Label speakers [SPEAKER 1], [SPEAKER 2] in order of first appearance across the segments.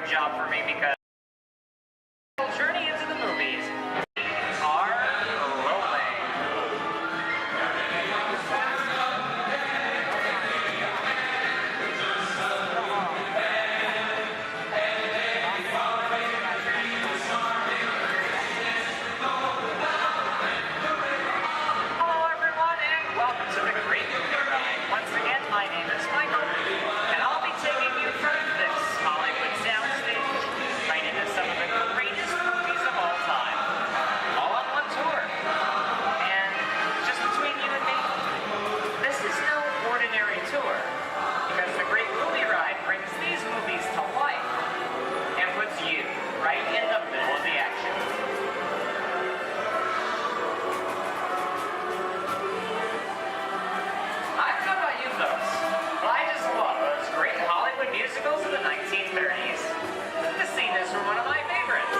[SPEAKER 1] job for me because journey into the movies are rolling. Hello everyone and welcome to the Great Movie Ride. Once again, my name is Michael and I'll be taking you from this Hollywood soundstage right into some of the greatest movies of all time. All on one tour. And just between you and me, this is no ordinary tour because the Great Movie Ride brings these movies to life and puts you right in the middle of the action. I don't know about you folks, but I just love those great Hollywood musicals of the 1930s. This scene is from one of my favorites,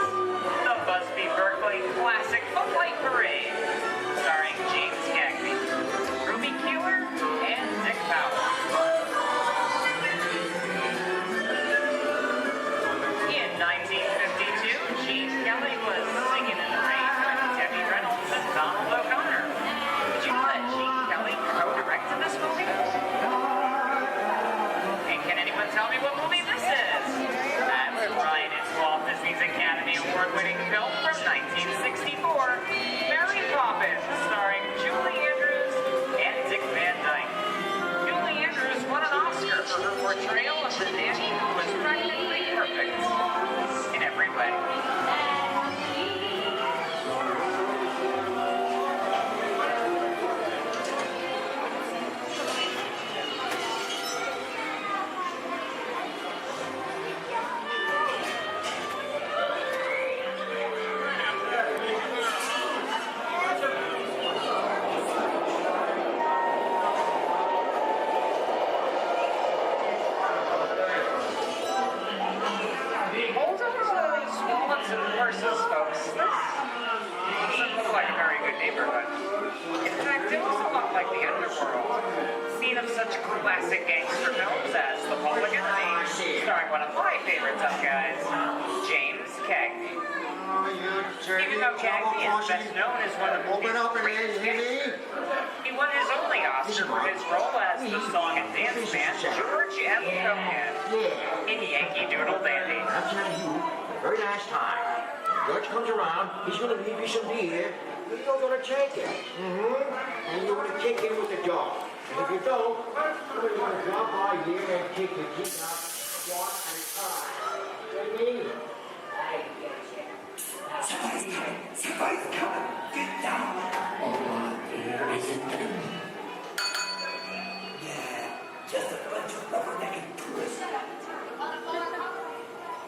[SPEAKER 1] the Busby Berkeley classic Footlight Parade, starring James Cagney, Ruby Keeler, and Dick Powell. In 1952, Gene Kelly was singing in the rain with Debbie Reynolds and Donald O'Connor. Did you know that Gene Kelly co-directed this movie? And can anyone tell me what movie this is? That's right, it's Walt Disney's Academy Award-winning film from 1964, Mary Poppins, starring Julie Andrews and Dick Van Dyke. Julie Andrews won an Oscar for her portrayal of the nanny who was practically perfect in every way. Hold up those wallets and purses, folks. This doesn't look like a very good neighborhood. In fact, it looks a lot like the underworld. Scene of such classic gangster films as The Public Enemy, starring one of my favorite tough guys, James Cagney. Even though Cagney is best known as one of the movie's greatest gangsters, he won his only Oscar for his role as the song and dance man George M. Cohan in Yankee Doodle Dandy.
[SPEAKER 2] I'm telling you, very last time. George comes around, he's going to leave you some beer. You're going to take it. And you're going to kick in with the dog. And if you don't, you're going to drop by here and kick your teeth out one at a time. You mean?
[SPEAKER 3] Somebody's coming. Get down. Here is it. Yeah, just a bunch of rubbernecked tourists.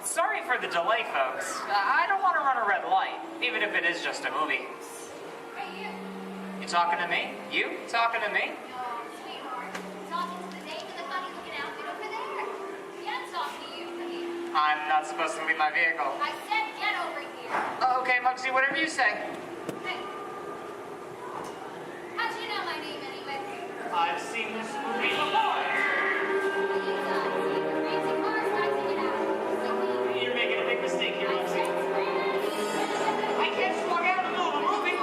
[SPEAKER 1] Sorry for the delay, folks. I don't want to run a red light, even if it is just a movie. You talking to me? You talking to me? I'm not supposed to leave my vehicle.
[SPEAKER 4] I said get over here.
[SPEAKER 1] Okay, Mugsy, whatever you say.
[SPEAKER 4] Hey. How'd you know my name anyway?
[SPEAKER 1] I've seen this movie before.
[SPEAKER 4] Crazy cars trying to get out.
[SPEAKER 1] You're making a big mistake here, Mugsy. I can't slug out in the middle of a movie.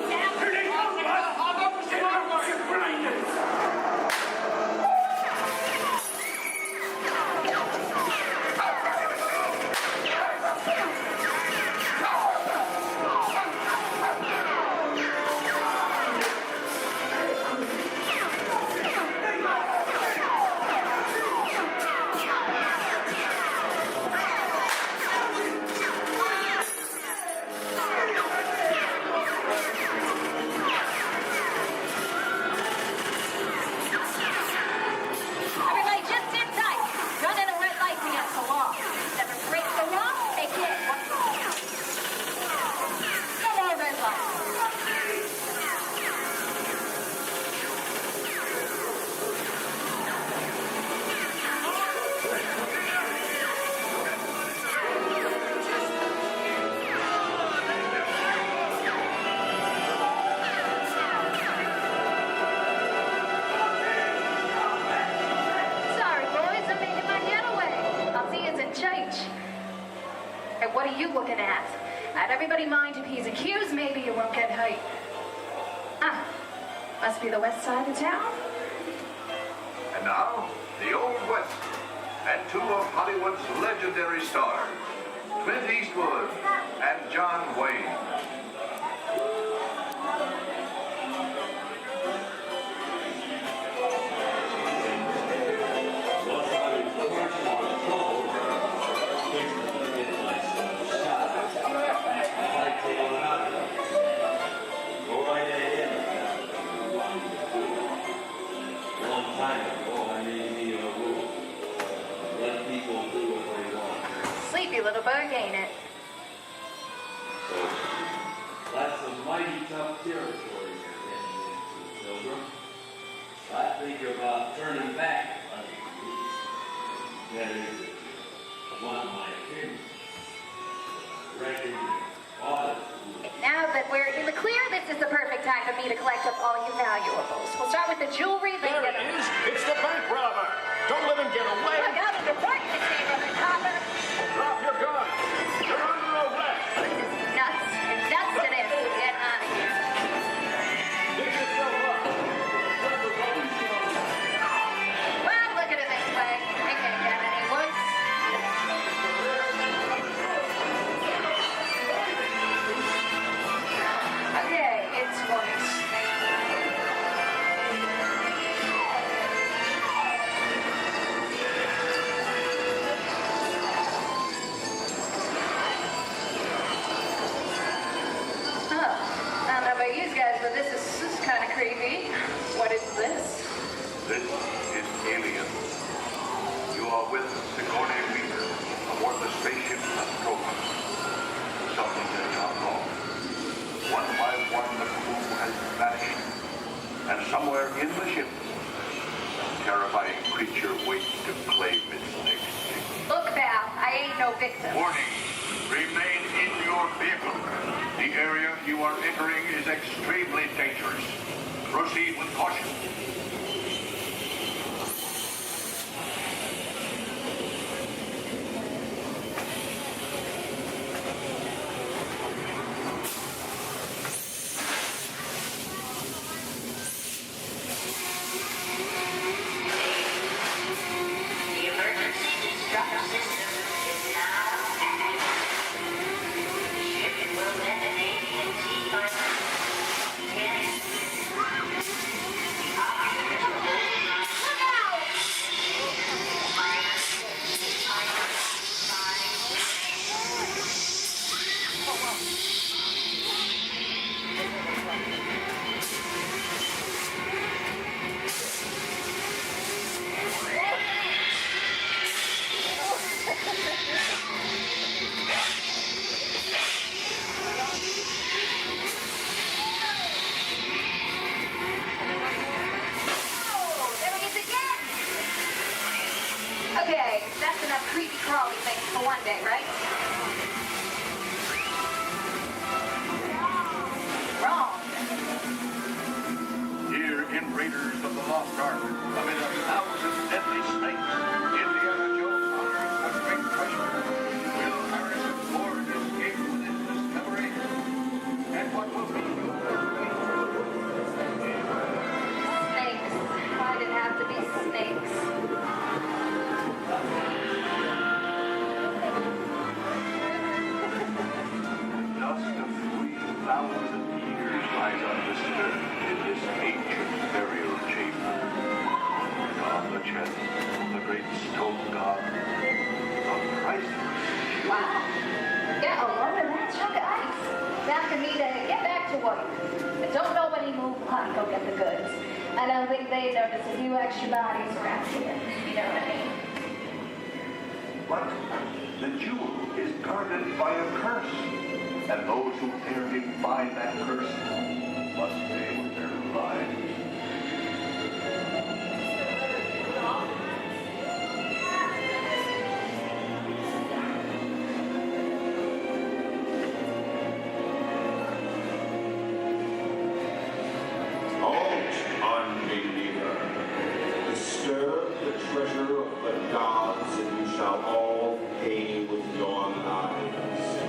[SPEAKER 3] Here they come, bud.
[SPEAKER 1] I'll go for some more.
[SPEAKER 5] are you looking at? Had everybody mind if he's accused, maybe you won't get hurt. Ah, must be the west side of town.
[SPEAKER 6] And now, the Old West, and two of Hollywood's legendary stars, Clint Eastwood and John Wayne.
[SPEAKER 5] Sleepy little bug, ain't it?
[SPEAKER 7] That's a mighty tough territory you're heading into, Pilgrim. I think about turning back. That is, if you want my opinion. I reckon you ought to.
[SPEAKER 5] Now that we're in the clear, this is the perfect time for me to collect up all your valuables. We'll start with the jewelry, then
[SPEAKER 2] There
[SPEAKER 5] get
[SPEAKER 2] it is. It's the bank robber. Don't let him get away.
[SPEAKER 5] Look out, the bank is neighborhood copper.
[SPEAKER 2] Drop your gun. You're under arrest.
[SPEAKER 5] Nuts. It's nuts to this. Get out of here.
[SPEAKER 2] Pick yourself up.
[SPEAKER 5] Well, look at it this way. We can't get any worse. Okay, it's worse. I don't know about you guys, but this is kind of creepy. What is this?
[SPEAKER 6] This is Alien. You are with Sigourney Weaver aboard the spaceship Nostromo. Something has gone wrong. One by one, the crew has vanished. And somewhere in the ship, a terrifying creature waits to claim its next victim.
[SPEAKER 5] Look, pal, I ain't no victim.
[SPEAKER 6] Warning, remain in your vehicle. The area you are entering is extremely dangerous. Proceed with caution.
[SPEAKER 8] The emergency destruct system is now active. Ship will detonate in T-minus 10. The operators will override.
[SPEAKER 5] Look out! Oh, there it is again! Okay, that's enough creepy crawly things for one day, right? Wrong.
[SPEAKER 6] Here in Raiders of the Lost Ark, amid 1,000 deadly snakes, Indiana Jones unearths a great treasure. Will Harrison Ford escape with his discovery? And what will be your
[SPEAKER 5] Snakes. Why'd it have to be snakes?
[SPEAKER 6] Dust of 3,000 years lies undisturbed in this ancient burial chamber. And on the chest, the great stone god, a priceless jewel.
[SPEAKER 5] Wow. Get a load of that chunk of ice. Time for me to get back to work. But don't nobody move on, go get the goods. I don't think they notice a few extra bodies around here. You know what I mean?
[SPEAKER 6] But the jewel is guarded by a curse, and those who dare defy that curse must pay with their lives.
[SPEAKER 9] Halt, unbeliever. Disturb the treasure of the gods, and you shall all pay with your lives.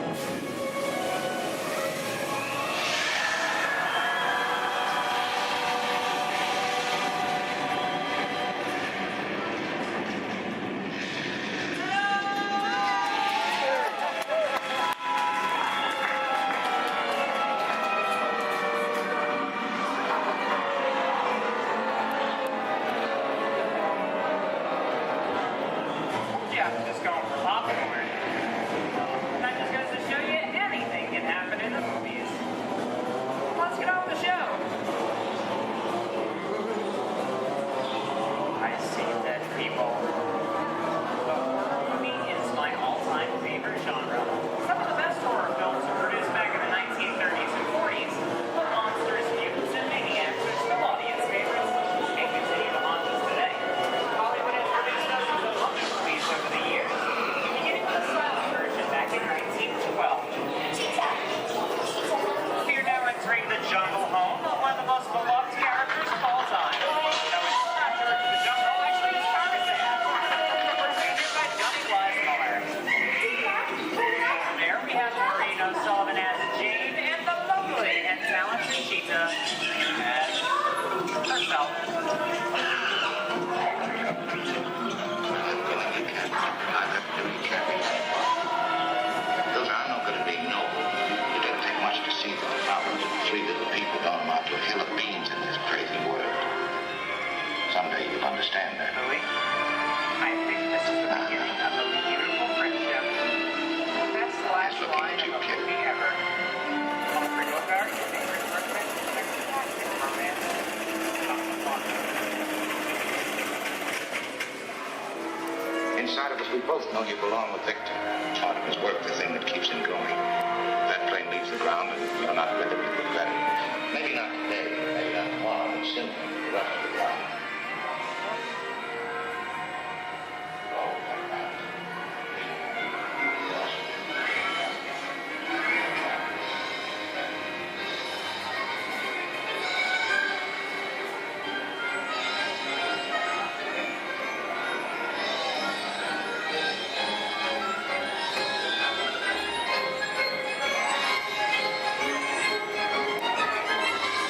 [SPEAKER 1] I'm just going for popcorn. And that just goes to show you anything can happen in the movies. Let's get on with the show. I see dead people. The horror movie is my all-time favorite genre. Some of the best horror films were produced back in the 1930s and 40s. But monsters, mutants, and maniacs are still audience favorites and continue to haunt us today. Hollywood has produced dozens of other movies over the years, beginning with a silent version back in 1912. We are now entering the jungle home of one of the most beloved characters of all time. No, it's not George of the Jungle, actually it's Tarzan. Portrayed by Johnny Weissmuller. From there we have Maureen O'Sullivan as Jane and the lovely and talented Cheetah as herself.
[SPEAKER 6] Those are no good at being noble. It doesn't take much to see that the problems of three little people don't amount to a hill of beans in this crazy world. Someday you'll understand that.
[SPEAKER 1] Louis, I think this is the beginning of a beautiful friendship. Best last line of a movie ever. Humphrey Bogart, your favorite person, fantastic romance.
[SPEAKER 6] Inside of us, we both know you belong with Victor. Part of his work, the thing that keeps him going. If that plane leaves the ground and you're not with him, you look better. Maybe not today, maybe not tomorrow, but soon. The rest of the time.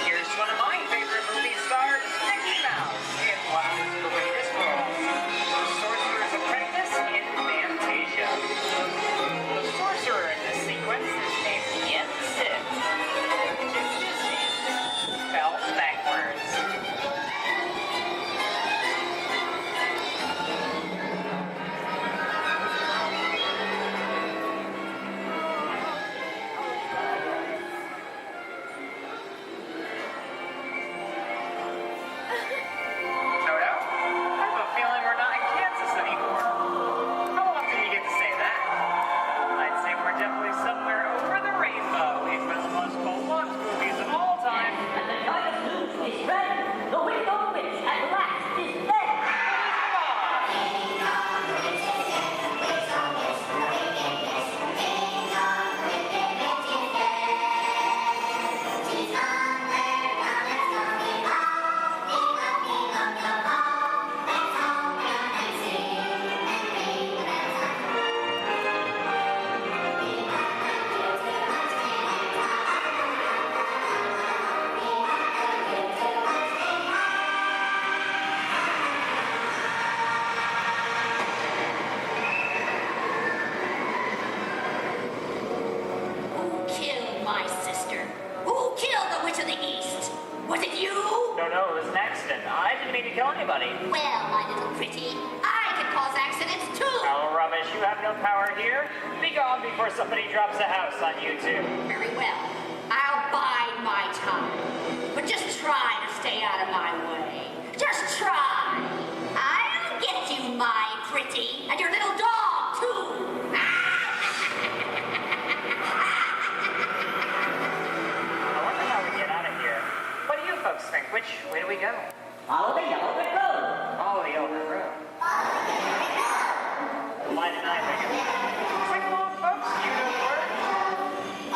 [SPEAKER 1] Here's one of my favorite movie stars, Mickey Mouse, in one of his greatest roles, the Sorcerer's Apprentice in Fantasia. The sorcerer in this sequence is named Yen Sid, which is Disney, spelled backwards. Toto, I have a feeling we're not in Kansas anymore. How often do you get to say that? I'd say we're definitely somewhere over the rainbow in one of the most beloved movies of all time.
[SPEAKER 8] And the darkest news is ready. The window witch at last is dead. Who killed my sister? Who killed the Witch of the East? Was it you?
[SPEAKER 1] No, it was an accident. I didn't mean to kill anybody.
[SPEAKER 8] Well, my little pretty, I can cause accidents too.
[SPEAKER 1] Oh, rubbish. You have no power here. Be gone before somebody drops a house on you, too.
[SPEAKER 8] Very well. I'll bide my time. But just try to stay out of my way. Just try. I'll get you, my pretty, and your little dog, too.
[SPEAKER 1] I wonder how we get out of here. What do you folks think? Which way do we go?
[SPEAKER 8] Follow the yellow brick road.
[SPEAKER 1] Follow the open road. Why didn't I think of it? Sing along, folks. You know the words.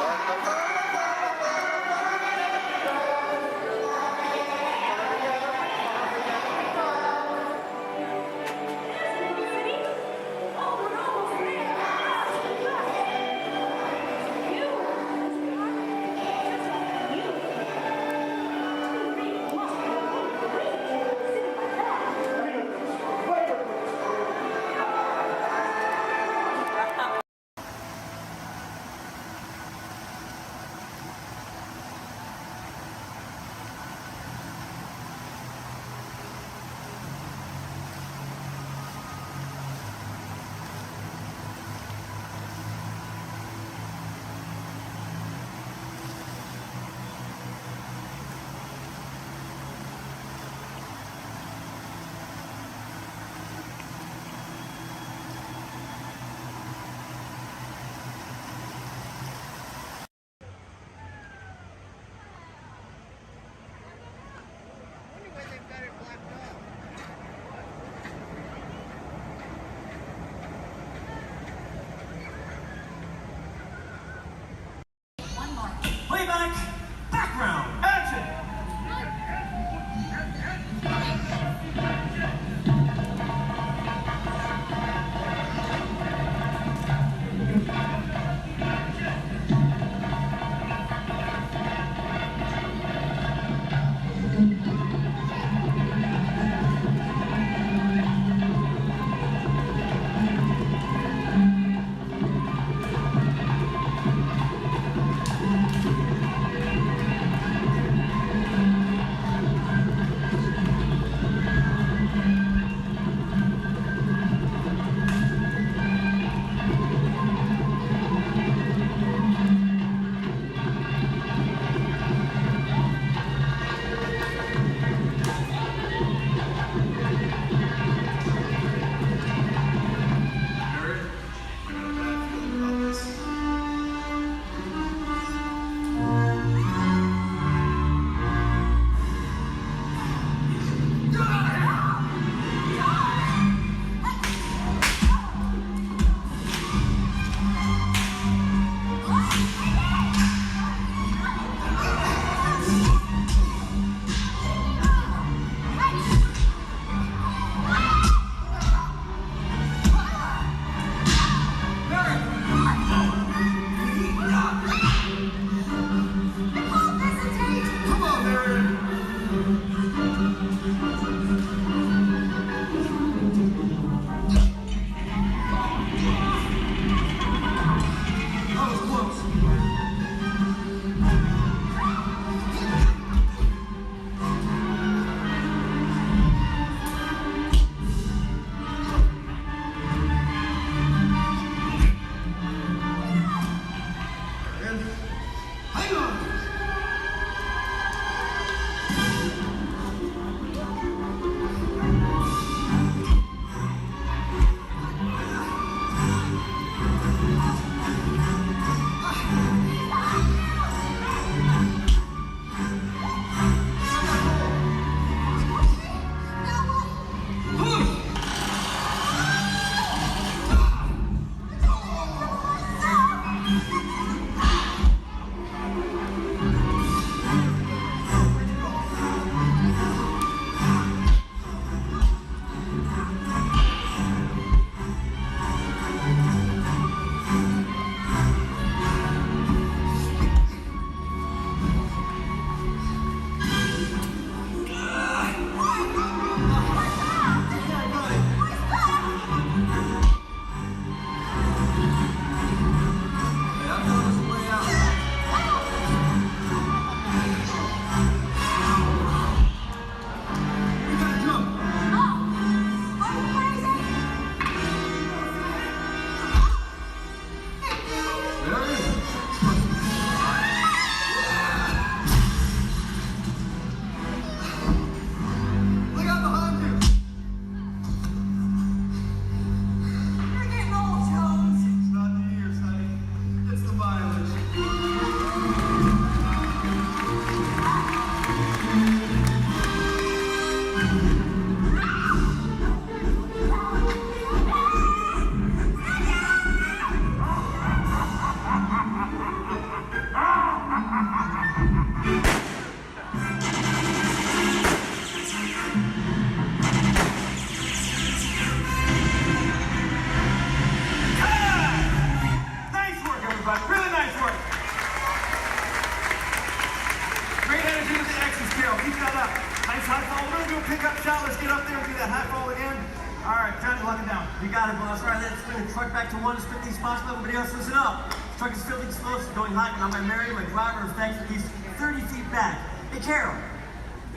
[SPEAKER 10] coming down. You got it, boss. All right, let's bring the truck back to 1 as quickly as possible. Everybody else listen up. The truck is filling explosives going high, and I'm going to marry my driver of thanks at least 30 feet back. Hey, Carol.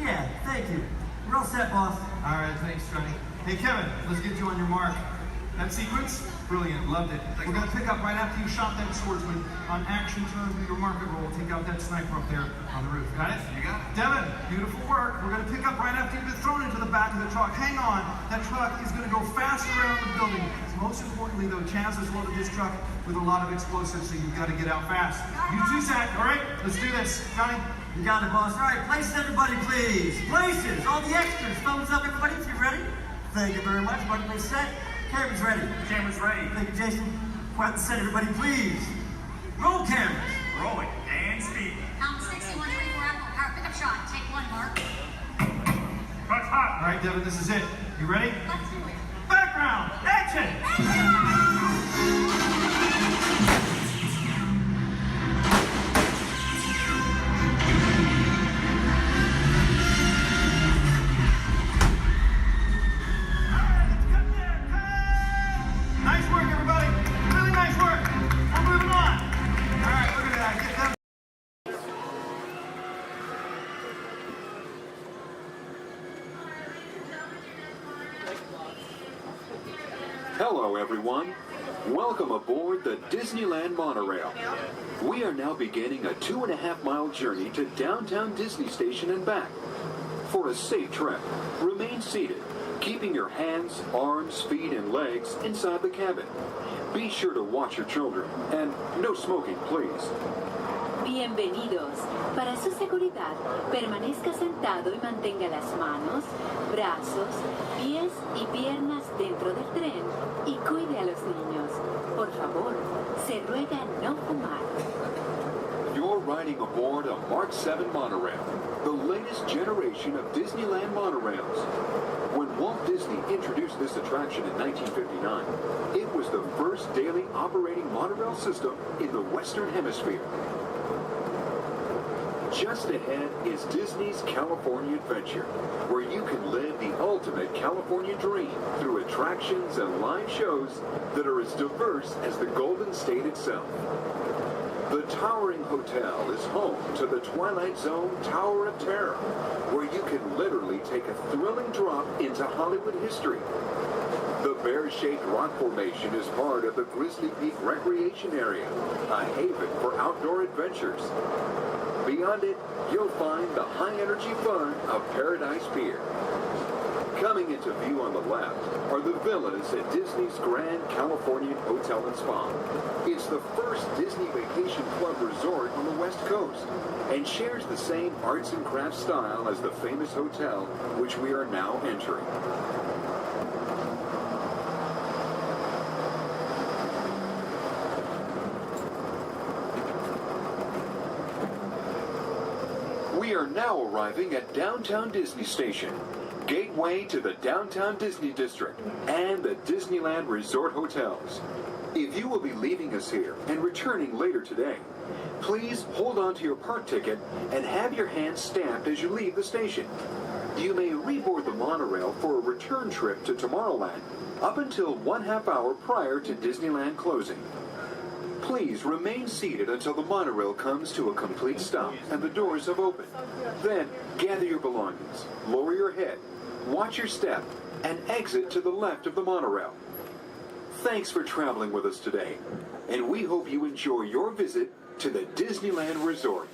[SPEAKER 10] Yeah, thank you. We're all set, boss.
[SPEAKER 11] All right, thanks, Johnny. Hey, Kevin, let's get you on your mark. That sequence? Brilliant, loved it. We're gonna pick up right after you shot that swordsman. On action, turn to your market roll. Take out that sniper up there on the roof. Got it? You got it. Devin, beautiful work. We're gonna pick up right after you've been thrown into the back of the truck. Hang on, that truck is gonna go fast around the building. Most importantly, though, Chaz has loaded this truck with a lot of explosives, so you've got to get out fast. You too, Zach. All right, let's do this. Johnny?
[SPEAKER 10] You got it, boss. All right, places, everybody, please. Places. All the extras. Thumbs up, everybody, if you're ready. Thank you very much. Marketplace set. Camera's ready.
[SPEAKER 12] Camera's ready.
[SPEAKER 10] Thank you, Jason. Quiet the set, everybody, please. Roll cameras.
[SPEAKER 12] Rolling and speed.
[SPEAKER 8] Count 6134 Apple Power pickup shot. Take one, Mark.
[SPEAKER 12] Cut hot.
[SPEAKER 11] All right, Devin, this is it. You ready?
[SPEAKER 8] Let's do it.
[SPEAKER 11] Background, action! Nice work, everybody. Really nice work. We're moving on. All right, look at that. Get them.
[SPEAKER 13] Hello, everyone. Welcome aboard the Disneyland monorail. We are now beginning a 2.5-mile journey to downtown Disney Station and back. For a safe trip, remain seated, keeping your hands, arms, feet, and legs inside the cabin. Be sure to watch your children, and no smoking, please.
[SPEAKER 14] Bienvenidos. Para su seguridad, permanezca sentado y mantenga las manos, brazos, pies y piernas dentro del tren y cuide a los niños. Por favor, se ruega no fumar.
[SPEAKER 13] You're riding aboard a Mark 7 monorail, the latest generation of Disneyland monorails. When Walt Disney introduced this attraction in 1959, it was the first daily operating monorail system in the Western Hemisphere. Just ahead is Disney's California Adventure, where you can live the ultimate California dream through attractions and live shows that are as diverse as the Golden State itself. The towering hotel is home to the Twilight Zone Tower of Terror, where you can literally take a thrilling drop into Hollywood history. The bear-shaped rock formation is part of the Grizzly Peak Recreation Area, a haven for outdoor adventures. Beyond it, you'll find the high-energy fun of Paradise Pier. Coming into view on the left are the villas at Disney's Grand Californian Hotel and Spa. It's the first Disney Vacation Club resort on the West Coast and shares the same arts and crafts style as the famous hotel which we are now entering. We are now arriving at Downtown Disney Station, gateway to the Downtown Disney District and the Disneyland Resort Hotels. If you will be leaving us here and returning later today, please hold on to your park ticket and have your hands stamped as you leave the station. You may reboard the monorail for a return trip to Tomorrowland up until 1/2 hour prior to Disneyland closing. Please remain seated until the monorail comes to a complete stop and the doors have opened. Then, gather your belongings, lower your head, watch your step, and exit to the left of the monorail. Thanks for traveling with us today, and we hope you enjoy your visit to the Disneyland Resort.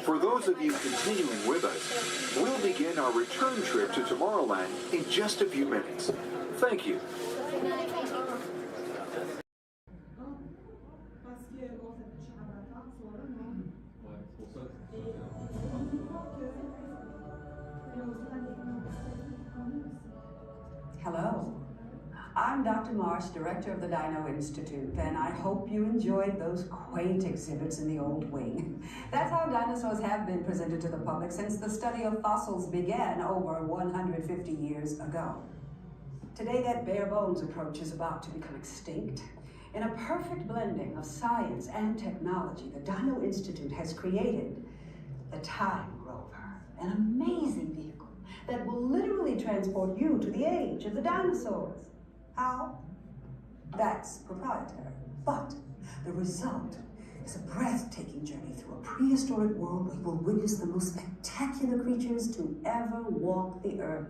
[SPEAKER 13] For those of you continuing with us, we'll begin our return trip to Tomorrowland in just a few minutes. Thank you.
[SPEAKER 15] Hello. I'm Dr. Marsh, director of the Dino Institute, and I hope you enjoyed those quaint exhibits in the old wing. That's how dinosaurs have been presented to the public since the study of fossils began over 150 years ago. Today, that bare bones approach is about to become extinct. In a perfect blending of science and technology, the Dino Institute has created the Time Rover, an amazing vehicle that will literally transport you to the age of the dinosaurs. How? That's proprietary. But the result is a breathtaking journey through a prehistoric world where you will witness the most spectacular creatures to ever walk the earth.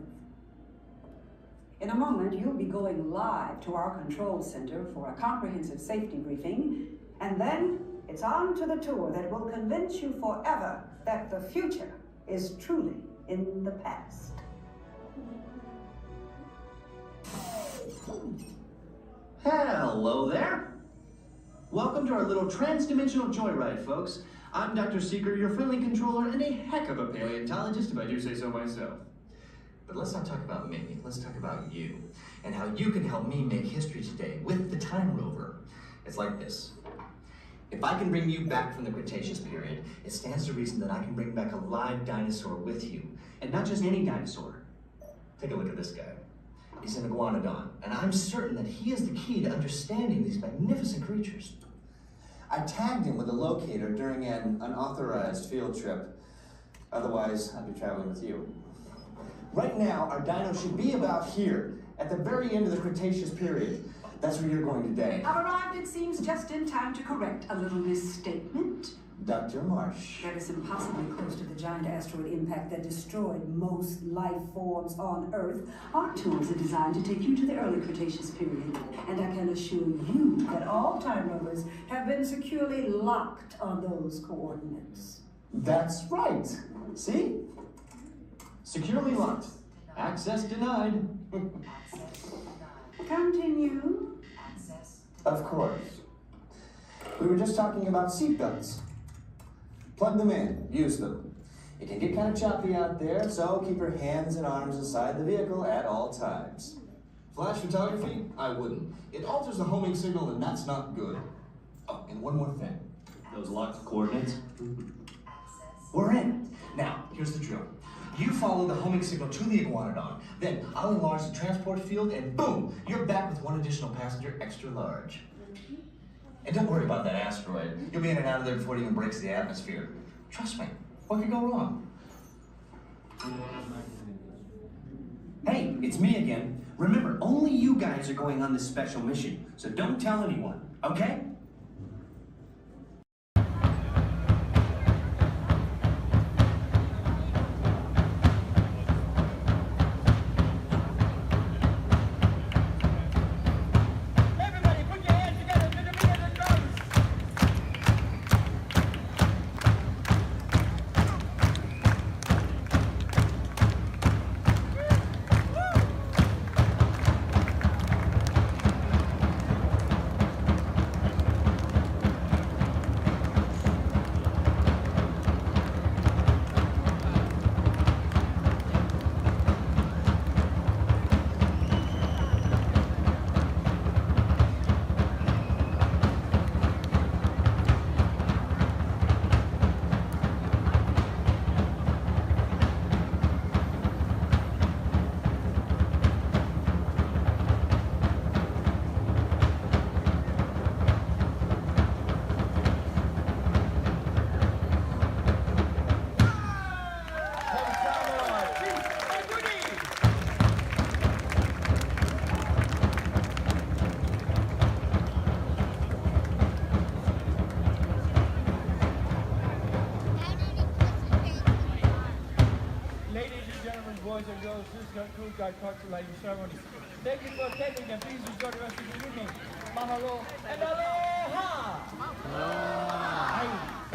[SPEAKER 15] In a moment, you'll be going live to our control center for a comprehensive safety briefing, and then it's on to the tour that will convince you forever that the future is truly in the past.
[SPEAKER 16] Hello there. Welcome to our little trans-dimensional joyride, folks. I'm Dr. Seeker, your friendly controller, and a heck of a paleontologist, if I do say so myself. But let's not talk about me, let's talk about you, and how you can help me make history today with the Time Rover. It's like this. If I can bring you back from the Cretaceous period, it stands to reason that I can bring back a live dinosaur with you. And not just any dinosaur. Take a look at this guy. He's an iguanodon, and I'm certain that he is the key to understanding these magnificent creatures.
[SPEAKER 17] I tagged him with a locator during an unauthorized field trip. Otherwise, I'd be traveling with you. Right now, our dino should be about here, at the very end of the Cretaceous period. That's where you're going today.
[SPEAKER 15] I've arrived, it seems, just in time to correct a little misstatement.
[SPEAKER 17] Dr. Marsh.
[SPEAKER 15] That is impossibly close to the giant asteroid impact that destroyed most life forms on Earth. Our tours are designed to take you to the early Cretaceous period, and I can assure you that all time rovers have been securely locked on those coordinates.
[SPEAKER 17] That's right. See? Securely locked. Access denied.
[SPEAKER 15] Continue.
[SPEAKER 17] Of course. We were just talking about seatbelts. Plug them in, use them. It can get kind of choppy out there, so keep your hands and arms inside the vehicle at all times.
[SPEAKER 11] Flash photography? I wouldn't. It alters the homing signal, and that's not good. Oh, and one more thing.
[SPEAKER 16] Those locked coordinates? We're in. Now, here's the drill. You follow the homing signal to the iguanodon, then I'll enlarge the transport field, and boom, you're back with one additional passenger extra large. And don't worry about that asteroid. You'll be in and out of there before it even breaks the atmosphere. Trust me, what could go wrong? Hey, it's me again. Remember, only you guys are going on this special mission, so don't tell anyone, okay?
[SPEAKER 18] boys and girls, this concludes our cultural ceremony. Thank you for attending and please enjoy the rest of the evening. Mahalo and aloha! Aloha!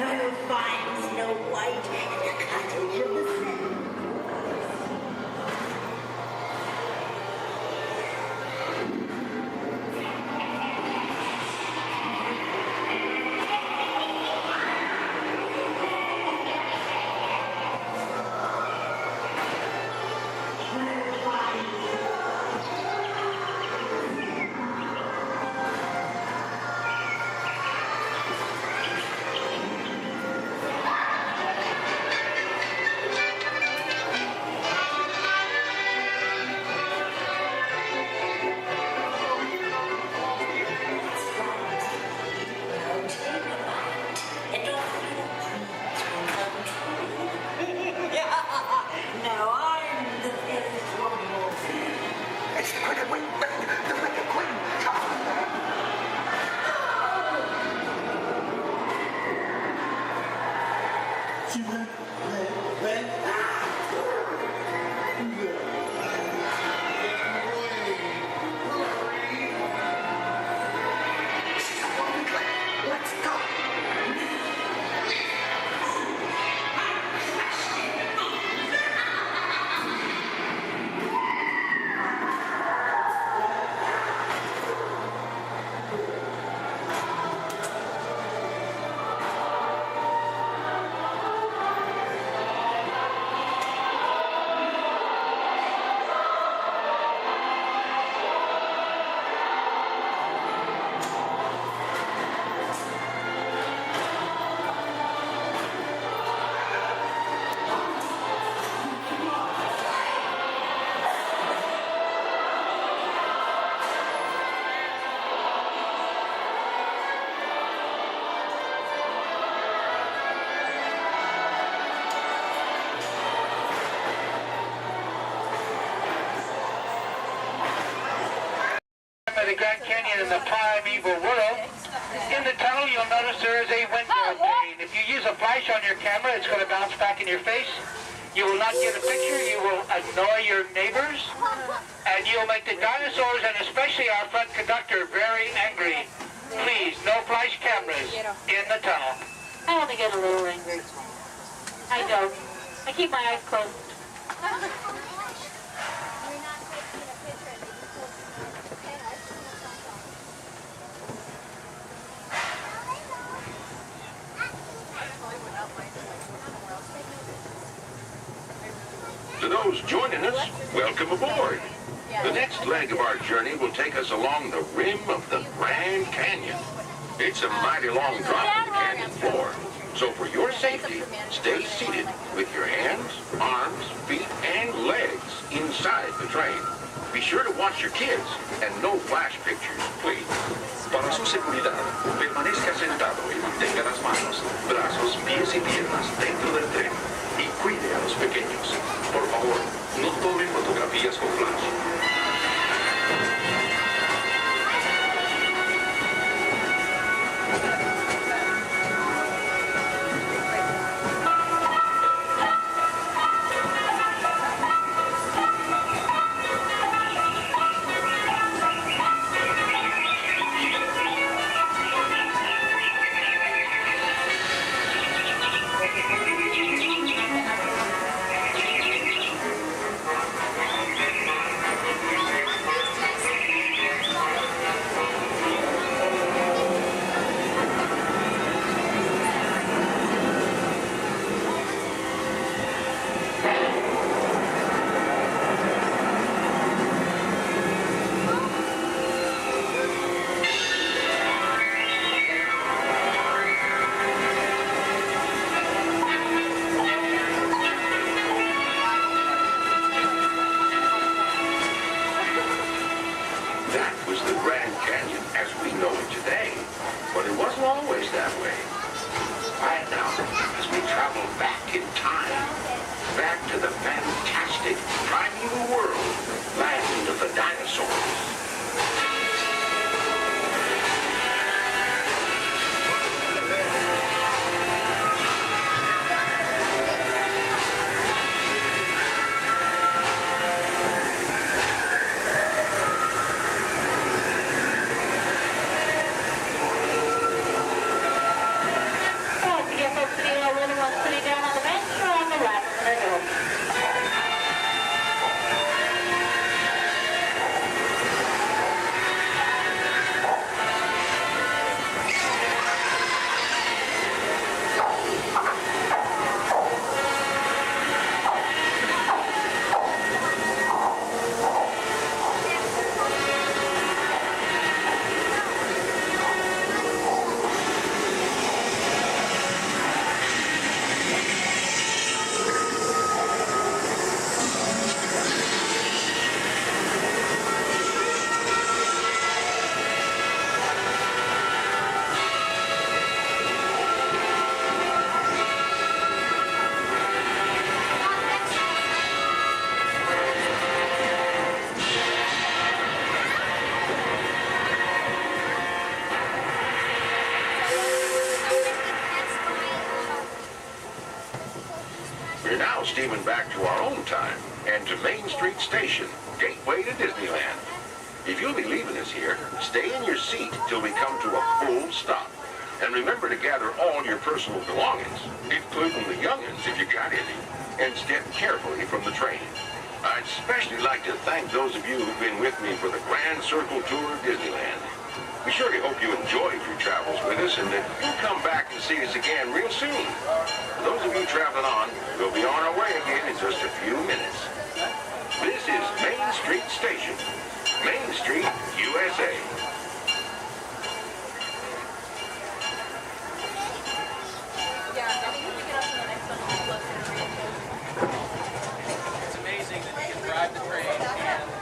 [SPEAKER 8] I'll find Snow White in the cottage of the sun.
[SPEAKER 19] The Grand Canyon in the primeval world. In the tunnel, you'll notice there is a window pane. If you use a flash on your camera, it's going to bounce back in your face. You will not get a picture. You will annoy your neighbors. And you'll make the dinosaurs, and especially our front conductor, very angry. Please, no flash cameras in the tunnel.
[SPEAKER 14] I only get a little angry. I don't. I keep my eyes closed.
[SPEAKER 6] To those joining us, welcome aboard. The next leg of our journey will take us along the rim of the Grand Canyon. It's a mighty long drop to the canyon floor. So for your safety, stay seated with your hands, arms, feet, and legs inside the train. Be sure to watch your kids and no flash pictures, please.
[SPEAKER 20] Para su seguridad, permanezca sentado y mantenga las manos, brazos, pies y piernas dentro del tren y cuide a los pequeños. Por favor, no tomen fotografías con flash.
[SPEAKER 21] connection back to our own time and to Main Street Station, gateway to Disneyland. If you'll be leaving us here, stay in your seat till we come to a full stop. And remember to gather all your personal belongings, including the young'uns if you got any, and step carefully from the train. I'd especially like to thank those of you who've been with me for the Grand Circle Tour of Disneyland. We surely hope you enjoyed your travels with us and that you'll come back and see us again real soon. For those of you traveling on, we'll be on our way again in just a few minutes. This is Main Street Station, Main Street, USA.
[SPEAKER 22] It's amazing that you can drive the train and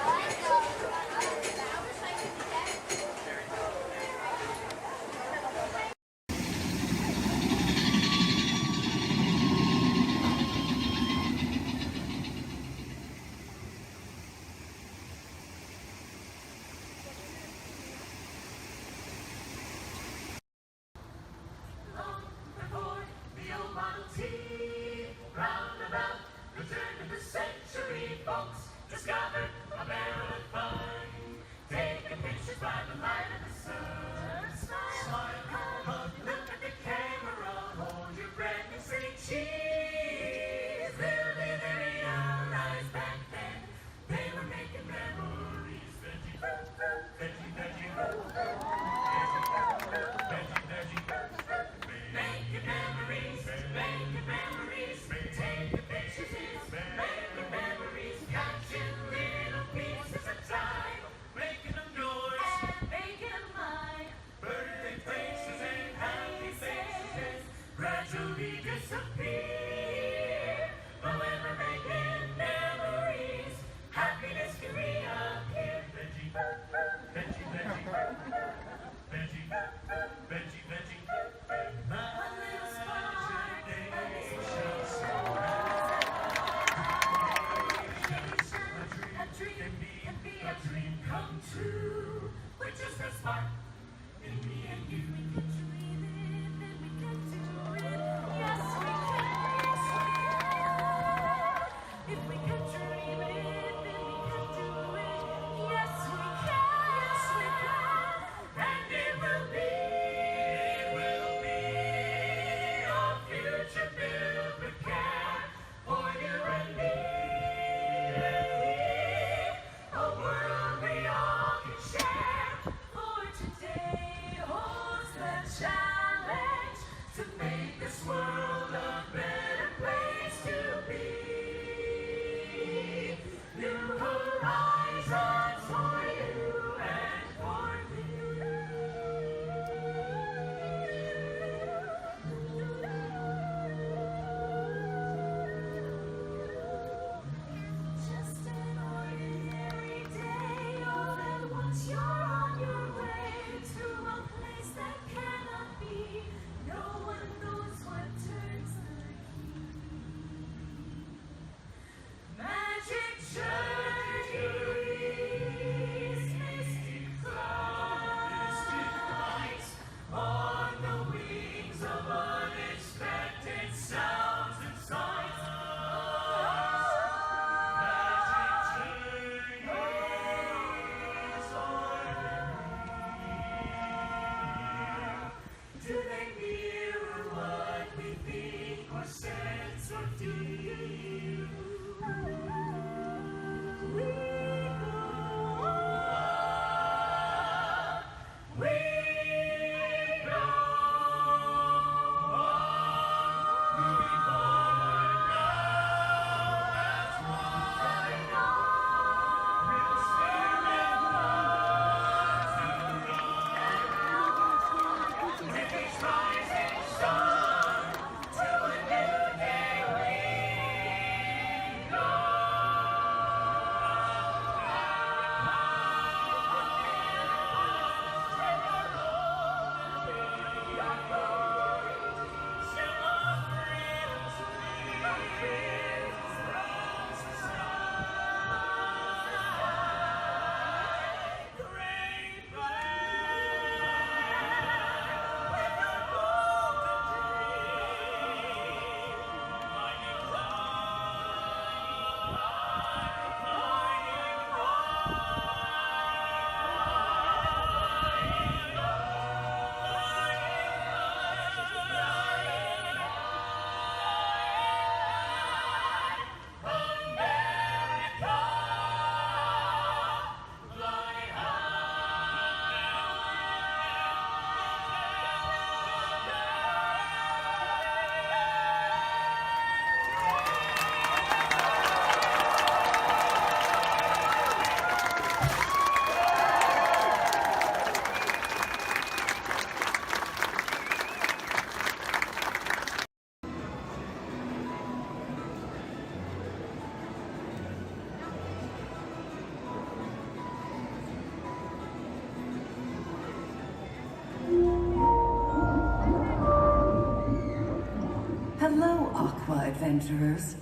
[SPEAKER 15] adventurers.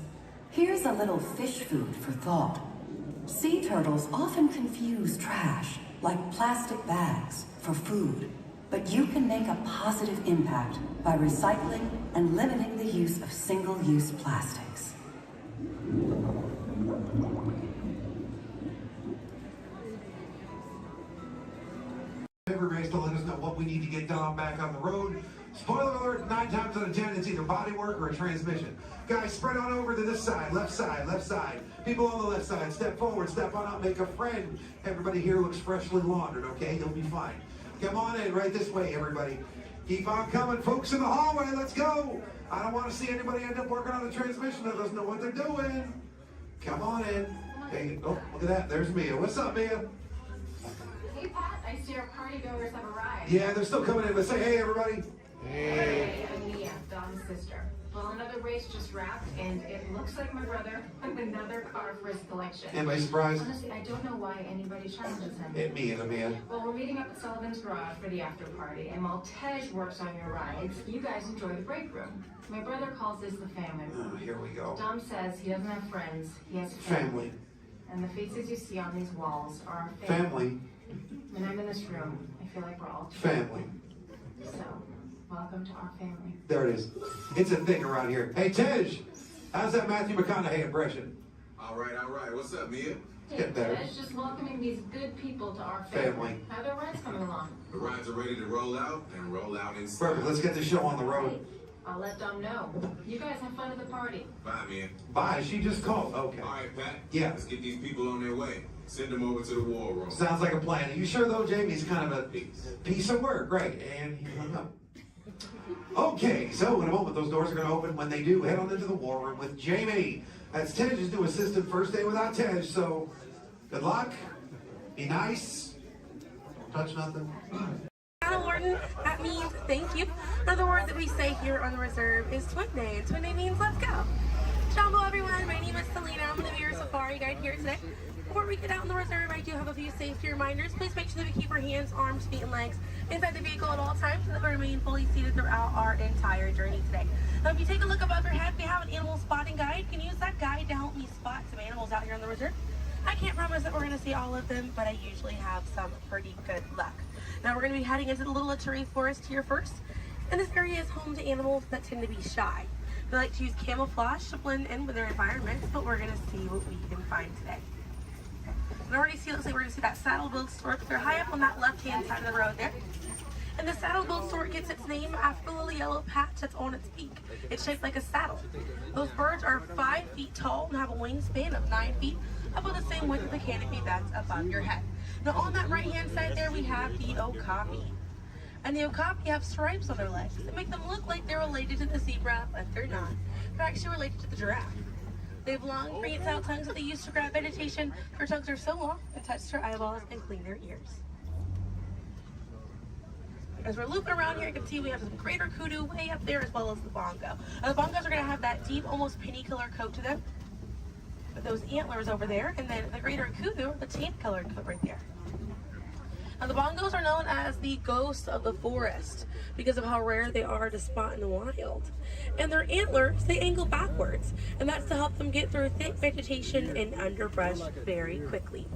[SPEAKER 15] Here's a little fish food for thought. Sea turtles often confuse trash, like plastic bags, for food. But you can make a positive impact by recycling and limiting the use of single-use plastics.
[SPEAKER 3] Every race to let us know what we need to get done back on the road. Spoiler alert, 9 times out of 10, it's either bodywork or a transmission. Guys, spread on over to this side, left side, left side. People on the left side, step forward, step on up, make a friend. Everybody here looks freshly laundered, okay? You'll be fine. Come on in, right this way, everybody. Keep on coming, folks in the hallway, let's go. I don't want to see anybody end up working on the transmission that doesn't know what they're doing. Come on in. Hey, oh, look at that, there's Mia. What's up, Mia?
[SPEAKER 4] Hey, Pat, I see our party goers have arrived.
[SPEAKER 3] Yeah, they're still coming in, but say hey, everybody.
[SPEAKER 4] Hey, I'm Mia, Dom's sister. Well, another race just wrapped, and it looks like my brother with another car for his collection.
[SPEAKER 3] Anybody surprised?
[SPEAKER 4] Honestly, I don't know why anybody challenges him.
[SPEAKER 3] Hit me in the man.
[SPEAKER 4] Well, we're meeting up at Sullivan's Garage for the after party, and while Tej works on your rides, you guys enjoy the break room. My brother calls this the family room.
[SPEAKER 3] Oh, here we go.
[SPEAKER 4] Dom says he doesn't have friends, he has
[SPEAKER 3] Family.
[SPEAKER 4] And the faces you see on these walls are our
[SPEAKER 3] Family.
[SPEAKER 4] When I'm in this room, I feel like we're all
[SPEAKER 3] Family.
[SPEAKER 4] So, welcome to our family.
[SPEAKER 3] There it is. It's a thing around here. Hey, Tej, how's that Matthew McConaughey impression?
[SPEAKER 23] All right. What's up, Mia?
[SPEAKER 3] Get better.
[SPEAKER 4] Tej, just welcoming these good people to our family.
[SPEAKER 3] Family.
[SPEAKER 4] How are their rides coming along?
[SPEAKER 23] The rides are ready to roll out and roll out inside.
[SPEAKER 3] Perfect. Let's get the show on the road.
[SPEAKER 4] I'll let Dom know. You guys have fun at the party.
[SPEAKER 23] Bye, Mia.
[SPEAKER 3] Bye. She just called. Okay.
[SPEAKER 23] All right, Pat.
[SPEAKER 3] Yeah.
[SPEAKER 23] Let's get these people on their way. Send them over to the war room.
[SPEAKER 3] Sounds like a plan. Are you sure, though, Jamie's kind of a piece of work? Great. And he hung up. Okay, so in a moment, those doors are going to open. When they do, head on into the war room with Jamie. That's Tej's new assistant, first day without Tej, so good luck. Be nice. Don't touch nothing.
[SPEAKER 24] Warden, that means thank you. Another word that we say here on the reserve is Twin Day, and Twin Day means let's go. Jumbo everyone, my name is Selena. I'm going to be your safari guide here today. Before we get out in the reserve, I do have a few safety reminders. Please make sure that we keep our hands, arms, feet, and legs inside the vehicle at all times so that we remain fully seated throughout our entire journey today. Now, if you take a look above your head, we have an animal spotting guide. You can use that guide to help me spot some animals out here on the reserve. I can't promise that we're going to see all of them, but I usually have some pretty good luck. Now we're going to be heading into the Little Ituri Forest here first, and this area is home to animals that tend to be shy. They like to use camouflage to blend in with their environments, but we're going to see what we can find today. And already see, looks like we're going to see that saddle-billed stork. They're high up on that left-hand side of the road there. And the saddle-billed stork gets its name after the little yellow patch that's on its beak. It's shaped like a saddle. Those birds are 5 feet tall and have a wingspan of 9 feet, about the same width of the canopy that's above your head. Now on that right-hand side there, we have the okapi. And the okapi have stripes on their legs that make them look like they're related to the zebra, but they're not. They're actually related to the giraffe. They have long, prehensile tongues that they use to grab vegetation. Their tongues are so long, they touch their eyeballs and clean their ears. As we're looping around here, you can see we have some greater kudu way up there, as well as the bongo. Now, the bongos are going to have that deep, almost penny-colored coat to them, with those antlers over there, and then the greater kudu, the tan-colored coat right there. Now, the bongos are known as the ghosts of the forest because of how rare they are to spot in the wild. And their antlers, they angle backwards, and that's to help them get through thick vegetation and underbrush very quickly.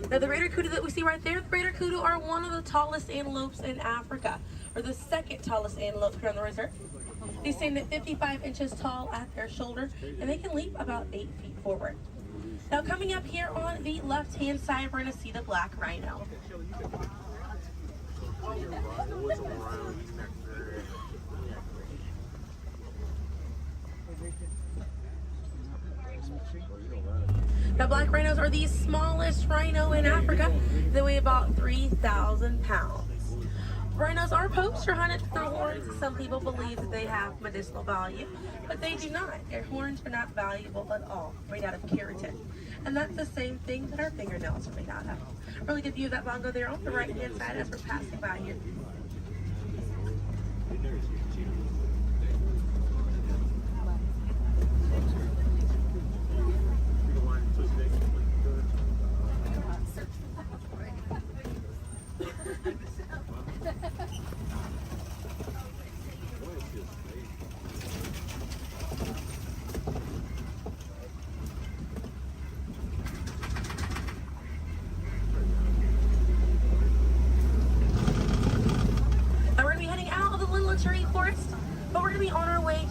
[SPEAKER 24] Now, the greater kudu that we see right there, the greater kudu are one of the tallest antelopes in Africa, or the second tallest antelope here on the reserve. They stand at 55 inches tall at their shoulder, and they can leap about 8 feet forward. Now, coming up here on the left-hand side, we're going to see the black rhino. Now, black rhinos are the smallest rhino in Africa. They weigh about 3,000 pounds. Rhinos are poached or hunted for their horns. Some people believe that they have medicinal value, but they do not. Their horns are not valuable at all, made out of keratin. And that's the same thing that our fingernails are made out of. Really good view of that bongo there on the right-hand side as we're passing by here.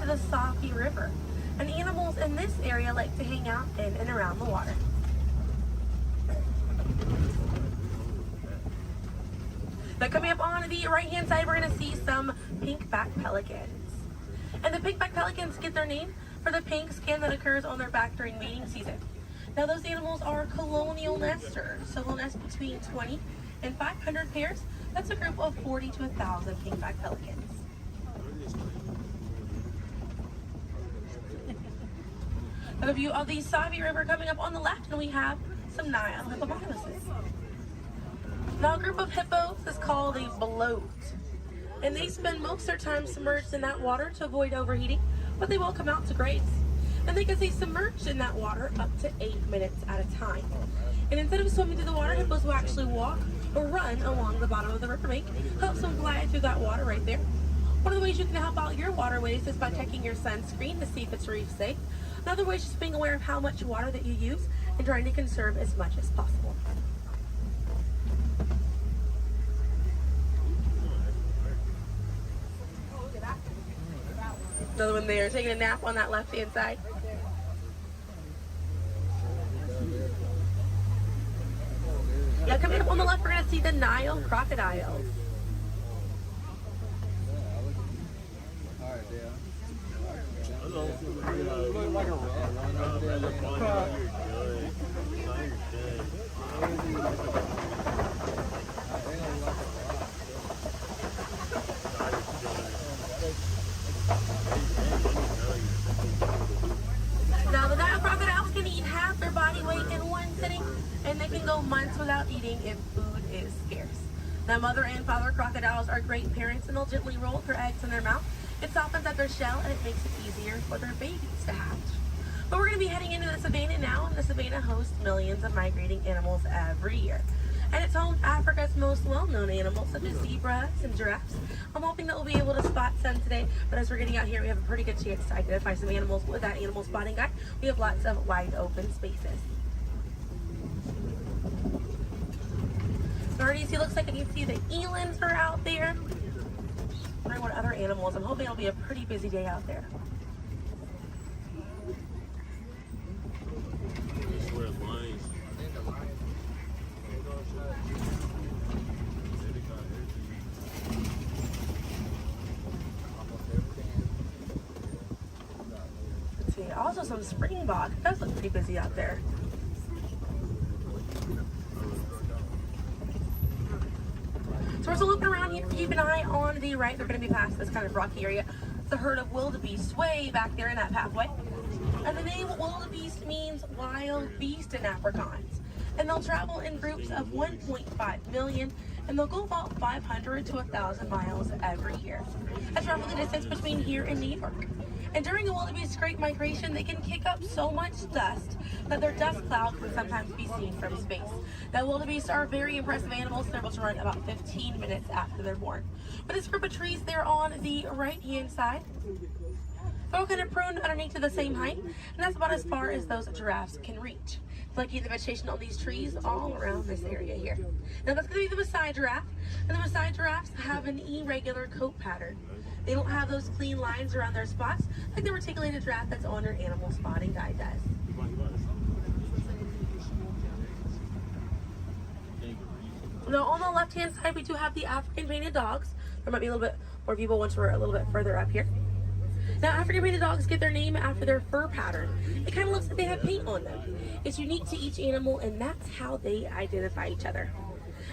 [SPEAKER 24] to the Safi River, and animals in this area like to hang out in and around the water. Now coming up on the right-hand side, we're going to see some pink-back pelicans. And the pink-back pelicans get their name for the pink skin that occurs on their back during mating season. Now those animals are colonial nesters, so they'll nest between 20 and 500 pairs. That's a group of 40 to 1,000 pink-back pelicans. A view of the Savi River coming up on the left, and we have some Nile hippopotamuses. Now a group of hippos is called a bloat, and they spend most of their time submerged in that water to avoid overheating, but they will come out to graze. And they can stay submerged in that water up to 8 minutes at a time. And instead of swimming through the water, hippos will actually walk or run along the bottom of the riverbank, helps them glide through that water right there. One of the ways you can help out your waterways is by checking your sunscreen to see if it's reef safe. Another way is just being aware of how much water that you use and trying to conserve as much as possible. Another one there, taking a nap on that left-hand side. Yeah, coming up on the left, we're going to see the Nile crocodiles. Now the Nile crocodiles can eat half their body weight in one sitting, and they can go months without eating if food is scarce. Now mother and father crocodiles are great parents, and they'll gently roll their eggs in their mouth. It softens up their shell and it makes it easier for their babies to hatch. But we're going to be heading into the savannah now, and the savannah hosts millions of migrating animals every year. And it's home to Africa's most well-known animals, such as zebras and giraffes. I'm hoping that we'll be able to spot some today, but as we're getting out here, we have a pretty good chance to identify some animals with that animal spotting guide. We have lots of wide open spaces. Already it looks like you can see the elands are out there. Wondering what other animals. I'm hoping it'll be a pretty busy day out there. Let's see, also some springbok. It does look pretty busy out there. So we're still looking around here. Keep an eye on the right. They're going to be past this kind of rocky area. It's a herd of wildebeest way back there in that pathway. And the name wildebeest means wild beast in Afrikaans. And they'll travel in groups of 1.5 million, and they'll go about 500 to 1,000 miles every year. That's roughly the distance between here and New York. And during the wildebeest great migration, they can kick up so much dust that their dust cloud can sometimes be seen from space. Now, wildebeest are very impressive animals. They're able to run about 15 minutes after they're born. But this group of trees there on the right-hand side, they're all kind of pruned underneath to the same height, and that's about as far as those giraffes can reach. Lucky the vegetation on these trees all around this area here. Now that's going to be the Maasai giraffe, and the Maasai giraffes have an irregular coat pattern. They don't have those clean lines around their spots like the reticulated giraffe that's on your animal spotting guide does. Now on the left-hand side, we do have the African painted dogs. There might be a little bit more people once we're a little bit further up here. Now, African painted dogs get their name after their fur pattern. It kind of looks like they have paint on them. It's unique to each animal, and that's how they identify each other.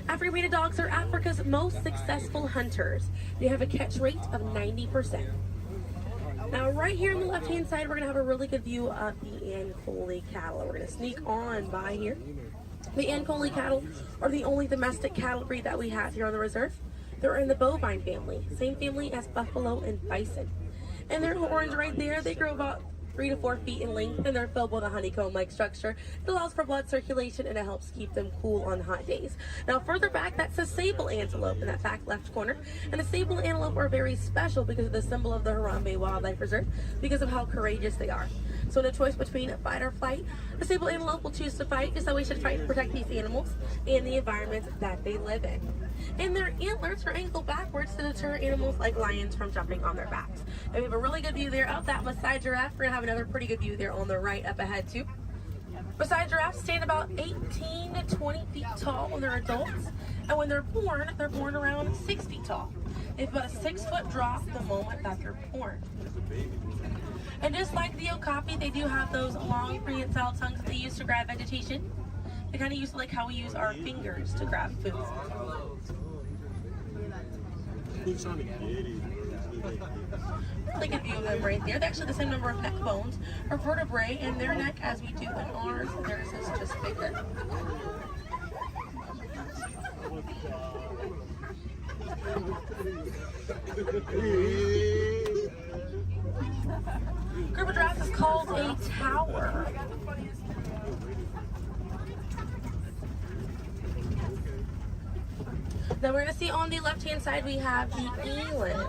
[SPEAKER 24] African painted dogs are Africa's most successful hunters. They have a catch rate of 90%. Now, right here on the left-hand side, we're going to have a really good view of the Ankole cattle. We're going to sneak on by here. The Ankole cattle are the only domestic cattle breed that we have here on the reserve. They're in the bovine family, same family as buffalo and bison. And their horns right there, they grow about 3 to 4 feet in length, and they're filled with a honeycomb-like structure. It allows for blood circulation, and it helps keep them cool on hot days. Now, further back, that's a sable antelope in that back left corner. And the sable antelope are very special because of the symbol of the Harambe Wildlife Reserve, because of how courageous they are. So in a choice between fight or flight, disabled antelope will choose to fight, just so we should fight to protect these animals and the environment that they live in. And their antlers are angled backwards to deter animals like lions from jumping on their backs. And we have a really good view there of that Maasai giraffe. We're gonna have another pretty good view there on the right up ahead too. Maasai giraffes stand about 18 to 20 feet tall when they're adults, and when they're born around 6 feet tall. They have about a 6-foot drop the moment that they're born. And just like the okapi, they do have those long prehensile tongues that they use to grab vegetation. They kind of use it like how we use our fingers to grab food. Really good view of them right there. They're actually the same number of neck bones or vertebrae in their neck as we do in ours. Theirs is just bigger. Group of giraffes is called a tower. Now we're going to see on the left-hand side we have the elands.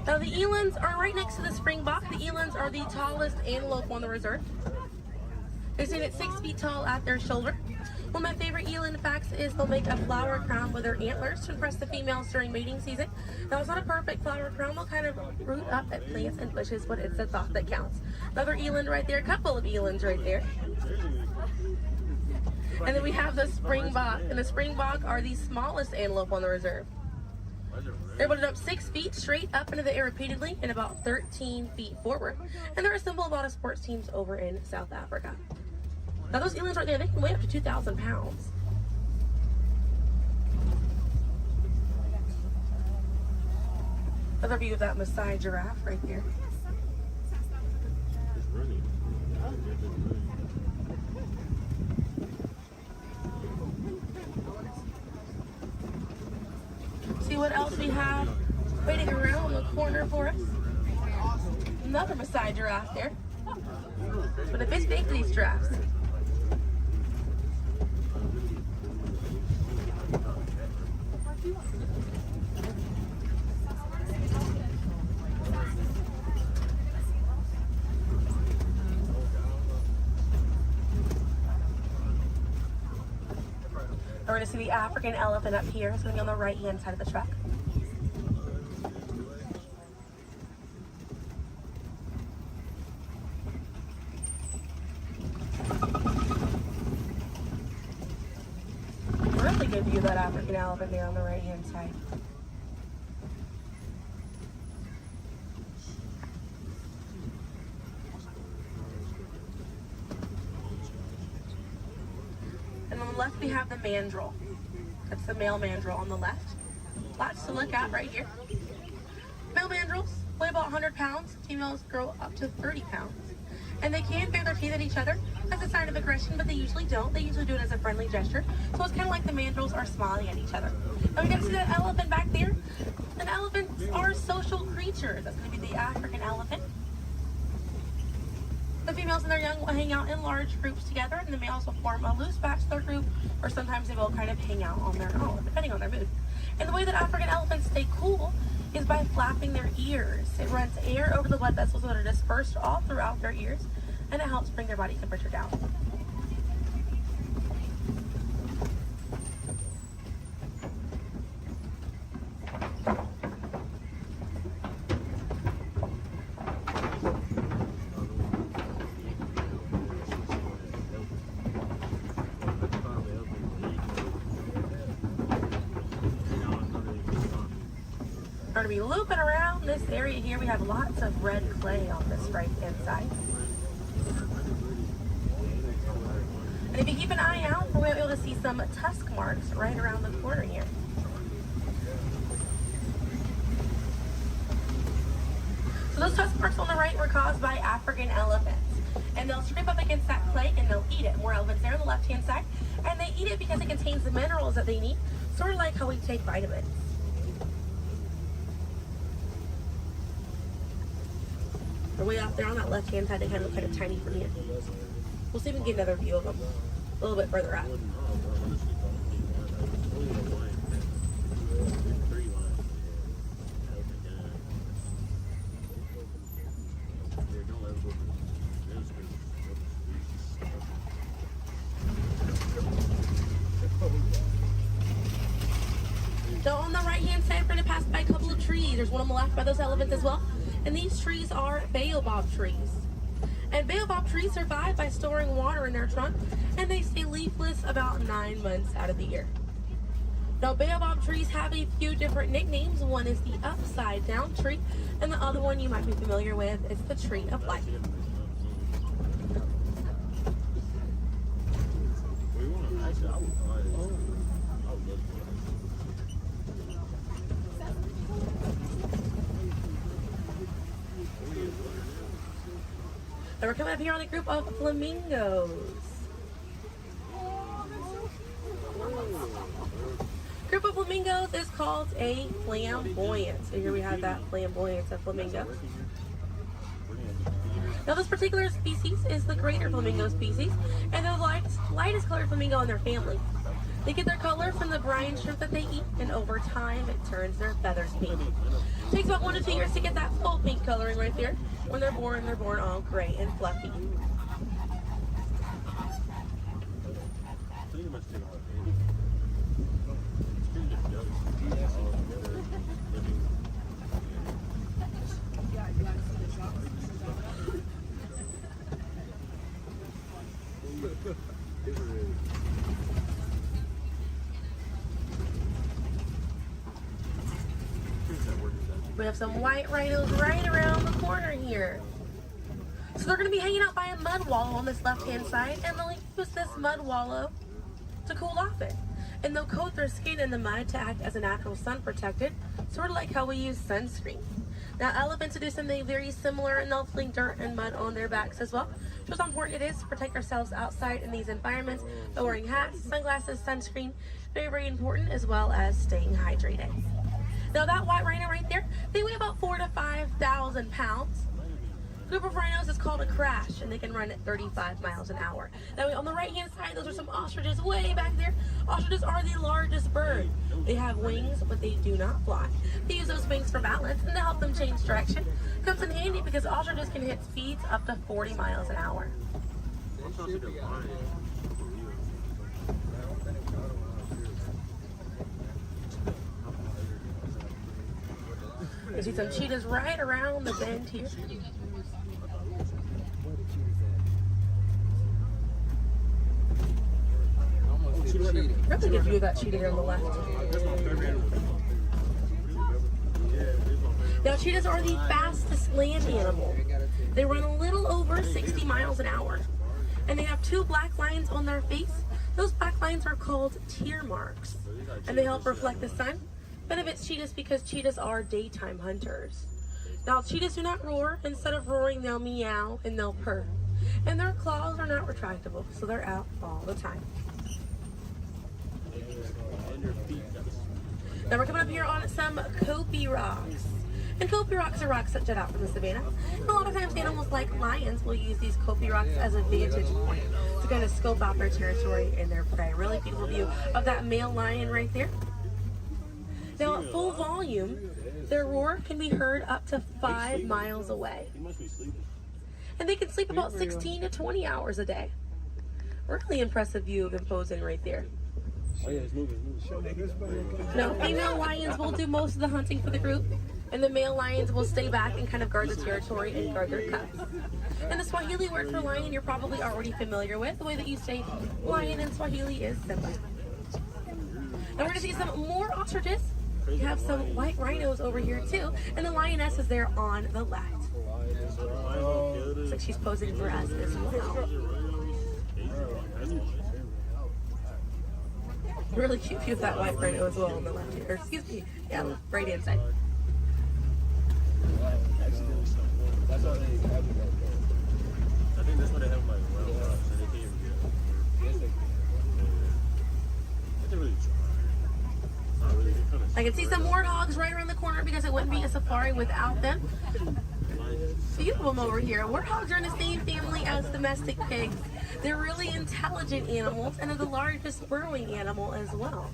[SPEAKER 24] Now the elands are right next to the springbok. The elands are the tallest antelope on the reserve. They stand at 6 feet tall at their shoulder. One of my favorite eland facts is they'll make a flower crown with their antlers to impress the females during mating season. Now it's not a perfect flower crown. They'll kind of root up at plants and bushes, but it's the thought that counts. Another eland right there, a couple of elands right there. And then we have the springbok, and the springbok are the smallest antelope on the reserve. They're able to jump 6 feet straight up into the air repeatedly and about 13 feet forward. And they're a symbol of a lot of sports teams over in South Africa. Now those elands right there, they can weigh up to 2,000 pounds. Another view of that Maasai giraffe right there. See what else we have waiting around the corner for us. Another Maasai giraffe there. But a bit big for these giraffes. We're going to see the African elephant up here. It's going to be on the right-hand side of the truck. Really good view of that African elephant there on the right-hand side. And on the left we have the mandrill. That's the male mandrill on the left. Lots to look at right here. Male mandrills weigh about 100 pounds. Females grow up to 30 pounds. And they can bare their teeth at each other as a sign of aggression, but they usually don't. They usually do it as a friendly gesture. So it's kind of like the mandrills are smiling at each other. Now we got to see that elephant back there. And elephants are social creatures. That's going to be the African elephant. The females and their young will hang out in large groups together, and the males will form a loose bachelor group, or sometimes they will kind of hang out on their own, depending on their mood. And the way that African elephants stay cool is by flapping their ears. It runs air over the blood vessels that are dispersed all throughout their ears, and it helps bring their body temperature down. We're going to be looping around this area here. We have lots of red clay on this right hand side. And if you keep an eye out, we'll be able to see some tusk marks right around the corner here. So those tusk marks on the right were caused by African elephants. And they'll scrape up against that clay and they'll eat it. More elephants there on the left hand side. And they eat it because it contains the minerals that they need, sort of like how we take vitamins. They're way out there on that left-hand side. They kind of look kind of tiny from here. We'll see if we can get another view of them a little bit further out. So on the right hand side, we're going to pass by a couple of trees. There's one on the left by those elephants as well. And these trees are baobab trees. And baobab trees survive by storing water in their trunk, and they stay leafless about 9 months out of the year. Now, baobab trees have a few different nicknames. One is the upside down tree, and the other one you might be familiar with is the tree of life. And we're coming up here on a group of flamingos. Group of flamingos is called a flamboyant. So here we have that flamboyant of flamingo. Now this particular species is the greater flamingo species, and they're the lightest colored flamingo in their family. They get their color from the brine shrimp that they eat, and over time it turns their feathers pink. It takes about 1 to 2 years to get that full pink coloring right there. When they're born all gray and fluffy. We have some white rhinos right around the corner here. So they're going to be hanging out by a mud wallow on this left-hand side, and they'll use this mud wallow to cool off it. And they'll coat their skin in the mud to act as a natural sun protectant, sort of like how we use sunscreen. Now elephants will do something very similar, and they'll fling dirt and mud on their backs as well. Just how important it is to protect ourselves outside in these environments by wearing hats, sunglasses, sunscreen. Very, very important, as well as staying hydrated. Now that white rhino right there, they weigh about 4,000 to 5,000 pounds. Group of rhinos is called a crash, and they can run at 35 miles an hour. Now on the right hand side, those are some ostriches way back there. Ostriches are the largest bird. They have wings, but they do not fly. They use those wings for balance and to help them change direction. Comes in handy because ostriches can hit speeds up to 40 miles an hour. You see some cheetahs right around the bend here. Really good view of that cheetah there on the left. Now cheetahs are the fastest land animal. They run a little over 60 miles an hour. And they have 2 black lines on their face. Those black lines are called tear marks. And they help reflect the sun. Benefits cheetahs because cheetahs are daytime hunters. Now cheetahs do not roar. Instead of roaring, they'll meow and they'll purr. And their claws are not retractable, so they're out all the time. Now we're coming up here on some Kopi rocks. And Kopi rocks are rocks that jut out from the savannah. And a lot of times animals like lions will use these Kopi rocks as a vantage point to kind of scope out their territory and their prey. Really beautiful view of that male lion right there. Now at full volume, their roar can be heard up to 5 miles away. And they can sleep about 16 to 20 hours a day. Really impressive view of them posing right there. Now, female lions will do most of the hunting for the group, and the male lions will stay back and kind of guard the territory and guard their cubs. And the Swahili word for lion you're probably already familiar with. The way that you say lion in Swahili is Simba. Now we're going to see some more ostriches. We have some white rhinos over here too, and the lioness is there on the left. Looks like she's posing for us as well. Really cute view of that white rhino as well on the left here. Or excuse me, yeah, right hand side. I can see some warthogs right around the corner because it wouldn't be a safari without them. Few of them over here. Warthogs are in the same family as domestic pigs. They're really intelligent animals, and they're the largest burrowing animal as well.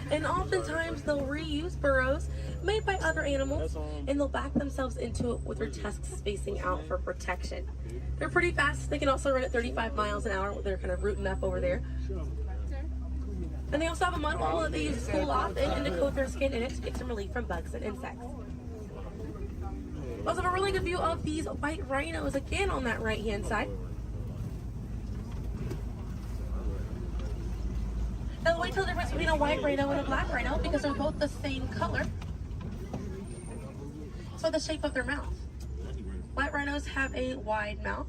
[SPEAKER 24] And oftentimes they'll reuse burrows made by other animals, and they'll back themselves into it with their tusks spacing out for protection. They're pretty fast. They can also run at 35 miles an hour. They're kind of rooting up over there. And they also have a mud wall that they use to cool off and to coat their skin in it to get some relief from bugs and insects. Also have a really good view of these white rhinos again on that right hand side. Now the way to tell the difference between a white rhino and a black rhino, because they're both the same color, it's by the shape of their mouth. White rhinos have a wide mouth,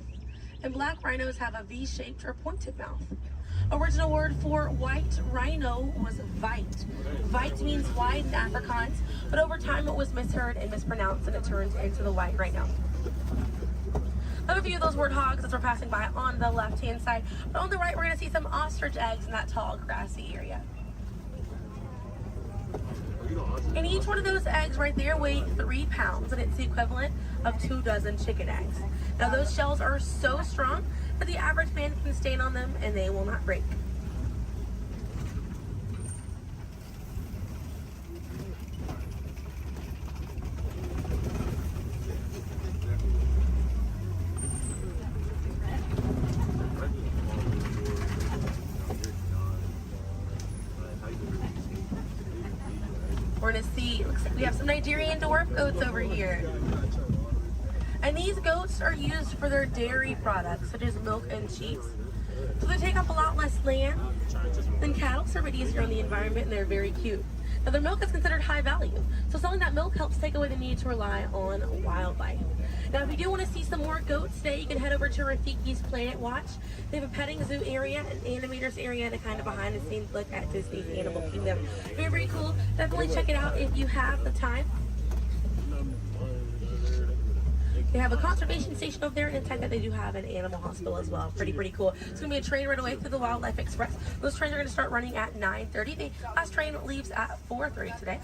[SPEAKER 24] and black rhinos have a V-shaped or pointed mouth. Original word for white rhino was vite. Vite means wide in Afrikaans, but over time it was misheard and mispronounced, and it turned into the white rhino. Another view of those warthogs as we're passing by on the left-hand side, but on the right we're going to see some ostrich eggs in that tall grassy area. And each one of those eggs right there weigh 3 pounds, and it's the equivalent of 2 dozen chicken eggs. Now those shells are so strong that the average man can stand on them and they will not break. We're gonna see, looks like we have some Nigerian dwarf goats over here. And these goats are used for their dairy products, such as milk and cheese. So they take up a lot less land than cattle, so they're easier on the environment, and they're very cute. Now their milk is considered high value, so selling that milk helps take away the need to rely on wildlife. Now if you do want to see some more goats today, you can head over to Rafiki's Planet Watch. They have a petting zoo area, an animators area, and a kind of behind the scenes look at Disney's Animal Kingdom. Very, very cool. Definitely check it out if you have the time. They have a conservation station over there, and inside that they do have an animal hospital as well. Pretty cool. It's going to be a train right away through the Wildlife Express. Those trains are going to start running at 9:30. The last train leaves at 4:30 today.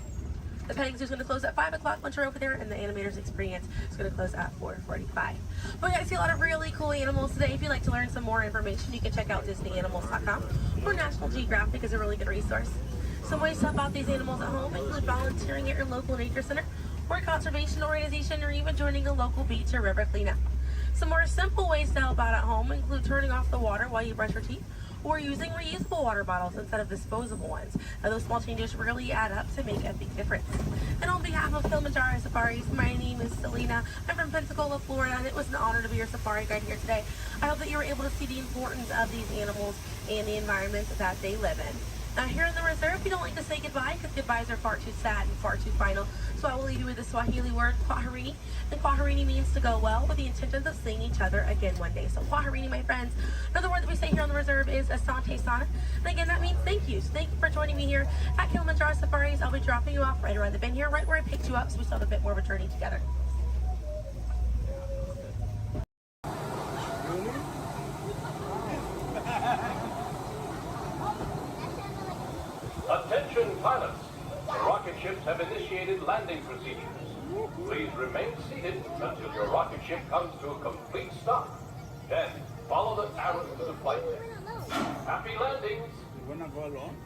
[SPEAKER 24] The petting zoo is going to close at 5 o'clock once you're over there, and the animators experience is going to close at 4:45. But we got to see a lot of really cool animals today. If you'd like to learn some more information, you can check out DisneyAnimals.com, or National Geographic is a really good resource. Some ways to help out these animals at home include volunteering at your local nature center, or a conservation organization, or even joining a local beach or river cleanup. Some more simple ways to help out at home include turning off the water while you brush your teeth, or using reusable water bottles instead of disposable ones. Now, those small changes really add up to make a big difference. And on behalf of Kilimanjaro Safaris, my name is Selena. I'm from Pensacola, Florida, and it was an honor to be your safari guide here today. I hope that you were able to see the importance of these animals and the environment that they live in. Now here in the reserve, we don't like to say goodbye because goodbyes are far too sad and far too final. So I will leave you with the Swahili word, kwaherini. And kwaherini means to go well, with the intentions of seeing each other again one day. So kwaherini, my friends. Another word that we say here on the reserve is asante sana. And again, that means thank you. So thank you for joining me here at Kilimanjaro Safaris. I'll be dropping you off right around the bend here, right where I picked you up, so we still have a bit more of a journey together.
[SPEAKER 2] Attention pilots, the rocket ships have initiated landing procedures. Please remain seated until your rocket ship comes to a complete stop. Then follow the arrows to the flight deck. Happy landings!
[SPEAKER 18] We're not going along.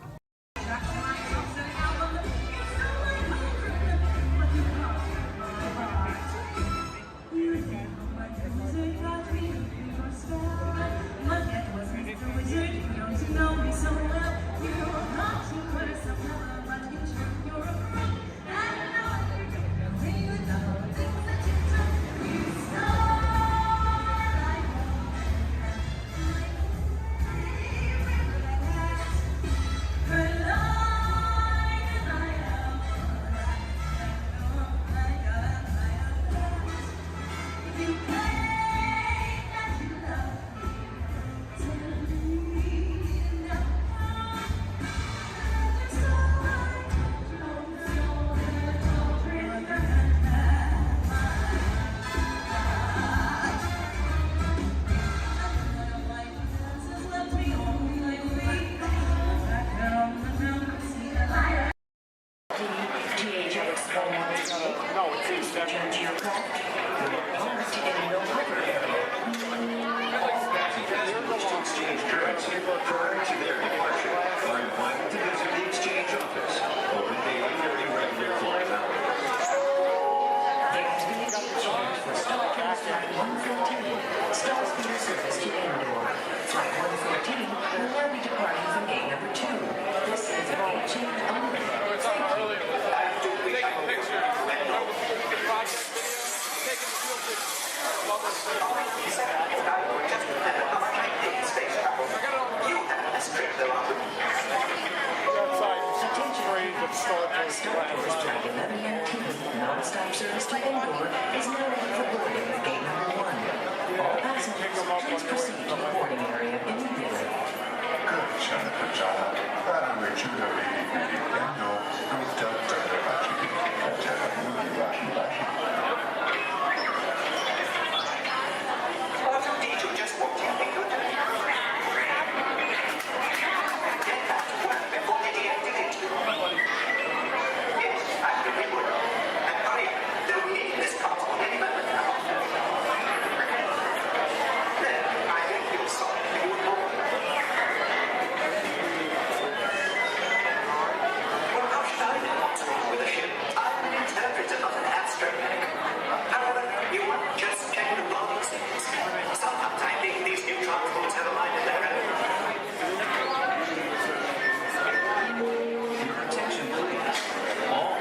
[SPEAKER 1] Star Tours Dragon ME&T non-stop service to Endor is now ready for boarding at gate number 1. All passengers, please proceed to the boarding area immediately.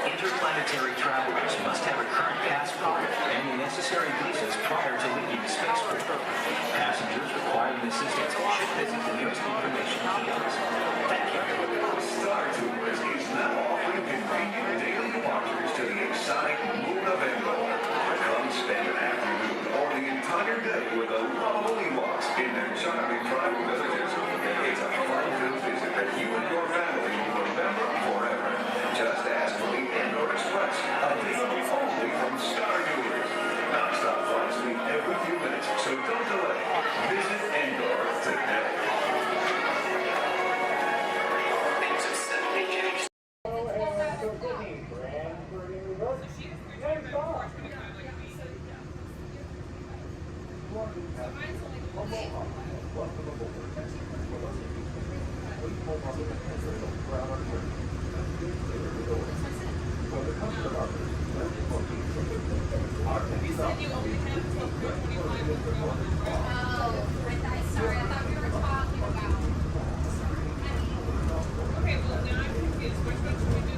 [SPEAKER 5] Interplanetary travelers must have a current passport and the necessary visas prior to leaving the spaceport. Passengers requiring assistance should visit the nearest information kiosk. Thank you.
[SPEAKER 6] Star Tours is now offering convenient daily departures to the exotic moon of Endor. Come spend an afternoon or the entire day with the lovable Ewoks in their charming tribal villages. It's a fun-filled visit that you and your family will remember forever. Just ask for the Endor Express, available only from Star Tours. Non-stop flights leave every few minutes, so don't delay. Visit Endor today.
[SPEAKER 19] Things have suddenly changed.
[SPEAKER 4] Sorry, I thought we were talking about. Okay, well, then I'm confused. Which one should we do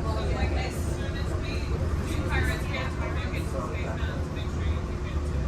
[SPEAKER 4] So, like, as soon as we do Pirates, we have to make it to Space Mountain to make sure you can get to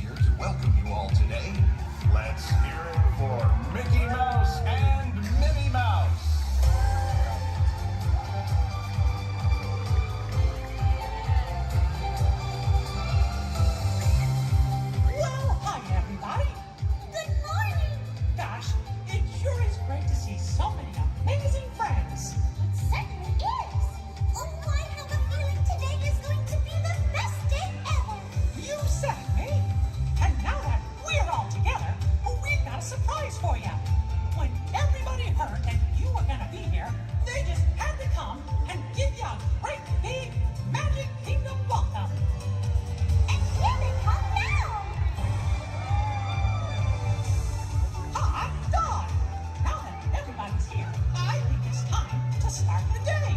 [SPEAKER 7] here to welcome you all today. Let's hear it for Mickey Mouse and Minnie Mouse.
[SPEAKER 9] Well, hi everybody. Good morning. Gosh, it sure is great to see so many amazing friends.
[SPEAKER 8] It certainly is. Oh, I have a feeling today is going to be the best day ever.
[SPEAKER 9] You said it, me. And now that we're all together, we've got a surprise for you. When everybody heard that you were going to be here, they just had to come and give you a great big Magic Kingdom welcome.
[SPEAKER 8] And here they come now.
[SPEAKER 9] Hot dog! Now that everybody's here, I think it's time to start the day.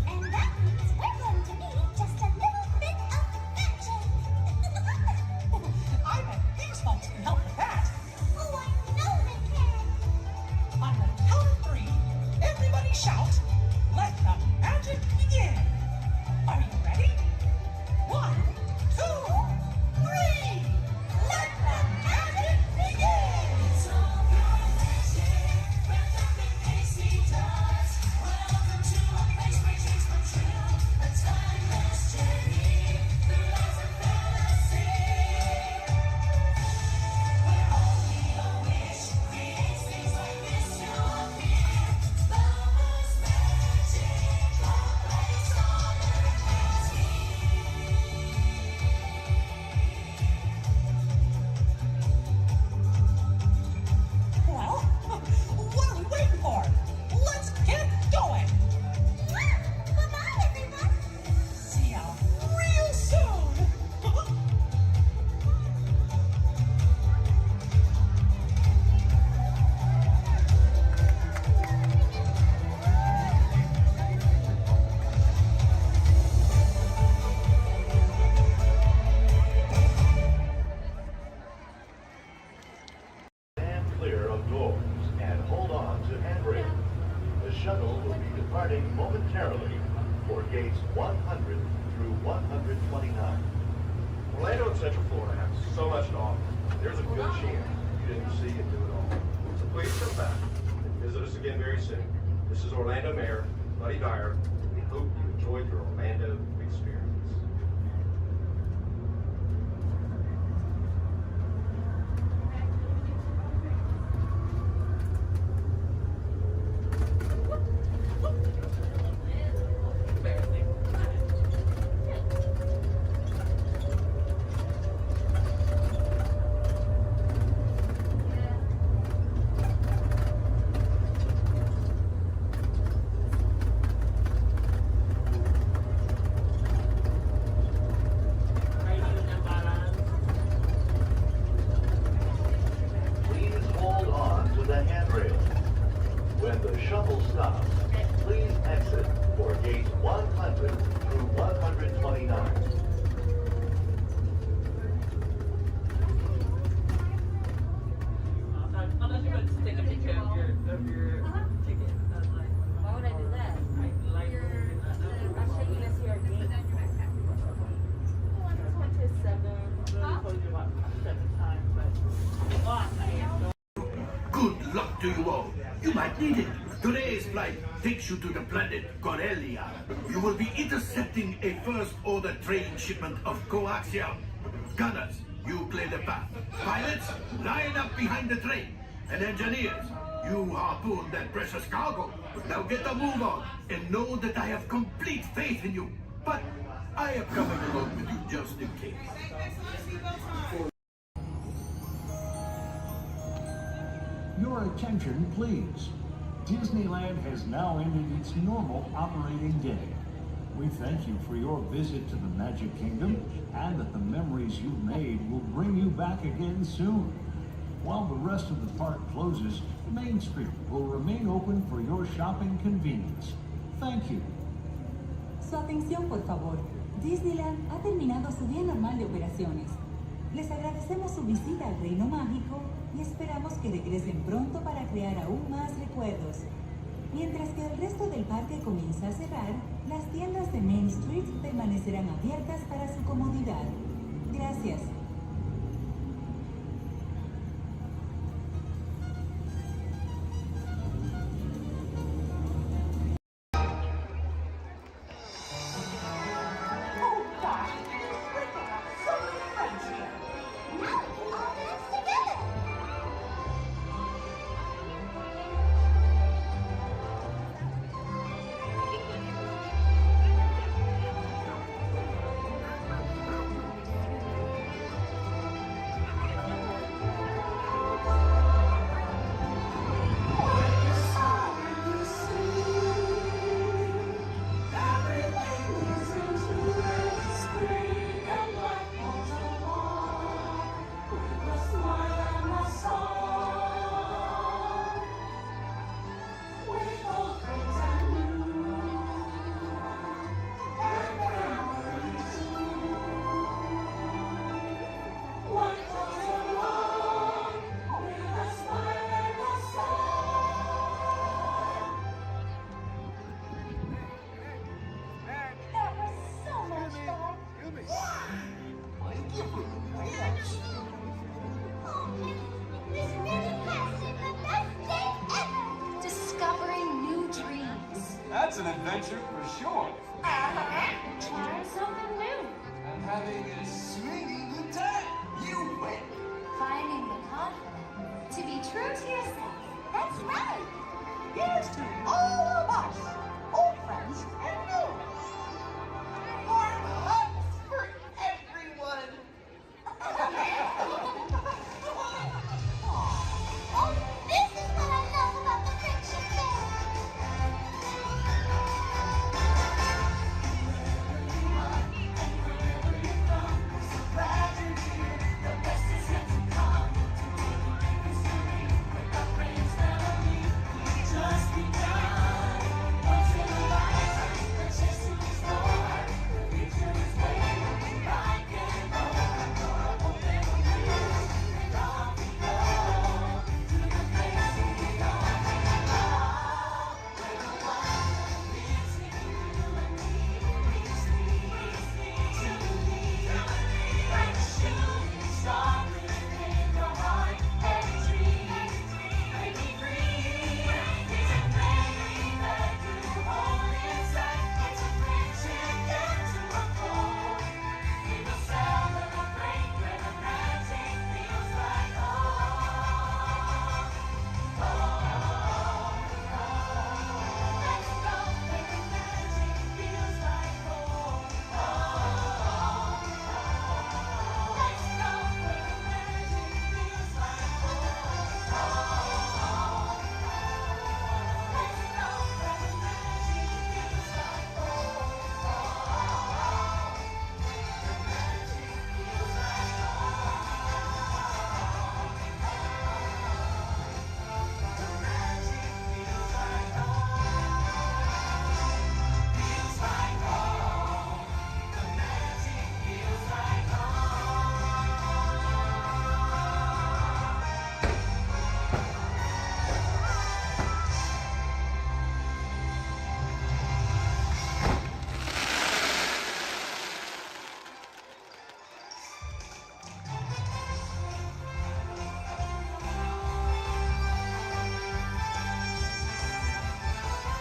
[SPEAKER 8] And that means we're going to need just a little bit of magic.
[SPEAKER 9] I bet these folks can help with that.
[SPEAKER 8] Oh, I know they can.
[SPEAKER 9] On the count of 3, everybody shout, let the magic begin. Are you ready? 1, 2, 3. Let the magic begin. It's all your magic, wrapped up in pastry dust. Welcome to a place where dreams come true. A timeless journey through life and fantasy. Where only a wish creates things like this to appear. Love's magic, a place on earth meets me. Well, what are we waiting for? Let's get going!
[SPEAKER 8] Bye-bye, everyone.
[SPEAKER 9] See ya real soon!
[SPEAKER 2] Stand clear of doors and hold on to handrails. The shuttle will be departing momentarily for gates 100 through 129.
[SPEAKER 10] Orlando and Central Florida have so much to offer. There's a good chance you didn't see and do it all. So please come back and visit us again very soon. This is Orlando Mayor Buddy Dyer. We hope you enjoyed your Orlando experience.
[SPEAKER 2] Please hold on to the handrail. When the shuttle stops, please exit for gates 100 through 129.
[SPEAKER 18] Unless you want to take a picture of your ticket. Why would I do that? I'm taking this here again. I just went to 7. I told you about 7 times, but
[SPEAKER 7] Good luck to you all. You might need it. Today's flight takes you to the planet Corellia. You will be intercepting a first-order train shipment of coaxium. Gunners, you clear the path. Pilots, line up behind the train. And engineers, you harpoon that precious cargo. Now get a move on and know that I have complete faith in you. But I am coming along with you just in case.
[SPEAKER 12] Your attention, please. Disneyland has now ended its normal operating day. We thank you for your visit to the Magic Kingdom and that the memories you've made will bring you back again soon. While the rest of the park closes, Main Street will remain open for your shopping convenience. Thank you.
[SPEAKER 15] Su atención, por favor. Disneyland ha terminado su día normal de operaciones. Les agradecemos su visita al Reino Mágico y esperamos que regresen pronto para crear aún más recuerdos. Mientras que el resto del parque comienza a cerrar, las tiendas de Main Street permanecerán abiertas para su comodidad. Gracias.
[SPEAKER 11] adventure for sure.
[SPEAKER 13] Trying something new.
[SPEAKER 11] And having a swinging good time. You win.
[SPEAKER 13] Finding the confidence to be true to yourself. That's right.
[SPEAKER 9] Here's to all of us, old friends and new. Warm hugs for everyone.
[SPEAKER 13] Oh, this is what I love about the friendship fair.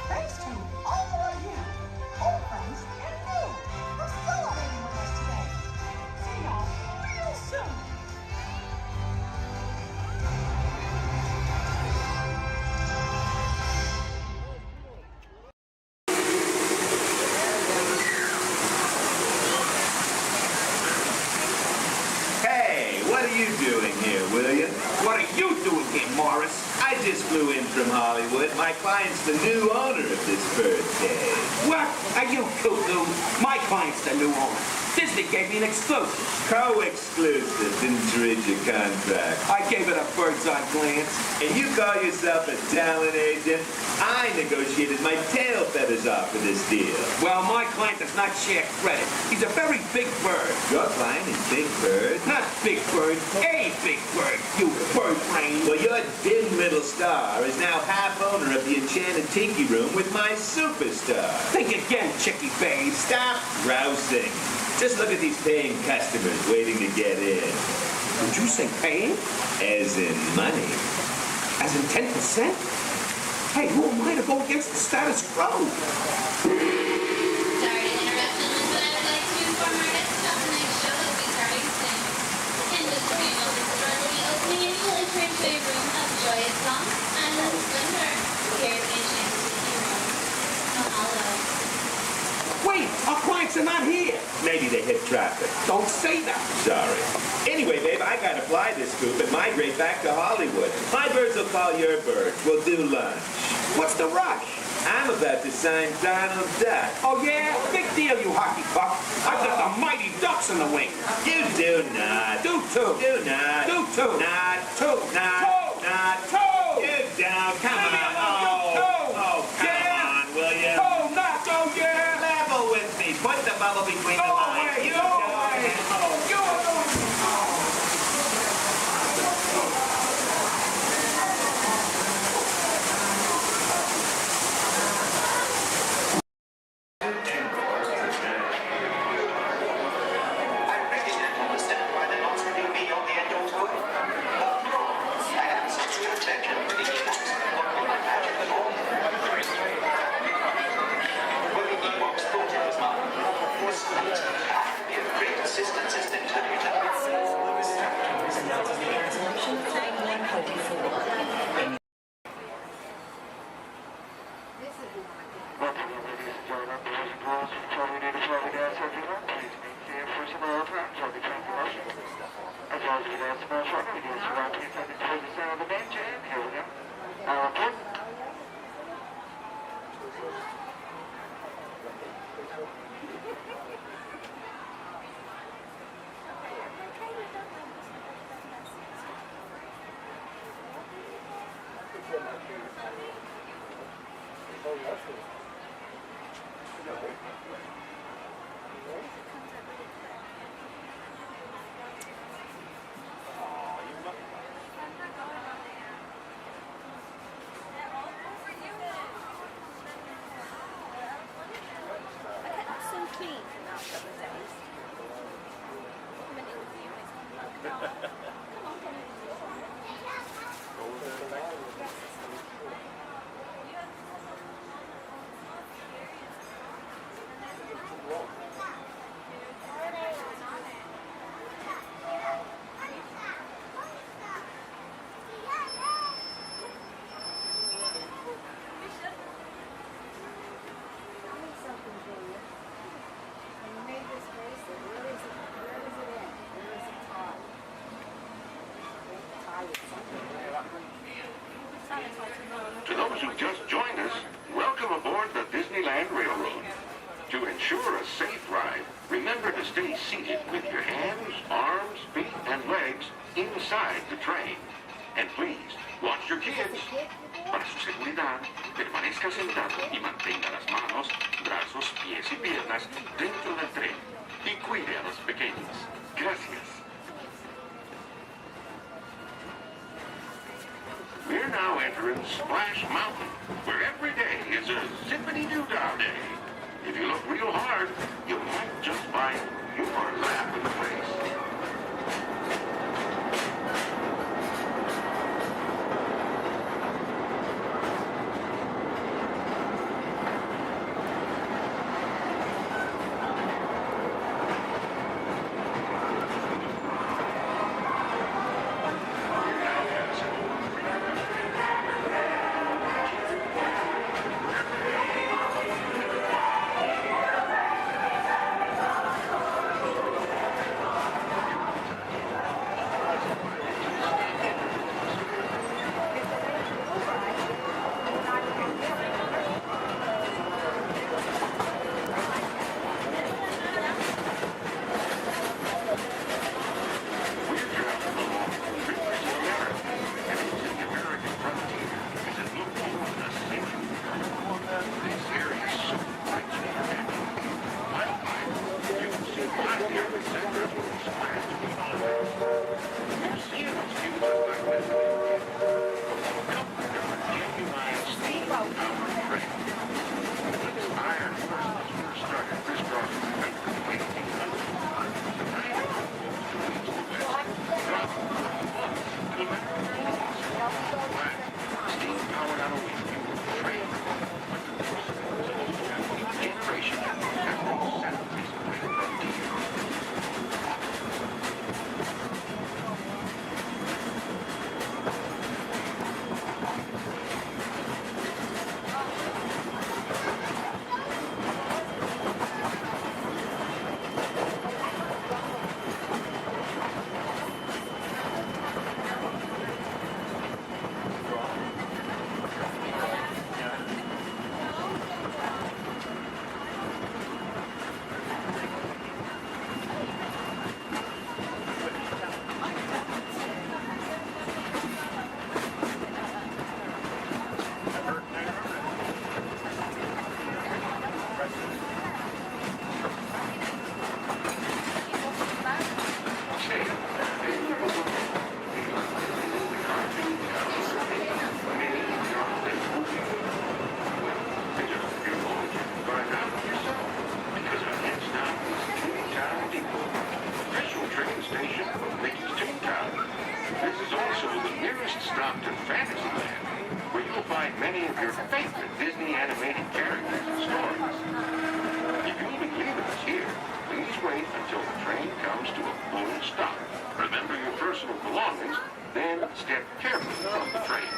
[SPEAKER 9] Thanks to all of you, old friends and new, for celebrating with us today. See y'all real soon.
[SPEAKER 16] Hey, what are you doing here, William?
[SPEAKER 7] What are you doing here, Morris?
[SPEAKER 16] I just flew in from Hollywood. My client's the new owner of this birthday.
[SPEAKER 7] What? Are you cuckoo? My client's the new owner. Disney gave me an exclusive.
[SPEAKER 16] Co-exclusive. Didn't read your contract.
[SPEAKER 7] I gave it a bird's-eye glance.
[SPEAKER 16] And you call yourself a talent agent? I negotiated my tail feathers off for this deal.
[SPEAKER 7] Well, my client does not share credit. He's a very big bird.
[SPEAKER 16] Your client is Big Bird?
[SPEAKER 7] Not Big Bird, a big bird, you bird brain.
[SPEAKER 16] Well, your dim little star is now half owner of the Enchanted Tiki Room with my superstar.
[SPEAKER 7] Think again, Chicky babe.
[SPEAKER 16] Stop grousing. Just look at these paying customers waiting to get in.
[SPEAKER 7] Did you say paying?
[SPEAKER 16] As in money.
[SPEAKER 7] As in 10%? Hey, who am I to go against the status quo?
[SPEAKER 13] Sorry to interrupt, but I would like to inform our guests about the next show that will be starting soon. In just a few moments, the door will be opening and you will enter into a room of joyous song and splendor. Here at the Enchanted Tiki Room. Mahalo.
[SPEAKER 7] Wait, our clients are not here.
[SPEAKER 16] Maybe they hit traffic.
[SPEAKER 7] Don't say that.
[SPEAKER 16] Sorry. Anyway, babe, I gotta fly this coop and migrate back to Hollywood. My birds will call your birds. We'll do lunch.
[SPEAKER 7] What's the rush?
[SPEAKER 16] I'm about to sign Donald Duck.
[SPEAKER 7] Oh, yeah? Big deal, you hockey puck. I've got the mighty ducks in the wing.
[SPEAKER 16] You do not.
[SPEAKER 7] Do too.
[SPEAKER 16] Do not.
[SPEAKER 7] Do too.
[SPEAKER 16] Not.
[SPEAKER 7] Two.
[SPEAKER 16] Not.
[SPEAKER 7] Two.
[SPEAKER 16] Not.
[SPEAKER 7] Two.
[SPEAKER 16] You down. Come
[SPEAKER 7] Leave me
[SPEAKER 16] on.
[SPEAKER 7] alone, you two.
[SPEAKER 16] Oh, come on, William.
[SPEAKER 7] Two, not go, yeah.
[SPEAKER 16] Level with me. Put the bubble between the
[SPEAKER 7] Go
[SPEAKER 16] lines.
[SPEAKER 7] away.
[SPEAKER 16] You
[SPEAKER 7] Go
[SPEAKER 16] don't
[SPEAKER 7] away.
[SPEAKER 16] have-
[SPEAKER 7] You are going.
[SPEAKER 6] To those who just joined us, welcome aboard the Disneyland Railroad. To ensure a safe ride, remember to stay seated with your hands, arms, feet, and legs inside the train. And please, watch your kids. Para su seguridad, permanezca sentado y mantenga las manos, brazos, pies y piernas dentro del tren. Y cuide a los pequeños. Gracias. We're now entering Splash Mountain, where every day is a zippity-doo-dah day. If you look real hard, you might just find your lap in the place. Many of your favorite Disney animated characters and stories. If you'll be leaving us here, please wait until the train comes to a full stop. Remember your personal belongings, then step carefully from the train.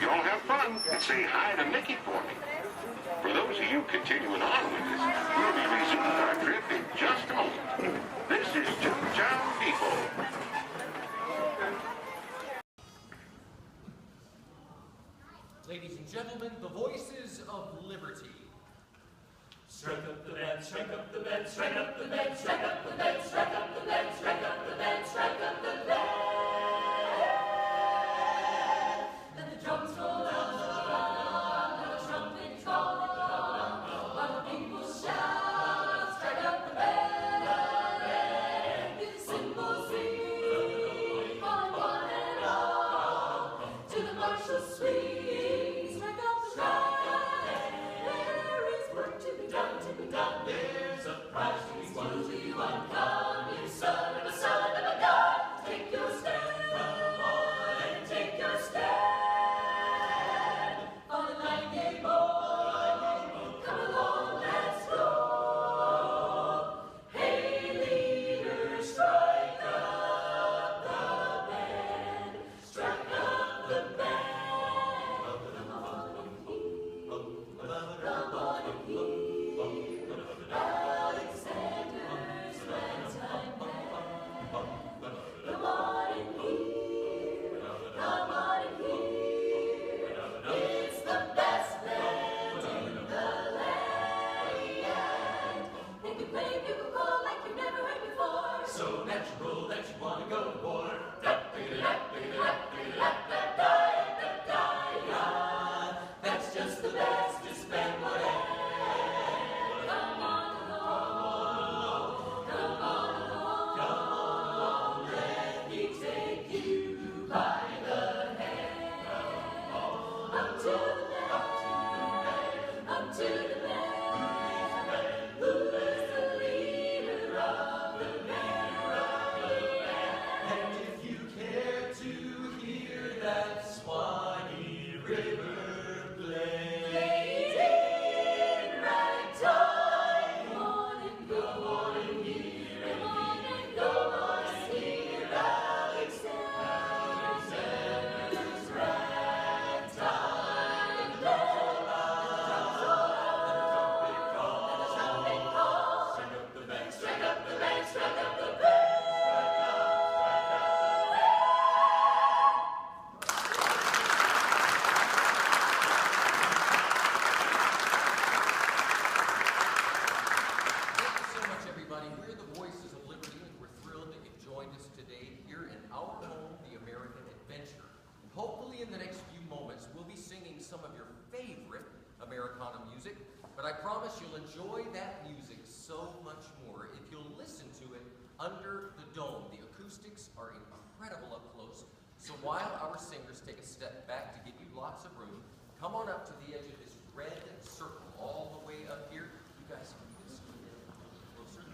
[SPEAKER 6] Y'all have fun and say hi to Mickey for me. For those of you continuing on with us, we'll be resuming our trip in just a moment. This is Toontown Depot.
[SPEAKER 14] Ladies and gentlemen, the voices of liberty. Strike up the band, strike up the band, strike up the band, strike up the band, strike up the band, strike up the band, strike up the band. Then the drums roll out. That's just the best to spend whatever. Come on along, come on along, come on along, let me take you by the hand. Up to the land, up to the land. Who is the leader of the band? And if you care to hear that Swanee River play, in ragtime, come on and go on and hear, come on and go on and hear Alexander's ragtime. Strike up the band, strike up the band, strike up the band. Thank you so much, everybody. We're the Voices of Liberty, and we're thrilled that you've joined us today here in our home, the American Adventure. And hopefully in the next few moments, we'll be singing some of your favorite Americana music, but I promise you'll enjoy that music so much more if you'll listen to it under the dome. The acoustics are incredible up close, so while our singers take a step back to give you lots of room, come on up to the edge of this red circle all the way up here. You guys can just a little closer.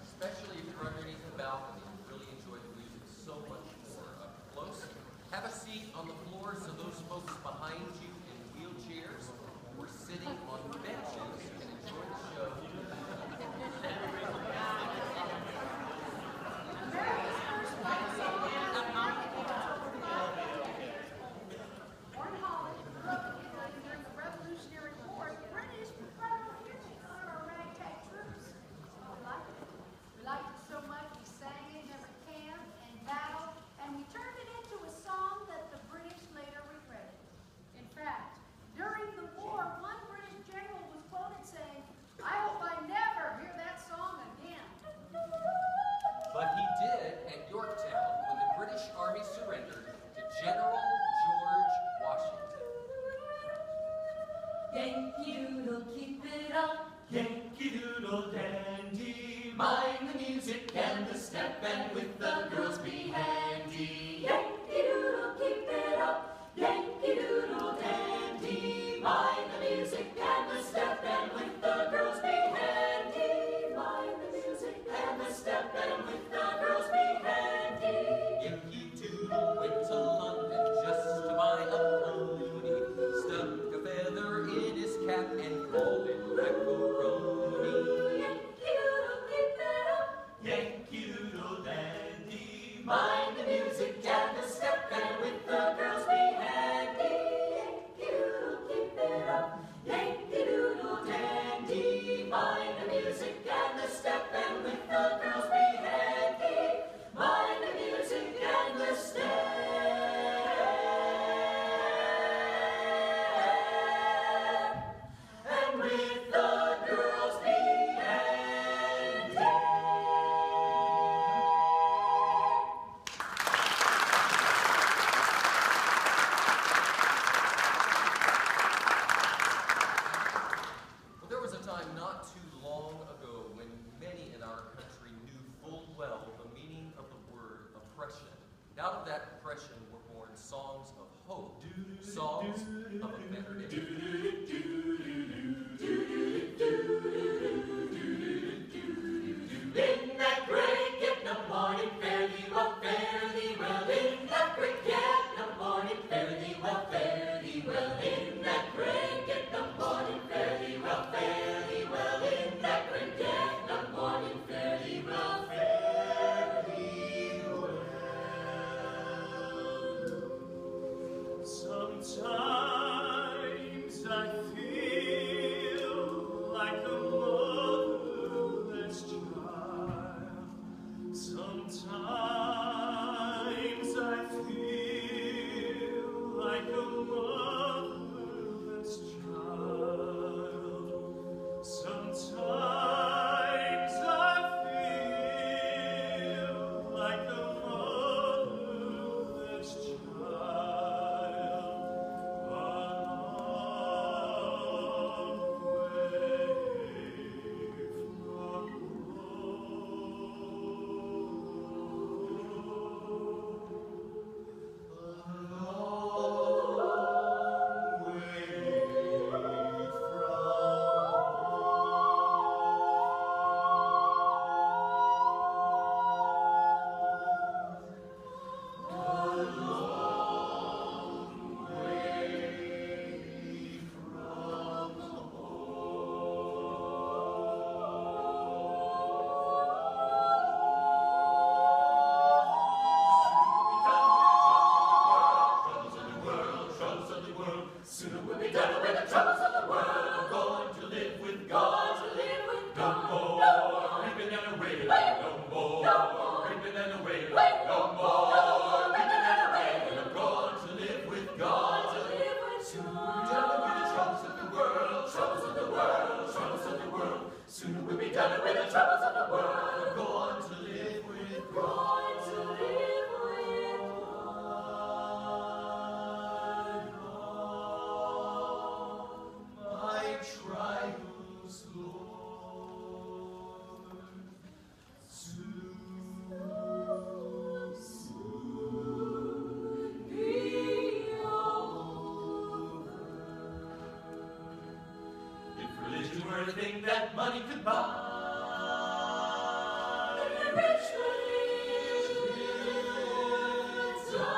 [SPEAKER 14] Especially if you're underneath the balcony, you really enjoy the music so much more up close. Have a seat on the floor so those folks behind you in wheelchairs or sitting on benches can enjoy the show.
[SPEAKER 8] During the Revolutionary War, the British on our ragtag troops. We liked it so much we sang it in every camp and battle, and we turned it into a song that the British later regretted. In fact, during the war, one British general was quoted saying, "I hope I never hear that song again."
[SPEAKER 14] But he did at Yorktown when the British Army surrendered to General George Washington.
[SPEAKER 1] Yankee Doodle, keep it up. Yankee Doodle dandy. Mind the music and the step, and with the girls be handy. Yankee Doodle, keep it up. Yankee Doodle dandy. Mind the music and the step, and with the girls be handy. Mind the music and the step, and with the girls be handy.
[SPEAKER 14] Yankee Doodle went to London just to buy a pony, stuck a feather in his cap and called it macaroni.
[SPEAKER 1] Yankee Doodle, keep it up. Yankee Doodle dandy. Mind the music and the step, and with the girls be handy. Yankee Doodle, keep it up. Yankee Doodle dandy. Mind the music and the step, and with the girls be handy. Mind the music and the step. And with the girls be handy.
[SPEAKER 14] Well, there was a time not too long ago when many in our country knew full well the meaning of the word oppression. And out of that oppression were born songs of hope, songs of a better day.
[SPEAKER 1] In that great get no morning, fare thee well, fare thee well. In that great get no morning, fare thee well, fare thee well. In that great get no morning, fare thee well, fare thee well. In that great get no morning, fare thee well, fare thee well.
[SPEAKER 17] Sometimes I feel like a motherless child. Sometimes I feel like a motherless child. Sometimes I feel like a motherless
[SPEAKER 1] everything that money could buy. The rich lives on.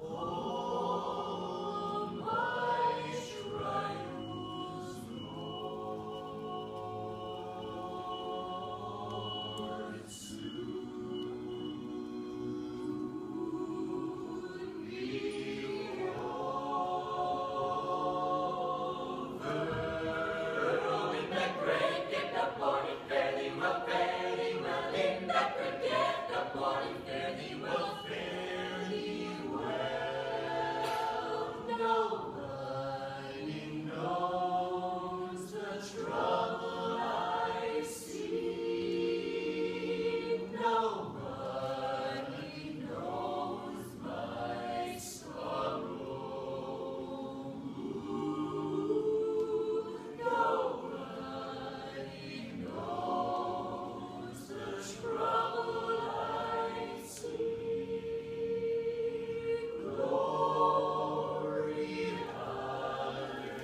[SPEAKER 1] All my trials, Lord, nobody knows the trouble I see. Nobody knows my sorrow. Nobody knows the trouble I see. Glory, hallelujah.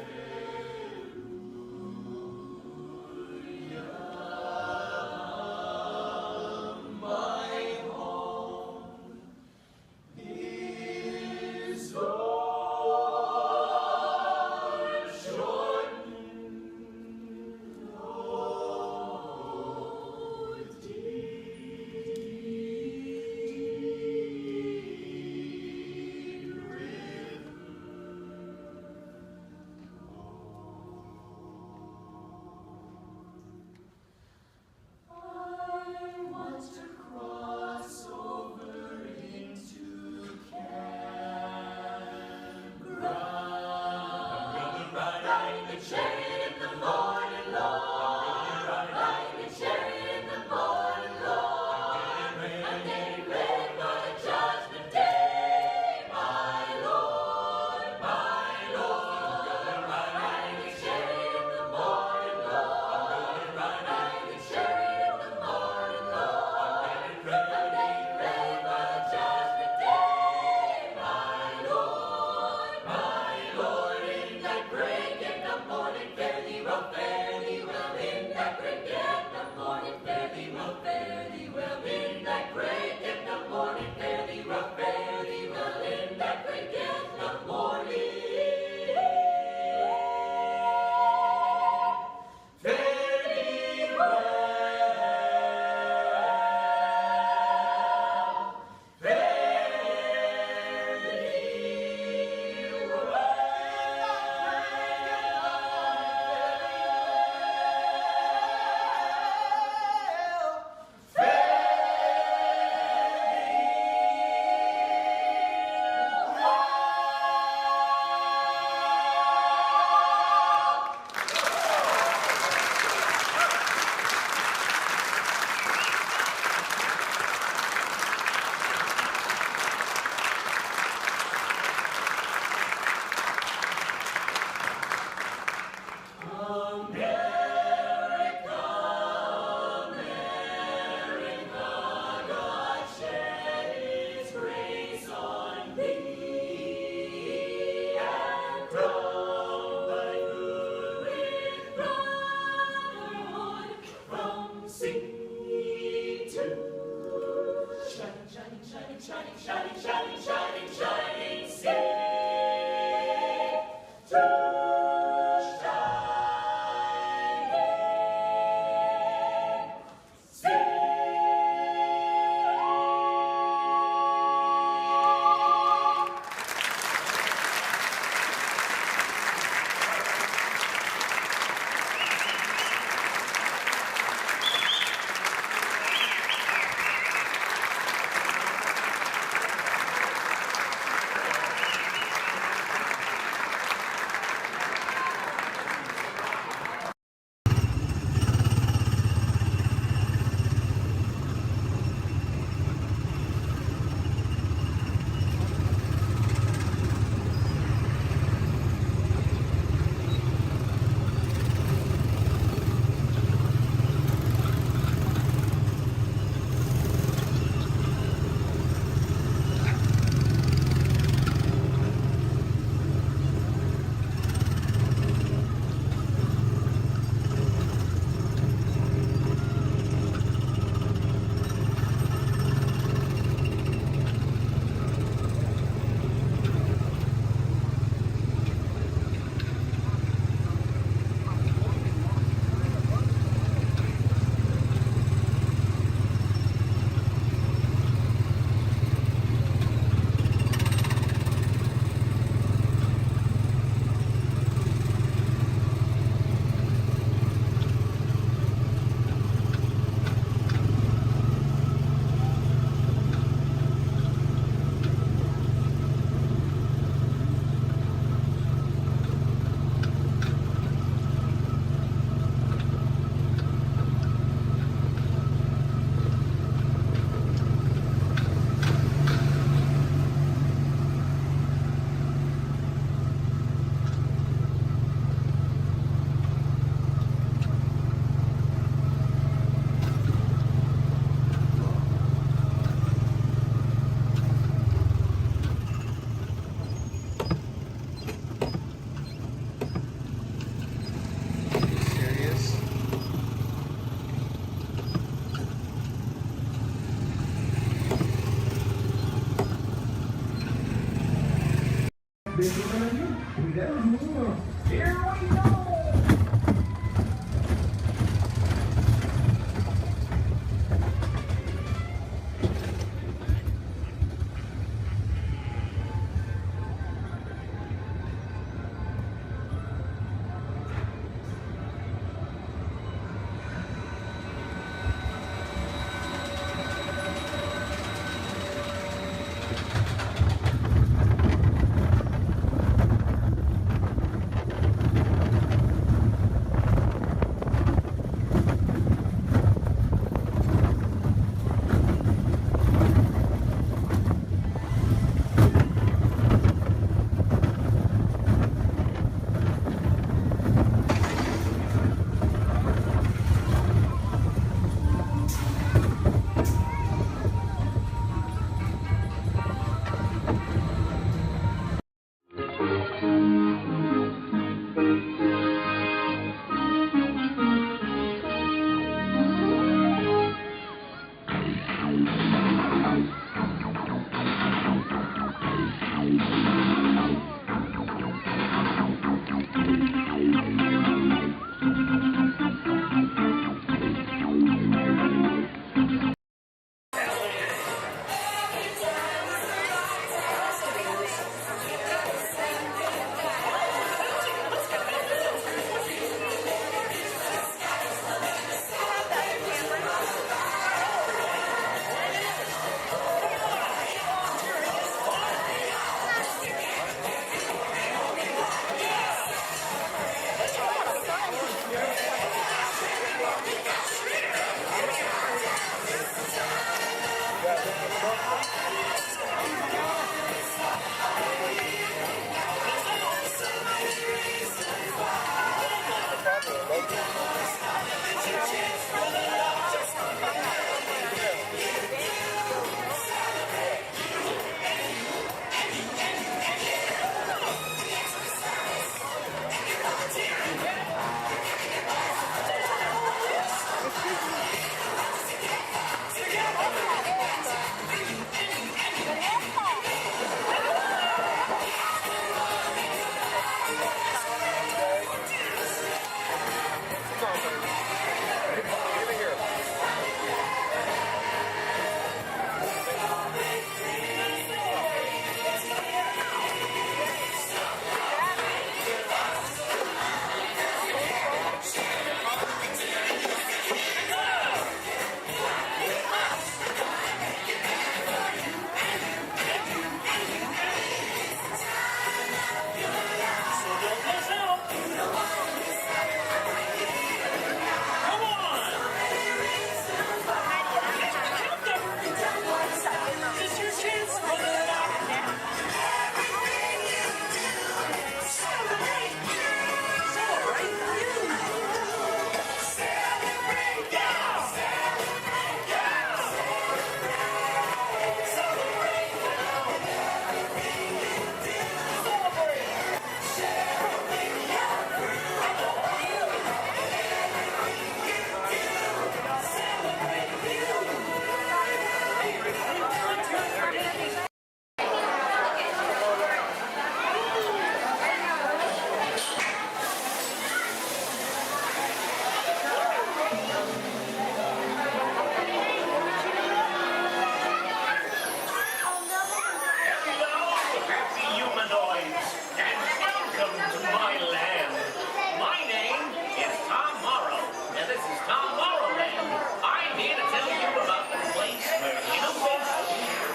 [SPEAKER 20] this is Tom Morrowland. I'm here to tell you about the place where innovation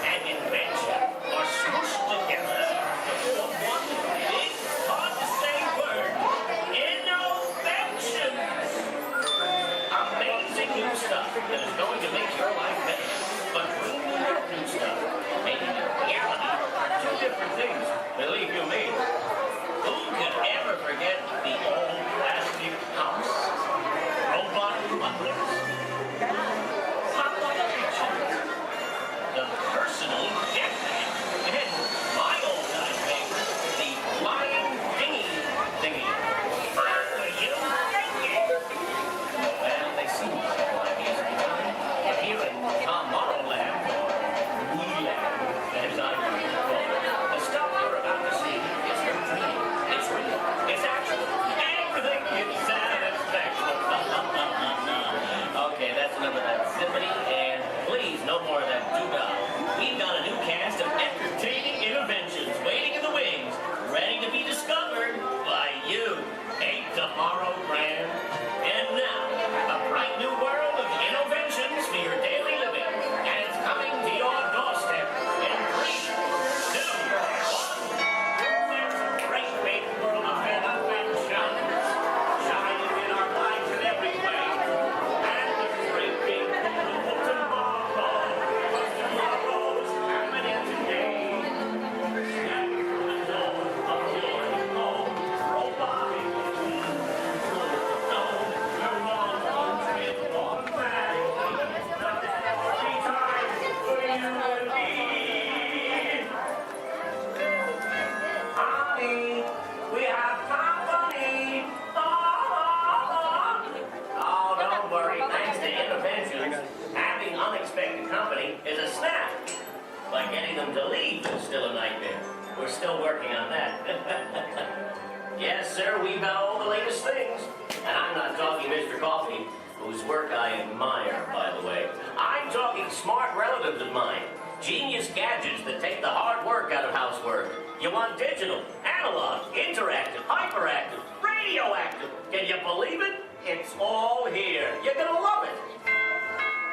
[SPEAKER 20] and invention are smooshed together to form one big, hard-to-say word. Innovation! Amazing new stuff that is going to make your life better. But when you get new stuff, making it reality are two different things, believe you me. Who could ever forget the old plastic house? Robot butlers? Pop-up kitchens? The personal jetpack? And my old-time favorite, the flying thingy. Will you take it? Well, they seem like ideas at the time. But here in Tom Morrowland, or Wee-land, as I like to call it, the stuff you're about to see is real. It's real. It's actual. Everything is satisfaction. Okay, that's enough of that symphony, and please, no more of that doo-dah. We've got a new cast of entertaining interventions waiting in the wings, ready to be discovered by you. Ain't tomorrow grand? And now, a bright new world of innovations for your daily living, and it's coming to your doorstep in 3, 2, 1. There's a great big world of innovations shining in our lives in every way, and the great big beautiful tomorrow. Tomorrow's happening today. Step through the door of your home, robotic. Honey, we have company. Oh, don't worry. Thanks to interventions, having unexpected company is a snap. But getting them to leave is still a nightmare. We're still working on that. Yes, sir, we've got all the latest things. And I'm not talking Mr. Coffee, whose work I admire, by the way. I'm talking smart relatives of mine. Genius gadgets that take the hard work out of housework. You want digital, analog, interactive, hyperactive, radioactive. Can you believe it? It's all here. You're gonna love it.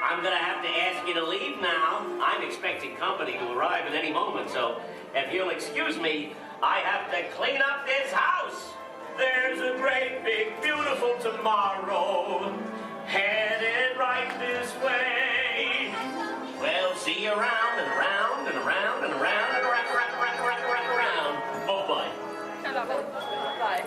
[SPEAKER 20] I'm gonna have to ask you to leave now. I'm expecting company to arrive at any moment, so if you'll excuse me, I have to clean up this house. There's a great, big, beautiful tomorrow headed right this way. Well, see you around and around and around and around and around. Oh, bye.
[SPEAKER 18] Bye.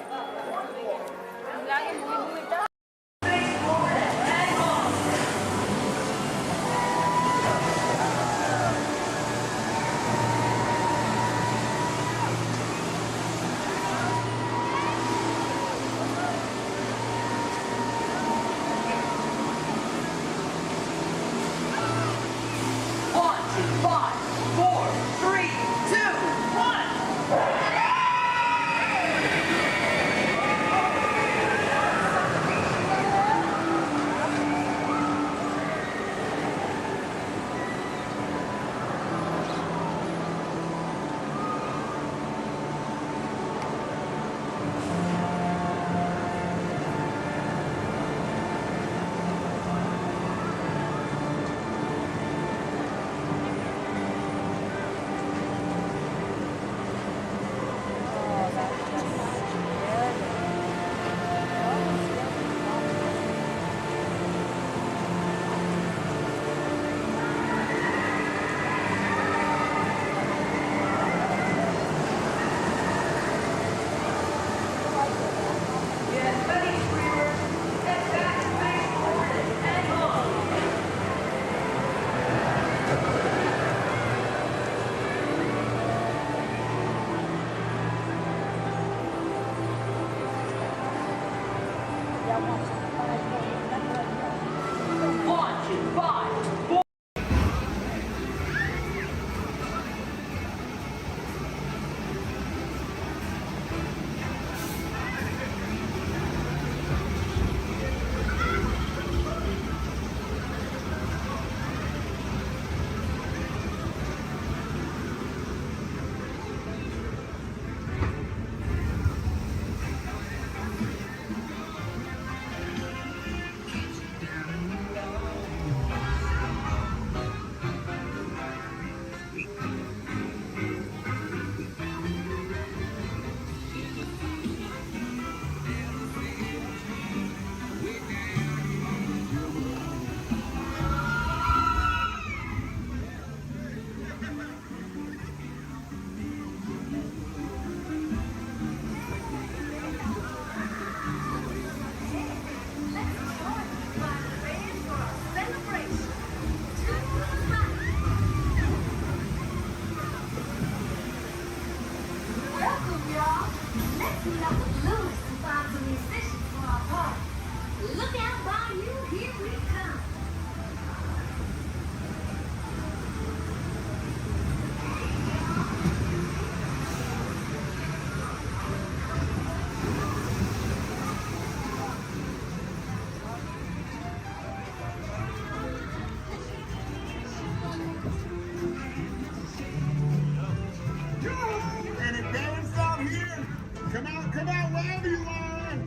[SPEAKER 11] And it dance out here. Come out, wherever you are.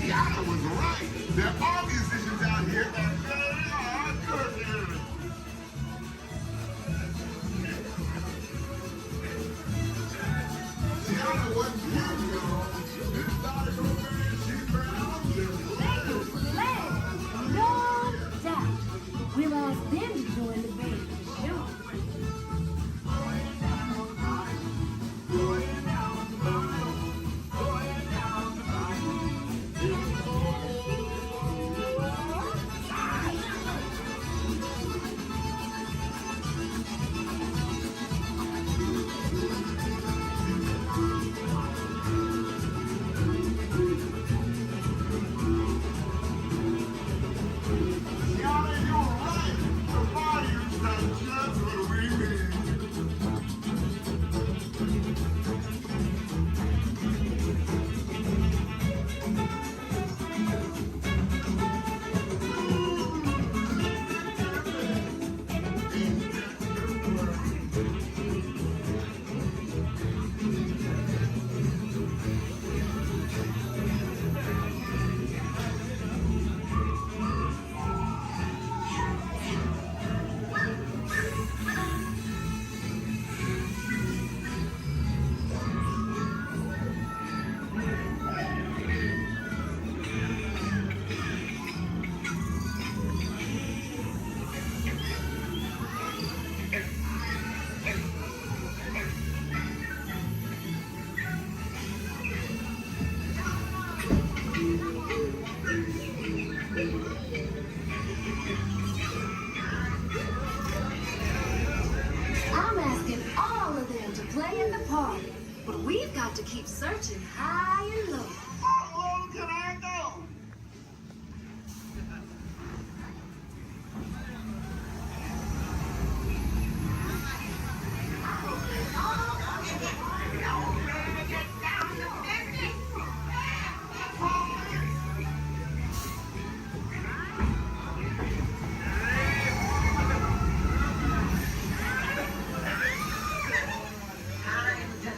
[SPEAKER 11] Tiana was right. There are musicians out here that really are good. Tiana wasn't here, y'all. This started over and she found
[SPEAKER 3] No doubt. We'll ask them to join the band for sure.
[SPEAKER 11] Tiana, you're right. The fire's not just what we mean.
[SPEAKER 3] I'm asking all of them to play in the party, but we've got to keep searching high and low.
[SPEAKER 11] How low can I go?
[SPEAKER 3] Time to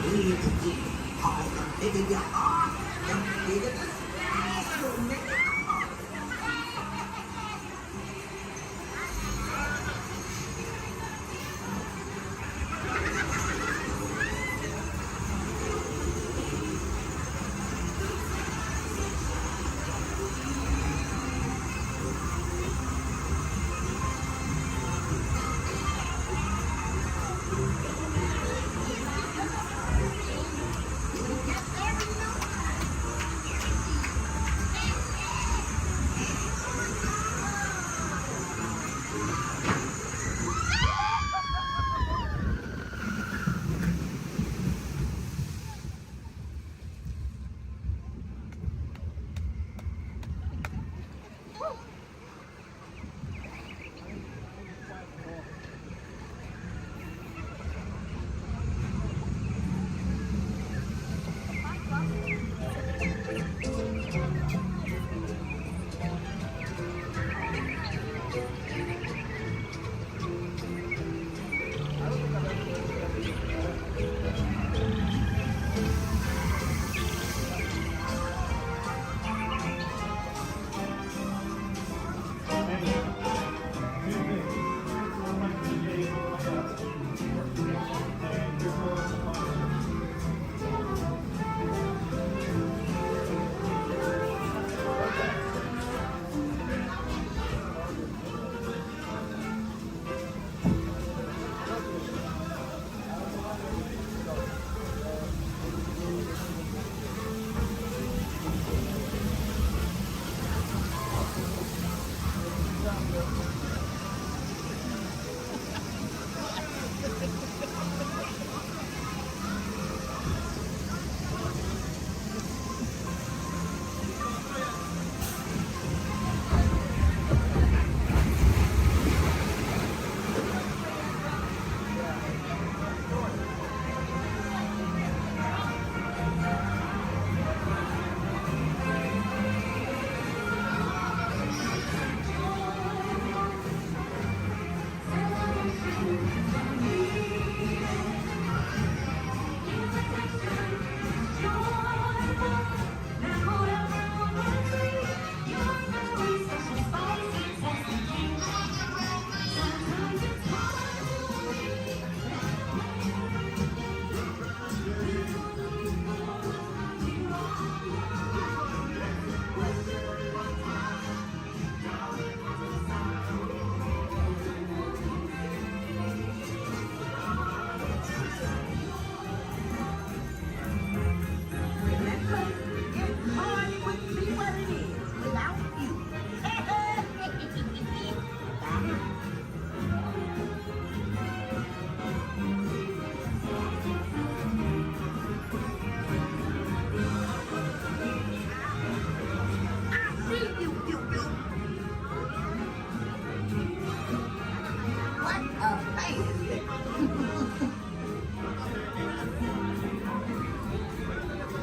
[SPEAKER 9] The bigger you are, the bigger the splash will make.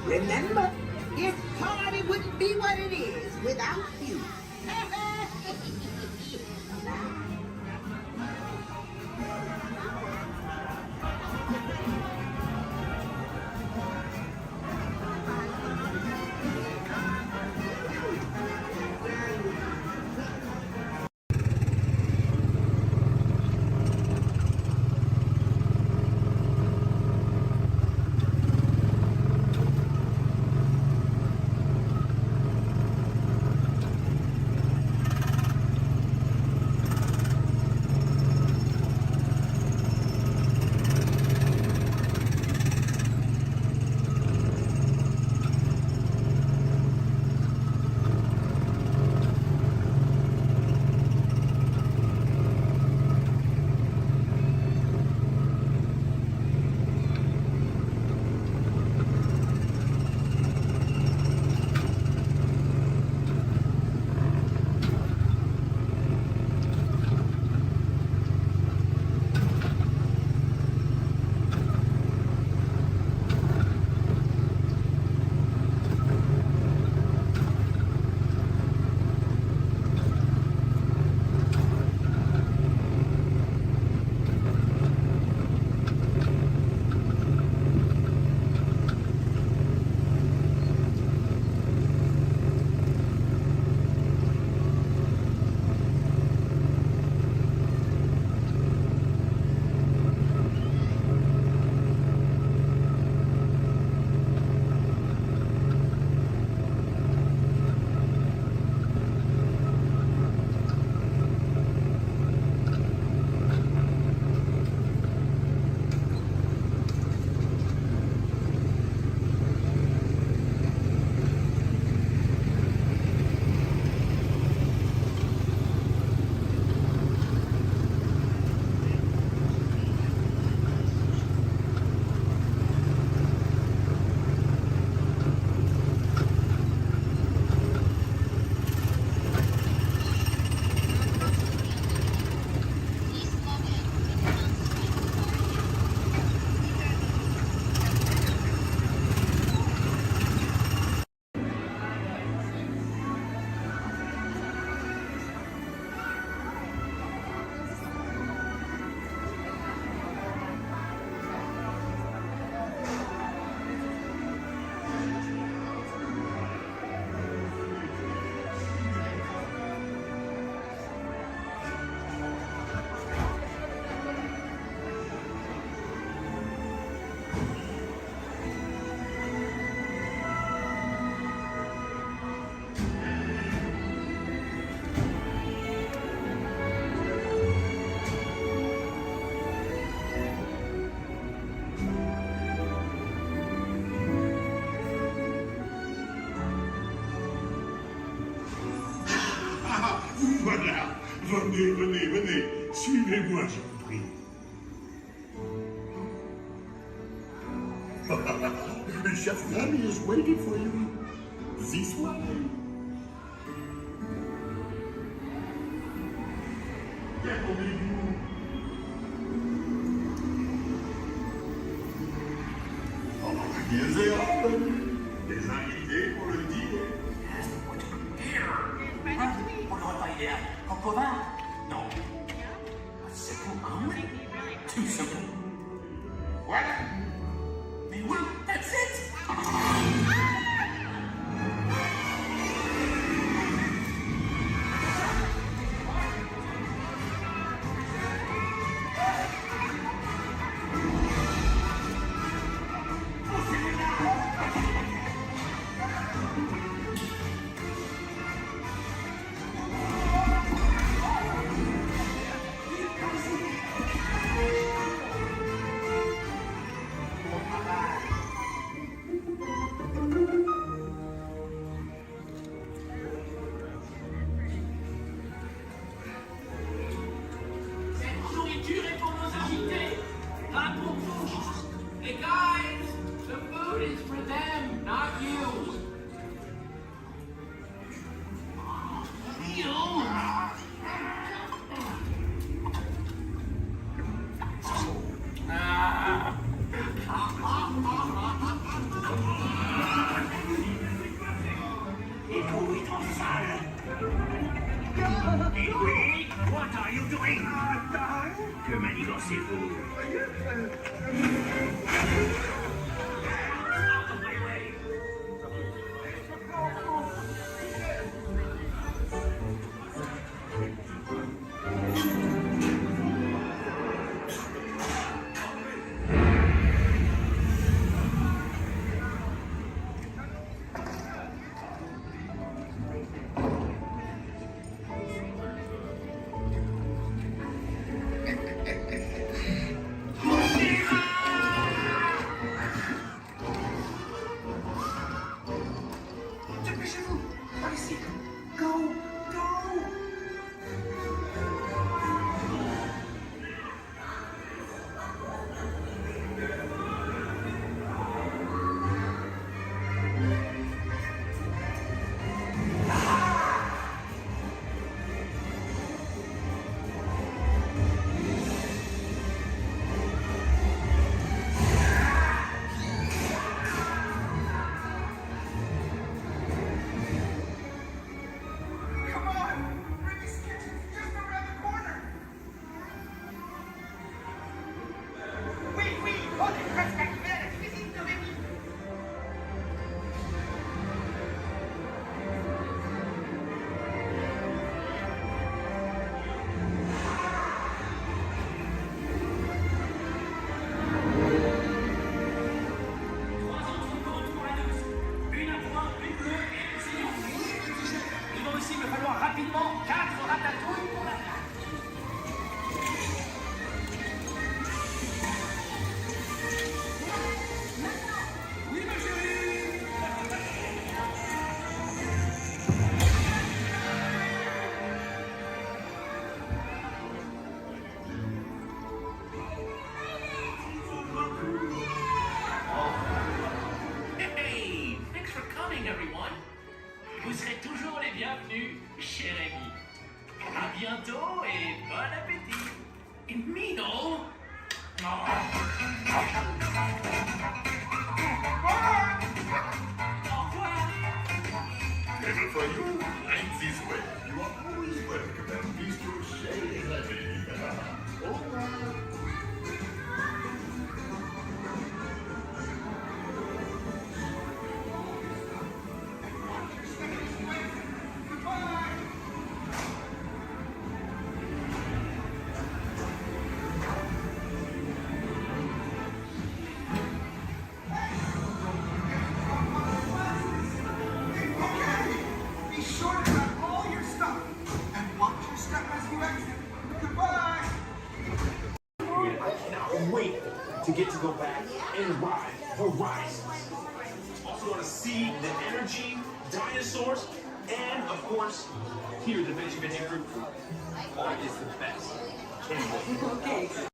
[SPEAKER 9] Remember, this party wouldn't be what it is without you.
[SPEAKER 11] Venez, venez, venez. Suivez-moi, je vous prie. Chef Rami is waiting for you. This way. Qu'attendez-vous? Des invités pour le dîner.
[SPEAKER 20] On n'aurait pas idéal. Corcovin? Non. C'est pour Henri. Tout simple.
[SPEAKER 11] Voilà.
[SPEAKER 20] Mais oui, that's it.
[SPEAKER 7] What are you doing? Que manigancez-vous? Out of my way!
[SPEAKER 20] Vous serez toujours les bienvenus, cher ami. À bientôt et bon appétit. Mino?
[SPEAKER 11] Never for you, right this way. You are always welcome and pleased to share the day. Au revoir.
[SPEAKER 21] To get to go back and ride Horizons. Also want to see the energy, dinosaurs, And, of course, here's the Adventure Adventure Group. Art is the best. Can't wait. Okay.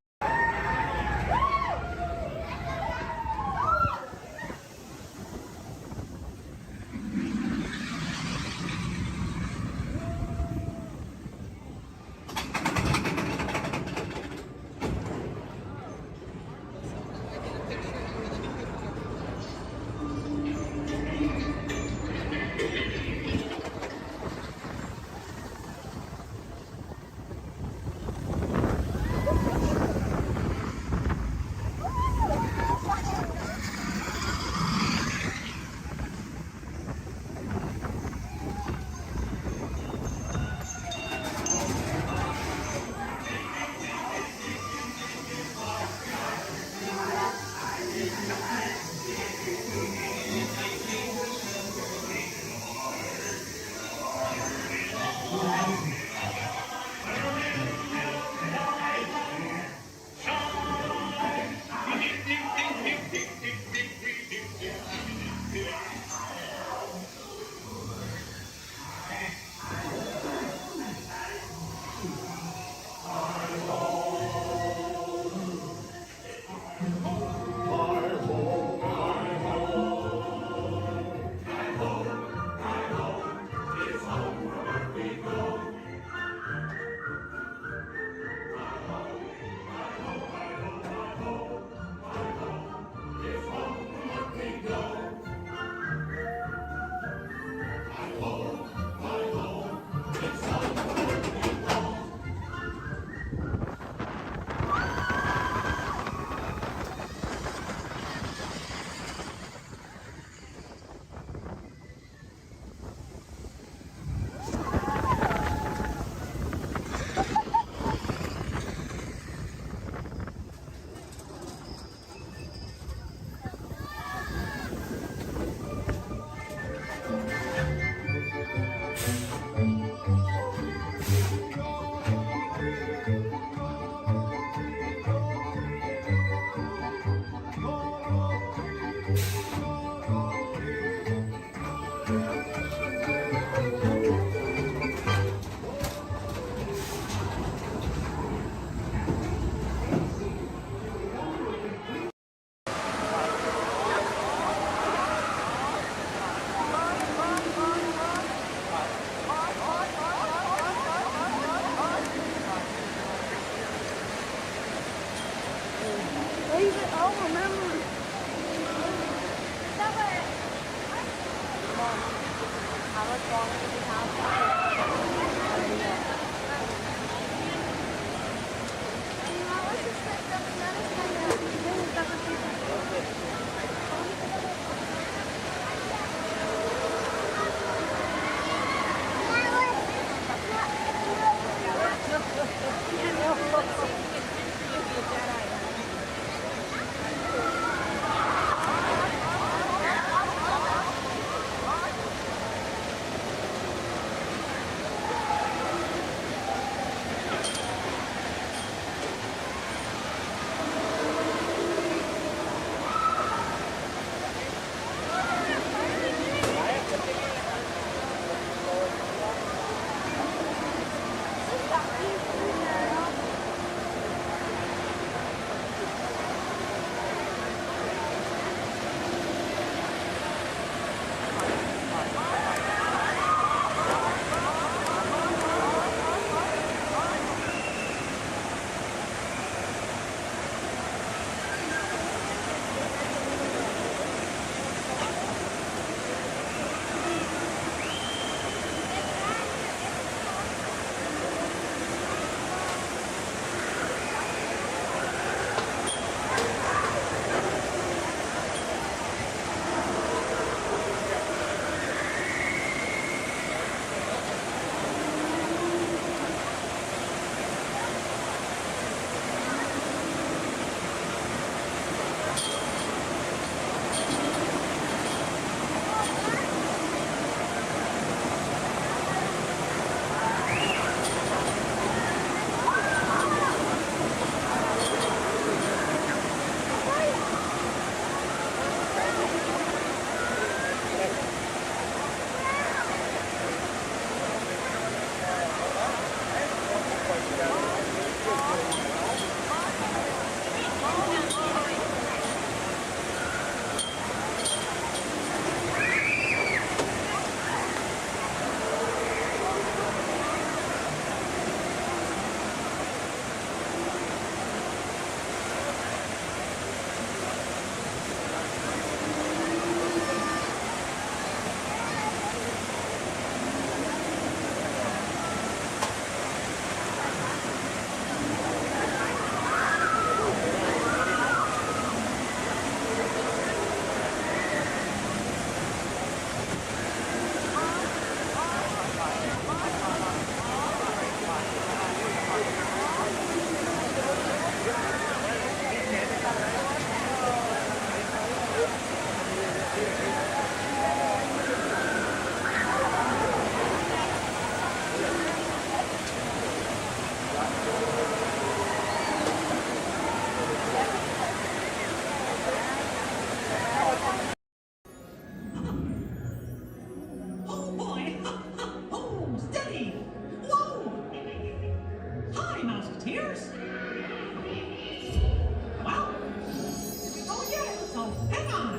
[SPEAKER 9] Well, here we go again, so hang on.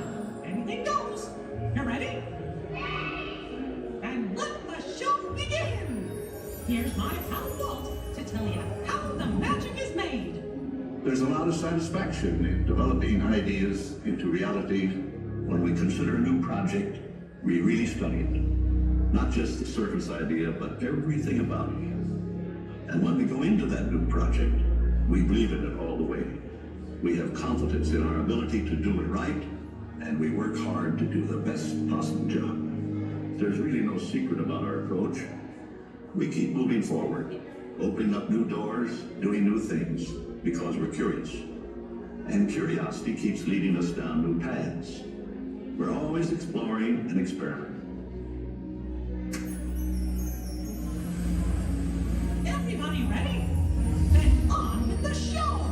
[SPEAKER 9] Anything goes. You ready? And let the show begin. Here's my pal Walt to tell you how the magic is made.
[SPEAKER 7] There's a lot of satisfaction in developing ideas into reality. When we consider a new project, we really study it. Not just the surface idea, but everything about it. And when we go into that new project, we believe in it all the way. We have confidence in our ability to do it right, and we work hard to do the best possible job. There's really no secret about our approach. We keep moving forward, opening up new doors, doing new things, because we're curious. And curiosity keeps leading us down new paths. We're always exploring and experimenting.
[SPEAKER 9] Everybody ready? Then on with the show!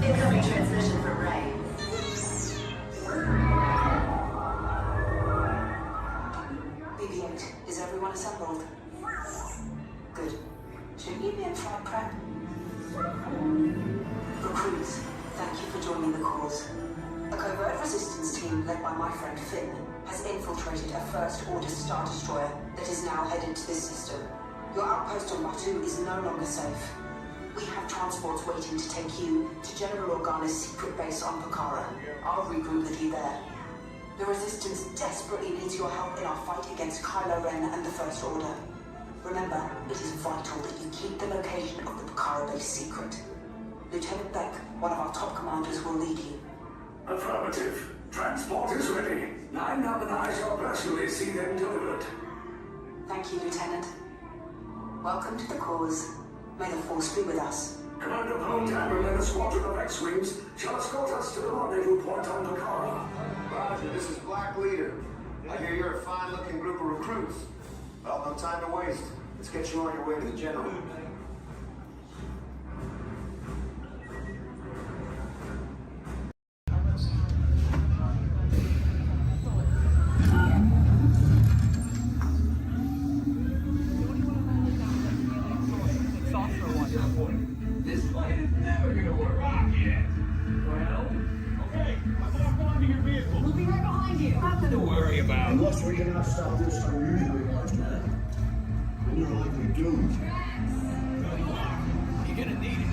[SPEAKER 15] Incoming transmission from Ray. BB-8, is everyone assembled? Good. Shouldn't you be in flight prep? Recruits, thank you for joining the cause. A covert resistance team led by my friend Finn has infiltrated a First-Order Star Destroyer that is now headed to this system. Your outpost on Batu is no longer safe. We have transports waiting to take you to General Organa's secret base on Pucara. I'll regroup with you there. The Resistance desperately needs your help in our fight against Kylo Ren and the First Order. Remember, it is vital that you keep the location of the Pucara base secret. Lieutenant Beck, one of our top commanders, will lead you.
[SPEAKER 7] Affirmative. Transport is ready. Line up and I shall personally see them delivered.
[SPEAKER 15] Thank you, Lieutenant. Welcome to the cause. May the Force be with us.
[SPEAKER 7] Commander Poltan and then a squadron of X-Wings shall escort us to the rendezvous point on Pucara.
[SPEAKER 10] Roger, this is Black Leader. I hear you're a fine-looking group of recruits. Well, no time to waste. Let's get you on your way to the General.
[SPEAKER 7] This flight is never gonna work out yet. Well, okay, I'm off onto your vehicle.
[SPEAKER 9] We'll be right behind you.
[SPEAKER 7] Nothing to worry about.
[SPEAKER 11] Unless we cannot stop this unusually large man, then you're likely doomed.
[SPEAKER 7] You're gonna need it.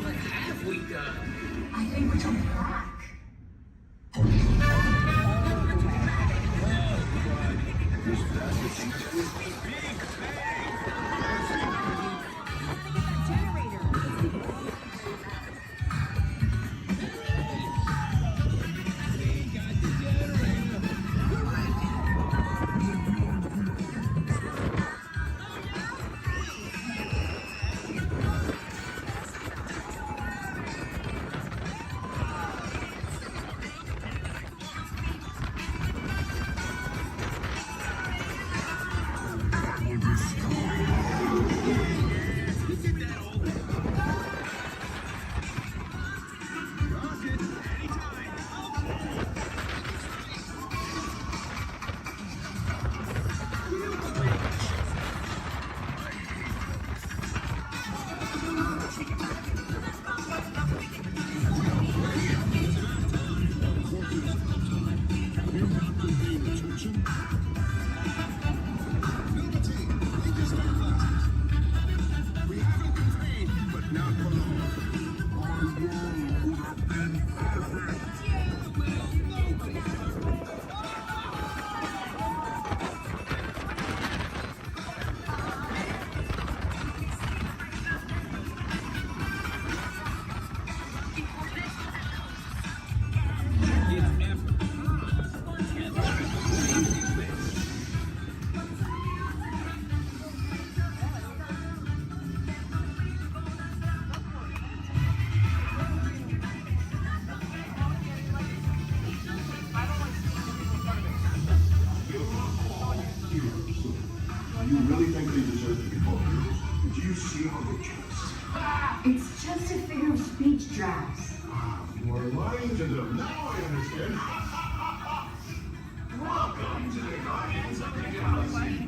[SPEAKER 9] What have we done? I think we're coming back.
[SPEAKER 11] This bastard thinks it was big. you see all the jokes?
[SPEAKER 3] It's just a figure of speech, Drax.
[SPEAKER 11] You are lying to them. Now I understand. Welcome to the Guardians of the Galaxy.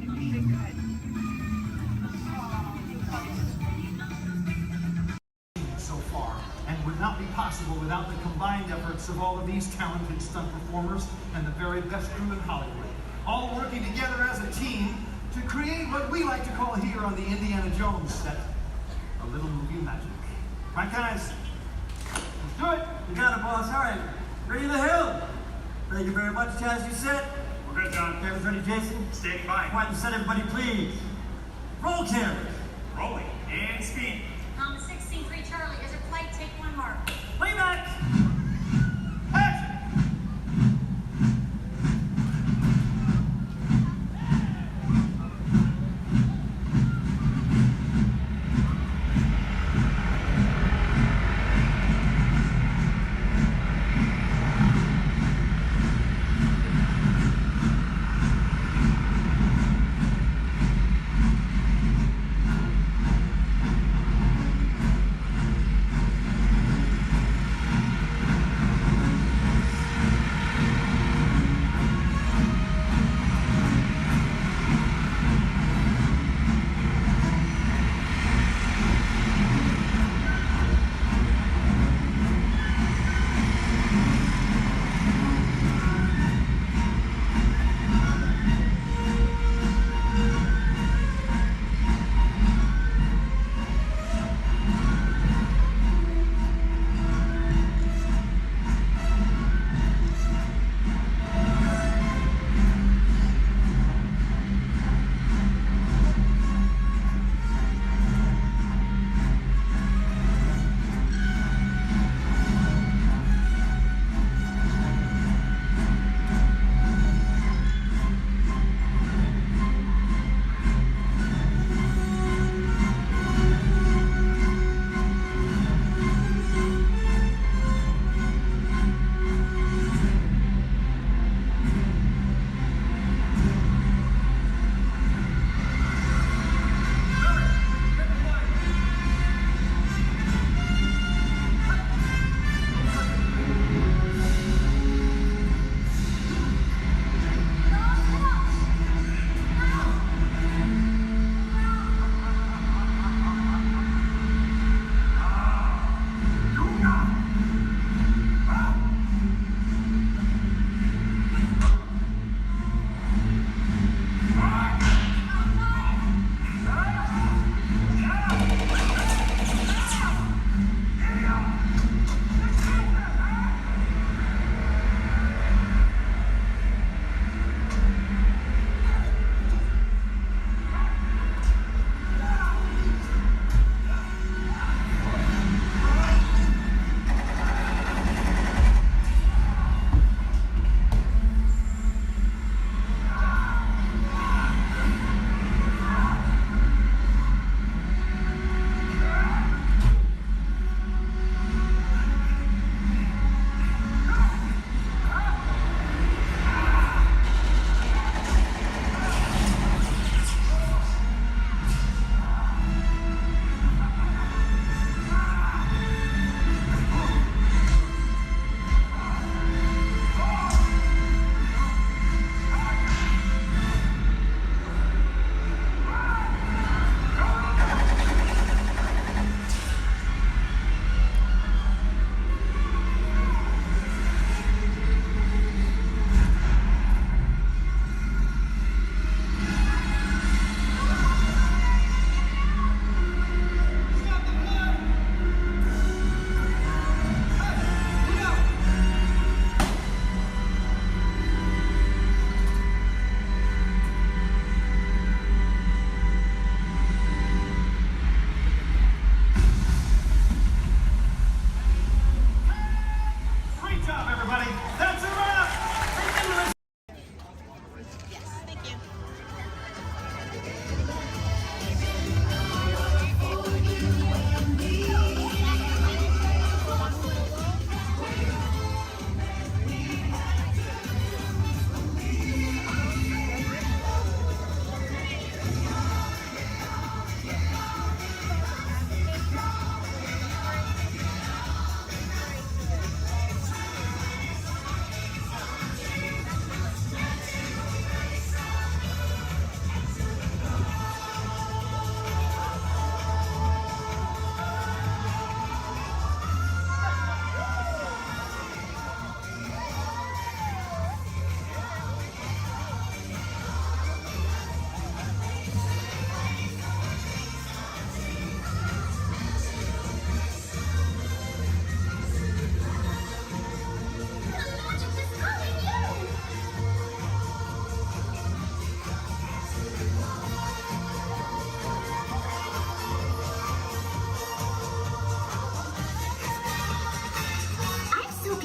[SPEAKER 5] So far, and would not be possible without the combined efforts of all of these talented stunt performers and the very best crew in Hollywood, all working together as a team to create what we like to call here on the Indiana Jones set, a little movie magic. Right, guys? Let's do it. You got it, boss. All right. Ready to the hill. Thank you very much, Chaz. You set? We're good, John. Cameras ready, Jason? Standing by. Quiet and set, everybody, please. Roll cameras. Rolling. And speed.
[SPEAKER 8] On the 16-3 Charlie, as a flight, take one mark.
[SPEAKER 5] Playback.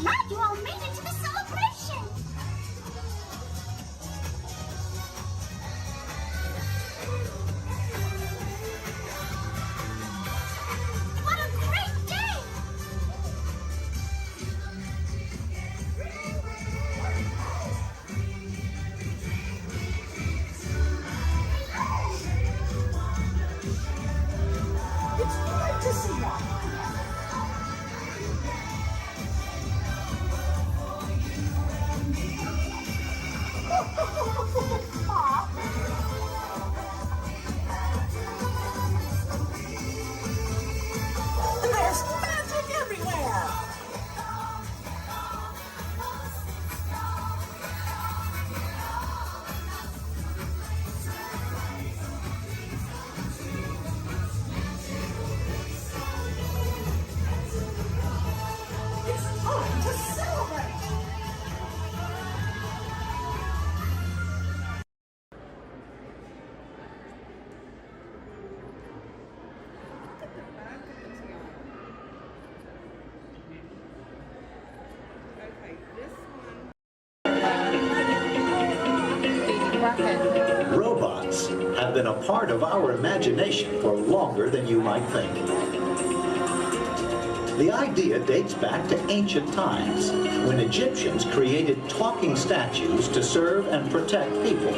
[SPEAKER 19] glad you all made it to the celebration. What a great day!
[SPEAKER 9] It's great to see you. There's magic everywhere! It's time to celebrate!
[SPEAKER 22] Robots have been a part of our imagination for longer than you might think. The idea dates back to ancient times, when Egyptians created talking statues to serve and protect people.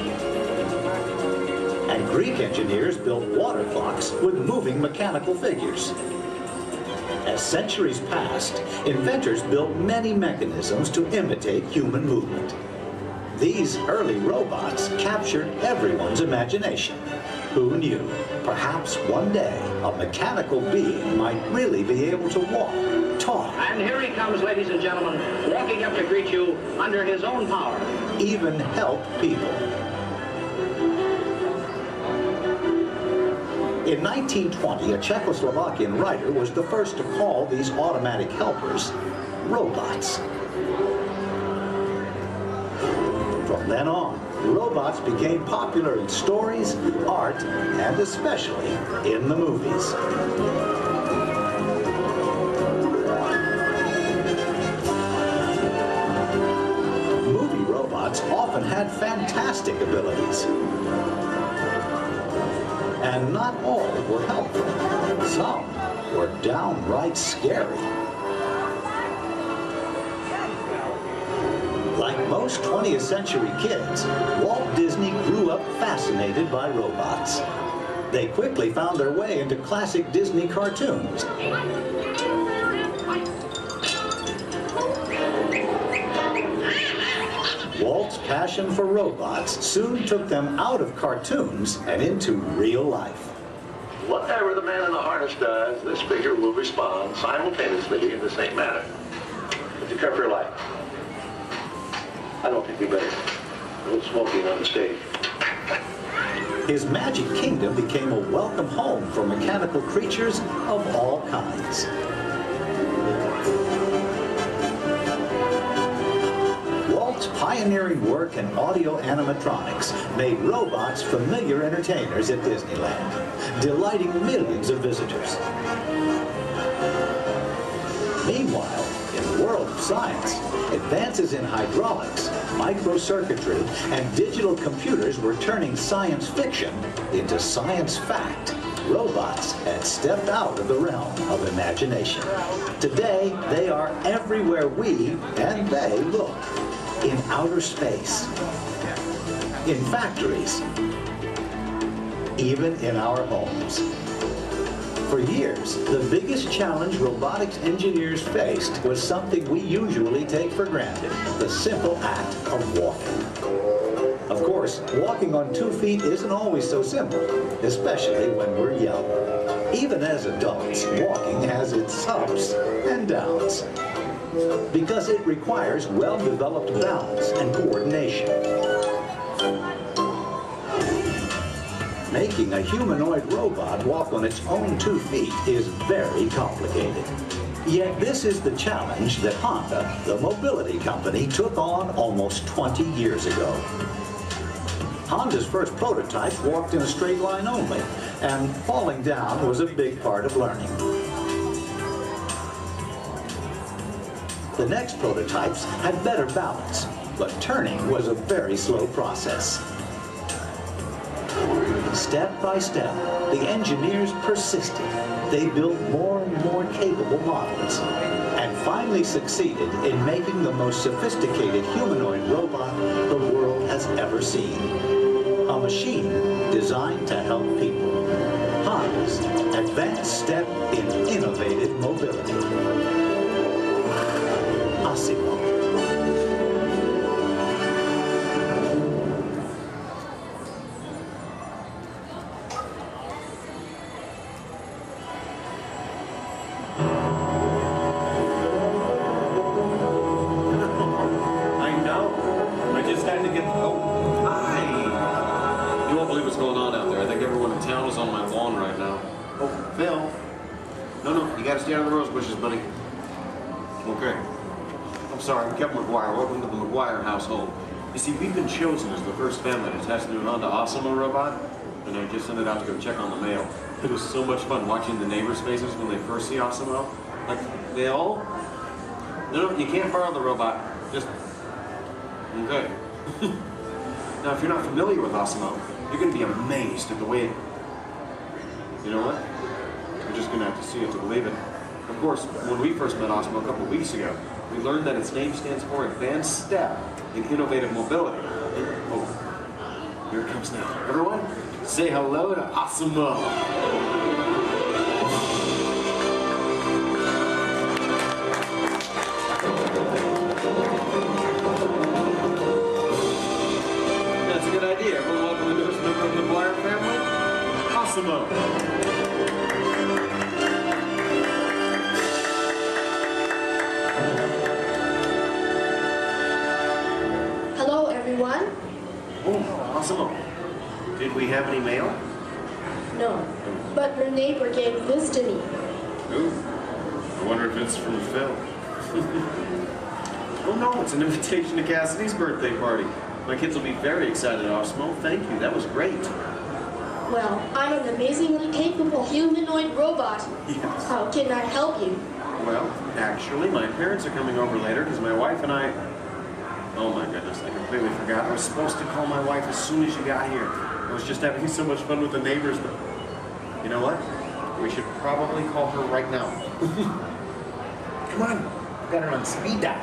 [SPEAKER 22] And Greek engineers built water clocks with moving mechanical figures. As centuries passed, inventors built many mechanisms to imitate human movement. These early robots captured everyone's imagination. Who knew? Perhaps one day a mechanical being might really be able to walk, talk,
[SPEAKER 23] And here he comes, ladies and gentlemen, walking up to greet you under his own power.
[SPEAKER 22] even help people. In 1920, a Czechoslovakian writer was the first to call these automatic helpers robots. From then on, robots became popular in stories, art, and especially in the movies. Movie robots often had fantastic abilities. And not all were helpful. Some were downright scary. Like most 20th century kids, Walt Disney grew up fascinated by robots. They quickly found their way into classic Disney cartoons. Walt's passion for robots soon took them out of cartoons and into real life.
[SPEAKER 6] Whatever the man in the harness does, this figure will respond simultaneously in the same manner. Would you care for your life? I don't think we better. No smoking on the stage.
[SPEAKER 22] His magic kingdom became a welcome home for mechanical creatures of all kinds. Walt's pioneering work in audio animatronics made robots familiar entertainers at Disneyland, delighting millions of visitors. Meanwhile, in the world of science, advances in hydraulics, microcircuitry, and digital computers were turning science fiction into science fact. Robots had stepped out of the realm of imagination. Today, they are everywhere we and they look. In outer space, in factories, even in our homes. For years, the biggest challenge robotics engineers faced was something we usually take for granted, the simple act of walking. Of course, walking on 2 feet isn't always so simple, especially when we're young. Even as adults, walking has its ups and downs, because it requires well-developed balance and coordination. Making a humanoid robot walk on its own 2 feet is very complicated. Yet this is the challenge that Honda, the mobility company, took on almost 20 years ago. Honda's first prototype walked in a straight line only, and falling down was a big part of learning. The next prototypes had better balance, but turning was a very slow process. Step by step, the engineers persisted. They built more and more capable models, and finally succeeded in making the most sophisticated humanoid robot the world has ever seen. A machine designed to help people. Han's advanced step in innovative mobility. Asimo.
[SPEAKER 2] Household. You see, we've been chosen as the first family to test the new Honda Asimo robot, and I just sent it out to go check on the mail. It was so much fun watching the neighbors' faces when they first see Asimo. Like, they all... No, you can't borrow the robot. Just... Okay. Now, if you're not familiar with Asimo, you're going to be amazed at the way it... You know what? You're just going to have to see it to believe it. Of course, when we first met Asimo a couple of weeks ago, we learned that its name stands for Advanced Step in Innovative Mobility. Oh, here it comes now. Everyone, say hello to Asimo. That's a good idea. Everyone welcome the newest member of the McGuire family, Asimo. Asimo, did we have any mail?
[SPEAKER 4] No, but your neighbor gave this to me.
[SPEAKER 2] Ooh, I wonder if it's from Phil. Oh no, it's an invitation to Cassidy's birthday party. My kids will be very excited, Asimo. Thank you, that was great.
[SPEAKER 4] Well, I'm an amazingly capable humanoid robot.
[SPEAKER 2] Yes.
[SPEAKER 4] How can I help you?
[SPEAKER 2] Well, actually, my parents are coming over later because my wife and I... Oh my goodness, I completely forgot. I was supposed to call my wife as soon as you got here. I was just having so much fun with the neighbors, but you know what? We should probably call her right now. Come on, I've got her on speed dial.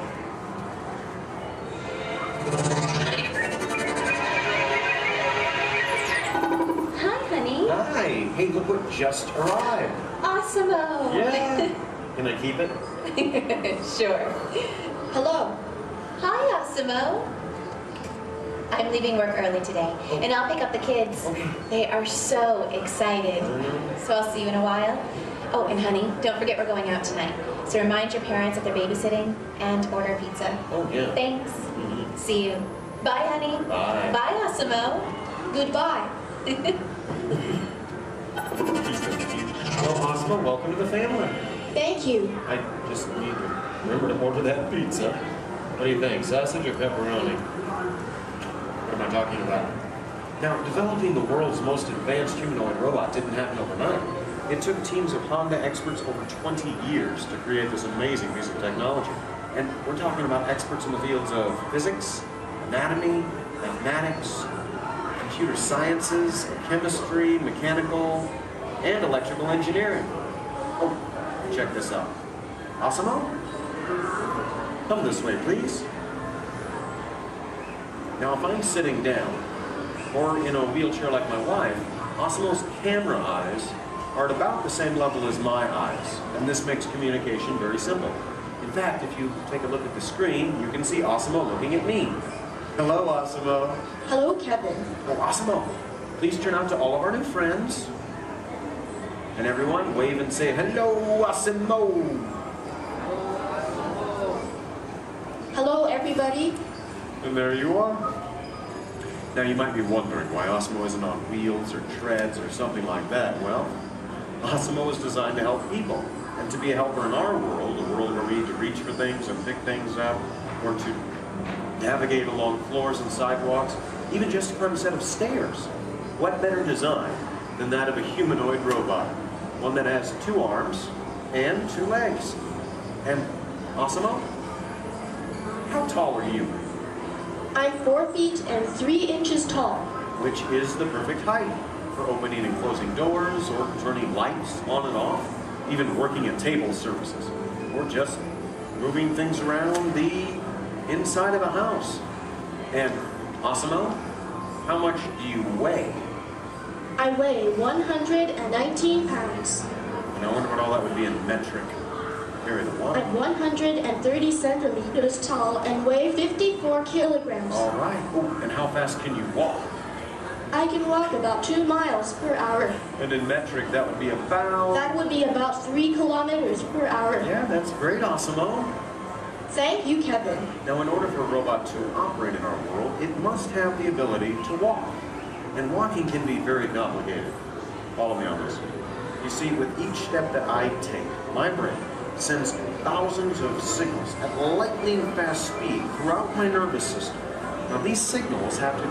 [SPEAKER 13] Hi, honey.
[SPEAKER 2] Hi, hey, look what just arrived.
[SPEAKER 13] Awesome-o.
[SPEAKER 2] Yeah. Can I keep it?
[SPEAKER 13] Sure.
[SPEAKER 4] Hello.
[SPEAKER 13] Hi, Asimo. I'm leaving work early today, and I'll pick up the kids.
[SPEAKER 2] Okay.
[SPEAKER 13] They are so excited. So I'll see you in a while. Oh, and honey, don't forget we're going out tonight. So remind your parents that they're babysitting and order pizza.
[SPEAKER 2] Oh, yeah.
[SPEAKER 13] Thanks. See you. Bye, honey.
[SPEAKER 2] Bye.
[SPEAKER 13] Bye, Asimo.
[SPEAKER 4] Goodbye.
[SPEAKER 2] Well, Asimo, welcome to the family.
[SPEAKER 4] Thank you.
[SPEAKER 2] I just need to remember to order that pizza. What do you think, sausage or pepperoni? What am I talking about? Now, developing the world's most advanced humanoid robot didn't happen overnight. It took teams of Honda experts over 20 years to create this amazing piece of technology. And we're talking about experts in the fields of physics, anatomy, mathematics, computer sciences, chemistry, mechanical, and electrical engineering. Oh, check this out. Asimo? Come this way, please. Now, if I'm sitting down, or in a wheelchair like my wife, Asimo's camera eyes are at about the same level as my eyes, and this makes communication very simple. In fact, if you take a look at the screen, you can see Asimo looking at me. Hello, Asimo.
[SPEAKER 4] Hello, Kevin.
[SPEAKER 2] Oh, Asimo, please turn out to all of our new friends. And everyone, wave and say, hello, Asimo.
[SPEAKER 4] Hello, everybody.
[SPEAKER 2] And there you are. Now, you might be wondering why Asimo isn't on wheels or treads or something like that. Well, Asimo is designed to help people. And to be a helper in our world, a world where we need to reach for things and pick things up, or to navigate along floors and sidewalks, even just to climb a set of stairs. What better design than that of a humanoid robot? One that has 2 arms and 2 legs. And Asimo, How tall are you?
[SPEAKER 4] I'm 4 feet and 3 inches tall.
[SPEAKER 2] Which is the perfect height for opening and closing doors, or turning lights on and off, even working at table surfaces, or just moving things around the inside of a house. And Asimo, how much do you weigh?
[SPEAKER 4] I weigh 119 pounds.
[SPEAKER 2] And I wonder what all that would be in metric. Carry the one.
[SPEAKER 4] I'm 130 centimeters tall and weigh 54 kilograms.
[SPEAKER 2] All right. Oh, and how fast can you walk?
[SPEAKER 4] I can walk about 2 miles per hour.
[SPEAKER 2] And in metric, that would be about...
[SPEAKER 4] That would be about 3 kilometers per hour.
[SPEAKER 2] Yeah, that's great, Asimo.
[SPEAKER 4] Thank you, Kevin.
[SPEAKER 2] Now, in order for a robot to operate in our world, it must have the ability to walk. And walking can be very complicated. Follow me on this. You see, with each step that I take, my brain sends thousands of signals at lightning fast speed throughout my nervous system. Now, these signals travel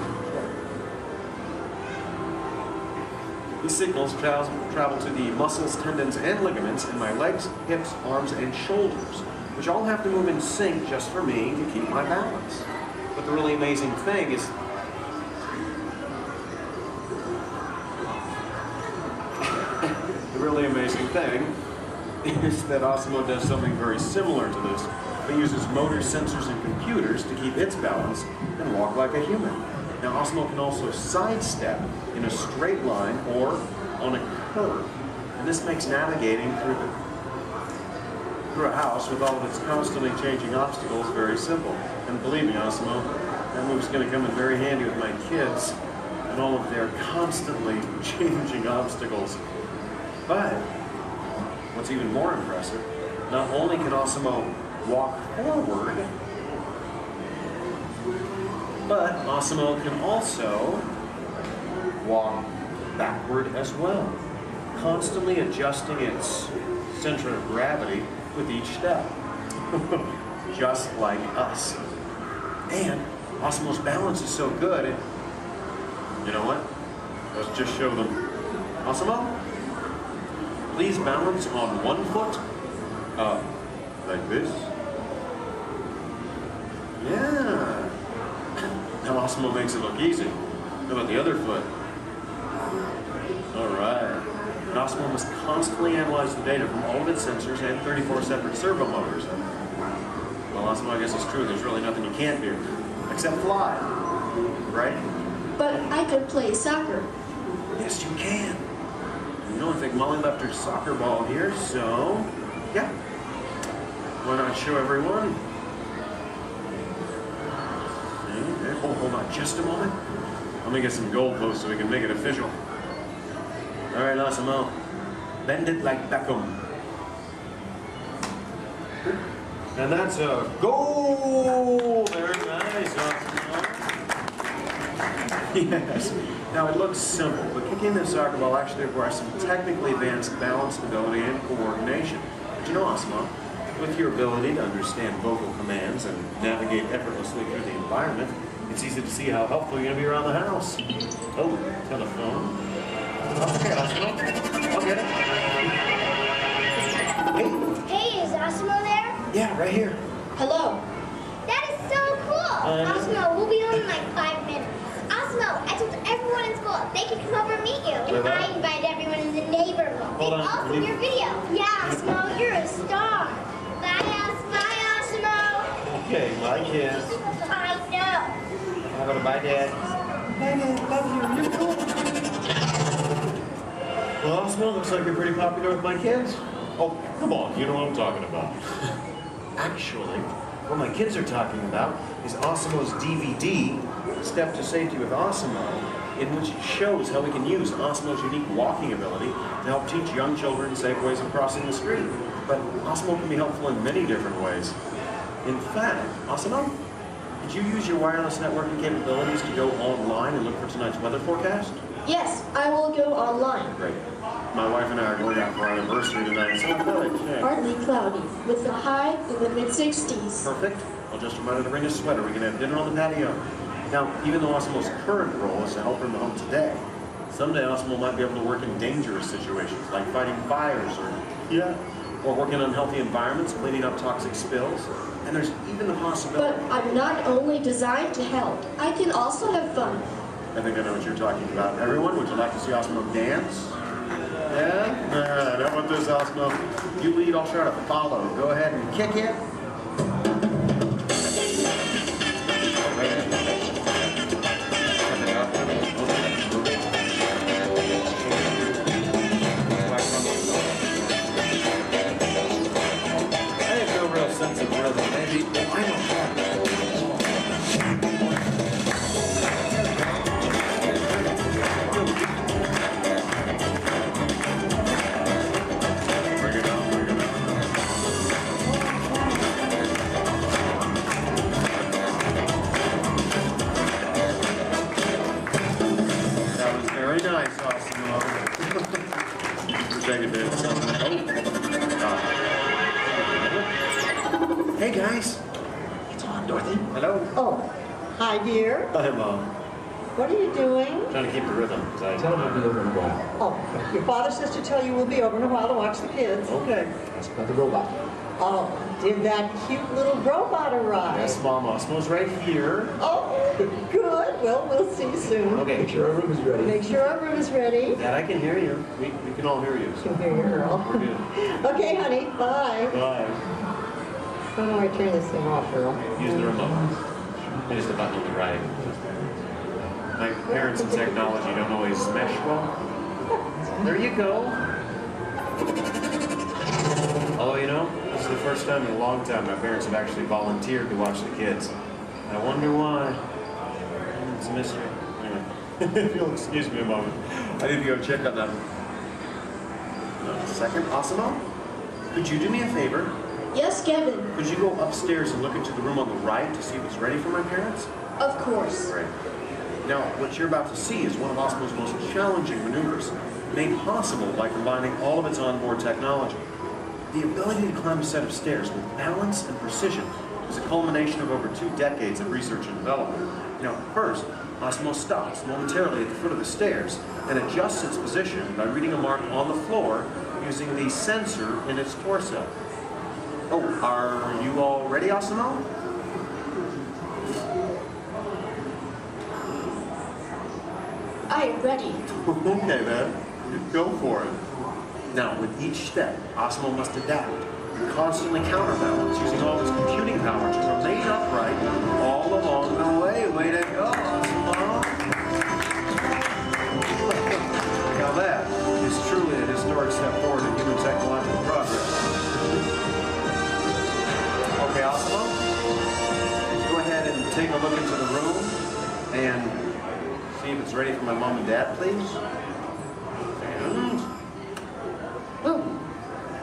[SPEAKER 2] to the muscles, tendons, and ligaments in my legs, hips, arms, and shoulders, which all have to move in sync just for me to keep my balance. But the really amazing thing is that Asimo does something very similar to this. It uses motors, sensors, and computers to keep its balance and walk like a human. Now, Asimo can also sidestep in a straight line or on a curve. And this makes navigating through a house with all of its constantly changing obstacles very simple. And believe me, Asimo, that move's going to come in very handy with my kids and all of their constantly changing obstacles. But what's even more impressive, not only can Asimo walk forward, but Asimo can also walk backward as well, constantly adjusting its center of gravity with each step, just like us. And Asimo's balance is so good, you know what? Let's just show them. Asimo, please balance on one foot, like this. Yeah. Now Asimo makes it look easy. How about the other foot? All right. And Asimo must constantly analyze the data from all of its sensors and 34 separate servo motors. Well, Asimo, I guess it's true. There's really nothing you can't do, except fly, right?
[SPEAKER 4] But I could play soccer.
[SPEAKER 2] Yes, you can. You know, I think Molly left her soccer ball here, so yeah. Why not show everyone? Oh, hold on just a moment. Let me get some goalposts so we can make it official. All right, Asimo, bend it like Beckham. And that's a goal. Very nice, Asimo. Yes. Now, it looks simple, but kicking the soccer ball actually requires some technically advanced balance, stability, and coordination. But you know, Asimo, with your ability to understand vocal commands and navigate effortlessly through the environment, it's easy to see how helpful you're going to be around the house. Oh, telephone. Okay, Asimo. I'll get it. Hey.
[SPEAKER 19] Hey, is Asimo there?
[SPEAKER 2] Yeah, right here.
[SPEAKER 4] Hello.
[SPEAKER 19] That is so cool. Asimo, we'll be home in like 5 minutes. Asimo, I told everyone in school they can come over and meet you. And I invited everyone in the neighborhood.
[SPEAKER 2] Hold on.
[SPEAKER 19] Also your video. Yeah, Asimo, you're a star. Bye, Asimo.
[SPEAKER 2] Okay, bye, kids.
[SPEAKER 19] I know.
[SPEAKER 2] How about a bye, Dad? Bye, Dad. Love you. You're cool. Well, Asimo, looks like you're pretty popular with my kids. Oh, come on. You know what I'm talking about. Actually, what my kids are talking about is Asimo's DVD, Step to Safety with Asimo, in which it shows how we can use Asimo's unique walking ability to help teach young children safe ways of crossing the street. But Asimo can be helpful in many different ways. In fact, Asimo, did you use your wireless networking capabilities to go online and look for tonight's weather forecast?
[SPEAKER 4] Yes, I will go online.
[SPEAKER 2] Great. My wife and I are going out for our anniversary tonight, so good. Yeah.
[SPEAKER 4] Partly cloudy, with a high in the mid-60s.
[SPEAKER 2] Perfect. I'll just remind her to bring a sweater. We can have dinner on the patio. Now, even though Asimo's current role is to help her in the home today, someday Asimo might be able to work in dangerous situations, like fighting fires or, or work in unhealthy environments, cleaning up toxic spills. And there's even the possibility...
[SPEAKER 4] But I'm not only designed to help, I can also have fun.
[SPEAKER 2] I think I know what you're talking about. Everyone, would you like to see Osmo dance? Yeah? How about this, Osmo? You lead, I'll try to follow. Go ahead and kick it. Sense of rhythm. Maybe I don't have Bring it on, bring it on. That was very nice, Osmo. Wish I could dance something. Hey guys. It's on, Dorothy. Hello.
[SPEAKER 12] Oh, hi dear.
[SPEAKER 2] Hi, Mom.
[SPEAKER 12] What are you doing?
[SPEAKER 2] Trying to keep the rhythm. Tell them to be over in a while.
[SPEAKER 12] Oh, your father says to tell you we'll be over in a while to watch the kids.
[SPEAKER 2] Okay.
[SPEAKER 12] That's about the robot. Oh, did that cute little robot arrive?
[SPEAKER 2] Yes, Mom. Osmo's right here.
[SPEAKER 12] Oh, good. Well, we'll see you soon.
[SPEAKER 2] Okay. Make sure our room is ready.
[SPEAKER 12] Make sure our room is ready.
[SPEAKER 2] Dad, I can hear you. We can all hear you. So.
[SPEAKER 12] Can hear you, Earl.
[SPEAKER 2] We're good.
[SPEAKER 12] Okay, honey. Bye.
[SPEAKER 2] Bye.
[SPEAKER 12] How do I turn this thing off, Earl?
[SPEAKER 2] Use the remote. Use the button on the right. My parents and technology don't always mesh well. There you go. Although, you know, this is the first time in a long time my parents have actually volunteered to watch the kids. I wonder why. It's a mystery. Anyway, if you'll excuse me a moment, I need to go check on that. A second, Osmo? Could you do me a favor?
[SPEAKER 4] Yes, Kevin.
[SPEAKER 2] Could you go upstairs and look into the room on the right to see if it's ready for my parents?
[SPEAKER 4] Of course.
[SPEAKER 2] Great. Now, what you're about to see is one of Osmo's most challenging maneuvers, made possible by combining all of its onboard technology. The ability to climb a set of stairs with balance and precision is a culmination of over 2 decades of research and development. Now, first, Osmo stops momentarily at the foot of the stairs and adjusts its position by reading a mark on the floor using the sensor in its torso. Oh, are you all ready, Osmo?
[SPEAKER 4] I am ready.
[SPEAKER 2] Okay, then. Go for it. Now, with each step, Osmo must adapt and constantly counterbalance using all its computing power to remain upright all along the way. Way to go, Osmo! Now that is truly a historic step forward in human technological progress. Okay, Osmo, go ahead and take a look into the room and see if it's ready for my mom and dad, please. And... oh,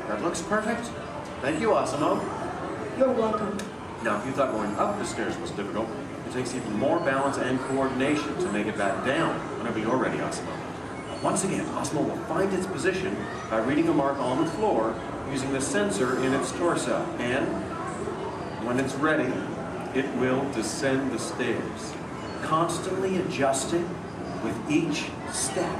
[SPEAKER 2] that looks perfect. Thank you, Osmo.
[SPEAKER 4] You're welcome.
[SPEAKER 2] Now, if you thought going up the stairs was difficult, it takes even more balance and coordination to make it back down whenever you're ready, Osmo. Once again, Osmo will find its position by reading a mark on the floor using the sensor in its torso. And when it's ready, it will descend the stairs, constantly adjusting with each step.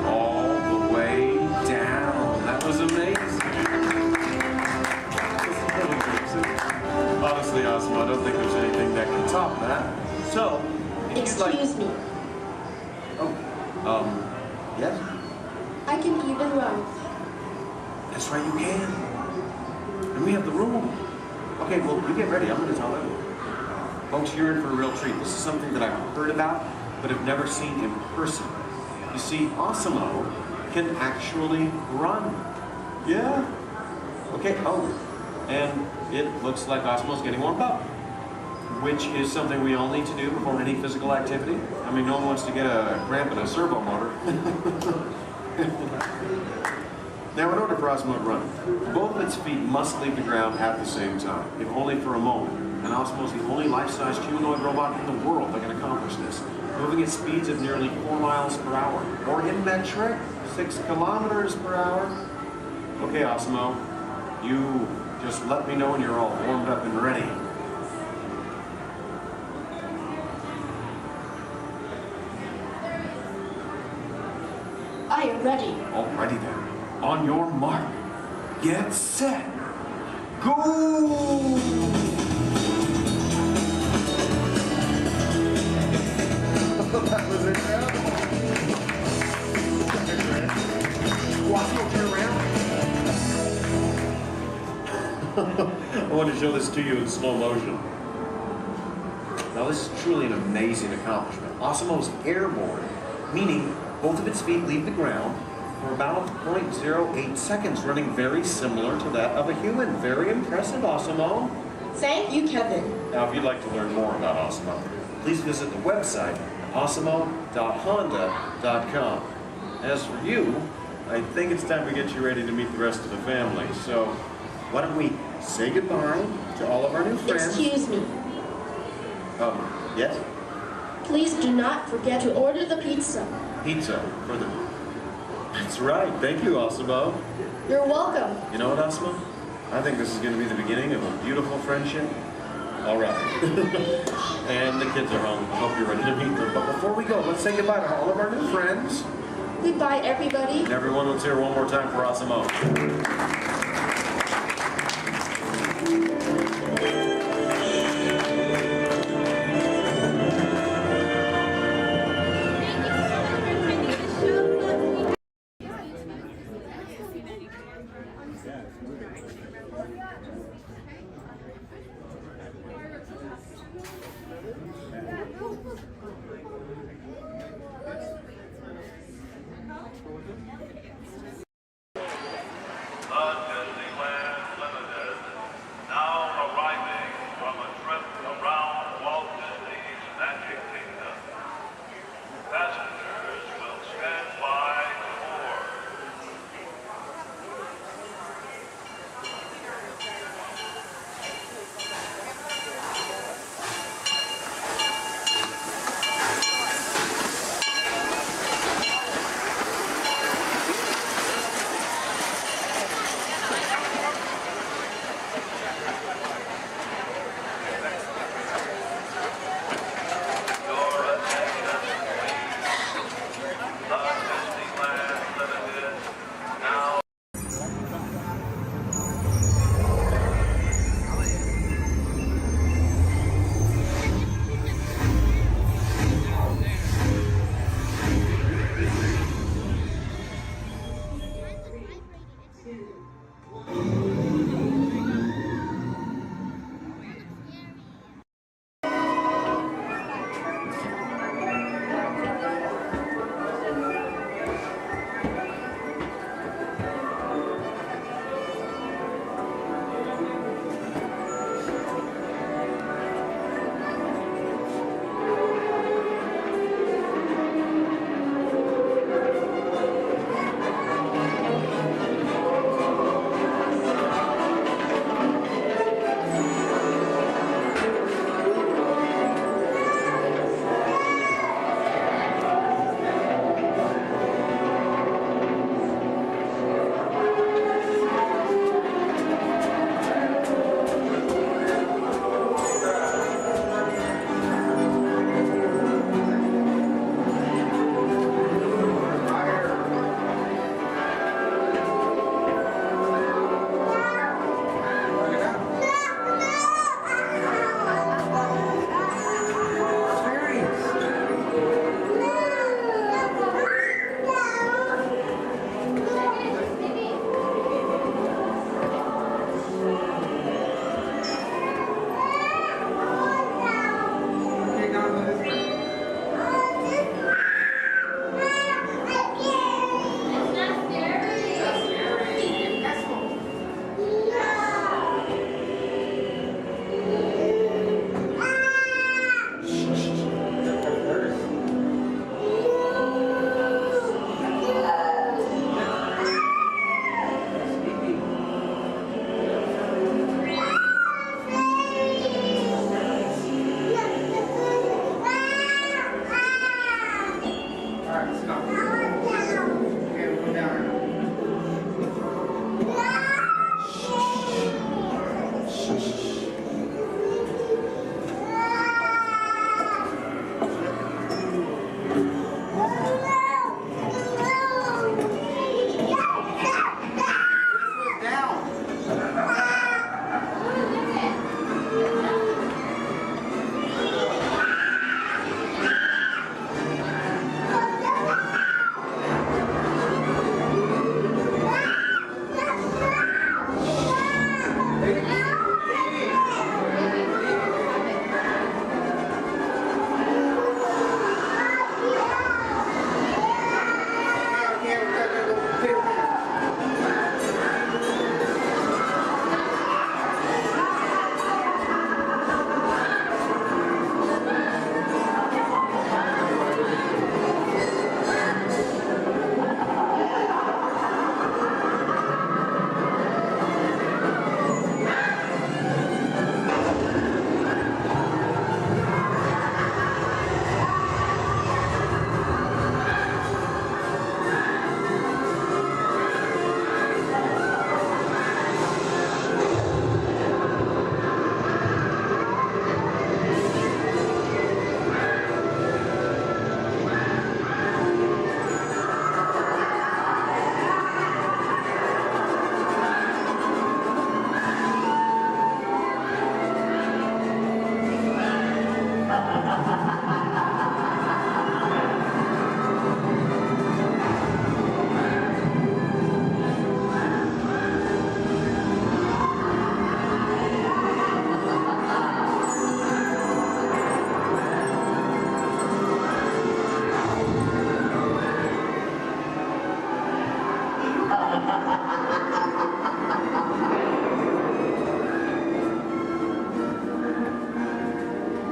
[SPEAKER 2] All the way down. That was amazing. Honestly, Osmo, I don't think there's anything that can top that. So,
[SPEAKER 4] Excuse me.
[SPEAKER 2] Yes?
[SPEAKER 4] I can even run.
[SPEAKER 2] That's right, you can. And we have the room. Okay, well, you get ready. I'm going to tell everyone. Folks, you're in for a real treat. This is something that I've heard about, but have never seen in person. You see, Osmo can actually run. Yeah. Okay, oh, and it looks like Osmo's getting warmed up, which is something we all need to do before any physical activity. I mean, no one wants to get a cramp in a servo motor. Now, in order for Osmo to run, both of its feet must leave the ground at the same time, if only for a moment. And Osmo is the only life-sized humanoid robot in the world that can accomplish this, moving at speeds of nearly 4 miles per hour, or in that trick, 6 kilometers per hour. Okay, Osmo, you just let me know when you're all warmed up and ready.
[SPEAKER 4] I am ready.
[SPEAKER 2] Alrighty then. On your mark, get set, go!
[SPEAKER 11] That was incredible.
[SPEAKER 2] Wasmo, turn around. I want to show this to you in slow motion. Now this is truly an amazing accomplishment. Osmo's airborne, meaning both of its feet leave the ground for about 0.08 seconds, running very similar to that of a human. Very impressive, Osmo.
[SPEAKER 4] Thank you, Kevin.
[SPEAKER 2] Now if you'd like to learn more about Osmo, please visit the website osmo.honda.com. As for you, I think it's time to get you ready to meet the rest of the family. So why don't we say goodbye to all of our new friends?
[SPEAKER 4] Excuse me.
[SPEAKER 2] Yes?
[SPEAKER 4] Please do not forget to order the pizza.
[SPEAKER 2] Pizza for the... That's right. Thank you, Osmo.
[SPEAKER 4] You're welcome.
[SPEAKER 2] You know what, Osmo? I think this is going to be the beginning of a beautiful friendship. All right. And the kids are home. I hope you're ready to meet them. But before we go, let's say goodbye to all of our new friends.
[SPEAKER 4] Goodbye, everybody.
[SPEAKER 2] And everyone, let's hear one more time for Osmo.
[SPEAKER 6] The Disneyland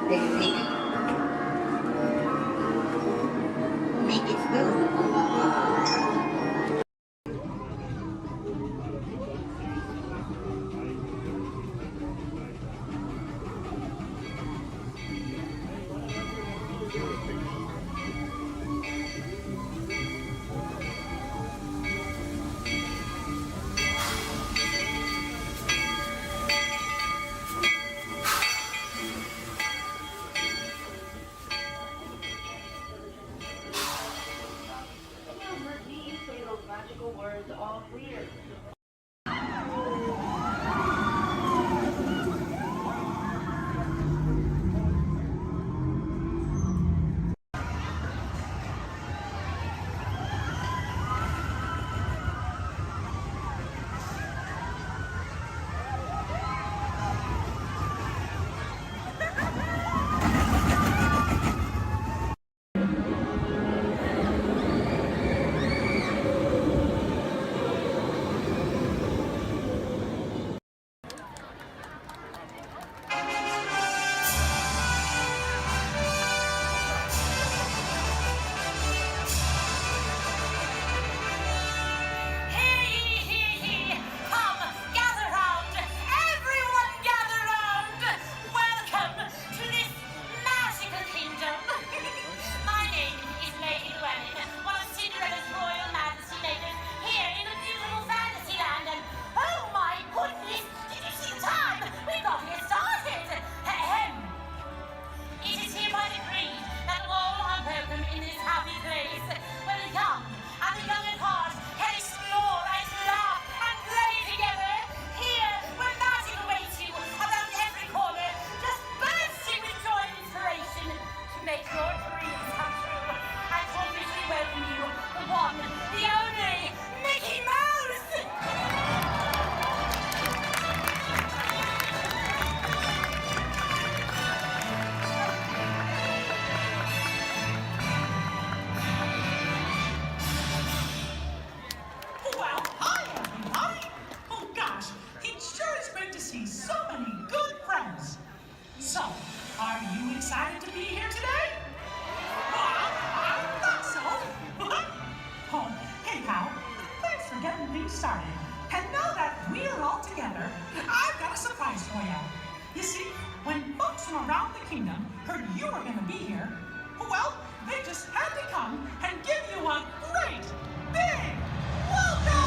[SPEAKER 14] Daisy. Make it move.
[SPEAKER 18] Words all clear.
[SPEAKER 9] Started. And now that we're all together, I've got a surprise for you. You see, when folks from around the kingdom heard you were going to be here, well, they just had to come and give you a great, big welcome!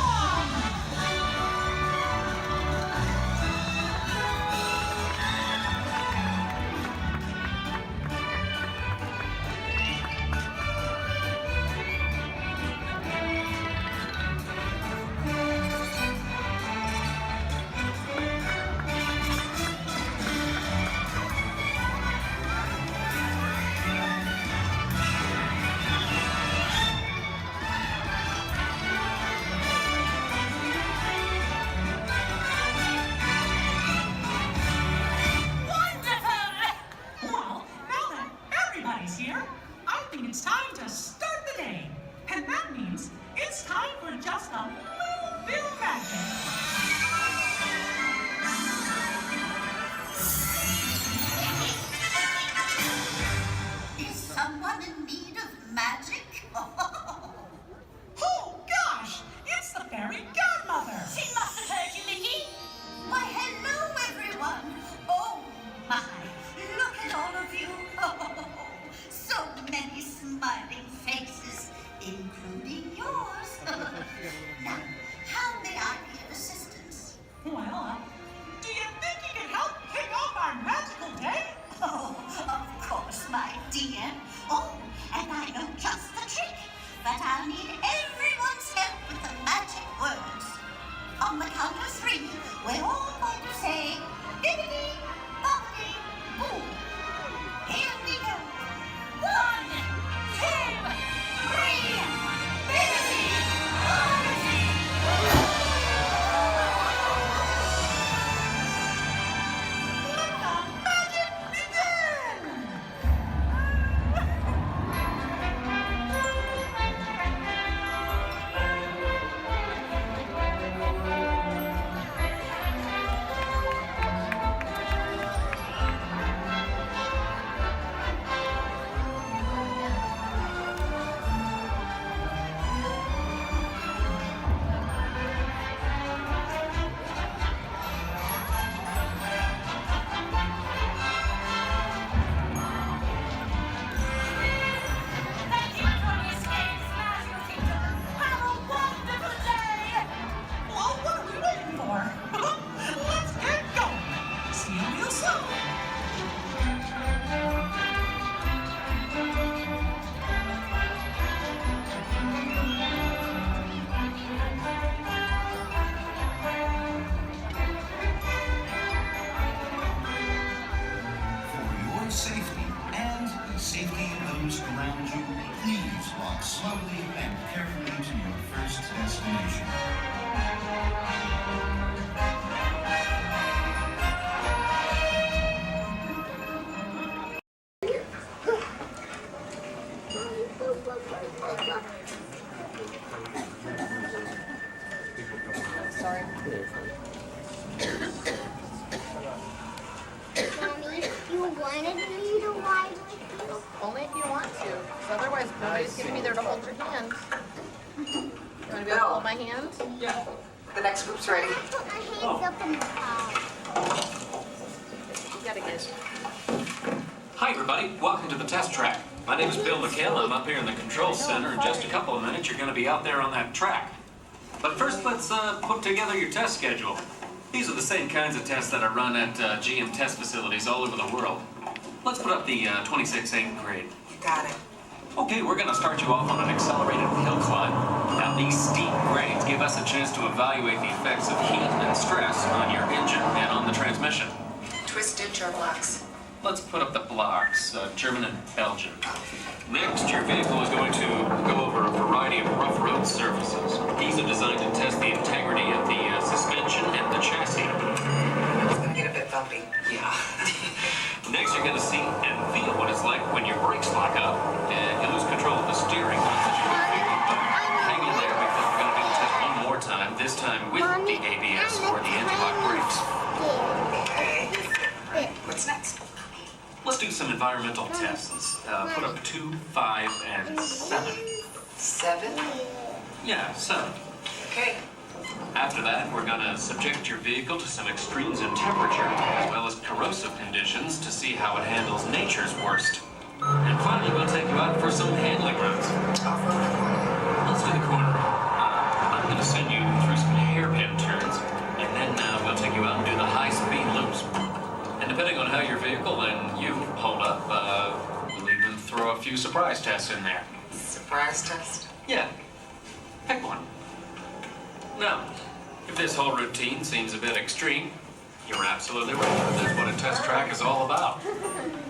[SPEAKER 9] It's time to start the day. And that means it's time for just a little bit of magic.
[SPEAKER 14] Is someone in need of magic?
[SPEAKER 9] Oh, gosh! It's the fairy godmother!
[SPEAKER 8] She must have heard you, Mickey.
[SPEAKER 14] Why, hello, everyone. Oh, my. Look at all of you. So many smiling faces, including yours. Now, how may I be of assistance?
[SPEAKER 9] Well, do you think you can help kick off our magical day?
[SPEAKER 14] Oh, of course, my dear. Oh, and I know just the trick. But I'll need everyone's help with the magic words. On the count of 3, we're all going to say, bibbidi, bobbidi, boo. Here we go. 1, 2, 3, bibbidi, bobbidi, boo.
[SPEAKER 9] Let the magic begin!
[SPEAKER 1] next destination.
[SPEAKER 19] Sorry. Mommy, you wanted me to ride with you?
[SPEAKER 18] Only if you want to. 'Cause otherwise, nobody's going to be there to hold your hand. You want to be able to hold my hand?
[SPEAKER 16] Yeah. The next group's ready.
[SPEAKER 19] I put my hands up in the car.
[SPEAKER 18] You gotta get.
[SPEAKER 17] Hi, everybody. Welcome to the test track. My name is Bill McHale. I'm up here in the control center. In just a couple of minutes, you're going to be out there on that track. But first, let's put together your test schedule. These are the same kinds of tests that are run at GM test facilities all over the world. Let's put up the 26 8th grade.
[SPEAKER 16] You got it.
[SPEAKER 17] Okay, we're going to start you off on an accelerated hill climb. Now, these steep grades give us a chance to evaluate the effects of heat and stress on your engine and on the transmission.
[SPEAKER 16] Twisted turbo blocks.
[SPEAKER 17] Let's put up the blocks, German and Belgian. Next, your vehicle is going to go over a variety of rough road surfaces. These are designed to test the integrity of the suspension and the chassis.
[SPEAKER 16] It's gonna get a bit bumpy.
[SPEAKER 17] Yeah. Next, you're going to see and feel what it's like when your brakes lock up and you lose control of the steering. Hang in there because we're going to do the test one more time, this time with the ABS or the anti-lock brakes.
[SPEAKER 16] Okay. What's next?
[SPEAKER 17] Let's do some environmental tests. Put up 2, 5, and 7.
[SPEAKER 16] 7?
[SPEAKER 17] Yeah, 7.
[SPEAKER 16] Okay.
[SPEAKER 17] After that, we're going to subject your vehicle to some extremes in temperature, as well as corrosive conditions to see how it handles nature's worst. And finally, we'll take you out for some handling runs.
[SPEAKER 16] Off-road the corner.
[SPEAKER 17] Let's do the corner. I'm going to send you through some hairpin turns, and then we'll take you out and do the high-speed loops. And depending on how your vehicle and you hold up, we'll even throw a few surprise tests in there.
[SPEAKER 16] Surprise test?
[SPEAKER 17] Yeah. Pick one. Now, if this whole routine seems a bit extreme, you're absolutely right. That's what a test track is all about.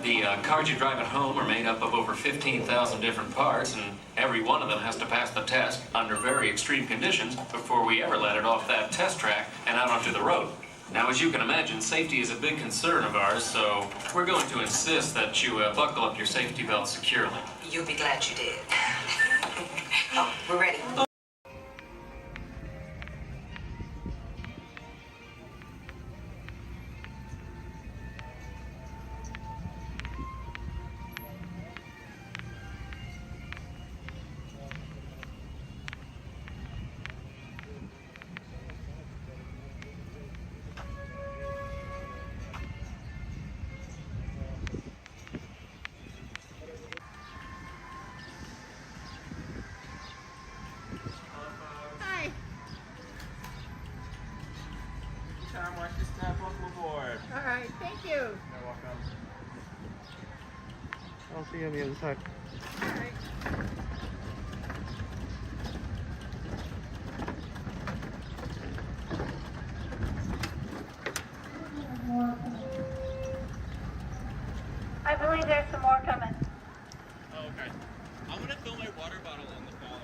[SPEAKER 17] The cars you drive at home are made up of over 15,000 different parts, and every one of them has to pass the test under very extreme conditions before we ever let it off that test track and out onto the road. Now, as you can imagine, safety is a big concern of ours, so we're going to insist that you buckle up your safety belt securely.
[SPEAKER 16] You'll be glad you did. Oh, we're ready.
[SPEAKER 18] Hi.
[SPEAKER 24] Tom, watch your step. Welcome aboard.
[SPEAKER 18] All right, thank you.
[SPEAKER 24] You're welcome. I'll see you on the other side.
[SPEAKER 18] All right.
[SPEAKER 25] I believe there's some more coming.
[SPEAKER 24] Oh, okay. I'm gonna fill my water bottle on the Fowler.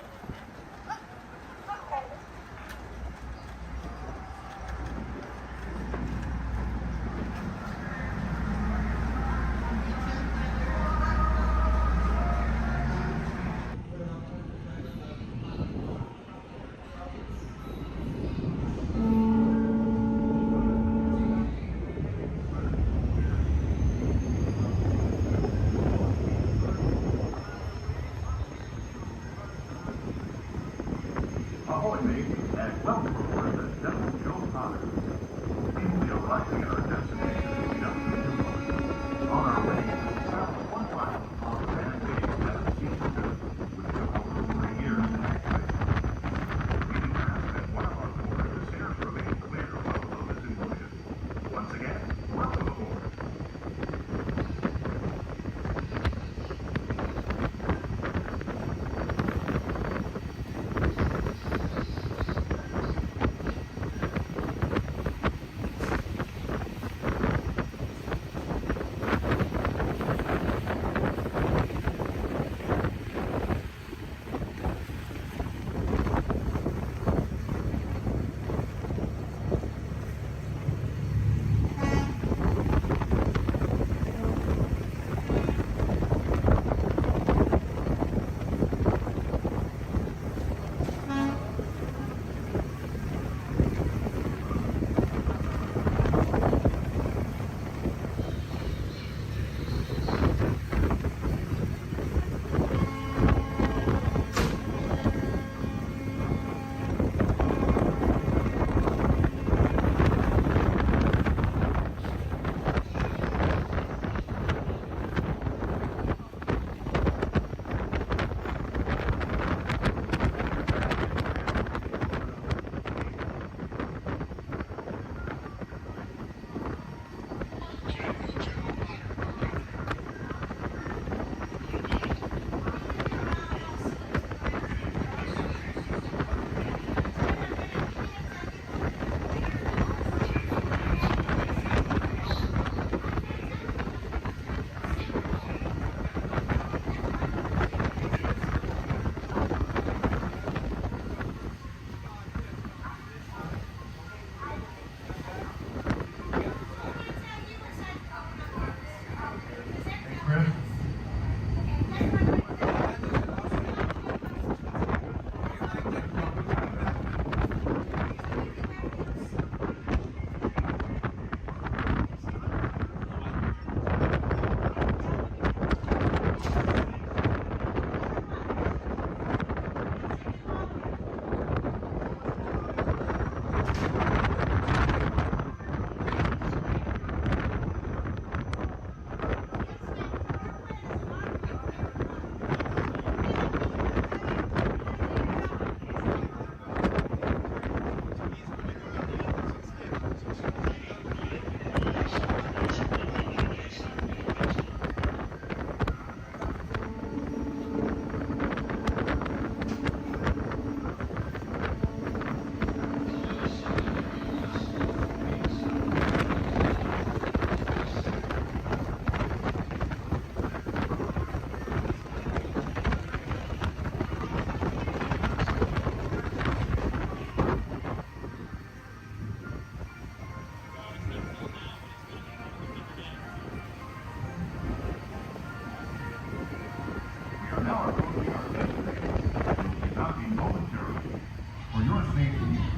[SPEAKER 6] Ahoy, mate, and welcome aboard the Devil Joe Potter. We are arriving at our destination in just a few moments. On our way, travel 1 mile on the Grand Base 762, which took over 3 years to activate. We do ask that one of our board the stairs remain clear while the load is in motion. Once again, welcome aboard.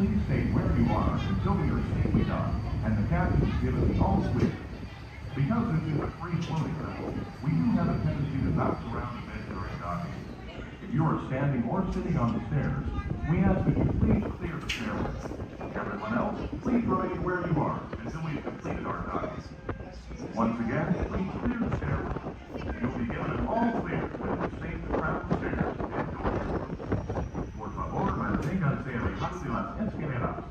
[SPEAKER 11] Please stay where you are until we are safely docked and the captain has given the all switch. Because this is a free floating vessel, we do have a tendency to bounce around a bit during docking. If you are standing or sitting on the stairs, we ask that you please clear the stairway. Everyone else, please remain where you are until we have completed our docking. Once again, please clear the stairway. You'll be given an all clear when you're safe to crown the stairs and doors. Por favor, manténganse alejados de las escaleras.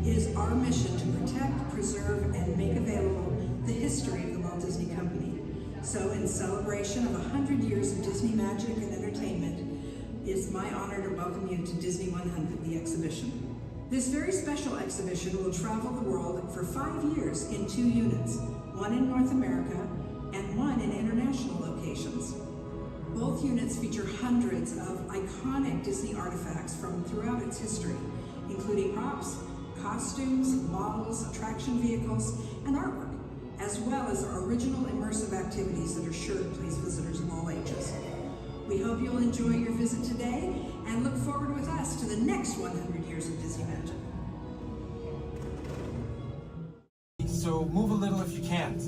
[SPEAKER 9] It is our mission to protect, preserve, and make available the history of the Walt Disney Company. So in celebration of 100 years of Disney magic and entertainment, it's my honor to welcome you to Disney 100, the exhibition. This very special exhibition will travel the world for 5 years in 2 units, one in North America and one in international locations. Both units feature hundreds of iconic Disney artifacts from throughout its history, including props, costumes, models, attraction vehicles, and artwork, as well as original immersive activities that are sure to please visitors of all ages. We hope you'll enjoy your visit today and look forward with us to the next 100 years of Disney magic.
[SPEAKER 1] So move a little if you can't.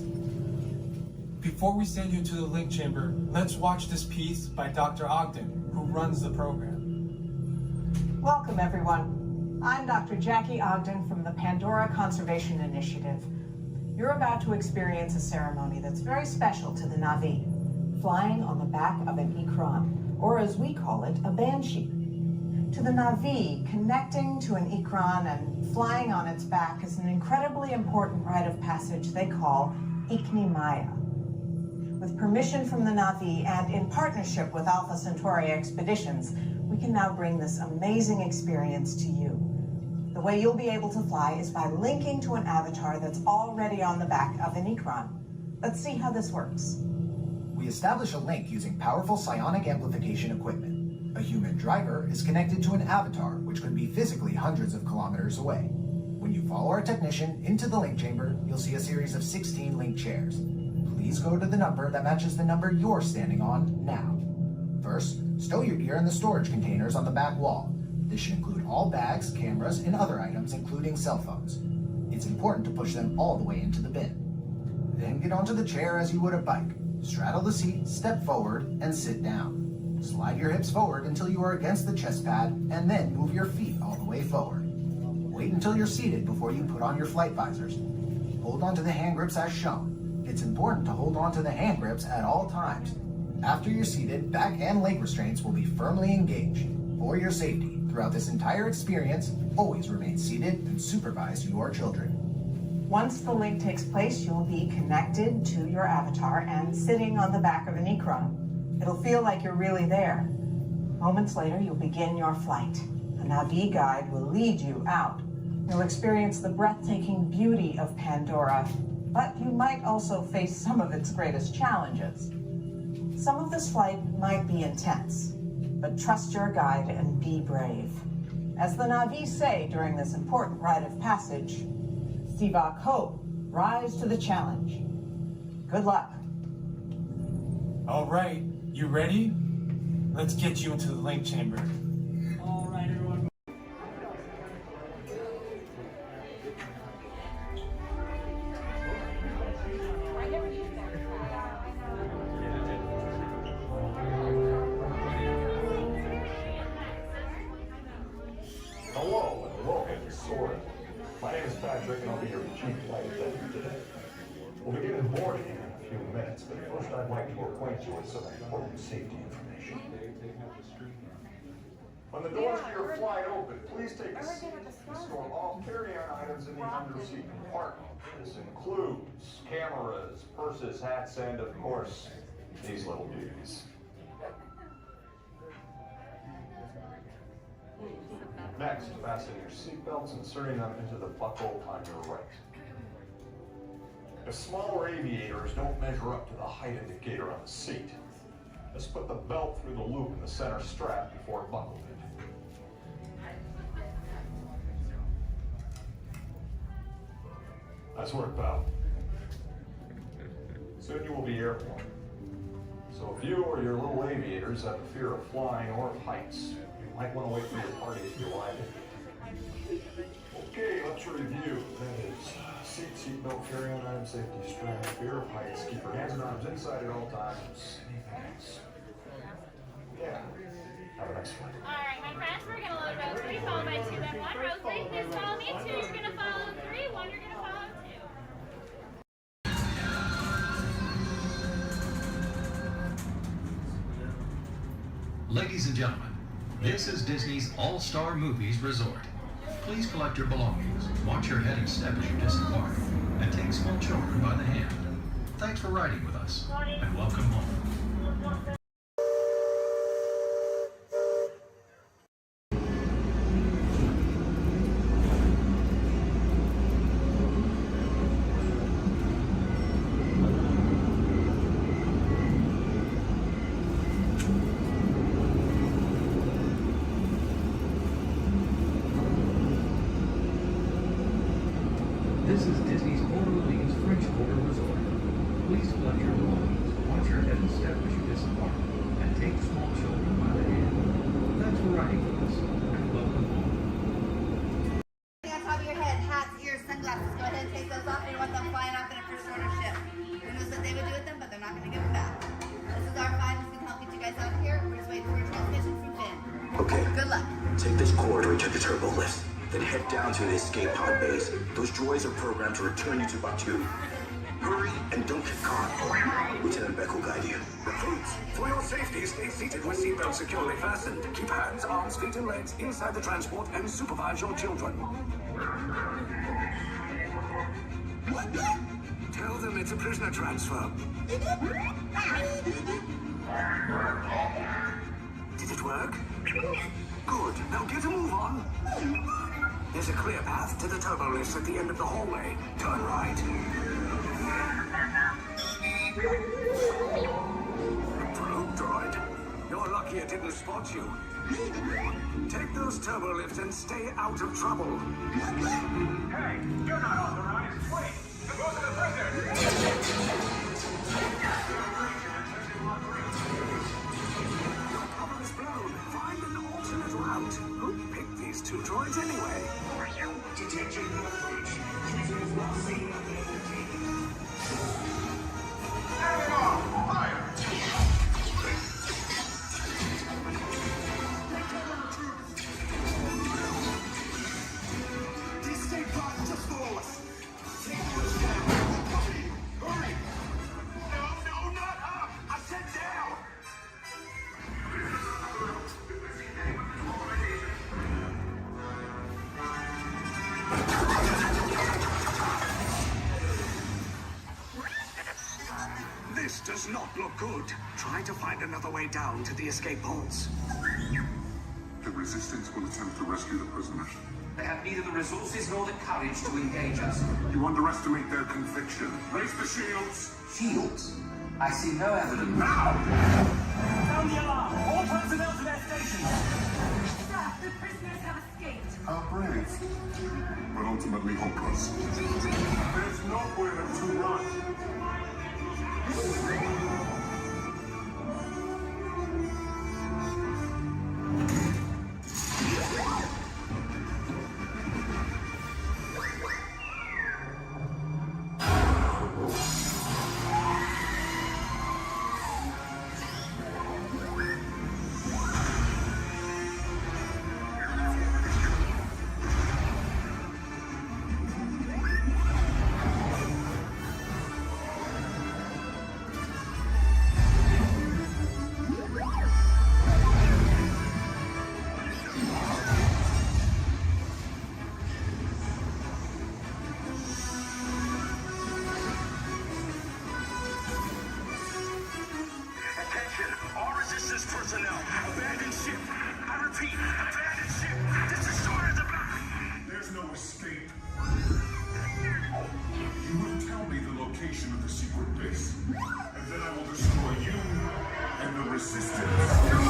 [SPEAKER 1] Before we send you to the link chamber, let's watch this piece by Dr. Ogden, who runs the program.
[SPEAKER 10] Welcome, everyone. I'm Dr. Jackie Ogden from the Pandora Conservation Initiative. You're about to experience a ceremony that's very special to the Na'vi, flying on the back of an ikran, or as we call it, a banshee. To the Na'vi, connecting to an ikran and flying on its back is an incredibly important rite of passage they call Ikni Maya. With permission from the Na'vi and in partnership with Alpha Centauri Expeditions, we can now bring this amazing experience to you. The way you'll be able to fly is by linking to an avatar that's already on the back of an ikran. Let's see how this works.
[SPEAKER 15] We establish a link using powerful psionic amplification equipment. A human driver is connected to an avatar, which could be physically hundreds of kilometers away. When you follow our technician into the link chamber, you'll see a series of 16 link chairs. Please go to the number that matches the number you're standing on now. First, stow your gear in the storage containers on the back wall. This should include all bags, cameras, and other items, including cell phones. It's important to push them all the way into the bin. Then get onto the chair as you would a bike. Straddle the seat, step forward, and sit down. Slide your hips forward until you are against the chest pad, and then move your feet all the way forward. Wait until you're seated before you put on your flight visors. Hold onto the hand grips as shown. It's important to hold onto the hand grips at all times. After you're seated, back and leg restraints will be firmly engaged. or your safety, throughout this entire experience, always remain seated and supervise your children.
[SPEAKER 10] Once the link takes place, you'll be connected to your avatar and sitting on the back of an Ikron. It'll feel like you're really there. Moments later, you'll begin your flight. A Na'vi guide will lead you out. You'll experience the breathtaking beauty of Pandora, but you might also face some of its greatest challenges. Some of this flight might be intense, but trust your guide and be brave. As the Na'vi say during this important rite of passage, Sivak Ho, rise to the challenge. Good luck.
[SPEAKER 1] All right, you ready? Let's get you into the link chamber.
[SPEAKER 9] All right, everyone.
[SPEAKER 11] Hello and welcome to Soarin'. My name is Patrick and I'll be your chief flight attendant today. We'll begin boarding in a few minutes, but first I'd like to acquaint you with some important safety information. When the doors to your flight open, please take a seat and store all carry-on items in the under-seat compartment. This includes cameras, purses, hats, and of course, these little beauties. Next, fasten your seatbelts, inserting them into the buckle on your right. If smaller aviators don't measure up to the height indicator on the seat, just put the belt through the loop in the center strap before buckling it. That's worked out. Soon you will be airborne. So if you or your little aviators have a fear of flying or of heights, you might want to wait for your party to arrive. Okay, let's review. That is seatbelt, carry-on item, safety strap, fear of heights, keep your hands and arms inside at all times. Anything else? Yeah. Have a nice flight.
[SPEAKER 13] All right, my friends, we're going to load row 3, followed by 2, then 1. Row 3, please follow me. 2, you're going to follow 3. 1, you're going to follow 2.
[SPEAKER 3] Ladies and gentlemen, this is Disney's All-Star Movies Resort. Please collect your belongings, watch your head and step as you disembark, and take small children by the hand. Thanks for riding with us, and welcome home. This is Disney's Port Orleans French Quarter Resort. Please collect your belongings, watch your head and step as you disembark, and take small children by the hand. Thanks for riding with us, and welcome home.
[SPEAKER 5] On top of your head, hats, ears, sunglasses. Go ahead and take those off. You want them flying off in a first order ship. Who knows what they would do with them, but they're not going to give them back. This is our 5. This can help get you guys out of here. We're just waiting for a transmission from Finn.
[SPEAKER 7] Okay.
[SPEAKER 5] Good luck.
[SPEAKER 7] Take this corridor to the turbo lift. Then head down to the escape pod base. Those droids are programmed to return you to Batu. Hurry and don't get caught. Lieutenant Beck will guide you.
[SPEAKER 20] Recruits, for your safety, stay seated with seatbelts securely fastened. Keep hands, arms, feet, and legs inside the transport and supervise your children. Tell them it's a prisoner transfer. Did it work? Good. Now get a move on. There's a clear path to the turbo lifts at the end of the hallway. Turn right. Probe droid. You're lucky it didn't spot you. Take those turbo lifts and stay out of trouble. Hey, you're not authorized. Wait, the boat of the prisoner. Your cover is blown. Find an alternate route. Who picked these 2 droids anyway? Detention approach. Prisoners not seen on the Having off! Fire! These state pods just below us. Take those down. Copy. Hurry! No, not up! I said down! Good. Try to find another way down to the escape pods.
[SPEAKER 11] The Resistance will attempt to rescue the prisoners.
[SPEAKER 4] They have neither the resources nor the courage to engage us.
[SPEAKER 11] You underestimate their conviction. Raise the shields!
[SPEAKER 4] Shields? I see no evidence.
[SPEAKER 11] Now!
[SPEAKER 20] Sound the alarm! All personnel to their stations!
[SPEAKER 14] Sir, the prisoners have escaped.
[SPEAKER 11] How brave. But ultimately hopeless. There's nowhere to run.
[SPEAKER 20] Attention, all resistance personnel. Abandon ship. I repeat, abandon ship. This destroyer is about.
[SPEAKER 11] There's no escape. You will tell me the location of the secret base, and then I will destroy you and the Resistance.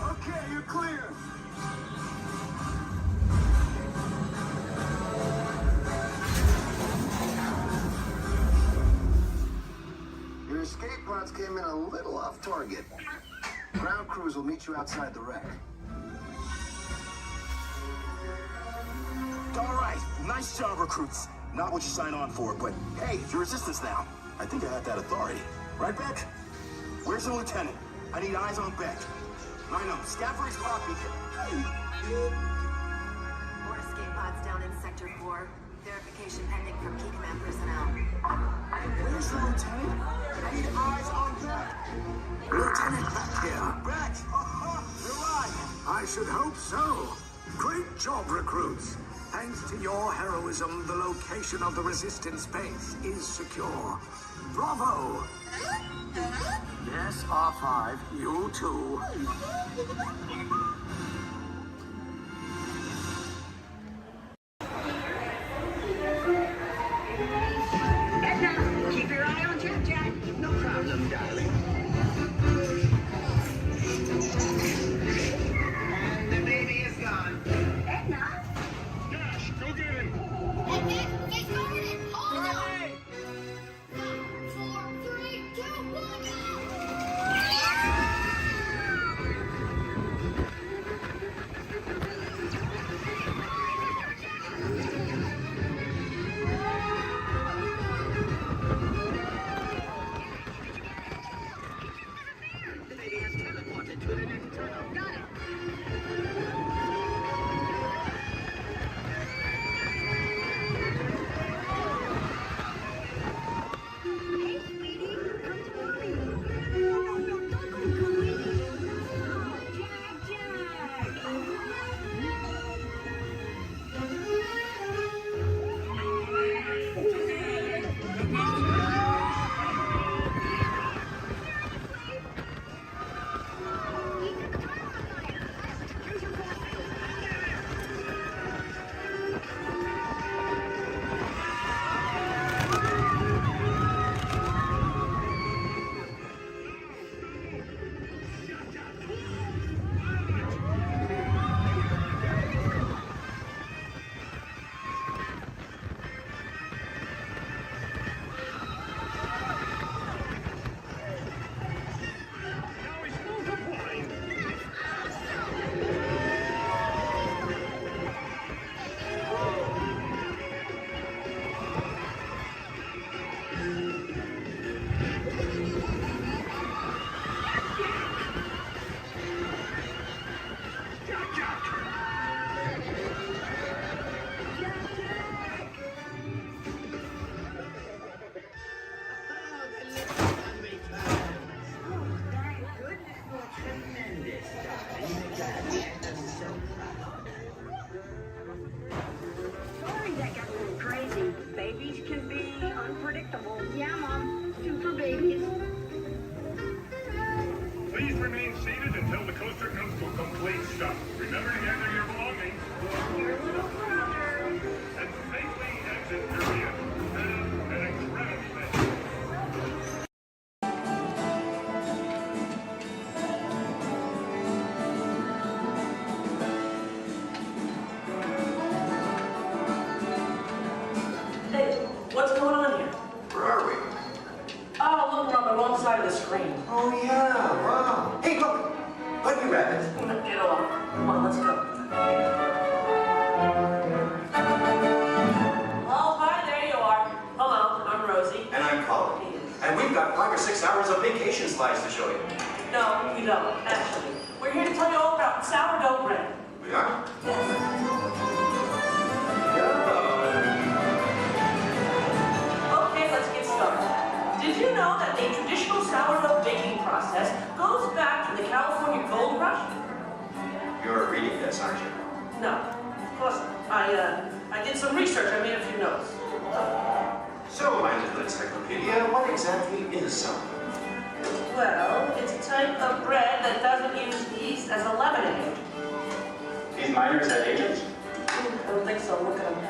[SPEAKER 20] Okay, you're clear.
[SPEAKER 7] Your escape pods came in a little off target. Ground crews will meet you outside the wreck. All right, nice job, recruits. Not what you signed on for, but hey, you're Resistance now. I think I have that authority. Right, Beck? Where's the lieutenant? I need eyes on Beck. I know, Scaffold's copy.
[SPEAKER 14] More escape pods down in Sector 4. Verification pending from key command personnel.
[SPEAKER 7] Where's the lieutenant? I need eyes on Beck.
[SPEAKER 20] Lieutenant Beck here.
[SPEAKER 7] Beck! You're right.
[SPEAKER 20] I should hope so. Great job, recruits. Thanks to your heroism, the location of the Resistance base is secure. Bravo! Yes, R5, you too.
[SPEAKER 9] Edna, keep your eye on Jack. No problem, darling. And the baby is gone. Edna?
[SPEAKER 11] Dash, go get him!
[SPEAKER 19] Get started! Hold on! 5, 4, 3, 2, 1, go!
[SPEAKER 9] The baby has teleported to the next tunnel. Got it. Hey, sweetie, come to mommy. No, don't go, Chloe. Oh, Jack.
[SPEAKER 11] Please remain seated until the coaster comes to a complete stop. Remember to gather your belongings. And safely exit area. Have an incredible day.
[SPEAKER 9] Hey, what's going on here?
[SPEAKER 7] Where are we?
[SPEAKER 9] Oh, look, we're on the wrong side of the screen.
[SPEAKER 7] Oh, yeah, wow. Hey, look! Bunny Rabbit.
[SPEAKER 9] Get off. Come on, let's go. Oh, hi, there you are. Hello, I'm Rosie.
[SPEAKER 7] And I'm Colin. And we've got 5 or 6 hours of vacation slides to show you.
[SPEAKER 9] No, we don't, actually. We're here to tell you all about sourdough bread.
[SPEAKER 7] We are?
[SPEAKER 9] Okay, let's get started. Did you know that the traditional sourdough baking process goes back to the California Gold Rush?
[SPEAKER 7] You're reading this, aren't you?
[SPEAKER 9] No, of course not. I did some research. I made a few notes.
[SPEAKER 7] So, my little encyclopedia, what exactly is sourdough?
[SPEAKER 9] Well, it's a type of bread that doesn't use yeast as a leavening.
[SPEAKER 7] These miners had agents?
[SPEAKER 9] I don't think so. Look at them.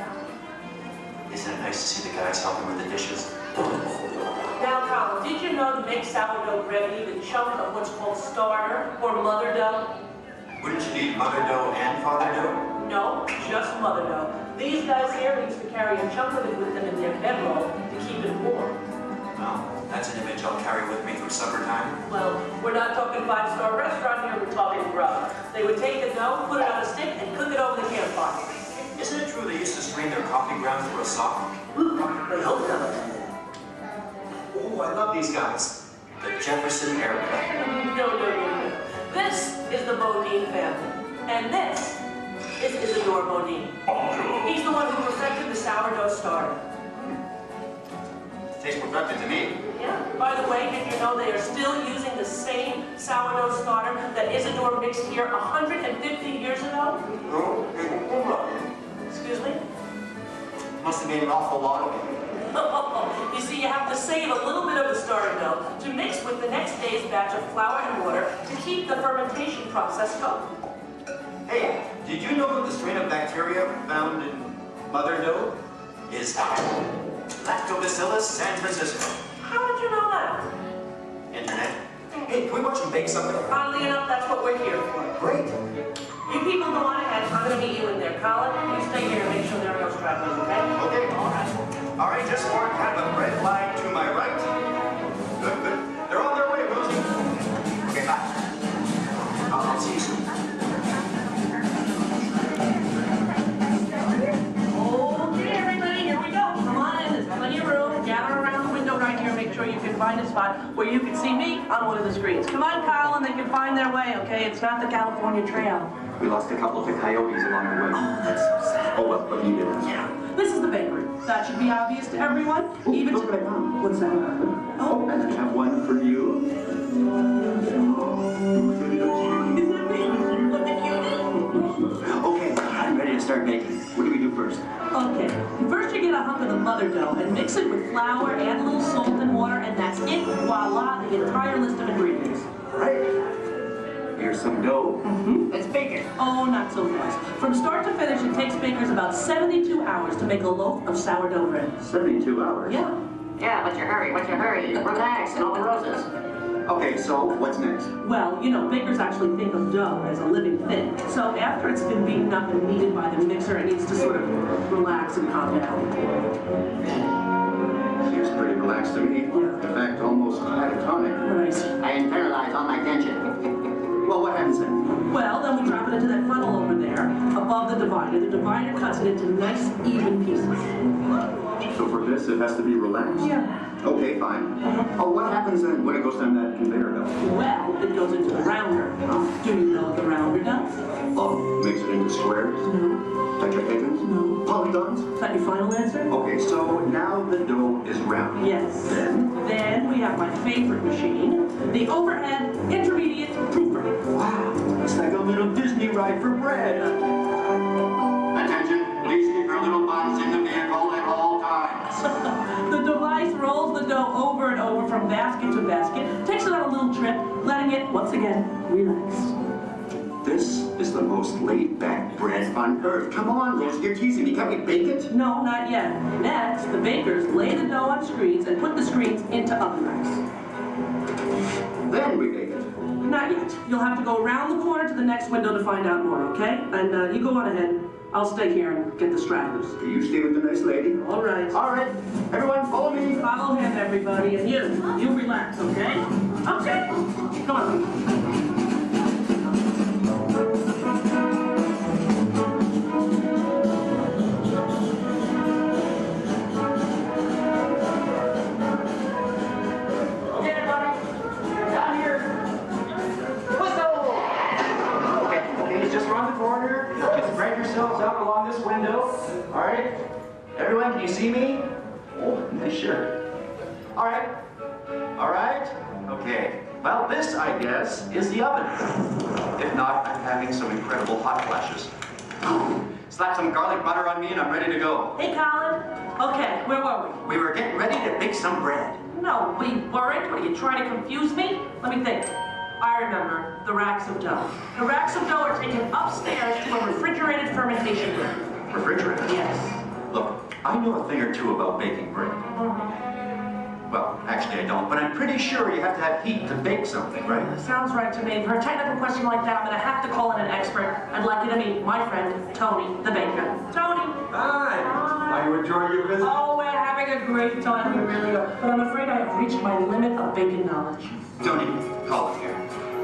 [SPEAKER 7] Isn't it nice to see the guys helping with the dishes?
[SPEAKER 9] Now, Colin, did you know to make sourdough bread you need a chunk of what's called starter or mother dough?
[SPEAKER 7] Wouldn't you need mother dough and father dough?
[SPEAKER 9] No, just mother dough. These guys here used to carry a chunk of it with them in their bedroll to keep it warm.
[SPEAKER 7] Well, that's an image I'll carry with me through supper time.
[SPEAKER 9] Well, we're not talking 5-star restaurant here, we're talking grub. They would take the dough, put it on a stick, and cook it over the campfire.
[SPEAKER 7] Isn't it true they used to strain their coffee grounds through a sock?
[SPEAKER 9] They hope so.
[SPEAKER 7] Oh, I love these guys. The Jefferson Airplane.
[SPEAKER 9] No. This is the Bodine family. And this is Isidore Bodine. He's the one who perfected the sourdough starter.
[SPEAKER 7] Tastes perfected to me.
[SPEAKER 9] Yeah. By the way, did you know they are still using the same sourdough starter that Isidore mixed here 150 years ago? Excuse me?
[SPEAKER 7] Must have made an awful lot of it.
[SPEAKER 9] You see, you have to save a little bit of the starter dough to mix with the next day's batch of flour and water to keep the fermentation process going.
[SPEAKER 7] Hey, did you know that the strain of bacteria found in mother dough is Lactobacillus San Francisco?
[SPEAKER 9] How did you know that?
[SPEAKER 7] Internet. Hey, can we watch them bake something?
[SPEAKER 9] Oddly enough, that's what we're here for.
[SPEAKER 7] Great.
[SPEAKER 9] You people go on ahead. I'm going to meet you in there. Colin, you stay here and make sure there are no stragglers, okay?
[SPEAKER 7] Okay. All right. All right, just mark kind of a red line to my right. Good. They're on their way, Rosie. Okay, bye. I'll see you soon.
[SPEAKER 9] Okay, everybody, here we go. Come on in. There's plenty of room. Gather around the window right here. Make sure you can find a spot where you can see me on one of the screens. Come on, Colin. They can find their way, okay? It's not the California Trail.
[SPEAKER 2] We lost a couple to coyotes along the way.
[SPEAKER 9] Oh, that's so sad.
[SPEAKER 2] Oh, well, but you did.
[SPEAKER 9] Yeah. This is the bakery. That should be obvious to everyone. Even to... What's that?
[SPEAKER 2] Oh, and I have one for you. Okay, I'm ready to start baking. What do we do first?
[SPEAKER 9] Okay. First you get a hunk of the mother dough and mix it with flour, add a little salt and water, and that's it. Voila, the entire list of ingredients.
[SPEAKER 2] Right. Here's some dough.
[SPEAKER 9] Let's bake it. Oh, not so fast. From start to finish, it takes bakers about 72 hours to make a loaf of sourdough bread.
[SPEAKER 2] 72 hours?
[SPEAKER 9] Yeah.
[SPEAKER 8] Yeah, what's your hurry? Relax, and all the roses.
[SPEAKER 2] Okay, so what's next?
[SPEAKER 9] Well, you know, bakers actually think of dough as a living thing. So after it's been beaten up and kneaded by the mixer, it needs to sort of relax and calm down.
[SPEAKER 2] Seems pretty relaxed to me. In fact, almost catatonic.
[SPEAKER 9] Right.
[SPEAKER 8] I internalize all my tension.
[SPEAKER 2] Well, what happens then?
[SPEAKER 9] Well, then we drop it into that funnel over there, above the divider. The divider cuts it into nice, even pieces.
[SPEAKER 2] So for this, it has to be relaxed?
[SPEAKER 9] Yeah.
[SPEAKER 2] Okay, fine. Oh, what happens then when it goes down that conveyor belt?
[SPEAKER 9] Well, it goes into the rounder. Do you know what the rounder does?
[SPEAKER 2] Oh, makes it into squares?
[SPEAKER 9] No.
[SPEAKER 2] Tetrahedrons?
[SPEAKER 9] No.
[SPEAKER 2] Polygons?
[SPEAKER 9] Is that your final answer?
[SPEAKER 2] Okay, so now the dough is round.
[SPEAKER 9] Yes.
[SPEAKER 2] Then
[SPEAKER 9] we have my favorite machine, the overhead intermediate proofer.
[SPEAKER 2] Wow, it's like a little Disney ride for bread.
[SPEAKER 7] Attention, please keep your little buns in the vehicle at all times.
[SPEAKER 9] The device rolls the dough over and over from basket to basket, takes it on a little trip, letting it, once again, relax.
[SPEAKER 2] This is the most laid-back bread on earth. Come on, Rose, you're teasing me. Can't we bake it?
[SPEAKER 9] No, not yet. Next, the bakers lay the dough on screens and put the screens into oven racks.
[SPEAKER 2] Then we bake it.
[SPEAKER 9] Not yet. You'll have to go around the corner to the next window to find out more, okay? And you go on ahead. I'll stay here and get the stragglers.
[SPEAKER 2] You stay with the nice lady.
[SPEAKER 9] All right.
[SPEAKER 2] All right. Everyone, follow me.
[SPEAKER 9] Follow him, everybody. And you relax, okay? Okay. Come on.
[SPEAKER 2] Out along this window. All right. Everyone, can you see me? Oh, nice shirt. All right. All right. Okay. Well, this, I guess, is the oven. If not, I'm having some incredible hot flashes. Slap some garlic butter on me and I'm ready to go.
[SPEAKER 9] Hey, Colin. Okay, where were we?
[SPEAKER 2] We were getting ready to bake some bread.
[SPEAKER 9] No, we weren't. What, are you trying to confuse me? Let me think. I remember the racks of dough. The racks of dough are taken upstairs to a refrigerated fermentation room.
[SPEAKER 2] Refrigerator?
[SPEAKER 9] Yes.
[SPEAKER 2] Look, I know a thing or two about baking bread. Well, actually I don't, but I'm pretty sure you have to have heat to bake something, right?
[SPEAKER 9] Sounds right to me. For a technical question like that, I'm going to have to call in an expert. I'd like you to meet my friend, Tony, the baker. Tony!
[SPEAKER 12] Hi! Are you enjoying your visit?
[SPEAKER 9] Oh, we're having a great time. We really are. But I'm afraid I have reached my limit of bacon knowledge.
[SPEAKER 2] Tony, call it here.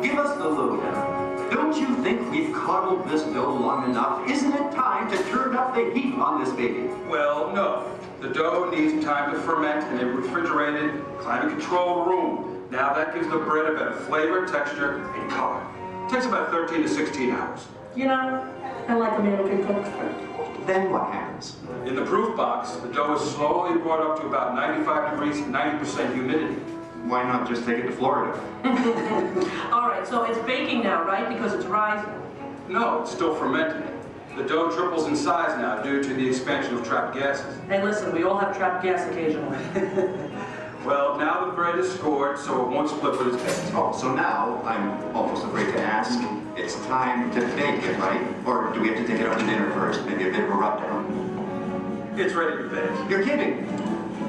[SPEAKER 2] Give us the lowdown. Don't you think we've coddled this dough long enough? Isn't it time to turn up the heat on this baby?
[SPEAKER 12] Well, no. The dough needs time to ferment in a refrigerated, climate-controlled room. Now that gives the bread a better flavor, texture, and color. It takes about 13 to 16 hours.
[SPEAKER 9] You know, I like a man who can cook.
[SPEAKER 2] Then what happens?
[SPEAKER 12] In the proof box, the dough is slowly brought up to about 95 degrees, 90% humidity.
[SPEAKER 2] Why not just take it to Florida?
[SPEAKER 9] All right, so it's baking now, right? Because it's rising?
[SPEAKER 12] No, it's still fermenting. The dough triples in size now due to the expansion of trapped gases.
[SPEAKER 9] Hey, listen, we all have trapped gas occasionally.
[SPEAKER 12] Well, now the bread is scored, so it won't split when it's baked.
[SPEAKER 2] Oh, so now I'm almost afraid to ask. It's time to bake it, right? Or do we have to take it out to dinner first? Maybe a bit of a rub-down?
[SPEAKER 12] It's ready to bake.
[SPEAKER 2] You're kidding.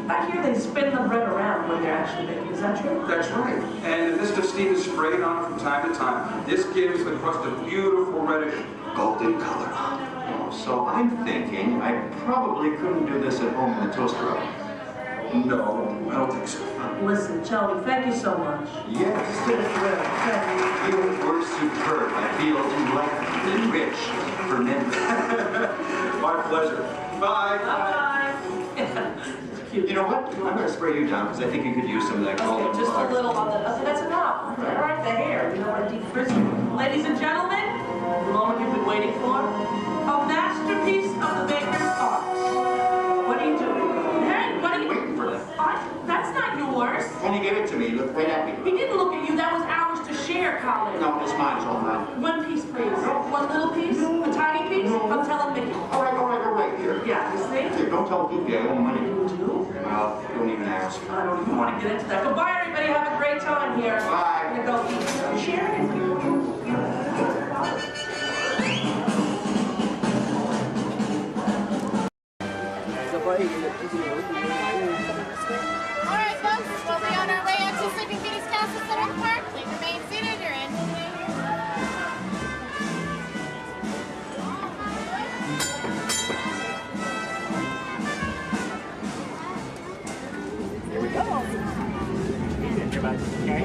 [SPEAKER 9] I hear they spin the bread around when they're actually baking. Is that true?
[SPEAKER 12] That's right. And this steam is sprayed on it from time to time. This gives the crust a beautiful reddish golden color.
[SPEAKER 2] Oh, so I'm thinking I probably couldn't do this at home in the toaster oven.
[SPEAKER 12] No, I don't think so.
[SPEAKER 9] Listen, Tony, thank you so much.
[SPEAKER 2] Yes. You were superb. I feel enlightened, enriched, fermented.
[SPEAKER 12] My pleasure. Bye.
[SPEAKER 9] Bye-bye.
[SPEAKER 2] You know what? I'm going to spray you down because I think you could use some of that golden
[SPEAKER 9] Okay, just
[SPEAKER 2] color.
[SPEAKER 9] a little on the... Okay, that's enough. All right, the hair. You know what deep frizzy. Ladies and gentlemen, the moment you've been waiting for. A masterpiece of the baker's art. What are you doing? Hey, what are you...
[SPEAKER 2] Waiting for that.
[SPEAKER 9] That's not yours.
[SPEAKER 2] Tony gave it to me. Look right at me.
[SPEAKER 9] He didn't look at you. That was ours to share, Colin.
[SPEAKER 2] No, it's mine. It's all mine.
[SPEAKER 9] One piece, please. One little piece? A tiny piece? I'm telling Mickey.
[SPEAKER 2] All right. Here.
[SPEAKER 9] Yeah, you see?
[SPEAKER 2] Here, don't tell Goofy I owe money.
[SPEAKER 9] You do?
[SPEAKER 2] Well, don't even ask.
[SPEAKER 9] I don't even want to get into that. Goodbye, everybody. Have a great time here.
[SPEAKER 2] Bye.
[SPEAKER 9] I'm going to go eat. Sharon?
[SPEAKER 19] All right, folks, we'll be on our way out to Sleeping Beauty's Castle Center Park. Please remain seated. You're in.
[SPEAKER 17] Here we go. Okay.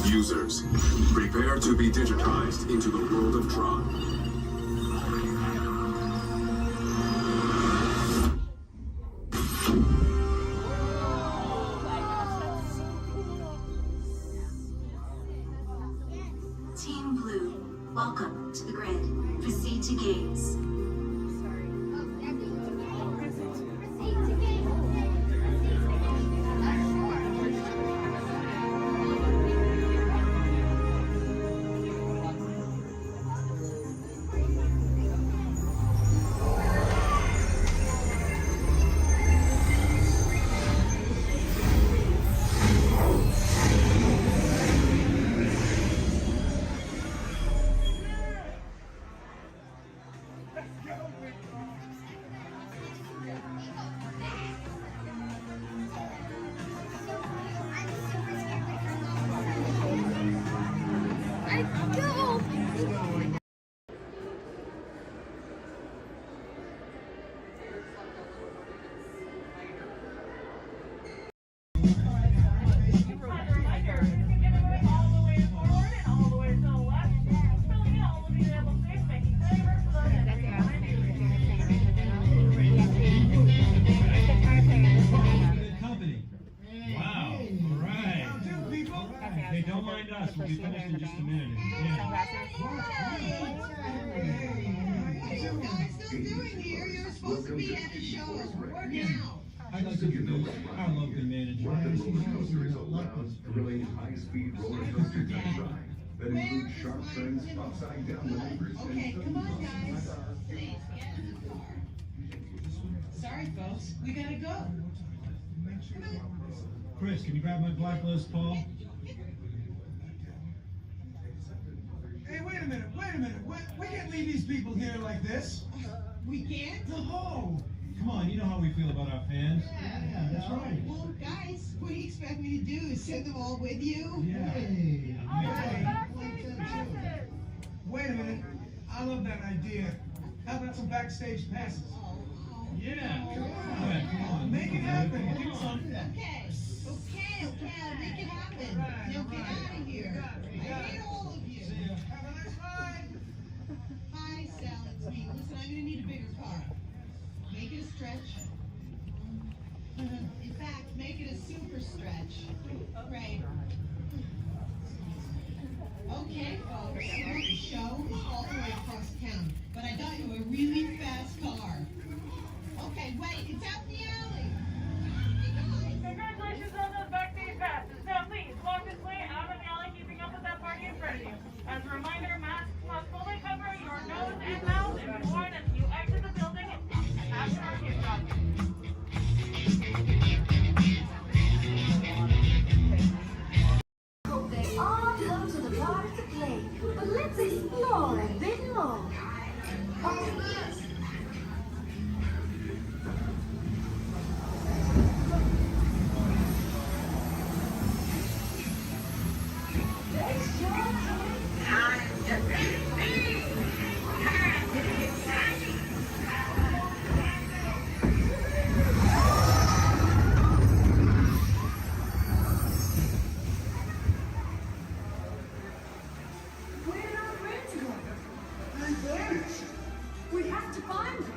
[SPEAKER 16] Users, prepare to be digitized into the world of Tron.
[SPEAKER 17] Team Blue, welcome to the grid. Proceed to gates.
[SPEAKER 21] We'll be finished in just a minute. I like to introduce our local manager.
[SPEAKER 11] Thrilling high-speed roller coaster test ride that includes sharp turns, upside down maneuvers, and
[SPEAKER 9] Come on, guys. Please get in the car. Sorry, folks. We gotta go.
[SPEAKER 21] Chris, can you grab my blacklist, Paul?
[SPEAKER 22] Hey, wait a minute. We can't leave these people here like this.
[SPEAKER 9] We can't?
[SPEAKER 22] No.
[SPEAKER 21] Come on, you know how we feel about our fans.
[SPEAKER 22] Yeah, that's right.
[SPEAKER 9] Well, guys, what do you expect me to do? Is send them all with you?
[SPEAKER 22] Yeah. Hey. Wait a minute. I love that idea. How about some backstage passes?
[SPEAKER 21] Yeah.
[SPEAKER 22] Come on. Make it happen. Give some.
[SPEAKER 9] Okay, I'll make it happen. Now get out of here. I hate all of you.
[SPEAKER 22] See ya. Have a nice ride.
[SPEAKER 9] Hi, Sal, it's me. Listen, I'm gonna need a bigger car. Make it a stretch. In fact, make it a super stretch. Right. Okay, folks, you want the show all the way across town, but I got you a really fast car. Okay, wait, it's out in the alley.
[SPEAKER 23] Congratulations on those backstage passes. Now please, walk this way out of the alley, keeping up with that party in front of you. As a reminder, masks must fully cover your nose and mouth and be worn as you exit the building after our kickoff.
[SPEAKER 26] Hope they all come to the park to play, but let's explore a bit more. Where did our friends go? They're there. We have to find them.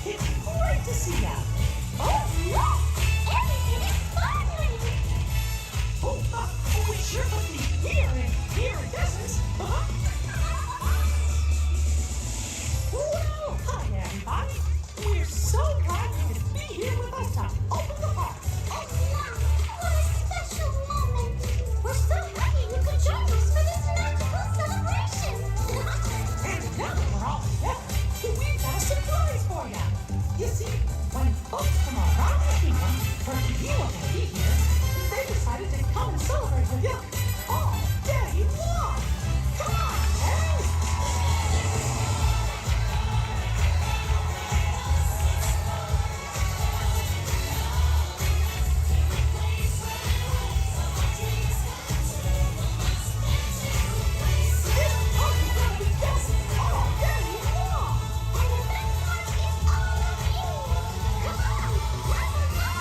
[SPEAKER 9] It's great to see ya. Oh, look! Everything is sparkling! Oh, we sure must be here in iridescence. Well, hi, everybody. We're so glad you could be here with us to open the park.
[SPEAKER 19] Oh, wow, what a special moment. We're so happy you could join us for this magical celebration.
[SPEAKER 9] And now that we're all together, we've got a surprise for you. You see, when folks from around the kingdom heard you were going to be here, they decided to come and celebrate with you all day long. Come on, hey! This party's gonna be dancing all day long.
[SPEAKER 19] And the best part is all of you. Come on, clap along.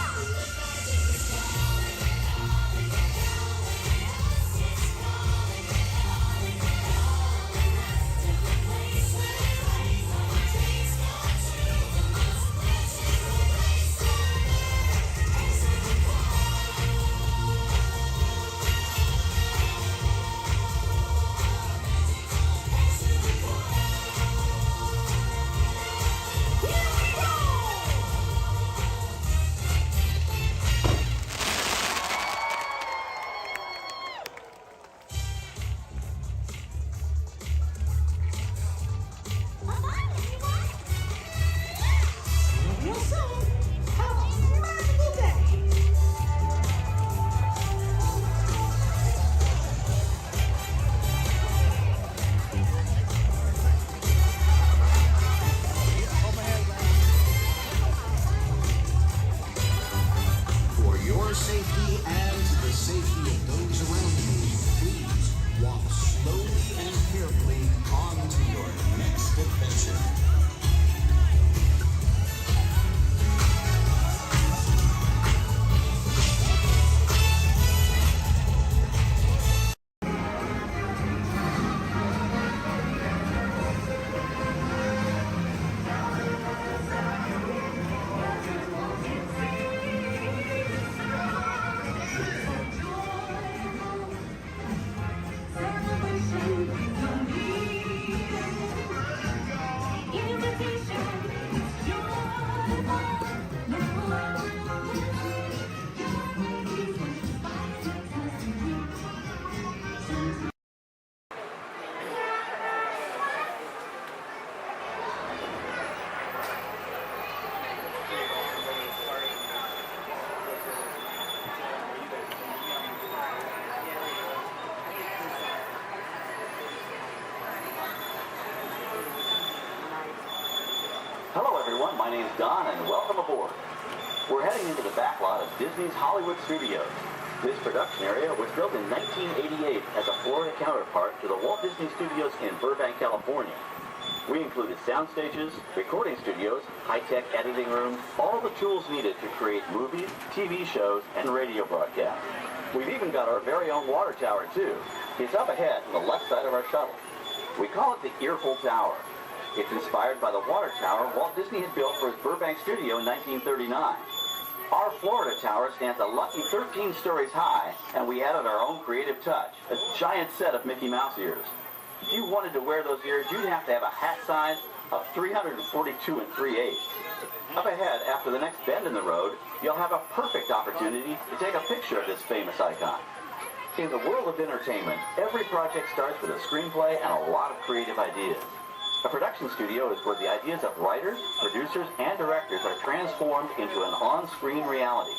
[SPEAKER 19] Bye-bye, everyone.
[SPEAKER 9] See you real soon. Have a magical day.
[SPEAKER 6] For your safety and the safety of those around you, please walk slowly and carefully on to your next adventure.
[SPEAKER 2] Hello everyone, my name's Don and welcome aboard. We're heading into the backlot of Disney's Hollywood Studios. This production area was built in 1988 as a Florida counterpart to the Walt Disney Studios in Burbank, California. We included sound stages, recording studios, high-tech editing rooms, all the tools needed to create movies, TV shows, and radio broadcasts. We've even got our very own water tower too. It's up ahead on the left side of our shuttle. We call it the Earful Tower. It's inspired by the water tower Walt Disney had built for his Burbank studio in 1939. Our Florida tower stands a lucky 13 stories high, and we added our own creative touch, a giant set of Mickey Mouse ears. If you wanted to wear those ears, you'd have to have a hat size of 342 3/8. Up ahead, after the next bend in the road, you'll have a perfect opportunity to take a picture of this famous icon. In the world of entertainment, every project starts with a screenplay and a lot of creative ideas. A production studio is where the ideas of writers, producers, and directors are transformed into an on-screen reality.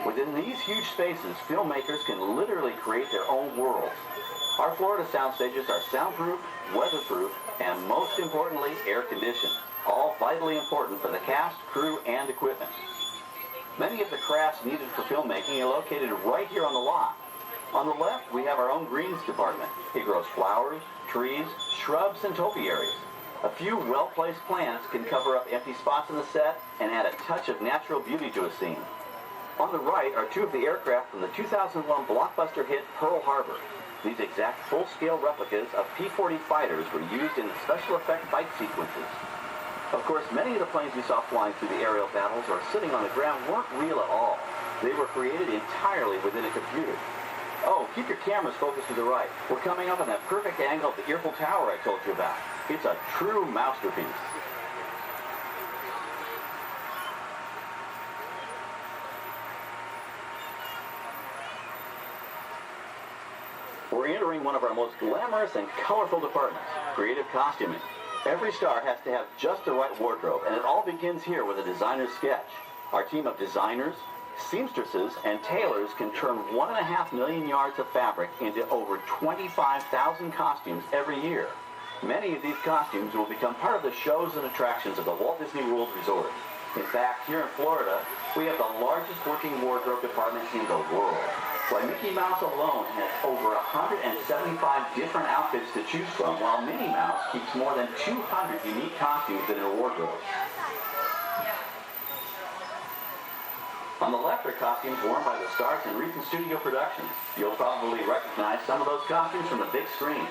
[SPEAKER 2] Within these huge spaces, filmmakers can literally create their own worlds. Our Florida sound stages are soundproof, weatherproof, and most importantly, air-conditioned, all vitally important for the cast, crew, and equipment. Many of the crafts needed for filmmaking are located right here on the lot. On the left, we have our own greens department. It grows flowers, trees, shrubs, and topiaries. A few well-placed plants can cover up empty spots in the set and add a touch of natural beauty to a scene. On the right are two of the aircraft from the 2001 blockbuster hit Pearl Harbor. These exact full-scale replicas of P-40 fighters were used in the special effect fight sequences.
[SPEAKER 1] Of course, many of the planes we saw flying through the aerial battles or sitting on the ground weren't real at all. They were created entirely within a computer. Oh, keep your cameras focused to the right. We're coming up on that perfect angle of the Eiffel Tower I told you about. It's a true masterpiece. We're entering one of our most glamorous and colorful departments, creative costuming. Every star has to have just the right wardrobe, and it all begins here with a designer's sketch. Our team of designers, seamstresses, and tailors can turn 1.5 million yards of fabric into over 25,000 costumes every year. Many of these costumes will become part of the shows and attractions of the Walt Disney World Resort. In fact, here in Florida, we have the largest working wardrobe department in the world. Why, Mickey Mouse alone has over 175 different outfits to choose from, while Minnie Mouse keeps more than 200 unique costumes in her wardrobe. On the left are costumes worn by the stars in recent studio productions. You'll probably recognize some of those costumes from the big screen.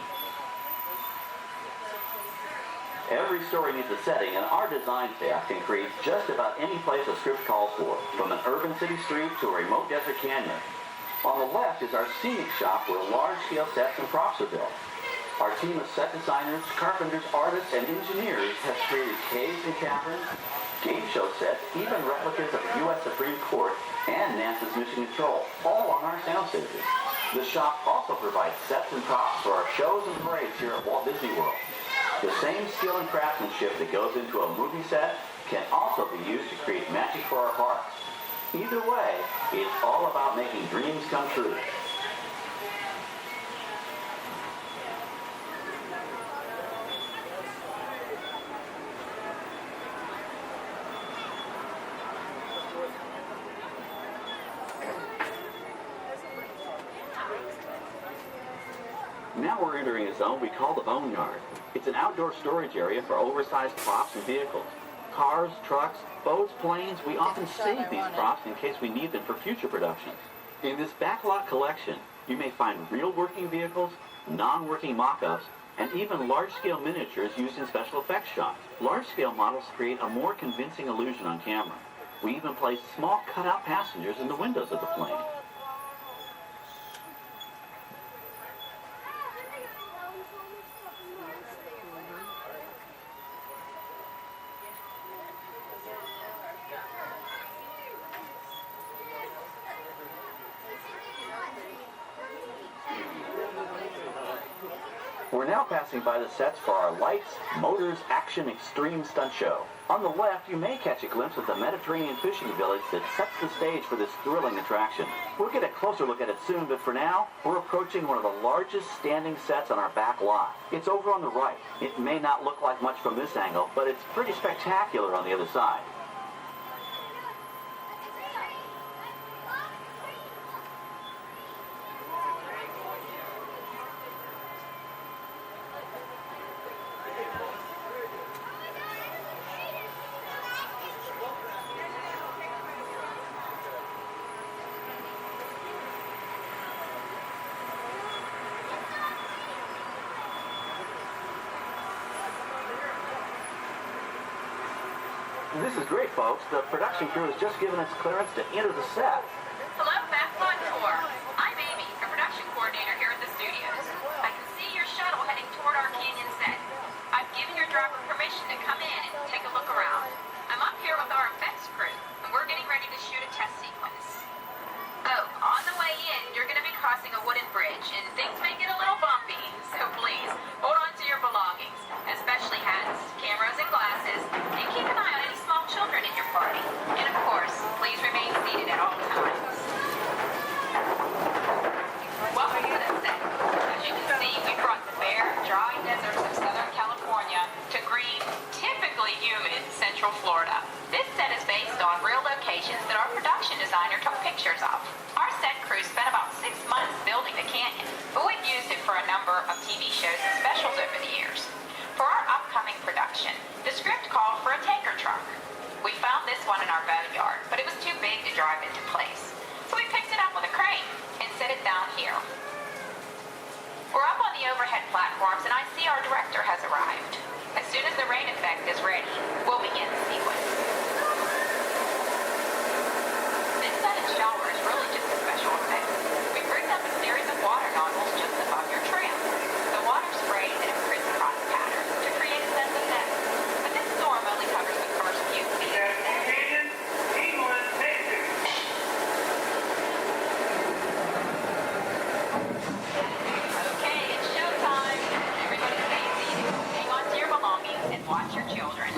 [SPEAKER 1] Every story needs a setting, and our design staff can create just about any place a script calls for, from an urban city street to a remote desert canyon. On the left is our scenic shop where large-scale sets and props are built. Our team of set designers, carpenters, artists, and engineers has created caves and caverns, game show sets, even replicas of the U.S. Supreme Court and NASA's Mission Control, all on our sound stages. The shop also provides sets and props for our shows and parades here at Walt Disney World. The same skill and craftsmanship that goes into a movie set can also be used to create magic for our parks. Either way, it's all about making dreams come true. Now we're entering a zone we call the Boneyard. It's an outdoor storage area for oversized props and vehicles. Cars, trucks, boats, planes, we often save these props in case we need them for future productions. In this backlot collection, you may find real working vehicles, non-working mock-ups, and even large-scale miniatures used in special effects shots. Large-scale models create a more convincing illusion on camera. We even place small cutout passengers in the windows of the plane. We're now passing by the sets for our Lights, Motors, Action, Extreme Stunt Show. On the left, you may catch a glimpse of the Mediterranean fishing village that sets the stage for this thrilling attraction. We'll get a closer look at it soon, but for now, we're approaching one of the largest standing sets on our back lot. It's over on the right. It may not look like much from this angle, but it's pretty spectacular on the other side. This is great, folks. The production crew has just given us clearance to enter the set.
[SPEAKER 10] Hello, Backlot Tour. I'm Amy, a production coordinator here at the studios. I can see your shuttle heading toward our canyon set. I've given your driver permission to come in and take a look around. I'm up here with our effects crew, and we're getting ready to shoot a test sequence. Oh, on the way in, you're going to be crossing a wooden bridge, and things may get a little bumpy, so please, hold on to your belongings, especially hats, cameras, and glasses, and keep an eye on any small children in your party. And of course, please remain seated at all times. Welcome to the set. As you can see, we brought the bare, dry deserts of Southern California to green, typically humid Central Florida. This set is based on real locations that our production designer took pictures of. Our set crew spent about 6 months building the canyon, but we've used it for a number of TV shows and specials over the years. For our upcoming production, the script called for a tanker truck. We found this one in our boneyard, but it was too big to drive into place. So we picked it up with a crane and set it down here. We're up on the overhead platforms, and I see our director has arrived. As soon as the rain effect is ready, we'll begin the sequence. This sudden shower is really just a special effect. We've rigged up a series of water nozzles just above your tram. The water sprays in a crisscross pattern to create a sense of depth. But this storm only covers the first few feet. Okay, it's showtime. Everybody stay seated. Hang on to your belongings and watch your children.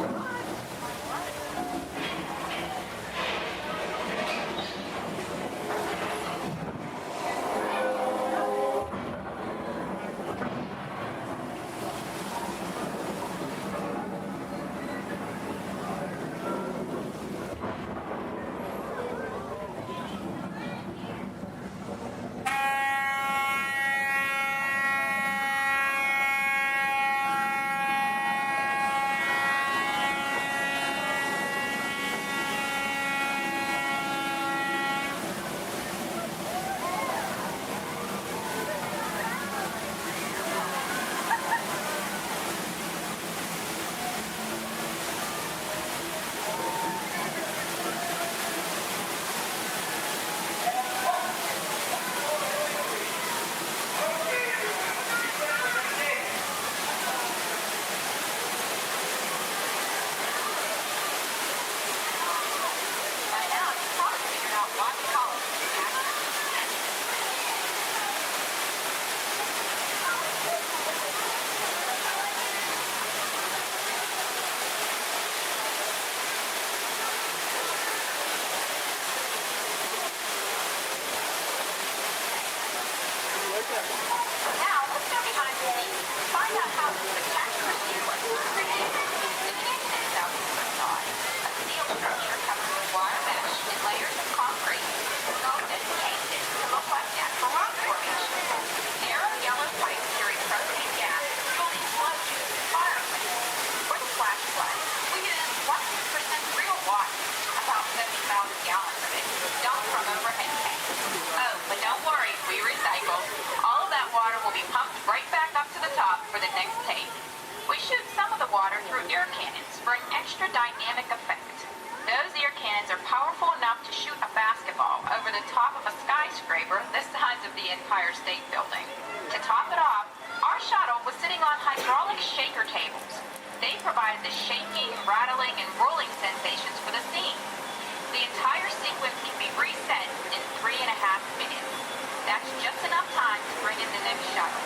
[SPEAKER 10] Now, let's go behind the scenes and find out how this spectacular sequence was created. Beginning in southeast facade, a steel structure covered with wire mesh and layers of concrete, sculpted and painted to look like natural rock formations. Narrow yellow pipes carry propane gas, fueling flow tubes and fireplaces. For the flash flood, we used 100% real water, about 70,000 gallons of it, dumped from overhead tanks. Oh, but don't worry, we recycle. All of that water will be pumped right back up to the top for the next take. We shoot some of the water through air cannons for an extra dynamic effect. Those air cannons are powerful enough to shoot a basketball over the top of a skyscraper the size of the Empire State Building. To top it off, our shuttle was sitting on hydraulic shaker tables. They provided the shaking, rattling, and rolling sensations for the scene. The entire sequence can be reset in 3.5 minutes. That's just enough time to bring in the next shuttle.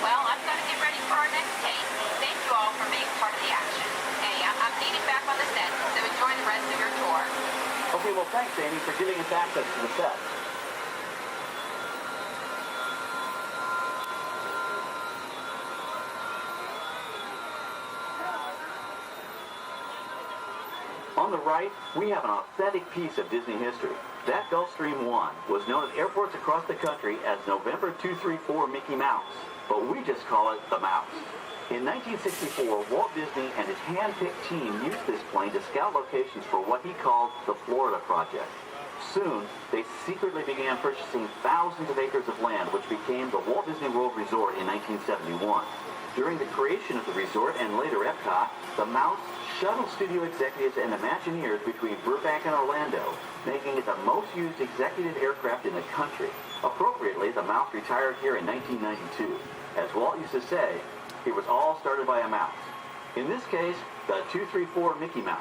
[SPEAKER 10] Well, I've got to get ready for our next take. Thank you all for being part of the action. Hey, I'm needed back on the set, so enjoy the rest of your tour.
[SPEAKER 1] Okay, well, thanks, Amy, for giving us access to the set. On the right, we have an authentic piece of Disney history. That Gulfstream 1 was known at airports across the country as November 234 Mickey Mouse, but we just call it the Mouse. In 1964, Walt Disney and his hand-picked team used this plane to scout locations for what he called the Florida Project. Soon, they secretly began purchasing thousands of acres of land, which became the Walt Disney World Resort in 1971. During the creation of the resort and later Epcot, the Mouse shuttled studio executives and Imagineers between Burbank and Orlando, making it the most used executive aircraft in the country. Appropriately, the Mouse retired here in 1992. As Walt used to say, it was all started by a mouse. In this case, the 234 Mickey Mouse.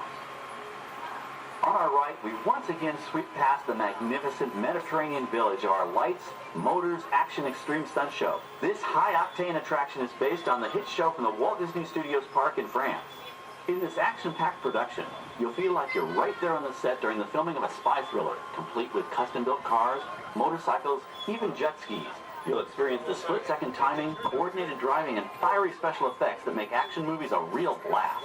[SPEAKER 1] On our right, we once again sweep past the magnificent Mediterranean village of our lights, motors, action extreme stunt show. This high-octane attraction is based on the hit show from the Walt Disney Studios Park in France. In this action-packed production, you'll feel like you're right there on the set during the filming of a spy thriller, complete with custom-built cars, motorcycles, even jet skis. You'll experience the split-second timing, coordinated driving, and fiery special effects that make action movies a real blast.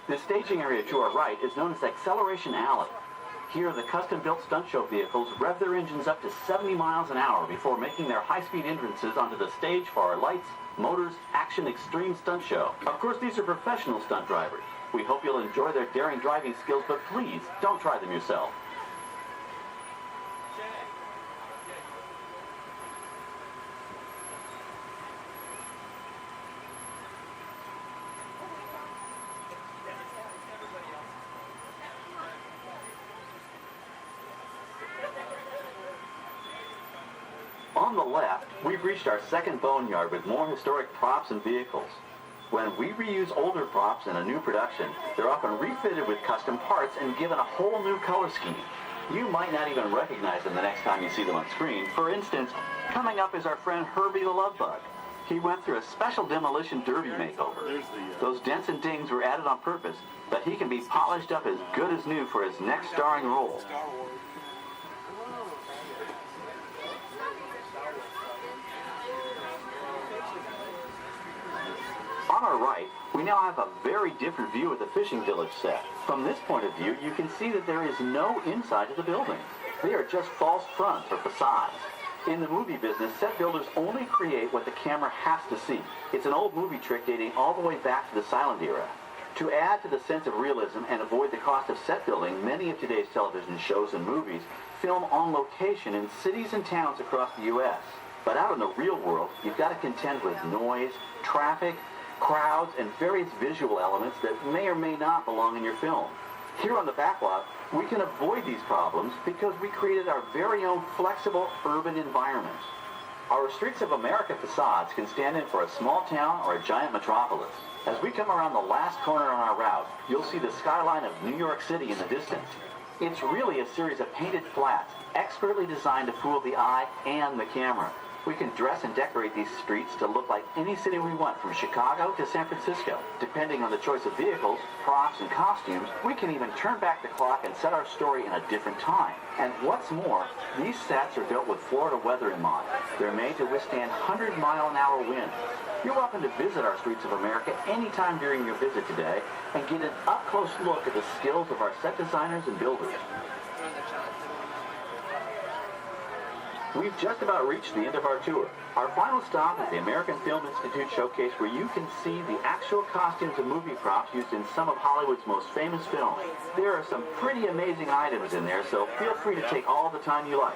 [SPEAKER 1] The staging area to our right is known as Acceleration Alley. Here, the custom-built stunt show vehicles rev their engines up to 70 miles an hour before making their high-speed entrances onto the stage for our lights, motors, action extreme stunt show. Of course, these are professional stunt drivers. We hope you'll enjoy their daring driving skills, but please, don't try them yourself. On the left, we've reached our second boneyard with more historic props and vehicles. When we reuse older props in a new production, they're often refitted with custom parts and given a whole new color scheme. You might not even recognize them the next time you see them on screen. For instance, coming up is our friend Herbie the Love Bug. He went through a special demolition derby makeover. Those dents and dings were added on purpose, but he can be polished up as good as new for his next starring role. On our right, we now have a very different view of the fishing village set. From this point of view, you can see that there is no inside to the building. They are just false fronts or facades. In the movie business, set builders only create what the camera has to see. It's an old movie trick dating all the way back to the silent era. To add to the sense of realism and avoid the cost of set building, many of today's television shows and movies film on location in cities and towns across the U.S. But out in the real world, you've got to contend with noise, traffic, crowds, and various visual elements that may or may not belong in your film. Here on the backlot, we can avoid these problems because we created our very own flexible urban environment. Our Streets of America facades can stand in for a small town or a giant metropolis. As we come around the last corner on our route, you'll see the skyline of New York City in the distance. It's really a series of painted flats, expertly designed to fool the eye and the camera. We can dress and decorate these streets to look like any city we want, from Chicago to San Francisco. Depending on the choice of vehicles, props, and costumes, we can even turn back the clock and set our story in a different time. And what's more, these sets are built with Florida weather in mind. They're made to withstand 100-mile-an-hour winds. You're welcome to visit our Streets of America anytime during your visit today and get an up-close look at the skills of our set designers and builders. We've just about reached the end of our tour. Our final stop is the American Film Institute Showcase, where you can see the actual costumes and movie props used in some of Hollywood's most famous films. There are some pretty amazing items in there, so feel free to take all the time you like.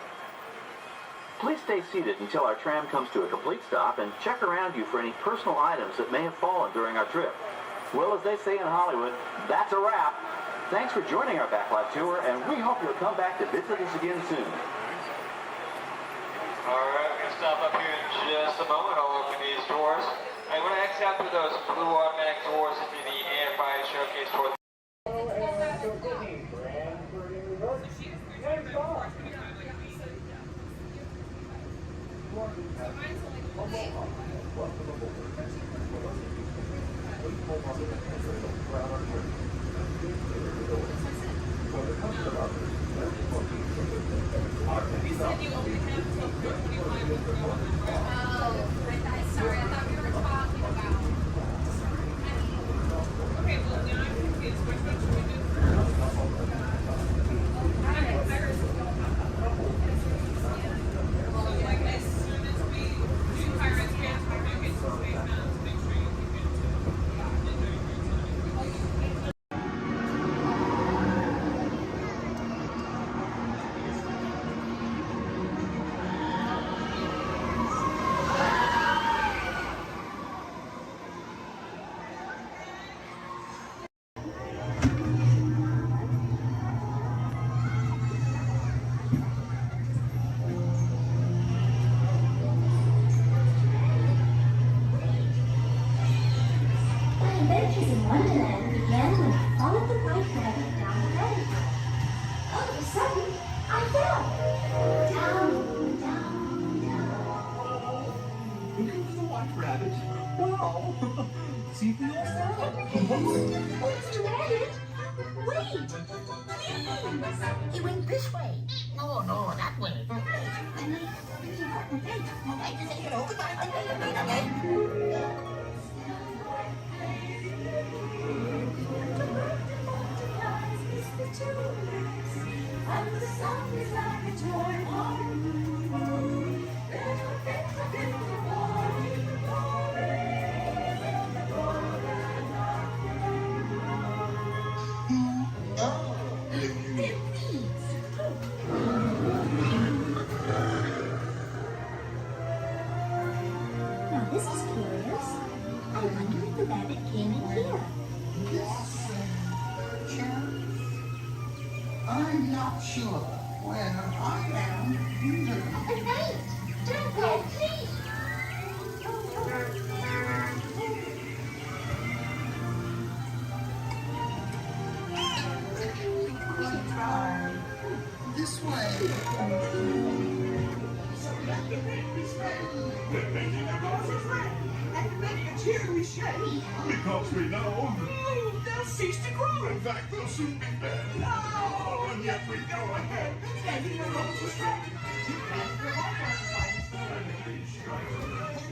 [SPEAKER 1] Please stay seated until our tram comes to a complete stop and check around you for any personal items that may have fallen during our trip. Well, as they say in Hollywood, that's a wrap. Thanks for joining our backlot tour, and we hope you'll come back to visit us again soon.
[SPEAKER 3] Alright, we're going to stop up here in just a moment. I'll open these doors. And when I exit out through those blue automatic doors into the AFI Showcase for
[SPEAKER 10] Sorry, I thought we were talking about. Okay, well, now I'm confused. Which one should we do Well, like, as soon as we do Pirates Transfer, we'll get some Space Mountains. Make sure you keep it to
[SPEAKER 19] Adventures in Wonderland began when I followed the white rabbit down the rabbit hole. All of a sudden, I fell. Down, down, down.
[SPEAKER 6] Looking for the white rabbit? Wow! See for yourself.
[SPEAKER 19] Mr. Rabbit, wait, please.
[SPEAKER 14] He went this way. No, no, that way.
[SPEAKER 19] And the sun is like a toy.
[SPEAKER 14] Now this is curious. I wonder if the rabbit came in here.
[SPEAKER 6] I'm not sure. Where I am,
[SPEAKER 14] But wait!
[SPEAKER 19] Don't go, please.
[SPEAKER 6] This way.
[SPEAKER 11] We're making the roses red and making a cheery shade because we know they'll cease to grow. In fact, they'll soon be dead. Oh, and yet we go ahead making the roses red.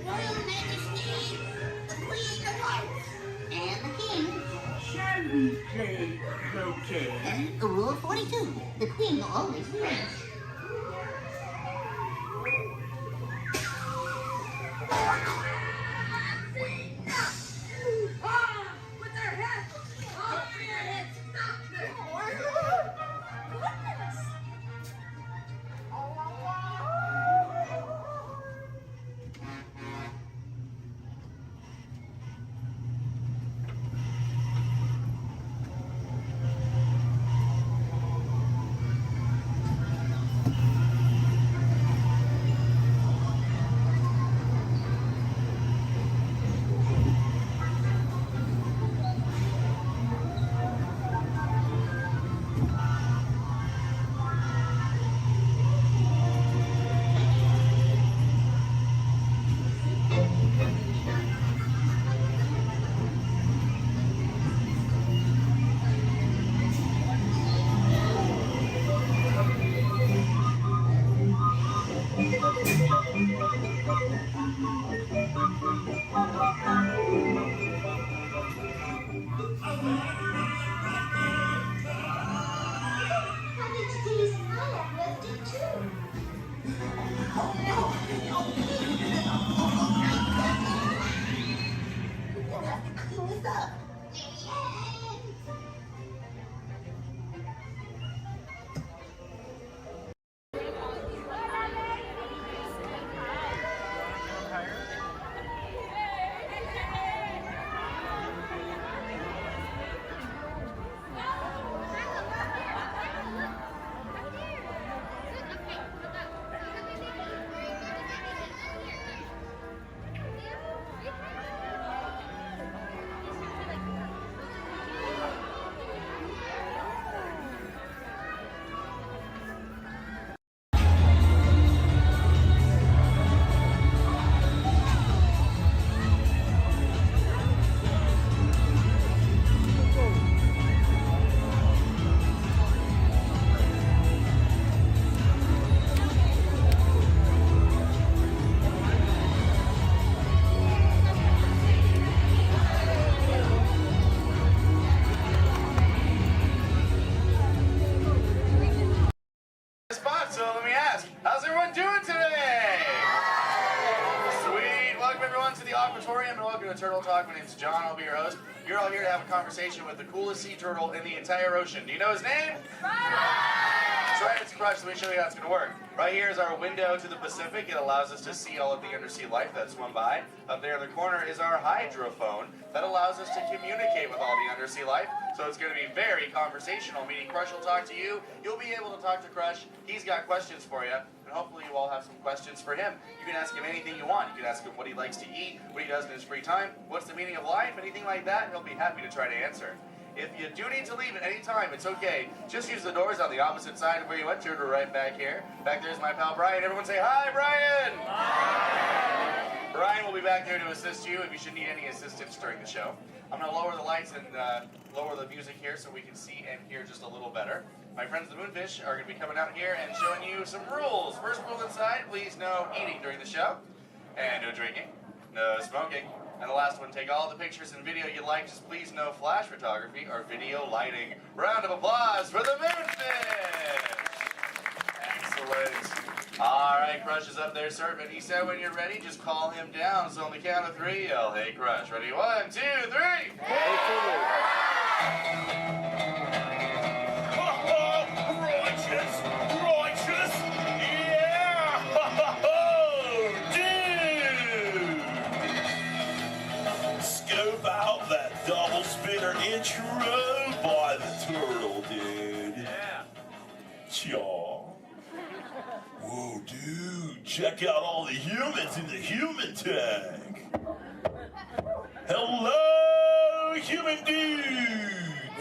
[SPEAKER 14] Royal Majesty, the Queen of Hearts, and the King.
[SPEAKER 11] Shall we play croquet?
[SPEAKER 14] Rule 42, the Queen will always win.
[SPEAKER 19] With their heads! Oh, with their heads! Stop them! Goodness!
[SPEAKER 2] Spot, so let me ask, how's everyone doing today? Sweet. Welcome everyone to the Aquatorium and welcome to Turtle Talk. My name's John, I'll be your host. You're all here to have a conversation with the coolest sea turtle in the entire ocean. Do you know his name? That's right, it's Crush. Let me show you how it's going to work. Right here is our window to the Pacific. It allows us to see all of the undersea life that swim by. Up there in the corner is our hydrophone that allows us to communicate with all the undersea life. So it's going to be very conversational, meaning Crush will talk to you. You'll be able to talk to Crush. He's got questions for you. And hopefully you all have some questions for him. You can ask him anything you want. You can ask him what he likes to eat, what he does in his free time, what's the meaning of life, anything like that, and he'll be happy to try to answer. If you do need to leave at any time, it's okay. Just use the doors on the opposite side of where you went to right back here. Back there's my pal Brian. Everyone say hi, Brian! Hi! Brian will be back there to assist you if you should need any assistance during the show. I'm going to lower the lights and lower the music here so we can see and hear just a little better. My friends the Moonfish are going to be coming out here and showing you some rules. First rule inside, please no eating during the show. And no drinking. No smoking. And the last one, take all the pictures and video you like, just please no flash photography or video lighting. Round of applause for the Moonfish! Excellent. All right, Crush is up there serving. He said when you're ready, just call him down. So on the count of three, yell, hey Crush. Ready? 1, 2, 3.
[SPEAKER 11] Righteous! Righteous! Yeah! Dude! Scope out that double spinner intro by the turtle, dude. Yeah. Jaw.
[SPEAKER 5] Whoa, dude, check out all the humans in the human tank. Hello, human dudes.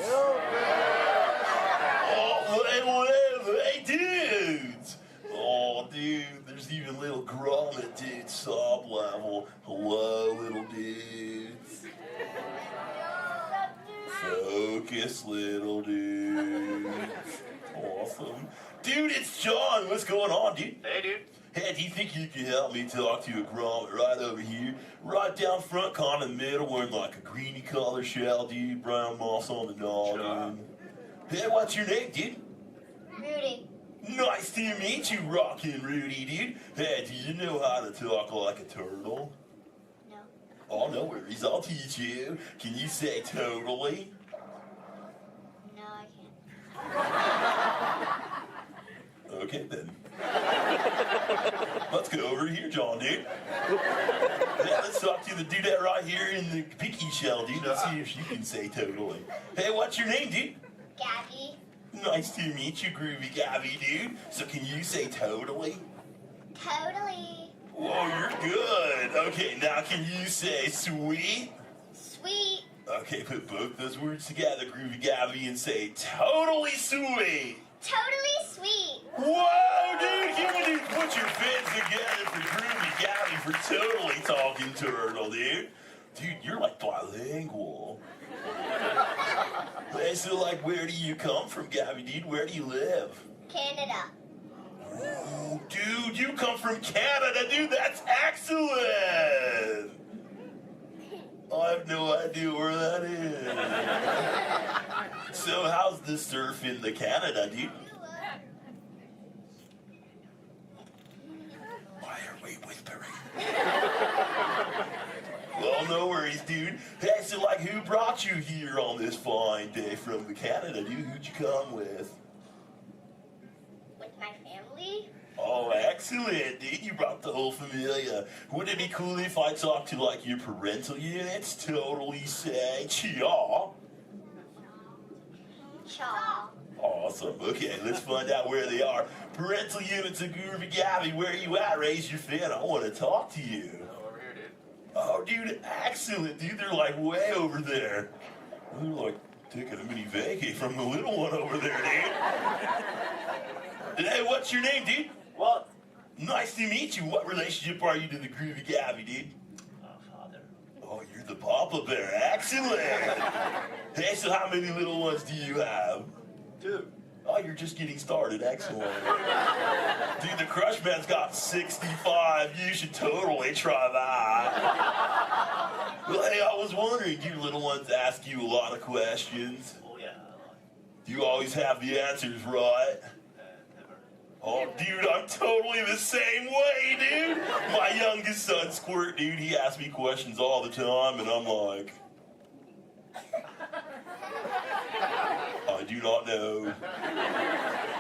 [SPEAKER 5] Oh, hey, dudes. Oh, dude, there's even little grommet dude sub level. Hello, little dudes. Focus, little dudes. Awesome. Dude, it's John. What's going on, dude?
[SPEAKER 13] Hey, dude.
[SPEAKER 5] Hey, do you think you can help me talk to a grommet right over here? Right down front, kind of in the middle, wearing like a greeny color shell, dude. Brown moss on the dog, dude. Hey, what's your name, dude?
[SPEAKER 19] Rudy.
[SPEAKER 5] Nice to meet you, Rockin' Rudy, dude. Hey, do you know how to talk like a turtle?
[SPEAKER 19] No.
[SPEAKER 5] Oh, no worries. I'll teach you. Can you say totally?
[SPEAKER 19] No, I can't.
[SPEAKER 5] Okay, then. Let's go over here, John, dude. Yeah, let's talk to the dudette right here in the pinky shell, dude. Let's see if she can say totally. Hey, what's your name, dude?
[SPEAKER 19] Gabby.
[SPEAKER 5] Nice to meet you, Groovy Gabby, dude. So can you say totally?
[SPEAKER 19] Totally.
[SPEAKER 5] Whoa, you're good. Okay, now can you say sweet?
[SPEAKER 19] Sweet.
[SPEAKER 5] Okay, put both those words together, Groovy Gabby, and say totally sweet.
[SPEAKER 19] Totally sweet.
[SPEAKER 5] Whoa, dude, human dude, put your fins together for Groovy Gabby for totally talking turtle, dude. Dude, you're like bilingual. Hey, so like, where do you come from, Gabby, dude? Where do you live?
[SPEAKER 19] Canada.
[SPEAKER 5] Oh, dude, you come from Canada, dude. That's excellent. I have no idea where that is. So how's the surf in the Canada, dude? Why are we whispering? Well, no worries, dude. Hey, so like, who brought you here on this fine day from the Canada, dude? Who'd you come with?
[SPEAKER 19] With my family?
[SPEAKER 5] Oh, excellent, dude. You brought the whole familia. Wouldn't it be cool if I talked to, like, your parental units? Totally say, chia.
[SPEAKER 19] Chaw.
[SPEAKER 5] Awesome. Okay, let's find out where they are. Parental units of Groovy Gabby, where are you at? Raise your fin. I want to talk to you.
[SPEAKER 13] Over here, dude.
[SPEAKER 5] Oh, dude, excellent, dude. They're, like, way over there. They're, like, taking a mini vacay from the little one over there, dude. Hey, what's your name, dude?
[SPEAKER 13] Walt.
[SPEAKER 5] Nice to meet you. What relationship are you to the Groovy Gabby, dude?
[SPEAKER 13] Father.
[SPEAKER 5] Oh, you're the Papa Bear. Excellent. Hey, so how many little ones do you have?
[SPEAKER 13] 2.
[SPEAKER 5] Oh, you're just getting started. Excellent. Dude, the Crush Man's got 65. You should totally try that. Well, hey, I was wondering, do your little ones ask you a lot of questions?
[SPEAKER 13] Oh, yeah.
[SPEAKER 5] Do you always have the answers right?
[SPEAKER 13] Never.
[SPEAKER 5] Oh, dude, I'm totally the same way, dude. My youngest son, Squirt, dude, he asks me questions all the time, and I'm like, I do not know.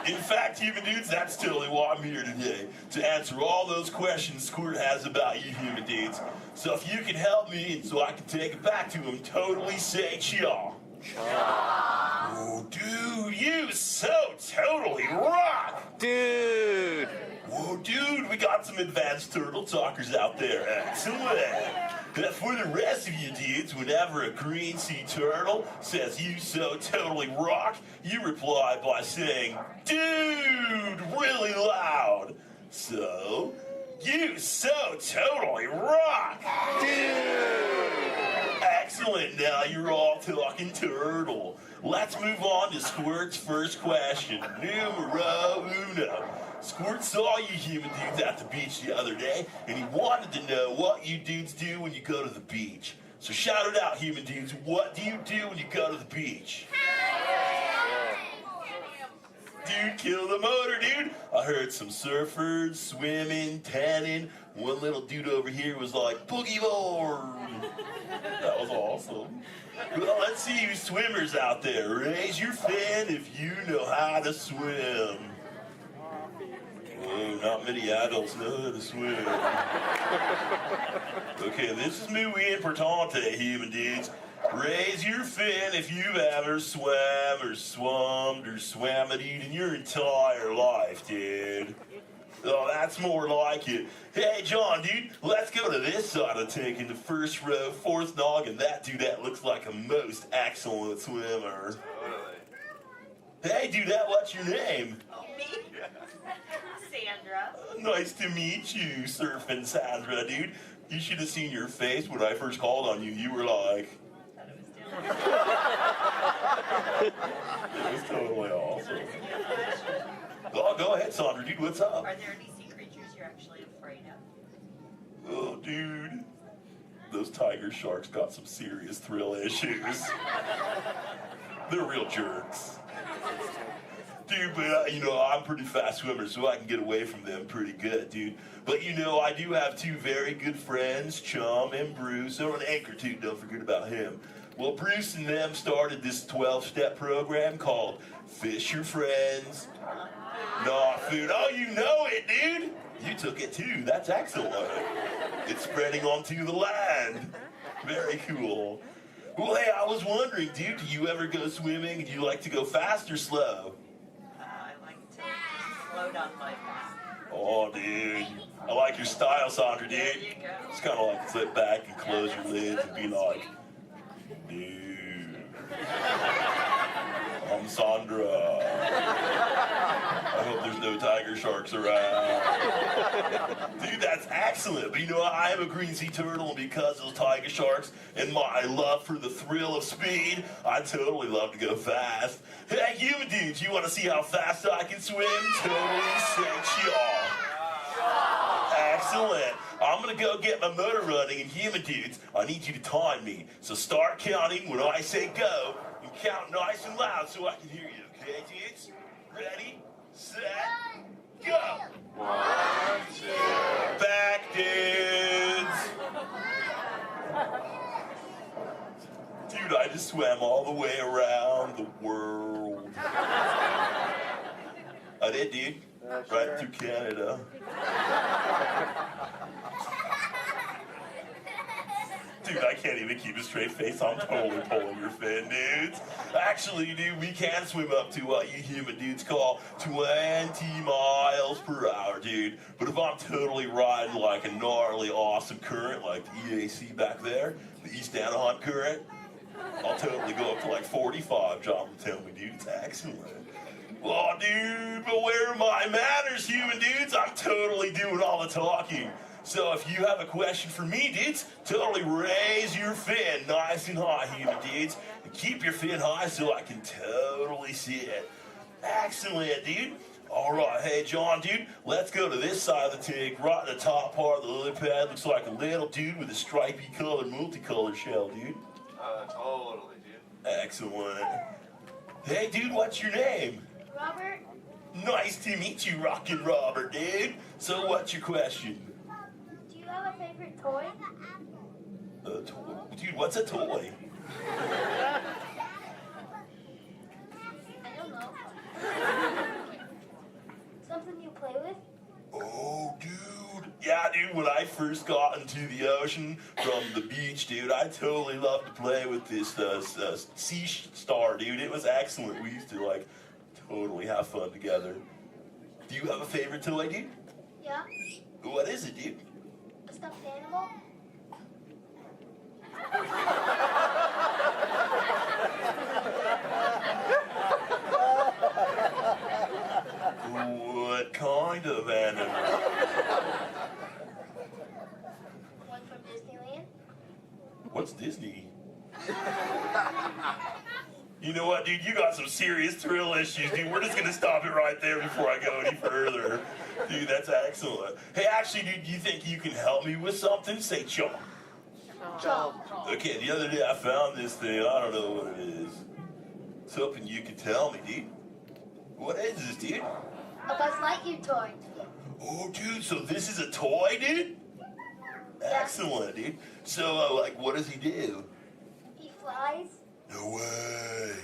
[SPEAKER 5] In fact, human dudes, that's totally why I'm here today, to answer all those questions Squirt has about you human dudes. So if you can help me, and so I can take it back to him, totally say chia. Oh, dude, you so totally rock!
[SPEAKER 13] Dude!
[SPEAKER 5] Whoa, dude, we got some advanced turtle talkers out there. Excellent. But for the rest of you dudes, whenever a green sea turtle says you so totally rock, you reply by saying, dude, really loud. So, you so totally rock. Dude! Excellent, now you're all talking turtle. Let's move on to Squirt's first question. Numero uno. Squirt saw you human dudes at the beach the other day, and he wanted to know what you dudes do when you go to the beach. So shout it out, human dudes. What do you do when you go to the beach? Dude, kill the motor, dude. I heard some surfers, swimming, tanning. One little dude over here was like, boogie board. That was awesome. Well, let's see you swimmers out there. Raise your fin if you know how to swim. Oh, not many adults know how to swim. Okay, this is muy importante, human dudes. Raise your fin if you've ever swam or swummed or swam it in your entire life, dude. Oh, that's more like it. Hey, John, dude, let's go to this side of the tank in the first row, fourth noggin. That dudette looks like a most excellent swimmer. Hey, dudette, what's your name?
[SPEAKER 4] Me? Sandra.
[SPEAKER 5] Nice to meet you, Surfing Sandra, dude. You should have seen your face when I first called on you. You were like... It was totally awesome. Oh, go ahead, Sandra, dude, what's up?
[SPEAKER 4] Are there any sea creatures you're actually afraid of?
[SPEAKER 5] Oh, dude. Those tiger sharks got some serious thrill issues. They're real jerks. Dude, but, I'm a pretty fast swimmer, so I can get away from them pretty good, dude. But, I do have two very good friends, Chum and Bruce, or an anchor, too, don't forget about him. Well, Bruce and them started this 12-step program called Fish Your Friends, Not Food. Oh, you know it, dude. You took it, too. That's excellent. It's spreading onto the land. Very cool. Well, hey, I was wondering, dude, do you ever go swimming and do you like to go fast or slow?
[SPEAKER 4] I like to float on my back.
[SPEAKER 5] Oh, dude. I like your style, Sandra, dude.
[SPEAKER 4] There you go.
[SPEAKER 5] It's kind of like sit back and close your lids and be like, dude, I'm Sandra. I hope there's no tiger sharks around. Dude, that's excellent. But I am a green sea turtle, and because of those tiger sharks and my love for the thrill of speed, I totally love to go fast. Hey, you dudes, you want to see how fast I can swim? Totally sexy. Excellent. I'm going to go get my motor running, and human dudes, I need you to time me. So start counting when I say go, and count nice and loud so I can hear you, okay, dudes? Ready, set, go. 1, 2. Back, dudes. Dude, I just swam all the way around the world. I did, dude. Right through Canada. Dude, I can't even keep a straight face. I'm totally pulling your fin, dudes. Actually, dude, we can swim up to what you human dudes call 20 miles per hour, dude. But if I'm totally riding like a gnarly, awesome current, like the EAC back there, the East Anaheim current, I'll totally go up to like 45, John will tell me, dude. It's excellent. Oh, dude, but where are my manners, human dudes? I'm totally doing all the talking. So if you have a question for me, dudes, totally raise your fin nice and high, human dudes. And keep your fin high so I can totally see it. Excellent, dude. All right, hey, John, dude, let's go to this side of the tank. Right in the top part of the lily pad looks like a little dude with a stripy colored, multicolored shell, dude.
[SPEAKER 3] Totally, dude.
[SPEAKER 5] Excellent. Hey, dude, what's your name?
[SPEAKER 19] Robert?
[SPEAKER 5] Nice to meet you, Rockin' Robert, dude. So what's your question?
[SPEAKER 19] Do you have a favorite toy?
[SPEAKER 5] A toy? Dude, what's a toy?
[SPEAKER 19] I don't know. Something you play with?
[SPEAKER 5] Oh, dude. Yeah, dude, when I first got into the ocean from the beach, dude, I totally loved to play with this sea star, dude. It was excellent. We used to, totally have fun together. Do you have a favorite toy, dude?
[SPEAKER 19] Yeah.
[SPEAKER 5] What is it, dude?
[SPEAKER 19] A stuffed animal?
[SPEAKER 5] What kind of animal?
[SPEAKER 19] One from Disneyland?
[SPEAKER 5] What's Disney? You know what, dude? You got some serious thrill issues, dude. We're just gonna stop it right there before I go any further. Dude, that's excellent. Hey, actually, dude, do you think you can help me with something? Say chomp.
[SPEAKER 19] Chomp.
[SPEAKER 5] Okay, the other day I found this thing. I don't know what it is. It's hoping you can tell me, dude. What is this, dude?
[SPEAKER 19] A Buzz Lightyear toy.
[SPEAKER 5] Oh, dude, so this is a toy, dude? Excellent, dude. So, what does he do?
[SPEAKER 19] He flies.
[SPEAKER 5] No way.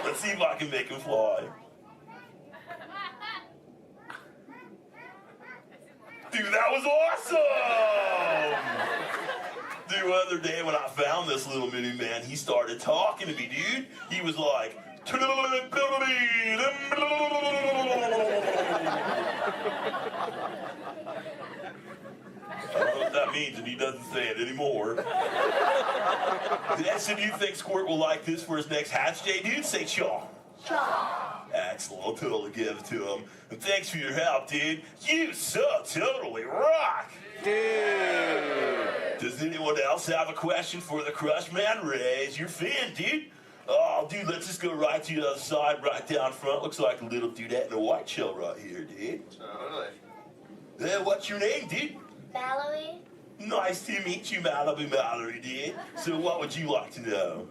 [SPEAKER 5] Let's see if I can make him fly. Dude, that was awesome! Dude, the other day when I found this little mini man, he started talking to me, dude. He was like, I don't know what that means, and he doesn't say it anymore. So do you think Squirt will like this for his next hatch day, dude? Say chaw.
[SPEAKER 19] Chaw.
[SPEAKER 5] Excellent, I'll totally give it to him. And thanks for your help, dude. You so totally rock. Dude. Does anyone else have a question for the Crush Man? Raise your fin, dude. Oh, dude, let's just go right to the other side, right down front. Looks like a little dudette in a white shell right here, dude.
[SPEAKER 3] Totally.
[SPEAKER 5] What's your name, dude?
[SPEAKER 19] Mallory?
[SPEAKER 5] Nice to meet you, Mallory, dude. So what would you like to know?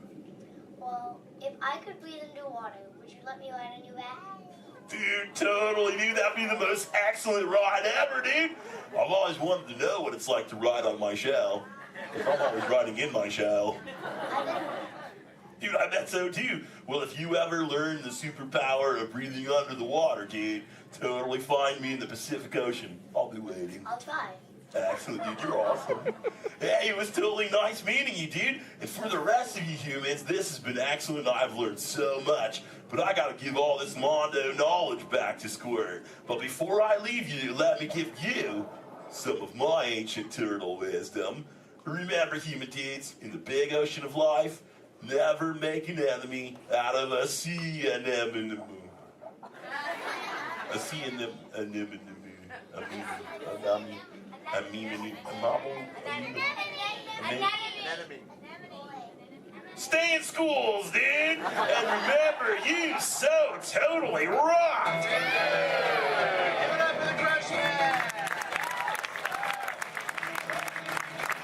[SPEAKER 19] Well, if I could breathe into water, would you let me ride on your back?
[SPEAKER 5] Dude, totally, dude. That'd be the most excellent ride ever, dude. I've always wanted to know what it's like to ride on my shell. I'm always riding in my shell. Dude, I bet so too. Well, if you ever learn the superpower of breathing under the water, dude, totally find me in the Pacific Ocean. I'll be waiting.
[SPEAKER 19] I'll try.
[SPEAKER 5] Excellent, dude. You're awesome. Hey, it was totally nice meeting you, dude. And for the rest of you humans, this has been excellent. I've learned so much. But I gotta give all this Mondo knowledge back to Squirt. But before I leave you, let me give you some of my ancient turtle wisdom. Remember, human dudes, in the big ocean of life, never make an enemy out of a sea anemone. A sea anemone. Stay in schools, dude! And remember, you so totally rocked!
[SPEAKER 3] Give it up for the Crush Man!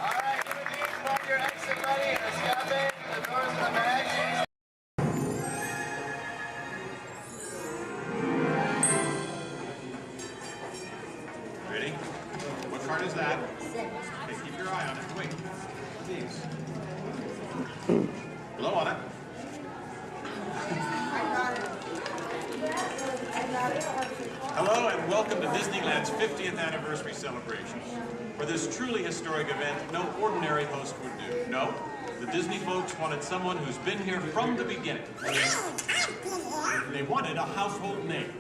[SPEAKER 3] Alright, give it to you your exit ready and escape the doors of the bag.
[SPEAKER 8] Ready? What card is that? Okay, keep your eye on it. Wait. These. Blow on it. Hello and welcome to Disneyland's 50th anniversary celebration. For this truly historic event, no ordinary host would do. No, the Disney folks wanted someone who's been here from the beginning. They wanted a household name.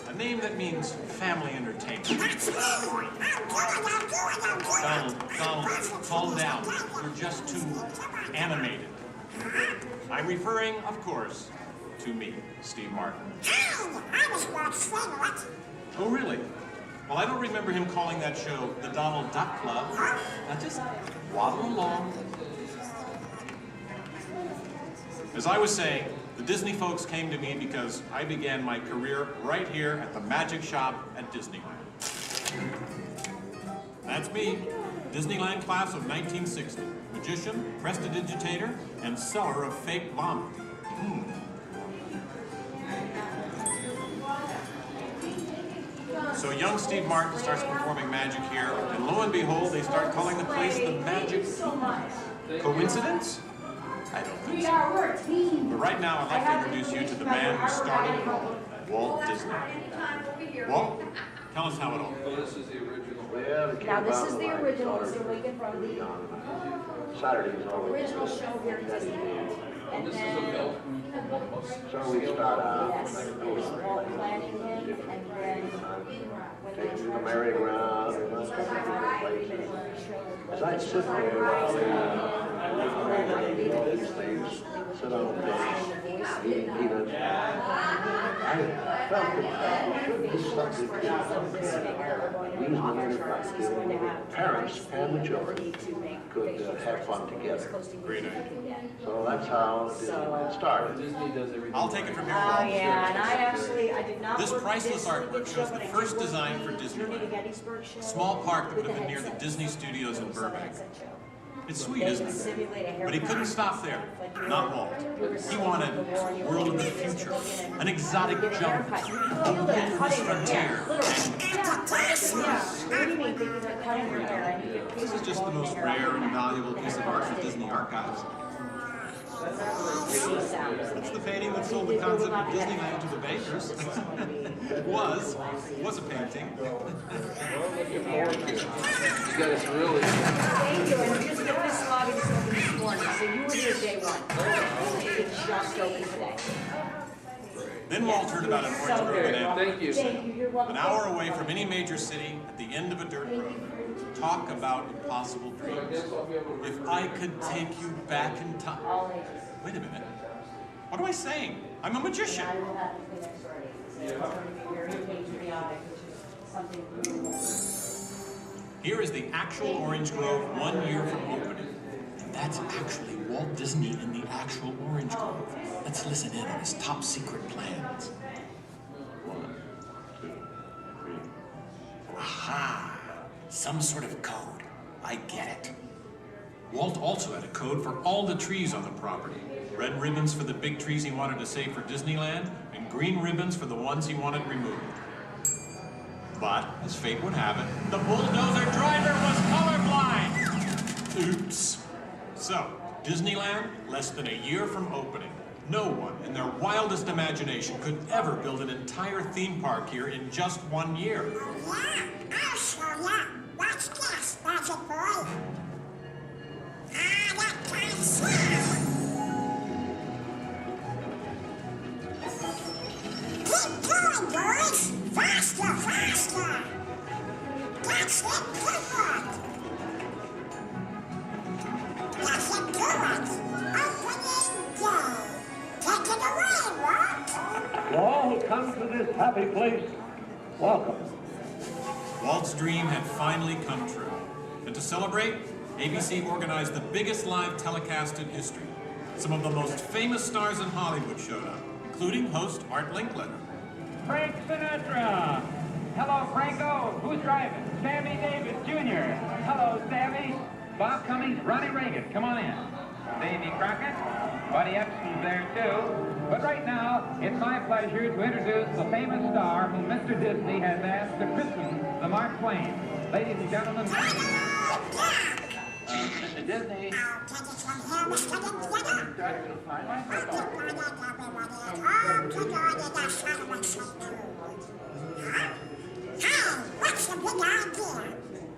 [SPEAKER 8] A name that means family entertainment. Donald, calm down. You're just too animated. I'm referring, of course, to me, Steve Martin. Oh, really? Well, I don't remember him calling that show the Donald Duck Club. Now just waddle along. As I was saying, the Disney folks came to me because I began my career right here at the Magic Shop at Disneyland. That's me, Disneyland class of 1960. Magician, prestidigitator, and seller of fake vomit. So young Steve Martin starts performing magic here, and lo and behold, they start calling the place the Magic Kingdom. Coincidence? I don't think so. But right now, I'd like to introduce you to the man who started it all, Walt Disney. Walt, tell us how it all began.
[SPEAKER 15] Now this is the original, Mr. Lincoln, from the original show here at Disneyland. And then,
[SPEAKER 18] So we start out
[SPEAKER 15] yes, Walt planning him, and then
[SPEAKER 18] taking the merry-go-round, we went to different places. As I sit there, all these things, sit on the bench, eat peanuts. I felt that this subject parents and the children could have fun together.
[SPEAKER 8] Great idea.
[SPEAKER 18] So that's how Disneyland started.
[SPEAKER 8] I'll take it from here.
[SPEAKER 15] Oh yeah, and I did not.
[SPEAKER 8] This priceless artwork shows the first design for Disneyland. A small park that would have been near the Disney Studios in Burbank. It's sweet, isn't it? But he couldn't stop there. Not Walt. He wanted a world of the future, an exotic jungle, a wilderness frontier. This is just the most rare and valuable piece of art for Disney Archives. That's the painting that sold the concept of Disneyland to the bakers. was a painting.
[SPEAKER 15] You guys really. Thank you. And here's this lobby just opened this morning. So you were here day one. It just opened
[SPEAKER 8] Then Walt heard about an orange grove in Anaheim.
[SPEAKER 15] Thank you, you're welcome.
[SPEAKER 8] An hour away from any major city, at the end of a dirt road. Talk about impossible dreams. If I could take you back in time. Wait a minute. What am I saying? I'm a magician. Here is the actual orange grove 1 year from opening. And that's actually Walt Disney in the actual orange grove. Let's listen in on his top secret plans.
[SPEAKER 11] 1, 2, 3.
[SPEAKER 8] Aha! Some sort of code. I get it. Walt also had a code for all the trees on the property. Red ribbons for the big trees he wanted to save for Disneyland, and green ribbons for the ones he wanted removed. But, as fate would have it, the bulldozer driver was colorblind! Oops. So, Disneyland, less than a year from opening. No one, in their wildest imagination, could ever build an entire theme park here in just 1 year.
[SPEAKER 19] Oh, yeah, I'll show ya. Watch this, Magic Boy. That kind sound. Keep going, boys. Faster, faster. That's it, good. That's it, good. Opening day. Take it away, Walt.
[SPEAKER 18] To all who come to this happy place, welcome.
[SPEAKER 8] Walt's dream had finally come true. And to celebrate, ABC organized the biggest live telecast in history. Some of the most famous stars in Hollywood showed up, including host Art Linkletter.
[SPEAKER 3] Frank Sinatra. Hello, Franco. Who's driving? Sammy Davis Jr. Hello, Sammy. Bob Cummings, Ronnie Reagan. Come on in. Davy Crockett. Buddy Epson's there, too. But right now, it's my pleasure to introduce the famous star whom Mr. Disney has asked to christen the Mark Twain. Ladies and gentlemen, Mr. Disney.
[SPEAKER 19] What's the big idea?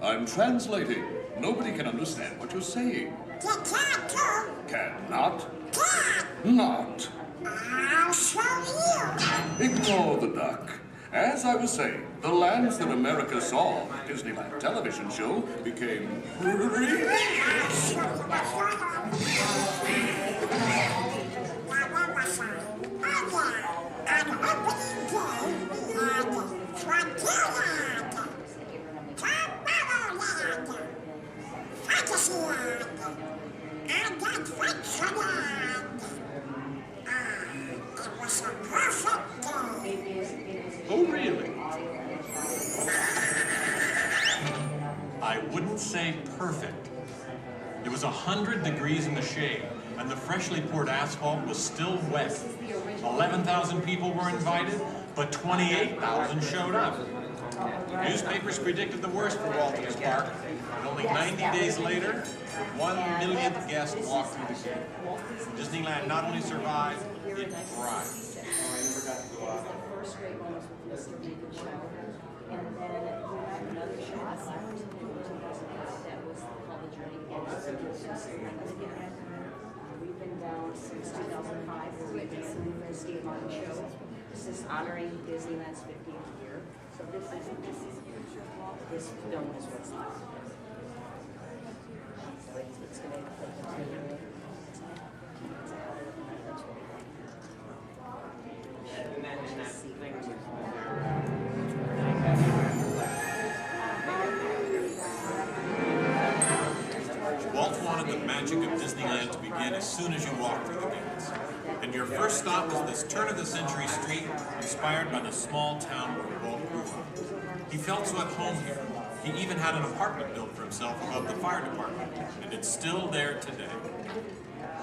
[SPEAKER 11] I'm translating. Nobody can understand what you're saying.
[SPEAKER 19] You can't too.
[SPEAKER 11] Cannot.
[SPEAKER 19] Can't.
[SPEAKER 11] Not.
[SPEAKER 19] I'll show you.
[SPEAKER 11] Ignore the duck. As I was saying, the lands that America saw on the Disneyland television show became really...
[SPEAKER 19] I'll show you what's going on. Now, where was I? Oh, yeah. On opening day, we had Frontierland, Tomorrowland, Fantasyland, and Adventureland. It was a perfect day.
[SPEAKER 8] Oh, really? I wouldn't say perfect. It was 100 degrees in the shade, and the freshly poured asphalt was still wet. 11,000 people were invited, but 28,000 showed up. Newspapers predicted the worst for Walt and his park, and only 90 days later, the 1 millionth guest walked through the gate. Disneyland not only survived, it thrived.
[SPEAKER 15] We've been down since 2005, where we've been doing the Steve Martin show. This is honoring Disneyland's 50th year. So this film is what's left. So it's going to continue.
[SPEAKER 8] Walt wanted the magic of Disneyland to begin as soon as you walked through the gates. And your first stop was this turn-of-the-century street inspired by the small town where Walt grew up. He felt so at home here. He even had an apartment built for himself above the fire department, and it's still there today.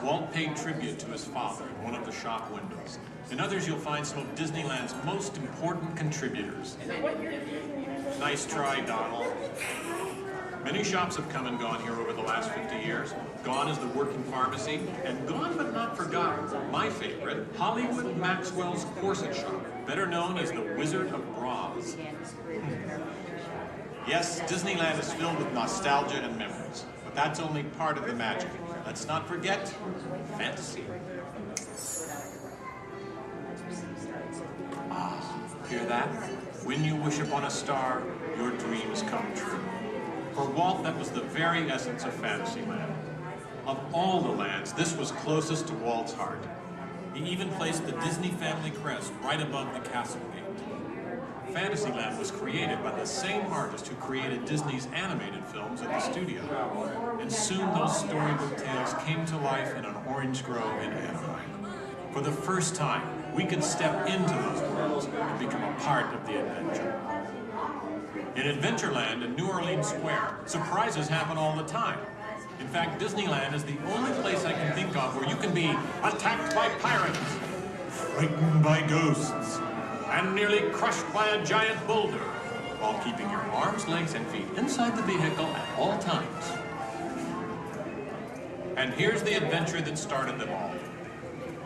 [SPEAKER 8] Walt paid tribute to his father in one of the shop windows. In others, you'll find some of Disneyland's most important contributors. Nice try, Donald. Many shops have come and gone here over the last 50 years. Gone is the working pharmacy, and gone but not forgotten, my favorite, Hollywood Maxwell's corset shop, better known as the Wizard of Bras. Yes, Disneyland is filled with nostalgia and memories, but that's only part of the magic. Let's not forget fantasy. Hear that? When you wish upon a star, your dreams come true. For Walt, that was the very essence of Fantasyland. Of all the lands, this was closest to Walt's heart. He even placed the Disney family crest right above the castle gate. Fantasyland was created by the same artist who created Disney's animated films at the studio. And soon those storybook tales came to life in an orange grove in Anaheim. For the first time, we could step into those worlds and become a part of the adventure. In Adventureland in New Orleans Square, surprises happen all the time. In fact, Disneyland is the only place I can think of where you can be attacked by pirates, frightened by ghosts, and nearly crushed by a giant boulder, while keeping your arms, legs, and feet inside the vehicle at all times. And here's the adventure that started them all.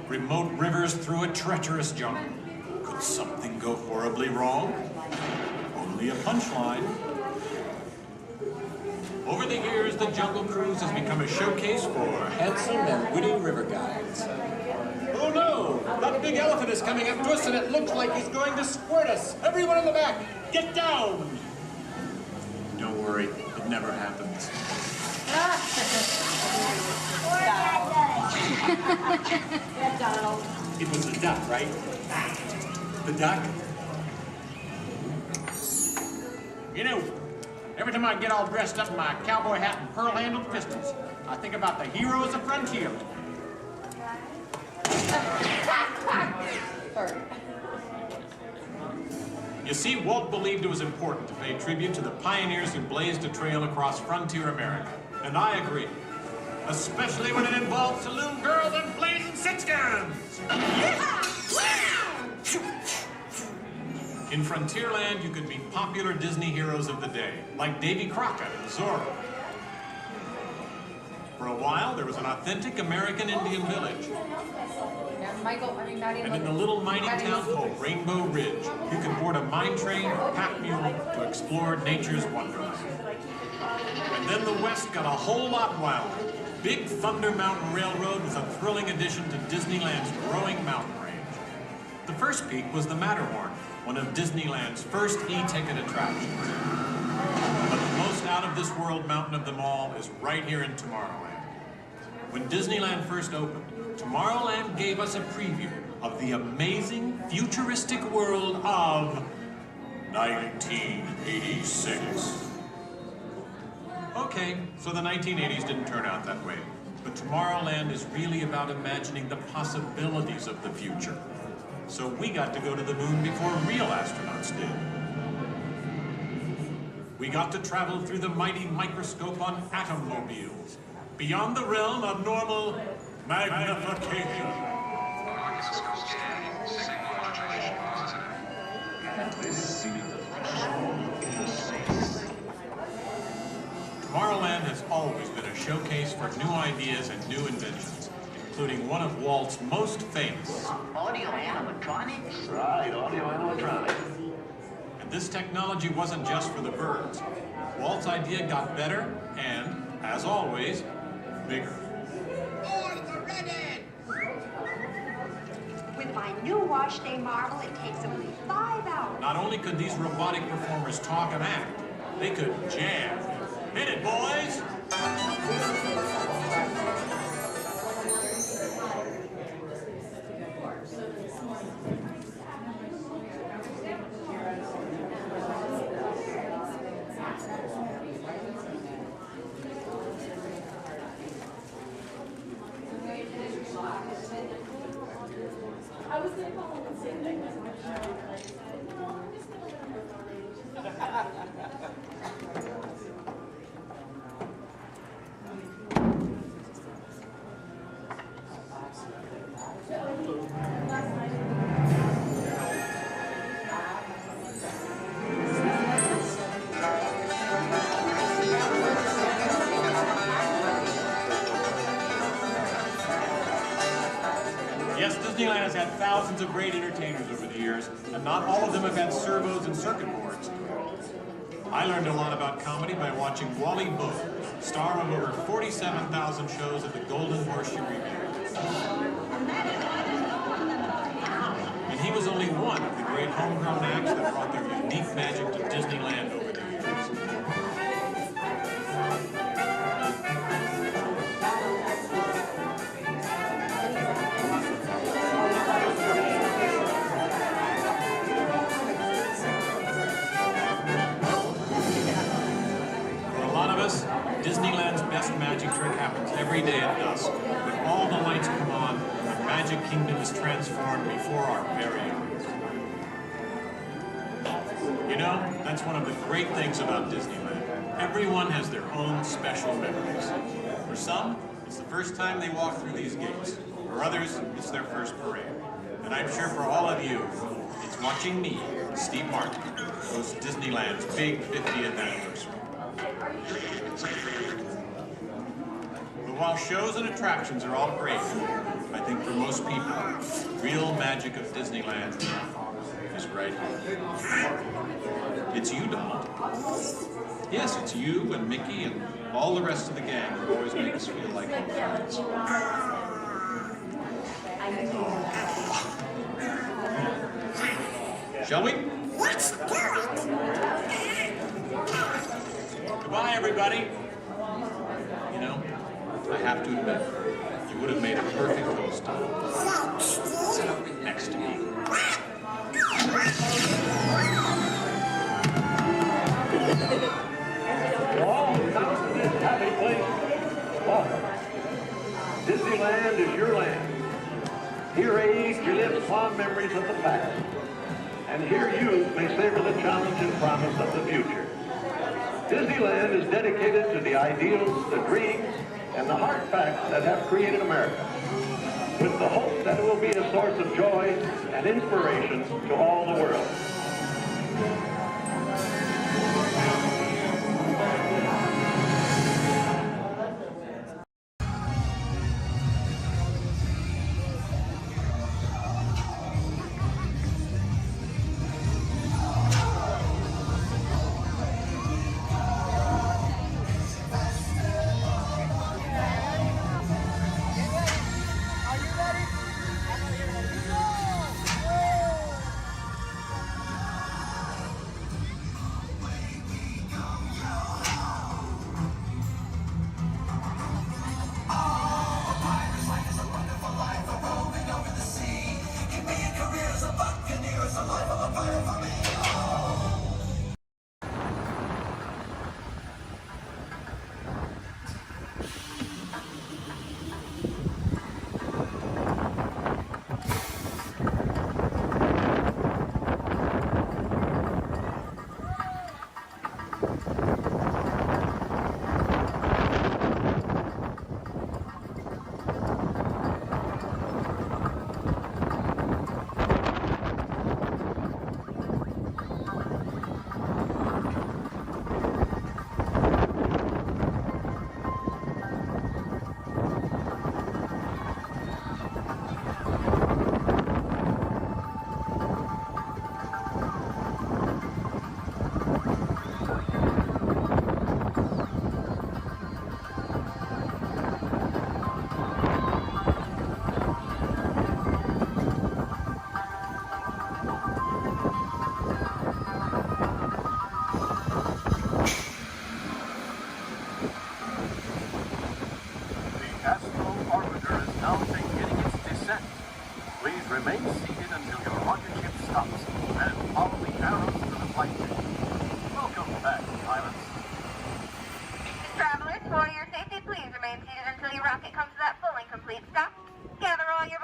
[SPEAKER 8] Remote rivers through a treacherous jungle. Could something go horribly wrong? Only a punchline. Over the years, the Jungle Cruise has become a showcase for
[SPEAKER 7] handsome and witty river guides.
[SPEAKER 8] Oh no! That big elephant is coming up to us and it looks like he's going to squirt us! Everyone in the back, get down! Don't worry, it never happens.
[SPEAKER 15] Donald.
[SPEAKER 8] It was the duck, right? The duck? You know, every time I get all dressed up in my cowboy hat and pearl-handled pistols, I think about the heroes of Frontier. You see, Walt believed it was important to pay tribute to the pioneers who blazed a trail across frontier America. And I agree. Especially when it involves saloon girls and blazing six-guns! In Frontierland, you could meet popular Disney heroes of the day, like Davy Crockett and Zorro. For a while, there was an authentic American Indian village. And in the little mining town called Rainbow Ridge, you could board a mine train or pack mule to explore nature's wonderland. And then the West got a whole lot wilder. Big Thunder Mountain Railroad was a thrilling addition to Disneyland's growing mountain range. The first peak was the Matterhorn, one of Disneyland's first e-ticket attractions. But the most out-of-this-world mountain of them all is right here in Tomorrowland. When Disneyland first opened, Tomorrowland gave us a preview of the amazing, futuristic world of 1986. Okay, so the 1980s didn't turn out that way. But Tomorrowland is really about imagining the possibilities of the future. So we got to go to the moon before real astronauts did. We got to travel through the mighty microscope on atommobiles, beyond the realm of normal magnification. Tomorrowland has always been a showcase for new ideas and new inventions, including one of Walt's most famous.
[SPEAKER 2] Audio animatronics?
[SPEAKER 18] Right, audio animatronics.
[SPEAKER 8] And this technology wasn't just for the birds. Walt's idea got better and, as always, bigger.
[SPEAKER 12] With my new wash day marble, it takes only 5 hours.
[SPEAKER 8] Not only could these robotic performers talk and act, they could jam. Hit it, boys!
[SPEAKER 23] I was going to call him and say that.
[SPEAKER 8] Yes, Disneyland has had thousands of great entertainers over the years, and not all of them have had servos and circuit boards. I learned a lot about comedy by watching Wally Boat, star of over 47,000 shows at the Golden Horseshoe Revue. In And he was only one of the great homegrown acts that brought their unique magic to Disneyland over the years. Disneyland's best magic trick happens every day at dusk. When all the lights come on, the Magic Kingdom is transformed before our very eyes. You know, that's one of the great things about Disneyland. Everyone has their own special memories. For some, it's the first time they walk through these gates. For others, it's their first parade. And I'm sure for all of you, it's watching me, Steve Martin, host Disneyland's big 50th anniversary. But while shows and attractions are all great, I think for most people, the real magic of Disneyland is right here. It's you, Donald. Yes, it's you and Mickey and all the rest of the gang who always make us feel like home friends. Shall we?
[SPEAKER 14] Let's do it!
[SPEAKER 8] Goodbye, everybody. You know, I have to admit, you would have made a perfect host. Sit up next to me.
[SPEAKER 16] All come to this happy place. Welcome. Disneyland is your land. Here age you live fond memories of the past. And here youth may savor the challenge and promise of the future. Disneyland is dedicated to the ideals, the dreams, and the hard facts that have created America, with the hope that it will be a source of joy and inspiration to all the world. Remain seated until your rocket ship stops, and follow the arrows to the flight deck. Welcome back, pilots.
[SPEAKER 17] Travelers, for your safety, please remain seated until your rocket comes to that full and complete stop. Gather all your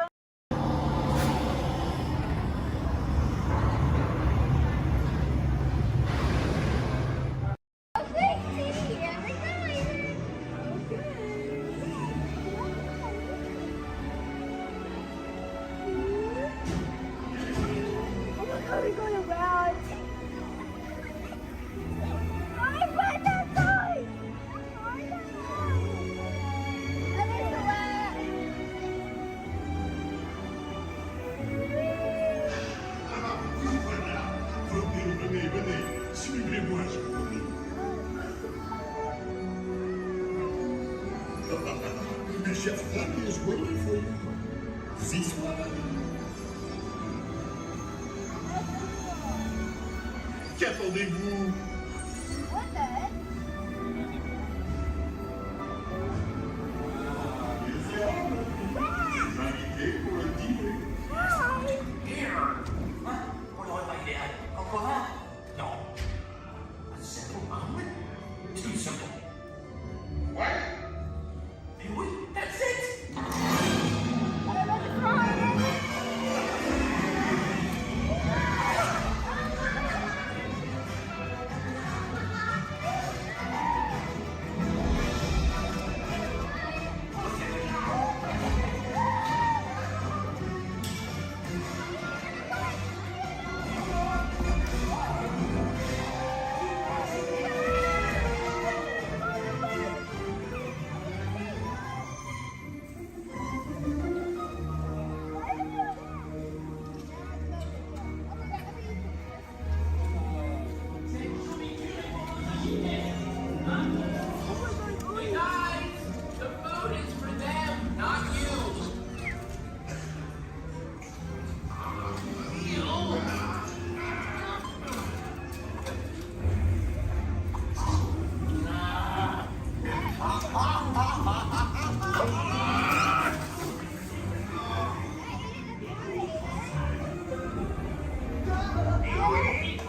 [SPEAKER 6] Chef Flappy is waiting for you. This one.
[SPEAKER 5] Qu'attendez-vous?
[SPEAKER 19] What the heck?
[SPEAKER 5] Invité pour le dîner.
[SPEAKER 9] Pour le repas idéal, encore un? Non. A simple omelet? Too simple. What? Et oui, that's it!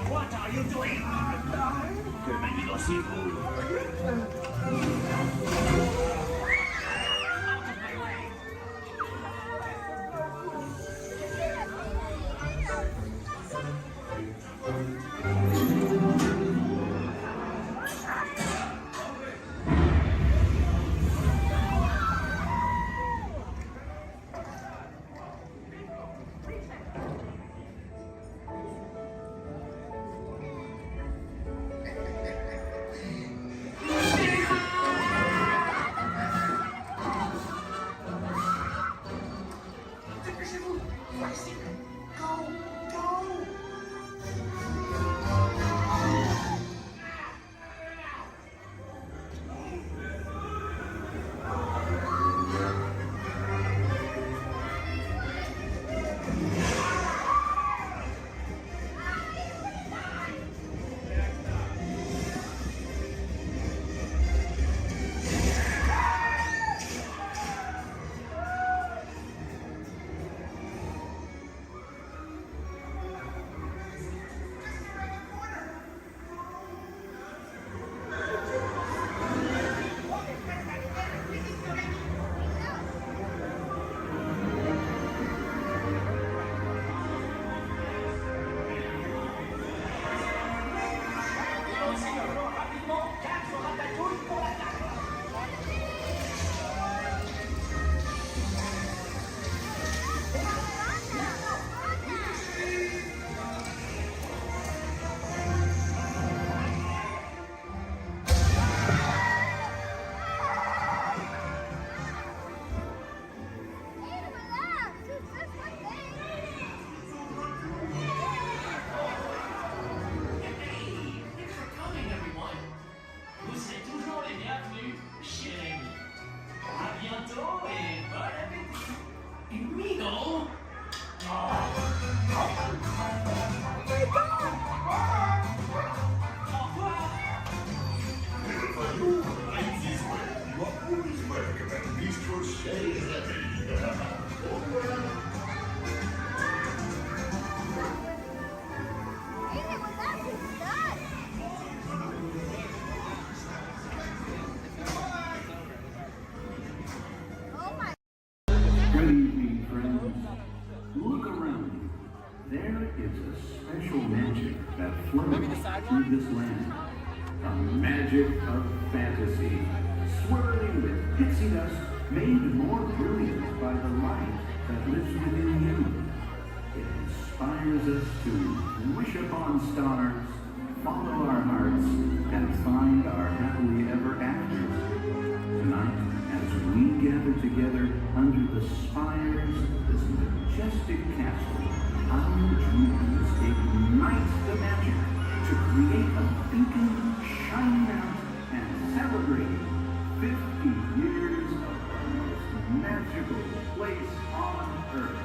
[SPEAKER 9] What are you doing? Que magnifique!
[SPEAKER 11] through this land. A magic of fantasy, swirling with pixie dust, made more brilliant by the light that lives within you. It inspires us to wish upon stars, follow our hearts, and find our happily ever afters. Tonight, as we gather together under the spires of this majestic castle, our dreams ignite the magic to create a beacon shining out and celebrating 50 years of the most magical place on earth.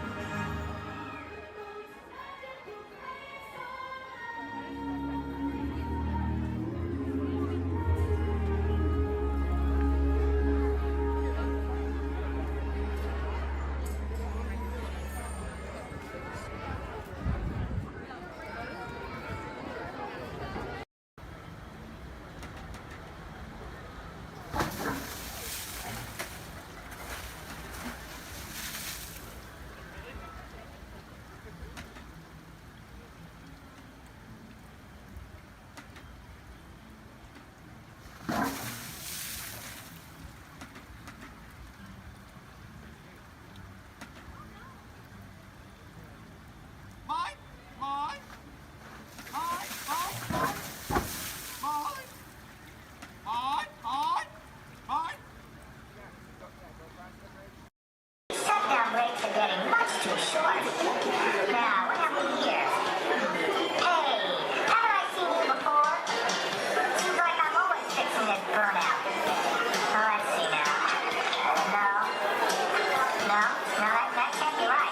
[SPEAKER 17] legs are getting much too short. Now, what have we here? Hey, haven't I seen you before? Seems like I'm always fixing this burnout. Oh, let's see now. No, that can't be right.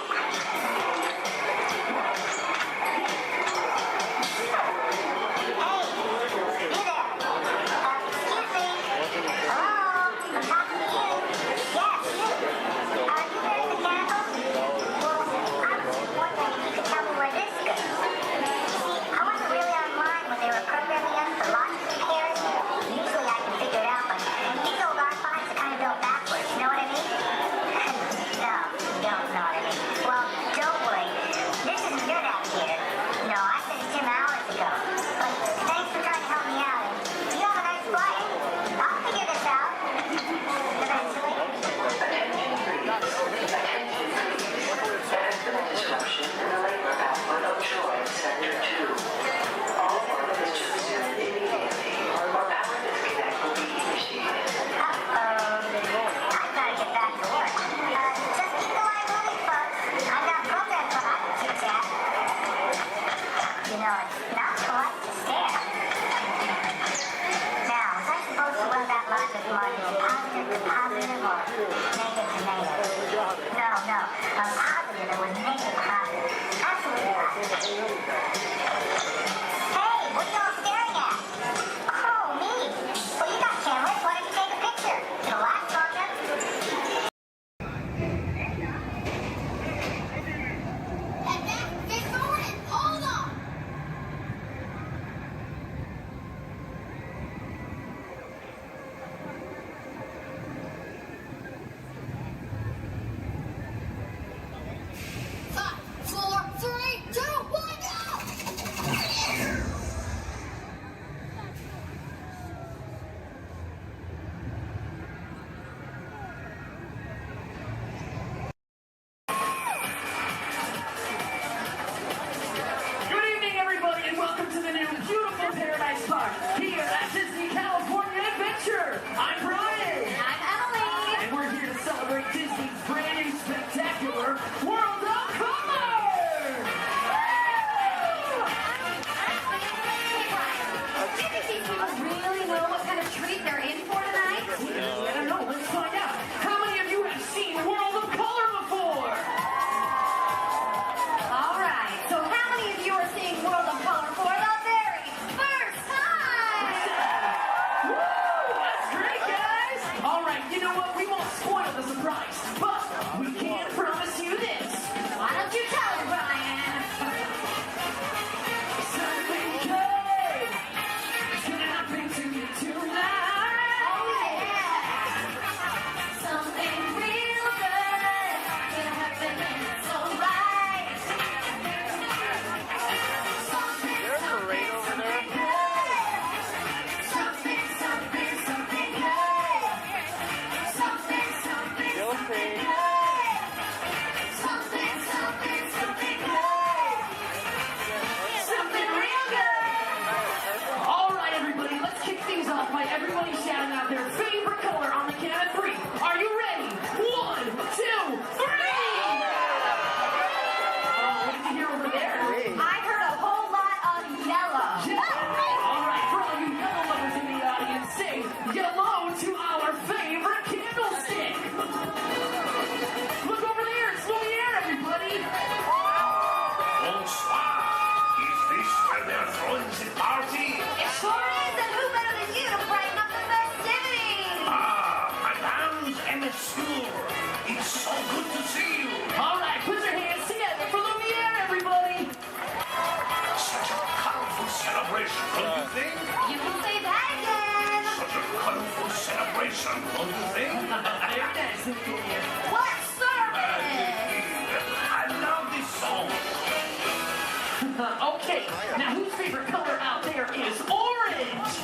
[SPEAKER 9] Okay, now whose favorite color out there is orange?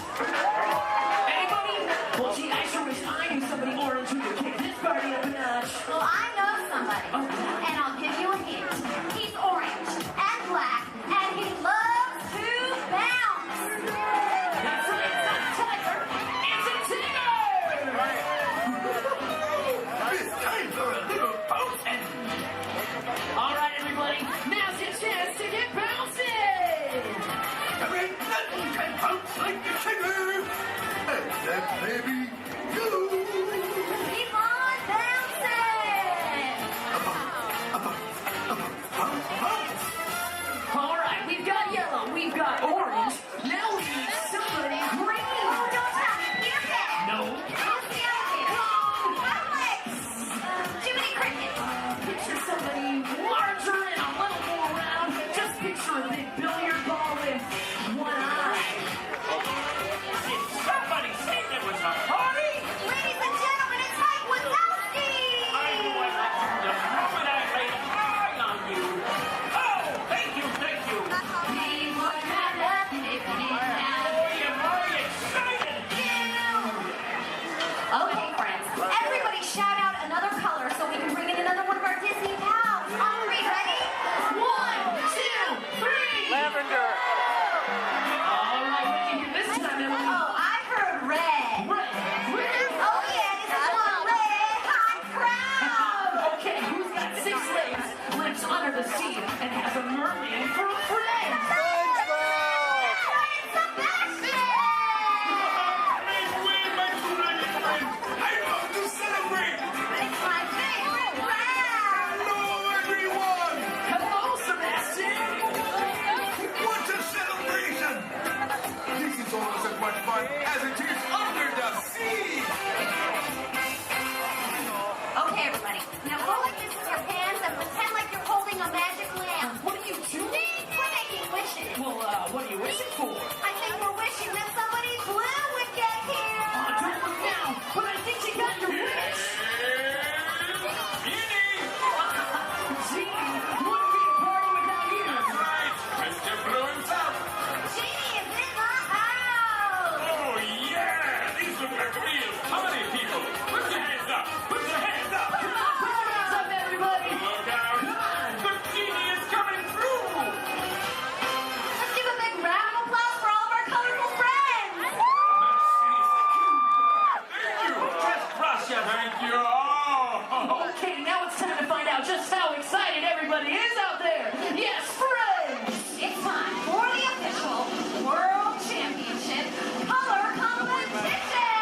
[SPEAKER 9] Anybody? Well, gee, I sure wish I knew somebody orange who could kick this party up a notch.
[SPEAKER 17] Well, I know somebody, and I'll give you a hint. He's orange and black, and he loves to bounce.
[SPEAKER 9] That's right, it's not Tiger, it's a Tigger! time to find out just how excited everybody is out there. Yes, friends!
[SPEAKER 20] It's time for the official World Championship Color Competition!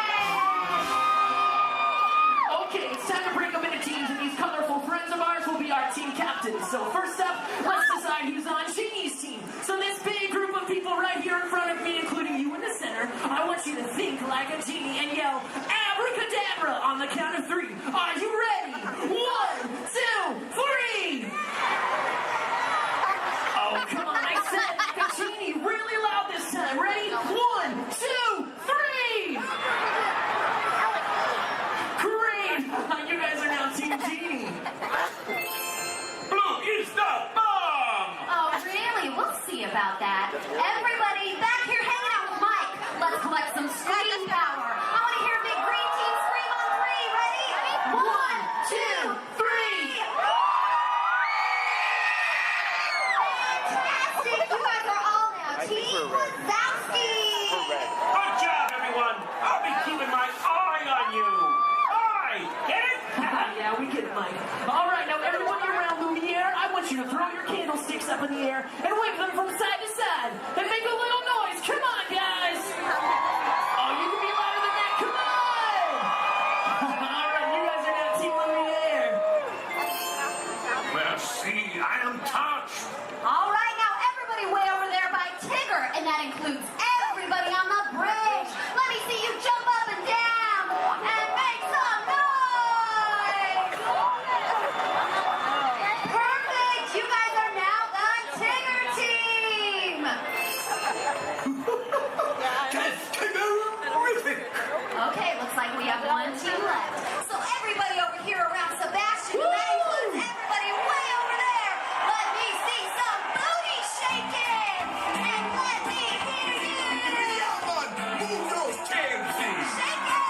[SPEAKER 9] Okay, it's time to break them into teams, and these colorful friends of ours will be our team captains. So first up, let's decide who's on Jeannie's team. So this big group of people right here in front of me, including you in the center, I want you to think like a genie and yell, abracadabra, on the count of 3. Are you ready? 1, 2, 3! Oh, come on, I said like a genie really loud this time. Ready? 1, 2, 3! Great! You guys are now Team Genie.
[SPEAKER 5] Blue is the bomb!
[SPEAKER 20] Oh, really? We'll see about that. Everybody back here hanging out with Mike. Let's collect some scream power. I want to hear big green team scream on 3. Ready? 1, 2, 3. Fantastic! You guys are all now Team Wazowski.
[SPEAKER 5] Good job, everyone! I'll be keeping my eye on you! Eye! Get it?
[SPEAKER 9] Yeah, we get it, Mike. All right, now everyone around Lumiere, I want you to throw your candlesticks up in the air and wave them from side to side and make a little noise. Come on, guys. Oh, you can be louder than that. Come on. All right, you guys are now Team Lumiere.
[SPEAKER 5] Merci, I am touched!
[SPEAKER 20] All right, now everybody way over there by Tigger, and that includes everybody on the bridge. Let me see you jump up and down and make some noise. Perfect. You guys are now the Tigger team.
[SPEAKER 5] That's terrific!
[SPEAKER 20] Okay, looks like we have one team left. So everybody over here around Sebastian, and that includes everybody way over there. Let me see some booty shaking, and let me hear you.
[SPEAKER 5] Yeah, man! Move those tailsies!
[SPEAKER 20] Shake it.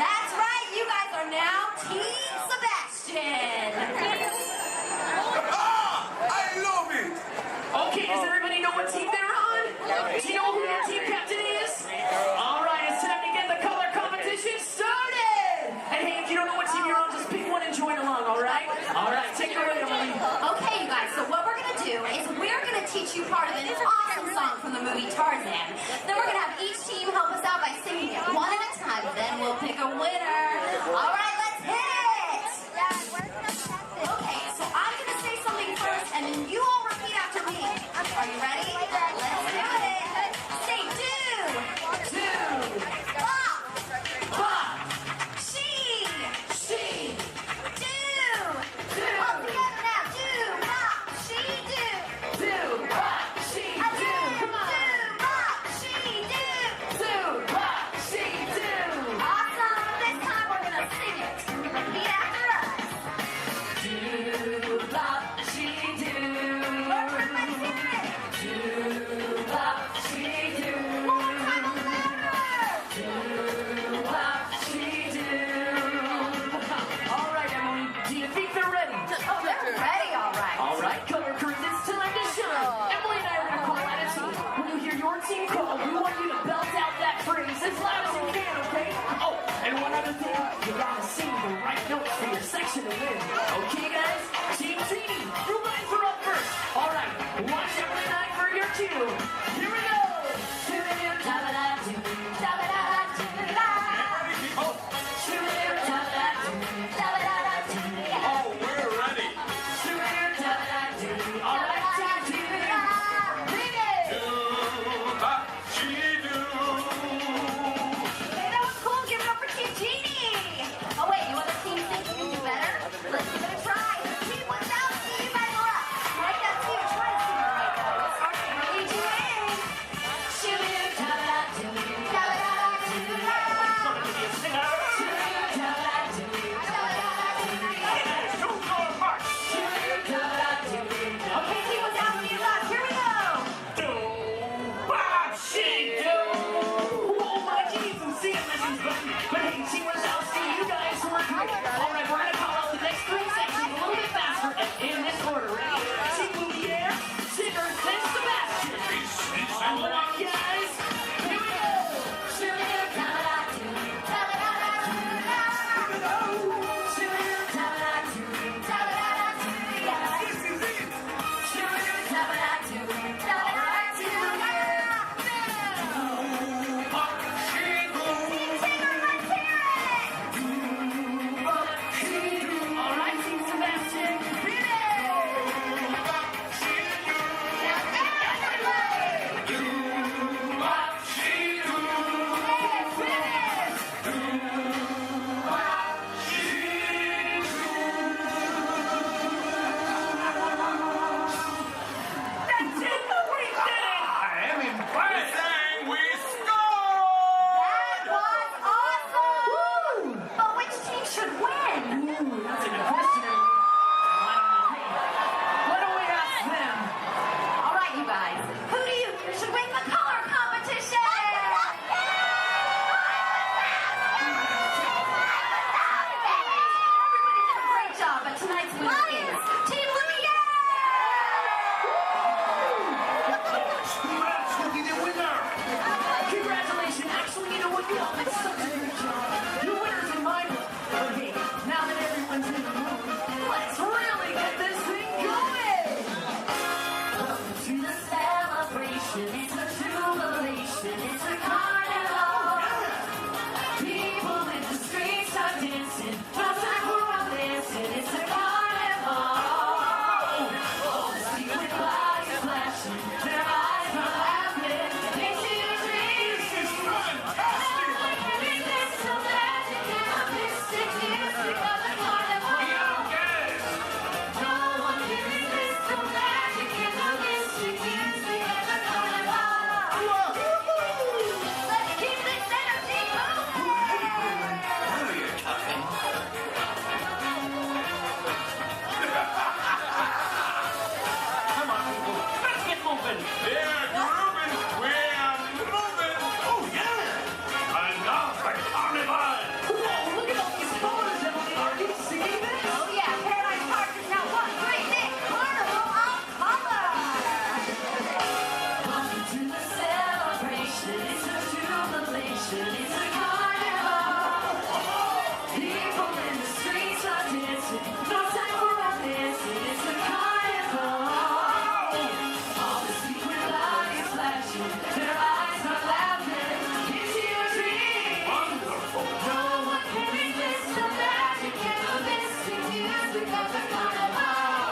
[SPEAKER 20] That's right. You guys are now Team Sebastian.
[SPEAKER 5] Ah! I love it!
[SPEAKER 9] Okay, does everybody know what team they're on? Do you know who your team captain is? All right, it's time to get the color competition started. And hey, if you don't know what team you're on, just pick one and join along, all right? All right, take it away, Emily.
[SPEAKER 20] Okay, you guys, so what we're going to do is we're going to teach you part of an awesome song from the movie Tarzan. Then we're going to have each team help us out by singing it one at a time. Then we'll pick a winner. All right, let's hit it. Okay, so I'm going to say something first, and then you all repeat after me. Are you ready? Let's do it. Say do. Bop.
[SPEAKER 9] Bop.
[SPEAKER 20] She.
[SPEAKER 9] She.
[SPEAKER 20] Do. All together now. Do. Bop. She. Do.
[SPEAKER 9] Do. Bop. She. Do. Come on.
[SPEAKER 20] Do. Bop. She. Do.
[SPEAKER 9] Do. Bop. She. Do.
[SPEAKER 20] Awesome. This time we're gonna sing it. Repeat after us.
[SPEAKER 9] Do. Bop. She. Do.
[SPEAKER 20] Everybody sing it.
[SPEAKER 9] Do. Bop. She. Do.
[SPEAKER 20] One more time, a little louder.
[SPEAKER 9] Do. Bop. She. Do. All right, Emily, do you think they're ready?
[SPEAKER 20] Oh, they're ready, all right.
[SPEAKER 9] All right, color crews, it's time to shine. Emily and I are going to call out a team. When you hear your team call, we want you to belt out that phrase as loud as you can, okay? Oh, and one other thing, you got to sing the right notes for your section to win. Okay, guys? Team Genie, you guys are up first. All right, watch Emily and I for your cue. Here we go.
[SPEAKER 5] Oh, we're ready!
[SPEAKER 9] All right, Team Genie.
[SPEAKER 20] Hey, that was cool. Give it up for Team Genie. Oh, wait, you want the team think you can do better? Let's give it
[SPEAKER 9] dancing. No time for romancing. It's a carnival. All the secret lights flashing. Their eyes are laughing. Into your dreams. This is fantastic. Everything's so magic and a mystic music of the carnival. No one can resist the magic and the mystic music of the carnival. Let's keep this energy
[SPEAKER 16] Come on, people. Let's get moving. Yeah, grooving. We're moving. Oh, yeah. And now for Carnival.
[SPEAKER 9] Whoa, look at all these colors, Emily. Are you seeing this? Oh, yeah. Paradise Park is now one great big carnival of color. Welcome to the celebration. It's a jubilation. It's a carnival. People in the streets are dancing. No time for romancing. It's a carnival. All the secret lights flashing. Their eyes are laughing. Into your dreams.
[SPEAKER 16] Wonderful.
[SPEAKER 9] No one can resist the magic and the mystic music of the carnival.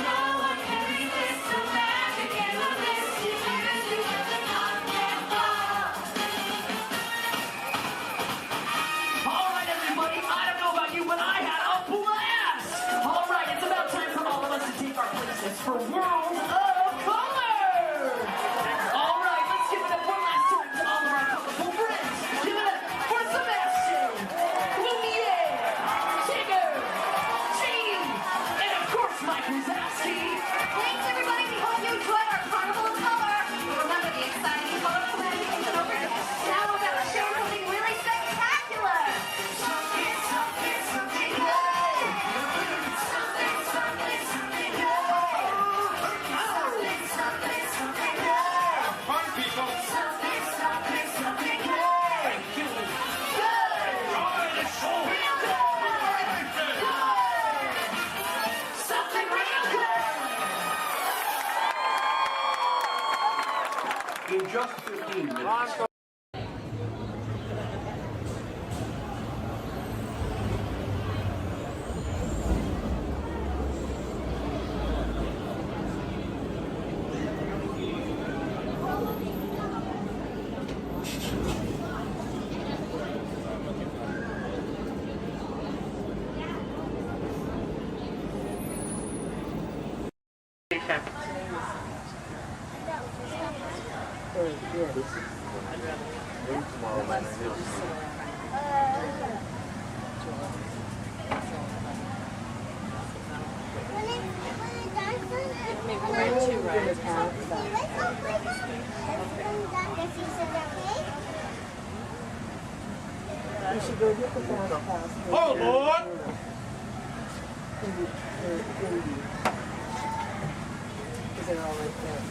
[SPEAKER 9] No one can resist the magic and the mystic music of the carnival.
[SPEAKER 1] All right, everybody. I don't know about you, but I had a blast. All right, it's about time for all of us to take our places for World of Color. All right, let's give it up one last time to all of our colorful friends. Give it up for Sebastian, Lumiere, Tigger, Gene, and of course, Mike Wazowski.
[SPEAKER 20] Thanks, everybody. We hope you enjoyed our carnival of color. Remember the exciting, colorful magic isn't over yet. Now we're going to show something really spectacular. Something, something, something good. Something, something, something good. Something, something, something good.
[SPEAKER 16] Fun, people.
[SPEAKER 9] Something, something, something good. Good. Real good. Something real good.
[SPEAKER 16] In just 15 minutes.
[SPEAKER 21] We should go get the fast pass.
[SPEAKER 16] Oh, Lord!
[SPEAKER 21] Because they're all right there.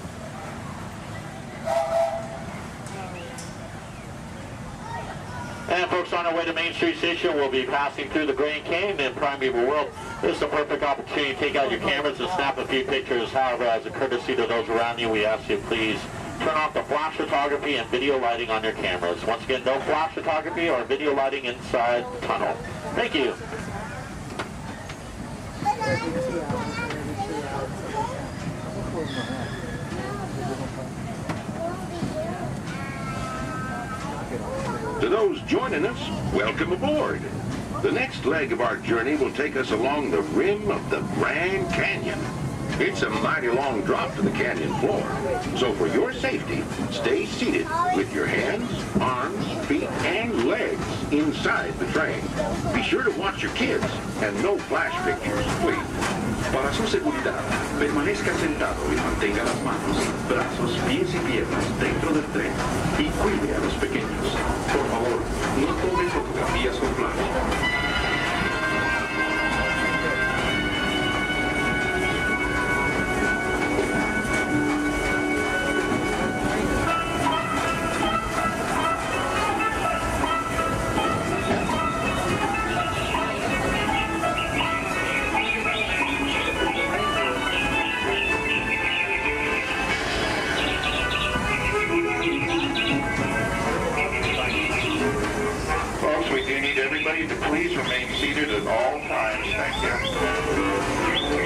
[SPEAKER 22] And folks, on our way to Main Street Station, we'll be passing through the Grand Canyon and Primeval World. This is a perfect opportunity to take out your cameras and snap a few pictures. However, as a courtesy to those around you, we ask you please turn off the flash photography and video lighting on your cameras. Once again, no flash photography or video lighting inside the tunnel. Thank you.
[SPEAKER 11] To those joining us, welcome aboard. The next leg of our journey will take us along the rim of the Grand Canyon. It's a mighty long drop to the canyon floor. So for your safety, stay seated with your hands, arms, feet, and legs inside the train. Be sure to watch your kids and no flash pictures, please.
[SPEAKER 24] Para su seguridad, permanezca sentado y mantenga las manos, brazos, pies y piernas dentro del tren y cuide a los pequeños. Por favor, no tome fotografías con flash.
[SPEAKER 11] To
[SPEAKER 24] please remain seated at all times. Thank you.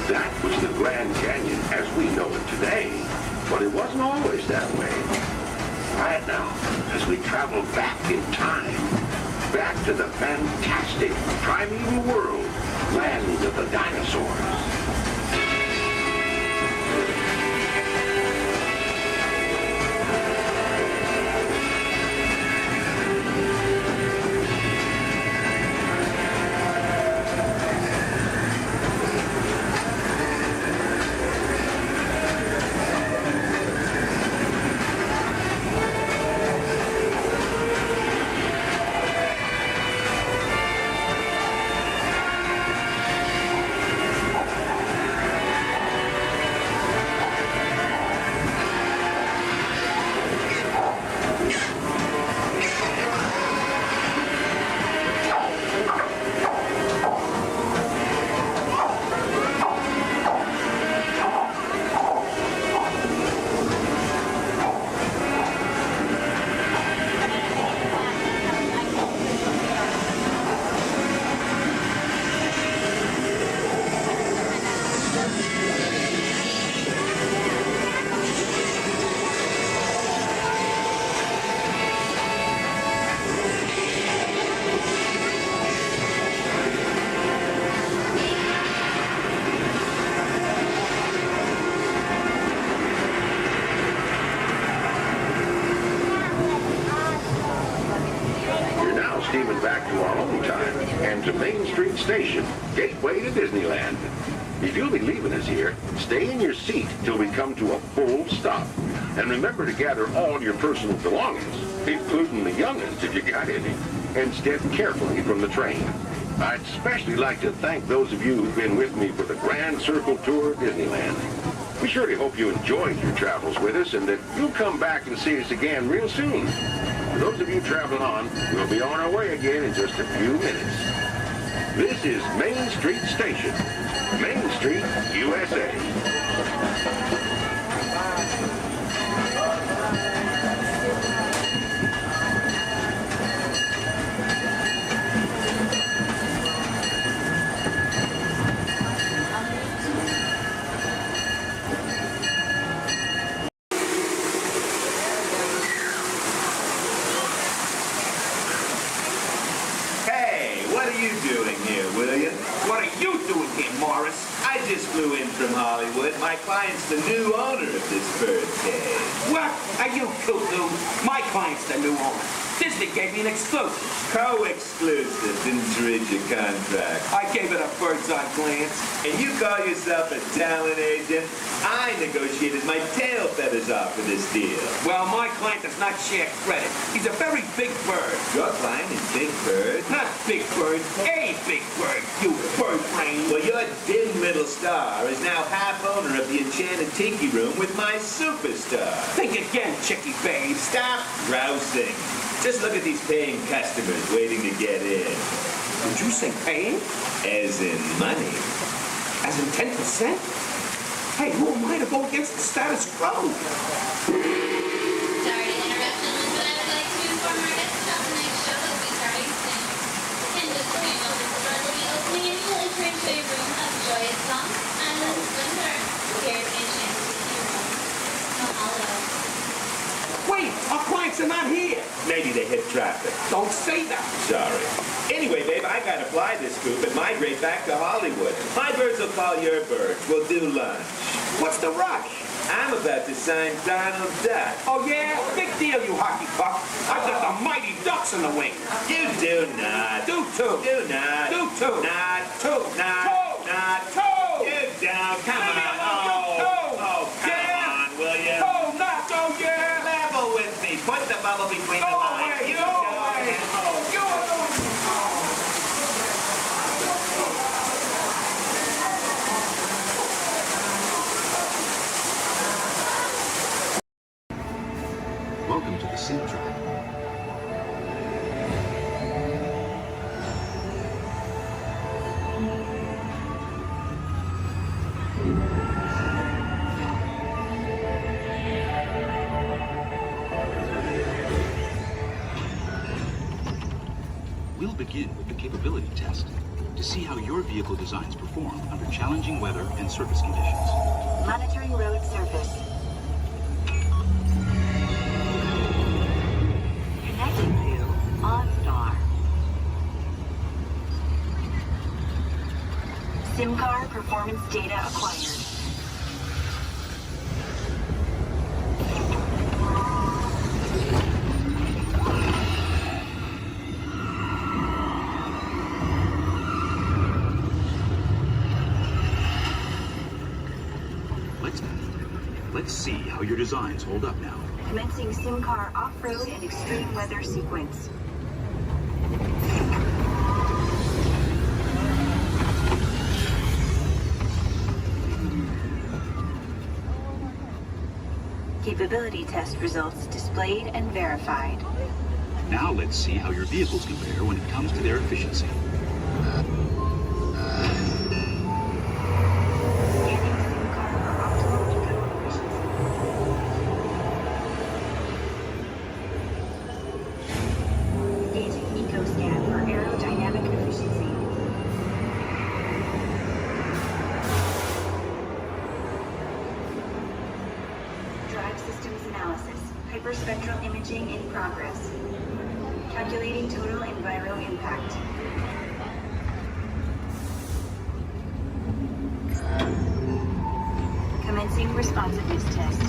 [SPEAKER 24] That was the Grand Canyon as we know it today. But it wasn't always that way. Right now, as we travel back in time, back to the fantastic primeval world, land of the dinosaurs. Steaming back to our own time and to Main Street Station, gateway to Disneyland. If you'll be leaving us here, stay in your seat till we come to a full stop. And remember to gather all your personal belongings, including the young'uns if you got any, and step carefully from the train. I'd especially like to thank those of you who've been with me for the Grand Circle Tour of Disneyland. We surely hope you enjoyed your travels with us and that you'll come back and see us again real soon. For those of you traveling on, we'll be on our way again in just a few minutes. This is Main Street Station, Main Street, USA.
[SPEAKER 3] Just flew in from Hollywood. My client's the new owner of this birdcage.
[SPEAKER 4] What? Are you cuckoo? My client's the new owner. Disney gave me an exclusive.
[SPEAKER 3] Co-exclusive. Didn't you read your contract?
[SPEAKER 4] I gave it a bird's-eye glance.
[SPEAKER 3] And you call yourself a talent agent? I negotiated my tail feathers off for this deal.
[SPEAKER 4] Well, my client does not share credit. He's a very big bird.
[SPEAKER 3] Your client is Big Bird?
[SPEAKER 4] Not Big Bird, a big bird, you bird brain.
[SPEAKER 3] Well, your dim little star is now half owner of the Enchanted Tiki Room with my superstar.
[SPEAKER 4] Think again, chickie babe.
[SPEAKER 3] Stop grousing. Just look at these paying customers waiting to get in.
[SPEAKER 4] Did you say paying?
[SPEAKER 3] As in money.
[SPEAKER 4] As in 10%? Hey, who am I to go against the status quo?
[SPEAKER 10] Sorry to interrupt, gentlemen, but I would like to inform our guests about tonight's show that will be starting soon. And just so you know, this store will be opening and you'll enter into a room of joyous songs and splendor here at the Enchanted Tiki Room. Mahalo.
[SPEAKER 4] Wait, our clients are not here.
[SPEAKER 3] Maybe they hit traffic.
[SPEAKER 4] Don't say that.
[SPEAKER 3] Sorry. Anyway, babe, I gotta fly this scoop and migrate back to Hollywood. My birds will call your birds. We'll do lunch.
[SPEAKER 4] What's the rush?
[SPEAKER 3] I'm about to sign Donald Duck.
[SPEAKER 4] Oh, yeah? Big deal, you hockey puck. I've got the mighty Ducks in the wing.
[SPEAKER 3] You do not.
[SPEAKER 4] Do too.
[SPEAKER 3] Do not.
[SPEAKER 4] Do too.
[SPEAKER 3] Not. Two. Not.
[SPEAKER 4] Toe.
[SPEAKER 3] Not.
[SPEAKER 4] Toe.
[SPEAKER 3] You down. Come
[SPEAKER 4] Leave me
[SPEAKER 3] on.
[SPEAKER 4] alone, toe.
[SPEAKER 3] Oh, come on, will you?
[SPEAKER 4] Toe, not go, yeah.
[SPEAKER 3] Level with me. Put the bubble between the lines.
[SPEAKER 4] Away,
[SPEAKER 3] You
[SPEAKER 4] go
[SPEAKER 3] go
[SPEAKER 4] away.
[SPEAKER 3] ahead. Oh.
[SPEAKER 4] Go away.
[SPEAKER 6] SimTrack.
[SPEAKER 2] We'll begin with the capability test to see how your vehicle designs perform under challenging weather and surface conditions.
[SPEAKER 7] Monitoring road surface. Connecting to OnStar. SimCar performance data acquired.
[SPEAKER 2] Let's see how your designs hold up now.
[SPEAKER 7] Commencing SimCar off-road and extreme weather sequence. Capability test results displayed and verified.
[SPEAKER 2] Now let's see how your vehicles compare when it comes to their efficiency.
[SPEAKER 7] Hyperspectral imaging in progress. Calculating total enviro impact. Commencing responsiveness test.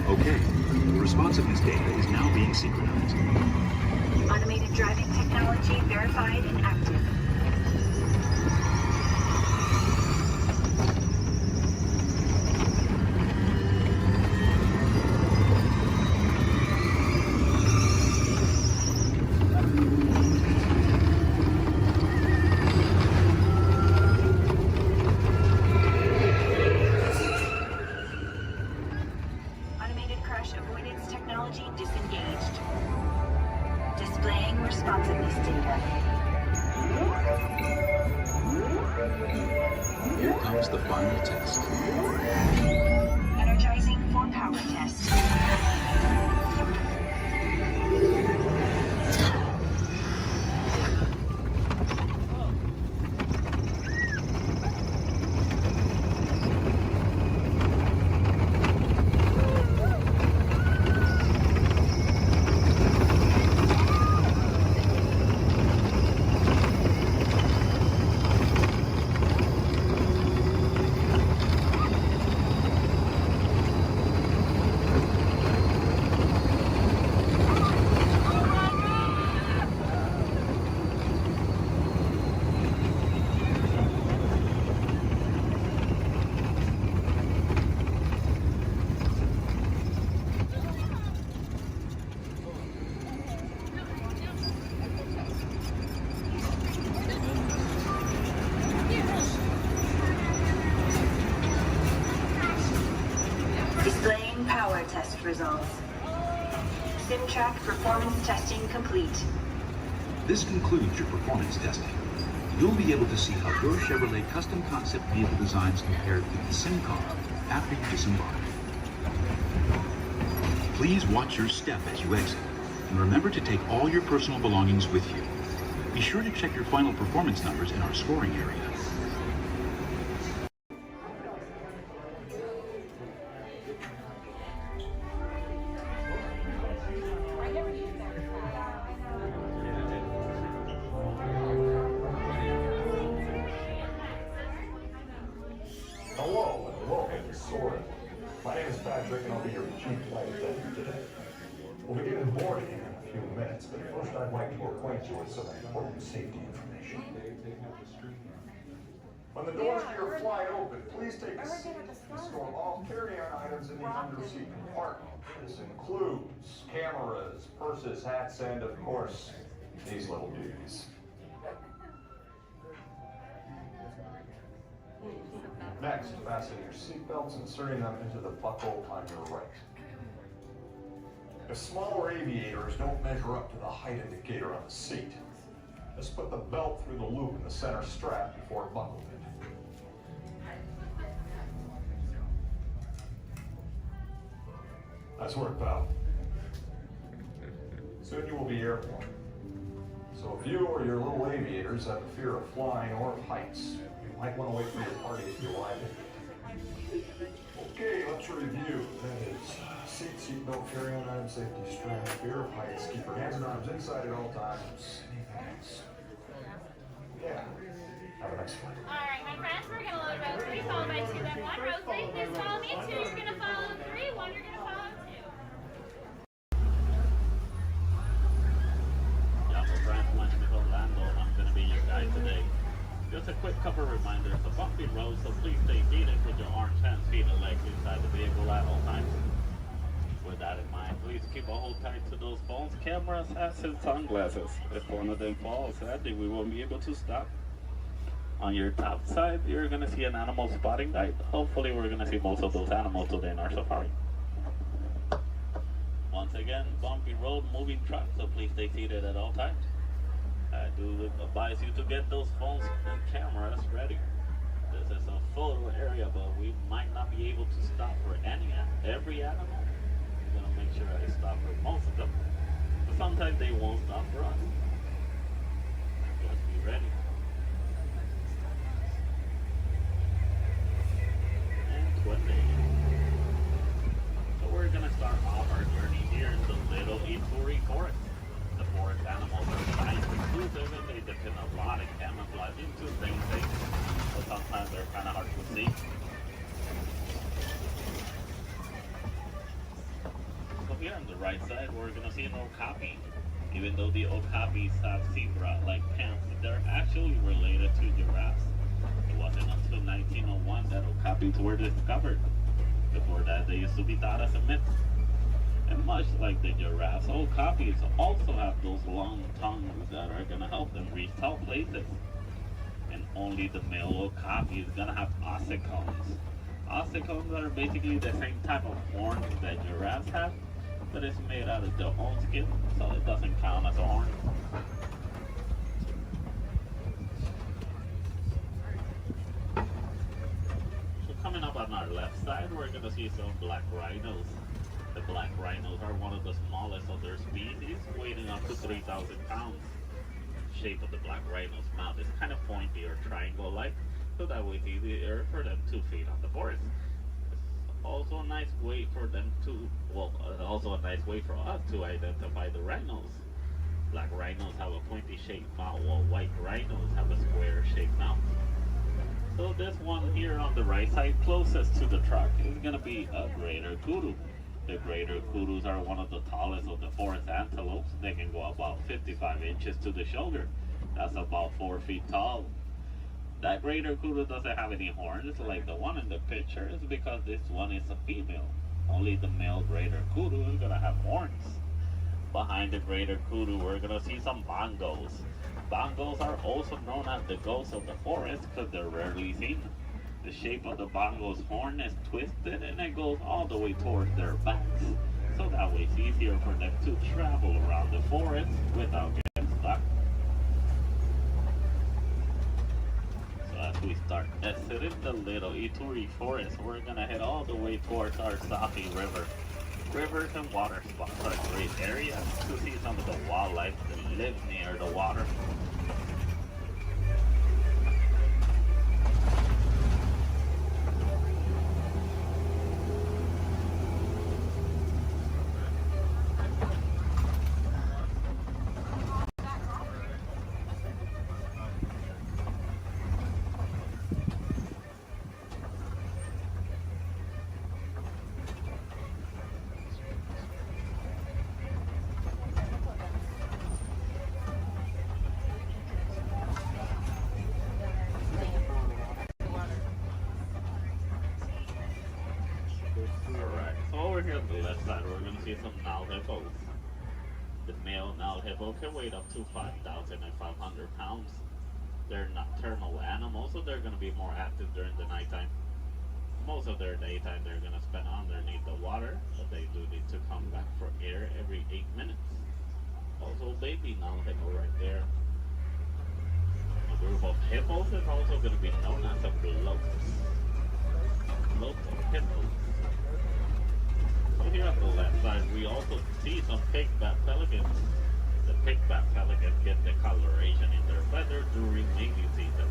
[SPEAKER 2] Okay, the responsiveness data is now being synchronized.
[SPEAKER 7] Automated driving technology verified and active. Disengaged. Displaying responsiveness data.
[SPEAKER 2] Here comes the final test.
[SPEAKER 7] Energizing for power test. Displaying power test results. SimTrack performance testing complete.
[SPEAKER 2] This concludes your performance testing. You'll be able to see how your Chevrolet custom concept vehicle designs compared with the SimCar after you disembark. Please watch your step as you exit, and remember to take all your personal belongings with you. Be sure to check your final performance numbers in our scoring area.
[SPEAKER 11] Hello, sort of. My name is Patrick, and I'll be your chief flight attendant today. We'll begin boarding in a few minutes, but first I'd like to acquaint you with some important safety information. When the doors to your flight open, please take a seat and store all carry-on items in the under-seat compartment. This includes cameras, purses, hats, and, of course, these little dudes. Next, fasten your seatbelts, inserting them into the buckle on your right. because smaller aviators don't measure up to the height indicator on the seat. Just put the belt through the loop in the center strap before buckling it. Nice work, pal. Soon you will be airborne. So if you or your little aviators have a fear of flying or of heights, you might want to wait for your party to arrive. Okay, let's review. That is seat belt, carry-on item, safety strap, fear of heights, keep your hands and arms inside at all times. Anything else? Yeah. Have a nice flight.
[SPEAKER 10] All right, my friends, we're going to load row 3, followed by 2, then 1. Row 3, please follow me. 2, you're going to follow 3. 1, you're going to follow 2.
[SPEAKER 22] Yeah, my friends, my name is Orlando, and I'm going to be your guide today. Just a quick couple reminders. The bumpy road, so please stay seated with your arms, hands, feet, and legs inside the vehicle at all times. With that in mind, please keep a hold tight to those phones, cameras, hats, and sunglasses. If one of them falls, sadly, we won't be able to stop. On your top side, you're going to see an animal spotting guide. Hopefully, we're going to see most of those animals today in our safari. Once again, bumpy road, moving truck, so please stay seated at all times. I do advise you to get those phones and cameras ready. This is a photo area, but we might not be able to stop for every animal. I'm going to make sure I stop for most of them. But sometimes they won't stop for us. Just be ready. And 20. So we're going to start off our journey here in the Little Ituri Forest. The forest animals are science exclusive and they depend a lot on camouflaging to stay safe, but sometimes they're kind of hard to see. So here on the right side, we're going to see an okapi. Even though the okapis have zebra-like pants, they're actually related to giraffes. It wasn't until 1901 that okapis were discovered. Before that, they used to be thought as a myth. And much like the giraffes, okapis also have those long tongues that are going to help them reach tall places. And only the male okapi is going to have ossicones. Ossicones are basically the same type of horns that giraffes have, but it's made out of their own skin, so it doesn't count as a horn. So coming up on our left side, we're going to see some black rhinos. The black rhinos are one of the smallest of their species, weighing up to 3,000 pounds. The shape of the black rhino's mouth is kind of pointy or triangle-like, so that way it's easier for them to feed on the forest. It's also a nice way for them to, also a nice way for us to identify the rhinos. Black rhinos have a pointy-shaped mouth, while white rhinos have a square-shaped mouth. So this one here on the right side, closest to the truck, is going to be a greater kudu. The greater kudus are one of the tallest of the forest antelopes. They can go about 55 inches to the shoulder. That's about 4 feet tall. That greater kudu doesn't have any horns like the one in the picture. It's because this one is a female. Only the male greater kudu is going to have horns. Behind the greater kudu, we're going to see some bongos. Bongos are also known as the ghosts of the forest because they're rarely seen. The shape of the bongo's horn is twisted and it goes all the way towards their backs. So that way it's easier for them to travel around the forest without getting stuck. So as we start exiting the Little Ituri Forest, we're going to head all the way towards our Safi River. Rivers and water spots are great areas to see some of the wildlife that live near the water. Here on the left side, we're going to see some Nile hippos. The male Nile hippo can weigh up to 5,500 pounds. They're nocturnal animals, so they're going to be more active during the nighttime. Most of their daytime they're gonna spend underneath the water, but they do need to come back for air every 8 minutes. Also, baby now hippo right there. A group of hippos is also gonna be known as a bloat. Bloat of hippos. So here on the left side, we also see some pigback pelicans. The pigback pelicans get the coloration in their feathers during mating season.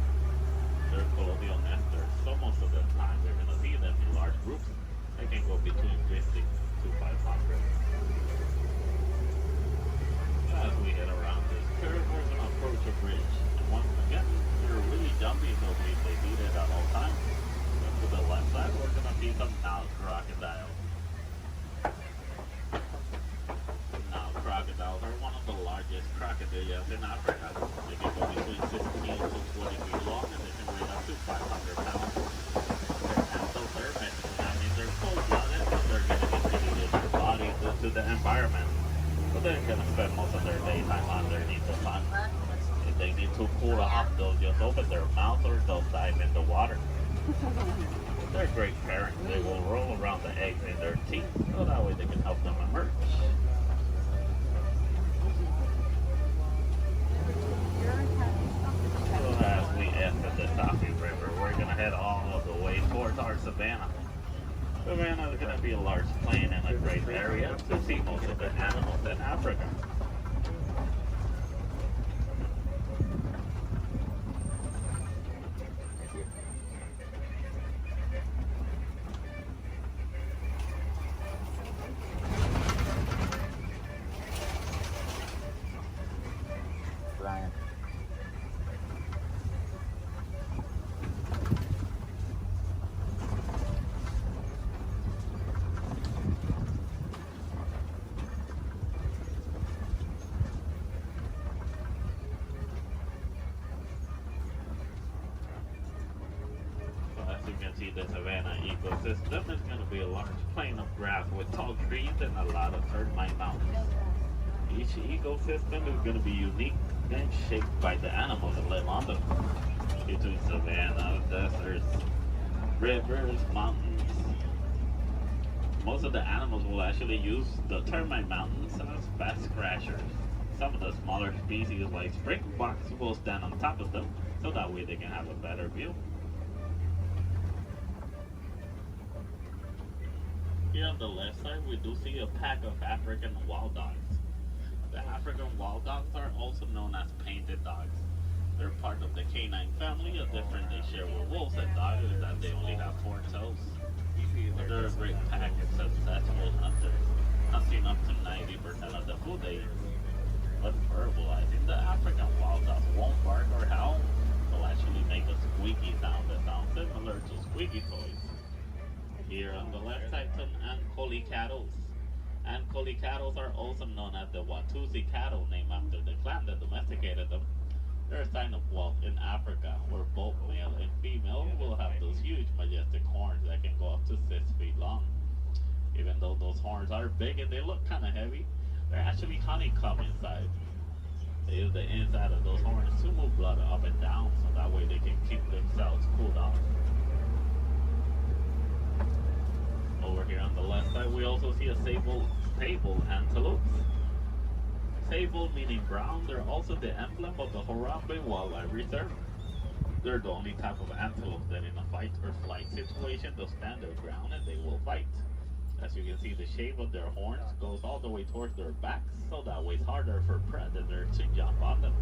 [SPEAKER 22] They're colonial nesters, so most of the time we're going to see them in large groups. They can go between 50 to 500. As we head around this curve, we're going to approach a bridge. And once again, they're really jumpy, so they beat it at all times. And to the left side, we're going to see some Nile crocodiles. Crocodiles are one of the largest crocodiles in Africa. They can go between 16 to 20 feet long and they can weigh up to 500 pounds. They're endothermic, that means they're cold-blooded, but they're going to introduce their bodies into the environment. So they're going to spend most of their daytime underneath the sun. If they need to cool off, they'll just open their mouth or they'll dive in the water. They're great parents. They will roll around the eggs in their teeth, so that way they can help them emerge. So as we enter the Tafi River, we're going to head all the way towards our savannah. Savannah is going to be a large plain and a great area to see most of the animals in Africa. Brian. As you can see, the savanna ecosystem is going to be a large plain of grass with tall trees and a lot of termite mountains. Each ecosystem is going to be unique and shaped by the animals that live on them. Between savanna, deserts, rivers, mountains. Most of the animals will actually use the termite mountains as fast crashers. Some of the smaller species like springboks will stand on top of them, so that way they can have a better view. Here on the left side, we do see a pack of African wild dogs. The African wild dogs are also known as painted dogs. They're part of the canine family. A difference they share with wolves and dogs is that they only have 4 toes. But they're a great pack and successful hunters, hunting up to 90% of the food they eat. But verbalizing, the African wild dog won't bark or howl. They'll actually make a squeaky sound that sounds similar to squeaky toys. Here on the left side, some Ankoli cattle. Ankoli cattle are also known as the Watusi cattle, named after the clan that domesticated them. They're a sign of wealth in Africa, where both male and female will have those huge, majestic horns that can go up to 6 feet long. Even though those horns are big and they look kind of heavy, they're actually honeycomb inside. They use the inside of those horns to move blood up and down, so that way they can keep themselves cooled off. Over here on the left side, we also see a sable antelope. Sable meaning brown, they're also the emblem of the Harambe Wildlife Reserve. They're the only type of antelope that in a fight or flight situation they'll stand their ground and they will fight. As you can see, the shape of their horns goes all the way towards their backs, so that way it's harder for predators to jump on them.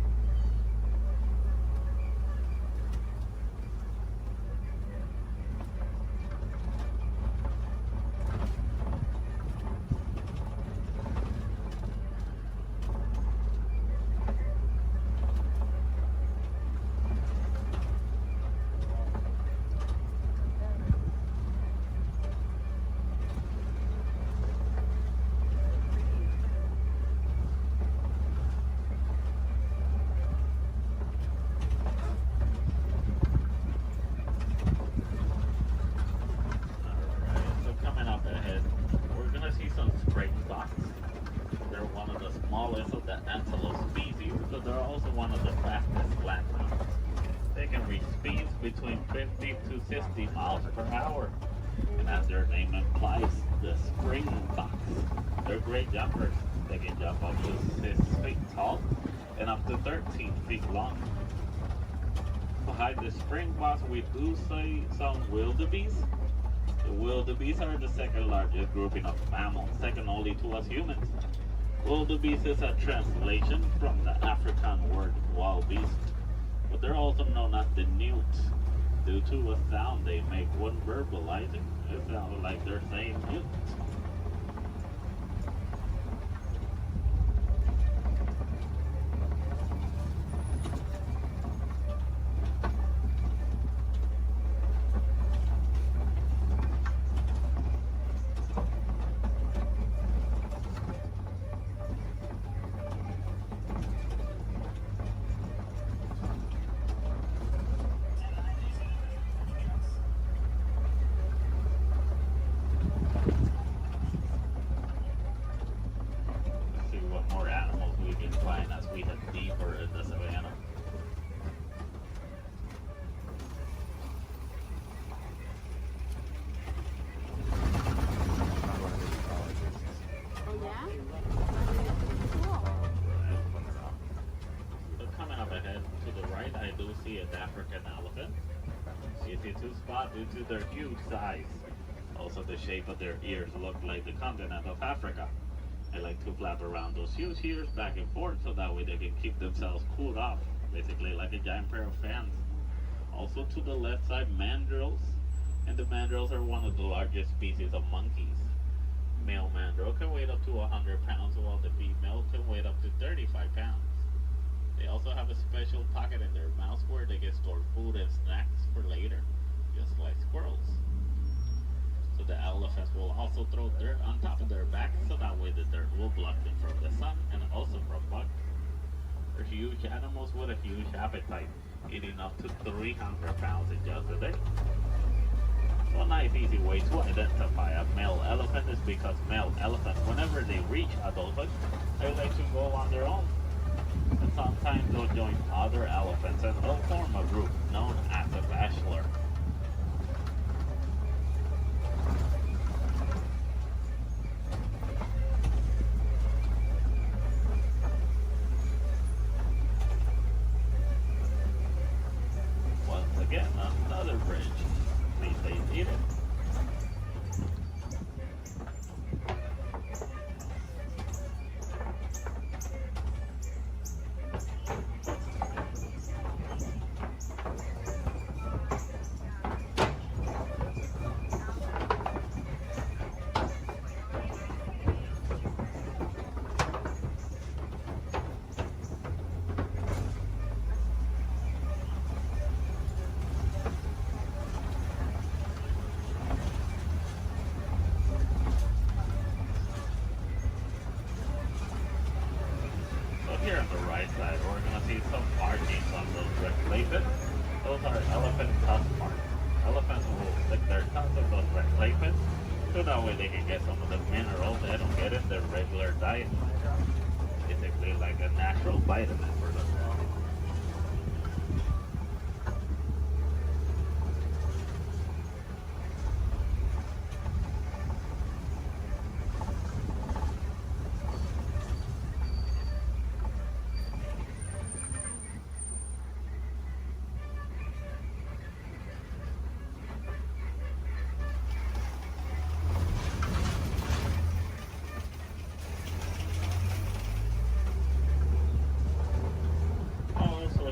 [SPEAKER 22] Between 50 to 60 miles per hour. And as their name implies, the spring fox. They're great jumpers. They can jump up to 6 feet tall and up to 13 feet long. Behind the spring fox, we do see some wildebeest. The wildebeest are the second largest grouping of mammals, second only to us humans. Wildebeest is a translation from the African word wild beast, but they're also known as the newts due to a sound they make when verbalizing. It sounds like they're saying newt. Due to their huge size. Also, the shape of their ears look like the continent of Africa. They like to flap around those huge ears back and forth so that way they can keep themselves cooled off, basically like a giant pair of fans. Also, to the left side, mandrills, and the mandrills are one of the largest species of monkeys. Male mandrill can weigh up to 100 pounds, while the female can weigh up to 35 pounds. They also have a special pocket in their mouths where they can store food and snacks for later, just like squirrels. So the elephants will also throw dirt on top of their backs so that way the dirt will block them from the sun and also from bugs. They're huge animals with a huge appetite, eating up to 300 pounds in just a day. So a nice easy way to identify a male elephant is because male elephants, whenever they reach adulthood, they like to go on their own. And sometimes they'll join other elephants and they'll form a group known as a bachelor. Once again, another bridge. Please stay seated. Here on the right side, we're going to see some markings on those red places. Those are elephant tusk marks. Elephants will stick their tongues on those red places, so that way they can get some of the minerals they don't get in their regular diet. Basically like a natural vitamin for them.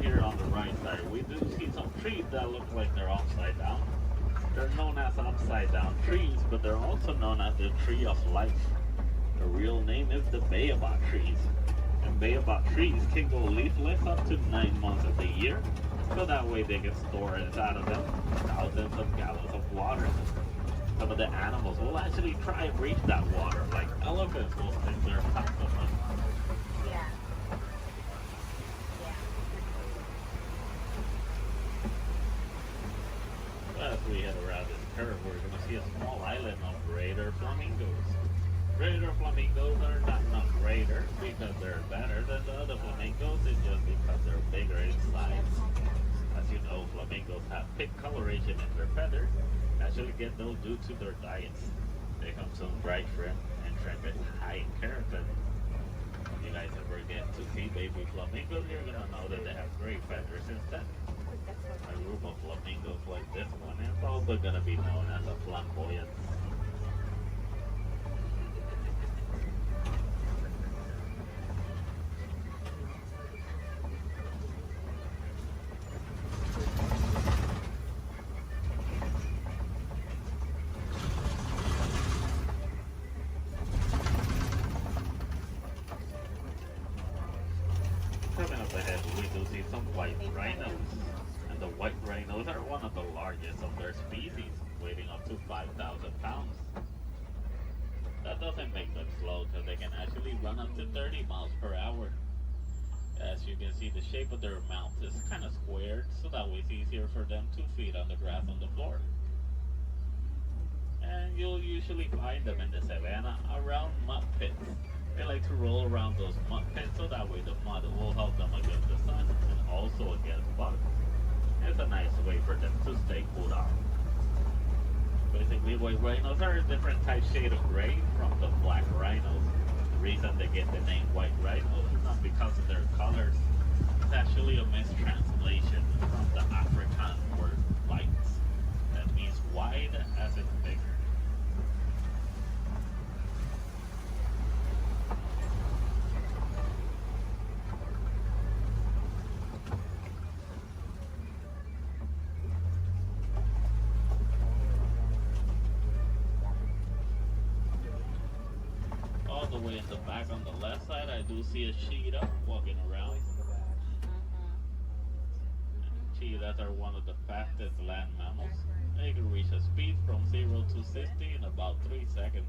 [SPEAKER 22] Here on the right side, we do see some trees that look like they're upside down. They're known as upside down trees, but they're also known as the tree of life. The real name is the baobab trees. And baobab trees can go leafless up to 9 months of the year, so that way they can store inside of them thousands of gallons of water. Some of the animals will actually try and reach that water, like elephants will stick their tongues on them. As we head around this curve, we're going to see a small island of greater flamingos. Greater flamingos are not greater because they're better than the other flamingos, it's just because they're bigger in size. As you know, flamingos have pink coloration in their feathers. Actually get those due to their diets. They consume dried shrimp and shrimp is high in keratin. If you guys ever get to see baby flamingos, you're gonna know that they have great feathers instead. A group of flamingos like this one is also gonna be known as a flamboyant. Coming up ahead, we do see some white rhinos. And the white rhinos are one of the largest of their species, weighing up to 5,000 pounds. That doesn't make them slow, because they can actually run up to 30 miles per hour. As you can see, the shape of their mouth is kind of squared, so that way it's easier for them to feed on the grass on the floor. And you'll usually find them in the savannah around mud pits. They like to roll around those mud pits, so that way the mud will help them against the sun and also against bugs. It's a nice way for them to stay cooled off. Basically, white rhinos are a different type shade of gray from the black rhinos. The reason they get the name white rhinos is not because of their colors. It's actually a mistranslation from the African word white. That means wide as in bigger. All the way in the back on the left side, I do see a cheetah walking around. Cheetahs are one of the fastest land mammals. They can reach a speed from 0 to 60 in about 3 seconds.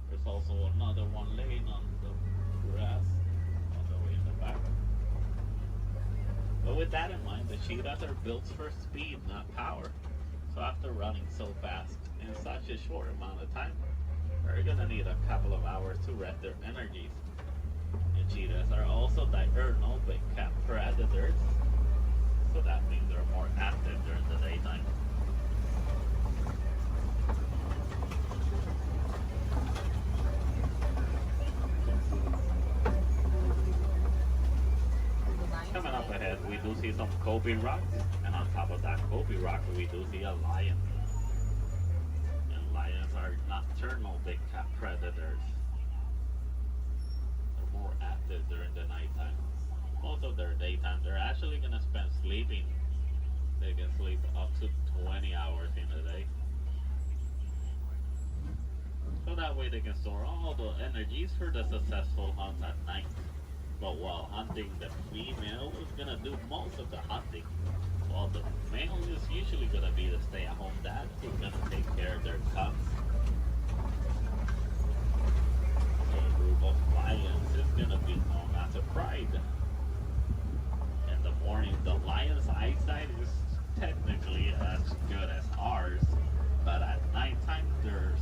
[SPEAKER 22] There's also another one laying on the grass all the way in the back. But with that in mind, the cheetahs are built for speed, not power. So after running so fast in such a short amount of time, they're gonna need a couple of hours to rest their energies. And cheetahs are also diurnal big cat predators, so that means they're more active during the daytime. Coming up ahead, we do see some Kobe rocks, and on top of that Kobe rock, we do see a lion. Lions are nocturnal big cat predators. They're more active during the nighttime. Most of their daytime, they're actually going to spend sleeping. They can sleep up to 20 hours in a day. So that way they can store all the energies for the successful hunt at night. But while hunting, the female is going to do most of the hunting. While the male is usually going to be the stay-at-home dad who's going to take care of their cubs. So a group of lions is going to be known as a pride. In the morning, the lion's eyesight is technically as good as ours, but at nighttime, their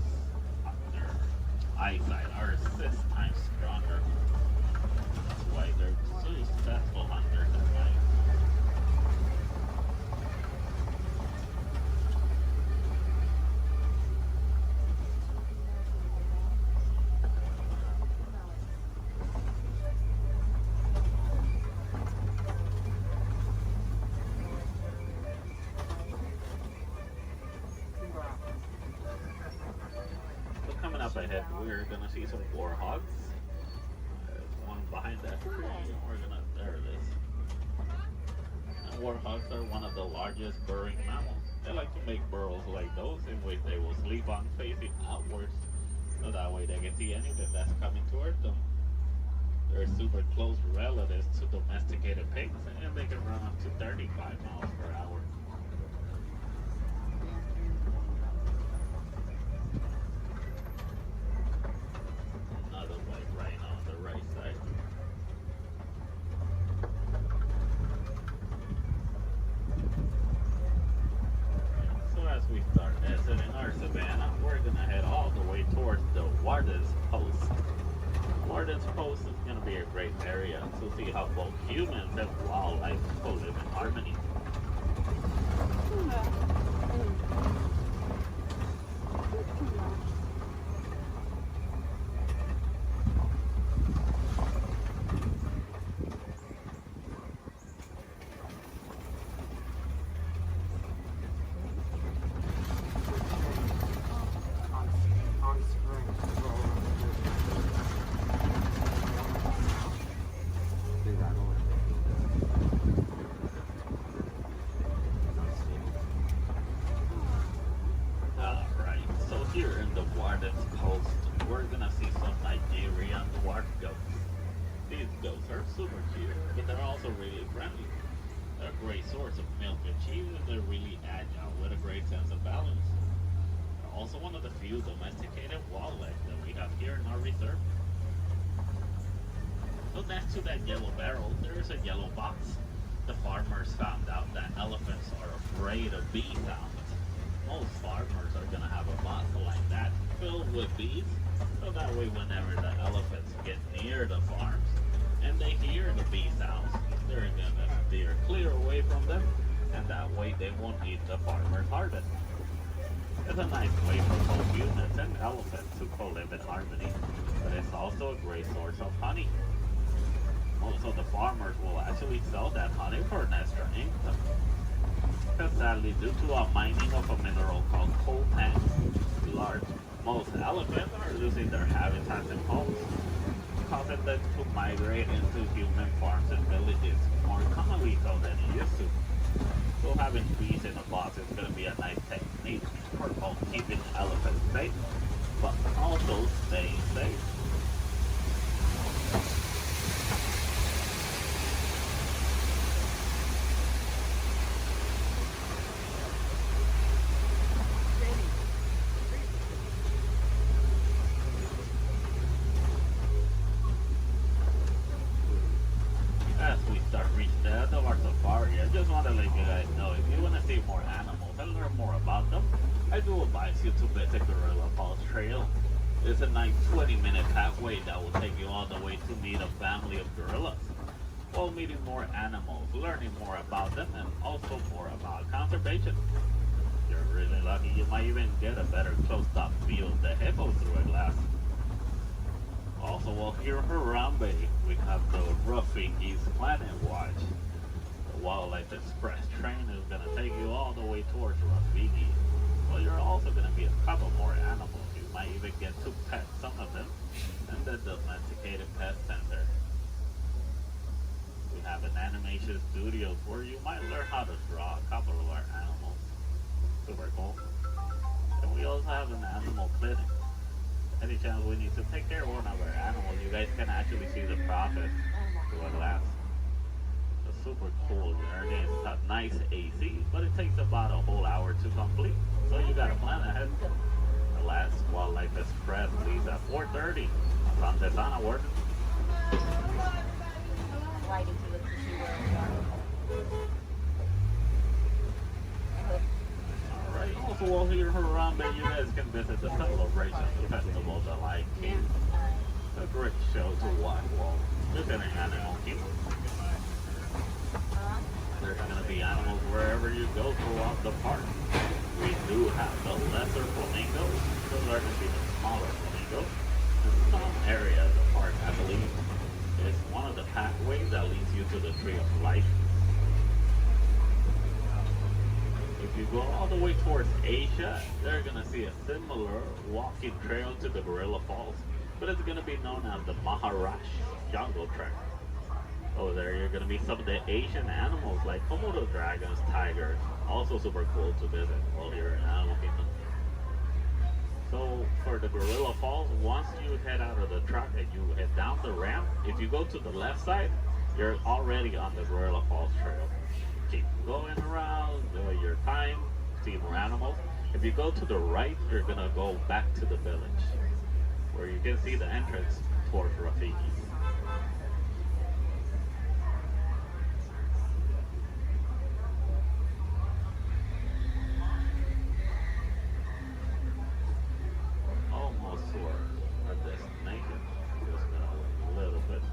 [SPEAKER 22] eyesight are 6 times stronger. That's why they're successful hunters at night. Ahead, we're gonna see some warhogs. There's one behind that tree. There it is. And warhogs are one of the largest burrowing mammals. They like to make burrows like those in which they will sleep on facing outwards, so that way they can see anything that's coming towards them. They're super close relatives to domesticated pigs, and they can run up to 35 miles per hour. We start exiting our savannah, we're going to head all the way towards the Warden's Post. Warden's Post is going to be a great area to see how both humans and wildlife will live in harmony. Alright, so here in the Warden's Coast, we're gonna see some Nigerian ward goats. These goats are super cute, but they're also really friendly. They're a great source of milk and cheese, and they're really agile with a great sense of balance. They're also one of the few domesticated wildlife that we have here in our reserve. So next to that yellow barrel, there is a yellow box. The farmers found out that elephants are afraid of bee sounds. Most farmers are gonna have a box like that filled with bees, so that way whenever the elephants get near the farms and they hear the bee sounds, they're gonna steer clear away from them, and that way they won't eat the farmer's harvest. It's a nice way for both humans and elephants to co-live in harmony, but it's also a great source of honey. Also, the farmers will actually sell that honey for an extra income. Because sadly, due to a mining of a mineral called coltan, most elephants are losing their habitats and homes, causing them to migrate into human farms and villages more commonly so than it used to. So having bees in a box is going to be a nice technique for both keeping elephants safe, but also staying safe. As we start reaching the end of our safari, I just want to let you guys know, if you want to see more animals and learn more about them, I do advise you to visit Gorilla Falls Trail. It's a nice 20-minute pathway that will take you all the way to meet a family of gorillas, while meeting more animals, learning more about them, and also more about conservation. If you're really lucky, you might even get a better close-up view of the hippos through a glass. Also, well, here in Harambe, we have the Rafiki's Planet Watch. The Wildlife Express train is going to take you all the way towards Rafiki. Well, you're also going to meet a couple more animals. You might even get to pet some of them in the Domesticated Pet Center. We have an animation studio where you might learn how to draw a couple of our animals. Super cool. And we also have an animal clinic. Any chance we need to take care of one of our animals, you guys can actually see the process through a glass. It's super cool. It's got nice AC, but it takes about a whole hour to complete. So you gotta plan ahead. The last Wildlife Express leaves at 4:30. Sunday Sana work. Alright, also while here in Harambe, you guys can visit the Celebration Festival of the Lion King. A great show to watch while visiting Animal Kingdom. There's going to be animals wherever you go throughout the park. We do have the lesser flamingos, so there can be the smaller flamingos. In some area of the park, I believe, is one of the pathways that leads you to the Tree of Life. If you go all the way towards Asia, they're going to see a similar walking trail to the Gorilla Falls, but it's going to be known as the Maharashtra Jungle Trek. Over there, you're going to meet some of the Asian animals like Komodo dragons, tigers, also super cool to visit while you're in Animal Kingdom. So for the Gorilla Falls, once you head out of the truck and you head down the ramp, if you go to the left side, you're already on the Gorilla Falls Trail. Keep going around, enjoy your time, see more animals. If you go to the right, you're going to go back to the village, where you can see the entrance towards Rafiki. Almost to our destination. Just gonna wait a little bit.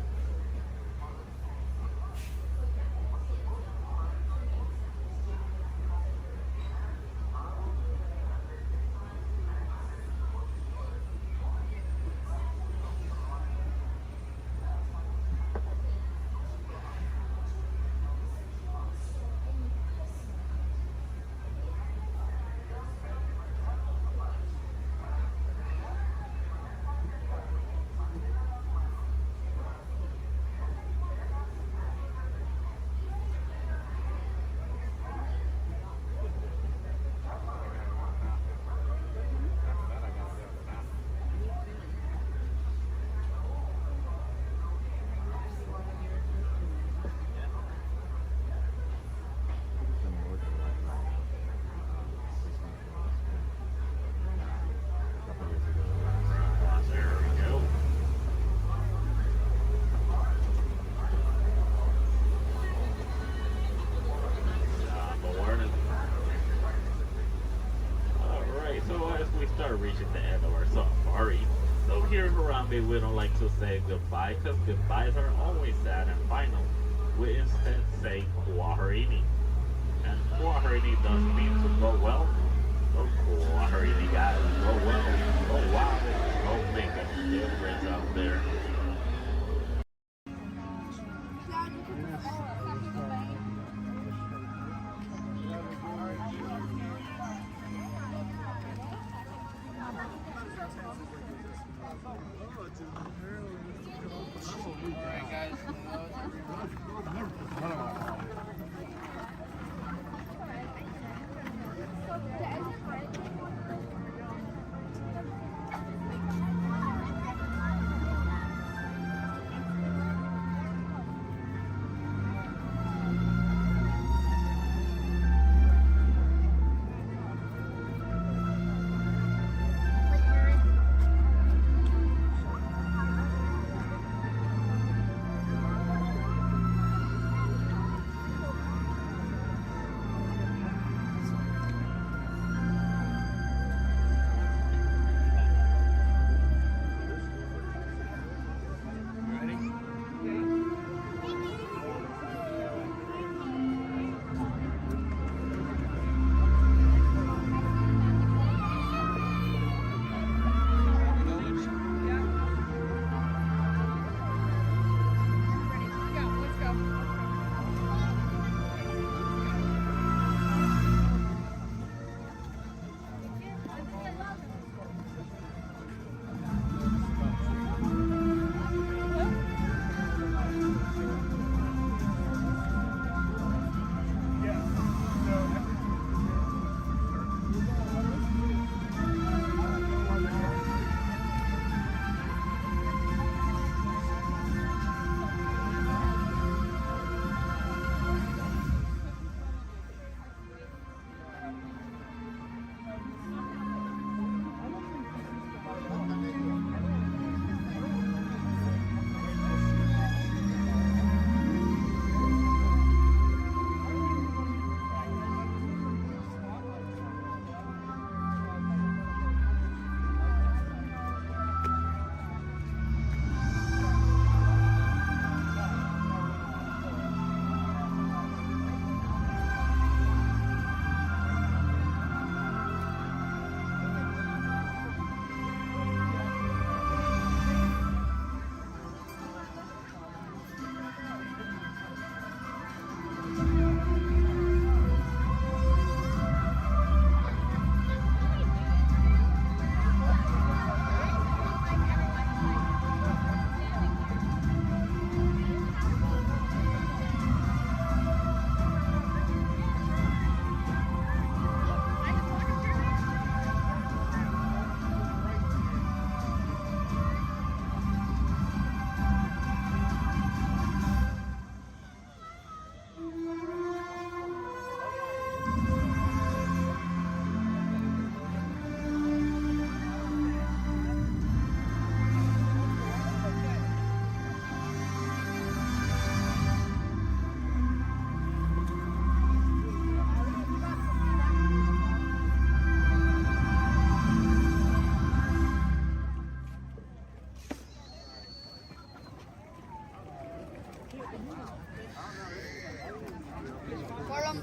[SPEAKER 12] start reaching the end of our safari. So here in Harambe, we don't like to say goodbye because goodbyes are always sad and final. We instead say Kwaherini. And Kwaherini does mean to go well. So Kwaherini guys, go well, go wild, and go make a difference out there.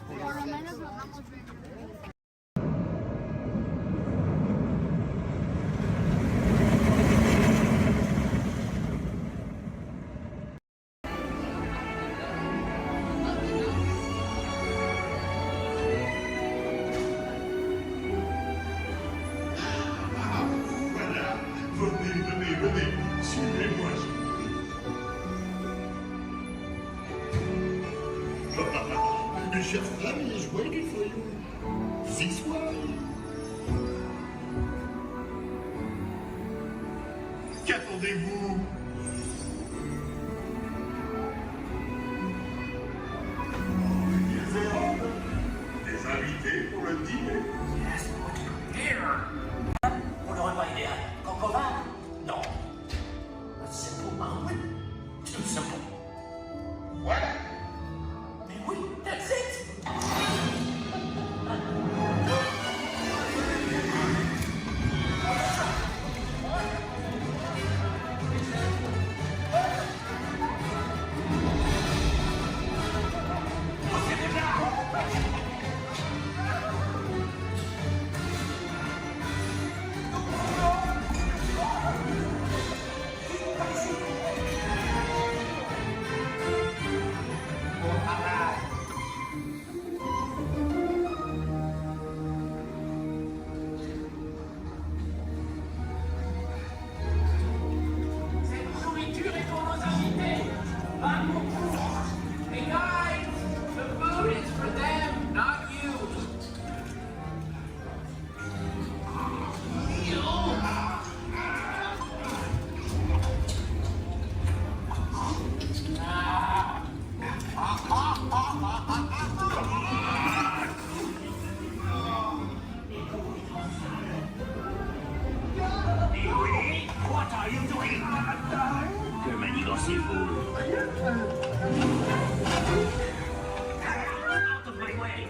[SPEAKER 13] Por lo menos lo vamos a ver.
[SPEAKER 11] Venez, suivez-moi. Your chef family is waiting for you. This way. Qu'attendez-vous? Des invités pour le dîner.
[SPEAKER 15] Yes, here. Pour le repas idéal, Concovin? Non. A simple omelet? Too simple. Voilà. Mais oui, that's it. Que manigancez-vous? Out of my way!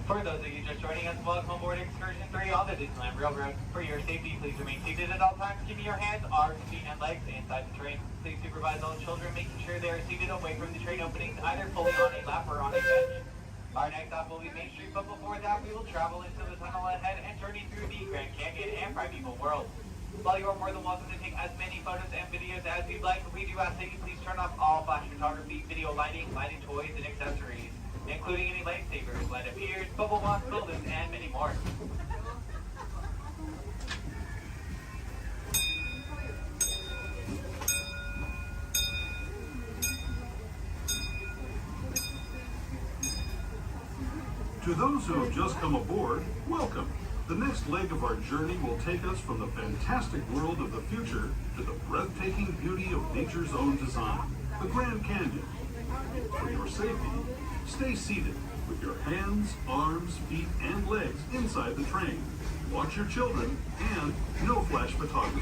[SPEAKER 8] For those of you just joining us, welcome aboard Excursion 3 on the Disneyland Railroad. For your safety, please remain seated at all times, keeping your hands, arms, feet, and legs inside the train. Please supervise all children, making sure they are seated away from the train openings, either fully on a lap or on a bench. Our next stop will be Main Street, but before that, we will travel into the tunnel ahead and journey through the Grand Canyon and Primeval World. While you are more than welcome to take as many photos and videos as you'd like, we do ask that you please turn off all flash photography, video lighting, lighted toys, and accessories, including any lightsabers, light up ears, bubble box buildings, and many more.
[SPEAKER 11] To those who have just come aboard, welcome. The next leg of our journey will take us from the fantastic world of the future to the breathtaking beauty of nature's own design, the Grand Canyon. For your safety, stay seated with your hands, arms, feet, and legs inside the train. Watch your children and no flash photography.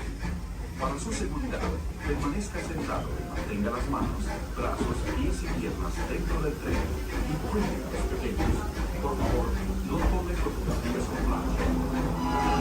[SPEAKER 24] Para su seguridad, permanezca sentado y mantenga las manos, brazos, pies y piernas dentro del tren y cuide a los pequeños. Por favor, no tome fotografías con flash.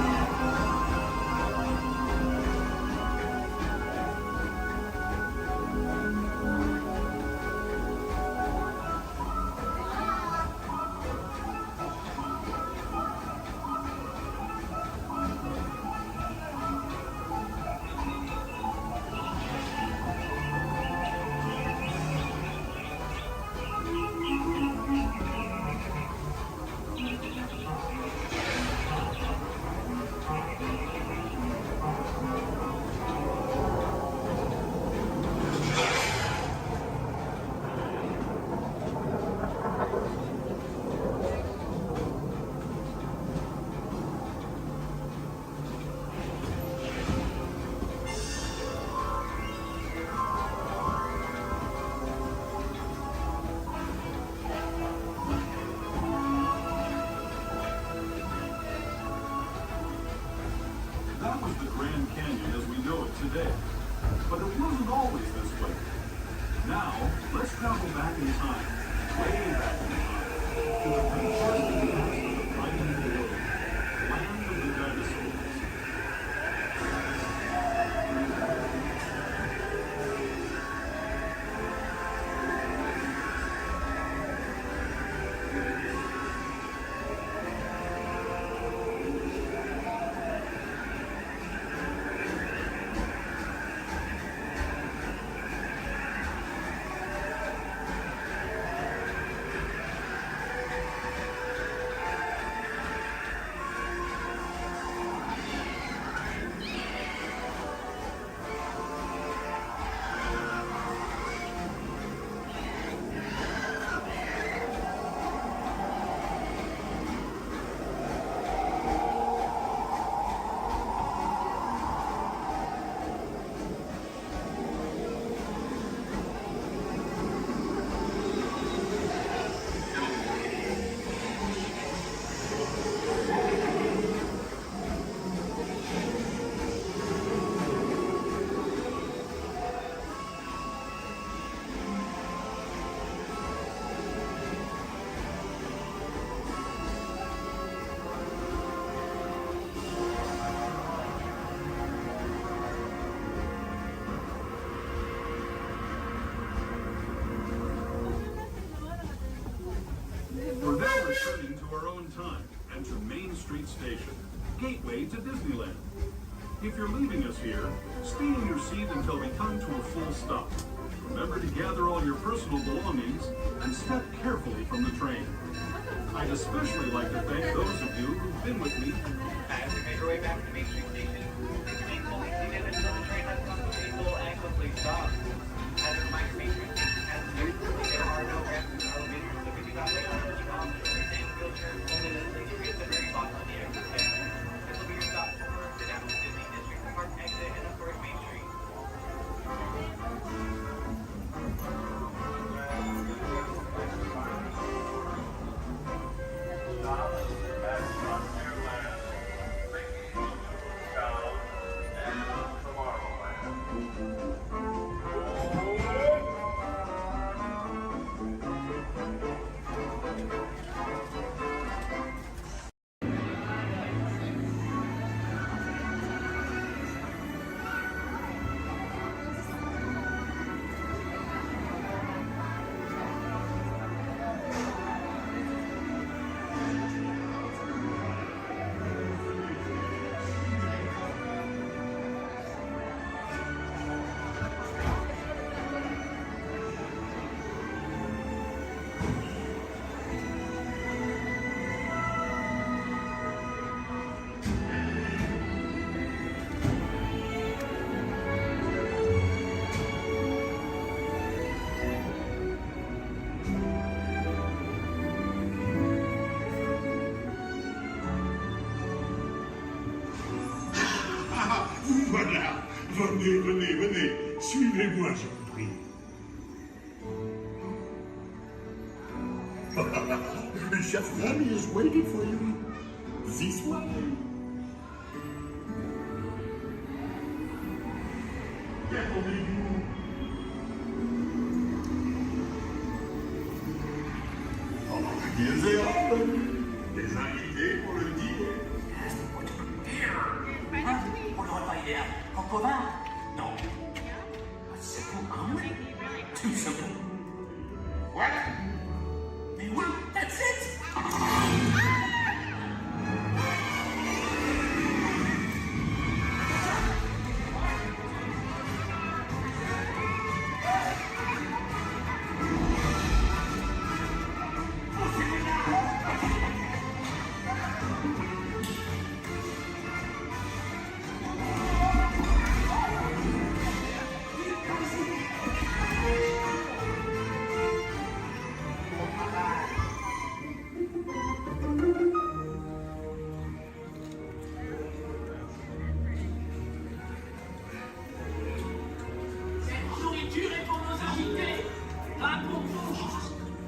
[SPEAKER 11] Grand Canyon as we know it today. But it wasn't always this way. Now, let's travel back in time, way back in time, to the prehistoric past of the primeval world, land of the dinosaurs. We're now returning to our own time and to Main Street Station, gateway to Disneyland. If you're leaving us here, stay in your seat until we come to a full stop. Remember to gather all your personal belongings and step carefully from the train. I'd especially like to thank those of you who've been with me.
[SPEAKER 8] As we make our way back to Main Street Station, please remain fully seated until the train has come to a full and complete stop. As a reminder, Main Street Station has stairs. There are no ramps or elevators, so if you got late on the stop, and wheelchair only please reach the very bottom of the exit stand. This will be your stop for the National Disney District Park exit and of course Main Street.
[SPEAKER 11] Voilà, venez, venez, venez, suivez-moi, je vous prie. Chef Remy is waiting for you. This way. Déroulez-vous. Ils et hommes, des invités pour le dîner.
[SPEAKER 15] On n'aurait pas idée en commun? Non. C'est tout humble. Tout simple. Voilà. Mais oui, that's it.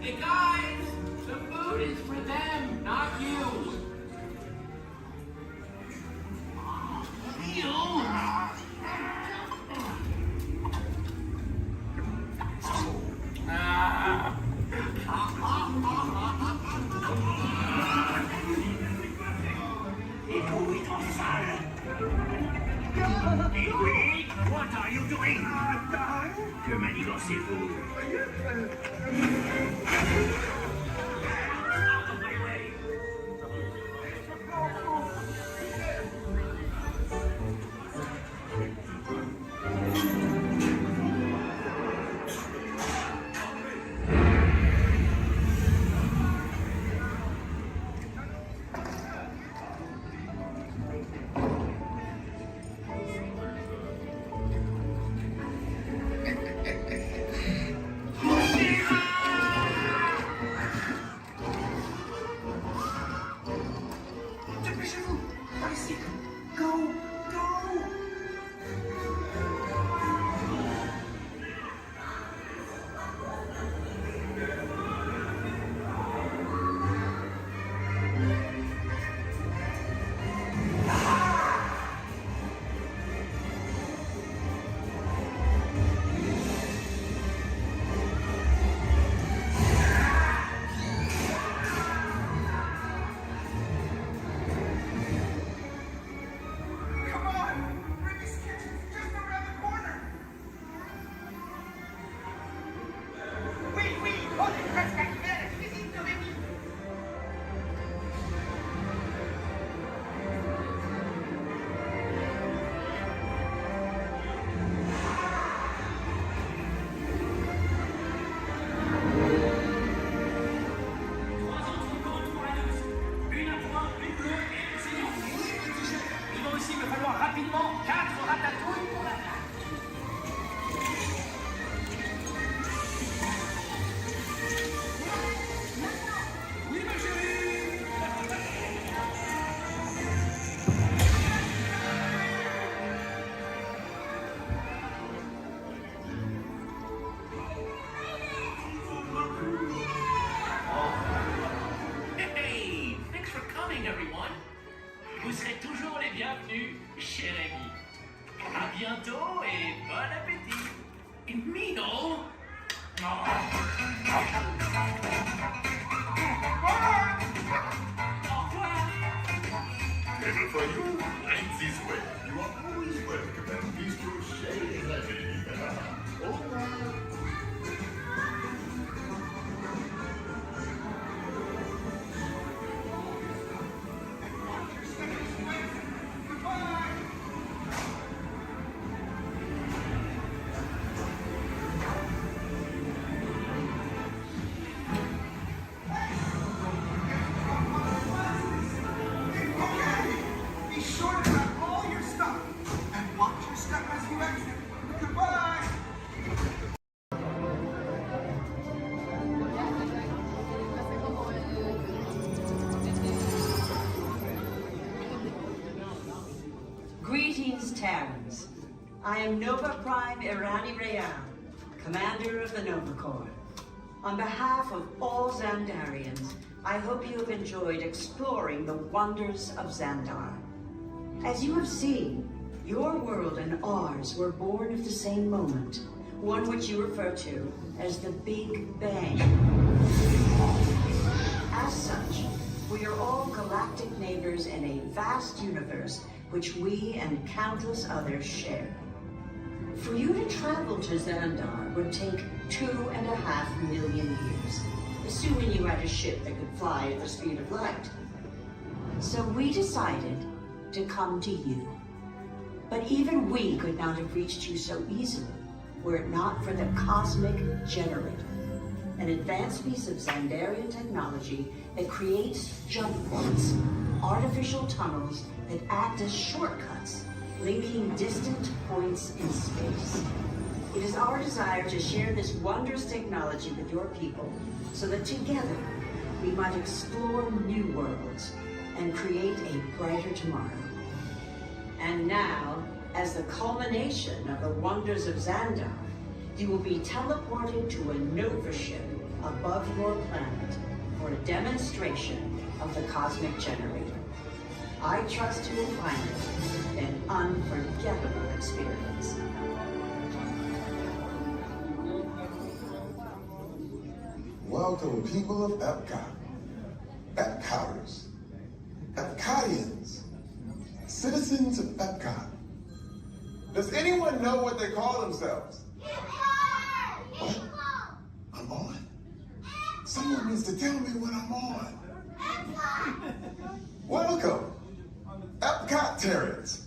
[SPEAKER 1] Hey guys, the food is for them, not you. Ew.
[SPEAKER 15] Wait, what are you doing? Que manigancez-vous? Out of my way!
[SPEAKER 9] Dépêchez-vous! Par ici! Go! Go! Come on! Rimmy's kitchen's just around the corner! Oui, oui! On est presque arrivé à la cuisine de Rémi!
[SPEAKER 15] Trois entrecôtes pour la douce. Une à trois, une bleue et une saignante. Il va aussi me falloir rapidement 4 ratatouilles pour la table. Oui, ma chérie.
[SPEAKER 14] Hey, thanks for coming, everyone. Vous serez toujours les bienvenus chez Rémi. À bientôt et bon appétit. Mino. Au revoir.
[SPEAKER 11] Table for you, right this way. You are always welcome at Bistro Chez Rémi. Au revoir.
[SPEAKER 9] Be sure to grab all your stuff and watch your step as you exit. Goodbye!
[SPEAKER 18] Greetings, Terrans. I am Nova Prime Irani Rayan, Commander of the Nova Corps. On behalf of all Xandarians, I hope you have enjoyed exploring the wonders of Xandar. As you have seen, your world and ours were born of the same moment, one which you refer to as the Big Bang. As such, we are all galactic neighbors in a vast universe which we and countless others share. For you to travel to Xandar would take 2.5 million years, assuming you had a ship that could fly at the speed of light. So we decided to come to you. But even we could not have reached you so easily were it not for the Cosmic Generator, an advanced piece of Xandarian technology that creates jump points, artificial tunnels that act as shortcuts, linking distant points in space. It is our desire to share this wondrous technology with your people so that together we might explore new worlds and create a brighter tomorrow. And now, as the culmination of the wonders of Xandar, you will be teleported to a Nova ship above your planet for a demonstration of the Cosmic Generator. I trust you will find it an unforgettable experience.
[SPEAKER 19] Welcome, people of Epcot, Epcoters, Epcotians, citizens of Epcot. Does anyone know what they call themselves? What? I'm on? Someone needs to tell me what I'm on. Welcome, Epcot Terrans.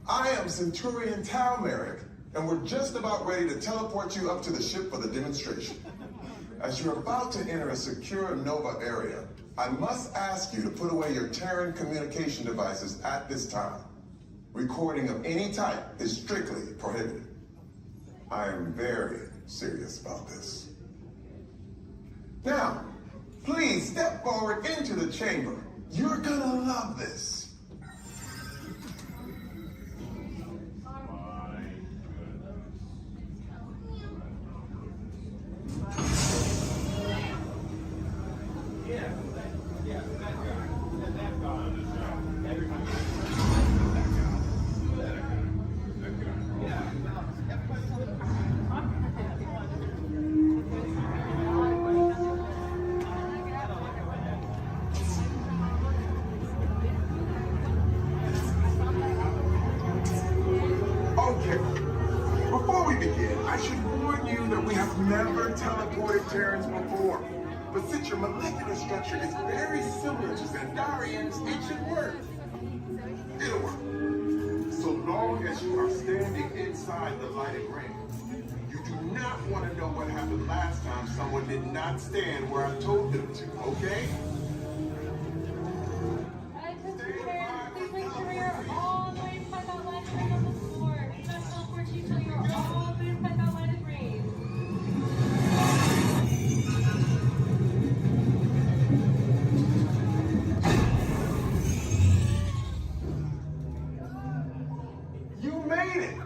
[SPEAKER 19] I am Centurion Tal Merrick, and we're just about ready to teleport you up to the ship for the demonstration. As you're about to enter a secure Nova area, I must ask you to put away your Terran communication devices at this time. Recording of any type is strictly prohibited. I am very serious about this. Now, please step forward into the chamber. You're gonna love this. Okay, before we begin, I should warn you that we have never teleported Terrans before. But since your molecular structure is very similar to Zandarian's, it should work. It'll work. So long as you are standing inside the lighted ring. You do not want to know what happened last time someone did not stand where I told them to, okay?
[SPEAKER 9] Please make sure you're all the way inside that lighted ring on the floor. We must teleport you till you're all the way inside that lighted ring.
[SPEAKER 19] You made it!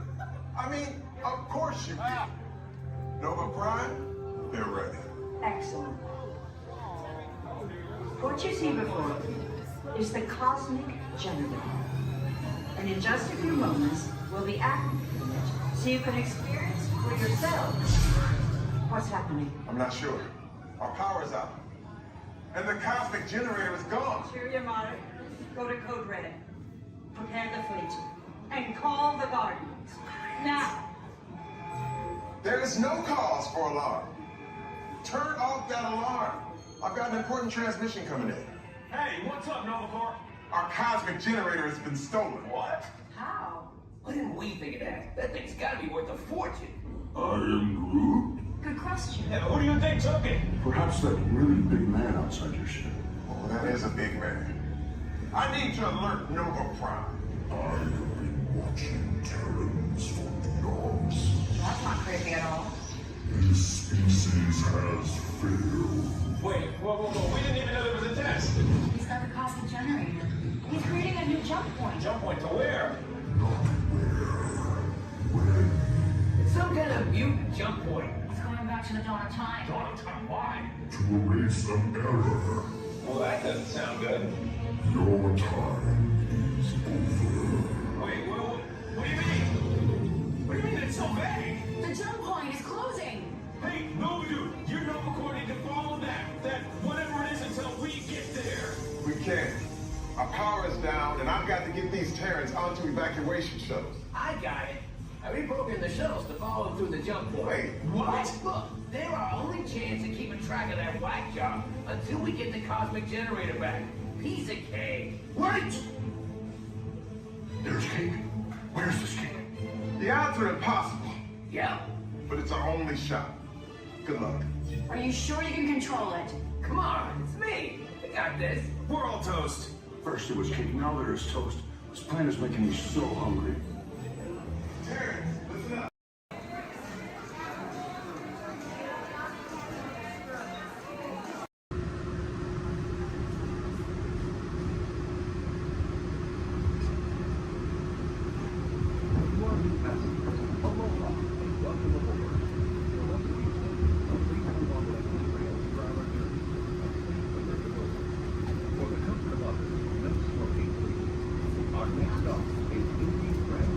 [SPEAKER 19] I mean, of course you did. Nova Prime, they're ready.
[SPEAKER 18] Excellent. What you see before you is the cosmic generator. And in just a few moments, we'll be activating it so you can experience for yourself what's happening.
[SPEAKER 19] I'm not sure. Our power's out. And the cosmic generator is gone.
[SPEAKER 18] Cheerio, Monarch. Go to Code Red. Prepare the fleet. And call the Guardians. Now.
[SPEAKER 19] There is no cause for alarm. Turn off that alarm. I've got an important transmission coming in.
[SPEAKER 14] Hey, what's up, Nova Corps?
[SPEAKER 19] Our cosmic generator has been stolen.
[SPEAKER 14] What?
[SPEAKER 18] How?
[SPEAKER 15] What didn't we think of that? That thing's gotta be worth a fortune.
[SPEAKER 11] I am Groot.
[SPEAKER 18] Good question.
[SPEAKER 14] Yeah, who do you think took it?
[SPEAKER 11] Perhaps that really big man outside your ship.
[SPEAKER 19] Oh, that is a big man. I need to alert Nova Prime.
[SPEAKER 11] I have been watching Terrans for eons.
[SPEAKER 18] That's not creepy at all.
[SPEAKER 11] This species has failed.
[SPEAKER 14] Wait, whoa. We didn't even know there was a test.
[SPEAKER 7] He's got the cosmic generator. He's creating a new jump point.
[SPEAKER 14] Jump point to where?
[SPEAKER 11] Not where. When.
[SPEAKER 15] It's some kind of mutant jump point.
[SPEAKER 7] He's going back to the dawn of time.
[SPEAKER 14] Dawn of time, why?
[SPEAKER 11] To erase an error.
[SPEAKER 14] Well, that doesn't sound good.
[SPEAKER 11] Your time is over.
[SPEAKER 14] Wait, what do you mean? What do you mean it's so vague?
[SPEAKER 7] The jump point is closing.
[SPEAKER 14] Hey, Nova Dude, you're Nova Corps need to follow that whatever it is until we get there.
[SPEAKER 19] We can't. Our power is down, and I've got to get these Terrans onto evacuation shuttles.
[SPEAKER 15] I got it. I rebroken the shuttles to follow them through the jump point.
[SPEAKER 19] Wait, what?
[SPEAKER 15] Look, they're our only chance of keeping track of that whack job until we get the cosmic generator back. Piece of cake.
[SPEAKER 11] Wait! There's cake. Where's this cake?
[SPEAKER 19] The odds are impossible,
[SPEAKER 15] Yeah.
[SPEAKER 19] but it's our only shot. Good luck.
[SPEAKER 7] Are you sure you can control it?
[SPEAKER 15] Come on, it's me. I got this.
[SPEAKER 14] We're all toast.
[SPEAKER 11] First it was cake, now there is toast. This plan is making me so hungry.
[SPEAKER 19] Terrans, listen up.
[SPEAKER 11] Our next stop is Disneyland.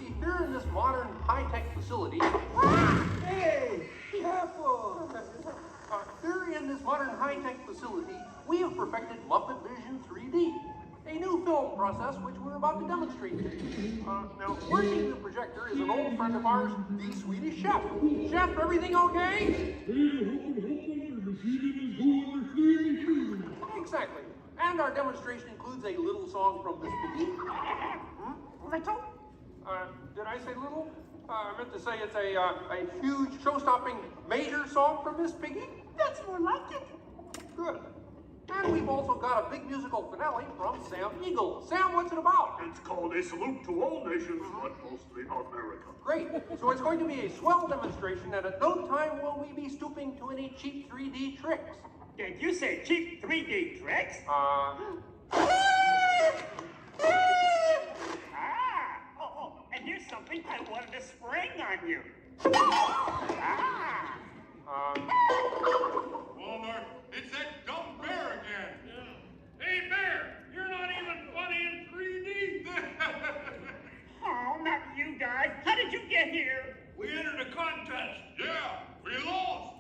[SPEAKER 4] See, here in this modern, high-tech facility... Hey! Careful! Here in this modern, high-tech facility, we have perfected Muppet Vision 3D, a new film process which we're about to demonstrate to you. Now, working the projector is an old friend of ours, the Swedish chef. Chef, everything okay? Exactly. And our demonstration includes a little song from Miss Piggy. Little? Did I say little? I meant to say it's a huge, show-stopping major song from Miss Piggy.
[SPEAKER 9] That's more like it.
[SPEAKER 4] Good. And we've also got a big musical finale from Sam Eagle. Sam, what's it about?
[SPEAKER 11] It's called A Salute to All Nations, but mostly America.
[SPEAKER 4] Great. So it's going to be a swell demonstration, and at no time will we be stooping to any cheap 3D tricks.
[SPEAKER 15] Did you say cheap 3D tricks? And here's something I wanted to spring on you.
[SPEAKER 11] Walmart, it's that dumb bear again. Yeah. Hey, Bear, you're not even funny in 3D.
[SPEAKER 15] Oh, not you guys. How did you get here?
[SPEAKER 11] We entered a contest. Yeah, we lost.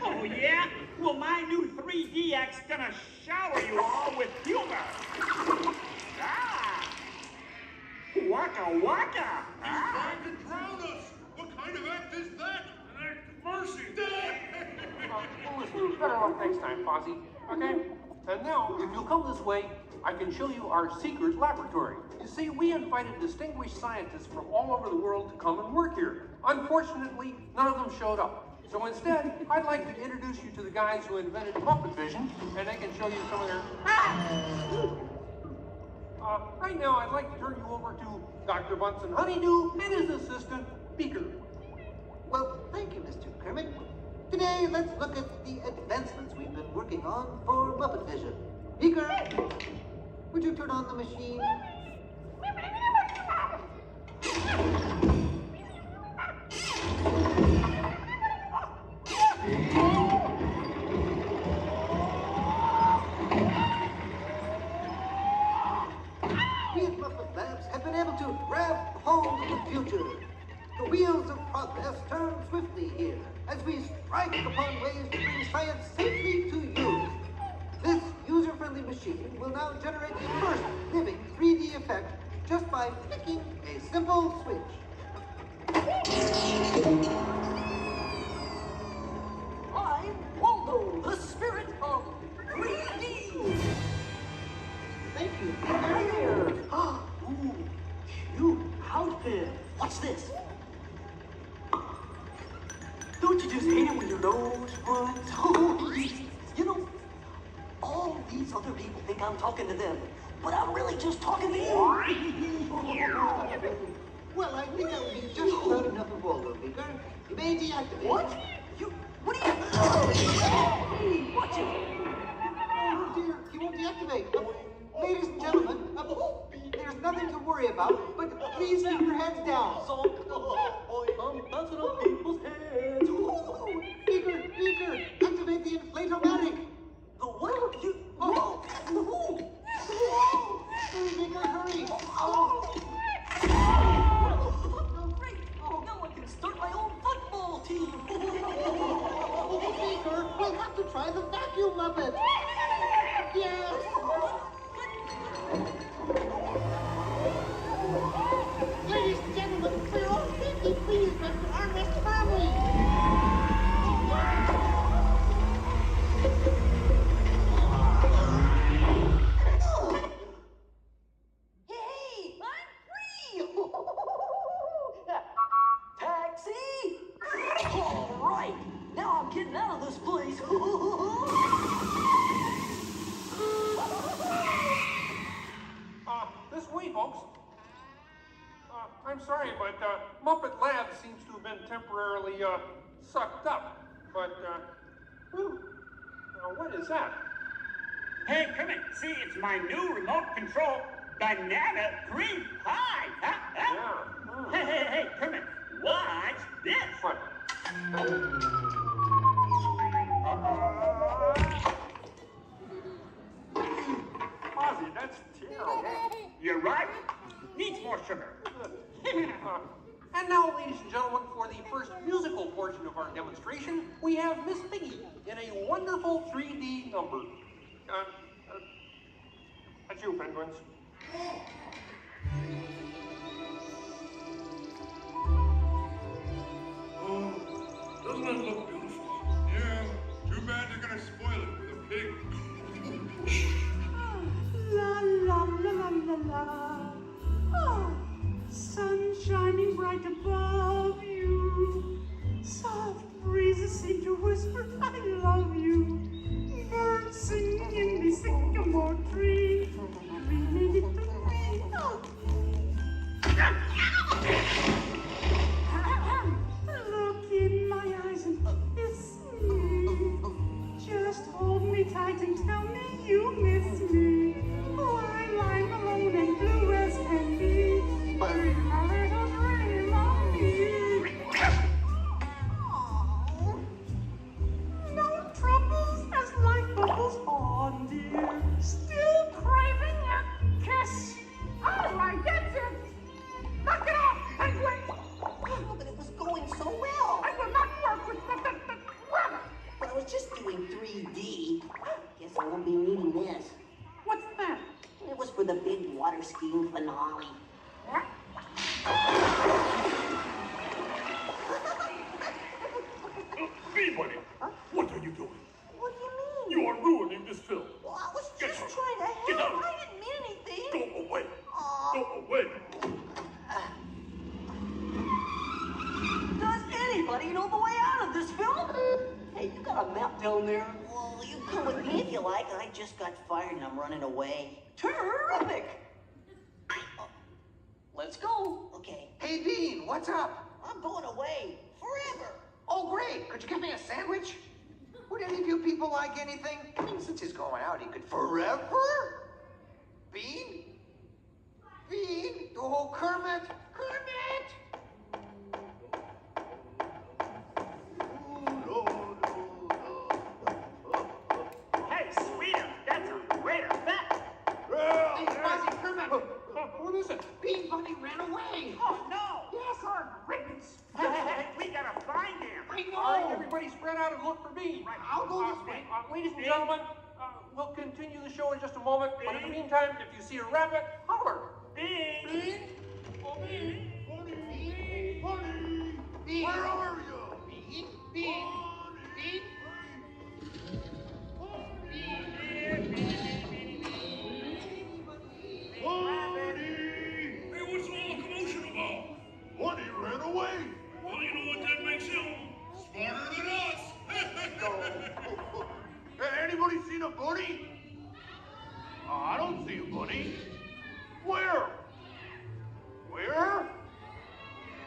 [SPEAKER 15] Oh, yeah? Well, my new 3DX gonna shower you all with humor. Waka waka.
[SPEAKER 11] He's trying to drown us. What kind of act is that? An act of mercy.
[SPEAKER 4] Well, listen, better luck next time, Fozzie. Okay? And now, if you'll come this way, I can show you our secret laboratory. You see, we invited distinguished scientists from all over the world to come and work here. Unfortunately, none of them showed up. So instead, I'd like to introduce you to the guys who invented Muppet Vision, and they can show you some of their... right now, I'd like to turn you over to Dr. Bunsen Honeydew and his assistant, Beaker.
[SPEAKER 5] Well, thank you, Mr. Kermit. Today, let's look at the advancements we've been working on for Muppet Vision. Beaker, would you turn on the machine? We at Muppet Labs have been able to grab hold of the future. The wheels of progress turn swiftly here as we strike upon ways to bring science safely to you. This user-friendly machine will now generate the first living 3D effect just by flicking a simple switch.
[SPEAKER 1] I'm Waldo, the spirit of 3D.
[SPEAKER 5] Thank you.
[SPEAKER 1] Ooh, cute outfit. What's this? Don't you just hate it when your nose runs? You know, all these other people think I'm talking to them, but I'm really just talking to you.
[SPEAKER 5] Well, I think that would be just about enough of Waldo, Beaker. You may deactivate.
[SPEAKER 1] What? What are you... Watch it.
[SPEAKER 5] Oh dear, he won't deactivate. Ladies and gentlemen, there's nothing to worry about, but please keep your heads down.
[SPEAKER 1] I'm bouncing on people's heads.
[SPEAKER 5] Beaker, activate the inflatomatic.
[SPEAKER 1] The what? You...
[SPEAKER 5] Beaker, hurry.
[SPEAKER 1] Great. Now I can start my own football team.
[SPEAKER 5] Beaker, we'll have to try the vacuum Muppet. Yes. Ladies and gentlemen, for your own safety, please rest your armrest firmly.
[SPEAKER 1] Hey, I'm free! Taxi! All right, now I'm getting out of this place.
[SPEAKER 4] This way, folks. I'm sorry, but Muppet Labs seems to have been temporarily sucked up. But, what is that?
[SPEAKER 15] Hey, Kermit, see, it's my new remote control banana cream pie.
[SPEAKER 4] Yeah.
[SPEAKER 15] Hey, Kermit, watch this.
[SPEAKER 4] What? Ozzy, that's terrible.
[SPEAKER 15] You're right. Needs more sugar.
[SPEAKER 4] And now, ladies and gentlemen, for the first musical portion of our demonstration, we have Miss Piggy in a wonderful 3D number. That's you, penguins.
[SPEAKER 16] Oh, doesn't it look beautiful? Yeah, too bad you're gonna spoil it with a pig.
[SPEAKER 9] La la la la la la. Oh, sun shining bright above you. Soft breezes seem to whisper, I love you. Birds singing in the sycamore tree. Oh. Look in my eyes and kiss me. Just hold me tight and tell me you miss me. While I'm alone and blue as can be. Bring a little dream of me. No troubles as life bubbles on, dear. Still craving a kiss. All right, that's it. Knock it off, penguin.
[SPEAKER 17] Oh, but it was going so well.
[SPEAKER 9] I will not work with the rabbit.
[SPEAKER 17] But I was just doing 3D. Guess I won't be needing this.
[SPEAKER 9] What's that?
[SPEAKER 17] It was for the big water skiing finale.
[SPEAKER 16] Peabody, what are you doing?
[SPEAKER 17] What do you mean?
[SPEAKER 16] You are ruining this film.
[SPEAKER 17] Well, I was
[SPEAKER 16] Get
[SPEAKER 17] just
[SPEAKER 16] out.
[SPEAKER 17] trying to
[SPEAKER 16] Get
[SPEAKER 17] help.
[SPEAKER 16] out.
[SPEAKER 17] I didn't mean anything.
[SPEAKER 16] Go away.
[SPEAKER 17] Aw.
[SPEAKER 16] Go away.
[SPEAKER 17] Does anybody know the way out of this film? Hey, you got a map down there? Well, you come with me if you like. I just got fired and I'm running away. Terrific! Let's go. Okay.
[SPEAKER 5] Hey, Bean, what's up?
[SPEAKER 17] I'm going away. Forever.
[SPEAKER 5] Oh, great. Could you get me a sandwich? Would any of you people like anything? I mean, since he's going out, he could forever? Bean? Bean? Oh, Kermit! Kermit!
[SPEAKER 1] Hey, sweeter, that's a great effect.
[SPEAKER 5] Hey, Fuzzy, Kermit!
[SPEAKER 4] What is it?
[SPEAKER 5] Bean Bunny ran away!
[SPEAKER 1] Oh, no.
[SPEAKER 5] Yes, our ribbons!
[SPEAKER 1] We gotta find him.
[SPEAKER 5] I know!
[SPEAKER 4] All right, everybody spread out and look for me.
[SPEAKER 1] Right,
[SPEAKER 5] I'll go this way.
[SPEAKER 4] Ladies and gentlemen, we'll continue the show in just a moment. But in the meantime, if you see a rabbit, holler.
[SPEAKER 1] Bean.
[SPEAKER 5] Bean?
[SPEAKER 1] Oh, Bean.
[SPEAKER 5] Bunny! Bunny! Bean!
[SPEAKER 16] Where are you?
[SPEAKER 5] Bean? Bean? Bean?
[SPEAKER 16] Hey, what's all the commotion about? Bunny ran away. Well, you know what that makes him? Smarter than us. Hey, anybody seen a bunny? I don't see a bunny. Where? Where?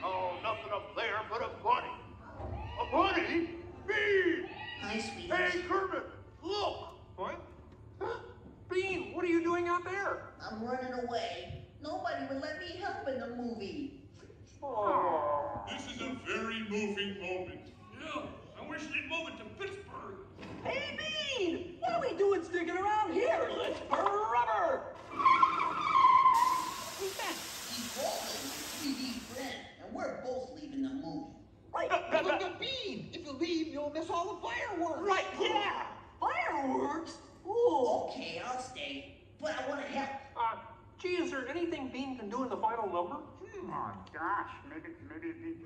[SPEAKER 16] Oh, nothing up there but a bunny. A bunny? Me!
[SPEAKER 17] Hi, sweetie.
[SPEAKER 16] Hey, Kermit, look!
[SPEAKER 4] What? Bean, what are you doing out there?
[SPEAKER 17] I'm running away. Nobody would let me help in the movie.
[SPEAKER 4] Oh.
[SPEAKER 16] This is a very moving moment. Yeah, I wish they'd move it to Pittsburgh.
[SPEAKER 17] Hey, Bean! What are we doing sticking around here? Let's burn rubber! Who's that? He's Walt, 3D friend, and we're both leaving the movie.
[SPEAKER 5] Right, look at Bean! If you leave, you'll miss all the fireworks!
[SPEAKER 17] Right, yeah! Fireworks? Ooh, okay, I'll stay. But I want to help.
[SPEAKER 4] Gee, is there anything Bean can do in the final number?
[SPEAKER 1] Oh, gosh,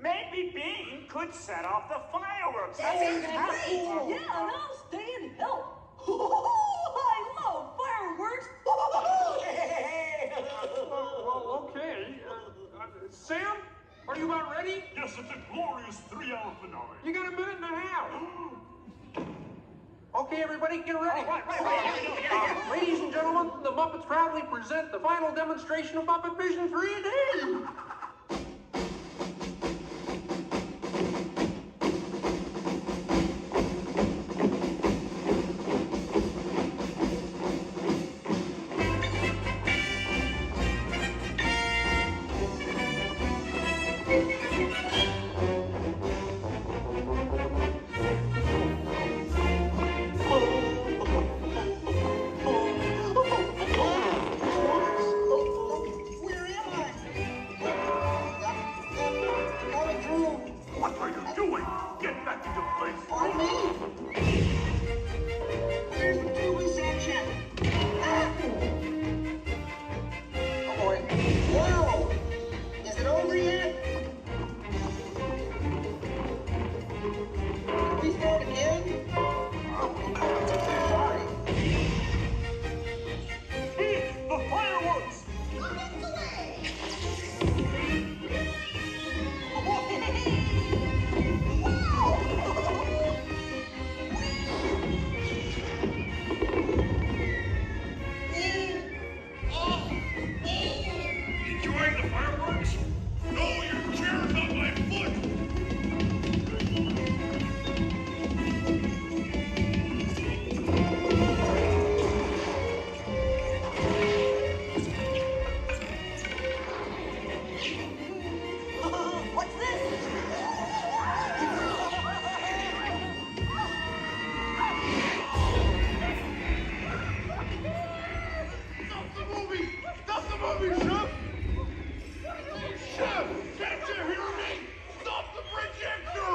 [SPEAKER 1] maybe Bean could set off the fireworks.
[SPEAKER 17] That sounds great! Yeah, and I'll stay and help. I love fireworks!
[SPEAKER 4] Well, okay. Sam, are you about ready?
[SPEAKER 16] Yes, it's a glorious 3-hour finale.
[SPEAKER 4] You got a minute and a half. Okay, everybody, get ready.
[SPEAKER 1] Right.
[SPEAKER 4] Ladies and gentlemen, the Muppets proudly present the final demonstration of Muppet Vision 3D.
[SPEAKER 17] Where am I?
[SPEAKER 16] Hurry! Get back into place!
[SPEAKER 17] On me! There's the two-way section. Oh boy. Whoa! Is it over yet? Can we start again? Sorry.
[SPEAKER 16] The fireworks! Enjoying the fireworks? No, your chair's on my foot!
[SPEAKER 17] What's this?
[SPEAKER 16] Stop the movie! Stop the movie, Chef! Chef! Can't you hear me? Stop the projector!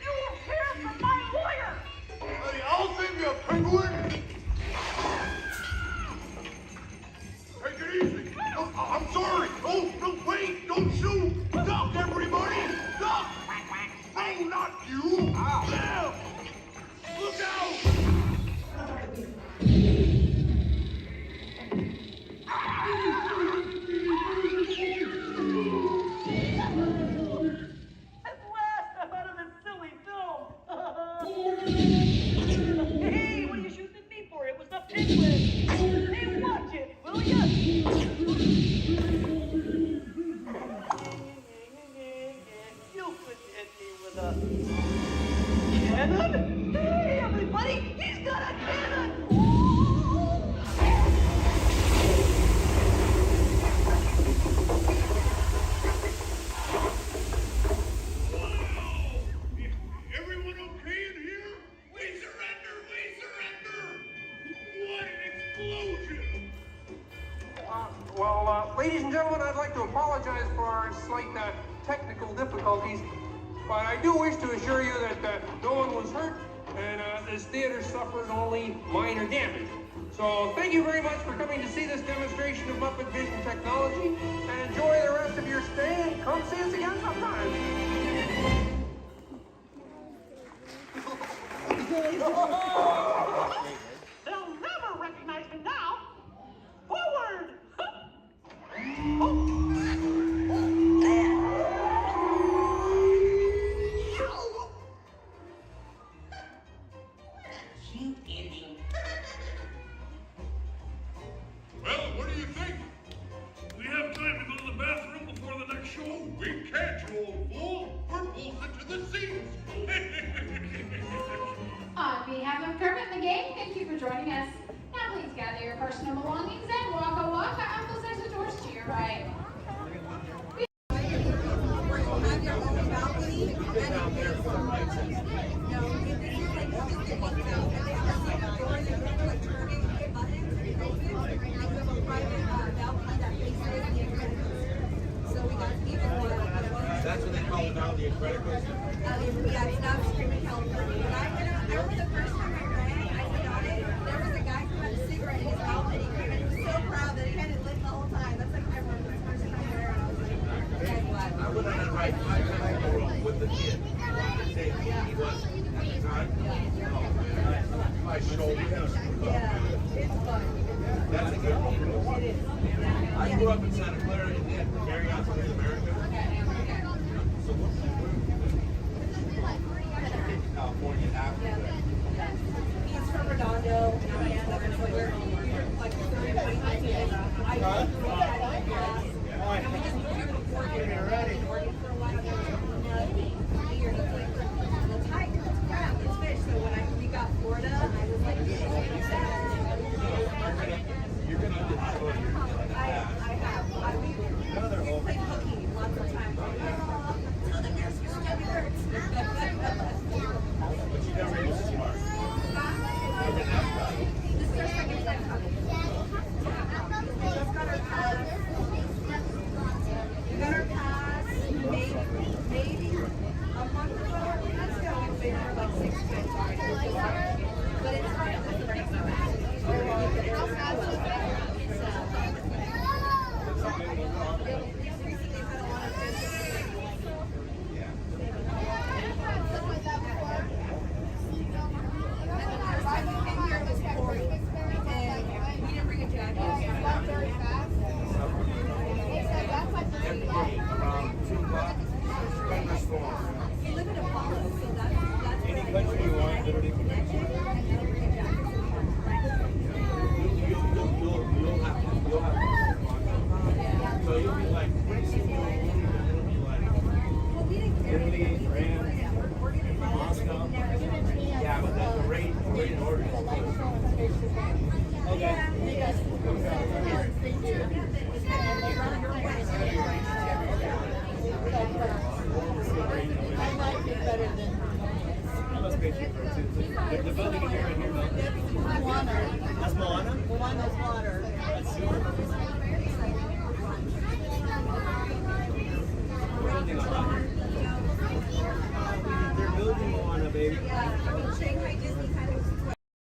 [SPEAKER 9] You will hear from my lawyer!
[SPEAKER 16] Hey, I'll save you, penguin! Take it easy! Oh, I'm sorry! Oh, no, wait! Don't shoot! Duck, everybody! Duck! No, not you! Them! Look out!
[SPEAKER 17] At last, I'm out of this silly film. Hey, what are you shooting at me for? It was the penguin. Hey, watch it, will ya? You couldn't hit me with a cannon? Hey, everybody, he's got a cannon!
[SPEAKER 16] Everyone okay in here? We surrender! We surrender! What an explosion!
[SPEAKER 4] Ladies and gentlemen, I'd like to apologize for our slight technical difficulties, but I do wish to assure you that no one was hurt and this theater suffered only minor damage. So thank you very much for coming to see this demonstration of Muppet Vision technology, and enjoy the rest of your stay, and come see us again sometime.
[SPEAKER 9] They'll never recognize me now! Forward!
[SPEAKER 16] Well, what do you think? We have time to go to the bathroom before the next show? We can't, you old fool! We're bolted to the seats!
[SPEAKER 3] On behalf of Kermit the Gang, thank you for joining us. Now please gather your personal belongings and walk a walk. Uncle says the doors to your right.
[SPEAKER 20] That's what they call it now, the accredited.
[SPEAKER 21] Yeah, it's not screaming help for me. I remember the first time I rang, I got it. There was a guy who had a cigarette in his mouth and he was so proud that he had it lit the whole time. That's like I remember the first time there and I was like, okay, what?
[SPEAKER 20] I went on a ride with the kid. He was at the time. My shoulder.
[SPEAKER 21] Yeah, it's fun.
[SPEAKER 20] That's a good one.
[SPEAKER 21] It is.
[SPEAKER 20] I grew up in Santa Clara and then Marriott South America. California after that.
[SPEAKER 21] He's from Redondo, and I am so we're like 30 days. I grew up at Gas. And we just moved to Oregon. Working for a while. Here, the tiger, it's crab, it's fish. So when we got Florida, I was like,
[SPEAKER 20] You're gonna
[SPEAKER 21] I have. The building is here and here, though. That's Moana? Moana's water. That's super. They're building Moana, baby.
[SPEAKER 2] I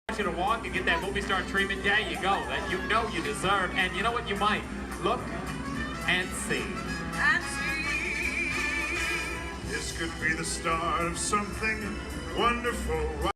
[SPEAKER 2] want you to walk and get that movie star treatment. There you go. That you know you deserve. And you know what? You might look and see.
[SPEAKER 6] This could be the start of something wonderful.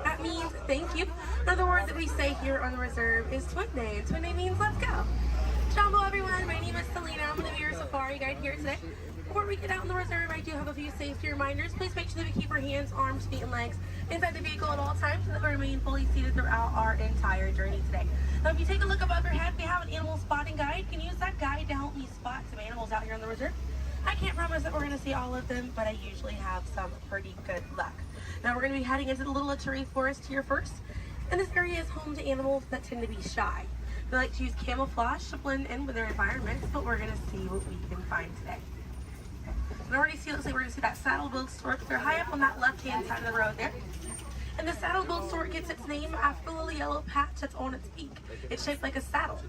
[SPEAKER 10] That means thank you. Another word that we say here on the reserve is Twin Day. Twin Day means let's go. Jumbo, everyone. My name is Selena. I'm going to be your safari guide here today. Before we get out in the reserve, I do have a few safety reminders. Please make sure that we keep our hands, arms, feet, and legs inside the vehicle at all times so that we remain fully seated throughout our entire journey today. Now, if you take a look above your head, we have an animal spotting guide. You can use that guide to help me spot some animals out here in the reserve. I can't promise that we're going to see all of them, but I usually have some pretty good luck. Now, we're going to be heading into the Little Ituri Forest here first. And this area is home to animals that tend to be shy. They like to use camouflage to blend in with their environments, but we're going to see what we can find today. And already see, looks like we're going to see that saddle-billed stork. They're high up on that left-hand side of the road there. And the saddle-billed stork gets its name after the little yellow patch that's on its beak. It's shaped like a saddle.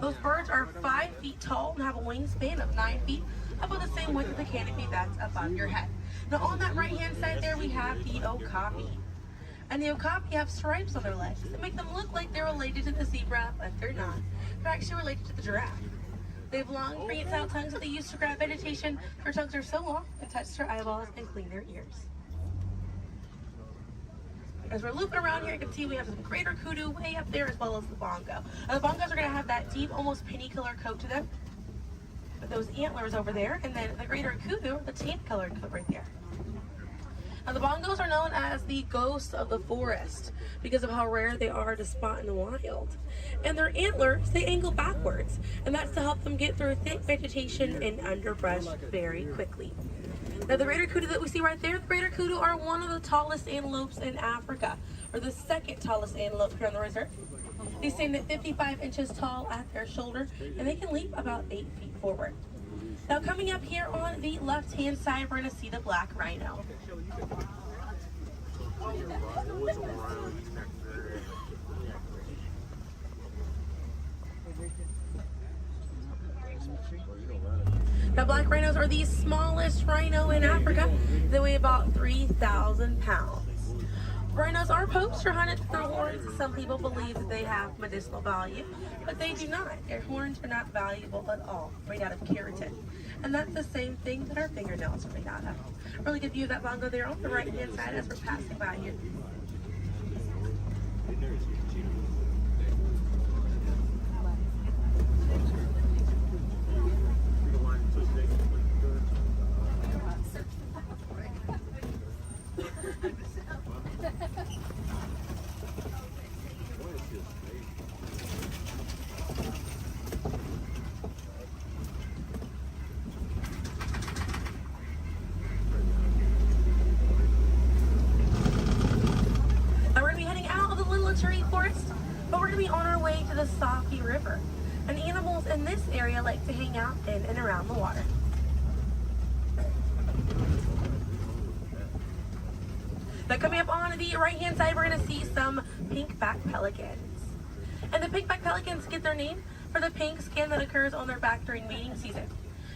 [SPEAKER 10] Those birds are 5 feet tall and have a wingspan of 9 feet, about the same width of the canopy that's above your head. Now on that right-hand side there, we have the okapi. And the okapi have stripes on their legs that make them look like they're related to the zebra, but they're not. They're actually related to the giraffe. They have long, prehensile tongues that they use to grab vegetation. Their tongues are so long, they touch their eyeballs and clean their ears. As we're looping around here, you can see we have some greater kudu way up there as well as the bongo. Now, the bongos are going to have that deep, almost penny-colored coat to them, with those antlers over there, and then the greater kudu, the tan-colored coat right there. Now, the bongos are known as the ghosts of the forest because of how rare they are to spot in the wild. And their antlers, they angle backwards, and that's to help them get through thick vegetation and underbrush very quickly. Now, the greater kudu that we see right there, the greater kudu are one of the tallest antelopes in Africa, or the second tallest antelope here on the reserve. They stand at 55 inches tall at their shoulder, and they can leap about 8 feet forward. Now, coming up here on the left-hand side, we're going to see the black rhino. Now, black rhinos are the smallest rhino in Africa. They weigh about 3,000 pounds. Rhinos are poached or hunted for their horns. Some people believe that they have medicinal value, but they do not. Their horns are not valuable at all, made out of keratin. And that's the same thing that our fingernails are made out of. Really good view of that bongo there on the right-hand side as we're passing by here. Forest, but we're going to be on our way to the Safi River. And animals in this area like to hang out in and around the water. Now, coming up on the right-hand side, we're going to see some pink-back pelicans. And the pink-back pelicans get their name for the pink skin that occurs on their back during mating season.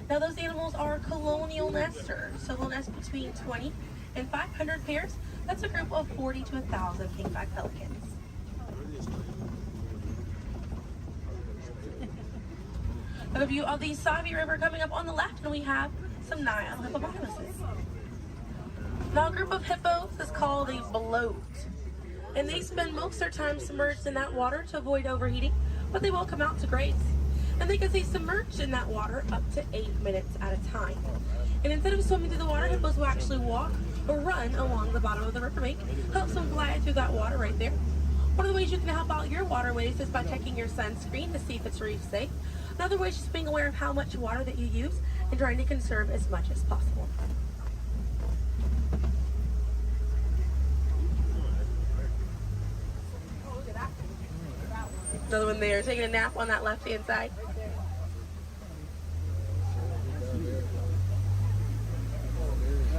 [SPEAKER 10] Now, those animals are colonial nesters, so they'll nest between 20 and 500 pairs. That's a group of 40 to 1,000 pink-back pelicans. A view of the Savi River coming up on the left, and we have some Nile hippopotamuses. Now, a group of hippos is called a bloat, and they spend most of their time submerged in that water to avoid overheating, but they will come out to graze. And they can stay submerged in that water up to 8 minutes at a time. And instead of swimming through the water, hippos will actually walk or run along the bottom of the riverbank, helps them glide through that water right there. One of the ways you can help out your waterways is by checking your sunscreen to see if it's reef safe. Another way is just being aware of how much water that you use and trying to conserve as much as possible. Another one there, taking a nap on that left-hand side.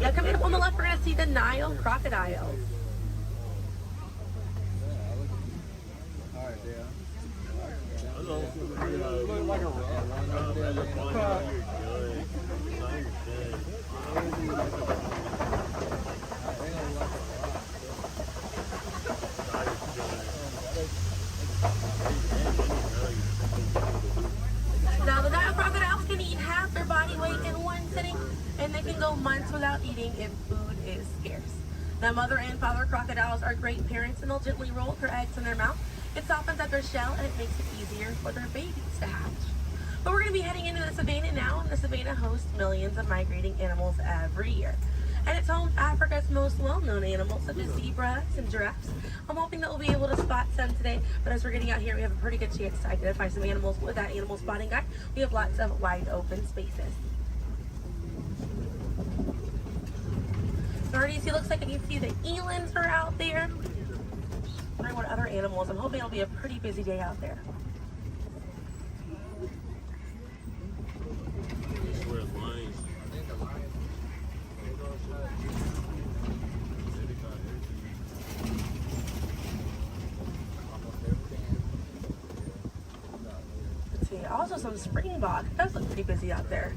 [SPEAKER 10] Now, coming up on the left, we're going to see the Nile crocodiles. Now, the Nile crocodiles can eat half their body weight in one sitting, and they can go months without eating if food is scarce. Now, mother and father crocodiles are great parents, and they'll gently roll their eggs in their mouth. It softens up their shell, and it makes it easier for their babies to hatch. But we're going to be heading into the savannah now, and the savannah hosts millions of migrating animals every year. And it's home to Africa's most well-known animals, such as zebras and giraffes. I'm hoping that we'll be able to spot some today, but as we're getting out here, we have a pretty good chance to identify some animals with that animal spotting guide. We have lots of wide open spaces. Already, it looks like I can see the elands are out there. Wondering what other animals. I'm hoping it'll be a pretty busy day out there. Let's see, also some springbok. It does look pretty busy out there.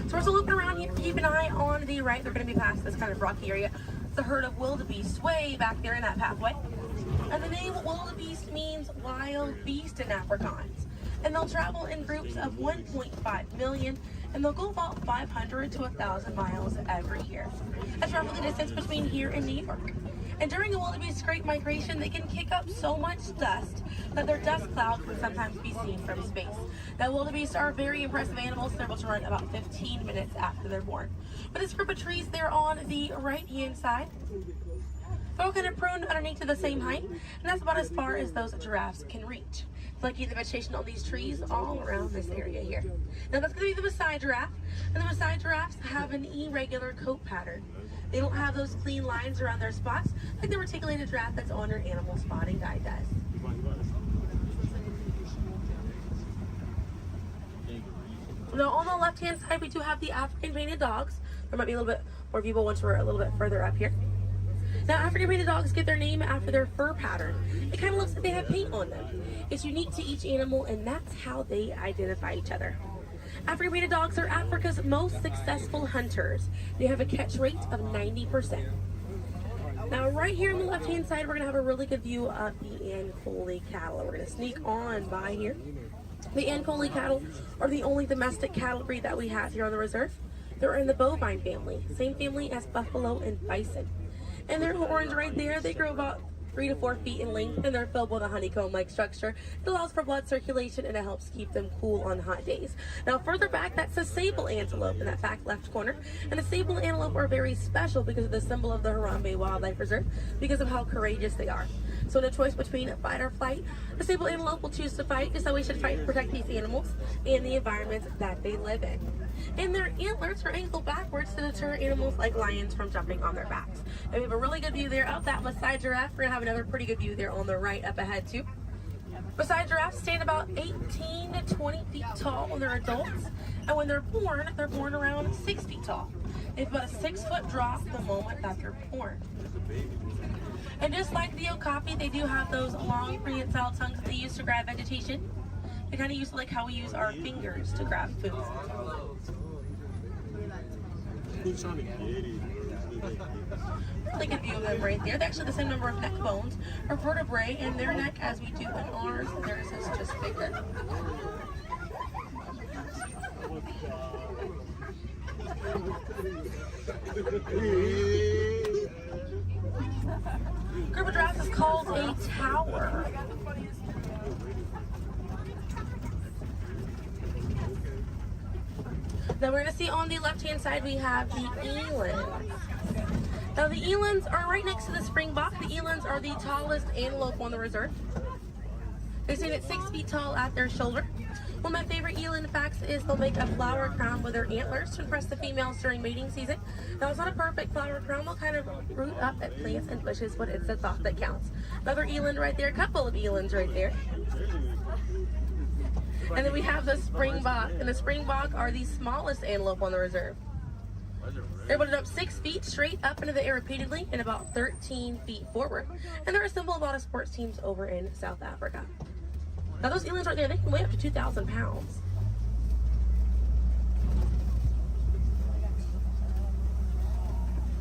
[SPEAKER 10] So we're still looking around here. Keep an eye on the right. They're going to be past this kind of rocky area. It's a herd of wildebeest way back there in that pathway. And the name wildebeest means wild beast in Afrikaans. And they'll travel in groups of 1.5 million, and they'll go about 500 to 1,000 miles every year. That's roughly the distance between here and New York. And during a wildebeest great migration, they can kick up so much dust that their dust cloud can sometimes be seen from space. Now, wildebeest are very impressive animals. They're able to run about 15 minutes after they're born. But this group of trees there on the right-hand side, they're all kind of pruned underneath to the same height, and that's about as far as those giraffes can reach. Lucky the vegetation on these trees all around this area here. Now that's going to be the Maasai giraffe, and the Maasai giraffes have an irregular coat pattern. They don't have those clean lines around their spots like the reticulated giraffe that's on your animal spotting guide does. Now on the left-hand side, we do have the African painted dogs. There might be a little bit more people once we're a little bit further up here. Now, African painted dogs get their name after their fur pattern. It kind of looks like they have paint on them. It's unique to each animal, and that's how they identify each other. African painted dogs are Africa's most successful hunters. They have a catch rate of 90%. Now, right here on the left-hand side, we're going to have a really good view of the Ankole cattle. We're going to sneak on by here. The Ankole cattle are the only domestic cattle breed that we have here on the reserve. They're in the bovine family, same family as buffalo and bison. And their horns right there, they grow about 3 to 4 feet in length, and they're filled with a honeycomb-like structure. It allows for blood circulation, and it helps keep them cool on hot days. Now, further back, that's a sable antelope in that back left corner. And the sable antelope are very special because of the symbol of the Harambe Wildlife Reserve, because of how courageous they are. So in a choice between fight or flight, the sable antelope will choose to fight, just so we should fight to protect these animals and the environments that they live in. And their antlers are angled backwards to deter animals like lions from jumping on their backs. And we have a really good view there of that Maasai giraffe. We're going to have another pretty good view there on the right up ahead too. Maasai giraffes stand about 18 to 20 feet tall when they're adults. And when they're born around 6 feet tall. They have about a 6-foot drop the moment that they're born. And just like the okapi, they do have those long prehensile tongues that they use to grab vegetation. They kind of use like how we use our fingers to grab food. Really good view of them right there. They're actually the same number of neck bones or vertebrae in their neck as we do in ours. Theirs is just bigger. Group of giraffes is called a tower. Now we're going to see on the left-hand side we have the elands. Now the elands are right next to the springbok. The elands are the tallest antelope on the reserve. They stand at 6 feet tall at their shoulder. One of my favorite eland facts is they'll make a flower crown with their antlers to impress the females during mating season. Now it's not a perfect flower crown. They'll kind of root up at plants and bushes, but it's the thought that counts. Another eland right there, a couple of elands right there. And then we have the springbok, and the springbok are the smallest antelope on the reserve. They're able to jump 6 feet straight up into the air repeatedly and about 13 feet forward. And they're a symbol of a lot of sports teams over in South Africa. Now those elands right there, they can weigh up to 2,000 pounds.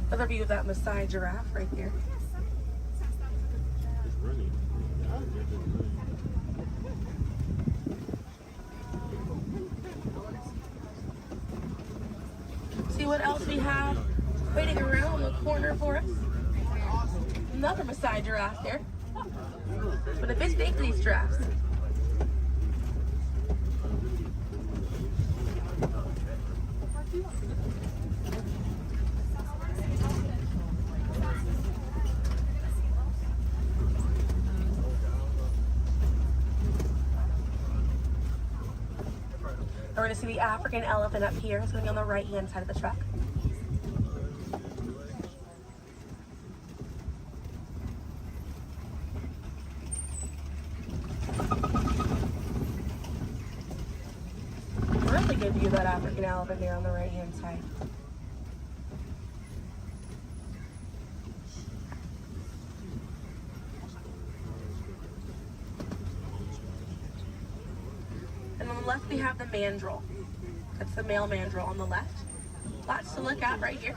[SPEAKER 10] Another view of that Maasai giraffe right there. See what else we have waiting around the corner for us. Another Maasai giraffe there. But a bit big for these giraffes. We're going to see the African elephant up here. It's going to be on the right-hand side of the truck. Really good view of that African elephant there on the right-hand side. And on the left we have the mandrill. That's the male mandrill on the left. Lots to look at right here.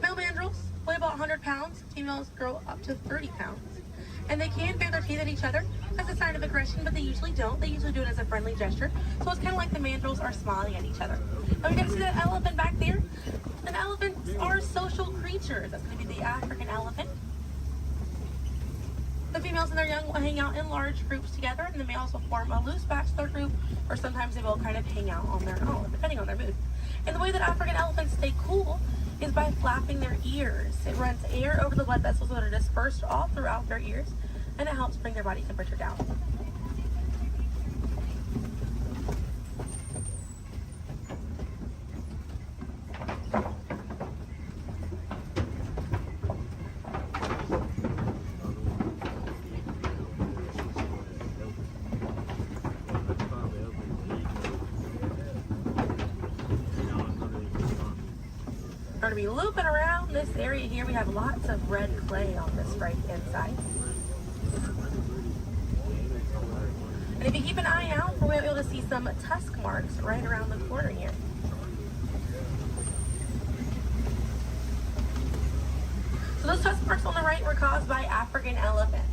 [SPEAKER 10] Male mandrills weigh about 100 pounds. Females grow up to 30 pounds. And they can bare their teeth at each other as a sign of aggression, but they usually don't. They usually do it as a friendly gesture. So it's kind of like the mandrills are smiling at each other. And we got to see that elephant back there. And elephants are social creatures. That's going to be the African elephant. The females and their young will hang out in large groups together, and the males will form a loose bachelor group, or sometimes they will kind of hang out on their own, depending on their mood. And the way that African elephants stay cool is by flapping their ears. It runs air over the blood vessels that are dispersed all throughout their ears, and it helps bring their body temperature down. We're going to be looping around this area here. We have lots of red clay on this right-hand side. And if you keep an eye out, we'll be able to see some tusk marks right around the corner here. So those tusk marks on the right were caused by African elephants.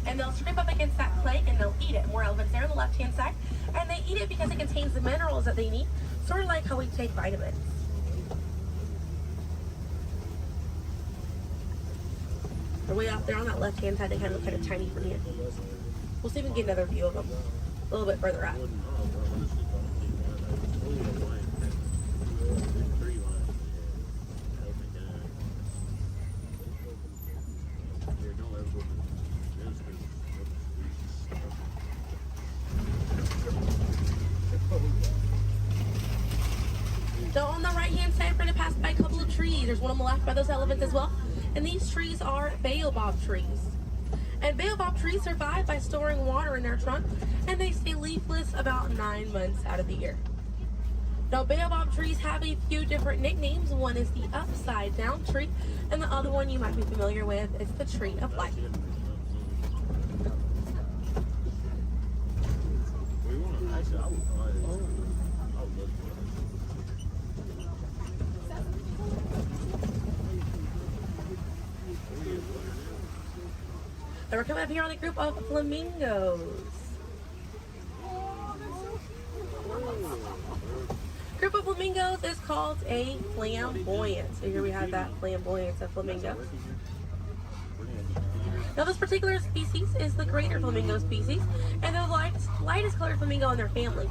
[SPEAKER 10] And they'll scrape up against that clay and they'll eat it. More elephants there on the left-hand side. And they eat it because it contains the minerals that they need, sort of like how we take vitamins. They're way out there on that left-hand side. They kind of look kind of tiny from here. We'll see if we can get another view of them a little bit further out. So on the right-hand side, we're going to pass by a couple of trees. There's one on the left by those elephants as well. And these trees are baobab trees. And baobab trees survive by storing water in their trunk, and they stay leafless about 9 months out of the year. Now, baobab trees have a few different nicknames. One is the upside down tree, and the other one you might be familiar with is the tree of life. And we're coming up here on a group of flamingos. Group of flamingos is called a flamboyant. So here we have that flamboyant of flamingo. Now this particular species is the greater flamingo species, and they're the lightest colored flamingo in their family.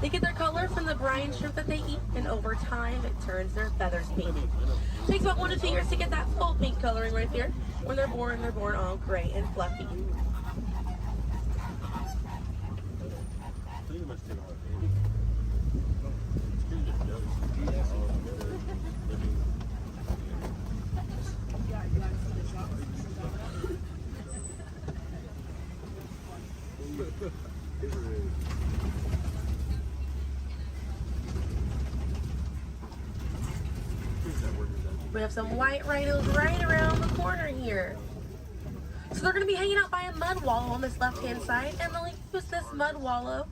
[SPEAKER 10] They get their color from the brine shrimp that they eat, and over time it turns their feathers pink. It takes about 1 to 2 years to get that full pink coloring right there. When they're born all gray and fluffy. We have some white rhinos right around the corner here. So they're going to be hanging out by a mud wallow on this left-hand side, and they'll use this mud wallow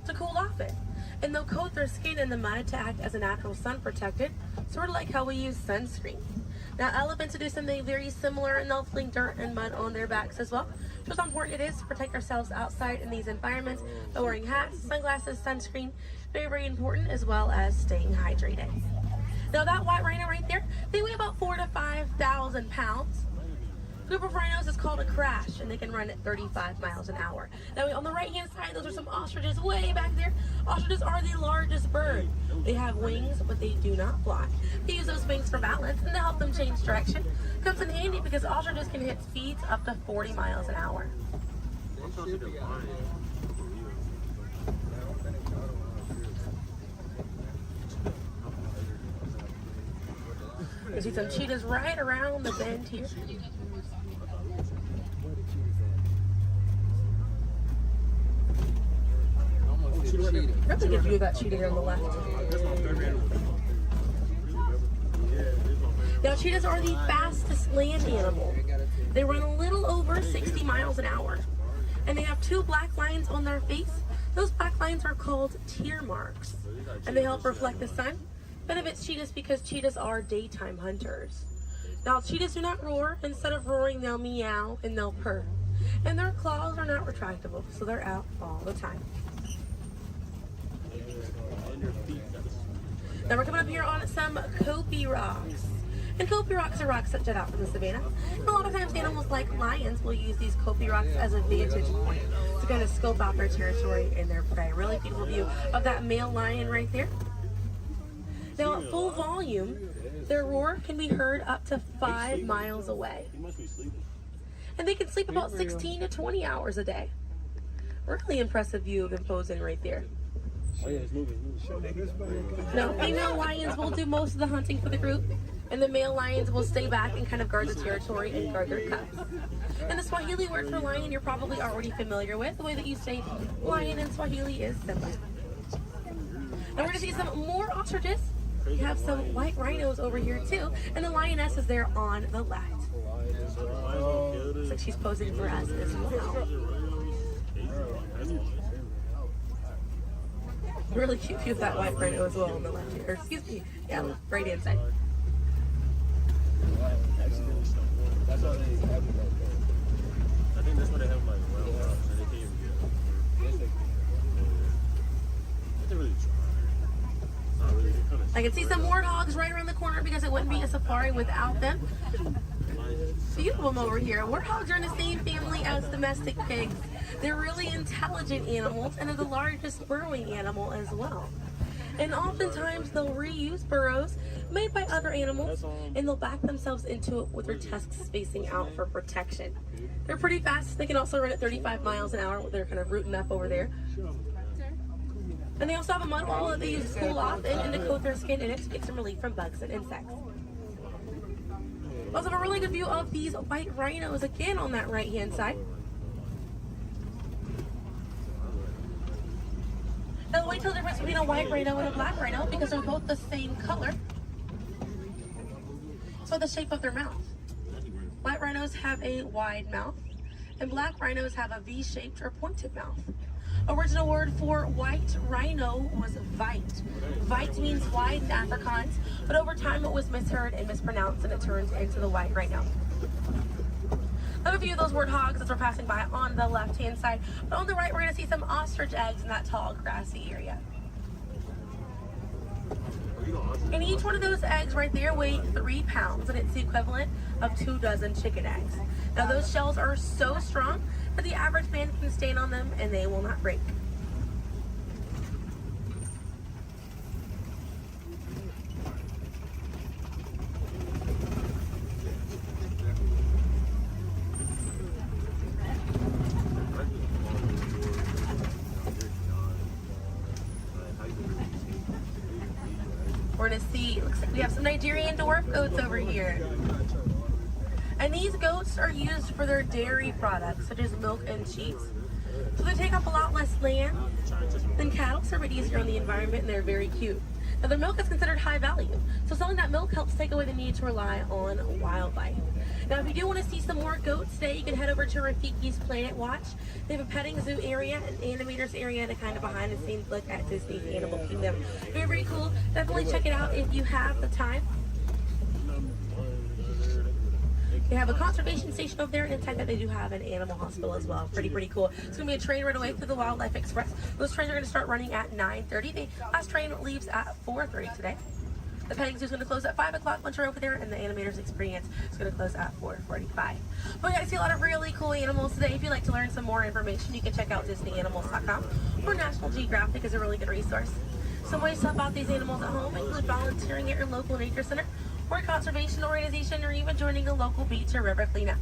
[SPEAKER 10] to cool off it. And they'll coat their skin in the mud to act as a natural sun protectant, sort of like how we use sunscreen. Now elephants do something very similar, and they'll fling dirt and mud on their backs as well. Just how important it is to protect ourselves outside in these environments by wearing hats, sunglasses, sunscreen. Very, very important, as well as staying hydrated. Now that white rhino right there, they weigh about 4,000 to 5,000 pounds. group of rhinos is called a crash, and they can run at 35 miles an hour. Now on the right hand side, those are some ostriches way back there. Ostriches are the largest bird. They have wings, but they do not fly. They use those wings for balance and to help them change direction. Comes in handy because ostriches can hit speeds up to 40 miles an hour. You see some cheetahs right around the bend here. Really good view of that cheetah here on the left. Now cheetahs are the fastest land animal. They run a little over 60 miles an hour. And they have 2 black lines on their face. Those black lines are called tear marks. And they help reflect the sun. Benefits cheetahs because cheetahs are daytime hunters. Now cheetahs do not roar. Instead of roaring, they'll meow and they'll purr. And their claws are not retractable, so they're out all the time. Now we're coming up here on some Kopi rocks. And Kopi rocks are rocks that jut out from the savannah. And a lot of times animals like lions will use these Kopi rocks as a vantage point to kind of scope out their territory and their prey. Really beautiful view of that male lion right there. Now at full volume, their roar can be heard up to 5 miles away. And they can sleep about 16 to 20 hours a day. Really impressive view of them posing right there. Now, female lions will do most of the hunting for the group, and the male lions will stay back and kind of guard the territory and guard their cubs. And the Swahili word for lion you're probably already familiar with. The way that you say lion in Swahili is Simba. Now we're going to see some more ostriches. We have some white rhinos over here too, and the lioness is there on the left. Looks like she's posing for us as well. Really cute view of that white rhino as well on the left here. Or, excuse me, yeah, right hand side.
[SPEAKER 20] I think that's what they have like wild house, and they can't even get really try. Not really.
[SPEAKER 10] I can see some warthogs right around the corner because it wouldn't be a safari without them. Few of them over here. Warthogs are in the same family as domestic pigs. They're really intelligent animals and are the largest burrowing animal as well. And oftentimes they'll reuse burrows made by other animals and they'll back themselves into it with their tusks spacing out for protection. They're pretty fast. They can also run at 35 miles an hour. They're kind of rooting up over there. And they also have a mud wall that they use to cool off and to coat their skin in it to get some relief from bugs and insects. Also have a really good view of these white rhinos again on that right hand side. Now the way to tell the difference between a white rhino and a black rhino because they're both the same color. So the shape of their mouth. White rhinos have a wide mouth and black rhinos have a V-shaped or pointed mouth. Original word for white rhino was vite. Vite means wide in Afrikaans, but over time it was misheard and mispronounced and it turned into the white rhino. I have a few of those warthogs as we're passing by on the left-hand side, but on the right we're going to see some ostrich eggs in that tall grassy area. And each one of those eggs right there weigh 3 pounds, and it's the equivalent of 2 dozen chicken eggs. Now those shells are so strong that the average man can stand on them and they will not break. We're gonna see, looks like we have some Nigerian dwarf goats over here. And these goats are used for their dairy products, such as milk and cheese. So they take up a lot less land than cattle, so they're easier on the environment and they're very cute. Now their milk is considered high value, so selling that milk helps take away the need to rely on wildlife. Now if you do want to see some more goats today, you can head over to Rafiki's Planet Watch. They have a petting zoo area, an animators area, and a kind of behind the scenes look at Disney's Animal Kingdom. Very, very cool. Definitely check it out if you have the time. They have a conservation station over there, and inside that they do have an animal hospital as well. Pretty cool. It's going to be a train right away through the Wildlife Express. Those trains are going to start running at 9:30. The last train leaves at 4:30 today. The petting zoo is going to close at 5 o'clock once you're over there, and the animators experience is going to close at 4:45. But we got to see a lot of really cool animals today. If you'd like to learn some more information, you can check out DisneyAnimals.com, or National Geographic is a really good resource. Some ways to help out these animals at home include volunteering at your local nature center, or a conservation organization, or even joining a local beach or river cleanup.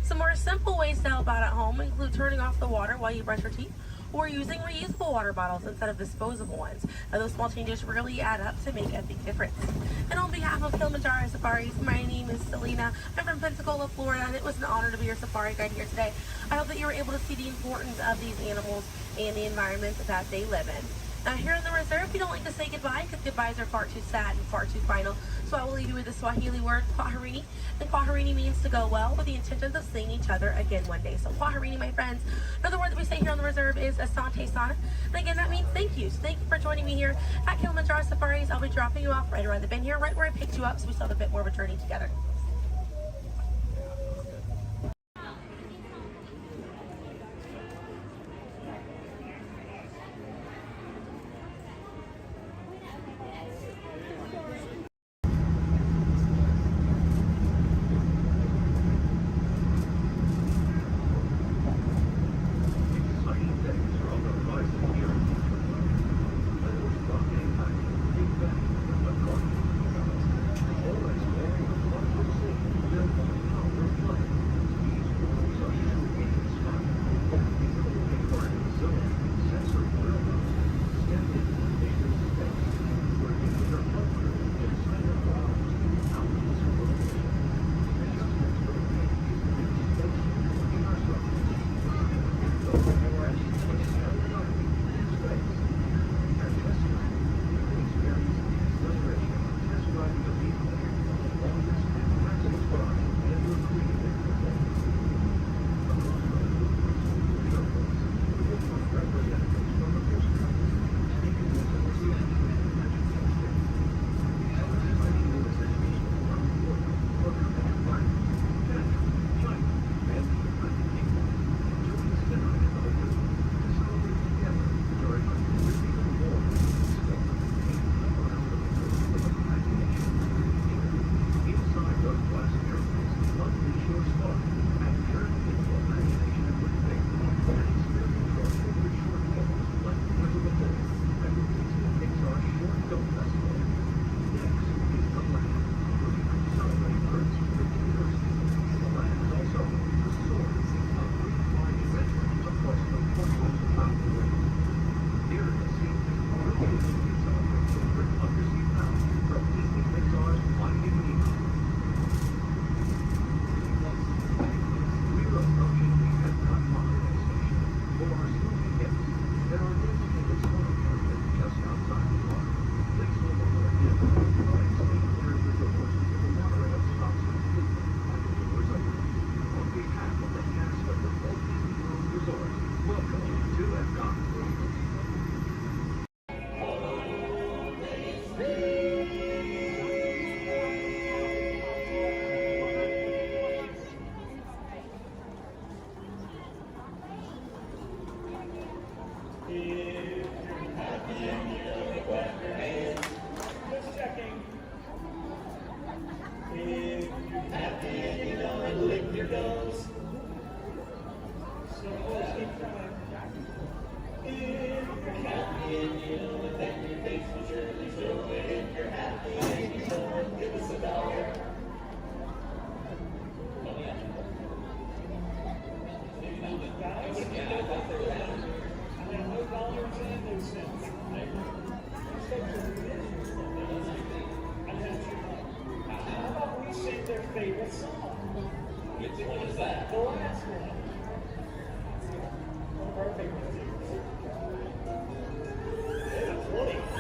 [SPEAKER 10] Some more simple ways to help out at home include turning off the water while you brush your teeth, or using reusable water bottles instead of disposable ones. Now, those small changes really add up to make a big difference. And on behalf of Kilimanjaro Safaris, my name is Selena. I'm from Pensacola, Florida, and it was an honor to be your safari guide here today. I hope that you were able to see the importance of these animals and the environment that they live in. Now, here in the reserve, we don't like to say goodbye because goodbyes are far too sad and far too final. So I will leave you with the Swahili word, kwaherini. And kwaherini means to go well, with the intentions of seeing each other again one day. So kwaherini, my friends. Another word that we say here on the reserve is asante sana. And again, that means thank you. So thank you for joining me here at Kilimanjaro Safaris. I'll be dropping you off right around the bend here, right where I picked you up, so we still have a bit more of a journey together.
[SPEAKER 14] favorite song. Which one is that? The last one. One of our favorite things. Yeah, 20.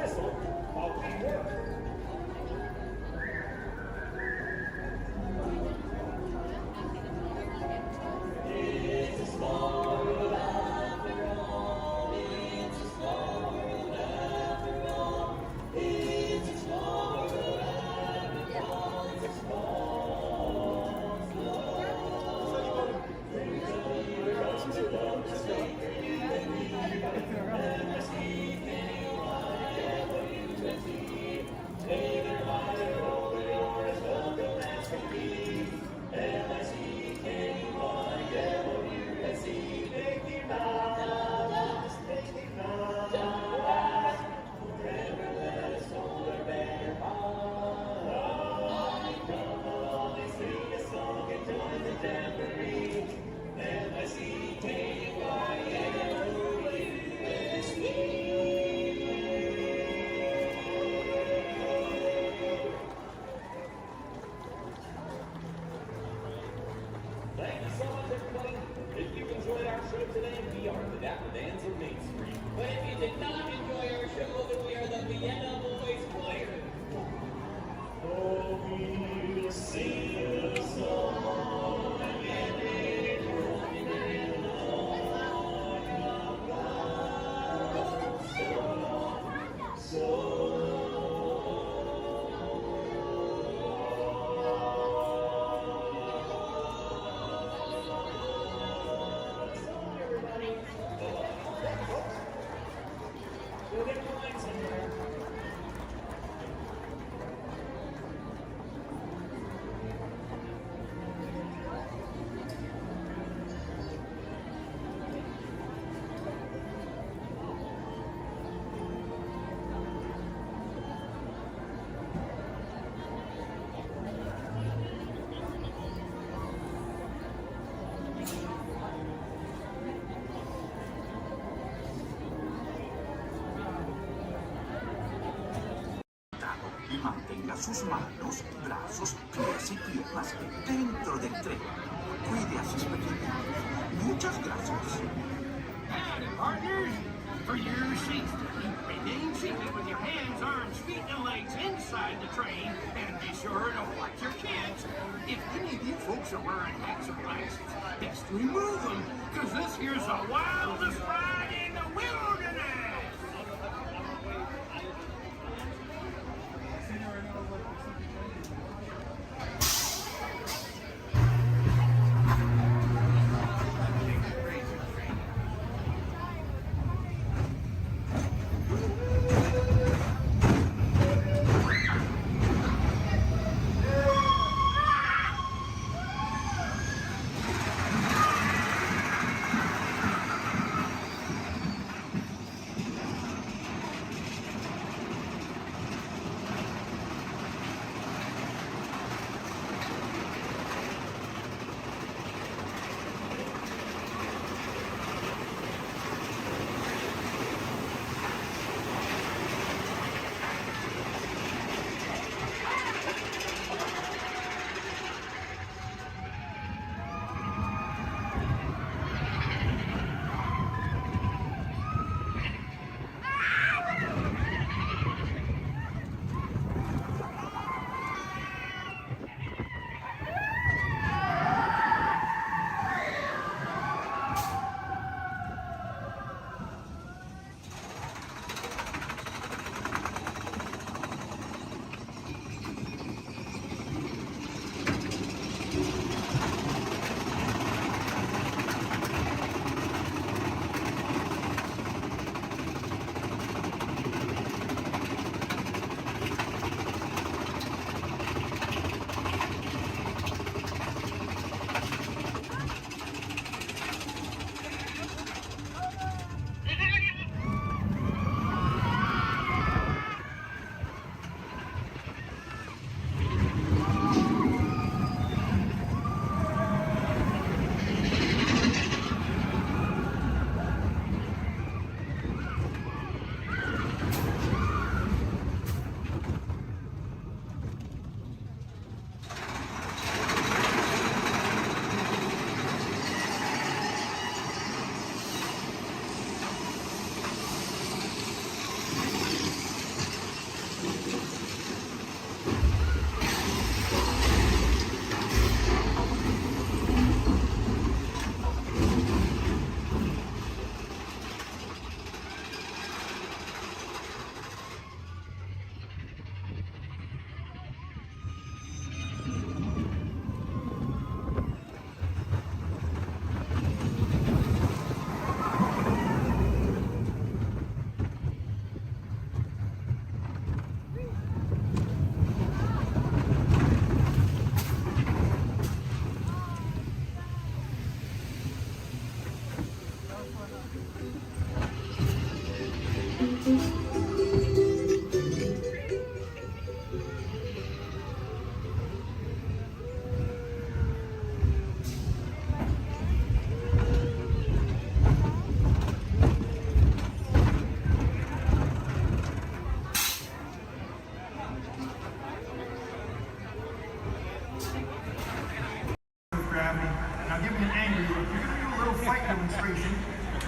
[SPEAKER 12] whistle while we work. It's a small world after all. It's a small world after all. It's a small world after all. It's a small world. Thank you so much, everybody. If you enjoyed our show today, we are the Dapper Dans of Main Street. But if you did not enjoy our show, then we are the Vienna Boys Choir. Oh, we will sing a song and it will be so We'll get the line somewhere.
[SPEAKER 15] Y mantenga sus manos, brazos, pies y piernas dentro del tren. Cuide a sus pequeños. Muchas gracias.
[SPEAKER 13] Howdy, partners. For your safety, remain seated with your hands, arms, feet, and legs inside the train, and be sure to watch your kids. If any of you folks are wearing hats or glasses, best remove them, because this here's the wildest ride in the wilderness.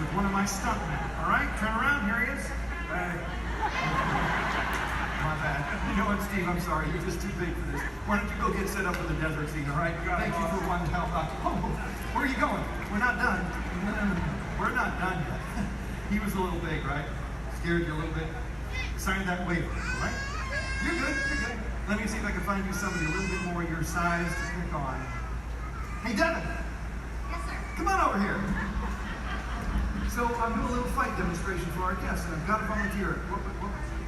[SPEAKER 8] with one of my stuntmen. All right, turn around. Here he is. My bad. You know what, Steve? I'm sorry. You're just too big for this. Why don't you go get set up with the desert scene? All right. Thank you for wanting to help out. Oh, where are you going? We're not done. We're not done yet. He was a little big, right? Scared you a little bit. Sign that waiver, all right? You're good. You're good. Let me see if I can find you somebody a little bit more your size to pick on. Hey, Devin.
[SPEAKER 3] Yes, sir.
[SPEAKER 8] Come on over here. So I'm doing a little fight demonstration for our guests, and I've got a volunteer.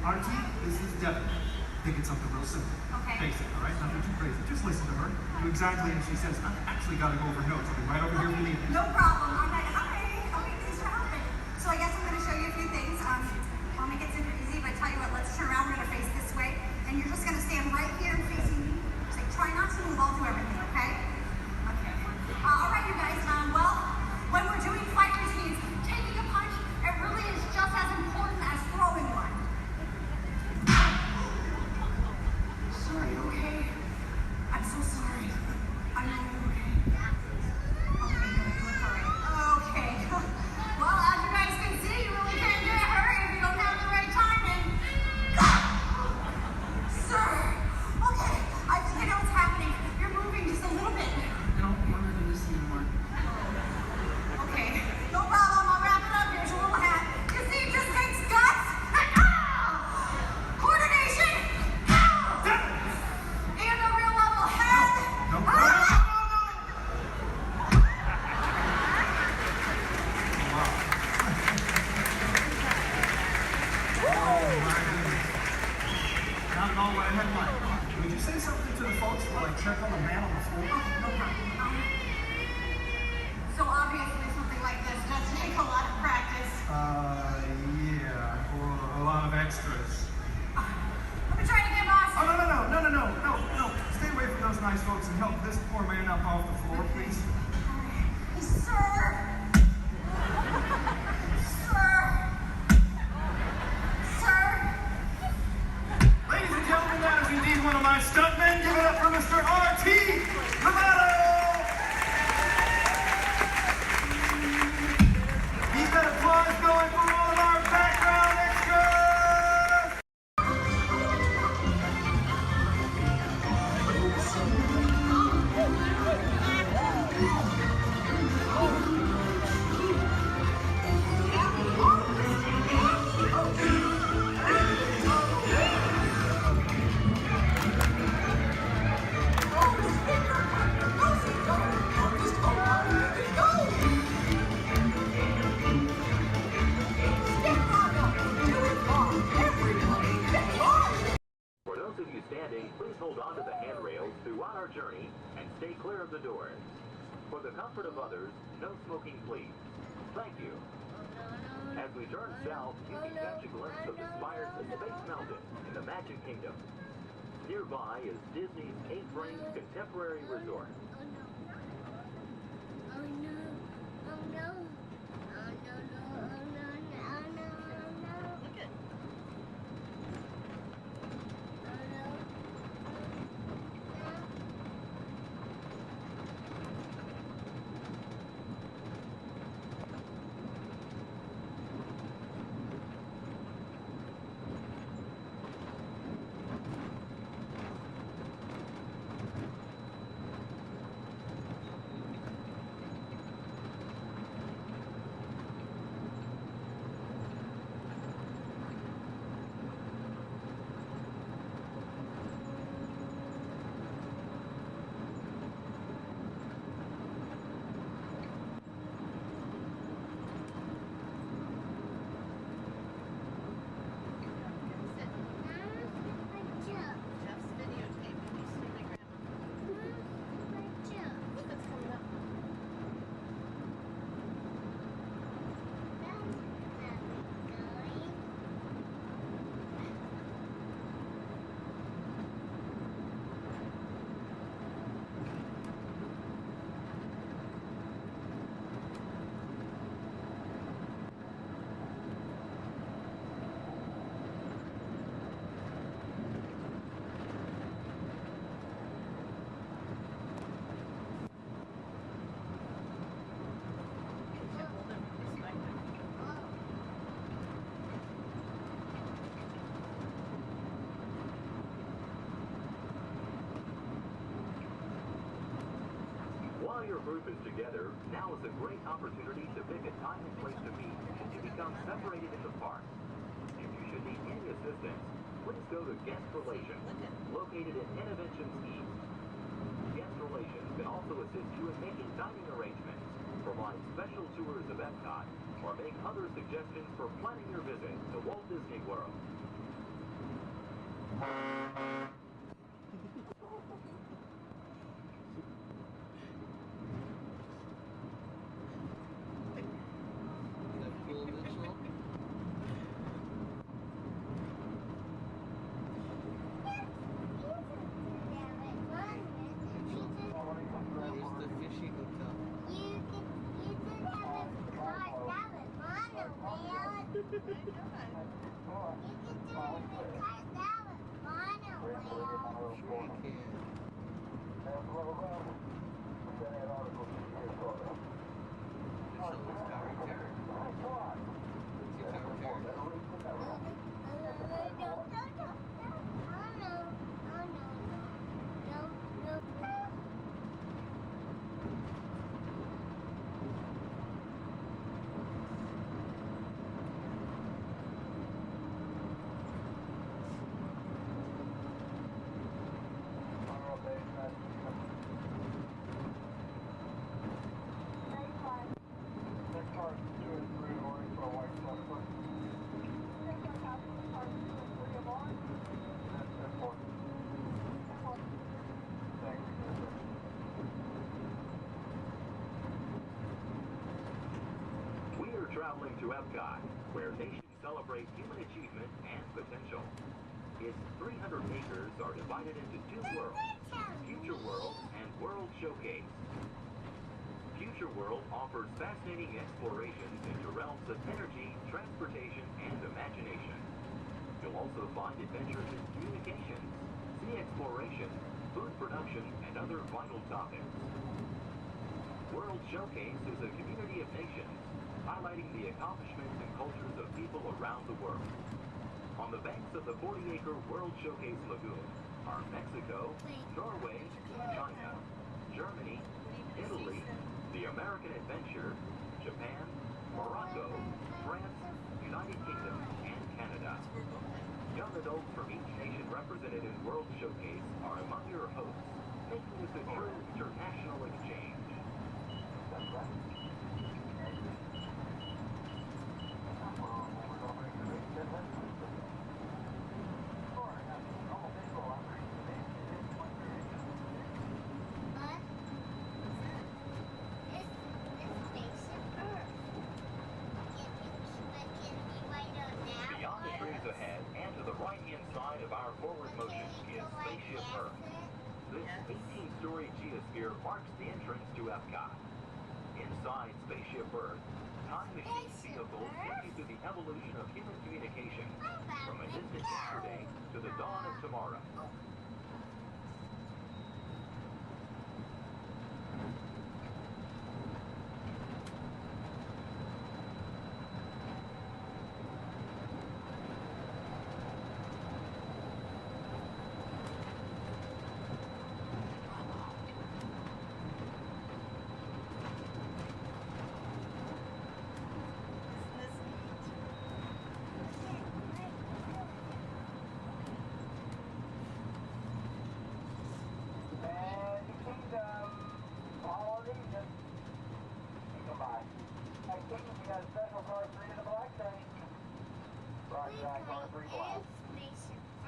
[SPEAKER 8] RT, this is Devin. I think it's something real simple.
[SPEAKER 3] Okay.
[SPEAKER 8] Basic, all right? Nothing too crazy. Just listen to her. Do exactly as she says. I've actually got to go over notes. I'll be right over here if you need me.
[SPEAKER 21] No problem. I'm like, hi. Okay, thanks for helping. So I guess I'm going to show you a few things. I'll make it super easy, but tell you what, let's turn around. We're going to face this way, and you're just going to stand right here and facing me. So try not to move. I'll do everything, okay? Okay. All right, you guys. Well, when we're doing fight routines, taking a punch, it really is just as important as throwing one. Sorry, okay? I'm so sorry. I know you're okay. Okay, you look all right. Okay. Well, as you guys can see, you really can't get hurt if you don't have the right timing. Sir! Okay, I think I know what's happening. You're moving just a little bit.
[SPEAKER 8] I don't want her to listen anymore.
[SPEAKER 21] Okay, no problem. I'll wrap it up. Here's a little hat. You see, it just takes guts and coordination and a real level head.
[SPEAKER 8] Not at all what I had in mind. Would you say something to the folks while I check on the man on the floor?
[SPEAKER 21] No problem. So obviously something like this does take a lot of practice.
[SPEAKER 8] Yeah, or a lot of extras.
[SPEAKER 21] Let me try it again, boss.
[SPEAKER 8] Oh, no. Stay away from those nice folks and help this poor man up off the floor, please.
[SPEAKER 21] Sir!
[SPEAKER 8] Ladies and gentlemen, that is indeed one of my stuntmen. Give it up for Mr. R.T. Lovato! Keep that applause going for all of our background extras!
[SPEAKER 22] For those of you standing, please hold on to the handrails throughout our journey and stay clear of the doors. For the comfort of others, no smoking, please. Thank you. As we turn south, you can catch a glimpse of the spires of Space Mountain in the Magic Kingdom. Nearby is Disney's 8th-ranked contemporary resort. your group is together, now is a great opportunity to pick a time and place to meet and to become separated in the park. If you should need any assistance, please go to Guest Relations, located in Innovations East. Guest Relations can also assist you in making dining arrangements, provide special tours of Epcot, or make other suggestions for planning your visit to Walt Disney World. Traveling to Epcot, where nations celebrate human achievement and potential. Its 300 acres are divided into two worlds, Future World and World Showcase. Future World offers fascinating explorations into realms of energy, transportation, and imagination. You'll also find adventures in communications, sea exploration, food production, and other vital topics. World Showcase is a community of nations, highlighting the accomplishments and cultures of people around the world. On the banks of the 40-acre World Showcase Lagoon are Mexico, Norway, China, Germany, Italy, the American Adventure, Japan, Morocco, France, United Kingdom, and Canada. Young adults from each nation represented in World Showcase are among your hosts, making this a true international exchange. Beyond the trees ahead and to the right-hand side of our forward motion is Spaceship Earth. This 18-story geosphere marks the entrance to Epcot. Inside Spaceship Earth, time machine vehicles take you through the evolution of human communication, from a distant yesterday to the dawn of tomorrow.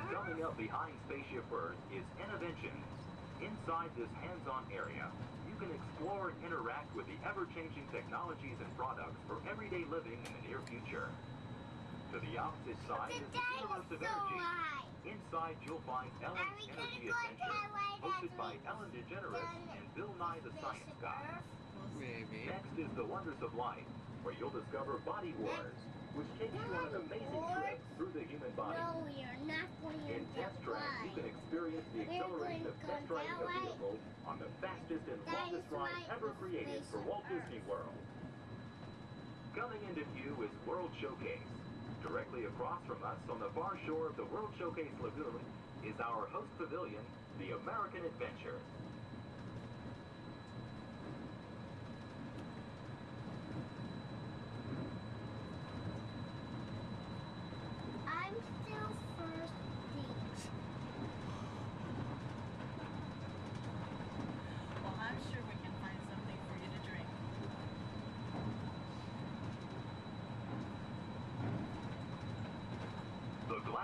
[SPEAKER 22] Coming up behind Spaceship Earth is Innovations. Inside this hands-on area, you can explore and interact with the ever-changing technologies and products for everyday living in the near future. To the opposite side is the Universe of Energy. Inside you'll find Ellen's Energy Adventure, hosted by Ellen DeGeneres and Bill Nye the Science Guy. Next is The Wonders of Life, where you'll discover Body Wars, which takes you on an amazing trip through the human body.
[SPEAKER 7] No, we are not going
[SPEAKER 22] In Test Track, you can experience the acceleration of test driving a vehicle on the fastest and longest ride ever created for Walt Disney World. Coming into view is World Showcase. Directly across from us on the far shore of the World Showcase Lagoon is our host pavilion, the American Adventure.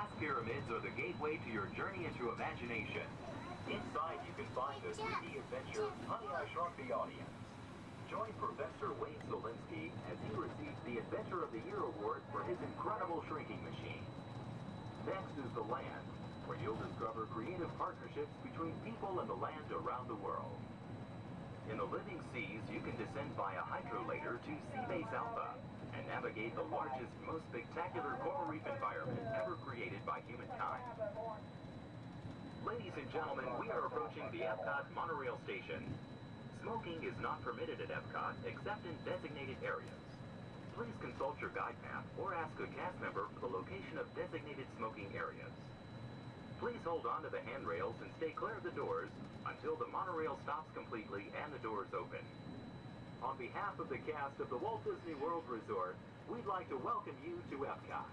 [SPEAKER 22] glass pyramids are the gateway to your journey into imagination. Inside, you can find the 3D adventure, Honey, I Shrunk the Audience. Join Professor Wayne Solinsky as he receives the Adventure of the Year award for his incredible shrinking machine. Next is the land, where you'll discover creative partnerships between people and the land around the world. In the living seas, you can descend via hydrolator to Seabase Alpha and navigate the largest, most spectacular coral reef environment ever created by humankind. Ladies and gentlemen, we are approaching the Epcot monorail station. Smoking is not permitted at Epcot except in designated areas. Please consult your guide map or ask a cast member for the location of designated smoking areas. Please hold on to the handrails and stay clear of the doors until the monorail stops completely and the doors open. On behalf of the cast of the Walt Disney World Resort, we'd like to welcome you to Epcot.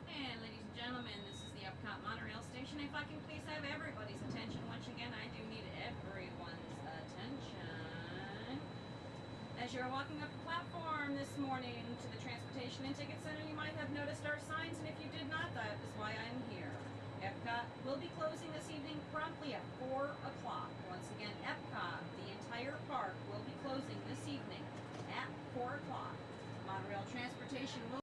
[SPEAKER 7] And ladies and gentlemen, this is the Epcot monorail station. If I can please have everybody's attention, once again, I do need everyone's attention. As you're walking up the platform this morning to the Transportation and Ticket Center, you might have noticed our signs, and if you did not, that is why I'm here. Epcot will be closing this evening promptly at 4 o'clock. Once again, Epcot, the entire park, will be closing this evening at 4 o'clock. Monorail transportation will...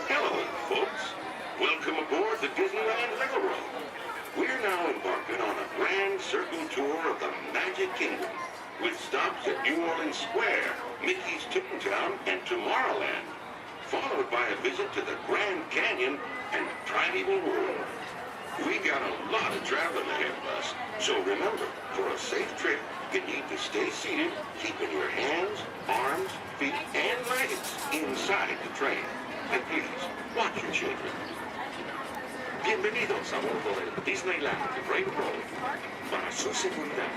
[SPEAKER 18] Hello, folks. Welcome aboard the Disneyland Railroad. We're now embarking on a grand circle tour of the Magic Kingdom, with stops at New Orleans Square, Mickey's Toontown, and Tomorrowland, followed by a visit to the Grand Canyon and Primeval World. We got a lot of traveling ahead of us, so remember, for a safe trip, you need to stay seated, keeping your hands, arms, feet, and legs inside the train. And please, watch your children. Bienvenidos a bordo del Disneyland Railroad. Para su seguridad,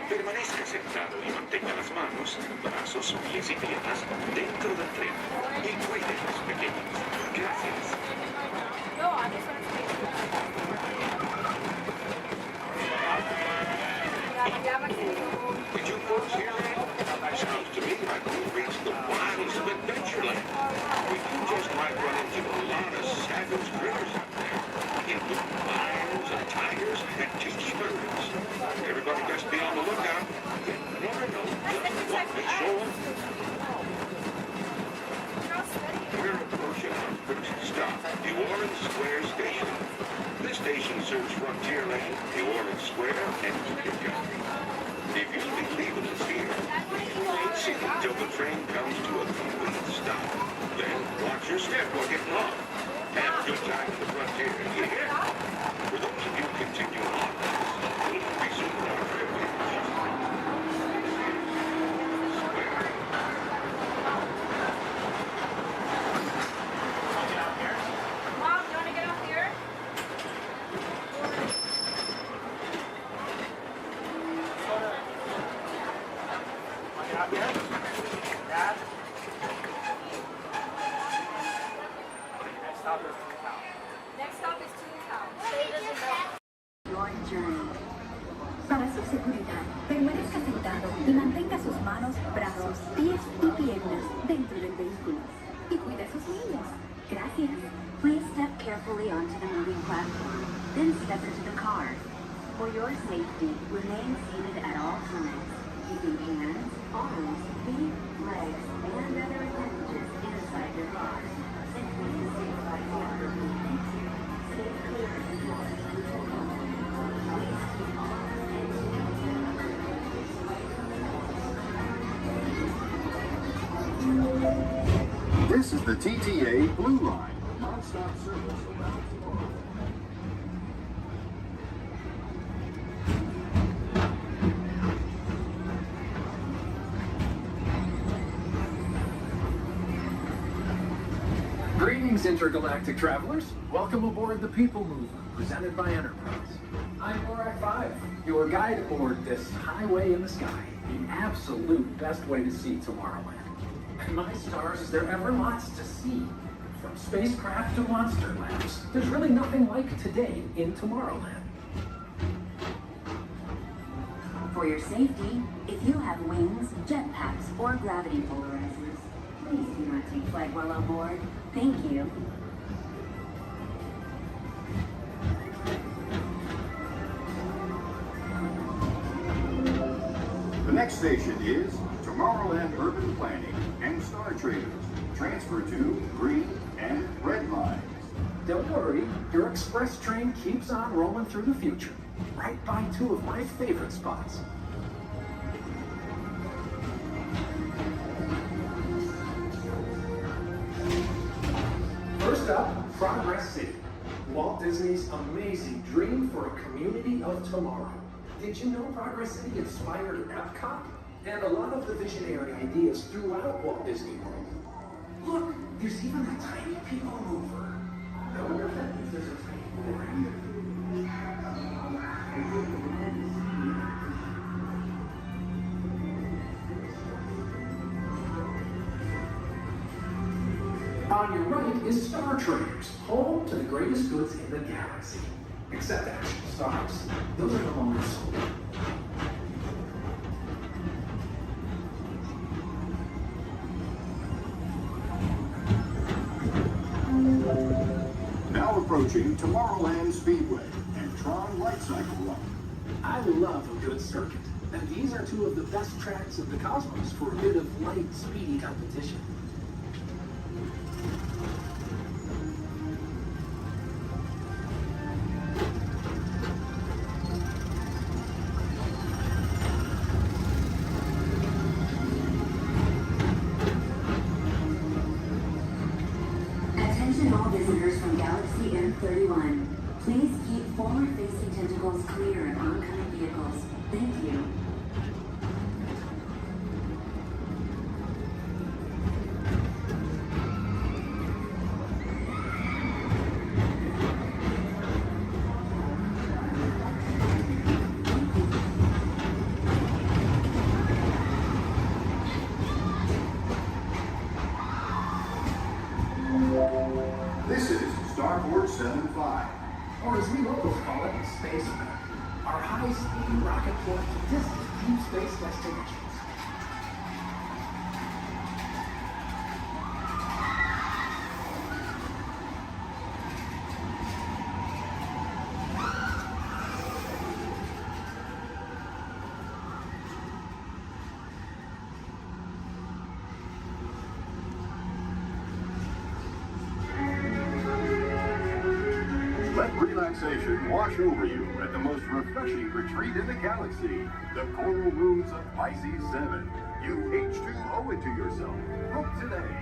[SPEAKER 18] permanezca sentado y mantenga las manos, brazos, pies y piernas dentro del tren. Y cuide a los pequeños. Gracias. Did you folks hear that? Sounds to me like we've reached the wilds of Adventureland. We can just might run into a lot of savage critters out there. Including lions and tigers and tiki birds. Everybody just be on the lookout. You never know just what may show up. We're approaching our first stop, New Orleans Square Station. This station serves Frontierland, New Orleans Square, and Ticket Gallery. If you'll be leaving us here, remain seated until the train comes to a complete stop. Then watch your step while getting off. Have a good time at the frontier, you hear? For those of you continuing on, we'll resume our farewell.
[SPEAKER 7] Mom, do you want to get off here?
[SPEAKER 8] Out here? Dad? Next stop is Toontown.
[SPEAKER 21] Next stop is Toontown.
[SPEAKER 23] Your journey. Para su seguridad, permanezca sentado y mantenga sus manos, brazos, pies y piernas dentro del vehículo. Y cuide a sus niños. Gracias. Please step carefully onto the moving platform. Then step into the car. For your safety, remain seated at all times, keeping hands, arms, feet, legs, and other appendages inside your car. And please stay by the other people. Stay clear of the doors until closing. Please keep arms and hands away.
[SPEAKER 5] This is the TTA Blue Line, non-stop service around tomorrow.
[SPEAKER 8] Greetings, intergalactic travelers. Welcome aboard the People Mover, presented by Enterprise. I'm Borak 5, your guide aboard this highway in the sky, the absolute best way to see Tomorrowland. And my stars, is there ever lots to see? From spacecraft to monster labs, there's really nothing like today in Tomorrowland.
[SPEAKER 23] For your safety, if you have wings, jetpacks, or gravity polarizers, please do not take flight while on board. Thank you.
[SPEAKER 5] The next station is Tomorrowland Urban Planning and Star Traders. Transfer to green and red lines.
[SPEAKER 8] Don't worry, your express train keeps on rolling through the future, right by two of my favorite spots. First up, Progress City, Walt Disney's amazing dream for a community of tomorrow. Did you know Progress City inspired Epcot and a lot of the visionary ideas throughout Walt Disney World? Look, there's even a tiny people mover. I wonder if that means there's a tiny mover here. On your right is Star Traders, home to the greatest goods in the galaxy. Except actual stars. Those are no longer sold.
[SPEAKER 5] Now approaching Tomorrowland Speedway and Tron Light Cycle Run.
[SPEAKER 8] I love a good circuit, and these are two of the best tracks in the cosmos for a bit of light, speedy competition.
[SPEAKER 23] Attention all visitors from Galaxy M31. Please keep forward-facing tentacles clear of oncoming vehicles. Thank you.
[SPEAKER 5] This is Starport 75.
[SPEAKER 8] Or as we locals call it, Space Mountain, our high-speed rocket port to distant deep space destinations.
[SPEAKER 5] Let relaxation wash over you at the most refreshing retreat in the galaxy, the Coral Rooms of Pisces 7. You H2O it to yourself. Book today.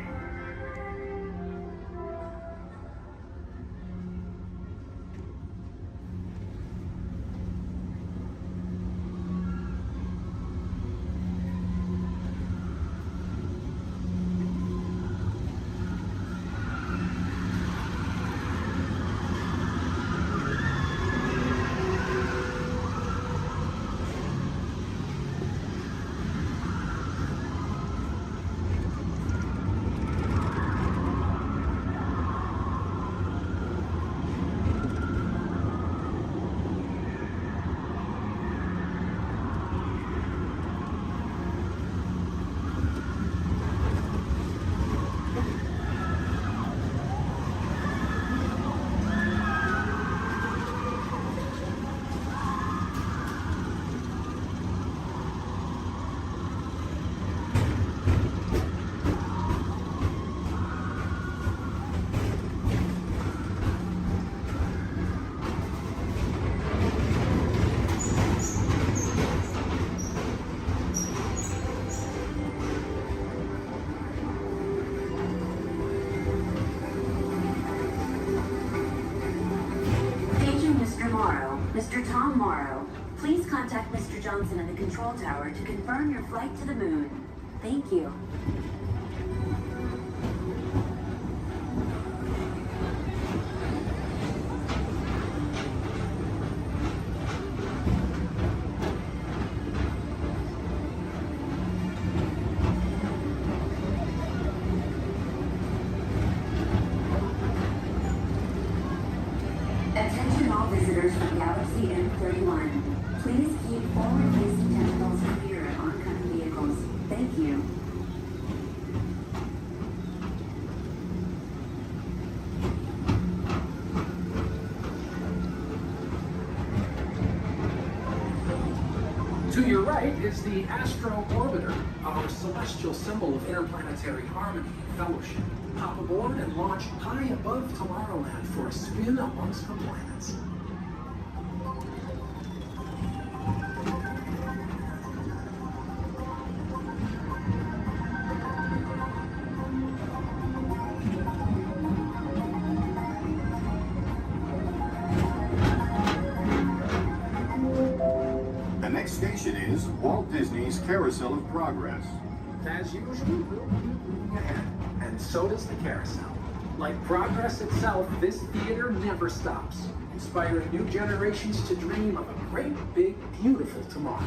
[SPEAKER 23] contact Mr. Johnson at the control tower to confirm your flight to the moon. Thank you. Attention all visitors from Galaxy M31. Please keep forward-facing tentacles clear of oncoming vehicles. Thank you.
[SPEAKER 1] To your right is the Astro Orbiter, our celestial symbol of interplanetary harmony and fellowship. Hop aboard and launch high above Tomorrowland for a spin amongst the planets.
[SPEAKER 5] The next station is Walt Disney's Carousel of Progress.
[SPEAKER 1] As usual, we'll keep moving ahead, and so does the carousel. Like progress itself, this theater never stops, inspiring new generations to dream of a great, big, beautiful tomorrow.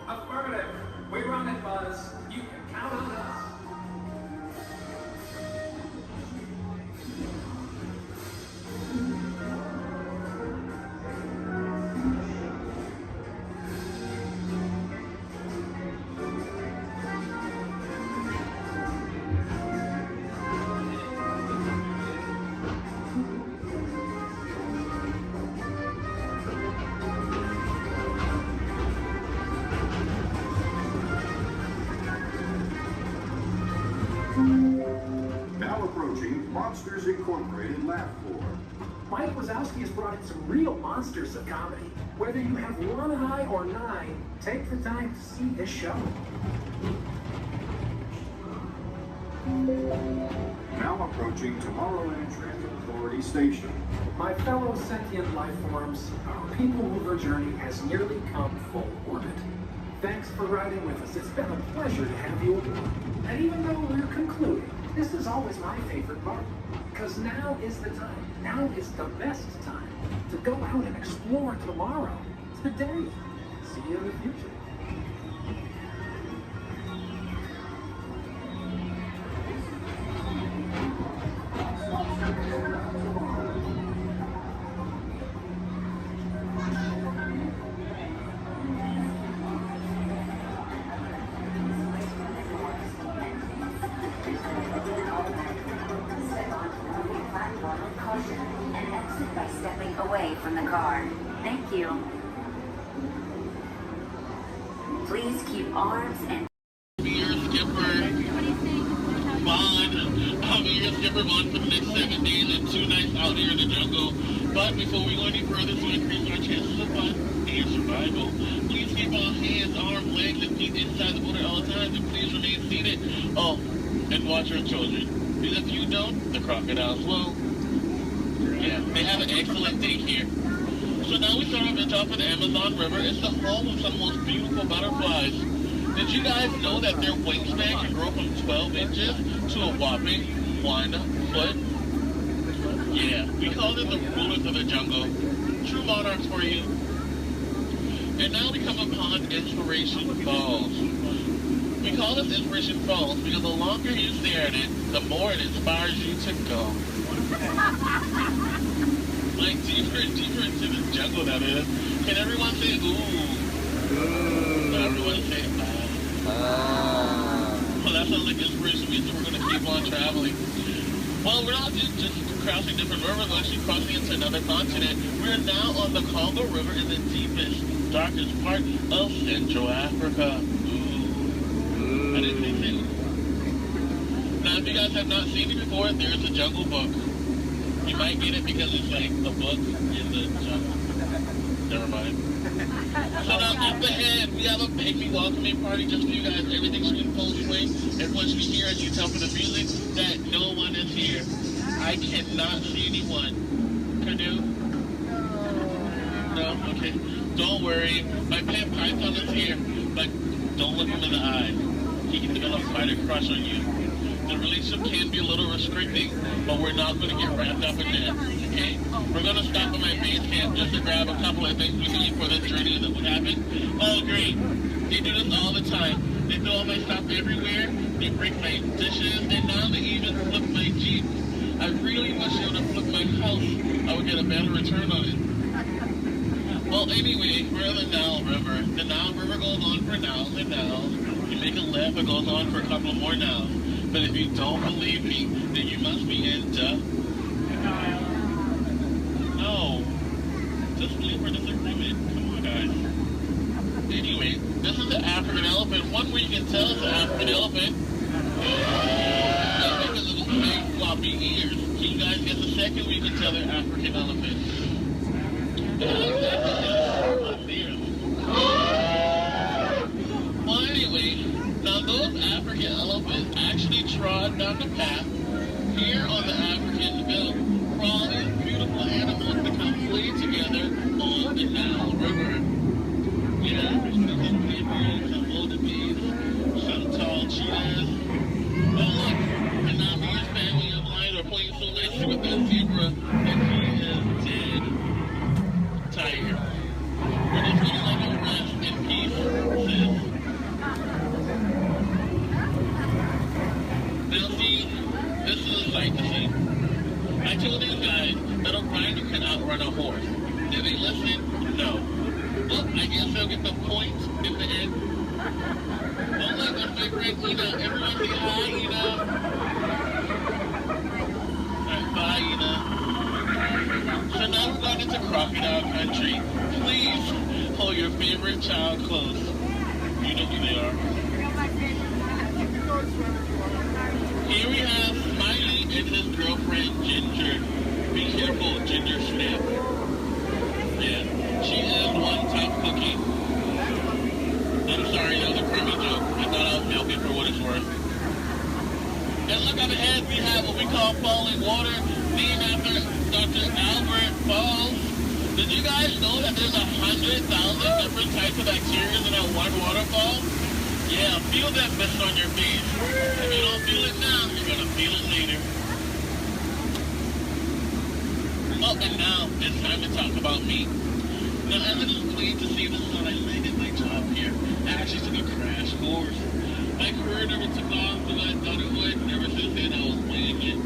[SPEAKER 1] Affirmative. We run it, Buzz. You can count on us.
[SPEAKER 5] Now approaching Monsters Incorporated Laugh Floor.
[SPEAKER 1] Mike Wazowski has brought in some real monsters of comedy. Whether you have one eye or nine, take the time to see this show.
[SPEAKER 5] Now approaching Tomorrowland Transit Authority Station.
[SPEAKER 1] My fellow sentient life forms, our people mover journey has nearly come full orbit. Thanks for riding with us. It's been a pleasure to have you aboard. And even though we're concluding, this is always my favorite part. Because now is the time. Now is the best time to go out and explore tomorrow. Today. See you in the future.
[SPEAKER 23] And exit by stepping away from the car. Thank you. Please keep arms and...
[SPEAKER 11] Your skipper, Bond. I'll be your skipper, Bond, for the next 7 days and 2 nights out here in the jungle. But before we go any further to increase our chances of fun and survival, please keep all hands, arms, legs, and feet inside the boat at all times, and please remain seated. Oh, and watch your children. Because if you don't, the crocodiles will. Yeah, they have an excellent day here. So now we start off the top of the Amazon River. It's the home of some of the most beautiful butterflies. Did you guys know that their wingspan can grow from 12 inches to a whopping 1 foot? Yeah, we call them the rulers of the jungle. True monarchs for you. And now we come upon Inspiration Falls. We call this Inspiration Falls because the longer you stare at it, the more it inspires you to go. Like deeper and deeper into the jungle that is. Can everyone say ooh? traveling. Well, we're not just crossing different rivers, we're actually crossing into another continent. We're now on the Congo River in the deepest, darkest part of Central Africa. Ooh. I didn't think so. Now, if you guys have not seen it before, there's a Jungle Book. You might get it because it's like the book in the jungle. Never mind. So now up ahead, we have a big welcoming party just for you guys. Everything's in full swing. Everyone should hear, as you tell from the music, that no one is here. I cannot see anyone. Canoe? No? Okay. Don't worry. My pet python is here, but don't look him in the eye. He can develop quite a crush on you. The relationship can be a little restricting, but we're not going to get wrapped up in that, okay? We're going to stop at my base camp just to grab a couple of things we need for this journey that would happen. Oh, great. They do this all the time. They throw all my stuff everywhere. They break my dishes, and now they even flip my Jeep. I really wish they would have flipped my house. I would get a better return on it. Well, anyway, we're in the Nile River. The Nile River goes on for now and now. You make a left, it goes on for a couple more now. But if you don't believe me, then you must be in No. Just believe for disagreement. Come on, guys. Anyway, this is the African elephant. One way you can tell it's an African elephant is because of its big floppy ears. So you guys get the second way you can tell they're African elephants. Well, anyway, now those African elephants actually trod down the path here on the African belt for all these beautiful animals to come play together on the Nile River. Yeah, some zebras, some wildebeest, some tall cheetahs. But look, and now me and his family of mine are playing so nicely with that zebra that he is dead. Tired. We're just gonna let him rest in peace, sis. Now see, this is a sight to see. I told these guys that a rider can outrun a horse. Did they listen? No. Well, I guess they'll get the point in the end. Well, look, that's my friend Ina. Everyone say hi, Ina. Alright, bye, Ina. So now we're going into crocodile country. Please hold your favorite child close. You know who they are. Here we have Smiley and his girlfriend Ginger. Be careful, Ginger Snap. Yeah, she is one tough cookie. I'm sorry, that was a crummy joke. I thought I was milking for what it's worth. And look up ahead, we have what we call falling water, named after Dr. Albert Falls. Did you guys know that there's 100,000 different types of bacteria in that one waterfall? Yeah, feel that mist on your face. If you don't feel it now, you're gonna feel it later. Oh, and now it's time to talk about me. Now, as it is pleased to see the sun, I landed my job here. I actually took a crash course. My career never took off the way I thought it would. Never since then I was playing it.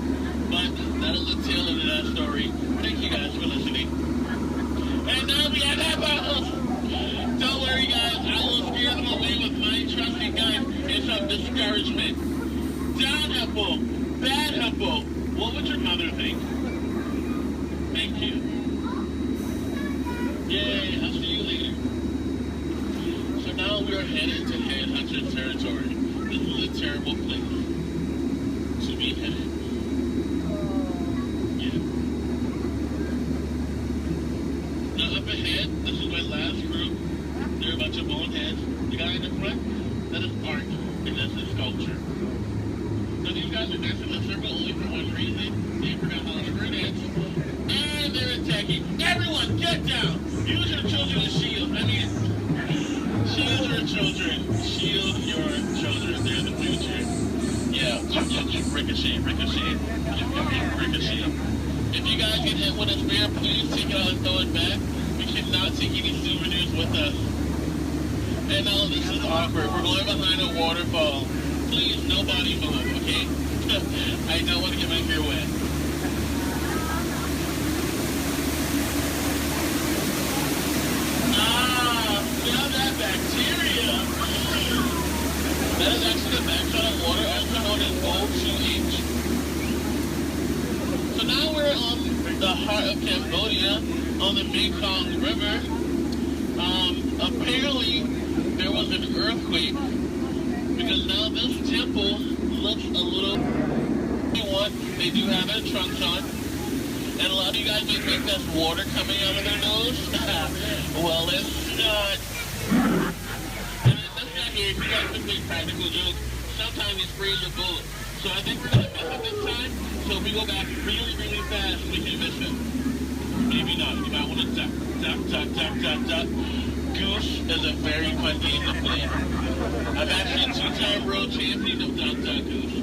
[SPEAKER 11] But that'll the tail of that story. Thank you guys for listening. And now we have that battle. Don't worry, guys. I will steer them away with my trusty gun and some discouragement. Down, Hippo. Bad Hippo. What would your mother think? Thank you. Yay, I'll see you later. So now we are headed to Headhunter territory. This is a terrible place to be headed. Yeah. Now up ahead, this is my last group. They're a bunch of boneheads. The guy in the front, that is art, and that's his sculpture. So these guys are dancing in a circle only for one reason. They forgot how to dance. And they're attacking. Everyone, get down! Use your children as shield. I mean, shield your children. Shield your children. They're the future. Yeah, ricochet, ricochet. Ricochet. If you guys get hit with a spear, please take it out and throw it back. We cannot take any souvenirs with us. And now this is awkward. We're going behind a waterfall. Please, nobody move, okay? I don't want to get my hair wet. Smell that bacteria. That is actually the backside of water, also known as O2H. part of Cambodia on the Mekong River. Apparently there was an earthquake because now this temple looks a little. They do have their trunks on, and a lot of you guys may think that's water coming out of their nose. Well, it's not. And that's not here. If you guys can make practical joke, sometimes he sprays a bullet. So I think we're gonna miss it this time. So if we go back really, really fast, we can miss him. Maybe not. You might want to duck, duck, duck, duck, duck, duck. Goose is a very fun game to play. I'm actually a two-time world champion of Duck Duck Goose.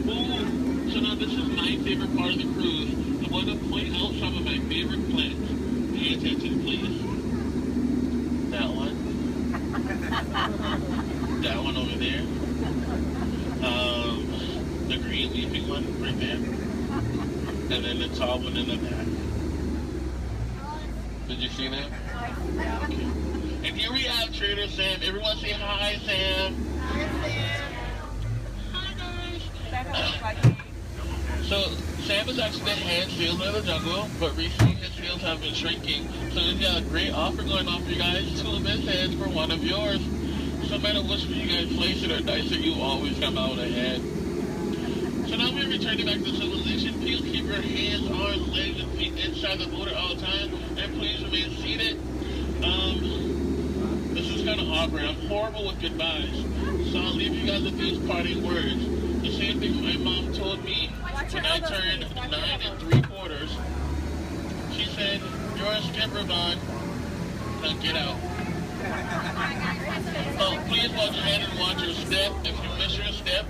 [SPEAKER 11] Ooh, so now this is my favorite part of the cruise. I want to point out some of my favorite plants. Pay attention, please. That one. That one over there. The green leafy one right there. And then the tall one in the back. Did you see that? Okay. And here we have Trader Sam. Everyone say hi, Sam. Hi, Sam. Hi, guys. So, Sam is actually the head salesman of the jungle, but recently his sales have been shrinking. So he's got a great offer going on for you guys. 2 of his heads for one of yours. So no matter which one you guys place it or dice it, you always come out ahead. So now we're returning back to civilization. Please keep your hands, arms, legs, and feet inside the motor all the time. And please remain seated. This is kind of awkward. I'm horrible with goodbyes. So I'll leave you guys with these parting words. The same thing my mom told me when I turned 9 3/4. She said, "You're a skipper, Bond. Now get out." Oh, please watch ahead and watch your step. If you miss your step,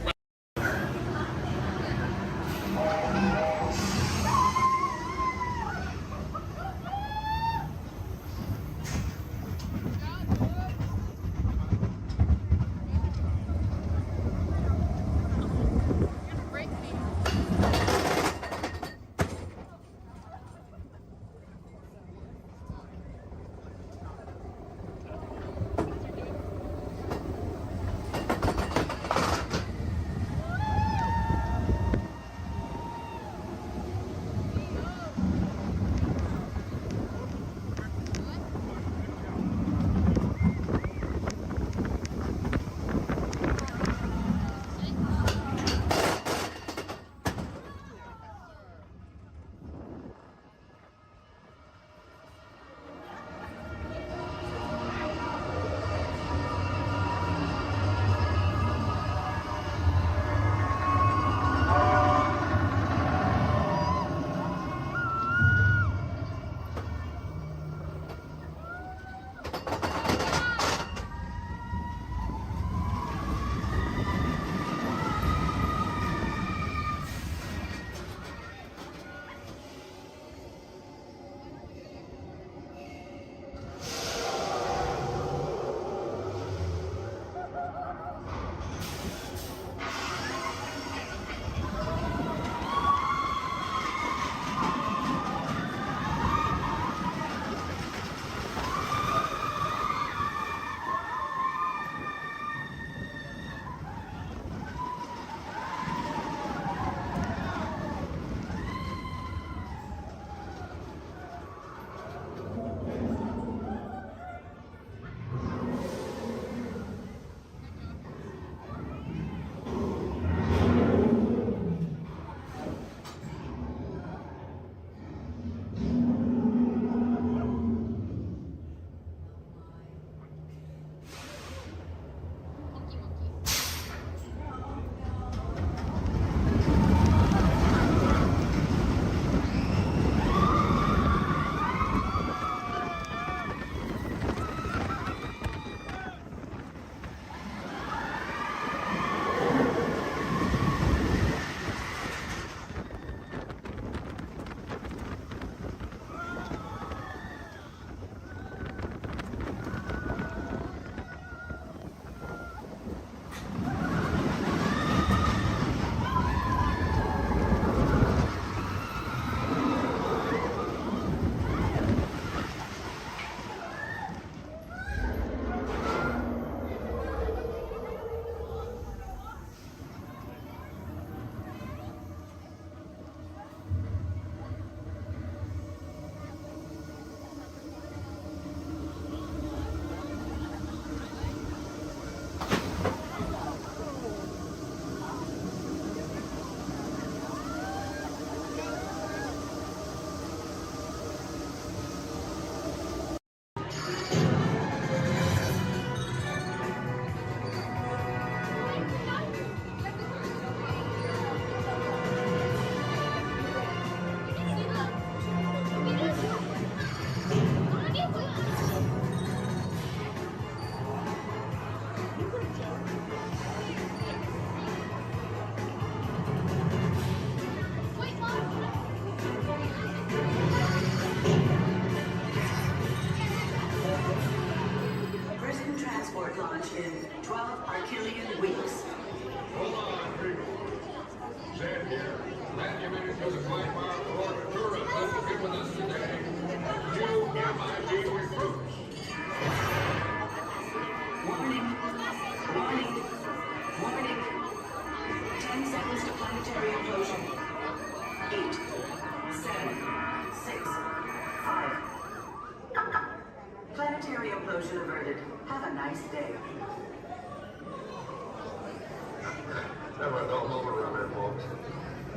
[SPEAKER 4] rocket launch in 12 Archelian weeks.
[SPEAKER 17] Hold on, people. Stand here. Glad you made it to the 5-mile orbit tour of Hope with us today. You MIT recruits.
[SPEAKER 4] Warning. Warning. Warning. 10 seconds to planetary implosion. 8, 7, 6, 5. Planetary implosion averted. Have a nice day.
[SPEAKER 17] Never a dull moment around here, folks.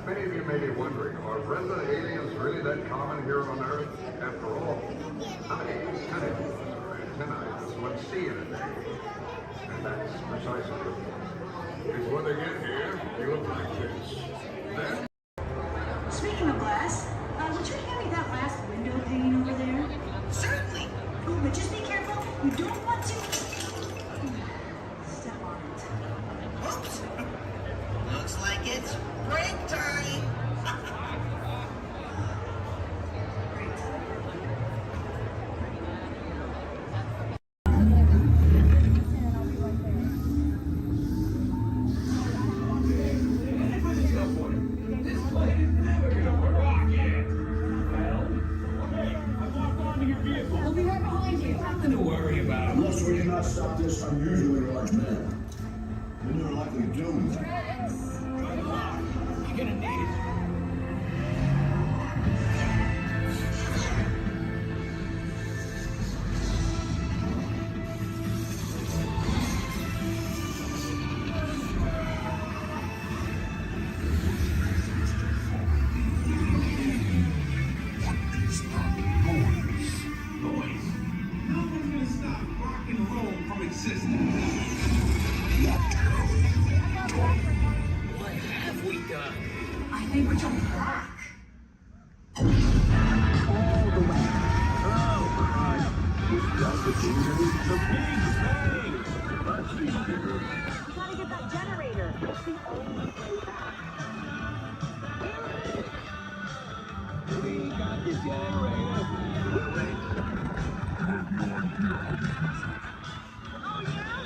[SPEAKER 17] Many of you may be wondering, are resident aliens really that common here on Earth? After all, how many antennae or antennae does one see in a day? And that's precisely the point. Because when they get here, you look like this. Then
[SPEAKER 21] Speaking of glass, would you hand me that last window pane over there? Certainly. Oh, but just be careful. You don't want to step on it.
[SPEAKER 15] Oops. Looks like it's break time.
[SPEAKER 21] We'll be right behind you.
[SPEAKER 19] Nothing to worry about. Unless we do not stop this unusually large man, then you're likely doomed.
[SPEAKER 13] Good luck. You're gonna need it.
[SPEAKER 15] What have we done?
[SPEAKER 21] I think we're jumping back.
[SPEAKER 19] All the way. Oh, with Delta Kingdom, the big bang. Let's be bigger.
[SPEAKER 21] We gotta get that generator. It's the only way back.
[SPEAKER 19] We got the generator. We're ready.
[SPEAKER 21] Oh, yeah?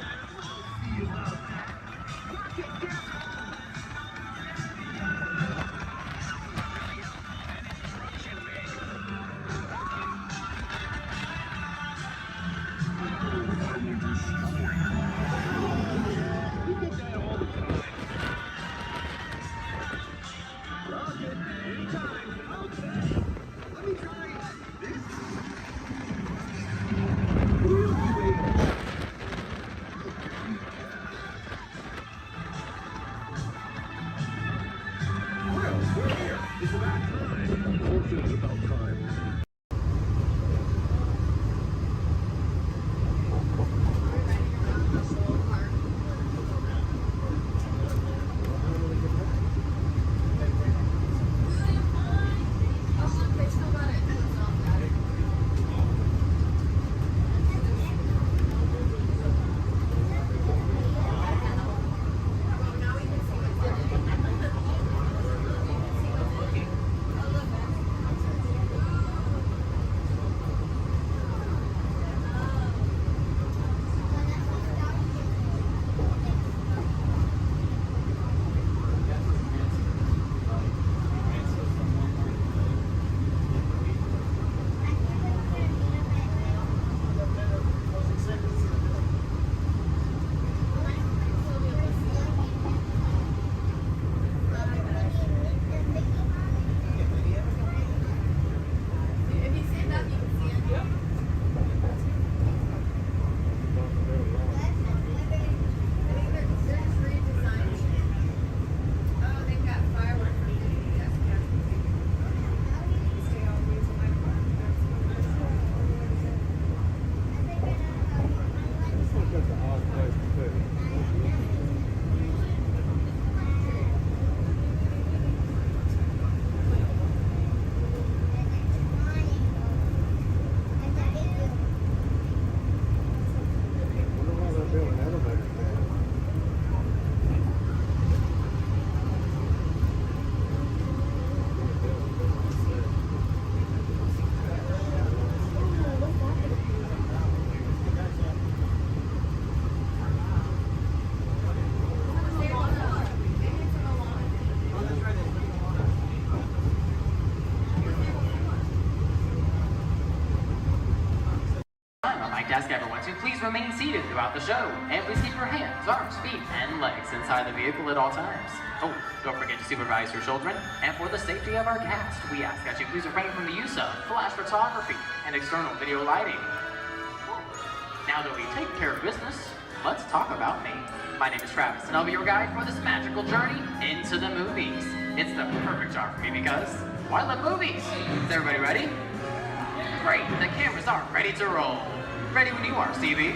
[SPEAKER 2] on my desk, everyone, to please remain seated throughout the show. And please keep your hands, arms, feet, and legs inside the vehicle at all times. Oh, don't forget to supervise your children. And for the safety of our cast, we ask that you please refrain from the use of flash photography and external video lighting. Now that we've taken care of business, let's talk about me. My name is Travis, and I'll be your guide for this magical journey into the movies. It's the perfect job for me because, well, I love movies. Is everybody ready? Great, the cameras are ready to roll. Ready when you are, Stevie.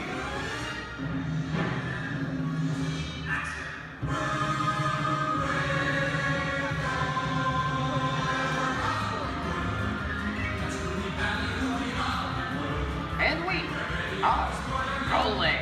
[SPEAKER 2] And we are rolling.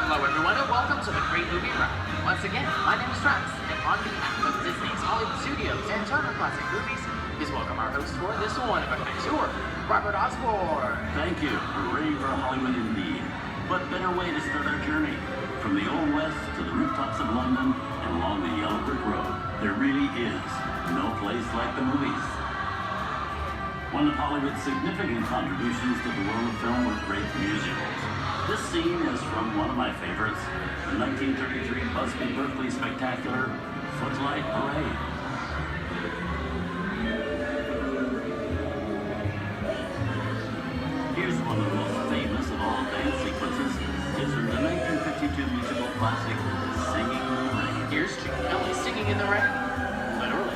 [SPEAKER 2] Hello everyone and welcome to the Great Movie Ride. Once again, my name is Travis, and on behalf of Disney's Hollywood Studios and Turner Classic Movies, please welcome our host for this one-of-a-kind tour, Robert Osborne.
[SPEAKER 9] Thank you. We're ready for Hollywood indeed. What better way to start our journey? From the Old West to the rooftops of London and along the Yellow Brick Road, there really is no place like the movies. One of Hollywood's significant contributions to the world of film were great musicals. This scene is from one of my favorites, the 1933 Busby Berkeley spectacular, Footlight Parade. Here's one of the most famous of all dance sequences. It's from the 1952 musical classic, Singing in the Rain.
[SPEAKER 2] Here's Chick Kelly singing in the rain. Literally.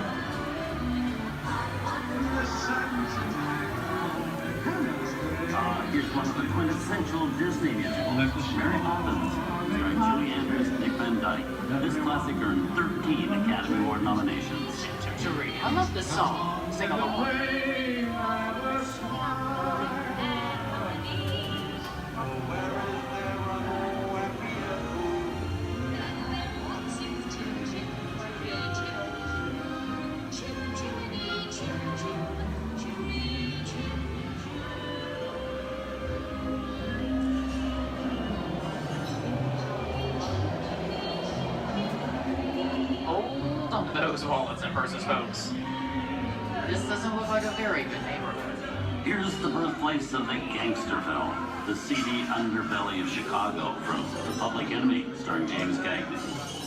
[SPEAKER 9] Here's one of the quintessential Disney musicals, Mary Poppins, starring Julie Andrews and Dick Van Dyke. This classic earned 13 Academy Award nominations.
[SPEAKER 2] I love this song. Sing along. Hold on to those wallets and purses, folks. This doesn't look like a very good neighborhood.
[SPEAKER 9] Here's the birthplace of the gangster film, the seedy underbelly of Chicago from The Public Enemy, starring James Cagney.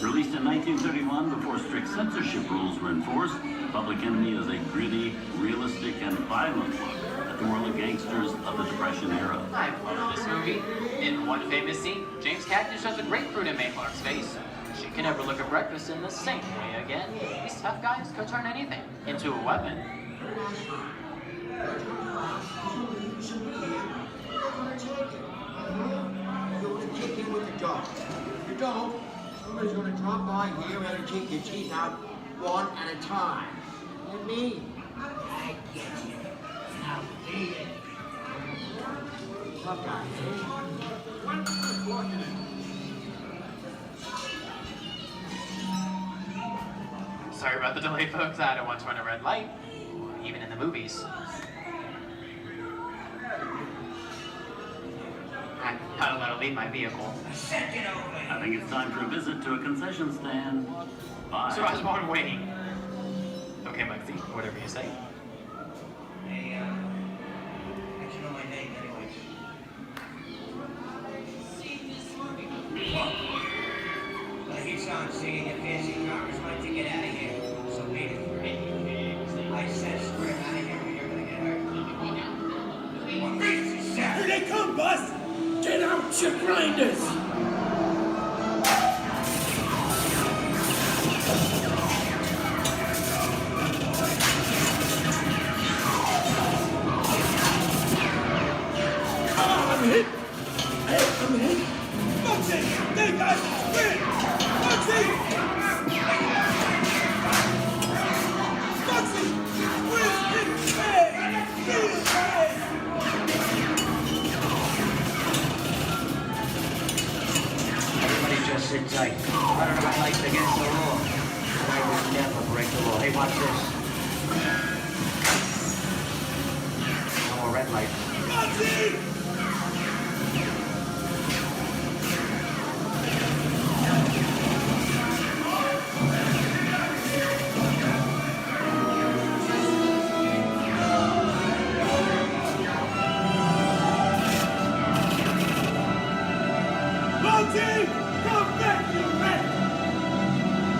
[SPEAKER 9] Released in 1931 before strict censorship rules were enforced, Public Enemy is a gritty, realistic, and violent look at the world of gangsters of the Depression era.
[SPEAKER 2] I love this movie. In one famous scene, James Cagney shoves a grapefruit in Mae Clark's face. She can never look at breakfast in the same way again. These tough guys could turn anything into a weapon.
[SPEAKER 16] You're gonna kick in with the dog. If you don't, somebody's gonna drop by here and kick your teeth out one at a time. You me? I get you. Now beat it. Tough guy,
[SPEAKER 2] Sorry about the delay, folks. I don't want to run a red light, even in the movies. I don't let her leave my vehicle.
[SPEAKER 9] I think it's time for a visit to a concession stand. Bye.
[SPEAKER 2] So I was born waiting. Okay, Muggsy, whatever you say.
[SPEAKER 15] Hey, I should know my name anyway. I hear someone singing your fancy cars like to get out of here. So wait for it. I said spread out of here or you're gonna get hurt. What reason is that?
[SPEAKER 13] Here they come, Bus! Get out, your grinders! I'm hit! Hey, I'm hit! Muggsy! They got win! Muggsy! Muggsy! Where's his pay? His pay!
[SPEAKER 15] watch this. No more red light.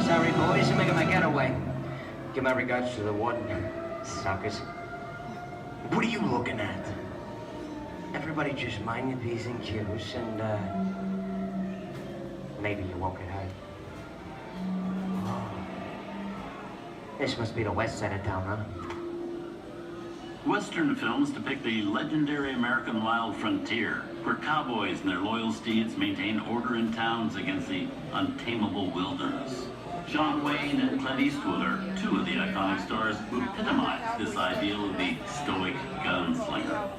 [SPEAKER 15] Sorry, boys, I'm making my getaway. Give my regards to the warden. Suckers. What are you looking at? Everybody just mind your P's and Q's and, maybe you won't get hurt. Oh. This must be the west side of town, huh?
[SPEAKER 9] Western films depict the legendary American wild frontier, where cowboys and their loyal steeds maintain order in towns against the untamable wilderness. John Wayne and Clint Eastwood are two of the iconic stars who epitomize this ideal of the stoic gunslinger.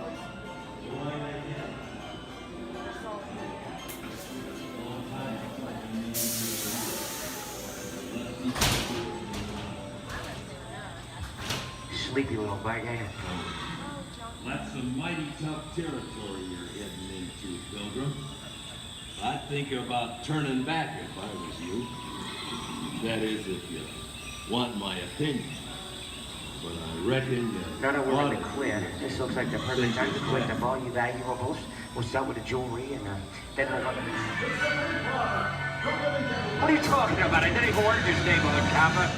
[SPEAKER 15] Sleepy little bag, ain't it?
[SPEAKER 6] That's some mighty tough territory you're heading into, Pilgrim. I'd think about turning back if I was you. That is, if you want my opinion. But I reckon
[SPEAKER 15] No, we're in the clear. This looks like the perfect time to collect the all you valuables. We'll start with the jewelry and then we'll go. What are you talking about? I didn't even order this neighborhood, copper.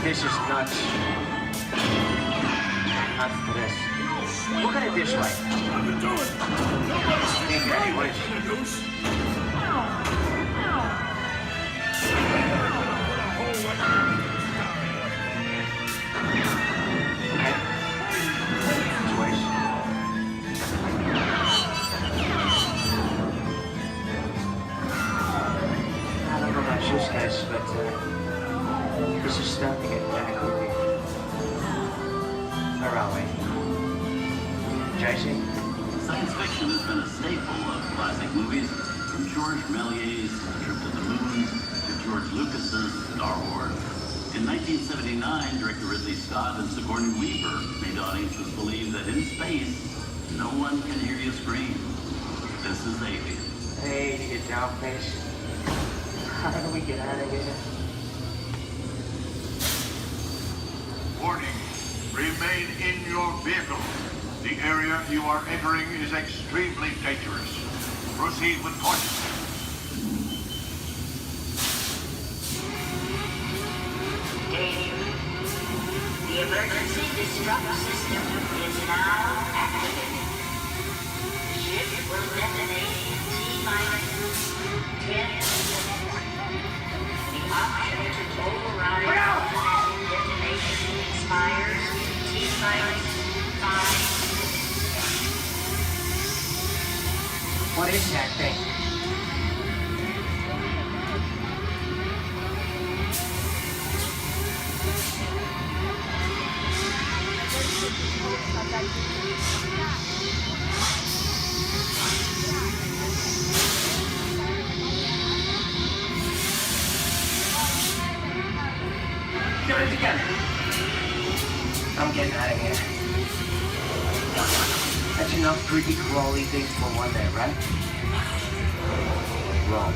[SPEAKER 15] This is nuts. Nuts to this. Look at it this way. Hey, Daddy, what is it? Okay. Choice. I don't know about you guys, but this is starting to get kind of creepy. Where are we? JC?
[SPEAKER 9] Science fiction has been a staple of classic movies, from George Méliès's Trip to the Moon to George Lucas's Star Wars. In 1979, director Ridley Scott and Sigourney Weaver made audiences believe that in space, no one can hear you scream. This is Alien.
[SPEAKER 15] Hey, you down face. How do we get out of here?
[SPEAKER 10] Warning, remain in your vehicle. The area you are entering is extremely dangerous. Proceed with caution.
[SPEAKER 4] Danger. The emergency disrupt system is now activated. Ship will detonate T-minus 10 seconds. The option to override detonation expires T-minus 5.
[SPEAKER 15] What is that thing? Get it together. I'm getting out of here. That's enough creepy crawly things for one day, right? Wrong.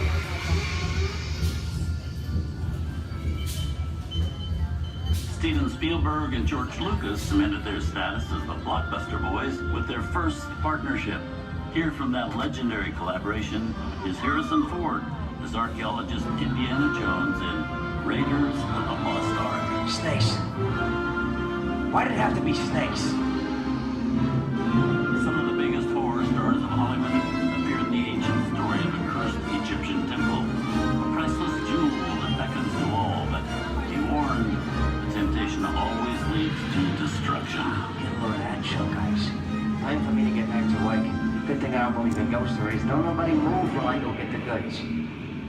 [SPEAKER 9] Steven Spielberg and George Lucas cemented their status as the blockbuster boys with their first partnership. Here from that legendary collaboration is Harrison Ford as archaeologist Indiana Jones in Raiders of the Lost Ark.
[SPEAKER 15] Snakes. Why did it have to be snakes?
[SPEAKER 9] Some of the biggest horror stars of Hollywood appear in the ancient story of a cursed Egyptian temple, a priceless jewel that beckons to all, but be warned, temptation always leads to destruction.
[SPEAKER 15] Get a load of that show, guys. Time for me to get back to work. Good thing I don't believe in ghost stories. Don't nobody move while I go get the goods.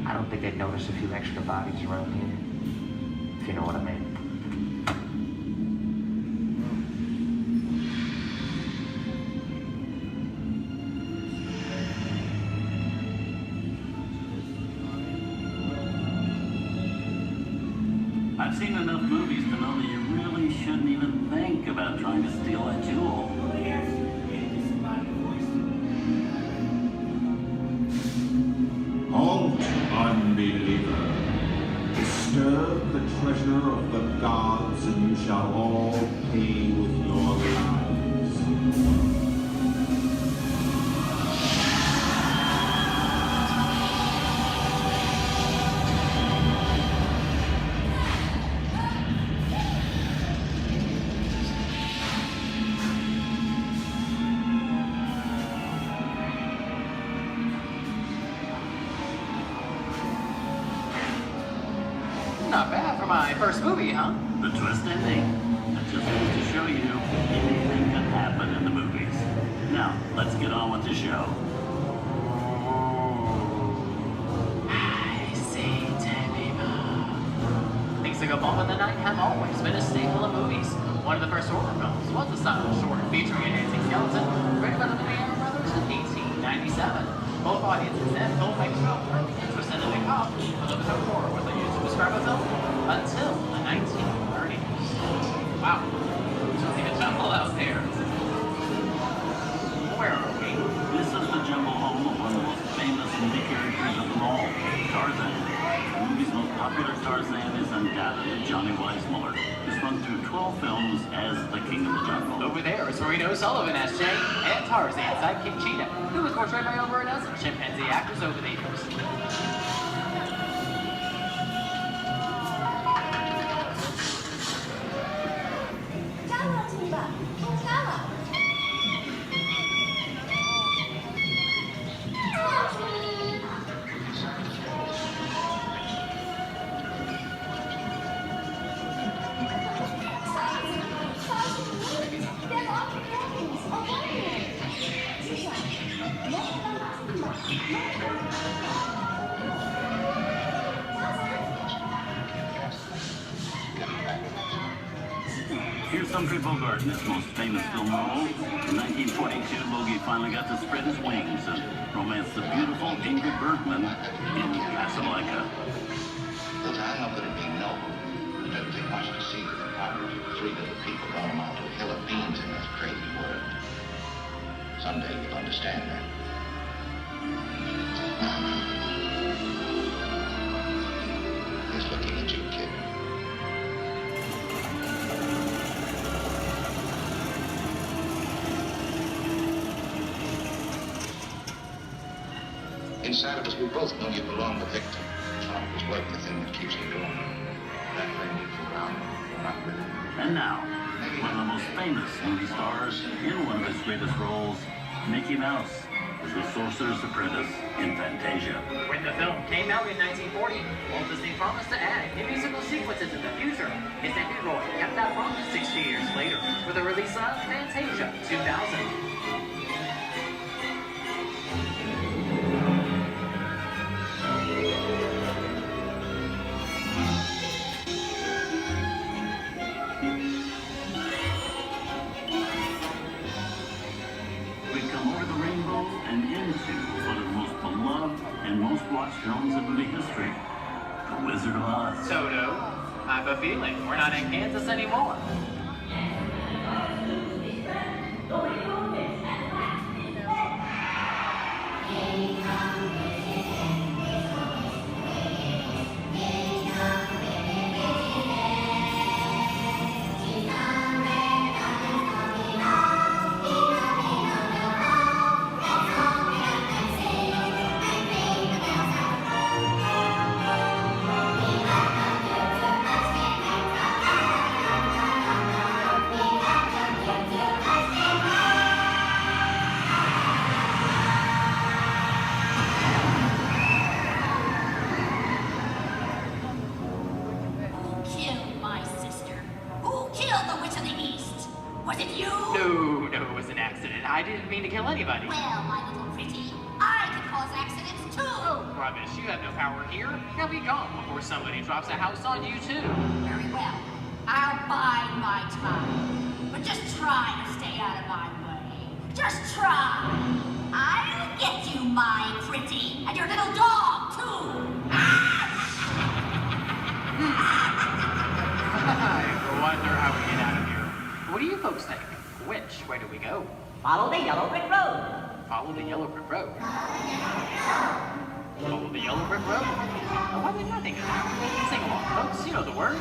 [SPEAKER 15] I don't think they'd notice a few extra bodies around here. If you know what I mean.
[SPEAKER 9] I've seen enough movies to know that you really shouldn't even think about trying to steal a jewel.
[SPEAKER 12] Halt, unbeliever. Disturb the treasure of the gods, and you shall all pay with your lives.
[SPEAKER 2] Not bad for my first movie, huh?
[SPEAKER 9] The twist ending. That just goes to show you anything can happen in the movies. Now, let's get on with the show.
[SPEAKER 2] I see dead people. Things that go bump in the night have always been a staple of movies. One of the first horror films was the silent short featuring a dancing skeleton, written by the Banana Brothers in 1897. Both audiences and filmmakers felt really interested in the cop, but the term horror was used to describe a film until the 1930s. Wow, it's really a jungle out there. Where are we?
[SPEAKER 9] This is the jungle home of one of the most famous movie characters of them all, Tarzan. The movie's most popular Tarzan is undoubtedly Johnny Weissmuller, who's run through 12 films as the King of the Jungle.
[SPEAKER 2] Over there is Reno Sullivan as Jay, and Tarzan sidekick Cheetah, who was portrayed by over a dozen chimpanzee actors over the years.
[SPEAKER 9] Here's Humphrey Bogart in his most famous film role. In 1942, Logie finally got to spread his wings and romance the beautiful Ingrid Bergman in Casablanca.
[SPEAKER 14] Look, I know that it'd be noble. It doesn't take much to see that the power of three little people don't amount to a hill of beans in this crazy world. Someday you'll understand that. He's looking at you, kid. Inside of us, we both know you belong to Victor. His work, the thing that keeps you going. That thing moves around, not with it.
[SPEAKER 9] And now, one of the most famous movie stars in one of his greatest roles, Mickey Mouse, as the Sorcerer's Apprentice in Fantasia.
[SPEAKER 2] When the film came out in 1940, Walt Disney promised to add new musical sequences in the future. His nephew Roy kept that promise 60 years later with the release of Fantasia 2000.
[SPEAKER 9] Most watched films in movie history, The Wizard of Oz.
[SPEAKER 2] Toto, I have a feeling we're not in Kansas anymore. I didn't mean to kill anybody.
[SPEAKER 4] Well, my little pretty, I can cause accidents too.
[SPEAKER 2] Oh, rubbish. You have no power here. Now be gone before somebody drops a house on you, too.
[SPEAKER 4] Very well. I'll bide my time. But just try to stay out of my way. Just try. I'll get you, my pretty. And your little dog, too.
[SPEAKER 2] way do we go?
[SPEAKER 15] Follow the yellow brick road.
[SPEAKER 2] Follow the yellow brick road. Follow the yellow brick road? Oh, why didn't I think of that? Sing along, folks. You know the words.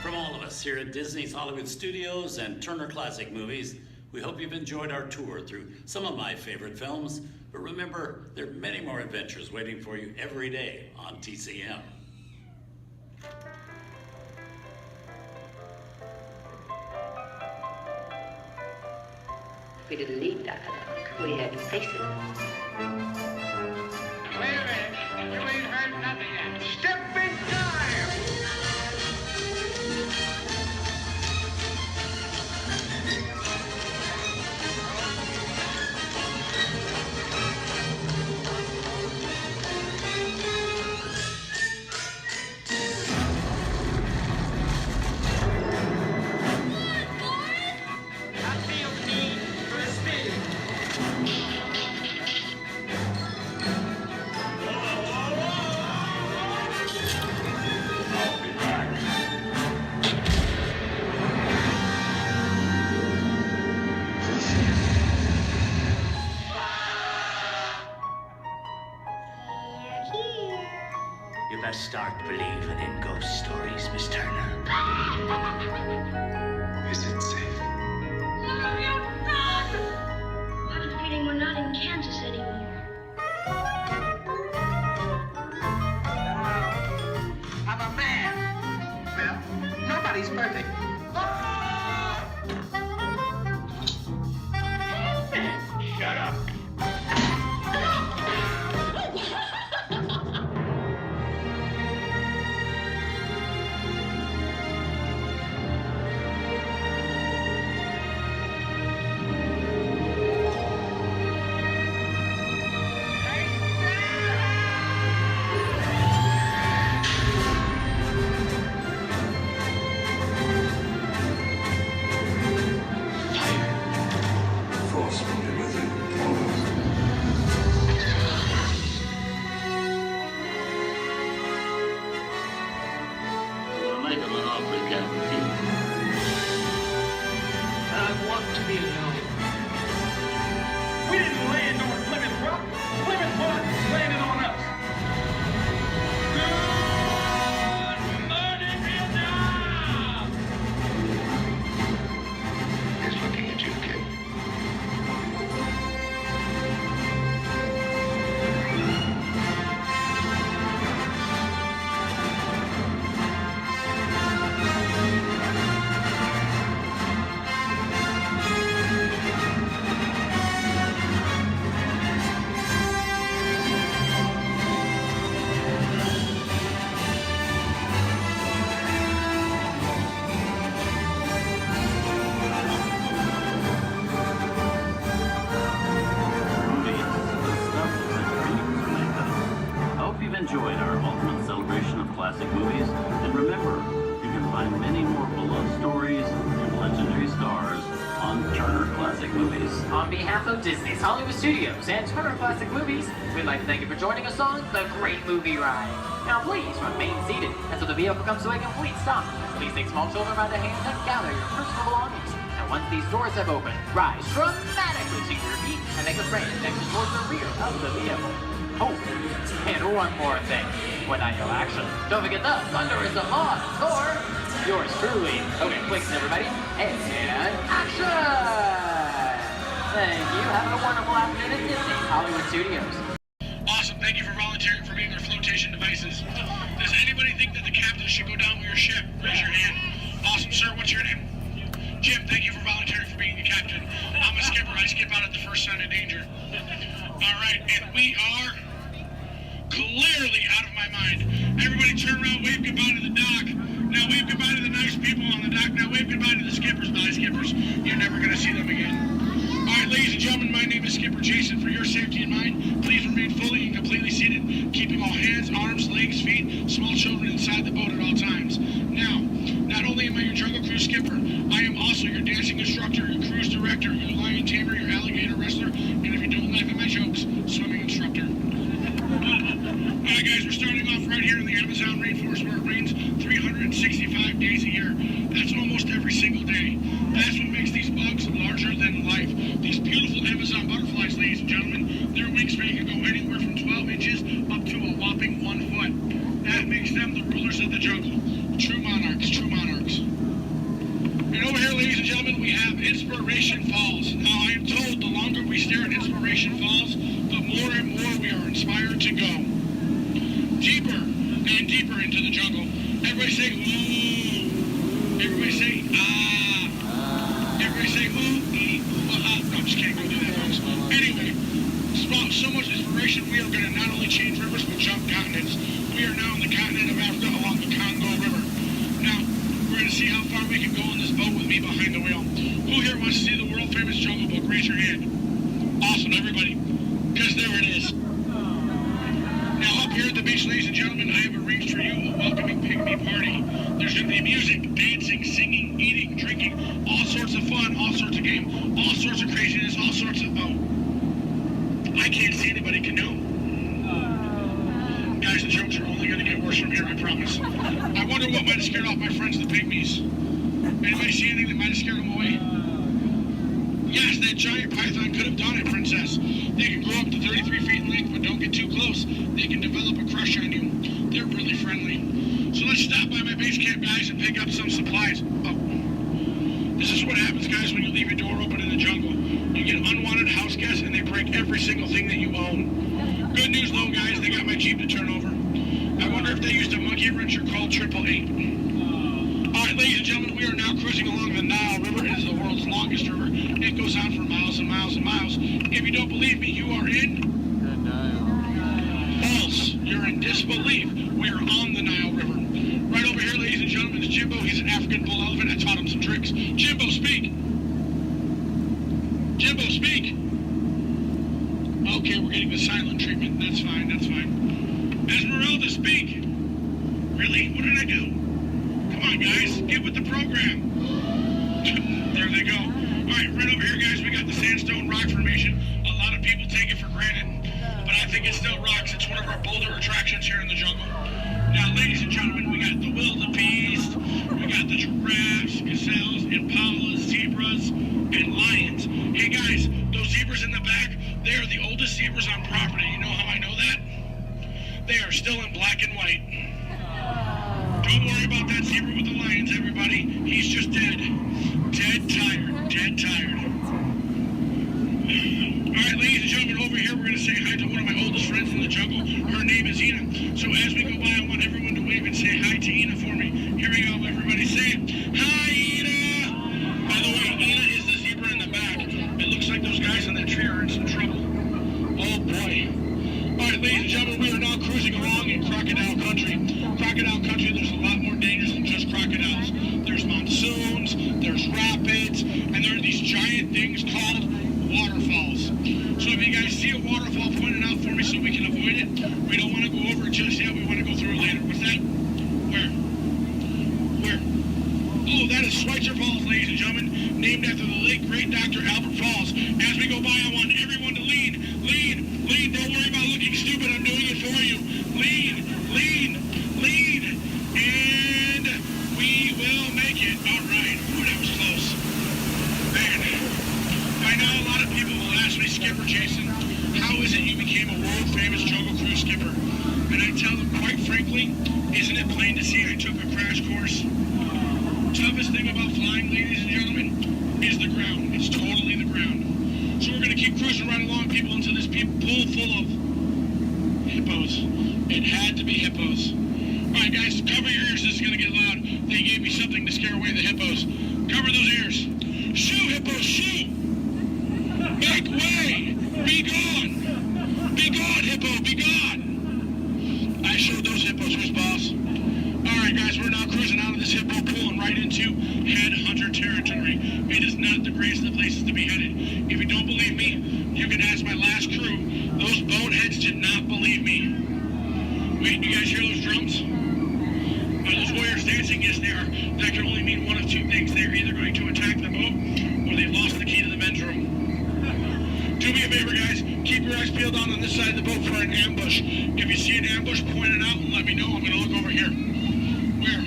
[SPEAKER 3] From all of us here at Disney's Hollywood Studios and Turner Classic Movies, we hope you've enjoyed our tour through some of my favorite films. But remember, there are many more adventures waiting for you every day on TCM.
[SPEAKER 20] We didn't need dialogue. We had faces.
[SPEAKER 13] Wait a minute. You ain't heard nothing yet. Step in time!
[SPEAKER 22] You best start believing in ghost stories, Miss Turner.
[SPEAKER 24] Is it safe?
[SPEAKER 4] No, you're not! I have a feeling we're not in Kansas anymore.
[SPEAKER 13] I'm a man. Well, nobody's perfect. Shut up.
[SPEAKER 9] Enjoyed our ultimate celebration of classic movies, and remember, you can find many more beloved stories and legendary stars on Turner Classic Movies.
[SPEAKER 2] On behalf of Disney's Hollywood Studios and Turner Classic Movies, we'd like to thank you for joining us on The Great Movie Ride. Now please remain seated until the vehicle comes to a complete stop. Please take small children by the hand and gather your personal belongings. And Now, once these doors have opened, rise dramatically to your feet and make a straight exit towards the rear of the vehicle. Oh, and one more thing. When I yell action, don't forget the thunder is the law score. Yours truly. Okay, clicks everybody. And action! Thank you. Have a wonderful afternoon at Disney Hollywood Studios.
[SPEAKER 11] Awesome. Thank you for volunteering for being our flotation devices. Does anybody think that the captain should go down with your ship? Raise your hand. Awesome, sir. What's your name? Jim, thank you for volunteering for being the captain. I'm a skipper. I skip out at the first sign of danger. All right, and we are clearly out of my mind. Everybody turn around, wave goodbye to the dock. Now wave goodbye to the nice people on the dock. Now wave goodbye to the skippers. Bye, skippers. You're never going to see them again. All right, ladies and gentlemen, my name is Skipper Jason. For your safety and mine, please remain fully and completely seated, keeping all hands, arms, legs, feet, small children inside the boat at all times. Now, not only am I your Jungle Cruise skipper, I am also your dancing instructor, your cruise director, your lion tamer, your alligator wrestler, and if you don't laugh at my jokes, swimming instructor. Alright guys, we're starting off right here in the Amazon rainforest where it rains 365 days a year. That's almost every single day. That's what makes these bugs larger than life. These beautiful Amazon butterflies, ladies and gentlemen, their wingspan can go anywhere from 12 inches up to a whopping 1 foot. That makes them the rulers of the jungle. True monarchs, true monarchs. And over here, ladies and gentlemen, we have Inspiration Falls. Now, I am told the longer we stare at Inspiration Falls, the more and more we are inspired to go. Deeper and deeper into the jungle. Everybody say, ooh. Everybody say, ah. Everybody say, ooh, ee, ooh, ah. No, I'm just kidding. Don't do that, folks. Anyway, so much inspiration, we are going to not only change rivers, but jump continents. We are now in the continent of Africa along the Congo River. Now, we're going to see how far we can go on this boat with me behind the wheel. Who here wants to see the world-famous Jungle Book? Raise your hand. Awesome, everybody. Because there it is. Now, up here at the beach, ladies and gentlemen, I have arranged for you a welcoming pygmy party. There's going to be music, dancing, singing, eating, drinking, all sorts of fun, all sorts of game, all sorts of craziness, all sorts of... Oh. I can't see anybody canoe. Guys, the jokes are only going to get worse from here, I promise. I wonder what might have scared off my friends, the pygmies. Anybody see anything that might have scared them away? Yes, that giant python could have done it, princess. They can grow up to 33 feet in length, but don't get too close. They can develop a crush on you. They're really friendly. So let's stop by my base camp, guys, and pick up some supplies. Oh. This is what happens, guys, when you leave your door open in the jungle. You get unwanted house guests, and they break every single thing that you own. Good news, though, guys, they got my Jeep to turn over. I wonder if they used a monkey wrench or called 888. All right, ladies and gentlemen, we are now cruising along the Nile River. It is the world's longest river. It goes on for miles and miles and miles. If you don't believe me, you are in... False. You're in disbelief. We are on the Nile River. Right over here, ladies and gentlemen, is Jimbo. He's an African bull elephant. I taught him some tricks. Jimbo, speak. Jimbo, speak. Okay, we're getting the silent treatment. That's fine, that's fine. Esmeralda, speak. Really? What did I do? Come on, guys. Get with the program. There they go. All right, right over here, guys, we got the sandstone rock formation. A lot of people take it for granted, but I think it's still rocks. It's one of our bolder attractions here in the jungle. Now, ladies and gentlemen, we got the wildebeest, we got the giraffes, gazelles, impalas, zebras, and lions. Hey, guys, those zebras in the back, they are the oldest zebras on property. You know how I know that? They are still in black and white. Don't worry about that zebra with the lions, everybody. He's just dead. Dead tired. Dead tired. All right, ladies and gentlemen, over here, we're going to say hi to one of my oldest friends in the jungle. Her name is Ina. So as we go by, I want everyone to wave and say hi to Ina for me. Here we go, everybody. Say it. Hi, Ina! By the way, Ina is the zebra in the back. It looks like those guys on that tree are in some trouble. Oh, boy. All right, ladies and gentlemen, we are now cruising along in crocodile country. Crocodile country, there's a lot more dangers than just crocodiles. There's monsoons, there's rapids, and there are these giant things called waterfalls. So if you guys see a waterfall, point it out for me so we can avoid it. We don't want to go over it just yet. We want to go through it later. What's that? Where? Where? Oh, that is Schweitzer Falls, ladies and gentlemen, named after the late great Dr. Albert Falls. As we go by, I want everyone to lean. Lean. Lean. Don't worry about looking stupid. I'm doing it for you. Lean. Lean. Lean. And we will make it. All right. Ooh, that was close. skipper Jason, how is it you became a world-famous Jungle Cruise skipper? And I tell him, quite frankly, isn't it plain to see I took a crash course? Toughest thing about flying, ladies and gentlemen, is the ground. It's totally the ground. So we're going to keep cruising right along, people, into this pool full of hippos. It had to be hippos. All right, guys, cover your ears. This is going to get loud. They gave me something to scare away the hippos. Cover those ears. Shoo, hippos, shoo! Make way! Be gone! Be gone, hippo, be gone! I showed those hippos who's boss. All right, guys, we're now cruising out of this hippo pool and right into headhunter territory. It is not the greatest of places to be headed. If you don't believe me, you can ask my last crew. Those boneheads did not believe me. Wait, you guys hear those drums? Are those warriors dancing? Yes, they are. That can only mean one of two things. They're either going to attack the boat or they've lost the key to the men's room. Do me a favor, guys. Keep your eyes peeled on this side of the boat for an ambush. If you see an ambush, point it out and let me know. I'm going to look over here. Where?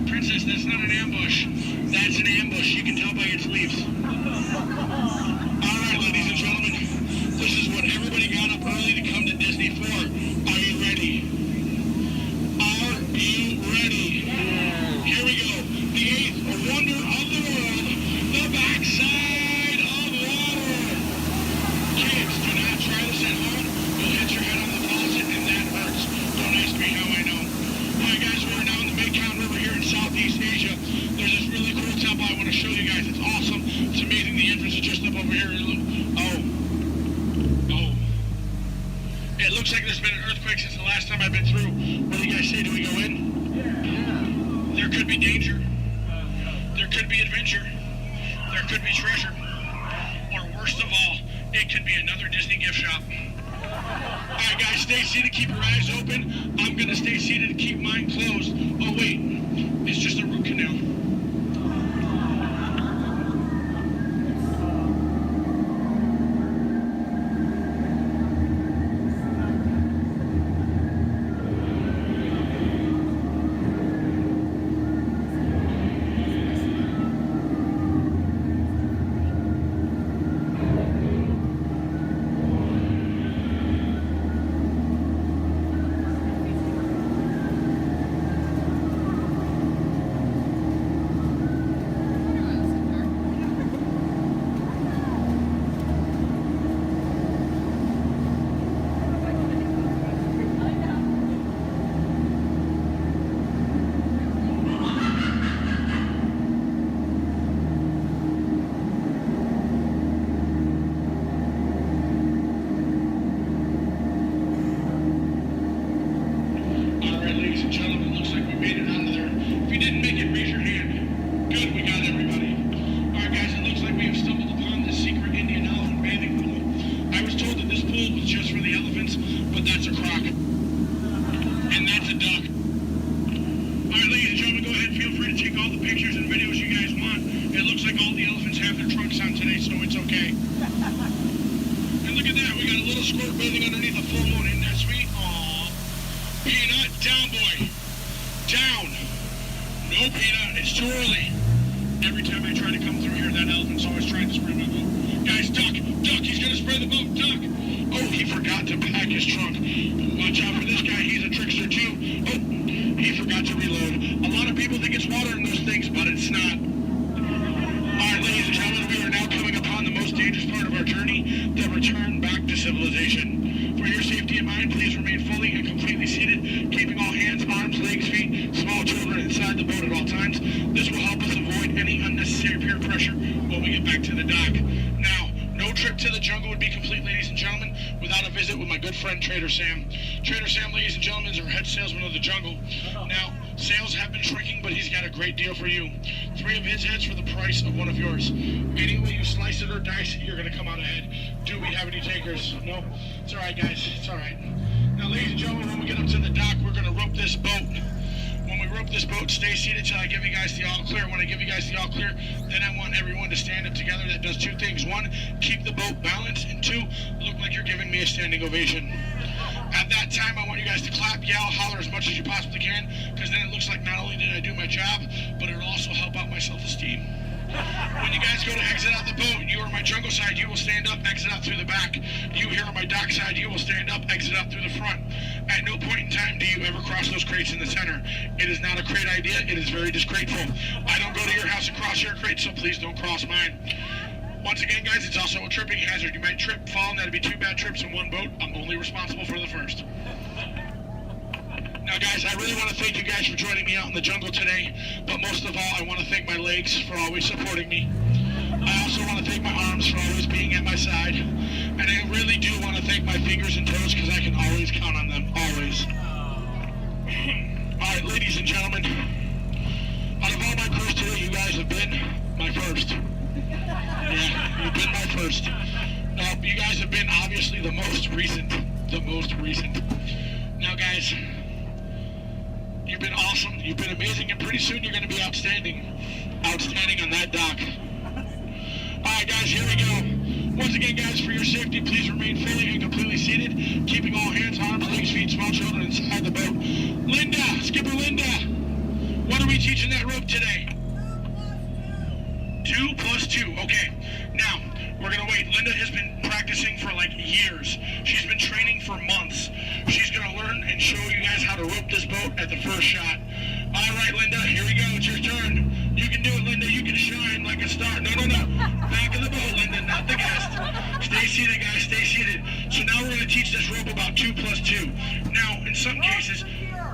[SPEAKER 11] Princess, that's not an ambush. That's an ambush. You can tell by its leaves. All right, ladies and gentlemen. This is what everybody got up early to come to Disney for. Are you ready? Are you ready? Here we go. The eighth wonder of the world. The backside of water. Kids, do not try this at home. You'll hit your head on the faucet and that hurts. Don't ask me how I know. All right, guys, we're now in the Mekong River here in Southeast Asia. There's this really cool temple I want to show you guys. It's awesome. It's amazing. The entrance is just up over here. Oh. It looks like there's been an earthquake since the last time I've been through. What do you guys say? Do we go in? Yeah. There could be danger. There could be adventure. There could be treasure. Or worst of all, it could be another Disney gift shop. All right, guys, stay seated. Keep your eyes open. I'm going to stay seated and keep mine closed. Oh, wait. It's just a root canal. Trader Sam, ladies and gentlemen, is our head salesman of the jungle. Now, sales have been shrinking, but he's got a great deal for you. 3 of his heads for the price of 1 of yours. Any way you slice it or dice it, you're going to come out ahead. Do we have any takers? No? It's all right, guys. It's all right. Now, ladies and gentlemen, when we get up to the dock, we're going to rope this boat. When we rope this boat, stay seated till I give you guys the all clear. When I give you guys the all clear, then I want everyone to stand up together. That does 2 things. 1, keep the boat balanced, and 2, look like you're giving me a standing ovation. At that time, I want you guys to clap, yell, holler as much as you possibly can, because then it looks like not only did I do my job, but it'll also help out my self-esteem.
[SPEAKER 7] When you guys go to exit out the boat, you are on my jungle side, you will stand up, exit out through the back. You here on my dock side, you will stand up, exit out through the front. At no point in time do you ever cross those crates in the center. It is not a crate idea, it is very disgraceful. I don't go to your house and cross your crate, so please don't cross mine. Once again, guys, it's also a tripping hazard. You might trip, fall, and that'd be 2 bad trips in one boat. I'm only responsible for the first. Now, guys, I really want to thank you guys for joining me out in the jungle today, but most of all, I want to thank my legs for always supporting me. I also want to thank my arms for always being at my side, and I really do want to thank my fingers and toes because I can always count on them, always. All right, ladies and gentlemen, out of all my crews today, you guys have been my first. Yeah, you've been my first. You guys have been obviously the most recent. Now, guys, you've been awesome, you've been amazing, and pretty soon you're going to be outstanding on that dock. Alright guys, here we go. Once again, guys, for your safety, please remain fully and completely seated, keeping all hands, arms, legs, feet, small children inside the boat. Linda, Skipper Linda, what are we teaching that rope today? 2 plus 2, okay. Now, we're gonna wait. Linda has been practicing for like years. She's been training for months. She's gonna learn and show you guys how to rope this boat at the first shot. All right, Linda, here we go. It's your turn. You can do it, Linda. You can shine like a star. No. Back of the boat, Linda, not the guest. Stay seated, guys. Stay seated. So now we're gonna teach this rope about 2 plus 2. Now, in some cases,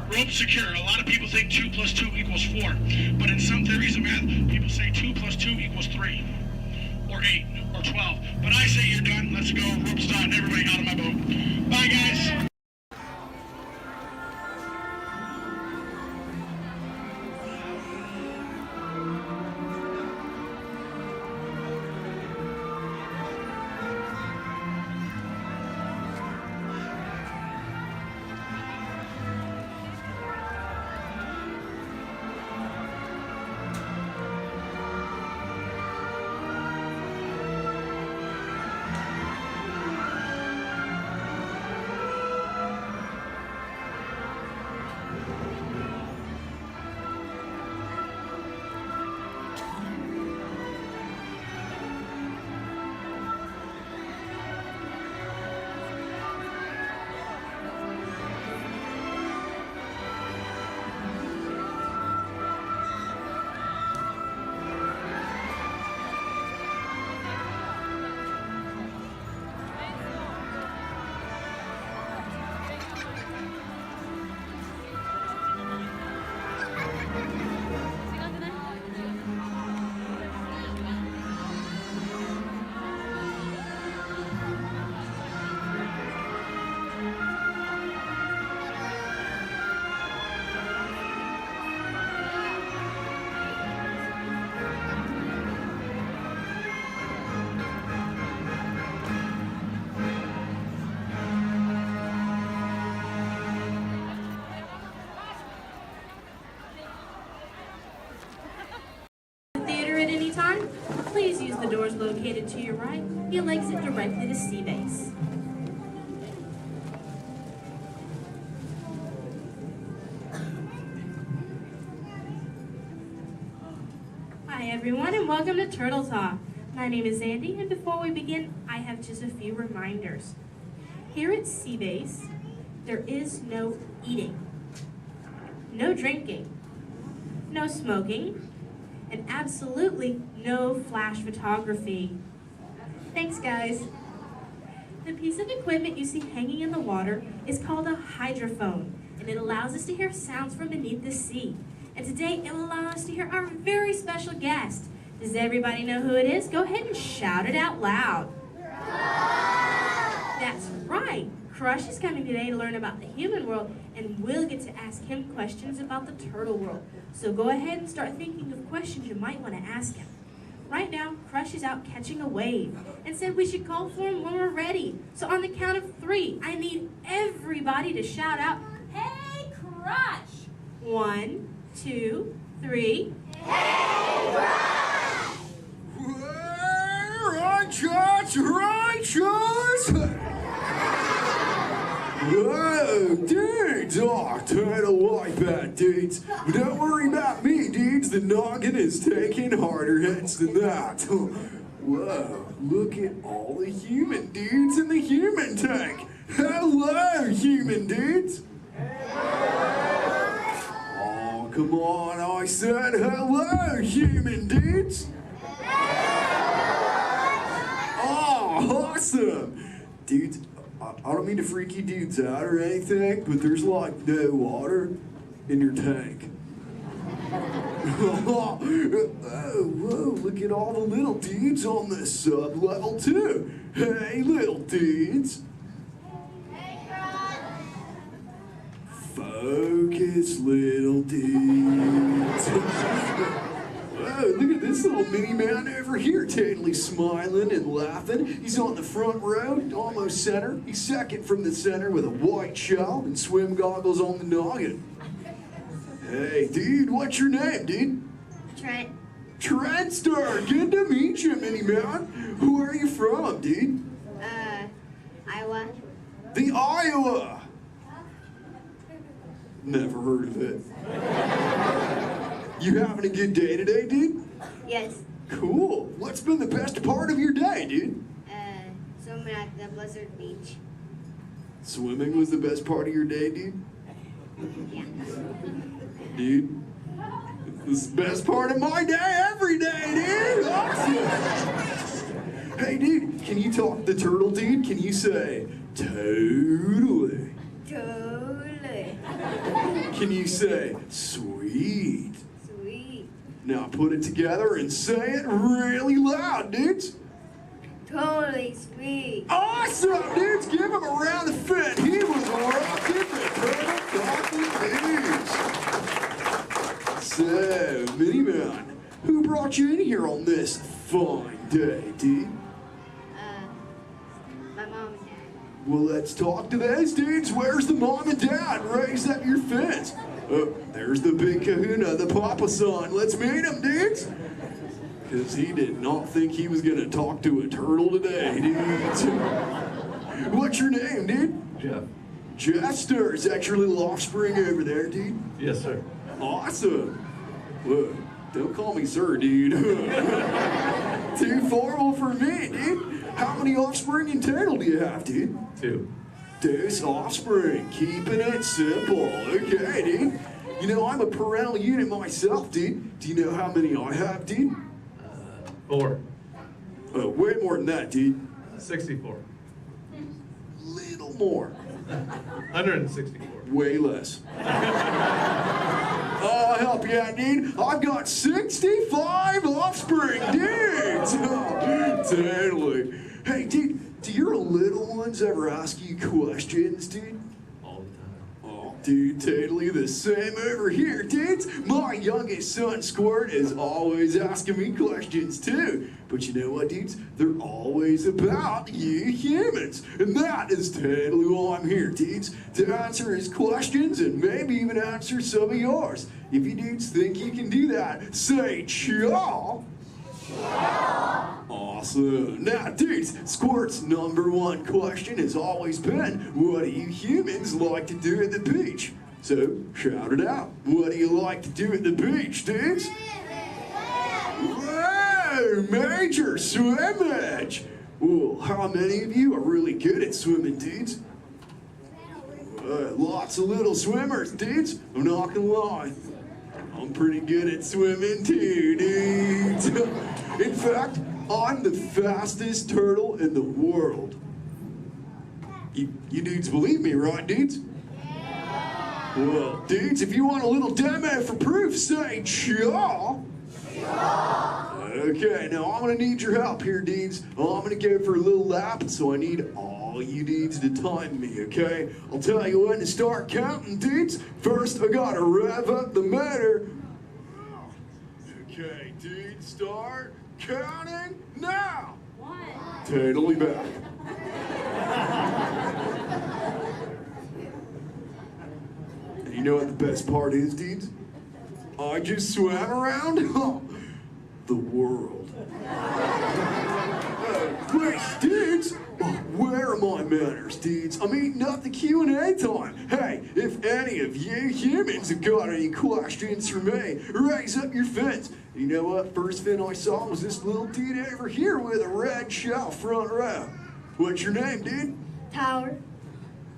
[SPEAKER 7] rope secure. A lot of people think 2 plus 2 equals 4. But in some theories of math, people say 2 plus 2 equals 3. Or 8. Or 12. But I say you're done. Let's go. Rope's done. Everybody out of my boat. Bye, guys.
[SPEAKER 8] Please use the doors located to your right. You'll exit directly to Sea Base. Hi everyone and welcome to Turtle Talk. My name is Andy and before we begin, I have just a few reminders. Here at Sea Base, there is no eating, no drinking, no smoking, and absolutely no flash photography. Thanks, guys. The piece of equipment you see hanging in the water is called a hydrophone, and it allows us to hear sounds from beneath the sea. And today, it will allow us to hear our very special guest. Does everybody know who it is? Go ahead and shout it out loud. That's right. Crush is coming today to learn about the human world, and we'll get to ask him questions about the turtle world. So go ahead and start thinking of questions you might want to ask him. Right now, Crush is out catching a wave and said we should call for him when we're ready. So on the count of 3, I need everybody to shout out, "Hey, Crush!" 1, 2, 3. Hey, Crush!
[SPEAKER 16] Righteous!
[SPEAKER 1] Whoa, dudes! Oh, total wipeout, dudes. But don't worry about me, dudes. The noggin is taking harder hits than that. Whoa, look at all the human dudes in the human tank. Hello, human dudes. Oh, come on, I said hello, human dudes. Oh, awesome. Dudes, I don't mean to freak you dudes out or anything, but there's like no water in your tank. Oh, whoa, look at all the little dudes on this sub-level too. Hey, little dudes. Focus, little dudes. Whoa, look at this little mini man over here, totally smiling and laughing. He's on the front row, almost center. He's second from the center with a white shell and swim goggles on the noggin. Hey, dude, what's your name, dude?
[SPEAKER 5] Trent.
[SPEAKER 1] Trent Star, good to meet you, mini man. Who are you from, dude?
[SPEAKER 5] Iowa.
[SPEAKER 1] The Iowa. Never heard of it. You having a good day today, dude?
[SPEAKER 5] Yes.
[SPEAKER 1] Cool. What's been the best part of your day, dude?
[SPEAKER 5] Swimming at the Blizzard Beach.
[SPEAKER 1] Swimming was the best part of your day, dude?
[SPEAKER 5] Yeah.
[SPEAKER 1] Dude, this is the best part of my day every day, dude! Awesome! Hey, dude, can you talk the turtle, dude? Can you say, totally?
[SPEAKER 5] Totally.
[SPEAKER 1] Can you say, sweet?
[SPEAKER 5] Sweet.
[SPEAKER 1] Now put it together and say it really loud, dudes.
[SPEAKER 5] Totally sweet.
[SPEAKER 1] Awesome, dudes! Give him a round of fit. He was rocking the turtle talking news. So, Mini Man, who brought you in here on this fine day, dude?
[SPEAKER 5] My mom and dad.
[SPEAKER 1] Well, let's talk to those dudes. Where's the mom and dad? Raise up your fist. Oh, there's the big kahuna, the papa son. Let's meet him, dudes. Because he did not think he was going to talk to a turtle today, dudes. What's your name, dude?
[SPEAKER 18] Jeff.
[SPEAKER 1] Jester. Is that your little offspring over there, dude?
[SPEAKER 18] Yes, sir.
[SPEAKER 1] Awesome. Whoa, don't call me sir, dude. Too formal for me, dude. How many offspring in total do you have, dude?
[SPEAKER 18] 2.
[SPEAKER 1] Deuce offspring, keeping it simple. Okay, dude. You know, I'm a parental unit myself, dude. Do you know how many I have, dude?
[SPEAKER 18] 4.
[SPEAKER 1] Oh, way more than that, dude.
[SPEAKER 18] 64.
[SPEAKER 1] Little more.
[SPEAKER 18] 164.
[SPEAKER 1] Way less. I'll help you out, dude. I've got 65 offspring, dudes. Oh, totally. Hey, dude, do your little ones ever ask you questions, dude?
[SPEAKER 18] All the time.
[SPEAKER 1] Oh, dude, totally the same over here, dudes. My youngest son, Squirt, is always asking me questions, too. But you know what, dudes? They're always about you humans. And that is totally why I'm here, dudes. To answer his questions and maybe even answer some of yours. If you dudes think you can do that, say chaw. Awesome. Now, dudes, Squirt's #1 question has always been, what do you humans like to do at the beach? So, shout it out. What do you like to do at the beach, dudes? Whoa, major swimmage. Well, how many of you are really good at swimming, dudes? Lots of little swimmers, dudes. I'm not gonna lie. I'm pretty good at swimming too, dudes. In fact, I'm the fastest turtle in the world. You dudes believe me, right, dudes? Well, dudes, if you want a little demo for proof, say chaw. Okay, now I'm gonna need your help here, dudes. I'm gonna go for a little lap, so I need all you dudes to time me, okay? I'll tell you when to start counting, dudes. First, I gotta rev up the motor. Okay, dudes, start counting now.
[SPEAKER 5] 1.
[SPEAKER 1] Totally back. And you know what the best part is, dudes? I just swam around the world. Wait, dudes, where am are my manners, dudes? I'm eating up the Q&A time. Hey, if any of you humans have got any questions for me, raise up your fins. You know what? First fin I saw was this little dude over here with a red shell front row. What's your name, dude?
[SPEAKER 5] Tyler.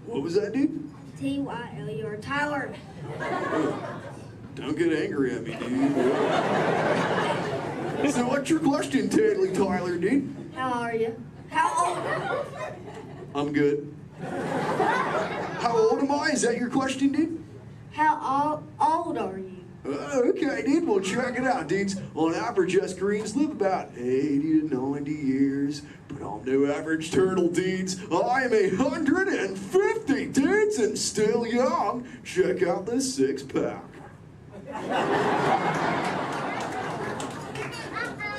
[SPEAKER 1] What was that, dude?
[SPEAKER 5] Tyler. Tyler.
[SPEAKER 1] Don't get angry at me, dude. So what's your question, Tadley Tyler, dude?
[SPEAKER 5] How are you? How old are you?
[SPEAKER 1] I'm good. How old am I? Is that your question, dude?
[SPEAKER 5] How old are you?
[SPEAKER 1] Okay, dude. Well, check it out, dudes. On average, us greens live about 80 to 90 years. But I'm no average turtle, dudes. I am 150, dudes, and still young. Check out this six-pack.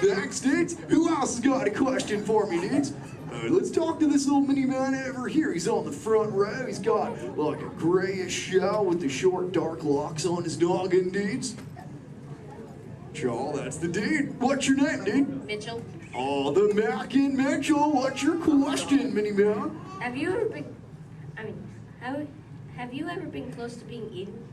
[SPEAKER 1] Thanks, dudes. Who else has got a question for me, dudes? Let's talk to this little mini man over here. He's on the front row. He's got like a grayish shell with the short, dark locks on his noggin, dudes. Chaw, that's the dude. What's your name, dude?
[SPEAKER 17] Mitchell.
[SPEAKER 1] Oh, the Mackin Mitchell. What's your question, mini man?
[SPEAKER 17] Have you ever been, have you ever been close to being eaten?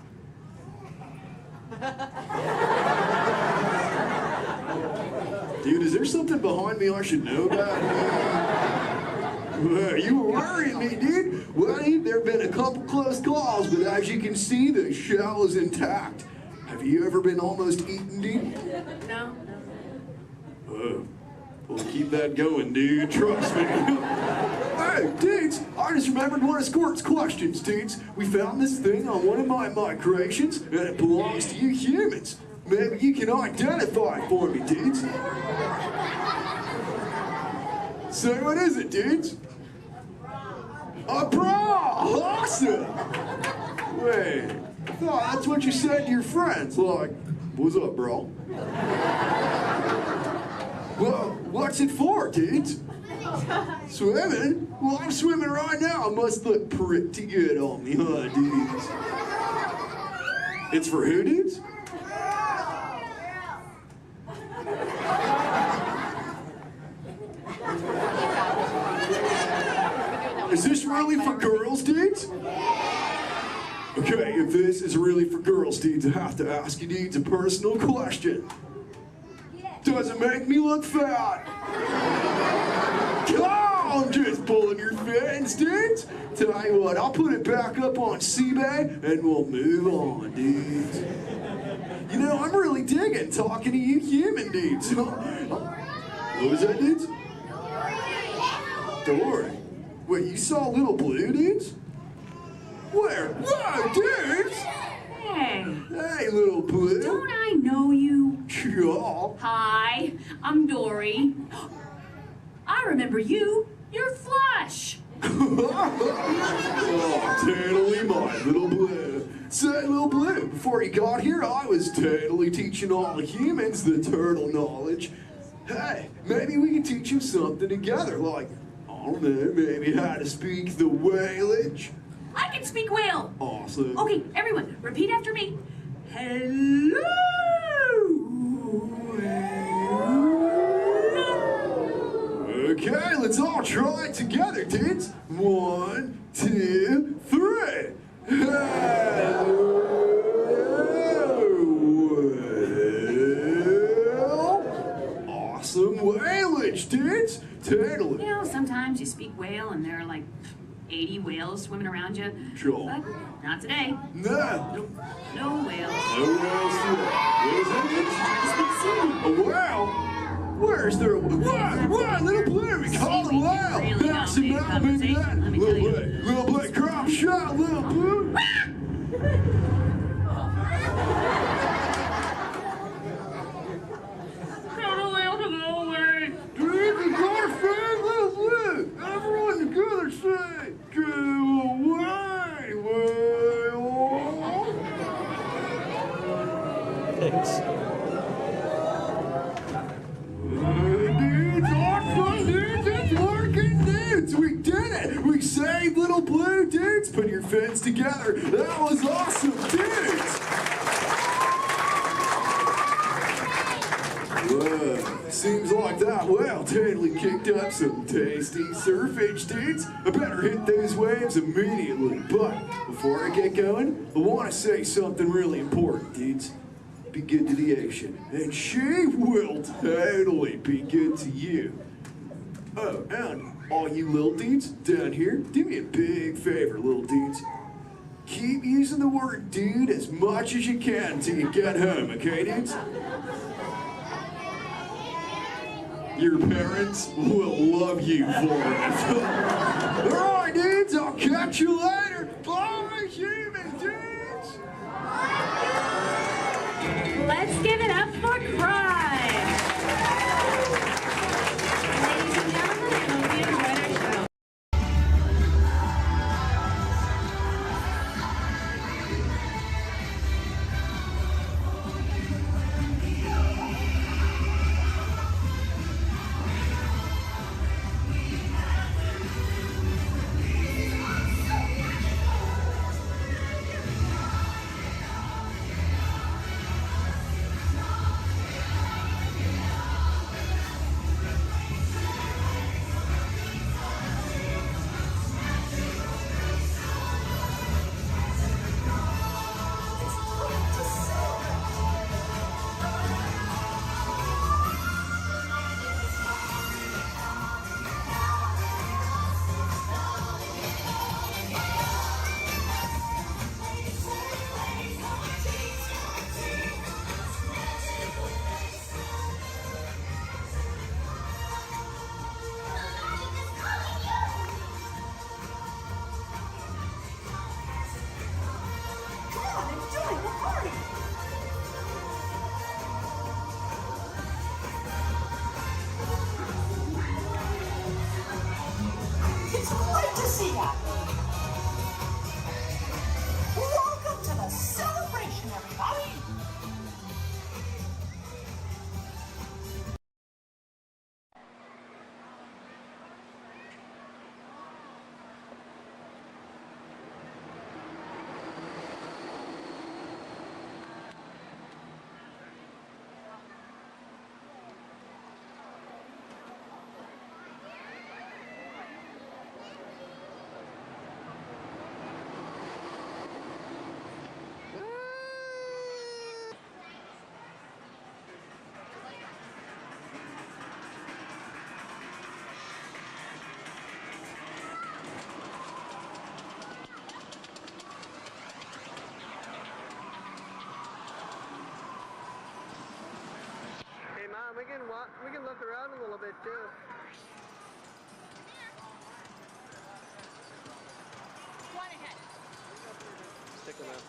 [SPEAKER 1] Dude, is there something behind me I should know about? Well, you were worrying me, dude. Well, there have been a couple close calls, but as you can see, the shell is intact. Have you ever been almost eaten, dude?
[SPEAKER 17] No.
[SPEAKER 1] We'll keep that going, dude. Trust me. Hey, dudes, I just remembered one of Squirt's questions, dudes. We found this thing on one of my migrations, and it belongs to you humans. Maybe you can identify it for me, dudes. So what is it, dudes? A bra! Awesome! Wait, I thought that's what you said to your friends, like, what's up, bro? Well, what's it for, dudes? Swimming? Well, I'm swimming right now. I must look pretty good on me, huh, dudes? It's for who, dudes? Is this really for girls, dudes? Okay, if this is really for girls, dudes, I have to ask you, dudes, a personal question. Does it make me look fat? I'm just pulling your fins, dudes. Tell you what, I'll put it back up on eBay and we'll move on, dudes. You know, I'm really digging talking to you human dudes. What was that, dudes? Dory. Wait, you saw Little Blue, dudes? Where? Whoa, dudes!
[SPEAKER 19] Hey.
[SPEAKER 1] Hey, Little Blue.
[SPEAKER 19] Don't I know you?
[SPEAKER 1] Yeah.
[SPEAKER 19] Hi, I'm Dory. I remember you. You're Flush.
[SPEAKER 1] Oh, totally my Little Blue. Say, Little Blue, before you got here, I was totally teaching all the humans the turtle knowledge. Hey, maybe we can teach them something together, like, I don't know, maybe how to speak the whalage.
[SPEAKER 19] I can speak whale.
[SPEAKER 1] Awesome.
[SPEAKER 19] Okay, everyone, repeat after me. Hello.
[SPEAKER 1] Okay, let's all try it together, dudes. 1, 2, 3. Hello. Awesome whalage, dudes. Totally.
[SPEAKER 19] You know, sometimes you speak whale and there are like 80 whales swimming around you.
[SPEAKER 1] Sure.
[SPEAKER 19] But not today.
[SPEAKER 1] No.
[SPEAKER 19] No whales.
[SPEAKER 1] No whales today. What is that? A whale? Where's there a whale? Little Blue, we call it whale. That's a mountain that. Little Blue, crop shot, Little Blue. Dude, we got a friend, Little Blue. Everyone together say, go away, whale.
[SPEAKER 23] Thanks.
[SPEAKER 1] Dudes, awesome, dudes, it's working, dudes. We did it. We saved Little Blue, dudes. Put your fins together. That was awesome, dudes. Seems like that whale totally kicked up some tasty surfage, dudes. I better hit those waves immediately. But before I get going, I want to say something really important, dudes. Be good to the ocean, and she will totally be good to you. Oh, and all you little dudes down here, do me a big favor, little dudes. Keep using the word dude as much as you can until you get home, okay, dudes? Your parents will love you for it. All right, dudes, I'll catch you later. Bye, human dudes.
[SPEAKER 8] Let's give it up for Crime. Ladies and gentlemen, I hope you enjoyed our show.
[SPEAKER 4] It's great to see you. Welcome to the celebration, everybody.
[SPEAKER 6] Hey, Mom, we can look around a little bit, too.
[SPEAKER 4] Go on ahead.
[SPEAKER 6] Stick them out.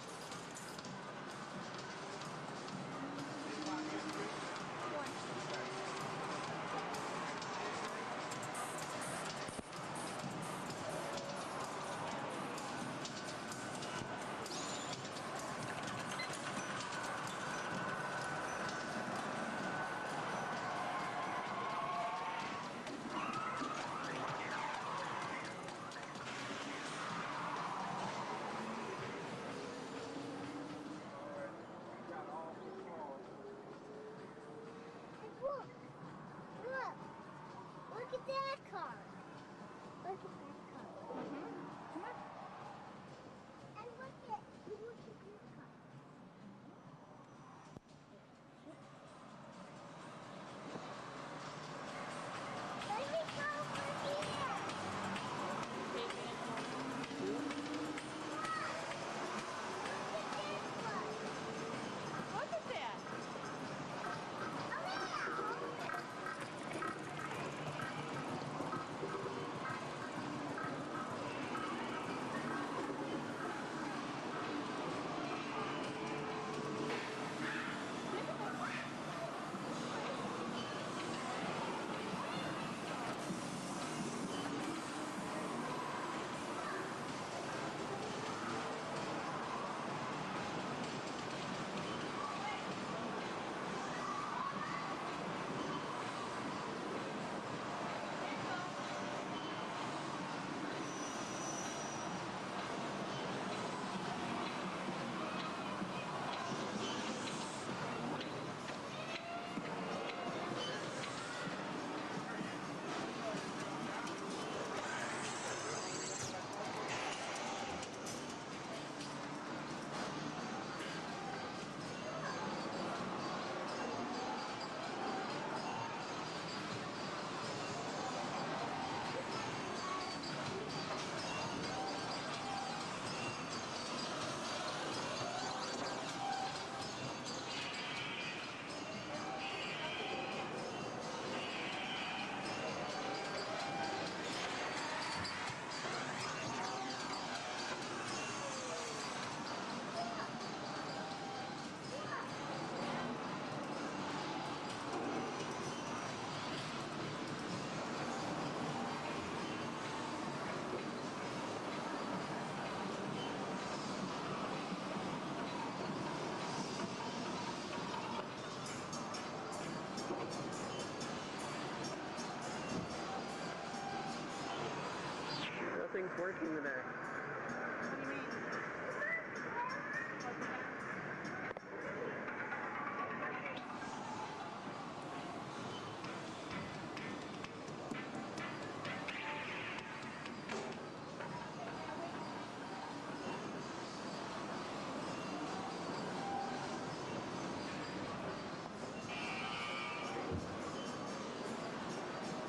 [SPEAKER 6] Who's working today?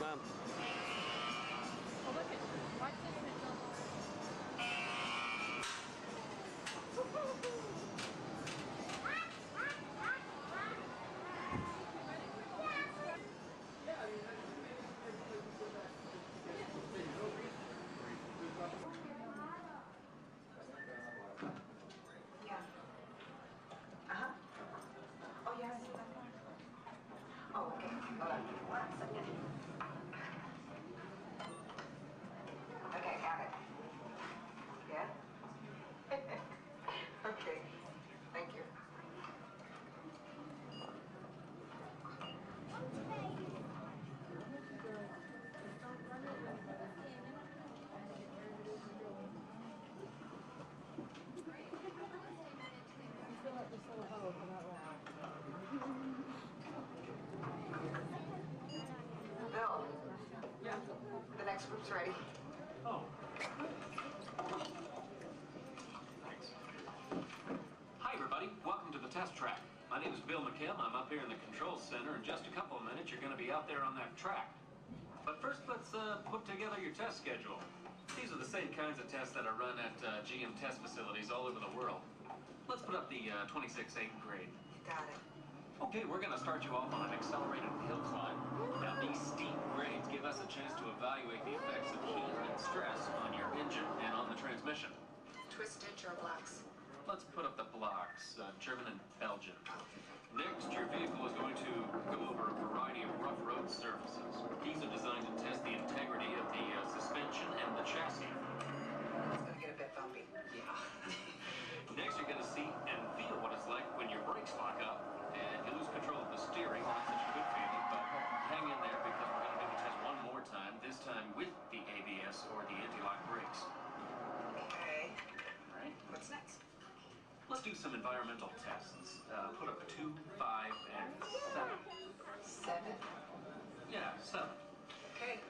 [SPEAKER 6] Mom.
[SPEAKER 10] Oh, look at, watch this and it's
[SPEAKER 21] Yeah. Uh-huh. Oh, yes. Oh, okay. Hold on. 1 second. Okay, got it. Yeah? Okay. Thank you. Bill. Yeah. The next group's ready.
[SPEAKER 23] Oh. Thanks. Hi, everybody. Welcome to the test track. My name is Bill McKim. I'm up here in the controls center. In just a couple of minutes, you're going to be out there on that track. But first, let's put together your test schedule. These are the same kinds of tests that are run at GM test facilities all over the world. Let's put up the 26-8 grade.
[SPEAKER 21] You got it.
[SPEAKER 23] Okay, we're going to start you off on an accelerated hill climb. Now, these steep grades give us a chance to evaluate the effects of heat and stress on your engine and on the transmission.
[SPEAKER 21] Twisted or blocks?
[SPEAKER 23] Let's put up the blocks, German and Belgian. Next, your vehicle is going to go over a variety of rough road surfaces. These are designed to test the integrity of the suspension and the chassis.
[SPEAKER 21] It's going to get a bit bumpy.
[SPEAKER 23] Yeah. Next, you're going to see and feel what it's like when your brakes lock up and you lose control of the steering. Not such a good feeling, but hang in there because we're going to do the test one more time, this time with the ABS or the anti-lock brakes.
[SPEAKER 21] Okay.
[SPEAKER 23] All right.
[SPEAKER 21] What's next?
[SPEAKER 23] Let's do some environmental tests. Put up 2, 5, and 7.
[SPEAKER 21] 7?
[SPEAKER 23] Yeah, 7.
[SPEAKER 21] Okay.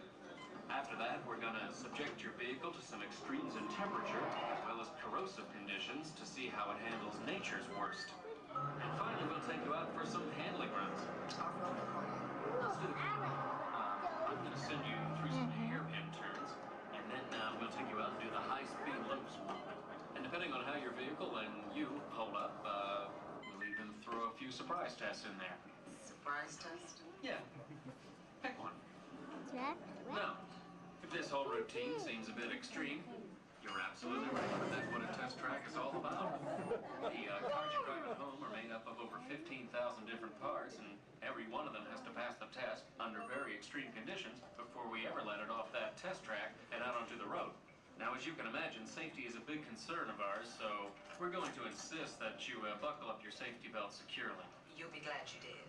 [SPEAKER 23] After that, we're going to subject your vehicle to some extremes in temperature, as well as corrosive conditions, to see how it handles nature's worst. And finally, we'll take you out for some handling runs. Let's do the I'm going to send you through some hairpin turns, and then we'll take you out and do the high-speed loops. And depending on how your vehicle and you hold up, we'll even throw a few surprise tests in there.
[SPEAKER 21] Surprise test?
[SPEAKER 23] Yeah. Pick one.
[SPEAKER 5] Jack?
[SPEAKER 23] Now, if this whole routine seems a bit extreme, you're absolutely right. That's what a test track is all about. The cars you drive at home are made up of over 15,000 different parts, and every one of them has to pass the test under very extreme conditions before we ever let it off that test track and out onto the road. Now, as you can imagine, safety is a big concern of ours, so we're going to insist that you buckle up your safety belt securely.
[SPEAKER 21] You'll be glad you did.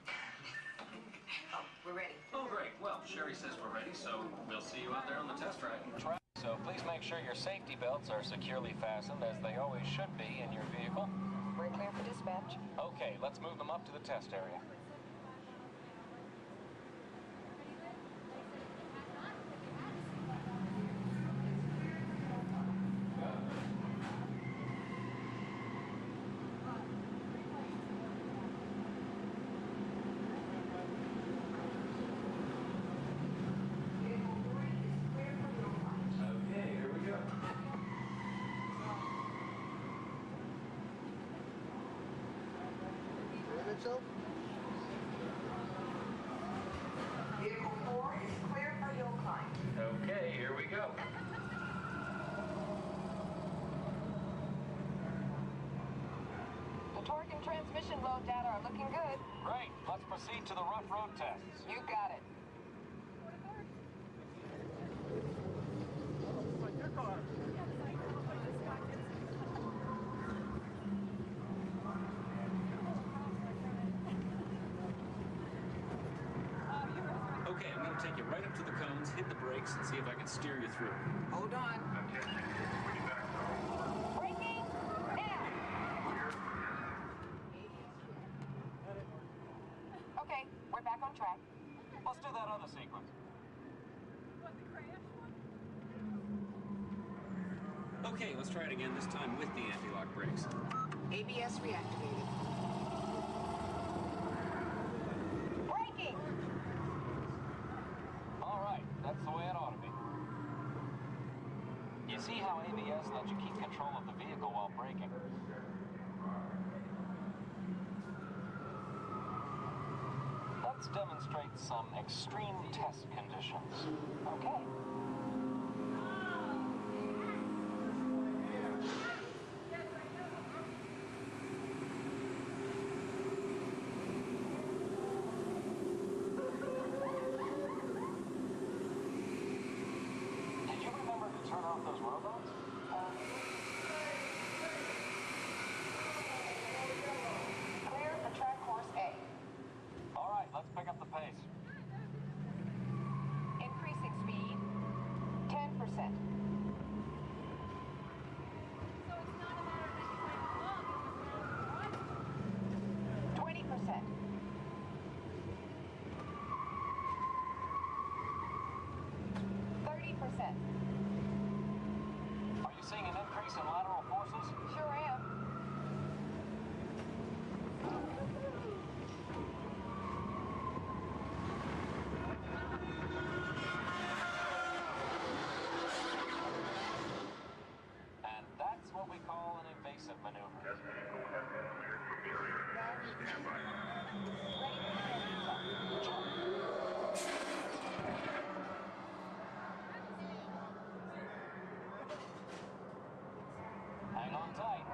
[SPEAKER 21] Oh, we're ready.
[SPEAKER 23] Oh, great. Well, Sherry says we're ready, so we'll see you out there on the test track. So please make sure your safety belts are securely fastened, as they always should be in your vehicle.
[SPEAKER 21] We're clear for dispatch.
[SPEAKER 23] Okay, let's move them up to the test area. Okay, here we go.
[SPEAKER 6] Mitchell?
[SPEAKER 21] Vehicle 4 is clear for hill climb.
[SPEAKER 23] Okay, here we go.
[SPEAKER 21] The torque and transmission load data are looking good.
[SPEAKER 23] Great, let's proceed to the rough road tests.
[SPEAKER 21] You got it.
[SPEAKER 6] Like your car.
[SPEAKER 23] Okay, I'm going to take you right up to the cone
[SPEAKER 12] Let's hit the brakes and see if I can steer you through.
[SPEAKER 2] Hold on.
[SPEAKER 21] Braking now. Okay, we're back on track.
[SPEAKER 12] Let's do that other sequence. Okay, let's try it again, this time with the anti-lock brakes.
[SPEAKER 21] ABS reactivated. Braking!
[SPEAKER 12] All right, that's the way it ought to be. You see how ABS lets you keep control of the vehicle while braking? Let's demonstrate some extreme test conditions.
[SPEAKER 21] Okay.
[SPEAKER 12] Did you remember to turn off those robots?
[SPEAKER 21] Clear for track course A.
[SPEAKER 12] All right, let's pick up the pace.
[SPEAKER 21] Increasing speed 10%.
[SPEAKER 10] So it's not a matter that you went along, it was
[SPEAKER 21] 20%. 30%.
[SPEAKER 12] Are you seeing an increase in lateral forces?
[SPEAKER 21] Sure am.
[SPEAKER 12] And that's what we call an evasive maneuver. Hang on tight.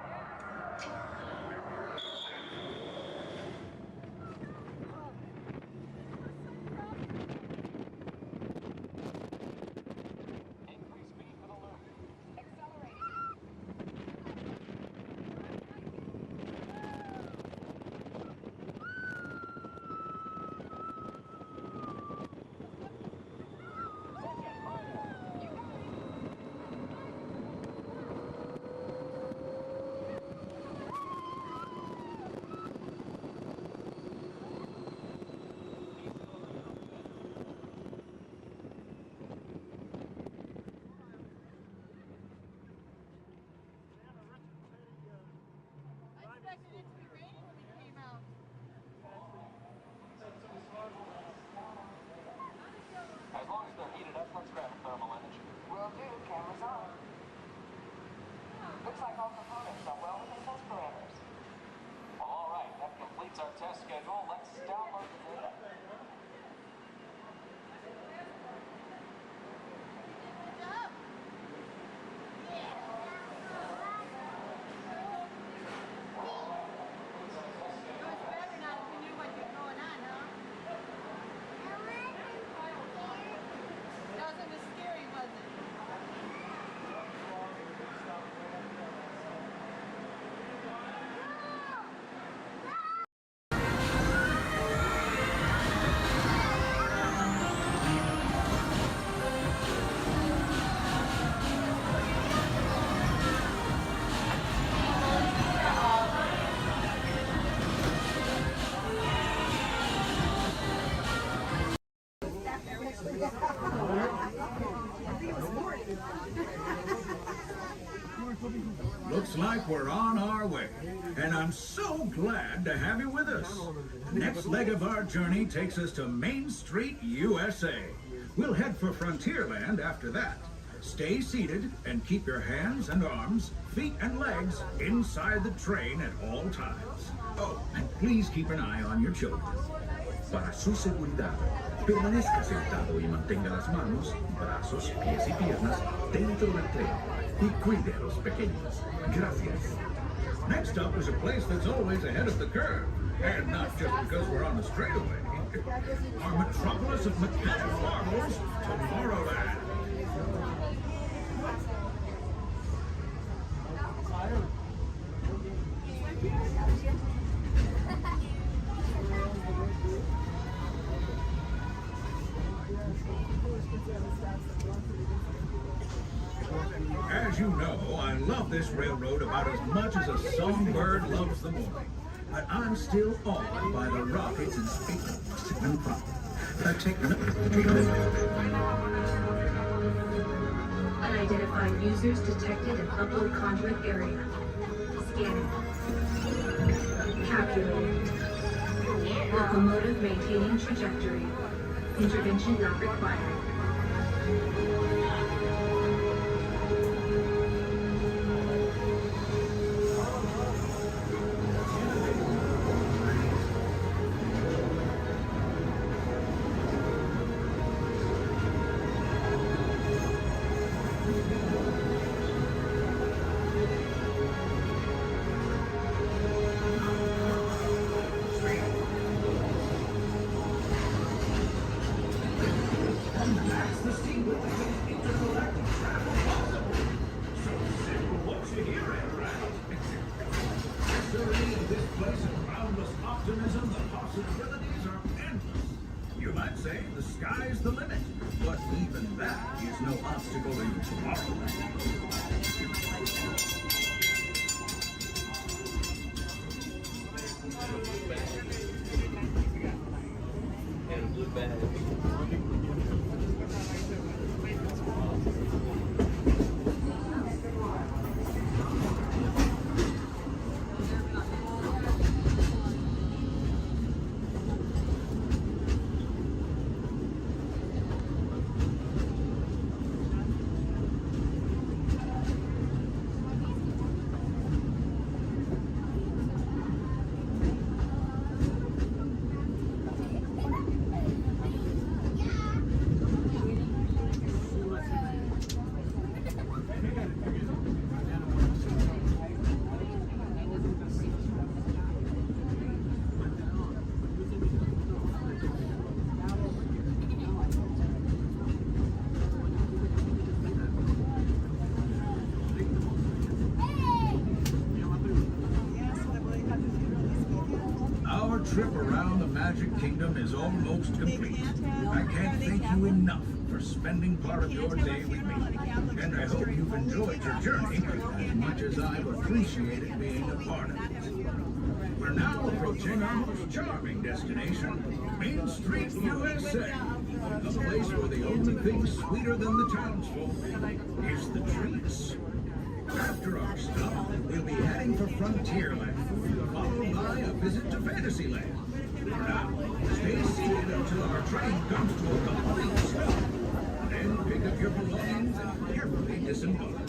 [SPEAKER 12] Increase speed for the loop.
[SPEAKER 10] I expected it to be raining when we came out.
[SPEAKER 12] As long as they're heated up, let's grab a thermal image.
[SPEAKER 21] Will do. Cameras on. Looks like all components are well within test parameters.
[SPEAKER 12] Well, all right, that completes our test schedule. Let's download the data.
[SPEAKER 10] Good job. It was better not if you knew what was going on, huh? Wasn't as scary, was it?
[SPEAKER 14] Looks like we're on our way, and I'm so glad to have you with us. The next leg of our journey takes us to Main Street, USA. We'll head for Frontierland after that. Stay seated and keep your hands and arms, feet and legs inside the train at all times. Oh, and please keep an eye on your children. Para su seguridad, permanezca sentado y mantenga las manos, brazos, pies y piernas dentro del tren y cuide a los pequeños. Gracias. Next up is a place that's always ahead of the curve, and not just because we're on the straightaway. Our metropolis of mechanical marvels, Tomorrowland. As you know, I love this railroad about as much as a songbird loves the morning. But I'm still awed by the rockets and space in front.
[SPEAKER 3] Unidentified users detected in upload conduit area. Scanning. Calculating. Locomotive maintaining trajectory. Intervention not required.
[SPEAKER 14] You might say the sky's the limit, but even that is no obstacle in Tomorrowland. Our trip around the Magic Kingdom is almost complete. I can't thank you enough for spending part of your day with me. And I hope you've enjoyed your journey as much as I've appreciated being a part of it. We're now approaching our most charming destination, Main Street, USA. A place where the only thing sweeter than the townsfolk is the treats. After our stop, we'll be heading for Frontierland, followed by a visit to Fantasyland. For now, stay seated until our train comes to a complete stop. Then pick up your belongings and carefully disembark.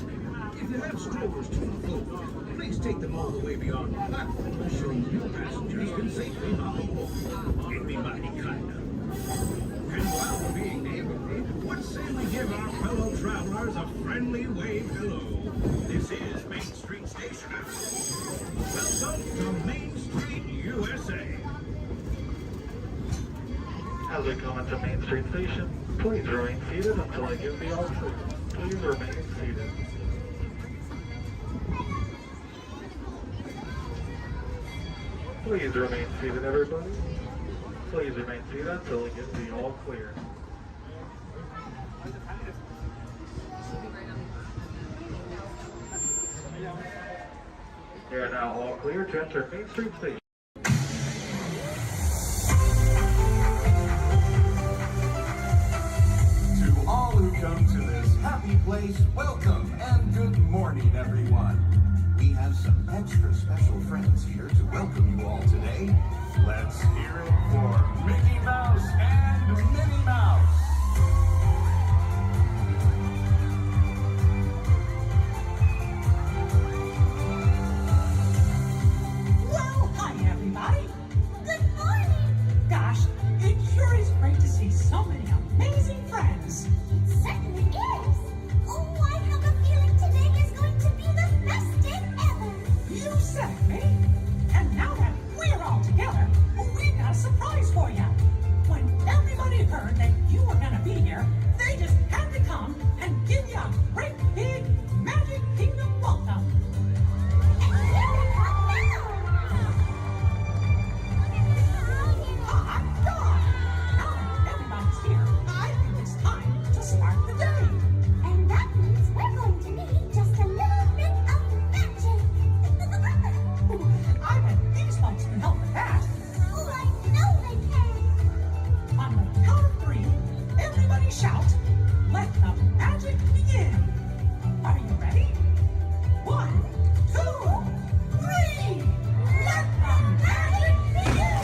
[SPEAKER 14] If you have strollers to unfold, please take them all the way beyond the platform so new passengers can safely hop aboard. It'd be mighty kind of. And while we're being neighborly, what say we give our fellow travelers a friendly wave hello? This is Main Street Station. Welcome to Main Street, USA.
[SPEAKER 15] As we come into Main Street Station, please remain seated until I give the all clear. Please remain seated. Please remain seated, everybody. Please remain seated until we get the all clear. You are now all clear to enter Main Street Station.
[SPEAKER 20] To all who come to this happy place, welcome and good morning, everyone. We have some extra special friends here to welcome you all today. Let's hear it for Mickey Mouse and Minnie Mouse.
[SPEAKER 24] Well, hi everybody. Good morning. Gosh, it sure is great to see so many amazing friends.
[SPEAKER 4] It certainly is. Oh, I have a feeling today is going to be the best day ever.
[SPEAKER 24] You said it, Minnie. And now that we're all together, we've got a surprise for you. When everybody heard that you were going to be here, they just had to come and give you a great big Magic Kingdom welcome.
[SPEAKER 4] And here they come now.
[SPEAKER 24] Ah, God! Now that everybody's here, I think it's time to start the day.
[SPEAKER 4] And that means we're going to need just a
[SPEAKER 24] we shout, let the magic begin. Are you ready? 1, 2, 3. Let the magic begin.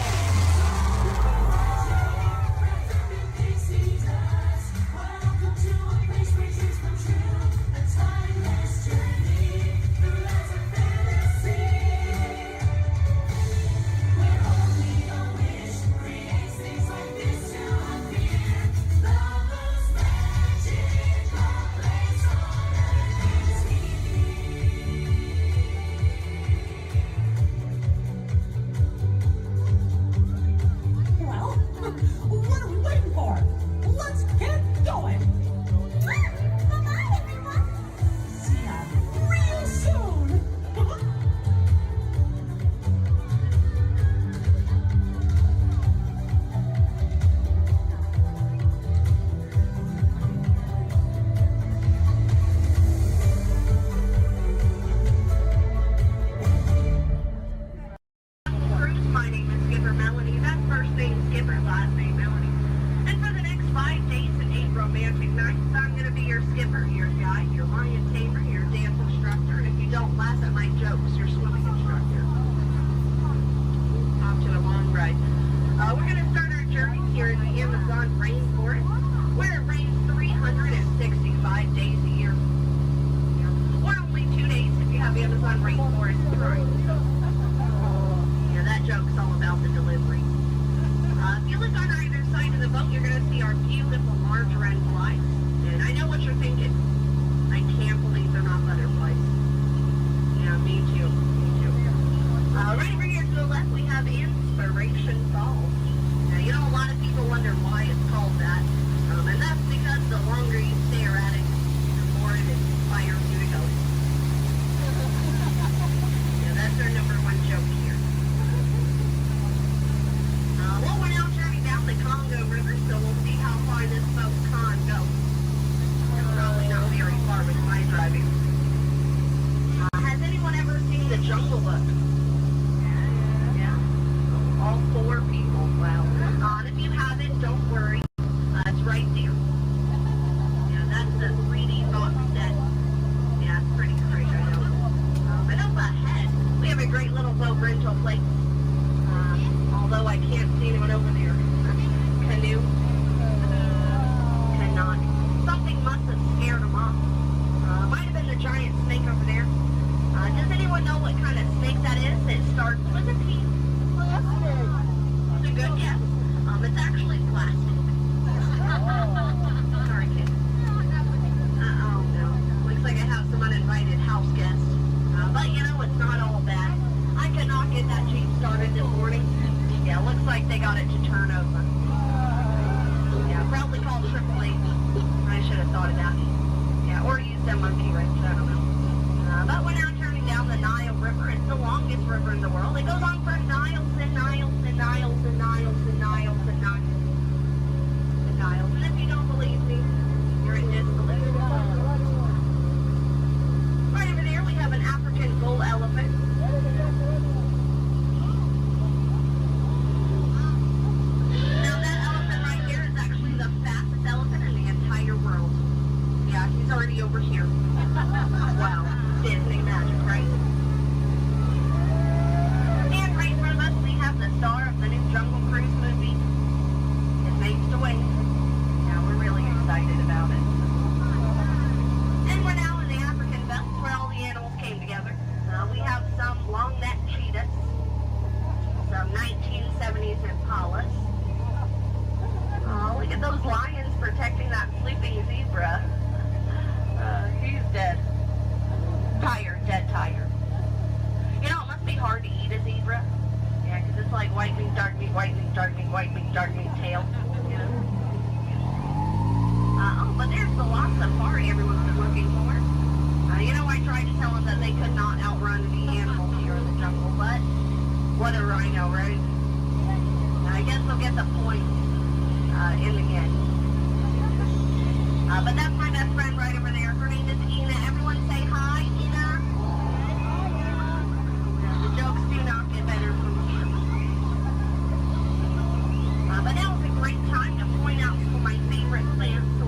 [SPEAKER 24] Welcome to a place where dreams come true. A timeless journey through lands of fantasy. Where only a wish creates things like this to appear. The most magical place on earth is here. Well, what are we waiting for? Let's get going. Bye-bye, everyone. See ya real soon.
[SPEAKER 9] My name is Skipper Melanie. That's first name Skipper, last name Melanie. And for the next 5 days and 8 romantic nights, I'm going to be your skipper, your guide, your lion tamer, your dance instructor, and if you don't laugh at my jokes, your swimming instructor. Off to a long ride. We're going to start our journey here in the Amazon rainforest, where it rains 365 days a year. Or only 2 days if you have Amazon rainforest dry. That joke's all about the delivery. If you look on either side of the boat, you're going to see our beautiful margarine flies. And I know what you're thinking. I can't believe they're not butterflies. Yeah, me too. Me too. Right over here to the left, we have Inspiration Falls. Now, you know, a lot of people wonder why it's called that. And that's because the longer you stare at it, the more it inspires you to go. Yeah, that's our number one joke here. Well, we're now turning down the Congo River, so we'll see how far this boat can go. Probably not very far with my driving. Has anyone ever seen The Jungle Book? Yeah. All 4 people. Wow. And if you haven't, don't worry. It's right there. Yeah, that's the 3D box set. Yeah, it's pretty great, I know. And up ahead, we have a great little boat rental place. Although I can't see anyone over there. Canoe? Cannot. Something must have scared them off. Might have been the giant snake over there. Does anyone know what kind of snake that is? It starts with a P. Plastic. It's a good guess. It's actually plastic. Sorry, kid. Oh no. Looks like I have some uninvited house guests. But you know, it's not all bad. I could not get that Jeep started this morning. Yeah, looks like they got it to turn over. Yeah, probably called AAA. I should have thought of that. Yeah, or use them monkey wrench, I don't know. But we're now turning down the Nile River. It's the longest river in the world. It goes on for miles and miles and miles and miles and miles and miles and miles. And if you don't believe me, you're in disbelief. Right over there, we have an African bull elephant. Now that elephant right here is actually the fastest elephant in the entire world. Yeah, he's already over here. Wow, Disney magic, right? And right in front of us, we have the star of the new Jungle Cruise movie. His name's Dwayne. Yeah, we're really excited about it. And we're now in the African belt where all the animals came together. We have some long-necked cheetahs, some 1970s impalas. Oh, look at those lions protecting that sleeping zebra. He's dead. Tired, dead tired. You know, it must be hard to eat a zebra. Yeah, because it's like white meat, dark meat, white meat, dark meat, white meat, dark meat, tail. You know? Oh, but there's the lost safari everyone's been looking for. You know, I tried to tell them that they could not outrun the animals here in the jungle, but what a rhino, right? I guess they'll get the point in the end. But that's my best friend right over there. Her name is Ina. Everyone say hi, Ina. The jokes do not get better from here. But now is a great time to point out some of my favorite plants to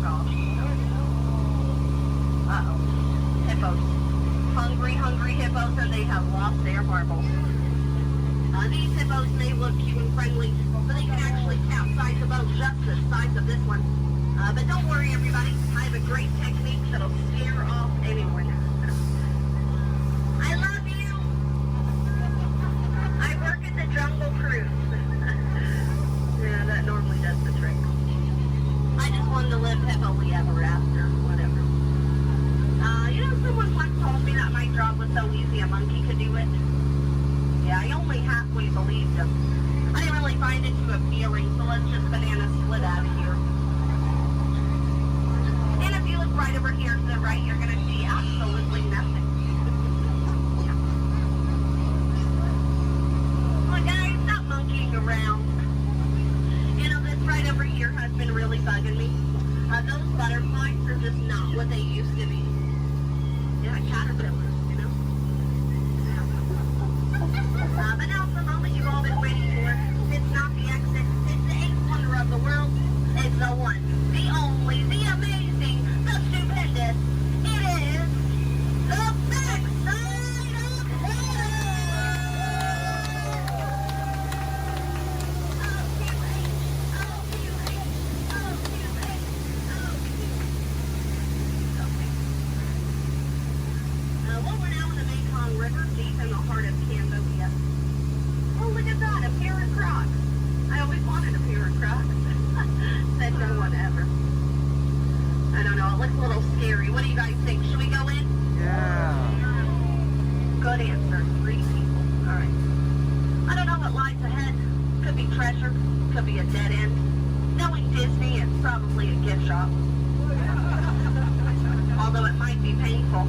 [SPEAKER 9] gosh. Uh-oh. Hippos. Hungry hippos, and they have lost their marbles. These hippos may look cute and friendly, but they can actually capsize a boat just the size of this one. But don't worry, everybody. I have a great technique that'll scare off anyone. I love you. I work at the Jungle Cruise. Yeah, that normally does the trick. I just wanted to live happily ever after, whatever. Someone once told me that my job was so easy a monkey could do it. Yeah, I only halfway believed him. I didn't really find it too appealing, so let's just banana split out of here. And if you look right over here to the right, you're going to see absolutely nothing. Well, guys, stop monkeying around. This right over here has been really bugging me. Those butterflies are just not what they used to be. Yeah, caterpillars, Yeah. But now it's the moment you've all been waiting for. It's not the exit. It's the eighth wonder of the world. It's the one, the only, the amazing, the stupendous. It is the backside of heaven! Well, we're now in the Mekong River, deep in the heart of Cambodia. Oh, look at that, a pair of Crocs. I always wanted a pair of Crocs. Said no one ever. I don't know, it looks a little scary. What do you guys think? Should we go in?
[SPEAKER 6] Yeah.
[SPEAKER 9] Good answer. 3 people. All right. I don't know what lies ahead. Could be treasure. Could be a dead end. Knowing Disney, it's probably a gift shop. Although it might be painful.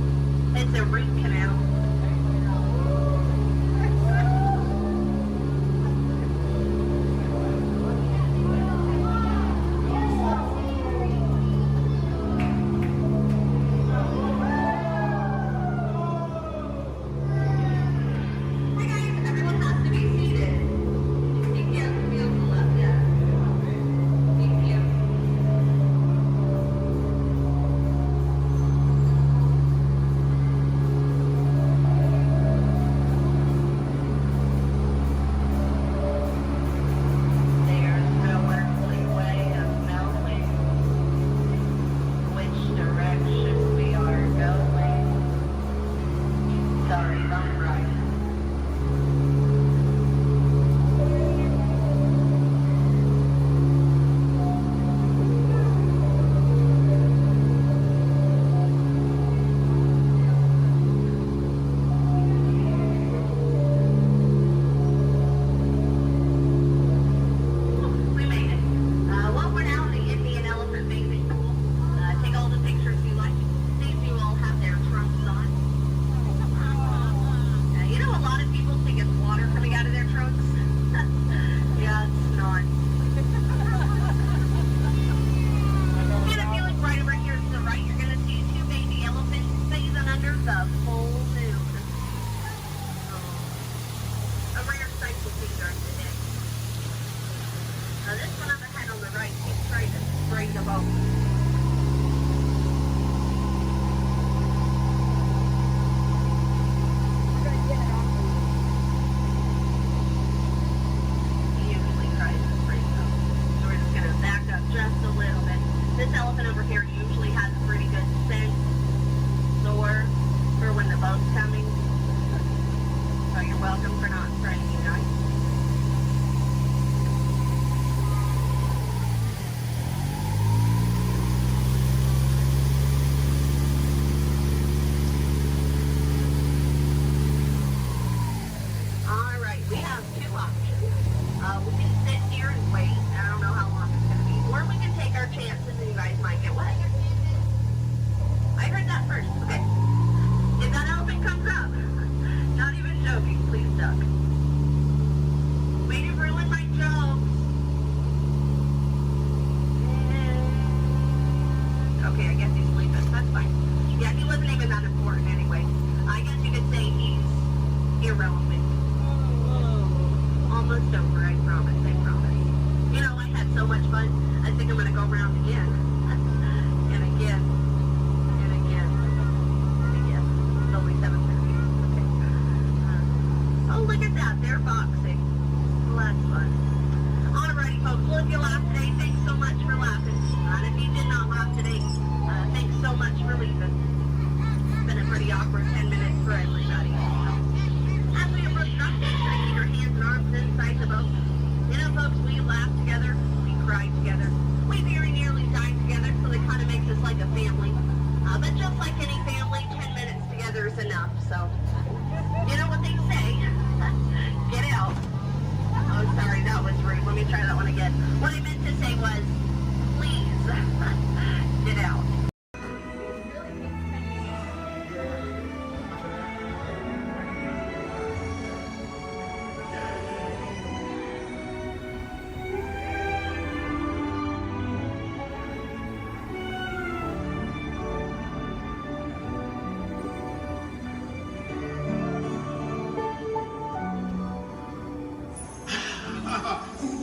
[SPEAKER 9] It's a root canal. Foxy. Well, that's fun. Alrighty, folks. Well, if you laughed today, thanks so much for laughing. And if you did not laugh today, thanks so much for leaving. It's been a pretty awkward 10 minutes for everybody. As we approach drop day, try to keep your hands and arms inside the boat. You know, folks, we laugh together, we cry together, we very nearly die together, so it kind of makes us like a family. But just like any family, 10 minutes together is enough, so you know what they say, get out. Oh, sorry, that was rude. Let me try that one again. What I meant to say was, please, get out.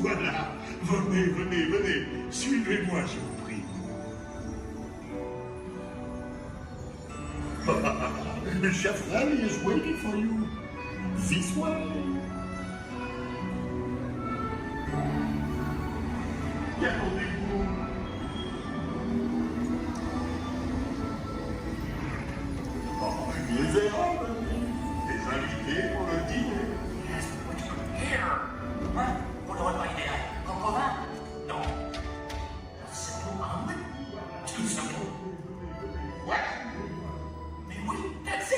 [SPEAKER 7] Voilà, venez, venez, venez, suivez-moi, je vous prie. Chef Rally is waiting for you. This way. Gardez-vous. Oh, les erreurs, les invités pour le dîner.
[SPEAKER 11] Yes, here. Hein? Vous n'aurez pas idée, Comprends? Non. C'est nous, Ahmed. Tout simplement. What? Mais oui, that's it.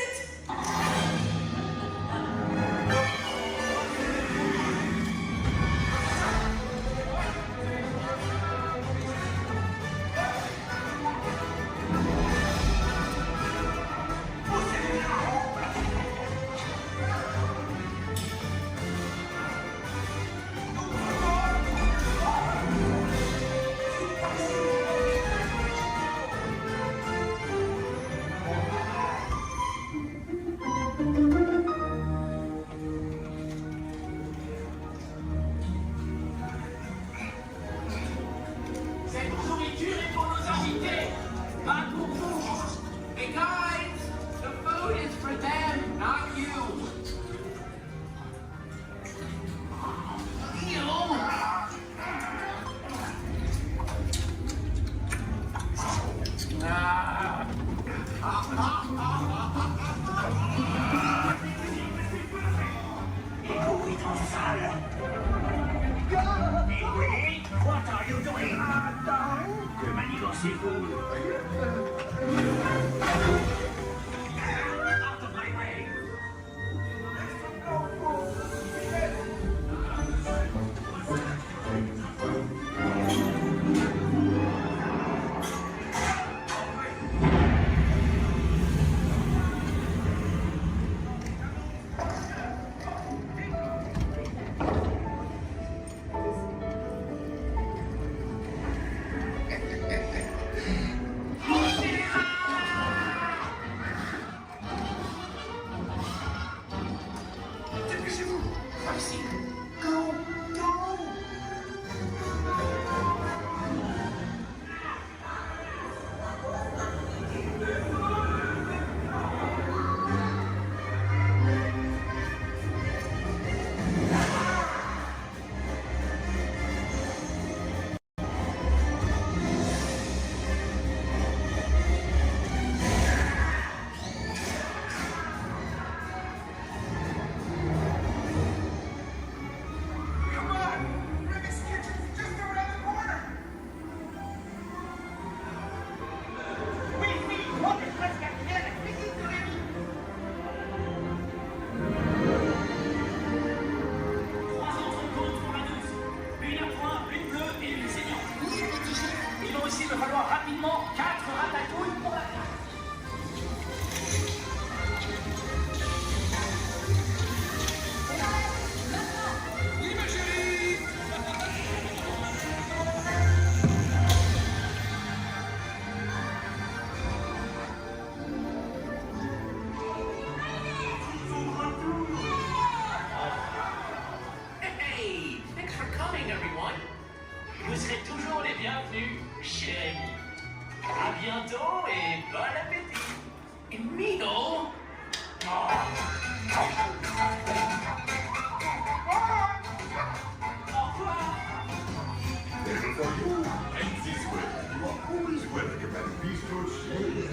[SPEAKER 7] Welcome and peaceful shade.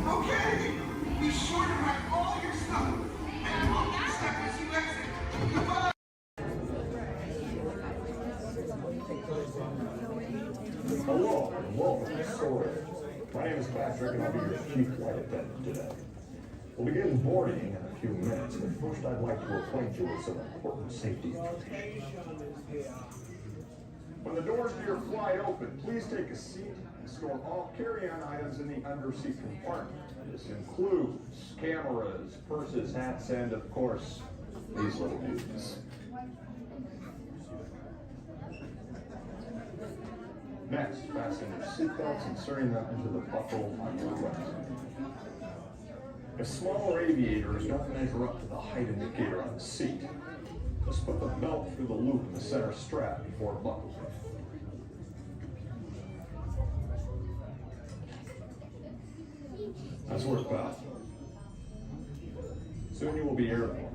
[SPEAKER 7] Okay, be sure to pack all your stuff. And we'll get stuck as you exit. Goodbye.
[SPEAKER 13] Hello and welcome to Storage. My name is Patrick and I'll be your chief flight attendant today. We'll begin boarding in a few minutes, but first I'd like to acquaint you with some important safety information. When the doors to your flight open, please take a seat and store all carry-on items in the underseat compartment. This includes cameras, purses, hats, and of course, these little dudes. Next, fasten your seatbelts, inserting them into the buckle on your left. If smaller aviators don't measure up to the height indicator on the seat, just put the belt through the loop in the center strap before buckling. That's worth about. Soon you will be airborne.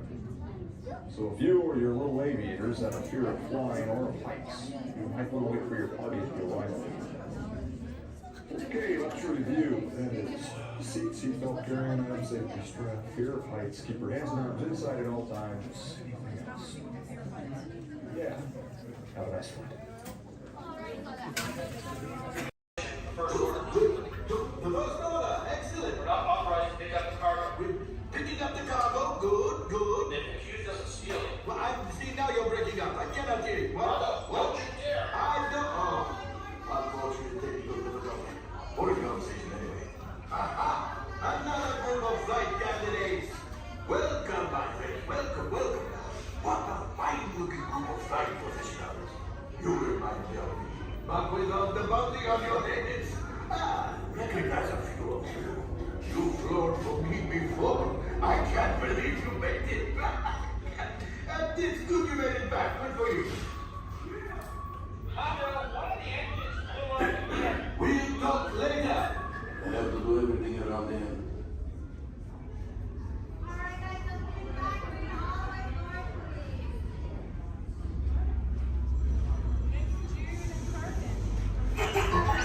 [SPEAKER 13] So if you or your little aviators have a fear of flying or of heights, you might want to wait for your party to arrive. Okay, let's review. That is seatbelt, carrying on, safety strap, fear of heights, keep your hands and arms inside at all times. Anything else? Yeah. Have a nice flight.
[SPEAKER 11] The first order, excellent. We're not authorized to pick up the cargo. We're picking up the cargo, good, good. They've accused us of stealing. Well, see, now you're breaking up. I cannot hear you. What? Don't you dare. I don't. Oh, unfortunately, you don't know. What a conversation anyway. Aha! Another group of flight candidates. Welcome, my friend. Welcome, welcome. What a fine-looking group of flight professionals. You remind me of me. But without the bounty on your heads. Recognize a few of you. You flown for me before. I can't believe you made it back. And it's good you made it back. Good for you. We'll talk later. I have to do everything around him.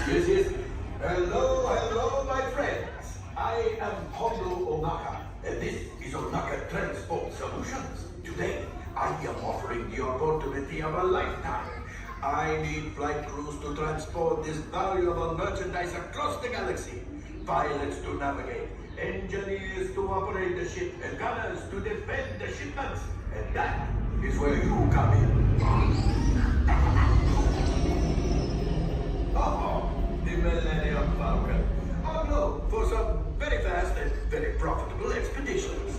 [SPEAKER 11] Yes. Hello, my friends. I am Hondo Onaka, and this is Onaka Transport Solutions. Today, I am offering the opportunity of a lifetime. I need flight crews to transport this valuable merchandise across the galaxy. Pilots to navigate, engineers to operate the ship, and gunners to defend the shipments. And that is where you come in. Oh, the Millennium Falcon. Oh no, for some very fast and very profitable expeditions.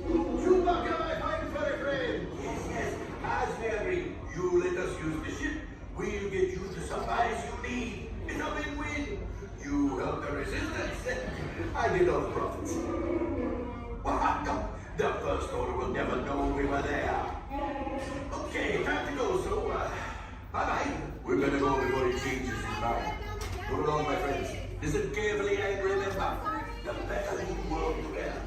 [SPEAKER 11] Chewbacca, my fine furry friend. Yes. As we agreed, you let us use the ship. We'll get you the supplies you need. It's a win-win. You help the resistance. I get all the profits. Well, no, the First Order will never know we were there. Okay, time to go, so, bye-bye. We better go before he changes his mind. Hold on, my friends. Listen carefully and remember, the better you work together.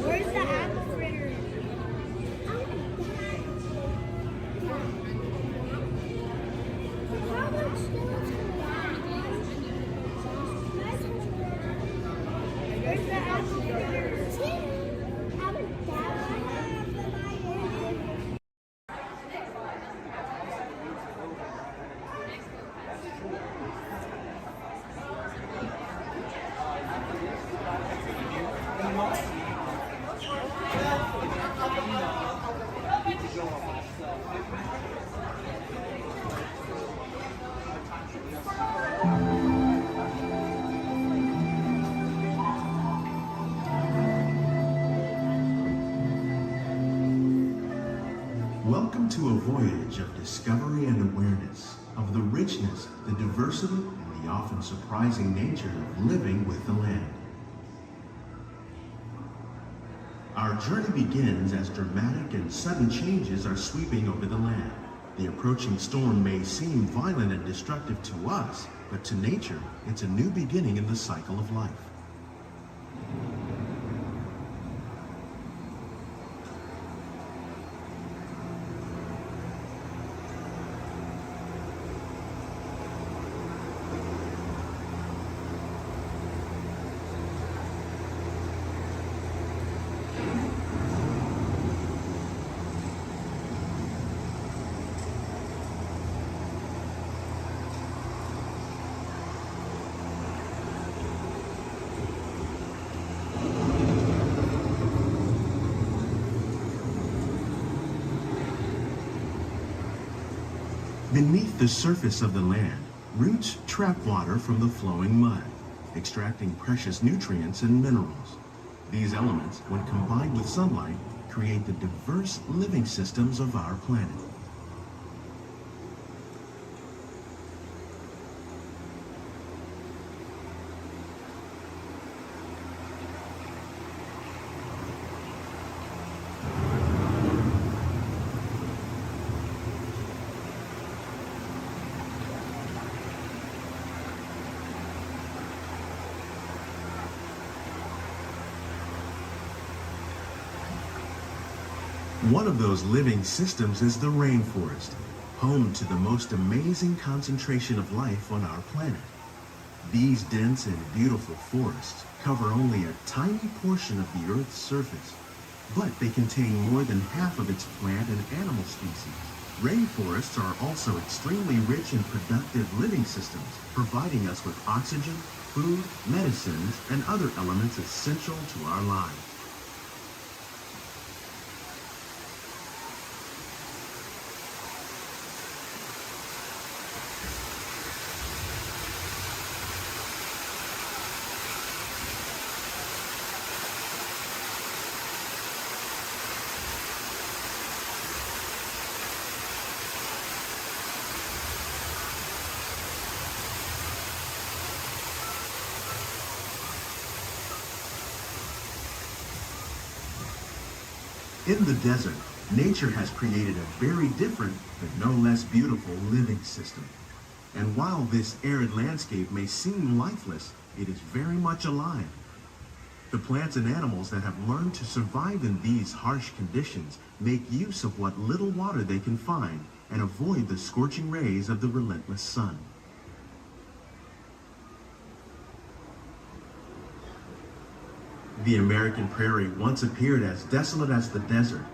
[SPEAKER 5] Where's the apple fritter? How much stones can we have? Where's the apple fritter? How much
[SPEAKER 16] Welcome to a voyage of discovery and awareness of the richness, the diversity, and the often surprising nature of living with the land. Our journey begins as dramatic and sudden changes are sweeping over the land. The approaching storm may seem violent and destructive to us, but to nature, it's a new beginning in the cycle of life. Beneath the surface of the land, roots trap water from the flowing mud, extracting precious nutrients and minerals. These elements, when combined with sunlight, create the diverse living systems of our planet. One of those living systems is the rainforest, home to the most amazing concentration of life on our planet. These dense and beautiful forests cover only a tiny portion of the Earth's surface, but they contain more than half of its plant and animal species. Rainforests are also extremely rich and productive living systems, providing us with oxygen, food, medicines, and other elements essential to our lives. In the desert, nature has created a very different, but no less beautiful living system. And while this arid landscape may seem lifeless, it is very much alive. The plants and animals that have learned to survive in these harsh conditions make use of what little water they can find and avoid the scorching rays of the relentless sun. The American prairie once appeared as desolate as the desert,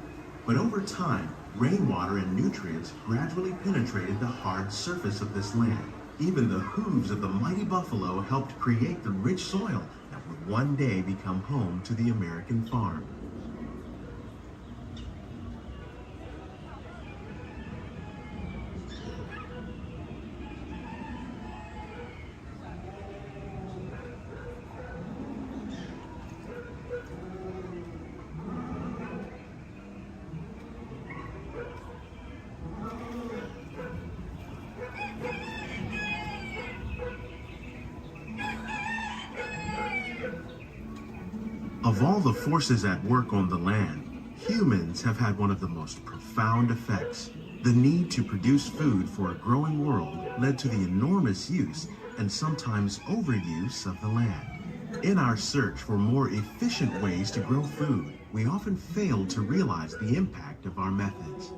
[SPEAKER 16] but over time, rainwater and nutrients gradually penetrated the hard surface of this land. Even the hooves of the mighty buffalo helped create the rich soil that would one day become home to the American farm. Of all the forces at work on the land, humans have had one of the most profound effects. The need to produce food for a growing world led to the enormous use and sometimes overuse of the land. In our search for more efficient ways to grow food, we often fail to realize the impact of our methods.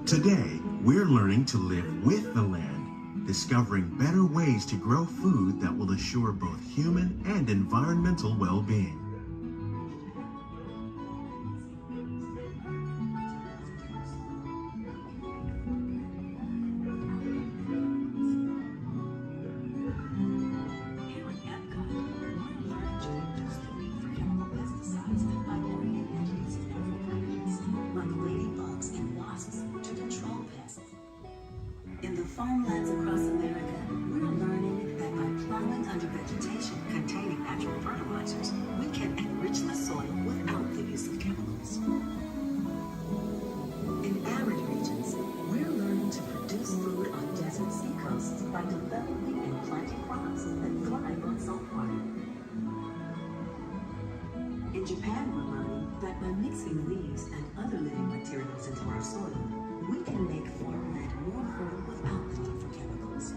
[SPEAKER 16] Today, we're learning to live with the land, discovering better ways to grow food that will assure both human and environmental well-being.
[SPEAKER 17] In the farmlands across America, we're learning that by plowing under vegetation containing natural fertilizers, we can enrich the soil without the use of chemicals. In arid regions, we're learning to produce food on desert seacoasts by developing and planting crops that thrive on salt water. In Japan, we're learning that by mixing leaves and other living materials into our soil, we can make farmland more fertile without the need for chemicals.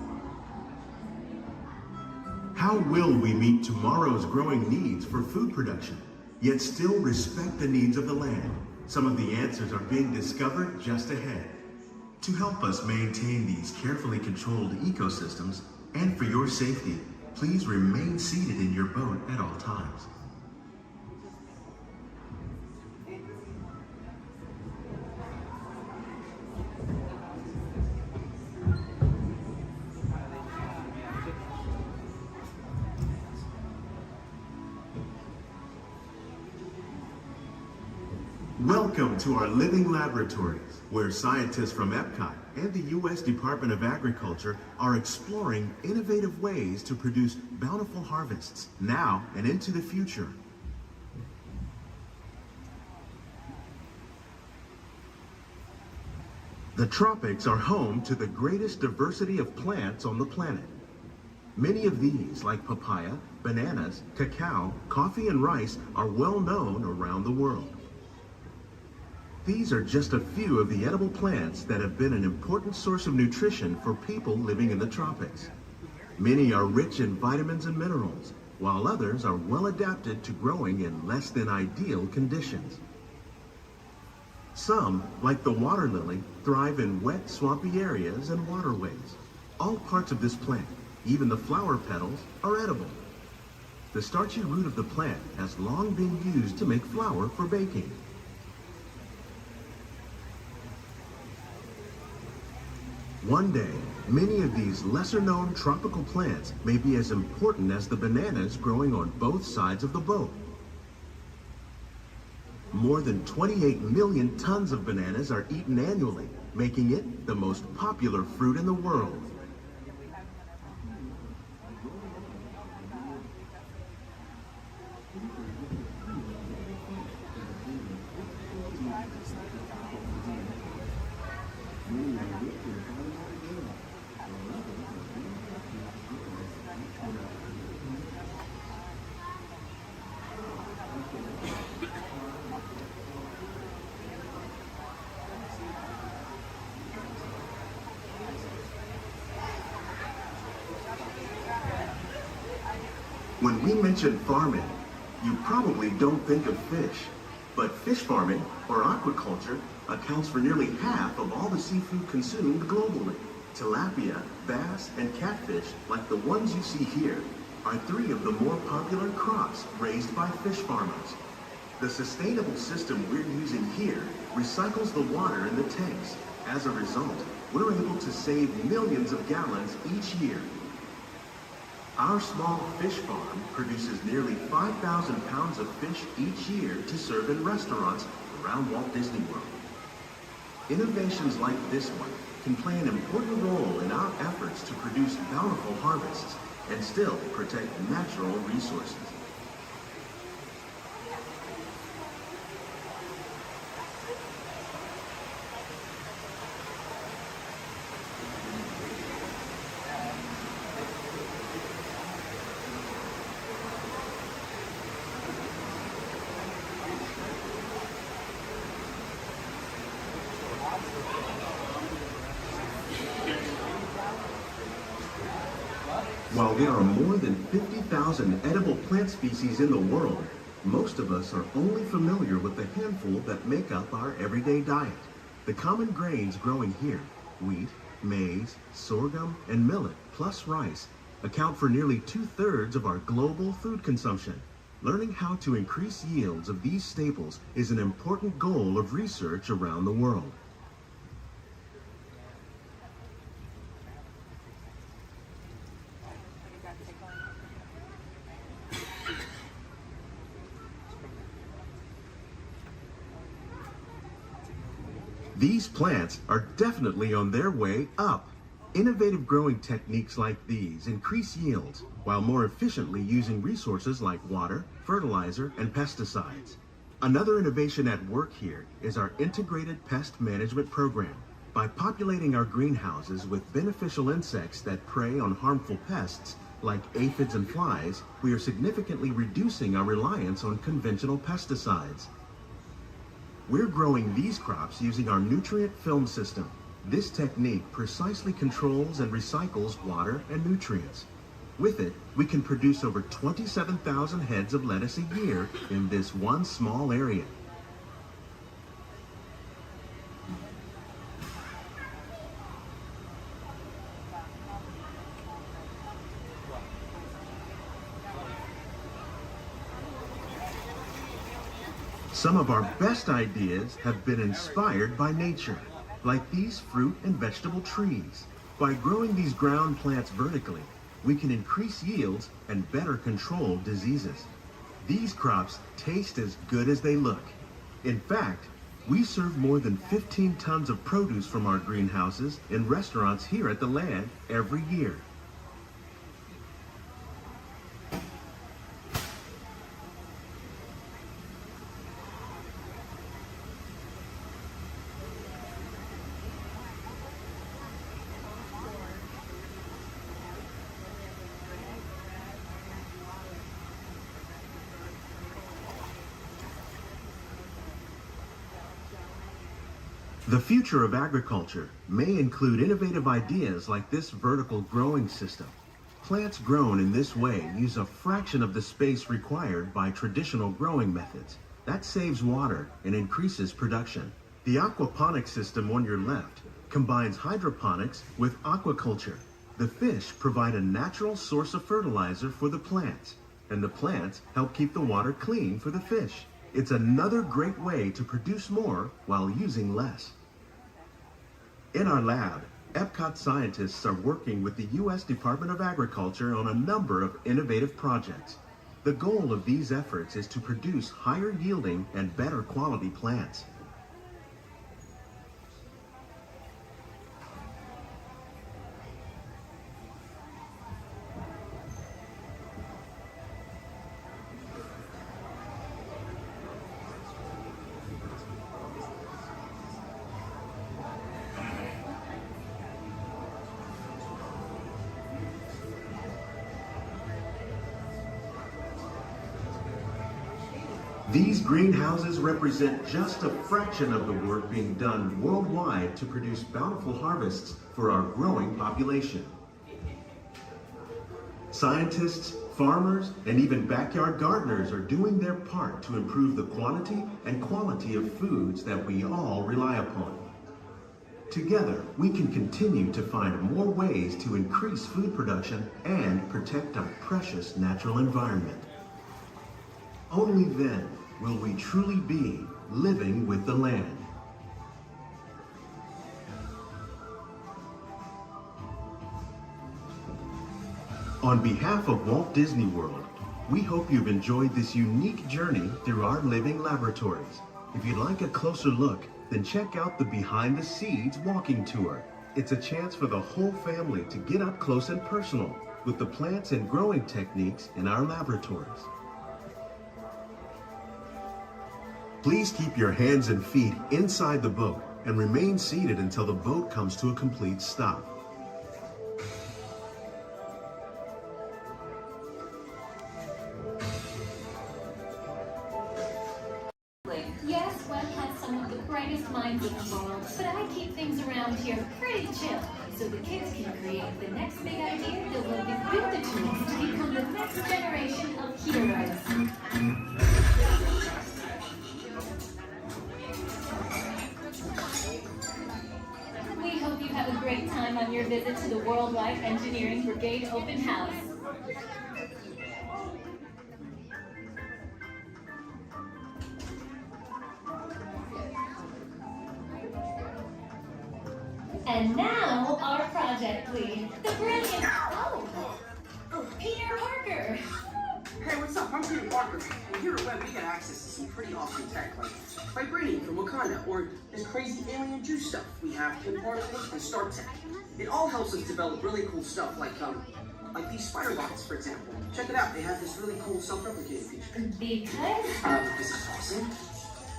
[SPEAKER 16] How will we meet tomorrow's growing needs for food production, yet still respect the needs of the land? Some of the answers are being discovered just ahead. To help us maintain these carefully controlled ecosystems, and for your safety, please remain seated in your boat at all times. Welcome to our living laboratories, where scientists from Epcot and the U.S. Department of Agriculture are exploring innovative ways to produce bountiful harvests now and into the future. The tropics are home to the greatest diversity of plants on the planet. Many of these, like papaya, bananas, cacao, coffee, and rice, are well known around the world. These are just a few of the edible plants that have been an important source of nutrition for people living in the tropics. Many are rich in vitamins and minerals, while others are well adapted to growing in less than ideal conditions. Some, like the water lily, thrive in wet, swampy areas and waterways. All parts of this plant, even the flower petals, are edible. The starchy root of the plant has long been used to make flour for baking. One day, many of these lesser-known tropical plants may be as important as the bananas growing on both sides of the boat. More than 28 million tons of bananas are eaten annually, making it the most popular fruit in the world. When we mention farming, you probably don't think of fish. But fish farming, or aquaculture, accounts for nearly half of all the seafood consumed globally. Tilapia, bass, and catfish, like the ones you see here, are three of the more popular crops raised by fish farmers. The sustainable system we're using here recycles the water in the tanks. As a result, we're able to save millions of gallons each year. Our small fish farm produces nearly 5,000 pounds of fish each year to serve in restaurants around Walt Disney World. Innovations like this one can play an important role in our efforts to produce bountiful harvests and still protect natural resources. There are more than 50,000 edible plant species in the world. Most of us are only familiar with the handful that make up our everyday diet. The common grains growing here, wheat, maize, sorghum, and millet, plus rice, account for nearly 2/3 of our global food consumption. Learning how to increase yields of these staples is an important goal of research around the world. These plants are definitely on their way up. Innovative growing techniques like these increase yields while more efficiently using resources like water, fertilizer, and pesticides. Another innovation at work here is our integrated pest management program. By populating our greenhouses with beneficial insects that prey on harmful pests like aphids and flies, we are significantly reducing our reliance on conventional pesticides. We're growing these crops using our nutrient film system. This technique precisely controls and recycles water and nutrients. With it, we can produce over 27,000 heads of lettuce a year in this one small area. Some of our best ideas have been inspired by nature, like these fruit and vegetable trees. By growing these ground plants vertically, we can increase yields and better control diseases. These crops taste as good as they look. In fact, we serve more than 15 tons of produce from our greenhouses in restaurants here at the land every year. The future of agriculture may include innovative ideas like this vertical growing system. Plants grown in this way use a fraction of the space required by traditional growing methods. That saves water and increases production. The aquaponics system on your left combines hydroponics with aquaculture. The fish provide a natural source of fertilizer for the plants, and the plants help keep the water clean for the fish. It's another great way to produce more while using less. In our lab, Epcot scientists are working with the U.S. Department of Agriculture on a number of innovative projects. The goal of these efforts is to produce higher yielding and better quality plants. These greenhouses represent just a fraction of the work being done worldwide to produce bountiful harvests for our growing population. Scientists, farmers, and even backyard gardeners are doing their part to improve the quantity and quality of foods that we all rely upon. Together, we can continue to find more ways to increase food production and protect our precious natural environment. Only then will we truly be living with the land. On behalf of Walt Disney World, we hope you've enjoyed this unique journey through our living laboratories. If you'd like a closer look, then check out the Behind the Seeds walking tour. It's a chance for the whole family to get up close and personal with the plants and growing techniques in our laboratories. Please keep your hands and feet inside the boat and remain seated until the boat comes to a complete stop.
[SPEAKER 1] Yes, Walt has some of the brightest minds in the world, but I keep things around here pretty chill. so the kids can create the next big idea that will equip the tools to become the next generation of heroes. We hope you have a great time on your visit to the Worldwide Engineering Brigade Open House. And now, our project lead, the brilliant, Peter Parker.
[SPEAKER 8] Hey, what's up? I'm Peter Parker. And here at Web, we get access to some pretty awesome tech, like vibranium from Wakanda, or this crazy alien juice stuff. We have Pin Particles and Star Tech. It all helps us develop really cool stuff, like these spider bots, for example. Check it out. They have this really cool self-replicating feature.
[SPEAKER 1] Because?
[SPEAKER 8] This is awesome.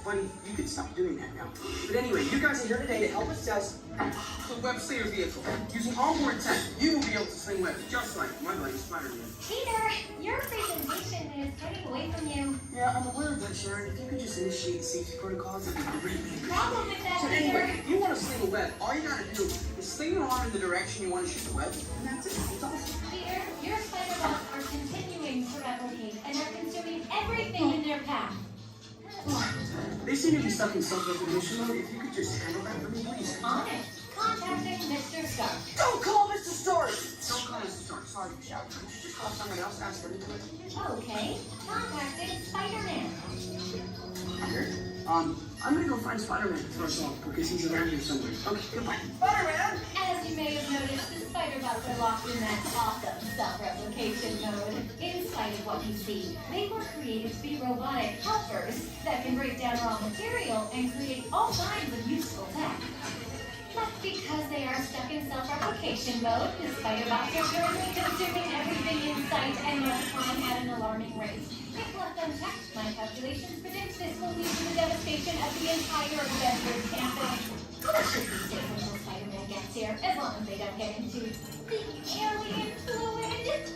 [SPEAKER 8] Buddy, you can stop doing that now. But anyway, you guys are here today to help us test the Web Slinger vehicle. Using onboard tech, you will be able to sling webs just like my buddy Spider-Man.
[SPEAKER 1] Peter, your presentation is getting away from you.
[SPEAKER 8] Yeah, I'm aware of that, Sharon. If you could just initiate the safety protocols, it'd be great.
[SPEAKER 1] Problem with that,
[SPEAKER 8] So
[SPEAKER 1] Peter.
[SPEAKER 8] anyway, if you want to sling a web, all you gotta do is sling your arm in the direction you want to shoot the web, and that's it. It's awesome.
[SPEAKER 1] Peter, your spider bots are continuing to replicate and are consuming everything in their path.
[SPEAKER 8] They seem to be stuck in self-recognition mode. If you could just handle that for me, please.
[SPEAKER 1] On it. Contacting Mr. Stark.
[SPEAKER 8] Don't call Mr. Stark! Don't call Mr. Stark. Sorry, Michelle. Could you just call someone else? Ask them to do it.
[SPEAKER 1] Okay. Contacting Spider-Man.
[SPEAKER 8] Here. I'm gonna go find Spider-Man first off, because he's around here somewhere. Okay, goodbye. Spider-Man!
[SPEAKER 1] As you may have noticed, the spider bots are locked in that awesome self-replication mode. In spite of what you see, they were created to be robotic helpers that can break down raw material and create all kinds of useful tech. But because they are stuck in self-replication mode, the spider bots are currently consuming everything in sight and multiplying at an alarming rate. If left unchecked, my calculations predict this will lead to the devastation of the entire Avengers campus. That should be safe until Spider-Man gets here, as long as they don't get into the alien fluid.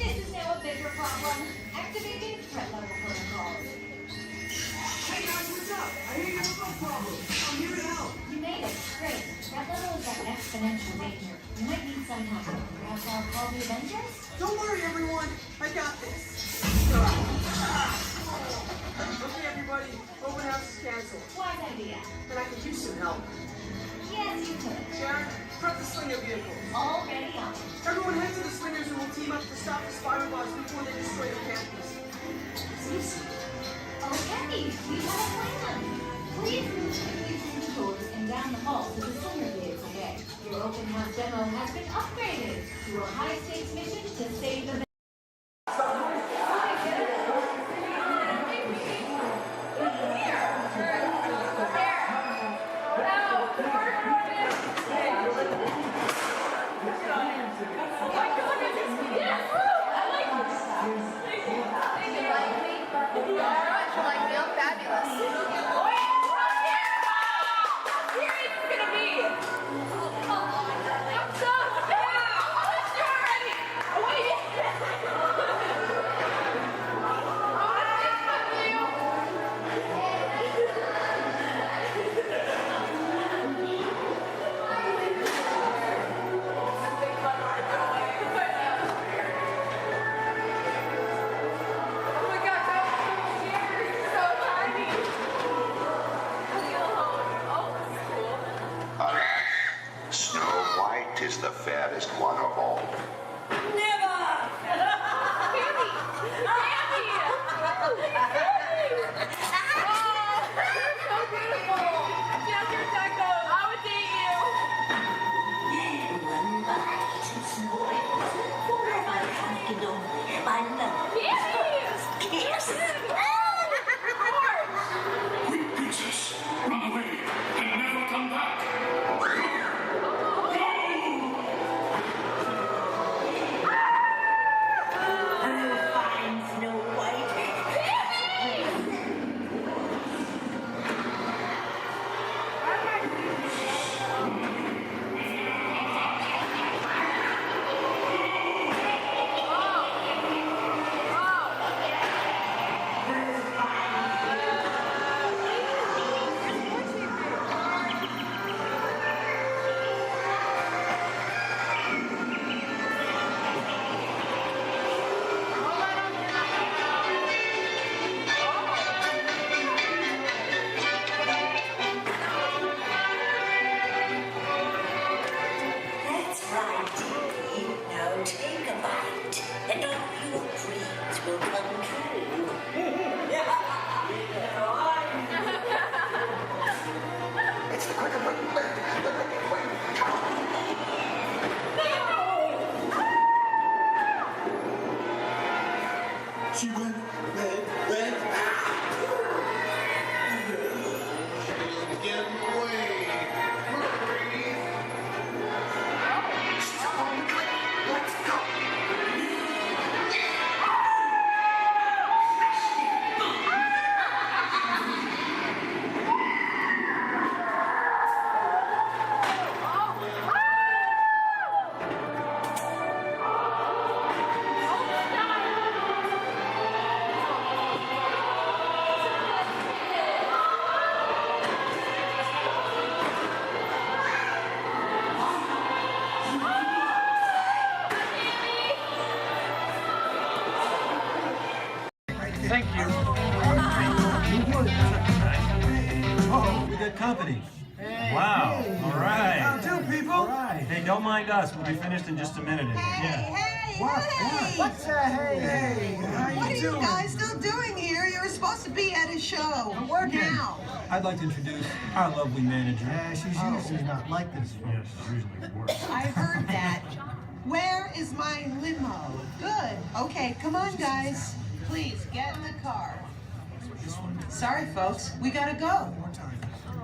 [SPEAKER 1] This is now a bigger problem. Activating threat level protocols.
[SPEAKER 8] Hey guys, what's up? I hear you have no problem. I'm here to help.
[SPEAKER 1] You made it. Great. Threat level is at exponential danger. You might need some help. Perhaps I'll call the Avengers?
[SPEAKER 8] Don't worry, everyone. I got this. Okay, everybody. Open house is canceled.
[SPEAKER 1] Wise idea.
[SPEAKER 8] And I could use some help.
[SPEAKER 1] Yes, you could.
[SPEAKER 8] Sharon, prep the Slinger vehicle.
[SPEAKER 1] Already on.
[SPEAKER 8] Everyone head to the Slingers and we'll team up to stop the spider bots before they destroy the campus.
[SPEAKER 1] Okay, we have a plan. Please move quickly through the doors and down the hall to the Slinger vehicle bay. Your open house demo has been upgraded to a high-stakes mission to save the
[SPEAKER 10] Wait!
[SPEAKER 7] She went back. She's getting away. Hurry. Stop on the click. Let's go.
[SPEAKER 18] Thank you.
[SPEAKER 19] Oh, we got company. Wow. All right.
[SPEAKER 7] How do, people?
[SPEAKER 19] All right. Hey, don't mind us. We'll be finished in just a minute.
[SPEAKER 7] What's hey? How
[SPEAKER 22] What are
[SPEAKER 7] you
[SPEAKER 22] you
[SPEAKER 7] doing?
[SPEAKER 22] guys still doing here? You're supposed to be at a show.
[SPEAKER 7] I'm working.
[SPEAKER 22] Now.
[SPEAKER 19] I'd like to introduce our lovely manager.
[SPEAKER 7] Yeah, she's usually not like this.
[SPEAKER 19] Yeah, she's usually worse.
[SPEAKER 22] I heard that. Where is my limo? Good. Okay, come on, guys. Please, get in the car. Sorry, folks. We gotta go.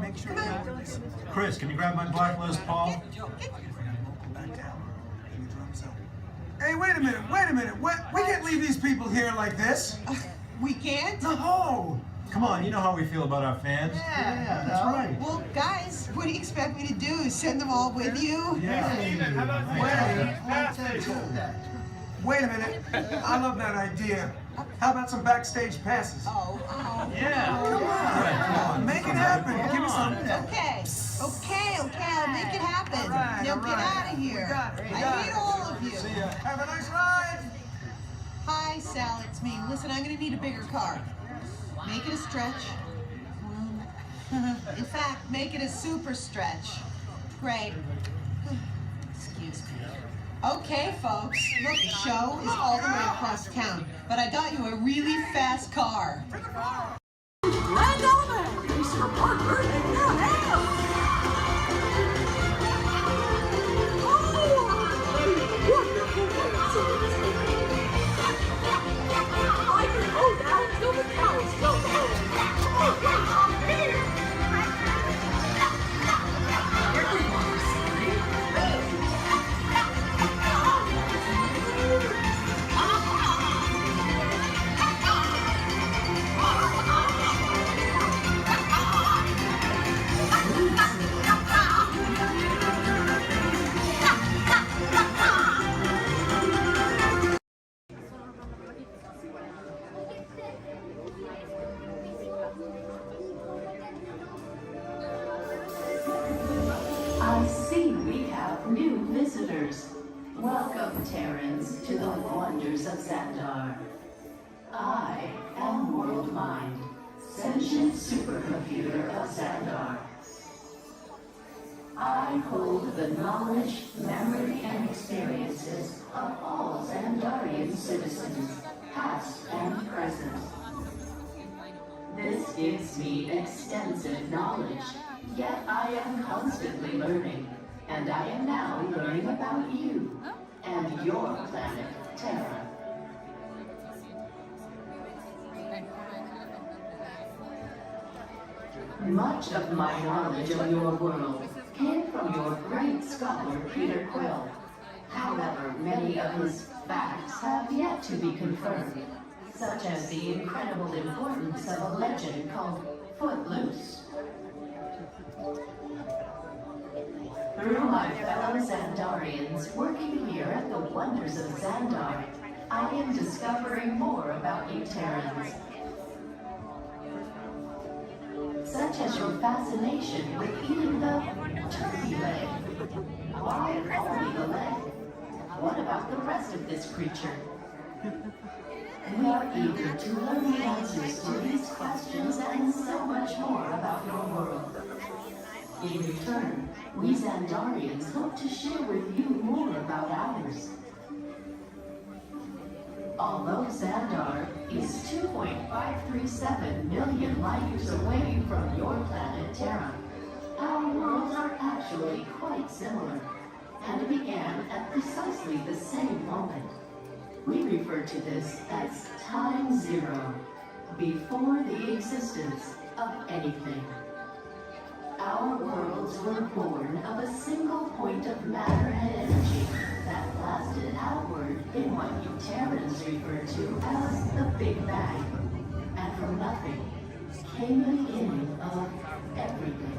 [SPEAKER 7] Make sure
[SPEAKER 22] Come on.
[SPEAKER 19] Chris, can you grab my black Les Paul?
[SPEAKER 7] Hey, wait a minute. We can't leave these people here like this.
[SPEAKER 22] We can't?
[SPEAKER 7] No.
[SPEAKER 19] Come on, you know how we feel about our fans.
[SPEAKER 22] Yeah,
[SPEAKER 19] that's right.
[SPEAKER 22] Well, guys, what do you expect me to do? Send them all with you?
[SPEAKER 7] Wait a minute. I love that idea. How about some backstage passes?
[SPEAKER 19] Yeah.
[SPEAKER 7] Come on. Make it happen. Give me some.
[SPEAKER 22] Okay, I'll make it happen. Now get out of here.
[SPEAKER 7] We
[SPEAKER 22] I
[SPEAKER 7] got
[SPEAKER 22] need
[SPEAKER 7] it.
[SPEAKER 22] all of you.
[SPEAKER 7] See ya. Have a nice ride.
[SPEAKER 22] Hi, Sal, it's me. Listen, I'm gonna need a bigger car. Make it a stretch. In fact, make it a super stretch. Great. Excuse me. Okay, folks. Look, the show is all the way across town, but I got you a really fast car.
[SPEAKER 24] Grand Element, Mr. Parker, and now wonderful dancers. I can go down till the cows come home. Oh, here. Everyone's saying,
[SPEAKER 23] I see we have new visitors. Welcome, Terrans, to the wonders of Xandar. I am World Mind, sentient supercomputer of Xandar. I hold the knowledge, memory, and experiences of all Xandarian citizens, past and present. This gives me extensive knowledge, yet I am constantly learning, and I am now learning about you and your planet, Terra. Much of my knowledge of your world came from your great scholar, Peter Quill. However, many of his facts have yet to be confirmed, such as the incredible importance of a legend called Footloose. Through my fellow Xandarians working here at the wonders of Xandar, I am discovering more about you Terrans. Such as your fascination with eating the turkey leg. Why only the leg? What about the rest of this creature? We are eager to learn the answers to these questions and so much more about your world. In return, we Xandarians hope to share with you more about ours. Although Xandar is 2.537 million light years away from your planet Terra, our worlds are actually quite similar, and began at precisely the same moment. We refer to this as time zero, before the existence of anything. Our worlds were born of a single point of matter and energy that lasted outward in what you Terrans refer to as the Big Bang. And from nothing came the beginning of everything.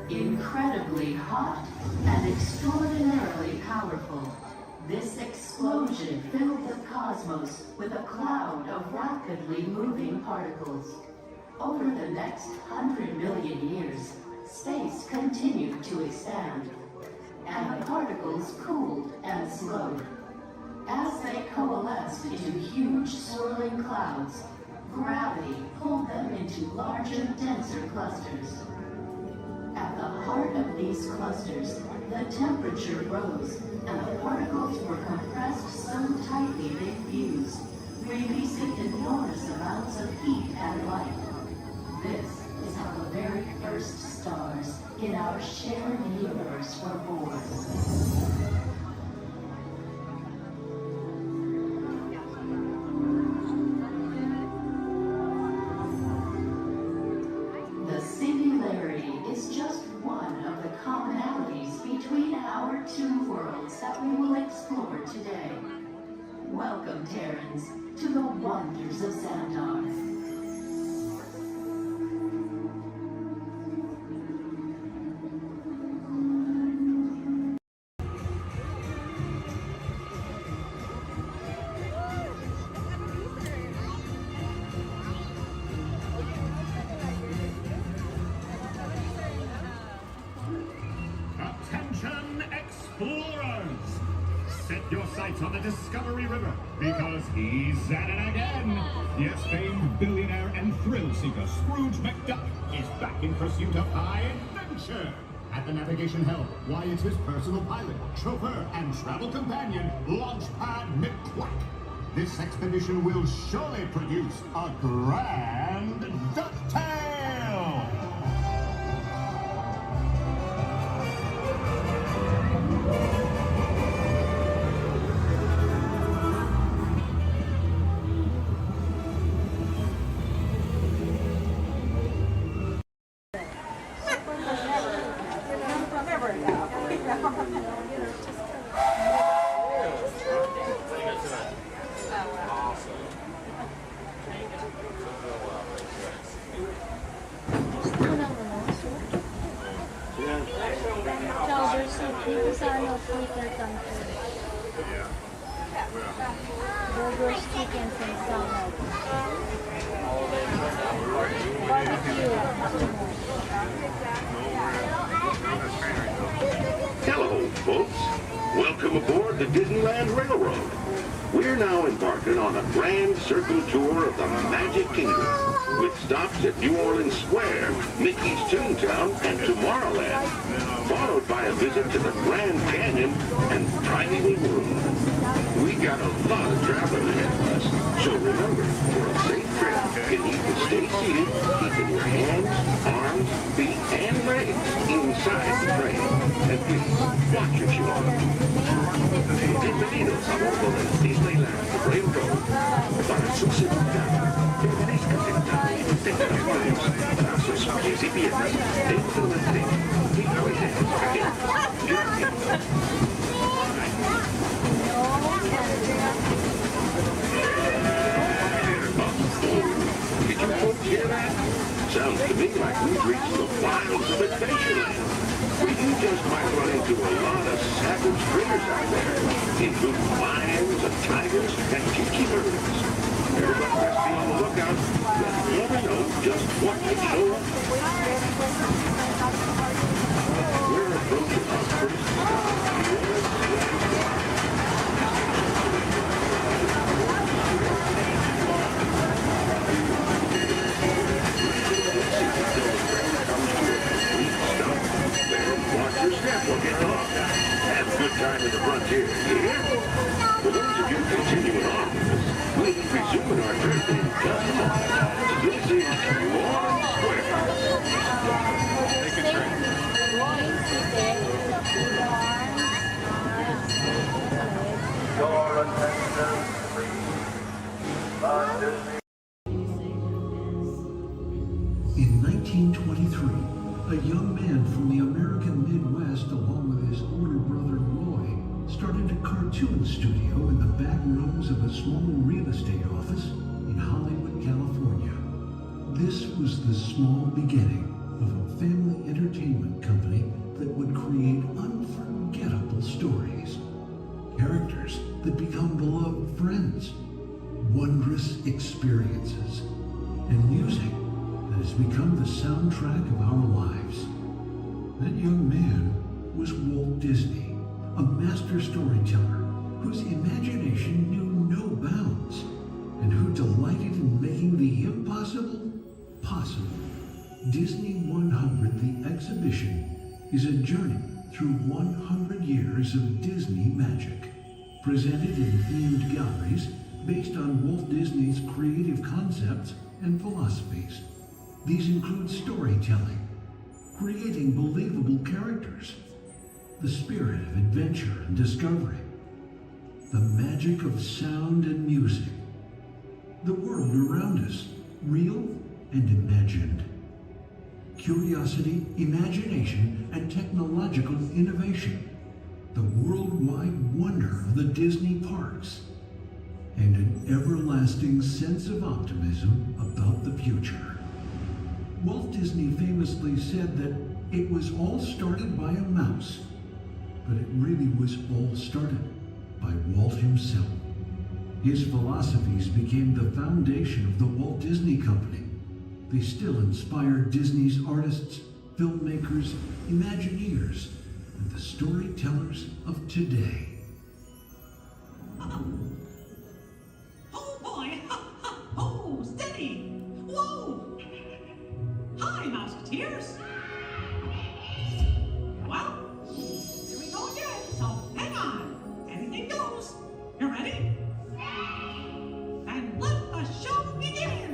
[SPEAKER 23] Incredibly hot and extraordinarily powerful, this explosion filled the cosmos with a cloud of rapidly moving particles. Over the next 100 million years, space continued to expand, and the particles cooled and slowed. As they coalesced into huge swirling clouds, gravity pulled them into larger, denser clusters. At the heart of these clusters, the temperature rose, and the particles were compressed so tightly they fused, releasing enormous amounts of heat and light. This is how the very first stars in our shared universe were born. Is just one of the commonalities between our two worlds that we will explore today. Welcome, Terrans, to the wonders of Xandar.
[SPEAKER 2] Attention explorers! Set your sights on the Discovery River, because he's at it again! Yes, famed billionaire and thrill seeker Scrooge McDuck is back in pursuit of high adventure! At the navigation helm, why, it's his personal pilot, chauffeur, and travel companion, Launchpad McQuack! This expedition will surely produce a grand ducktail!
[SPEAKER 5] Burgers, chickens, and salad. Barbecue.
[SPEAKER 12] Hello, folks. Welcome aboard the Disneyland Railroad. We're now embarking on a grand circle tour of the Magic Kingdom, with stops at New Orleans Square, Mickey's Toontown, and Tomorrowland, followed by a visit to the Grand Canyon and Primeval World. We got a lot of traveling ahead of us, so remember, for a safe trip, you need to stay seated, keeping your hands, arms, feet, and legs inside the train. And please, watch your shoes. Bienvenidos a bordo del Disneyland Railroad. Para su seguridad, permanezca sentado y mantenga las manos, brazos, pies y piernas dentro del tren. Y no dejes caer. Gracias. Did you folks hear that? Sounds to me like we've reached the wilds of Adventureland. We just might run into a lot of savage critters out there, including lions and tigers and tiki birds. Everybody best be on the lookout. You'll never know just what to show up. We're approaching our first stop. Watch your step, we'll get off. Have a good time in the frontier, yeah? For those of you continuing on, we'll be resuming our trip in just a moment. This is Walt Square.
[SPEAKER 5] Take a train.
[SPEAKER 3] A young man from the American Midwest, along with his older brother Roy, started a cartoon studio in the back rooms of a small real estate office in Hollywood, California. This was the small beginning of a family entertainment company that would create unforgettable stories, characters that become beloved friends, wondrous experiences, and music that has become the soundtrack of our lives. That young man was Walt Disney, a master storyteller whose imagination knew no bounds and who delighted in making the impossible possible. Disney 100, the exhibition, is a journey through 100 years of Disney magic, presented in themed galleries based on Walt Disney's creative concepts and philosophies. These include storytelling, creating believable characters, the spirit of adventure and discovery, the magic of sound and music, the world around us, real and imagined, curiosity, imagination, and technological innovation, the worldwide wonder of the Disney parks, and an everlasting sense of optimism about the future. Walt Disney famously said that it was all started by a mouse, but it really was all started by Walt himself. His philosophies became the foundation of the Walt Disney Company. They still inspire Disney's artists, filmmakers, Imagineers, and the storytellers of today.
[SPEAKER 24] Oh boy! Oh, steady! Whoa! Hi, Mouseketeers! Well, here we go again, so hang on. Anything goes. You ready? And let the show begin!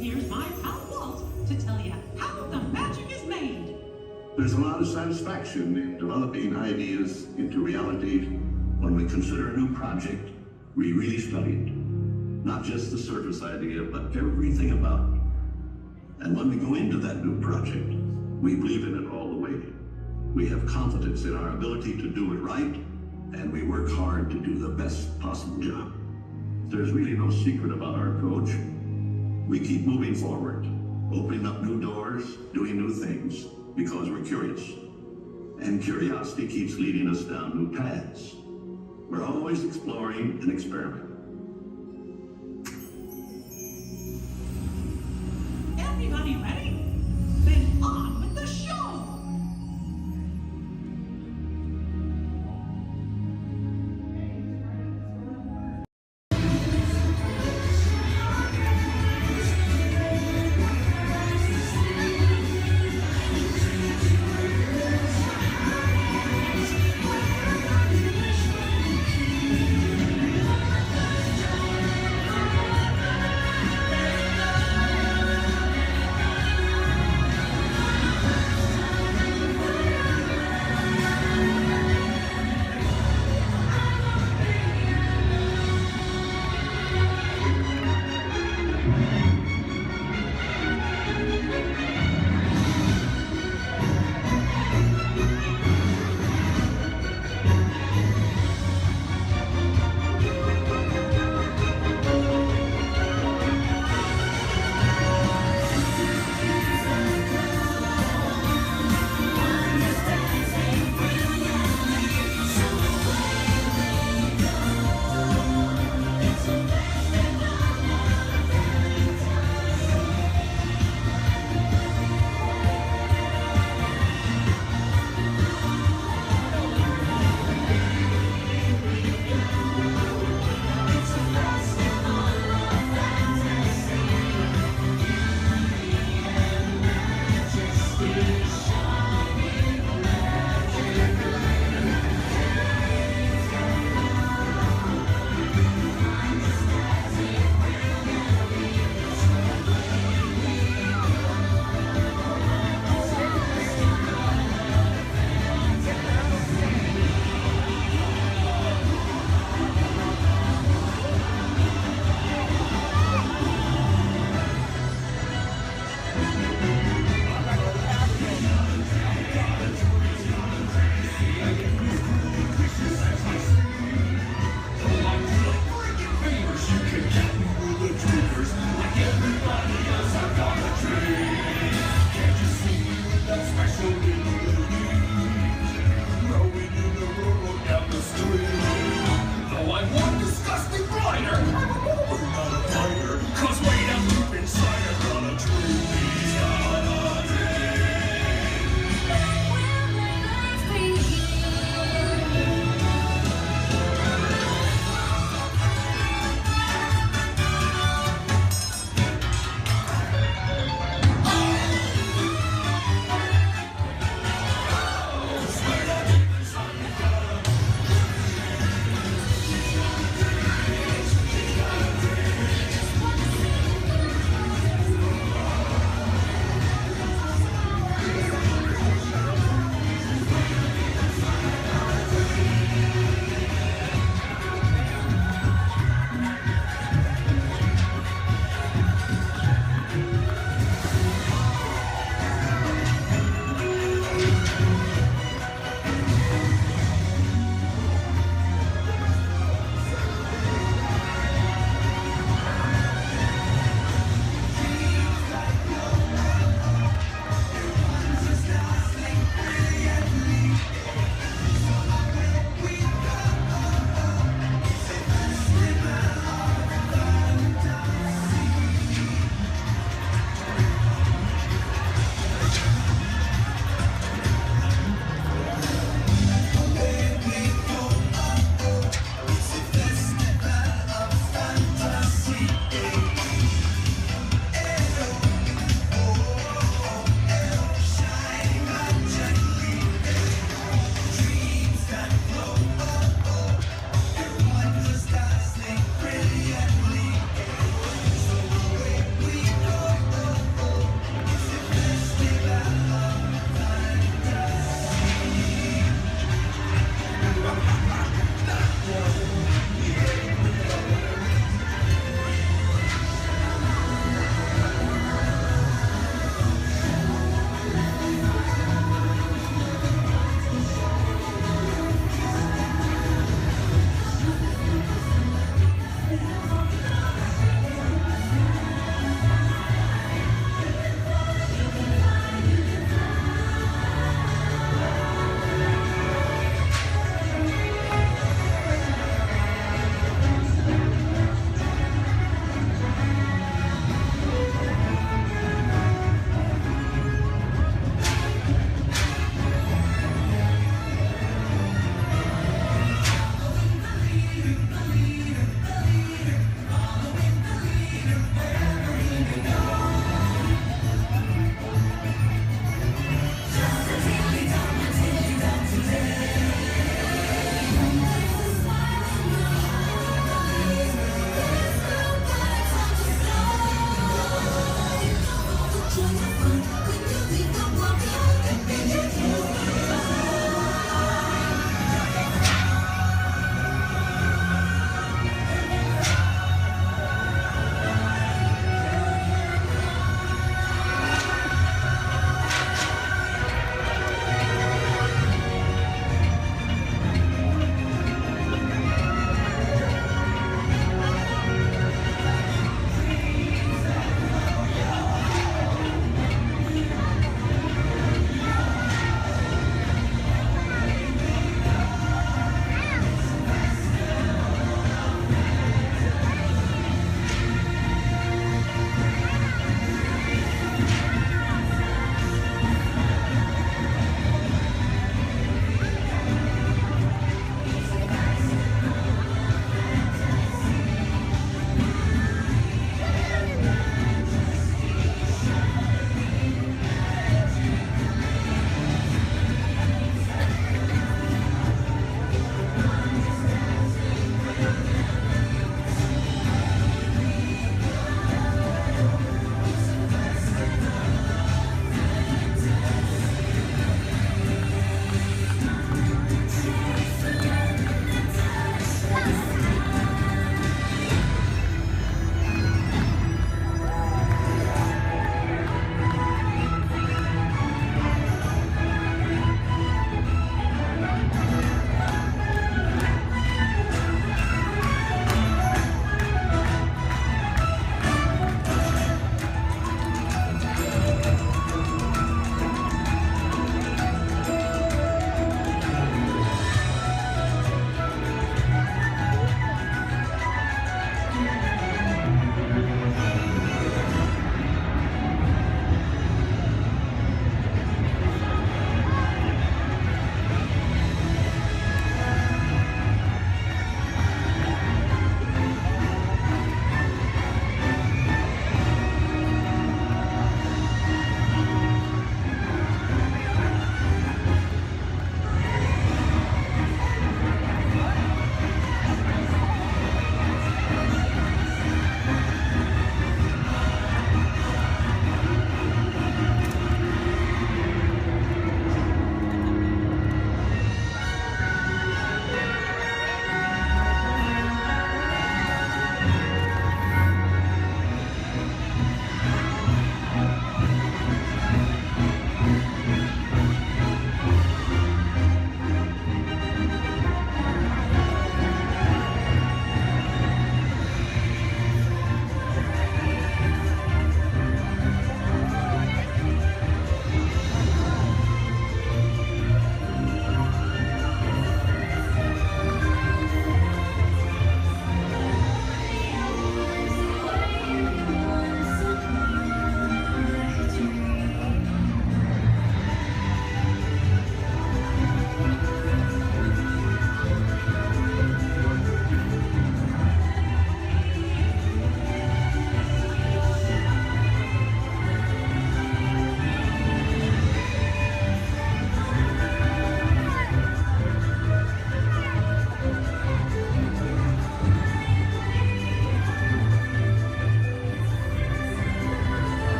[SPEAKER 24] Here's my pal Walt to tell you how the magic is made.
[SPEAKER 14] There's a lot of satisfaction in developing ideas into reality when we consider a new project we really studied. Not just the surface idea, but everything about it. And when we go into that new project, we believe in it all the way. We have confidence in our ability to do it right, and we work hard to do the best possible job. There's really no secret about our approach. We keep moving forward, opening up new doors, doing new things, because we're curious. And curiosity keeps leading us down new paths. We're always exploring and experimenting.
[SPEAKER 24] Everybody ready? Then on with the show!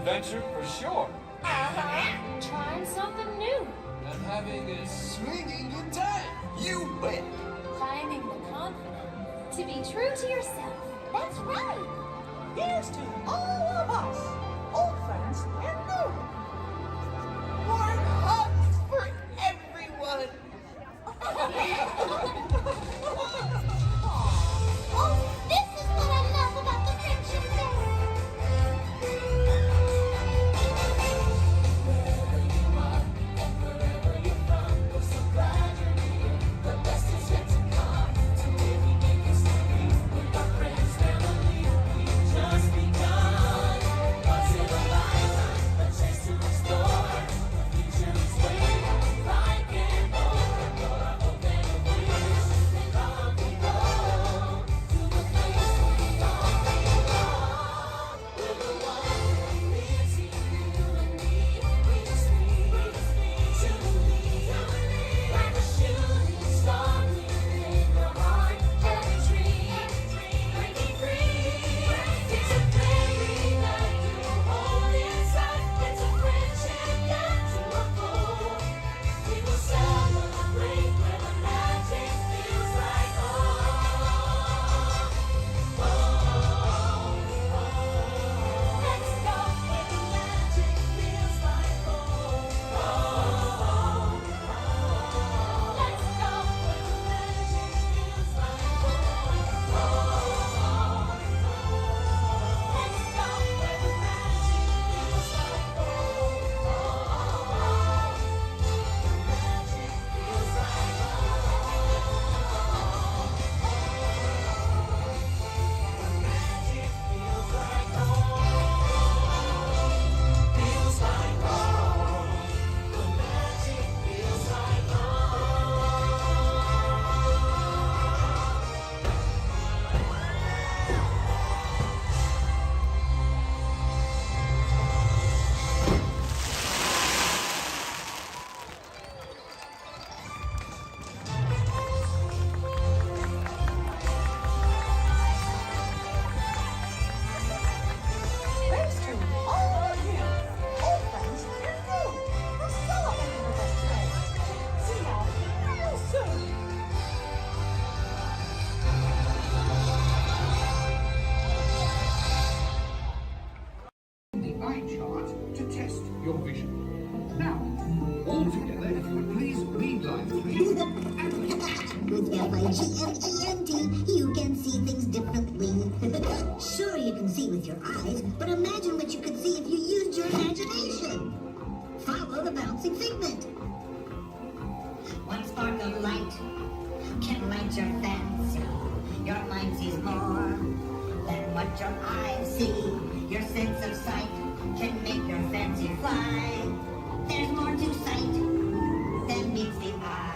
[SPEAKER 15] adventure for sure.
[SPEAKER 1] Trying something new.
[SPEAKER 15] And having a swinging good time. You bet.
[SPEAKER 1] Finding the confidence to be true to yourself.
[SPEAKER 24] That's right. Here's to all of us, old friends and new.
[SPEAKER 15] Warm hugs for everyone.
[SPEAKER 1] Oh, this is what I love about the friendship fair. Wherever you are and wherever you're from, we're so glad you're here. The best is yet to come. Today we make history with our friends, family. We've just begun. Once in a lifetime, a chance to explore. The future is waiting, like an open door. Open a wish, and off we go to a place we all belong. We're the ones who live here, you and me. We just need to believe, like a shooting star clear in your heart. Every dream, breaking free. It's a feeling that you hold inside. It's a friendship yet to unfold. We will celebrate where the magic feels like home. Let's go where the magic feels like home. Let's go where the magic feels like home. Let's go where the magic feels like home. Feels like home. The magic feels like
[SPEAKER 24] Thanks to all of you, old friends and new, for celebrating with us today. See y'all real soon.
[SPEAKER 7] The eye chart to test your vision. Now, all together, if you would please read line 3.
[SPEAKER 18] With F-I-G-M-E-N-T, you can see things differently. Sure, you can see with your eyes, but imagine what you could see if you used your imagination. Follow the bouncing figment.
[SPEAKER 17] One spark of light can light your fancy. Your mind sees more than what your eyes see. Your sense of sight can make your fancy fly. There's more to sight than meets the eye.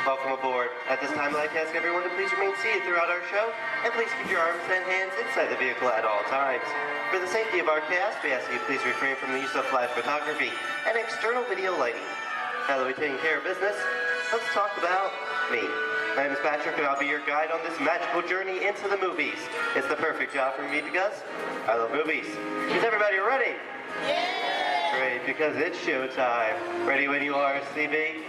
[SPEAKER 20] Welcome aboard. At this time, I'd like to ask everyone to please remain seated throughout our show, and please keep your arms and hands inside the vehicle at all times. For the safety of our cast, we ask you please refrain from the use of flash photography and external video lighting. Now that we've taken care of business, let's talk about me. My name is Patrick, and I'll be your guide on this magical journey into the movies. It's the perfect job for me because I love movies. Is everybody ready? Yeah! Great, because it's showtime. Ready when you are, CB?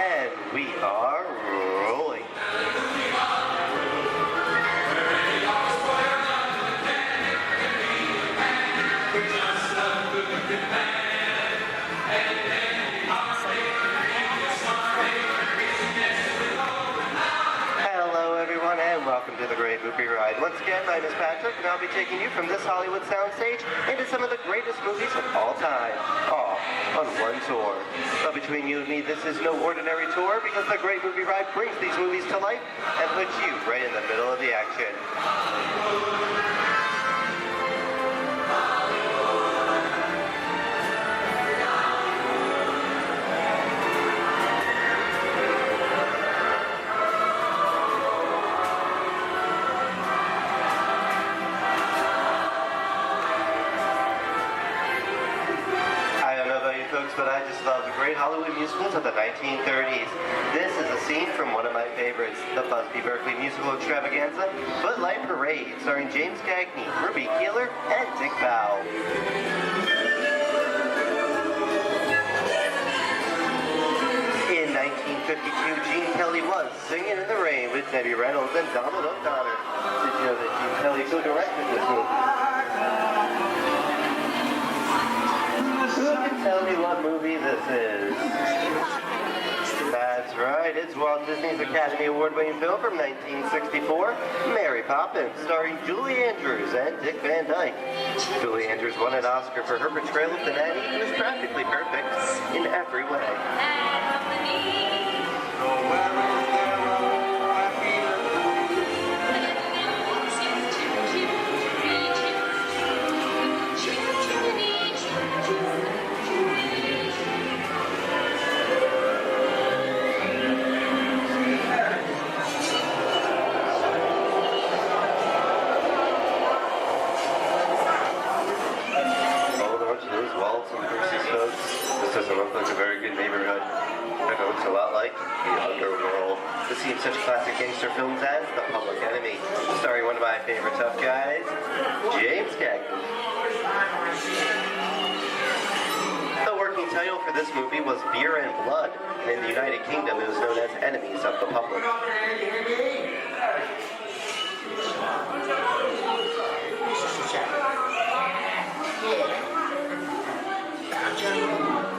[SPEAKER 20] And we are rolling. the Great Movie Ride. Once again, my name is Patrick, and I'll be taking you from this Hollywood soundstage into some of the greatest movies of all time, all on one tour. But between you and me, this is no ordinary tour because the Great Movie Ride brings these movies to life and puts you right in the middle of the action. But I just love the great Hollywood musicals of the 1930s. This is a scene from one of my favorites, the Busby Berkeley musical extravaganza, Footlight Parade, starring James Cagney, Ruby Keeler, and Dick Bow. In 1952, Gene Kelly was Singing in the Rain with Debbie Reynolds and Donald O'Connor. Did you know that Gene Kelly co-directed this movie? Who can tell me what movie this is? That's right, it's Walt Disney's Academy Award-winning film from 1964, Mary Poppins, starring Julie Andrews and Dick Van Dyke. Julie Andrews won an Oscar for her portrayal of the nanny, who is practically perfect in every way. This doesn't look like a very good neighborhood. It looks a lot like the underworld. To see such classic gangster films as The Public Enemy, starring one of my favorite tough guys, James Cagney. The working title for this movie was Beer and Blood, and in the United Kingdom it was known as Enemies of the Public.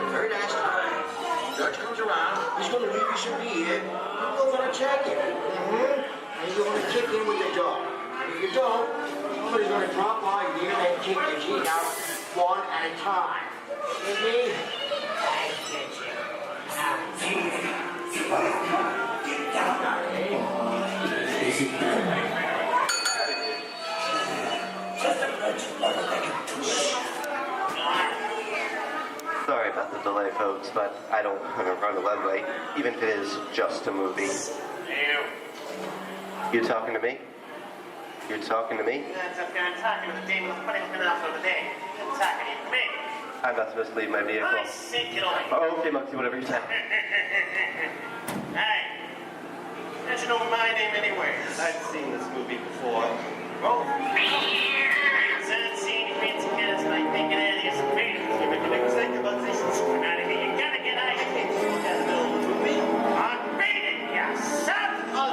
[SPEAKER 11] Very nice time. Judge comes around, he's going to leave you some beer. You're going to check it. And you're going to kick in with the dog. If you don't, somebody's going to drop by here and kick the teeth out one at a time. With me? I get you. Get down, just a bunch of motherfucking
[SPEAKER 20] Sorry about the delay, folks, but I don't want to run a runway, even if it is just a movie. You talking to me? You talking to me?
[SPEAKER 11] That's okay. I'm talking to the demon who's punishment out for the day. I'm talking to me.
[SPEAKER 20] I'm not supposed to leave my vehicle.
[SPEAKER 11] I see, get away.
[SPEAKER 20] Oh, okay, Monkey, whatever you say.
[SPEAKER 11] Hey, how'd you know my name anyway?
[SPEAKER 20] I've seen this movie before.
[SPEAKER 11] Oh. You gotta get out of here. I'm beating you, son!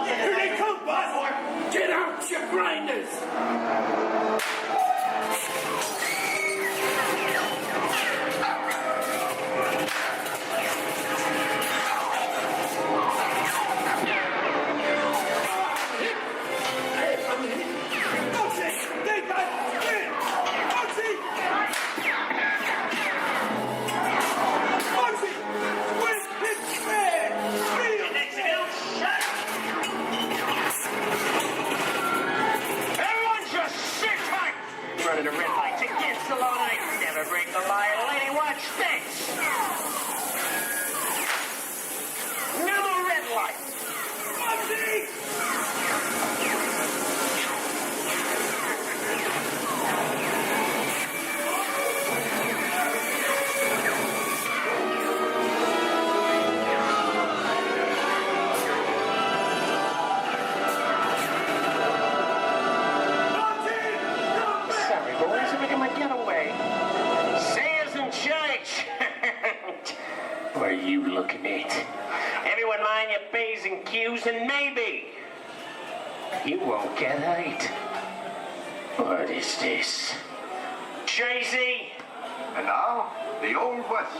[SPEAKER 15] Here they come, boss! Get out, you grinders!
[SPEAKER 11] Running a red light against the law tonight. Never break the law, lady. Watch this. No more red light.
[SPEAKER 4] What are you looking at? Everyone mind your P's and Q's and maybe you won't get hate. What is this? Jay-Z?
[SPEAKER 12] And now, the Old West.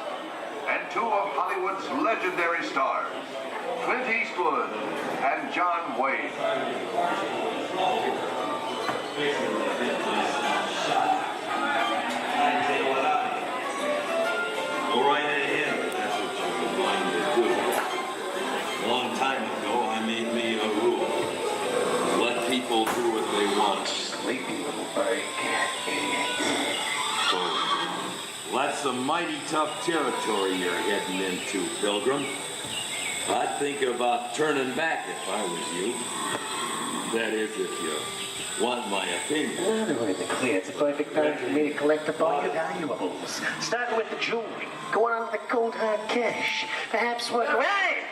[SPEAKER 6] and two of Hollywood's legendary stars, Clint Eastwood and John Wayne.
[SPEAKER 9] Go right ahead if that's what you're going to do. A long time ago, I made me a rule. Let people do what they want.
[SPEAKER 4] Sleepy little bird.
[SPEAKER 9] So, that's some mighty tough territory you're heading into, Pilgrim. I'd think about turning back if I was you. That is, if you want my opinion.
[SPEAKER 4] Well, to make it clear, it's a perfect time for me to collect up all your valuables. Starting with the jewelry, going on to the cold hard cash. Perhaps work around. Hey!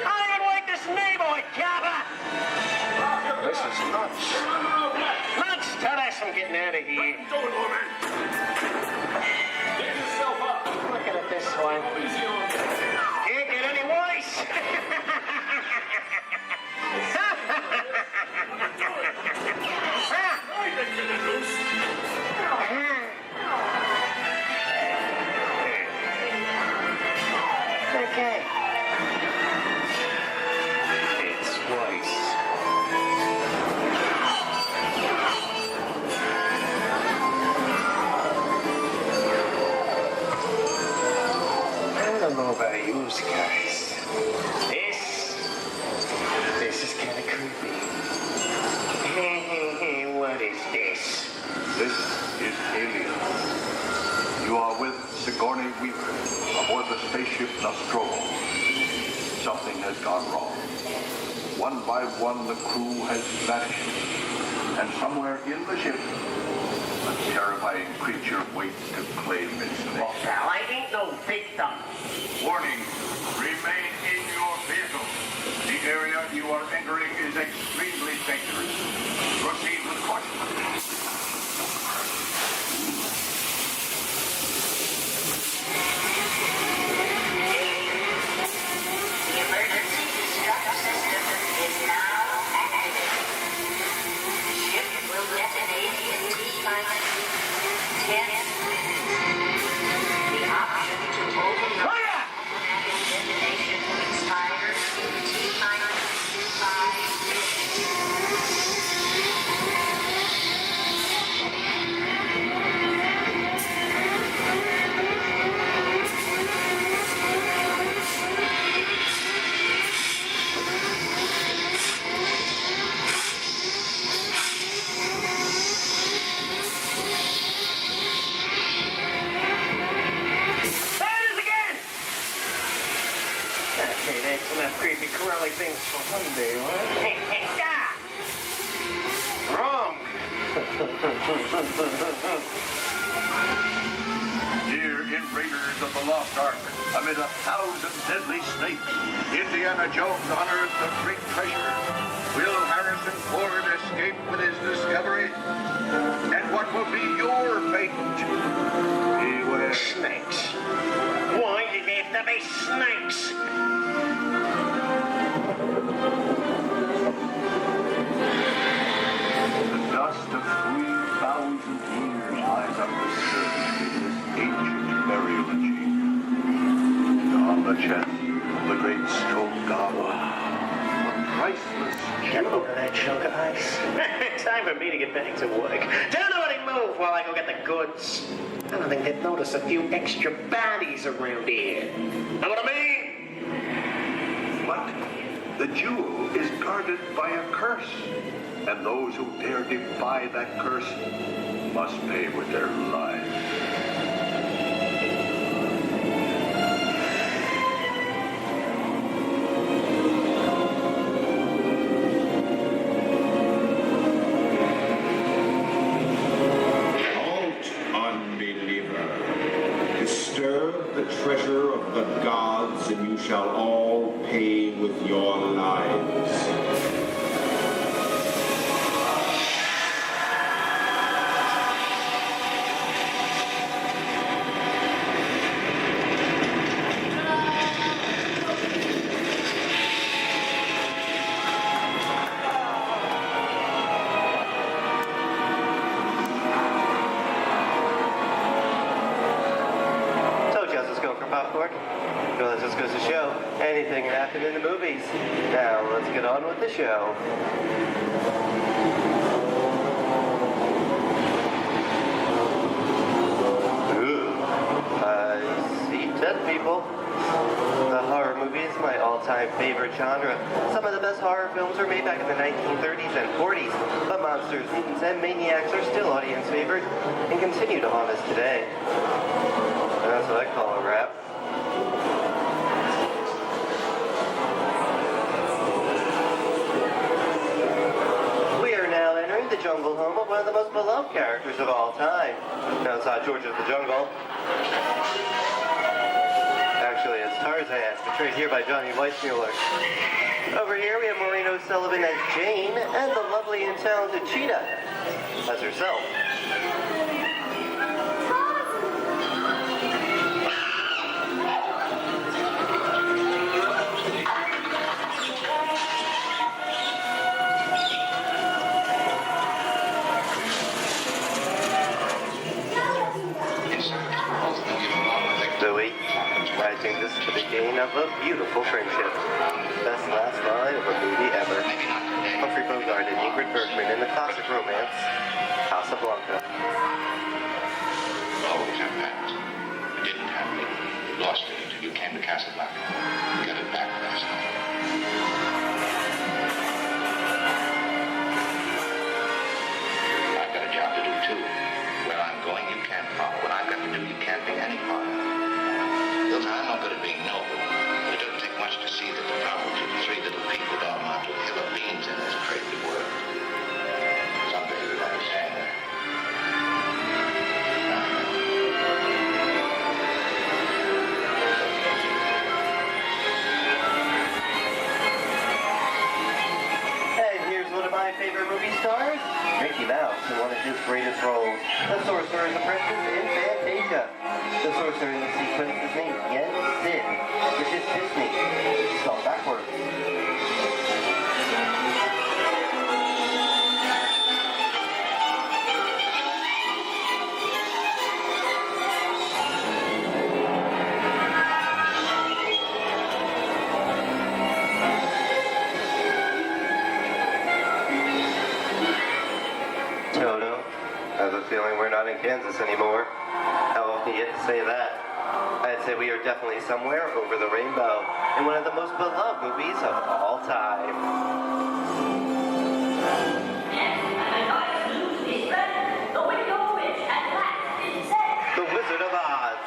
[SPEAKER 4] I don't even like this neighborhood, Jabba! This is nuts. Nuts! Tell us I'm getting out of here.
[SPEAKER 7] What are you doing, old man? Get yourself up.
[SPEAKER 4] Looking at this one. Can't get any worse. Okay. It's twice. I don't know about you guys. This is kind of creepy. What is this?
[SPEAKER 6] This is Alien. You are with Sigourney Weaver aboard the spaceship Nostromo. Something has gone wrong. One by one, the crew has vanished. And somewhere in the ship, a terrifying creature waits to claim its name.
[SPEAKER 4] Well, pal, I ain't no victim.
[SPEAKER 6] Warning, remain in your vehicle. The area you are entering is extremely dangerous. Proceed with caution.
[SPEAKER 4] Creepy crawly things for Monday, what? Wrong.
[SPEAKER 6] Here in Raiders of the Lost Ark, amid 1,000 deadly snakes, Indiana Jones unearthed a great treasure. Will Harrison Ford escape with his discovery? And what will be your fate? Beware.
[SPEAKER 4] Snakes. Why did they have to be snakes?
[SPEAKER 6] The dust of 3,000 years lies undisturbed in this ancient burial chamber. And on the chest of the great stone god, a priceless
[SPEAKER 4] Get over that chunk of ice. Time for me to get back to work. Don't nobody move while I go get the goods. I don't think they'd notice a few extra bodies around here. Know what I mean?
[SPEAKER 6] But the jewel is guarded by a curse, and those who dare defy that curse must pay with their lives.
[SPEAKER 13] Disturb the treasure of the gods, and you shall all pay with your lives.
[SPEAKER 20] popcorn? Well, that just goes to show anything can happen in the movies. Now, let's get on with the show. I see 10 people. The horror movie is my all-time favorite genre. Some of the best horror films were made back in the 1930s and 40s, but monsters, mutants, and maniacs are still audience favorite and continue to haunt us today. That's what I call a wrap. We are now entering the jungle home of one of the most beloved characters of all time. Now it's not George of the Jungle. Actually, it's Tarzan, portrayed here by Johnny Weissmuller. Over here we have Maureen O'Sullivan as Jane, and the lovely and talented Cheetah as herself. Zoe, I think this is the beginning of a beautiful friendship. Best last line of a movie ever. Humphrey Bogart and Ingrid Bergman in the classic romance, Casablanca.
[SPEAKER 6] Oh, we have that. You didn't have it. You lost it until you came to Casablanca. You got it back last night. I've got a job to do, too. Where I'm going, you can't follow. What I've got to do, you can't be any part of. Hilton, I'm no good at being noble, but it doesn't take much to see that the problems of the three little people don't amount to a hill of beans in this crazy world. Someday you'll understand that.
[SPEAKER 20] And here's one of my favorite movie stars, Mickey Mouse, in one of his greatest roles, the Sorcerer's Apprentice in Fantasia. The sorcerer in the sequence is named Yen Sid, which is Disney, spelled backwards. Toto, I have a feeling we're not in Kansas anymore. How often do you get to say that? I'd say we are definitely somewhere over the rainbow in one of the most beloved movies of all time. The Wizard of Oz.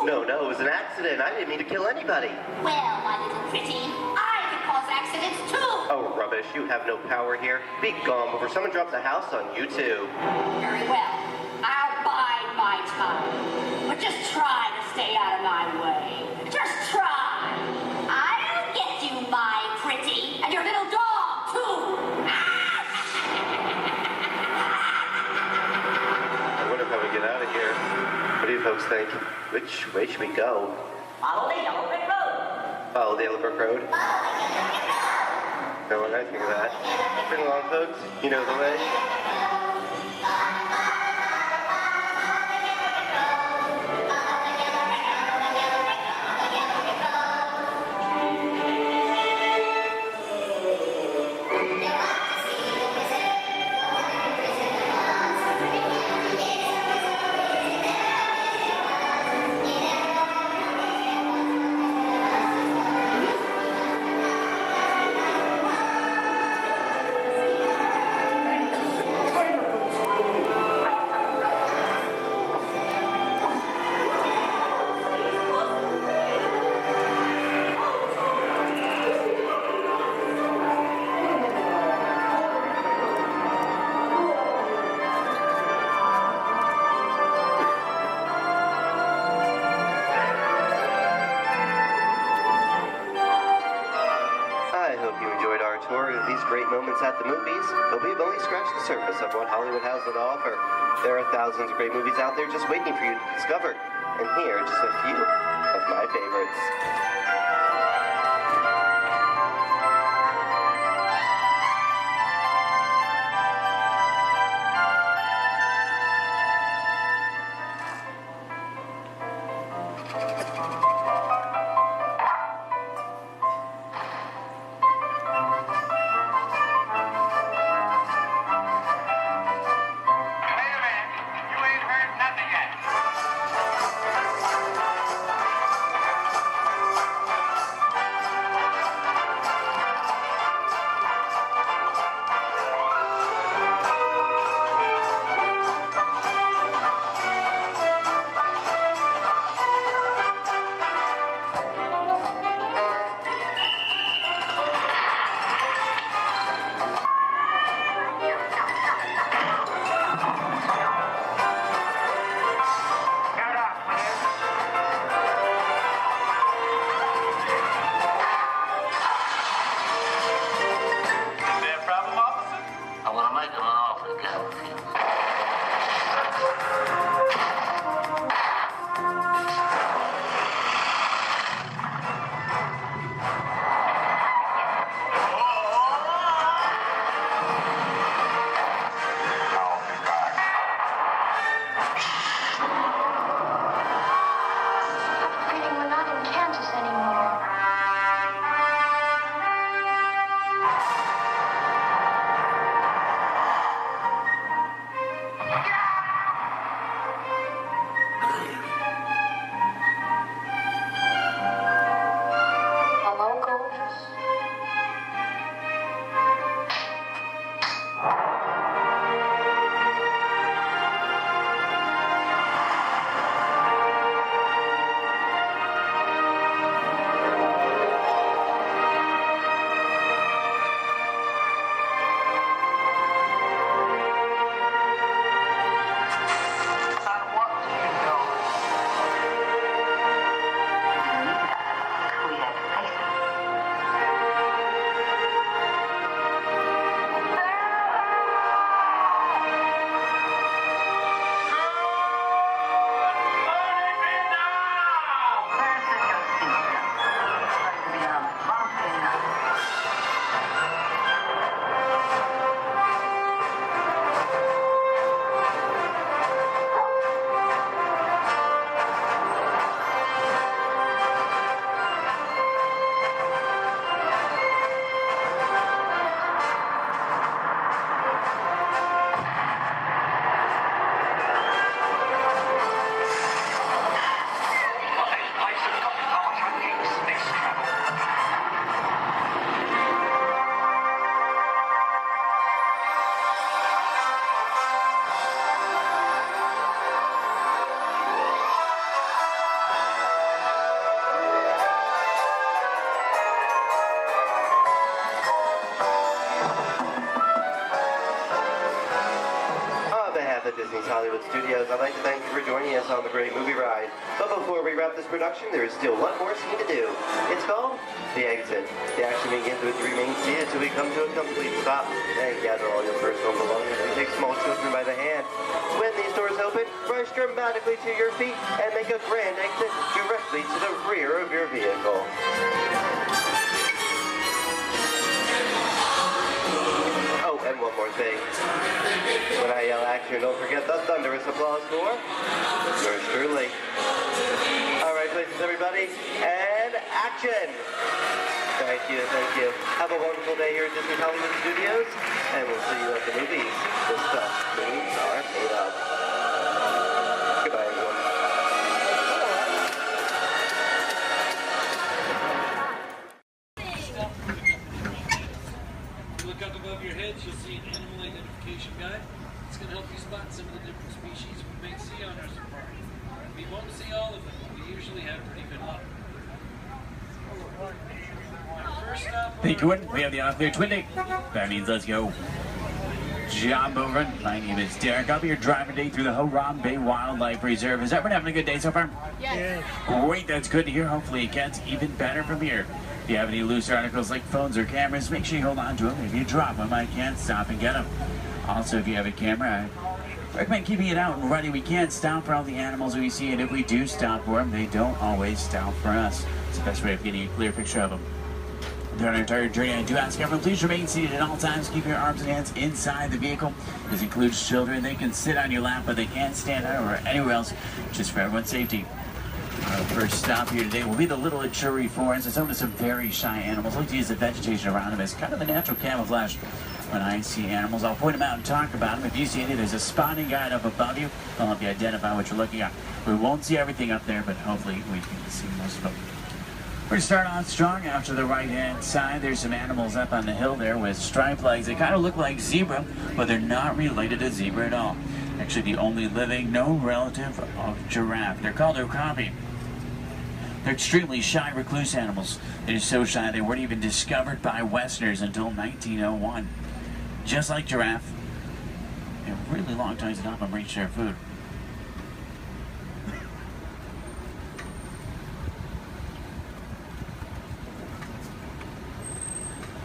[SPEAKER 20] No, it was an accident. I didn't mean to kill anybody.
[SPEAKER 17] Well, my little pretty, I can cause accidents too.
[SPEAKER 20] Oh, rubbish. You have no power here. Be gone before someone drops a house on you, too.
[SPEAKER 17] Very well. I'll bide my time. But just try to stay out of my way. Just try. I'll get you, my pretty. And your little dog, too.
[SPEAKER 20] I wonder how we get out of here. What do you folks think? Which way should we go?
[SPEAKER 17] Follow the yellow brick road.
[SPEAKER 20] Follow the Yellow Brick Road? No, what do I think of that? Bring along, folks. You know the way. tour of these great moments at the movies, but we've only scratched the surface of what Hollywood has to offer. There are thousands of great movies out there just waiting for you to discover. And here are just a few of my favorites. Disney's Hollywood Studios, I'd like to thank you for joining us on the great movie ride. But before we wrap this production, there is still one more scene to do. It's called The Exit. The action begins with 3 main scenes until we come to a complete stop. Then gather all your personal belongings and take small children by the hand. When these doors open, rush dramatically to your feet and make a grand exit directly to the rear of your vehicle. Oh, and one more thing. When I yell action, don't forget the thunderous applause for yours truly. All right, places, everybody, and action! Thank you, thank you. Have a wonderful day here at Disney's Hollywood Studios, and we'll see you at the movies. The stuff movies are made of. Goodbye, everyone.
[SPEAKER 8] Look up above your heads, you'll see an animal identification guide. It's going to help you spot some of the different species we may see on our safari. We won't see all of them, but we usually have pretty good luck. First up,
[SPEAKER 10] Hey, Quinn, we have the off-clear twin day. That means let's go. Job over. My name is Derek. I'll be your driver today through the Harambe Wildlife Reserve. Is everyone having a good day so far?
[SPEAKER 5] Yes.
[SPEAKER 10] Great, that's good to hear. Hopefully it gets even better from here. If you have any loose articles like phones or cameras, make sure you hold on to them. If you drop them, I can't stop and get them. Also, if you have a camera, I recommend keeping it out and ready. We can't stop for all the animals we see, and if we do stop for them, they don't always stop for us. It's the best way of getting a clear picture of them. During our entire journey, I do ask everyone, please remain seated at all times. Keep your arms and hands inside the vehicle. This includes children. They can sit on your lap, but they can't stand out or anywhere else, just for everyone's safety. Our first stop here today will be the Little Achuri Forest. It's home to some very shy animals. I like to use the vegetation around them as kind of a natural camouflage. When I see animals, I'll point them out and talk about them. If you see any, there's a spotting guide up above you. I'll help you identify what you're looking at. We won't see everything up there, but hopefully we can see most of them. We're going to start off strong. Out to the right-hand side, there's some animals up on the hill there with striped legs. They kind of look like zebra, but they're not related to zebra at all. Actually, the only living known relative of giraffe. They're called okapi. They're extremely shy, recluse animals. They're so shy they weren't even discovered by Westerners until 1901. Just like giraffe, they have really long tongues to help them reach their food.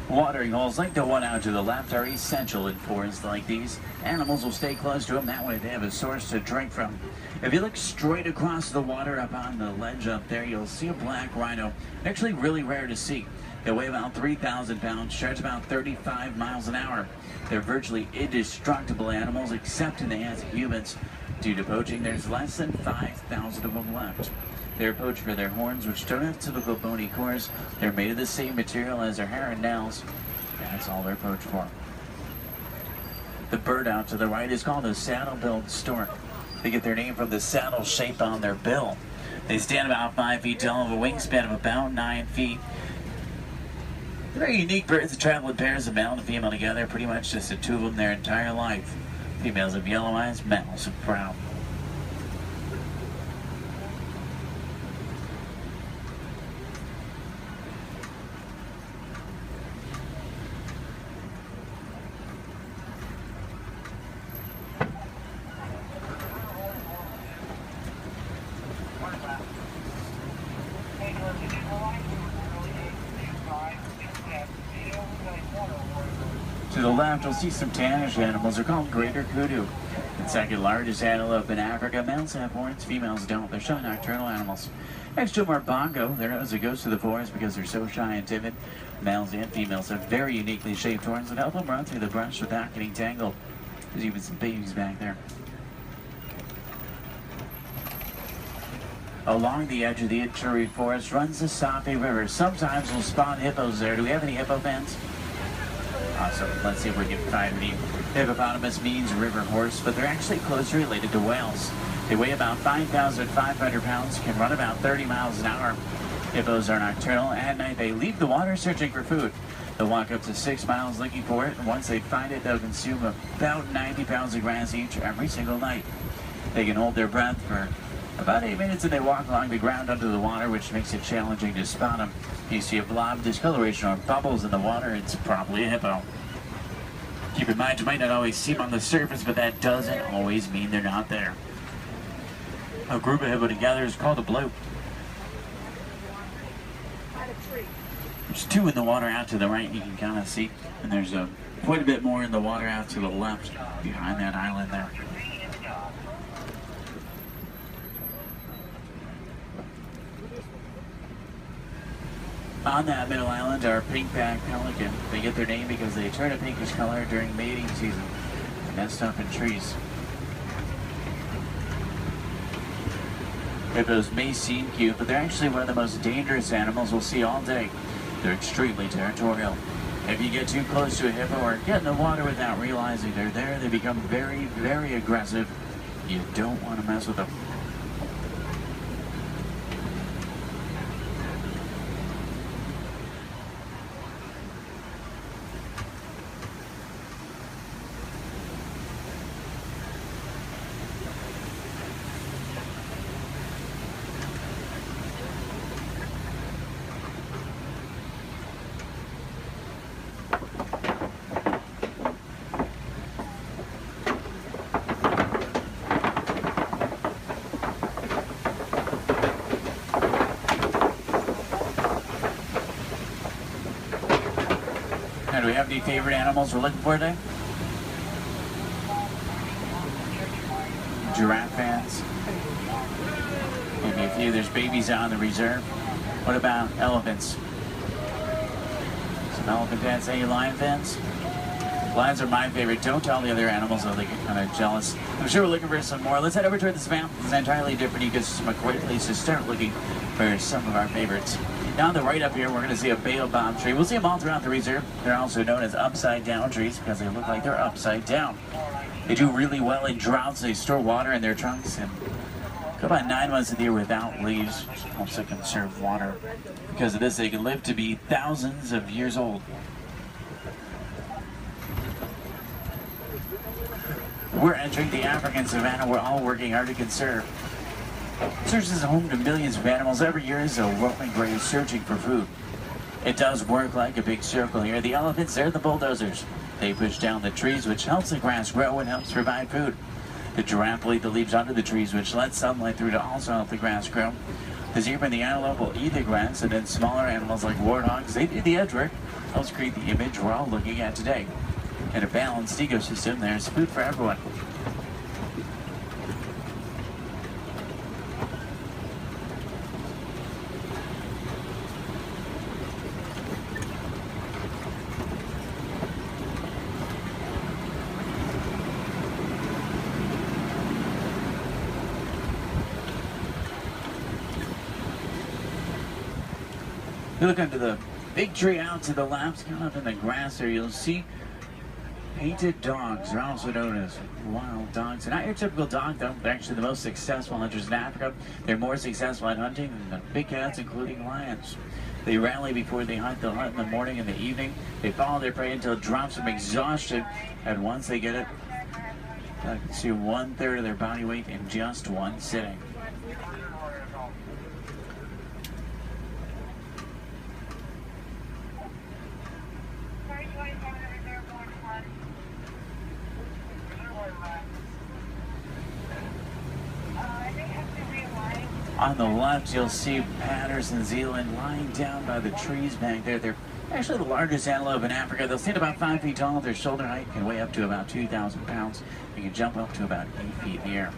[SPEAKER 10] Watering holes like the one out to the left are essential in forests like these. Animals will stay close to them, that way they have a source to drink from. If you look straight across the water up on the ledge up there, you'll see a black rhino. Actually really rare to see. They weigh about 3,000 pounds, charge about 35 miles an hour. They're virtually indestructible animals except in the hands of humans. Due to poaching, there's less than 5,000 of them left. They're poached for their horns, which don't have typical bony cores. They're made of the same material as their hair and nails. That's all they're poached for. The bird out to the right is called a saddle-billed stork. They get their name from the saddle shape on their bill. They stand about 5 feet tall, have a wingspan of about 9 feet. They're very unique birds that travel in pairs of male and female together, pretty much just the two of them their entire life. Females have yellow eyes, males have brown. To the left, you'll see some tannish animals. They're called greater kudu. The second largest antelope in Africa. Males have horns, females don't. They're shy nocturnal animals. Next to them are bongo. They're known as the ghosts of the forest because they're so shy and timid. Males and females have very uniquely shaped horns that help them run through the brush without getting tangled. There's even some babies back there. Along the edge of the Achuri Forest runs the Sapi River. Sometimes we'll spot hippos there. Do we have any hippo fans? Awesome. Let's see if we can find any. Hippopotamus means river horse, but they're actually closely related to whales. They weigh about 5,500 pounds, can run about 30 miles an hour. Hippos are nocturnal. At night, they leave the water searching for food. They'll walk up to 6 miles looking for it, and once they find it, they'll consume about 90 pounds of grass each every single night. They can hold their breath for about 8 minutes, and they walk along the ground under the water, which makes it challenging to spot them. You see a blob of discoloration or bubbles in the water, it's probably a hippo. Keep in mind, you might not always see them on the surface, but that doesn't always mean they're not there. A group of hippo together is called a bloat. There's 2 in the water out to the right, you can kind of see, and there's quite a bit more in the water out to the left, behind that island there. On that middle island are pink-backed pelican. They get their name because they turn a pinkish color during mating season. They nest up in trees. Hippos may seem cute, but they're actually one of the most dangerous animals we'll see all day. They're extremely territorial. If you get too close to a hippo or get in the water without realizing they're there, they become very, very aggressive. You don't want to mess with them. Now, do we have any favorite animals we're looking for today? Giraffe fans. Maybe a few. There's babies out on the reserve. What about elephants? Some elephant fans. Any lion fans? Lions are my favorite. Don't tell the other animals, though, they get kind of jealous. I'm sure we're looking for some more. Let's head over toward the swamp. It's an entirely different ecosystem, a great place to start looking for some of our favorites. Now on the right up here, we're going to see a baobab tree. We'll see them all throughout the reserve. They're also known as upside-down trees because they look like they're upside down. They do really well in droughts. They store water in their trunks and go about 9 months of the year without leaves, which helps to conserve water. Because of this, they can live to be thousands of years old. We're entering the African savanna we're all working hard to conserve. Serves as a home to millions of animals. Every year is a roaming grave searching for food. It does work like a big circle here. The elephants, they're the bulldozers. They push down the trees, which helps the grass grow and helps provide food. The giraffe will eat the leaves under the trees, which lets sunlight through to also help the grass grow. The zebra and the antelope will eat the grass, and then smaller animals like warthogs, they do the edge work. Helps create the image we're all looking at today. In a balanced ecosystem, there's food for everyone. You look under the big tree out to the left, kind of in the grass there, you'll see painted dogs. They're also known as wild dogs. They're not your typical dog, though. They're actually the most successful hunters in Africa. They're more successful at hunting than the big cats, including lions. They rally before they hunt. They'll hunt in the morning and the evening. They follow their prey until it drops them exhausted. And once they get it, they consume 1/3 of their body weight in just one sitting. On the left, you'll see Patterson Zealand lying down by the trees back there. They're actually the largest antelope in Africa. They'll stand about 5 feet tall. Their shoulder height can weigh up to about 2,000 pounds. They can jump up to about 8 feet in the air.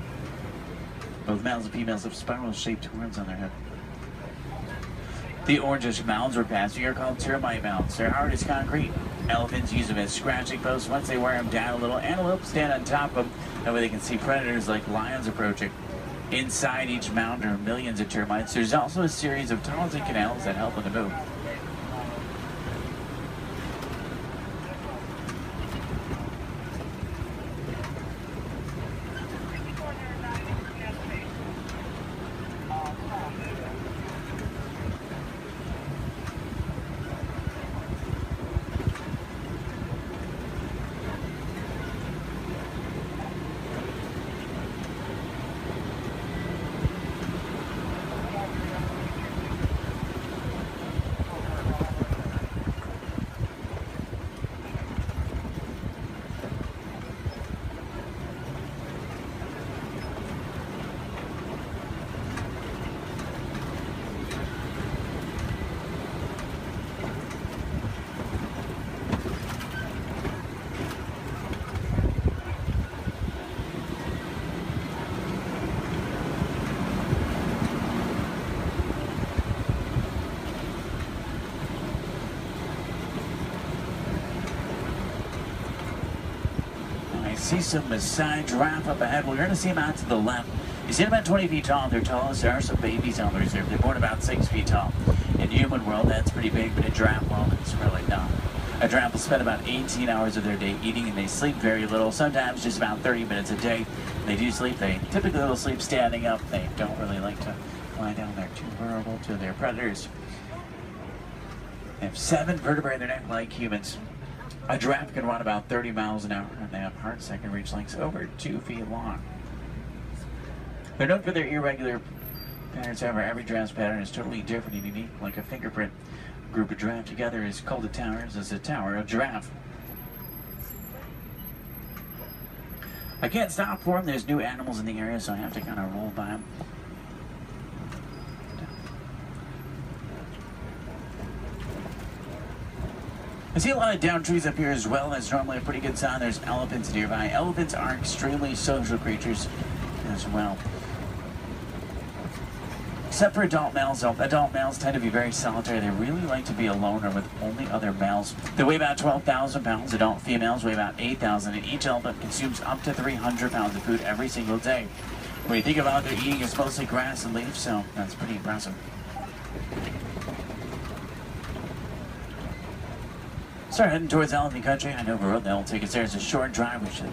[SPEAKER 10] Both males and females have spiral-shaped horns on their head. The orangish mounds we're passing are called termite mounds. They're hard as concrete. Elephants use them as scratching posts. Once they wear them down a little, antelopes stand on top of them. That way they can see predators like lions approaching. Inside each mound are millions of termites. There's also a series of tunnels and canals that help with the move. See some Maasai giraffe up ahead. We're going to see them out to the left. You see them about 20 feet tall. They're tallest. There are some babies on the reserve. They're born about 6 feet tall. In human world, that's pretty big, but in giraffe world, it's really not. A giraffe will spend about 18 hours of their day eating, and they sleep very little, sometimes just about 30 minutes a day. They do sleep. They typically will sleep standing up. They don't really like to lie down. They're too vulnerable to their predators. They have 7 vertebrae in their neck like humans. A giraffe can run about 30 miles an hour, and they have hearts that can reach lengths over 2 feet long. They're known for their irregular patterns. However, every giraffe's pattern is totally different and unique, like a fingerprint. A group of giraffe together is called a tower. This is a tower of giraffe. I can't stop for them. There's new animals in the area, so I have to kind of roll by them. I see a lot of downed trees up here as well. That's normally a pretty good sign. There's elephants nearby. Elephants are extremely social creatures as well. Except for adult males, though. Adult males tend to be very solitary. They really like to be alone or with only other males. They weigh about 12,000 pounds. Adult females weigh about 8,000, and each elephant consumes up to 300 pounds of food every single day. When you think about their eating, it's mostly grass and leaves, so that's pretty impressive. Start heading towards elephant country. I know the road that will take us there. It's a short drive. We should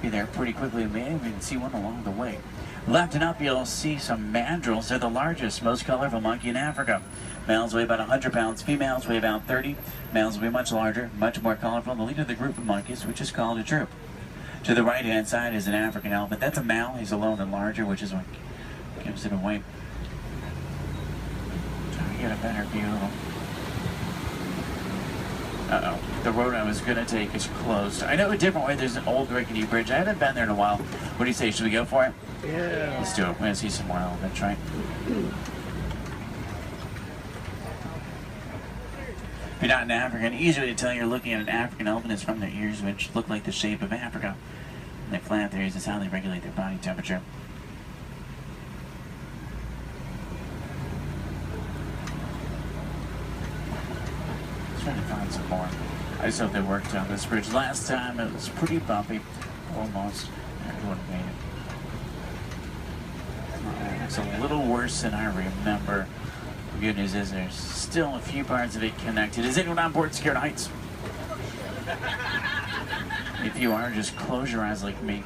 [SPEAKER 10] be there pretty quickly. Maybe we can see one along the way. Left and up, you'll see some mandrills. They're the largest, most colorful monkey in Africa. Males weigh about 100 pounds. Females weigh about 30. Males will be much larger, much more colorful. The leader of the group of monkeys, which is called a troop. To the right-hand side is an African elephant. That's a male. He's alone and larger, which is what gives it away. Trying to get a better view of him. Uh-oh. The road I was going to take is closed. I know a different way. There's an old rickety bridge. I haven't been there in a while. What do you say? Should we go for it?
[SPEAKER 20] Yeah.
[SPEAKER 10] Let's do it. We're going to see some more elephants, right? If you're not an African, easy to tell you're looking at an African elephant is from their ears, which look like the shape of Africa. And they flap their ears. That's how they regulate their body temperature. Trying to find some more. I just hope they worked on this bridge. Last time it was pretty bumpy. Almost. Everyone made it. It's a little worse than I remember. The good news is there's still a few parts of it connected. Is anyone on board Scared Heights? If you are, just close your eyes like me.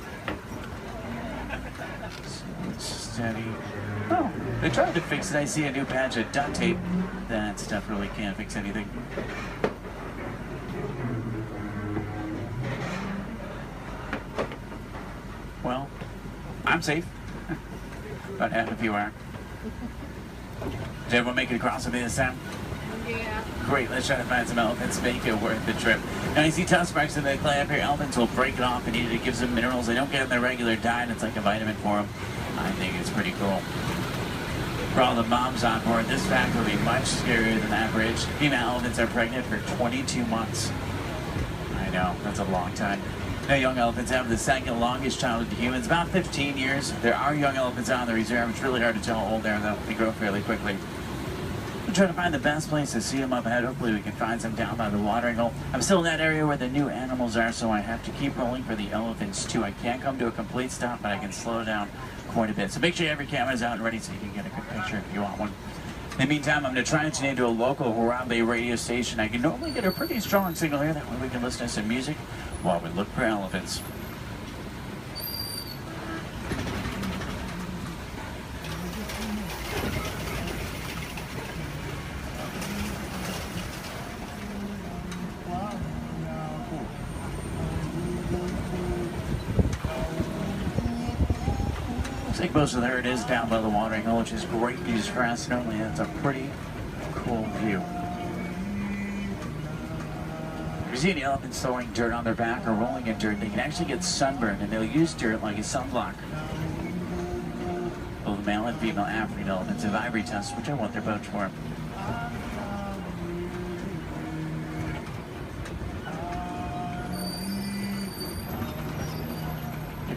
[SPEAKER 10] Steady. Oh, they tried to fix it. I see a new patch of duct tape. That stuff really can't fix anything. Well, I'm safe. About half of you are. Did everyone make it across with me this time?
[SPEAKER 5] Yeah.
[SPEAKER 10] Great, let's try to find some elephants, make it worth the trip. Now you see tusk marks in the clay up here. Elephants will break it off and eat it. It gives them minerals they don't get in their regular diet. It's like a vitamin for them. I think it's pretty cool. For all the moms on board, this fact will be much scarier than average. Female elephants are pregnant for 22 months. I know, that's a long time. Now, young elephants have the second longest childhood to humans, about 15 years. There are young elephants out in the reserve. It's really hard to tell how old they are, though. They grow fairly quickly. I'm trying to find the best place to see them up ahead. Hopefully we can find some down by the watering hole. I'm still in that area where the new animals are, so I have to keep rolling for the elephants, too. I can't come to a complete stop, but I can slow down quite a bit. So make sure every camera's out and ready so you can get a good picture if you want one. In the meantime, I'm going to try and tune into a local Harambe radio station. I can normally get a pretty strong signal here. That way we can listen to some music while we look for elephants. I think most of there it is down by the watering hole, which is great news for us. Normally that's a pretty cool view. If you see any elephants throwing dirt on their back or rolling in dirt, they can actually get sunburned, and they'll use dirt like a sunblock. Both male and female African elephants have ivory tusks, which are what they're vouched for.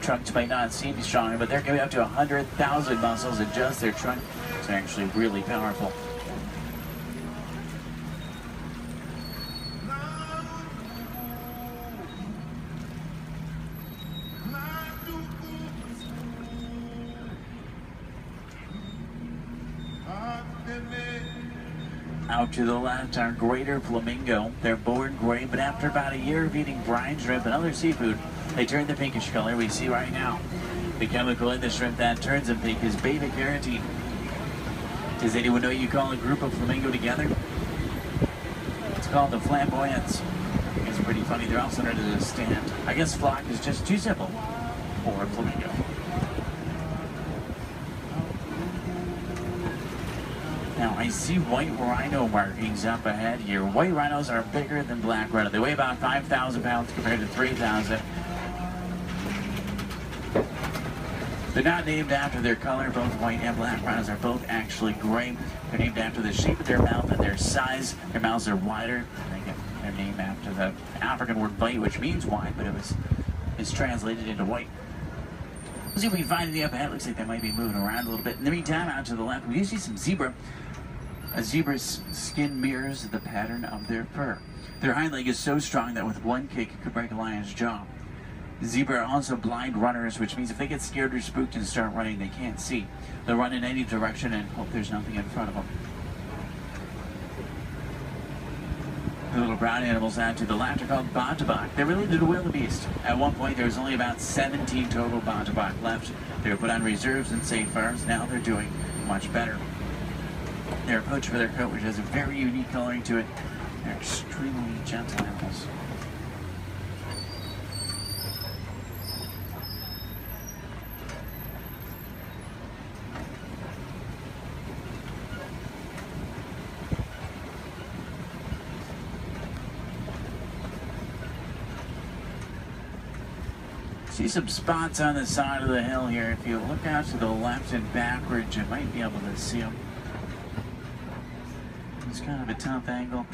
[SPEAKER 10] Trunks might not seem stronger, but they're giving up to 100,000 muscles in just their trunk. It's actually really powerful. Out to the left are greater flamingo. They're born gray, but after about a year of eating brine shrimp and other seafood, they turn the pinkish color we see right now. The chemical in the shrimp that turns them pink is beta-carotene. Does anyone know you call a group of flamingo together? It's called the flamboyants. It's pretty funny. They're also known as a stand. I guess flock is just too simple for flamingo. Now, I see white rhino markings up ahead here. White rhinos are bigger than black rhino. They weigh about 5,000 pounds compared to 3,000. They're not named after their color. Both white and black rhinos are both actually gray. They're named after the shape of their mouth and their size. Their mouths are wider. They can their name after the African word bite, which means wide, but it's translated into white. Let's see if we can find it up ahead. Looks like they might be moving around a little bit. In the meantime, out to the left, we do see some zebra. A zebra's skin mirrors the pattern of their fur. Their hind leg is so strong that with one kick it could break a lion's jaw. Zebra are also blind runners, which means if they get scared or spooked and start running, they can't see. They'll run in any direction and hope there's nothing in front of them. The little brown animals out to the left are called bontebok. They're related to wildebeest. At one point, there was only about 17 total bontebok left. They were put on reserves and safe farms. Now they're doing much better. They're poached for their coat, which has a very unique coloring to it. They're extremely gentle animals. See some spots on the side of the hill here. If you look out to the left and backwards, you might be able to see them. It's kind of a tough angle.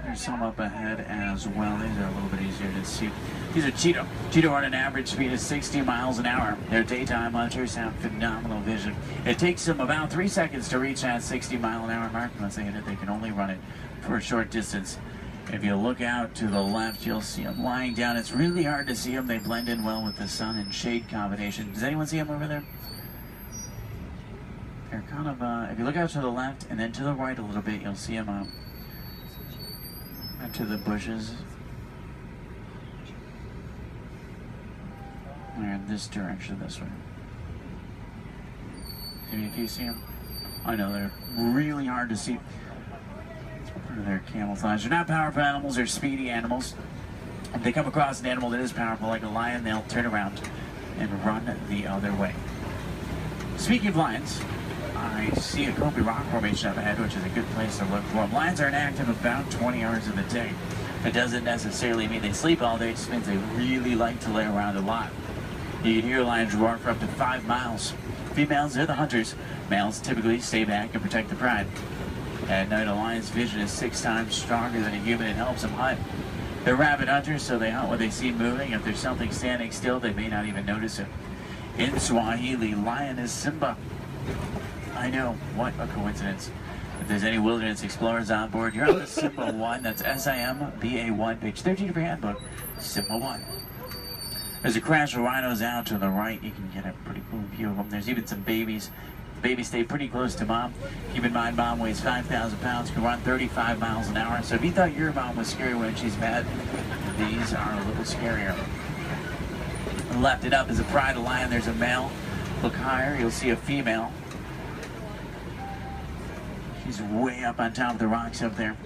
[SPEAKER 10] There's some up ahead as well. These are a little bit easier to see. These are cheetah. Cheetah run an average speed of 60 miles an hour. They're daytime hunters, have phenomenal vision. It takes them about 3 seconds to reach that 60-mile-an-hour mark. Once they hit it, they can only run it for a short distance. If you look out to the left, you'll see them lying down. It's really hard to see them. They blend in well with the sun and shade combination. Does anyone see them over there? They're kind of, if you look out to the left and then to the right a little bit, you'll see them out to the bushes. They're in this direction, this way. Maybe if you see them. I know, they're really hard to see. They're camouflage. They're not powerful animals, they're speedy animals. If they come across an animal that is powerful like a lion, they'll turn around and run the other way. Speaking of lions, I see a Kobe rock formation up ahead, which is a good place to look for them. Lions are inactive about 20 hours of the day. It doesn't necessarily mean they sleep all day, it just means they really like to lay around a lot. You can hear lions roar for up to 5 miles. Females are the hunters. Males typically stay back and protect the pride. At night, a lion's vision is 6 times stronger than a human. It helps them hunt. They're rabid hunters, so they hunt what they see moving. If there's something standing still, they may not even notice it. In Swahili, lion is Simba. I know, what a coincidence. If there's any wilderness explorers on board, you're on the Simba 1. That's SIMBA1, page 13 of your handbook, Simba 1. There's a crash of rhinos out to the right. You can get a pretty cool view of them. There's even some babies. Babies stay pretty close to mom. Keep in mind, mom weighs 5,000 pounds, can run 35 miles an hour. So if you thought your mom was scary when she's mad, these are a little scarier. Left it up is a pride of lion. There's a male. Look higher, you'll see a female. She's way up on top of the rocks up there.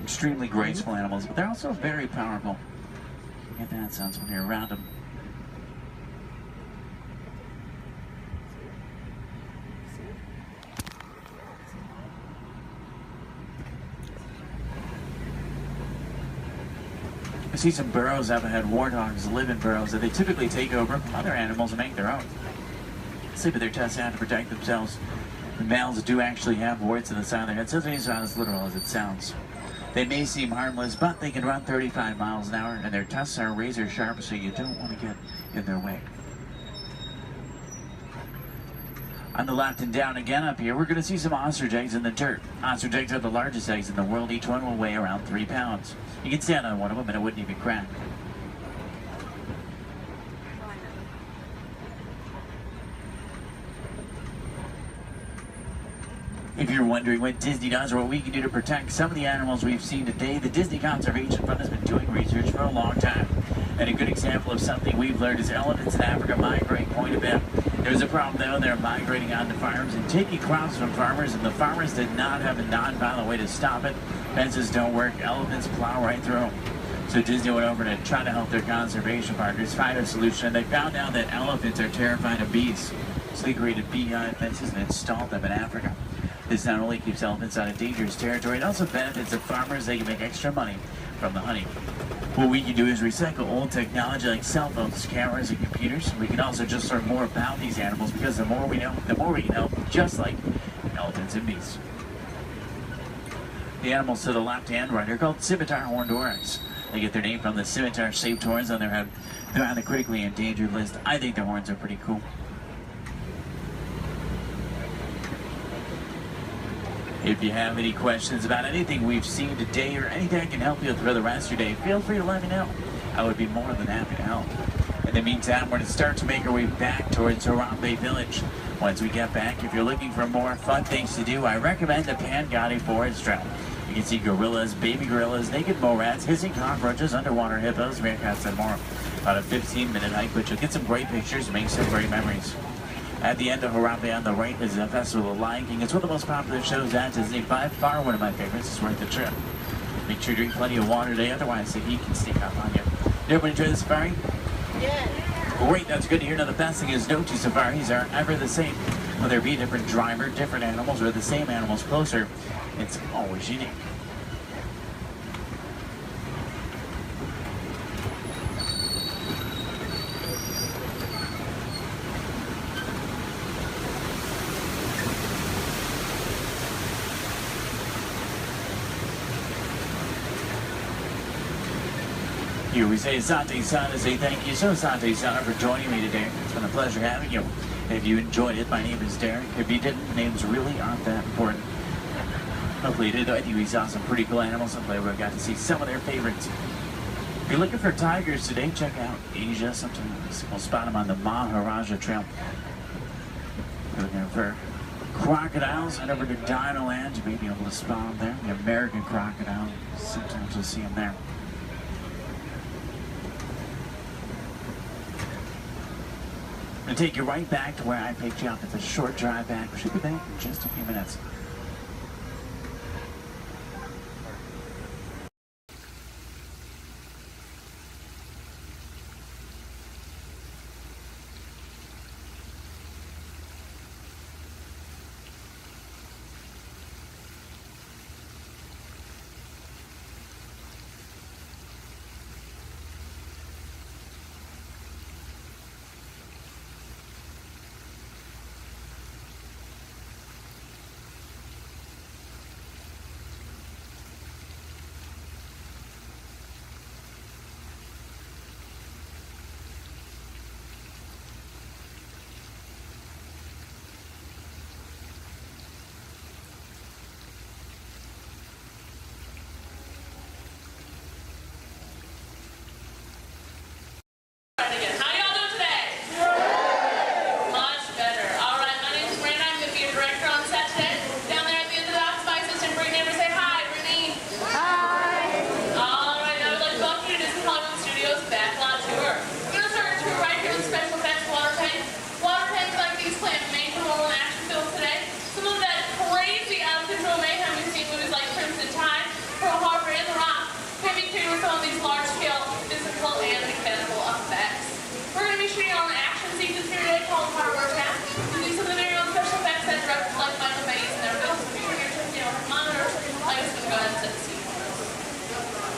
[SPEAKER 10] Extremely graceful animals, but they're also very powerful. You get that sense when you're around them. I see some burrows up ahead. Warthogs live in burrows that they typically take over from other animals and make their own. Sleep with their tusks out to protect themselves. The males do actually have warts in the side of their head, so it's not as literal as it sounds. They may seem harmless, but they can run 35 miles an hour, and their tusks are razor sharp, so you don't want to get in their way. On the left and down again up here, we're going to see some ostrich eggs in the dirt. Ostrich eggs are the largest eggs in the world. Each one will weigh around 3 pounds. You can stand on one of them and it wouldn't even crack. If you're wondering what Disney does or what we can do to protect some of the animals we've seen today, the Disney Conservation Fund has been doing research for a long time. And a good example of something we've learned is elephants in Africa migrate quite a bit. There's a problem though, they're migrating onto farms and taking crops from farmers, and the farmers did not have a non-violent way to stop it. Fences don't work, elephants plow right through them. So Disney went over to try to help their conservation partners find a solution, and they found out that elephants are terrified of bees. So they created bee-hive fences and installed them in Africa. This not only keeps elephants out of dangerous territory, it also benefits the farmers. They can make extra money from the honey. What we can do is recycle old technology like cell phones, cameras, and computers. We can also just learn more about these animals, because the more we know, the more we can help, just like elephants and bees. The animals to the left and right are called scimitar horned oryx. They get their name from the scimitar-shaped horns on their head. They're on the critically endangered list. I think the horns are pretty cool. If you have any questions about anything we've seen today or anything I can help you with for the rest of your day, feel free to let me know. I would be more than happy to help. In the meantime, we're going to start to make our way back towards Harambe Village. Once we get back, if you're looking for more fun things to do, I recommend the Pangati Forest Trail. You can see gorillas, baby gorillas, naked mole rats, hissing cockroaches, underwater hippos, meerkats, and more. About a 15-minute hike, but you'll get some great pictures and make some great memories. At the end of Harambe on the right is the Festival of Lion King. It's one of the most popular shows at Disney. By far one of my favorites. It's worth the trip. Make sure you drink plenty of water today, otherwise the heat can sneak up on you. Did everyone enjoy the safari? Yeah. Great, that's good to hear. Now the best thing is no two safaris are ever the same. Whether it be a different driver, different animals, or the same animals closer, it's always unique. Here we say Sante Sana, say thank you so Sante Sana for joining me today. It's been a pleasure having you. If you enjoyed it, my name is Derek. If you didn't, names really aren't that important. Hopefully you did. I think we saw some pretty cool animals. Hopefully we got to see some of their favorites. If you're looking for tigers today, check out Asia. Sometimes we'll spot them on the Maharaja Trail. If you're looking for crocodiles, head over to Dinoland. You may be able to spot them there. The American crocodile. Sometimes you'll see them there. I'm going to take you right back to where I picked you up. It's a short drive back. We should be back in just a few minutes.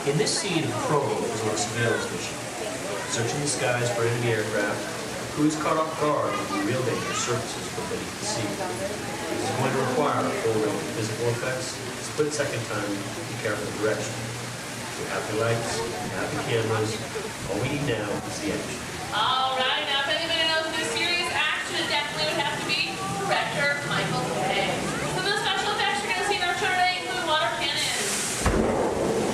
[SPEAKER 16] In this scene, Provo is on a surveillance mission, searching the skies for enemy aircraft. The crew is caught off guard when the real danger surfaces from beneath the sea. This is going to require a full range of physical effects, split-second time, and careful direction. We have the lights, we have the cameras. All we need now is the action.
[SPEAKER 19] All right, now if anybody knows this serious action, it definitely would have to be director Michael Bay. Some of the special effects you're going to see in our show today include water cannons,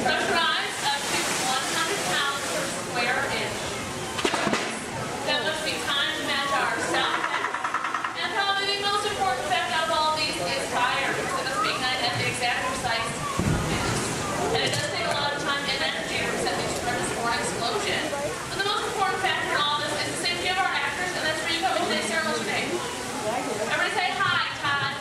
[SPEAKER 19] pressurized up to 100 pounds per square inch. That must be time to match our sound effect. And probably the most important effect out of all these is fire, because it must be ignited at the exact precise minutes. And it does take a lot of time and energy to set these tremors for an explosion. But the most important factor in all this is the safety of our actors, and that's where you come in today's ceremony today. Everybody say hi, Todd.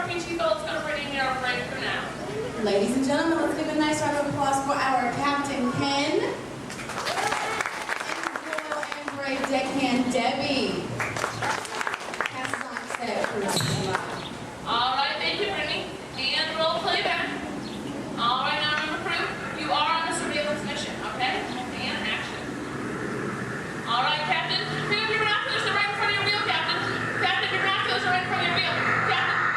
[SPEAKER 19] trucking seatbelts, going to bring in our break for now.
[SPEAKER 2] Ladies and gentlemen, let's give a nice round of applause for our Captain Ken and Brave Deckhand Debbie. Passes on set for
[SPEAKER 19] All right, thank you, Brittany. And roll playback. All right, now remember, crew, you are on a surveillance mission, okay? And action. All right, Captain, pick up your binoculars. They're right in front of your wheel, Captain. Captain, your binoculars are right in front of your wheel. Captain.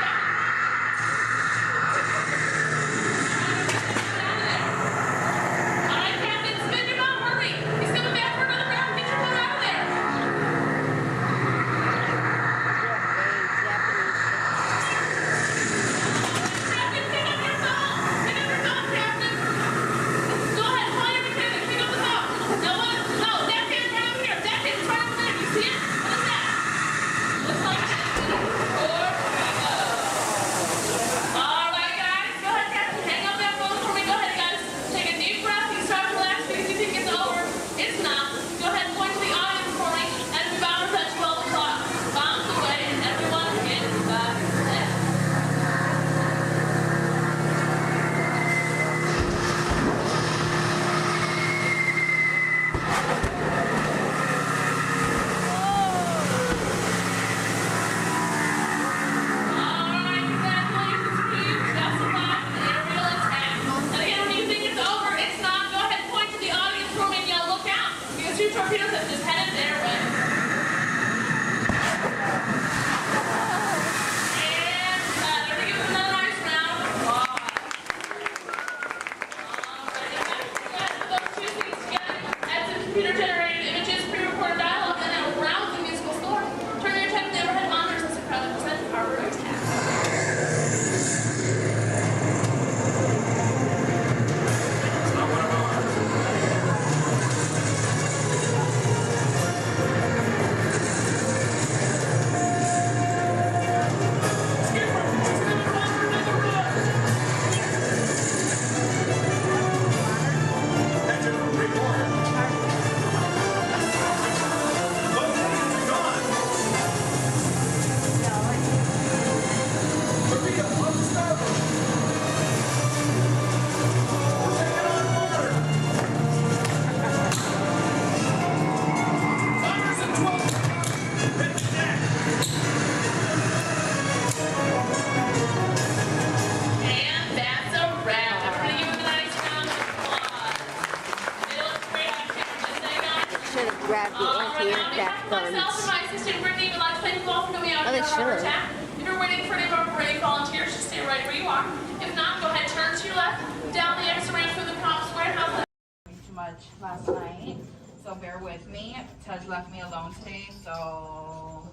[SPEAKER 5] grab the anti-aircraft guns.
[SPEAKER 19] Myself and my assistant Brittany would like to thank you all for coming out
[SPEAKER 5] Oh,
[SPEAKER 19] to
[SPEAKER 5] they
[SPEAKER 19] our
[SPEAKER 5] should.
[SPEAKER 19] attack. If you're waiting for any of our brave volunteers, just stay right where you are. If not, go ahead, turn to your left, down the exit ramp through the cops warehouse.
[SPEAKER 2] Too much last night, so bear with me. Tej left me alone today, so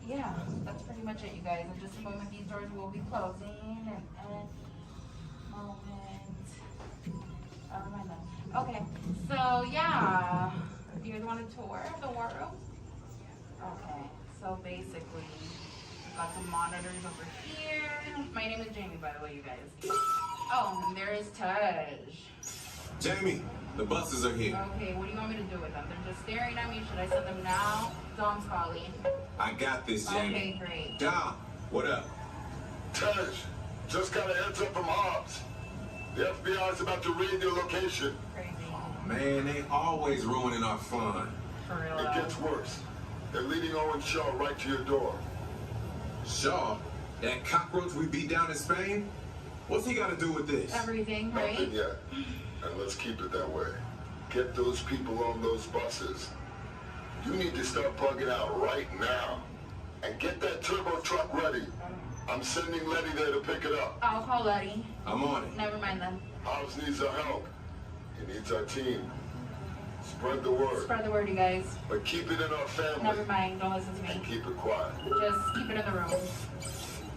[SPEAKER 2] yeah, that's pretty much it, you guys. In just a moment, these doors will be closing, and okay, so yeah, you guys want a tour of the war room? Okay, so basically, we've got some monitors over here. My name is Jamie, by the way, you guys. Oh, and there is Tej.
[SPEAKER 21] Jamie, the buses are here.
[SPEAKER 2] Okay, what do you want me to do with them? They're just staring at me. Should I send them now? Dom's calling.
[SPEAKER 21] I got this, Jamie.
[SPEAKER 2] Okay, great.
[SPEAKER 21] Dom, what up?
[SPEAKER 22] Tej, just got a heads up from Hobbs. The FBI is about to raid your location.
[SPEAKER 2] Crazy.
[SPEAKER 21] Oh, man, they always ruining our fun.
[SPEAKER 2] For real.
[SPEAKER 22] It gets worse. They're leading Owen Shaw right to your door.
[SPEAKER 21] Shaw? That cockroach we beat down in Spain? What's he got to do with this?
[SPEAKER 2] Everything, right?
[SPEAKER 22] Nothing yet. And let's keep it that way. Get those people on those buses. You need to start bugging out right now. And get that turbo truck ready. I'm sending Letty there to pick it up.
[SPEAKER 2] I'll call Letty.
[SPEAKER 21] I'm on it.
[SPEAKER 2] Never mind then.
[SPEAKER 22] Hobbs needs our help. He needs our team. Spread the word.
[SPEAKER 2] Spread the word, you guys.
[SPEAKER 22] But keep it in our family.
[SPEAKER 2] Never mind. Don't listen to me.
[SPEAKER 22] And keep it quiet.
[SPEAKER 2] Just keep it in the room.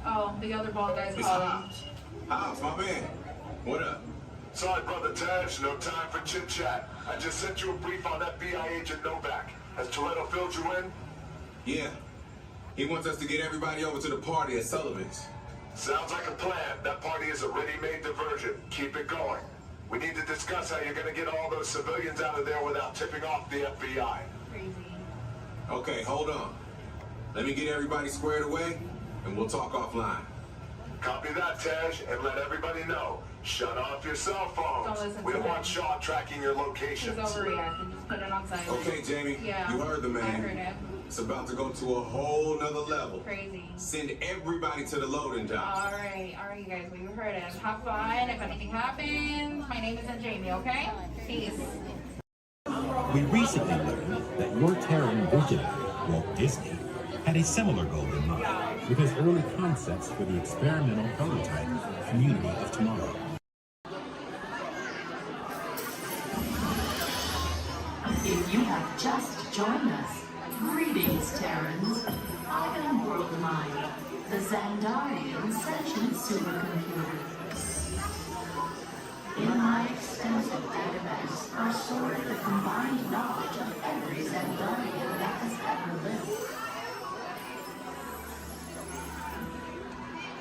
[SPEAKER 2] Oh, the other bald guy's
[SPEAKER 21] It's
[SPEAKER 2] calling.
[SPEAKER 21] Hobbs. Hobbs, my man. What up?
[SPEAKER 22] Sorry, Brother Tej. No time for chit-chat. I just sent you a brief on FBI agent Novak. Has Toretto filled you in?
[SPEAKER 21] Yeah. He wants us to get everybody over to the party at Sullivan's.
[SPEAKER 22] Sounds like a plan. That party is a ready-made diversion. Keep it going. We need to discuss how you're going to get all those civilians out of there without tipping off the FBI.
[SPEAKER 2] Crazy.
[SPEAKER 21] Okay, hold on. Let me get everybody squared away, and we'll talk offline.
[SPEAKER 22] Copy that, Tej, and let everybody know. Shut off your cell phones.
[SPEAKER 2] Don't listen
[SPEAKER 22] We
[SPEAKER 2] to
[SPEAKER 22] don't
[SPEAKER 2] him.
[SPEAKER 22] want Shaw tracking your
[SPEAKER 2] He's
[SPEAKER 22] locations.
[SPEAKER 2] overreacting. Just put it on silent.
[SPEAKER 21] Okay, Jamie,
[SPEAKER 2] Yeah.
[SPEAKER 21] you heard the man.
[SPEAKER 2] I heard him.
[SPEAKER 21] It's about to go to a whole nother level.
[SPEAKER 2] Crazy.
[SPEAKER 21] Send everybody to the loading dock.
[SPEAKER 2] All right, you guys. We heard him. Have fun. If anything happens, my name isn't Jamie. Okay? Peace.
[SPEAKER 1] We recently learned that your Terran visionary, Walt Disney, had a similar goal in mind with his early concepts for the experimental prototype Community of Tomorrow.
[SPEAKER 3] If you have just joined us, greetings, Terrans. I am WorldMind, the Xandarian sentient supercomputer. In my extensive database are stored the combined knowledge of every Xandarian that has ever lived.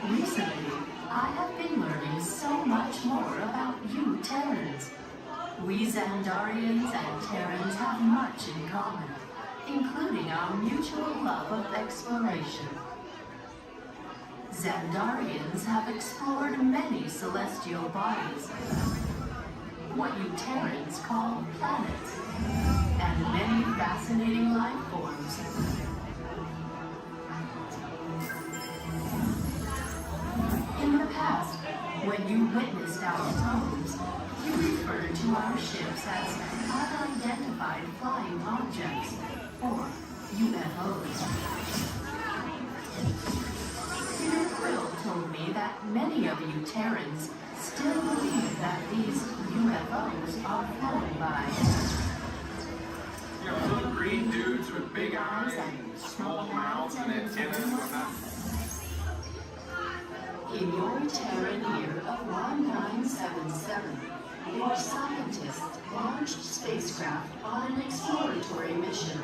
[SPEAKER 3] Recently, I have been learning so much more about you Terrans. We Xandarians and Terrans have much in common, including our mutual love of exploration. Xandarians have explored many celestial bodies, what you Terrans call planets, and many fascinating life forms. In the past, when you witnessed our tones, you referred to our ships as unidentified flying objects, or UFOs. Peter Quill told me that many of you Terrans still believe that these UFOs are flown by
[SPEAKER 7] little green dudes with big eyes and small mouths and antennas.
[SPEAKER 3] In your Terran year of 1977, your scientists launched spacecraft on an exploratory mission.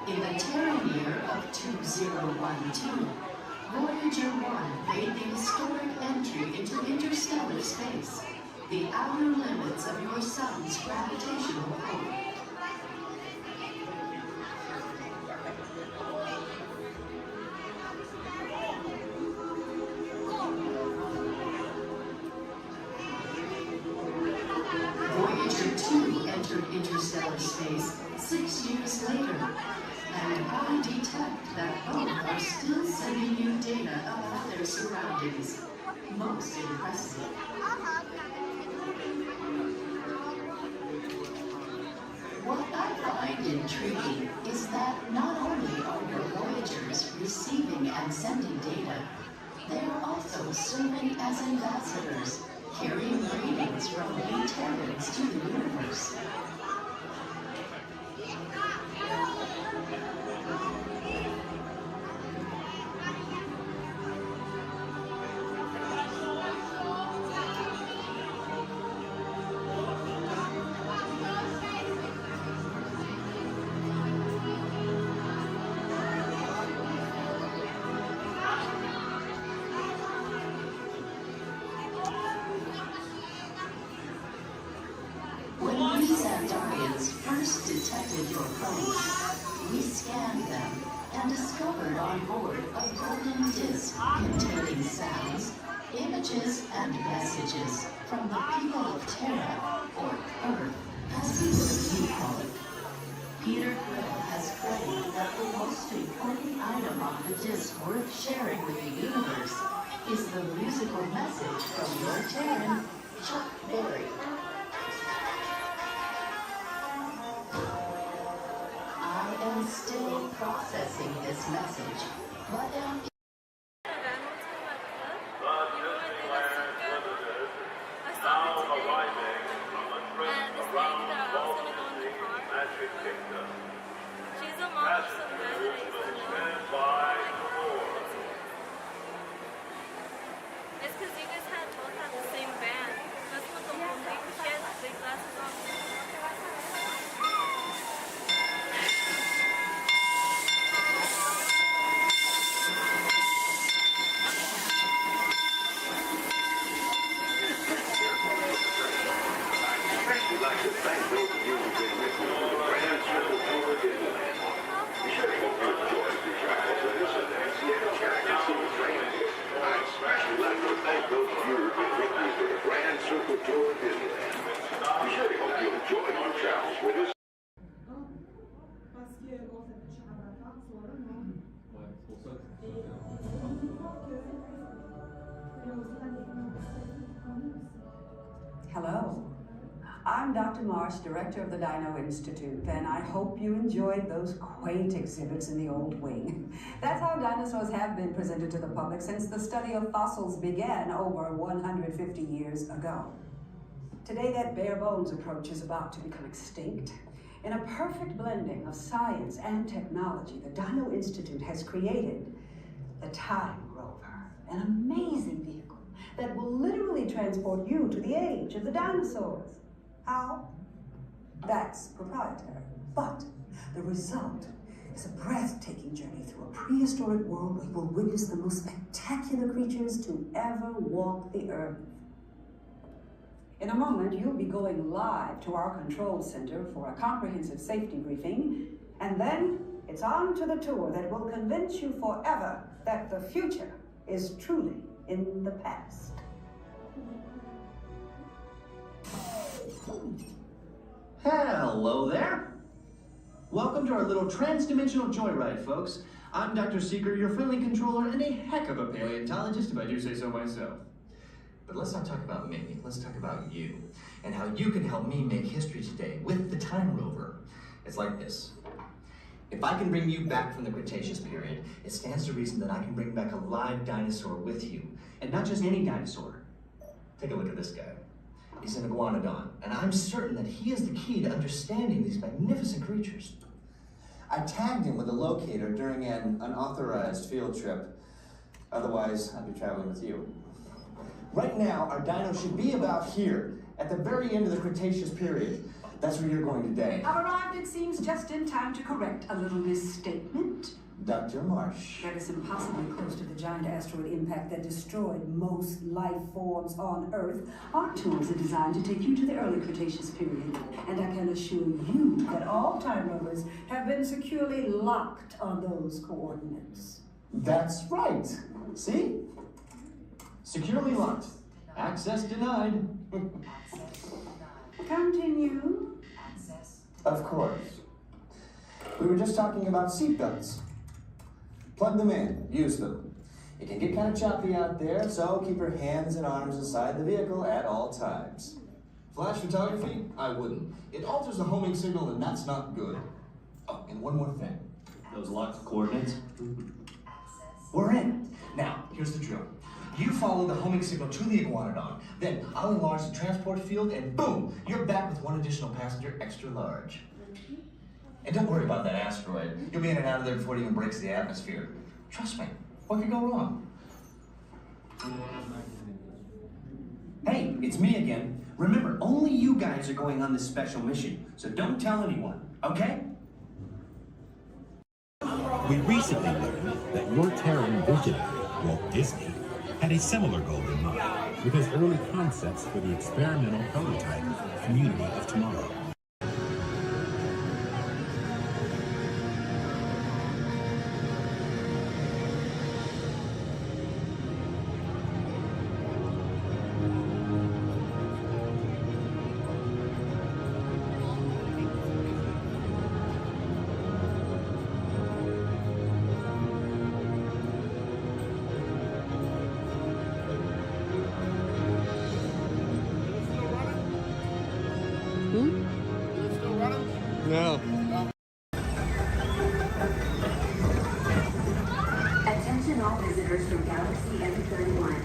[SPEAKER 3] In the Terran year of 2012, Voyager 1 made the historic entry into interstellar space, the outer limits of your sun's gravitational pull. Voyager 2 entered interstellar space 6 years later, and I detect that both are still sending you data about their surroundings. Most impressive. What I find intriguing is that not only are your Voyagers receiving and sending data, they are also serving as ambassadors, carrying greetings from we Terrans to the universe. When we Xandarians first detected your approach, we scanned them and discovered on board a golden disc containing sounds, images, and messages from the people of Terra, or Earth, as we heard you call it. Peter Quill has claimed that the most important item on the disc worth sharing with the universe is the musical message from your Terran, Chuck Berry. I am still processing this message, but am
[SPEAKER 12] Now arriving from a trip around Walt Disney's Magic Kingdom. Passengers will stand by the door.
[SPEAKER 14] It's because you guys both have the same band. That's what the whole thing. She has big glasses on.
[SPEAKER 12] especially like to thank those of you who've been with me on the Grand Circle Tour of Disneyland. We surely hope you enjoyed your travels with us and see the characters of the reindeer. I'd especially like to thank those of you who've been with me for the Grand Circle Tour of Disneyland. We surely hope you enjoyed your travels with us.
[SPEAKER 15] Hello, I'm Dr. Marsh, director of the Dino Institute, and I hope you enjoyed those quaint exhibits in the old wing. That's how dinosaurs have been presented to the public since the study of fossils began over 150 years ago. Today, that bare bones approach is about to become extinct. In a perfect blending of science and technology, the Dino Institute has created the Time Rover, an amazing vehicle that will literally transport you to the age of the dinosaurs. How? That's proprietary. But the result is a breathtaking journey through a prehistoric world where you will witness the most spectacular creatures to ever walk the earth. In a moment, you'll be going live to our control center for a comprehensive safety briefing, and then it's on to the tour that will convince you forever that the future is truly in the past.
[SPEAKER 18] Hello there. Welcome to our little trans-dimensional joyride, folks. I'm Dr. Seeker, your friendly controller and a heck of a paleontologist, if I do say so myself. But let's not talk about me, let's talk about you, and how you can help me make history today with the Time Rover. It's like this. If I can bring you back from the Cretaceous period, it stands to reason that I can bring back a live dinosaur with you. And not just any dinosaur. Take a look at this guy. He's an iguanodon, and I'm certain that he is the key to understanding these magnificent creatures. I tagged him with a locator during an unauthorized field trip. Otherwise, I'd be traveling with you. Right now, our dino should be about here, at the very end of the Cretaceous period. That's where you're going today.
[SPEAKER 15] I've arrived, it seems, just in time to correct a little misstatement.
[SPEAKER 18] Dr. Marsh.
[SPEAKER 15] That is impossibly close to the giant asteroid impact that destroyed most life forms on Earth. Our tours are designed to take you to the early Cretaceous period, and I can assure you that all time rovers have been securely locked on those coordinates.
[SPEAKER 18] That's right. See? Securely locked. Access denied.
[SPEAKER 15] Continue.
[SPEAKER 18] Of course. We were just talking about seatbelts. Plug them in, use them. It can get kind of choppy out there, so keep your hands and arms inside the vehicle at all times. Flash photography? I wouldn't. It alters the homing signal, and that's not good. Oh, and one more thing. Those locked coordinates? We're in. Now, here's the drill. You follow the homing signal to the iguanodon, then I'll enlarge the transport field, and boom, you're back with one additional passenger extra large. And don't worry about that asteroid. You'll be in and out of there before it even breaks the atmosphere. Trust me, what could go wrong? Hey, it's me again. Remember, only you guys are going on this special mission, so don't tell anyone, okay?
[SPEAKER 1] We recently learned that your Terran visionary, Walt Disney, had a similar goal in mind with his early concepts for the experimental prototype Community of Tomorrow.
[SPEAKER 23] No.
[SPEAKER 15] Attention all visitors from Galaxy M31.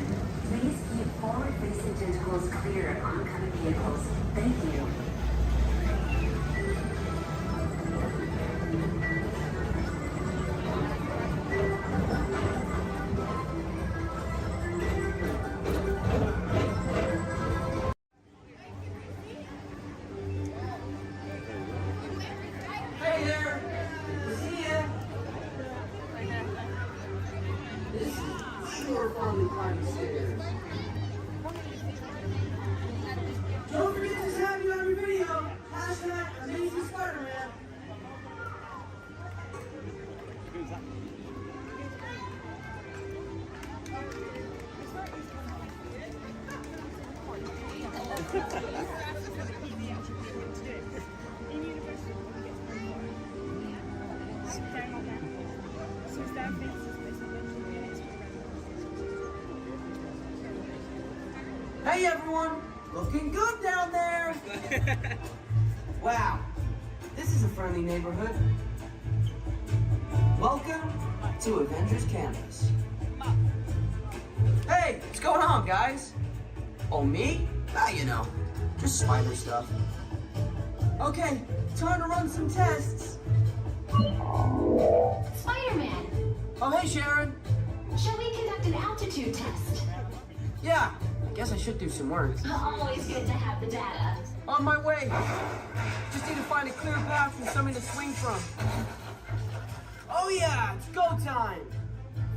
[SPEAKER 15] Please keep forward-facing tentacles clear of oncoming vehicles. Thank you.
[SPEAKER 7] Hey there! See ya! This is sure fun climb the stairs. Don't forget to tap you on your
[SPEAKER 4] Hey everyone, looking good down there. Wow, this is a friendly neighborhood. Welcome to Avengers Campus. Hey, what's going on, guys? Oh, me? Ah, you know, just spider stuff. Okay, time to run some tests.
[SPEAKER 3] Spider-Man,
[SPEAKER 4] Oh, hey, Sharon.
[SPEAKER 3] shall we conduct an altitude test?
[SPEAKER 4] Yeah, guess I should do some work.
[SPEAKER 3] Always good to have the data.
[SPEAKER 4] On my way. Just need to find a clear path and something to swing from. Oh yeah, it's go time.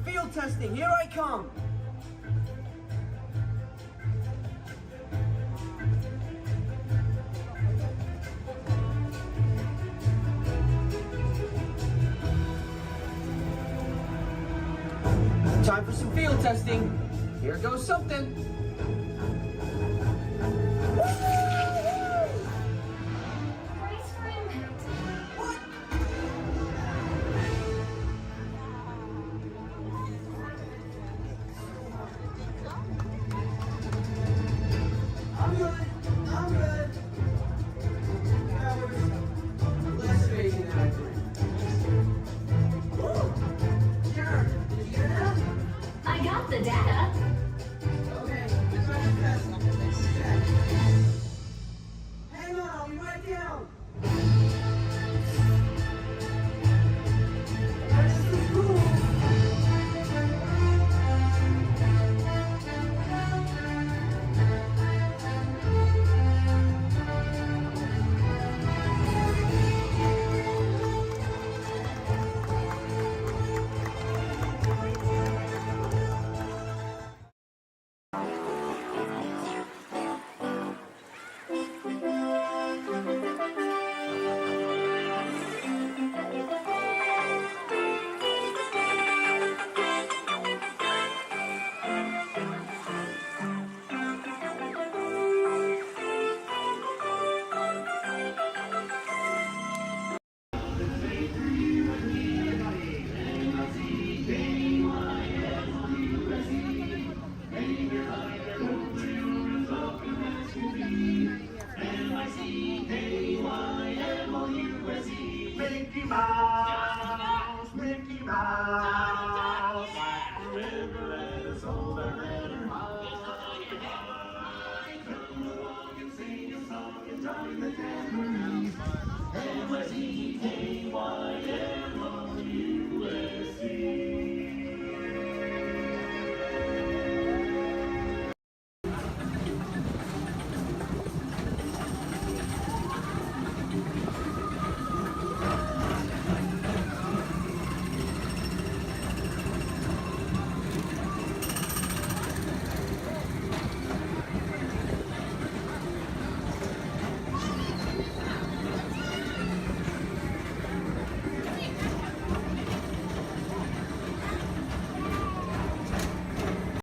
[SPEAKER 4] Field testing, here I come. Time for some field testing. Here goes something.
[SPEAKER 3] Brace for impact.
[SPEAKER 4] I'm good. Less spacing than I think. Sharon, did you get that?
[SPEAKER 3] I got the data.
[SPEAKER 4] Okay, special test. Check. Hang on, I'll be right down. This is cool.
[SPEAKER 7] Mickey Mouse.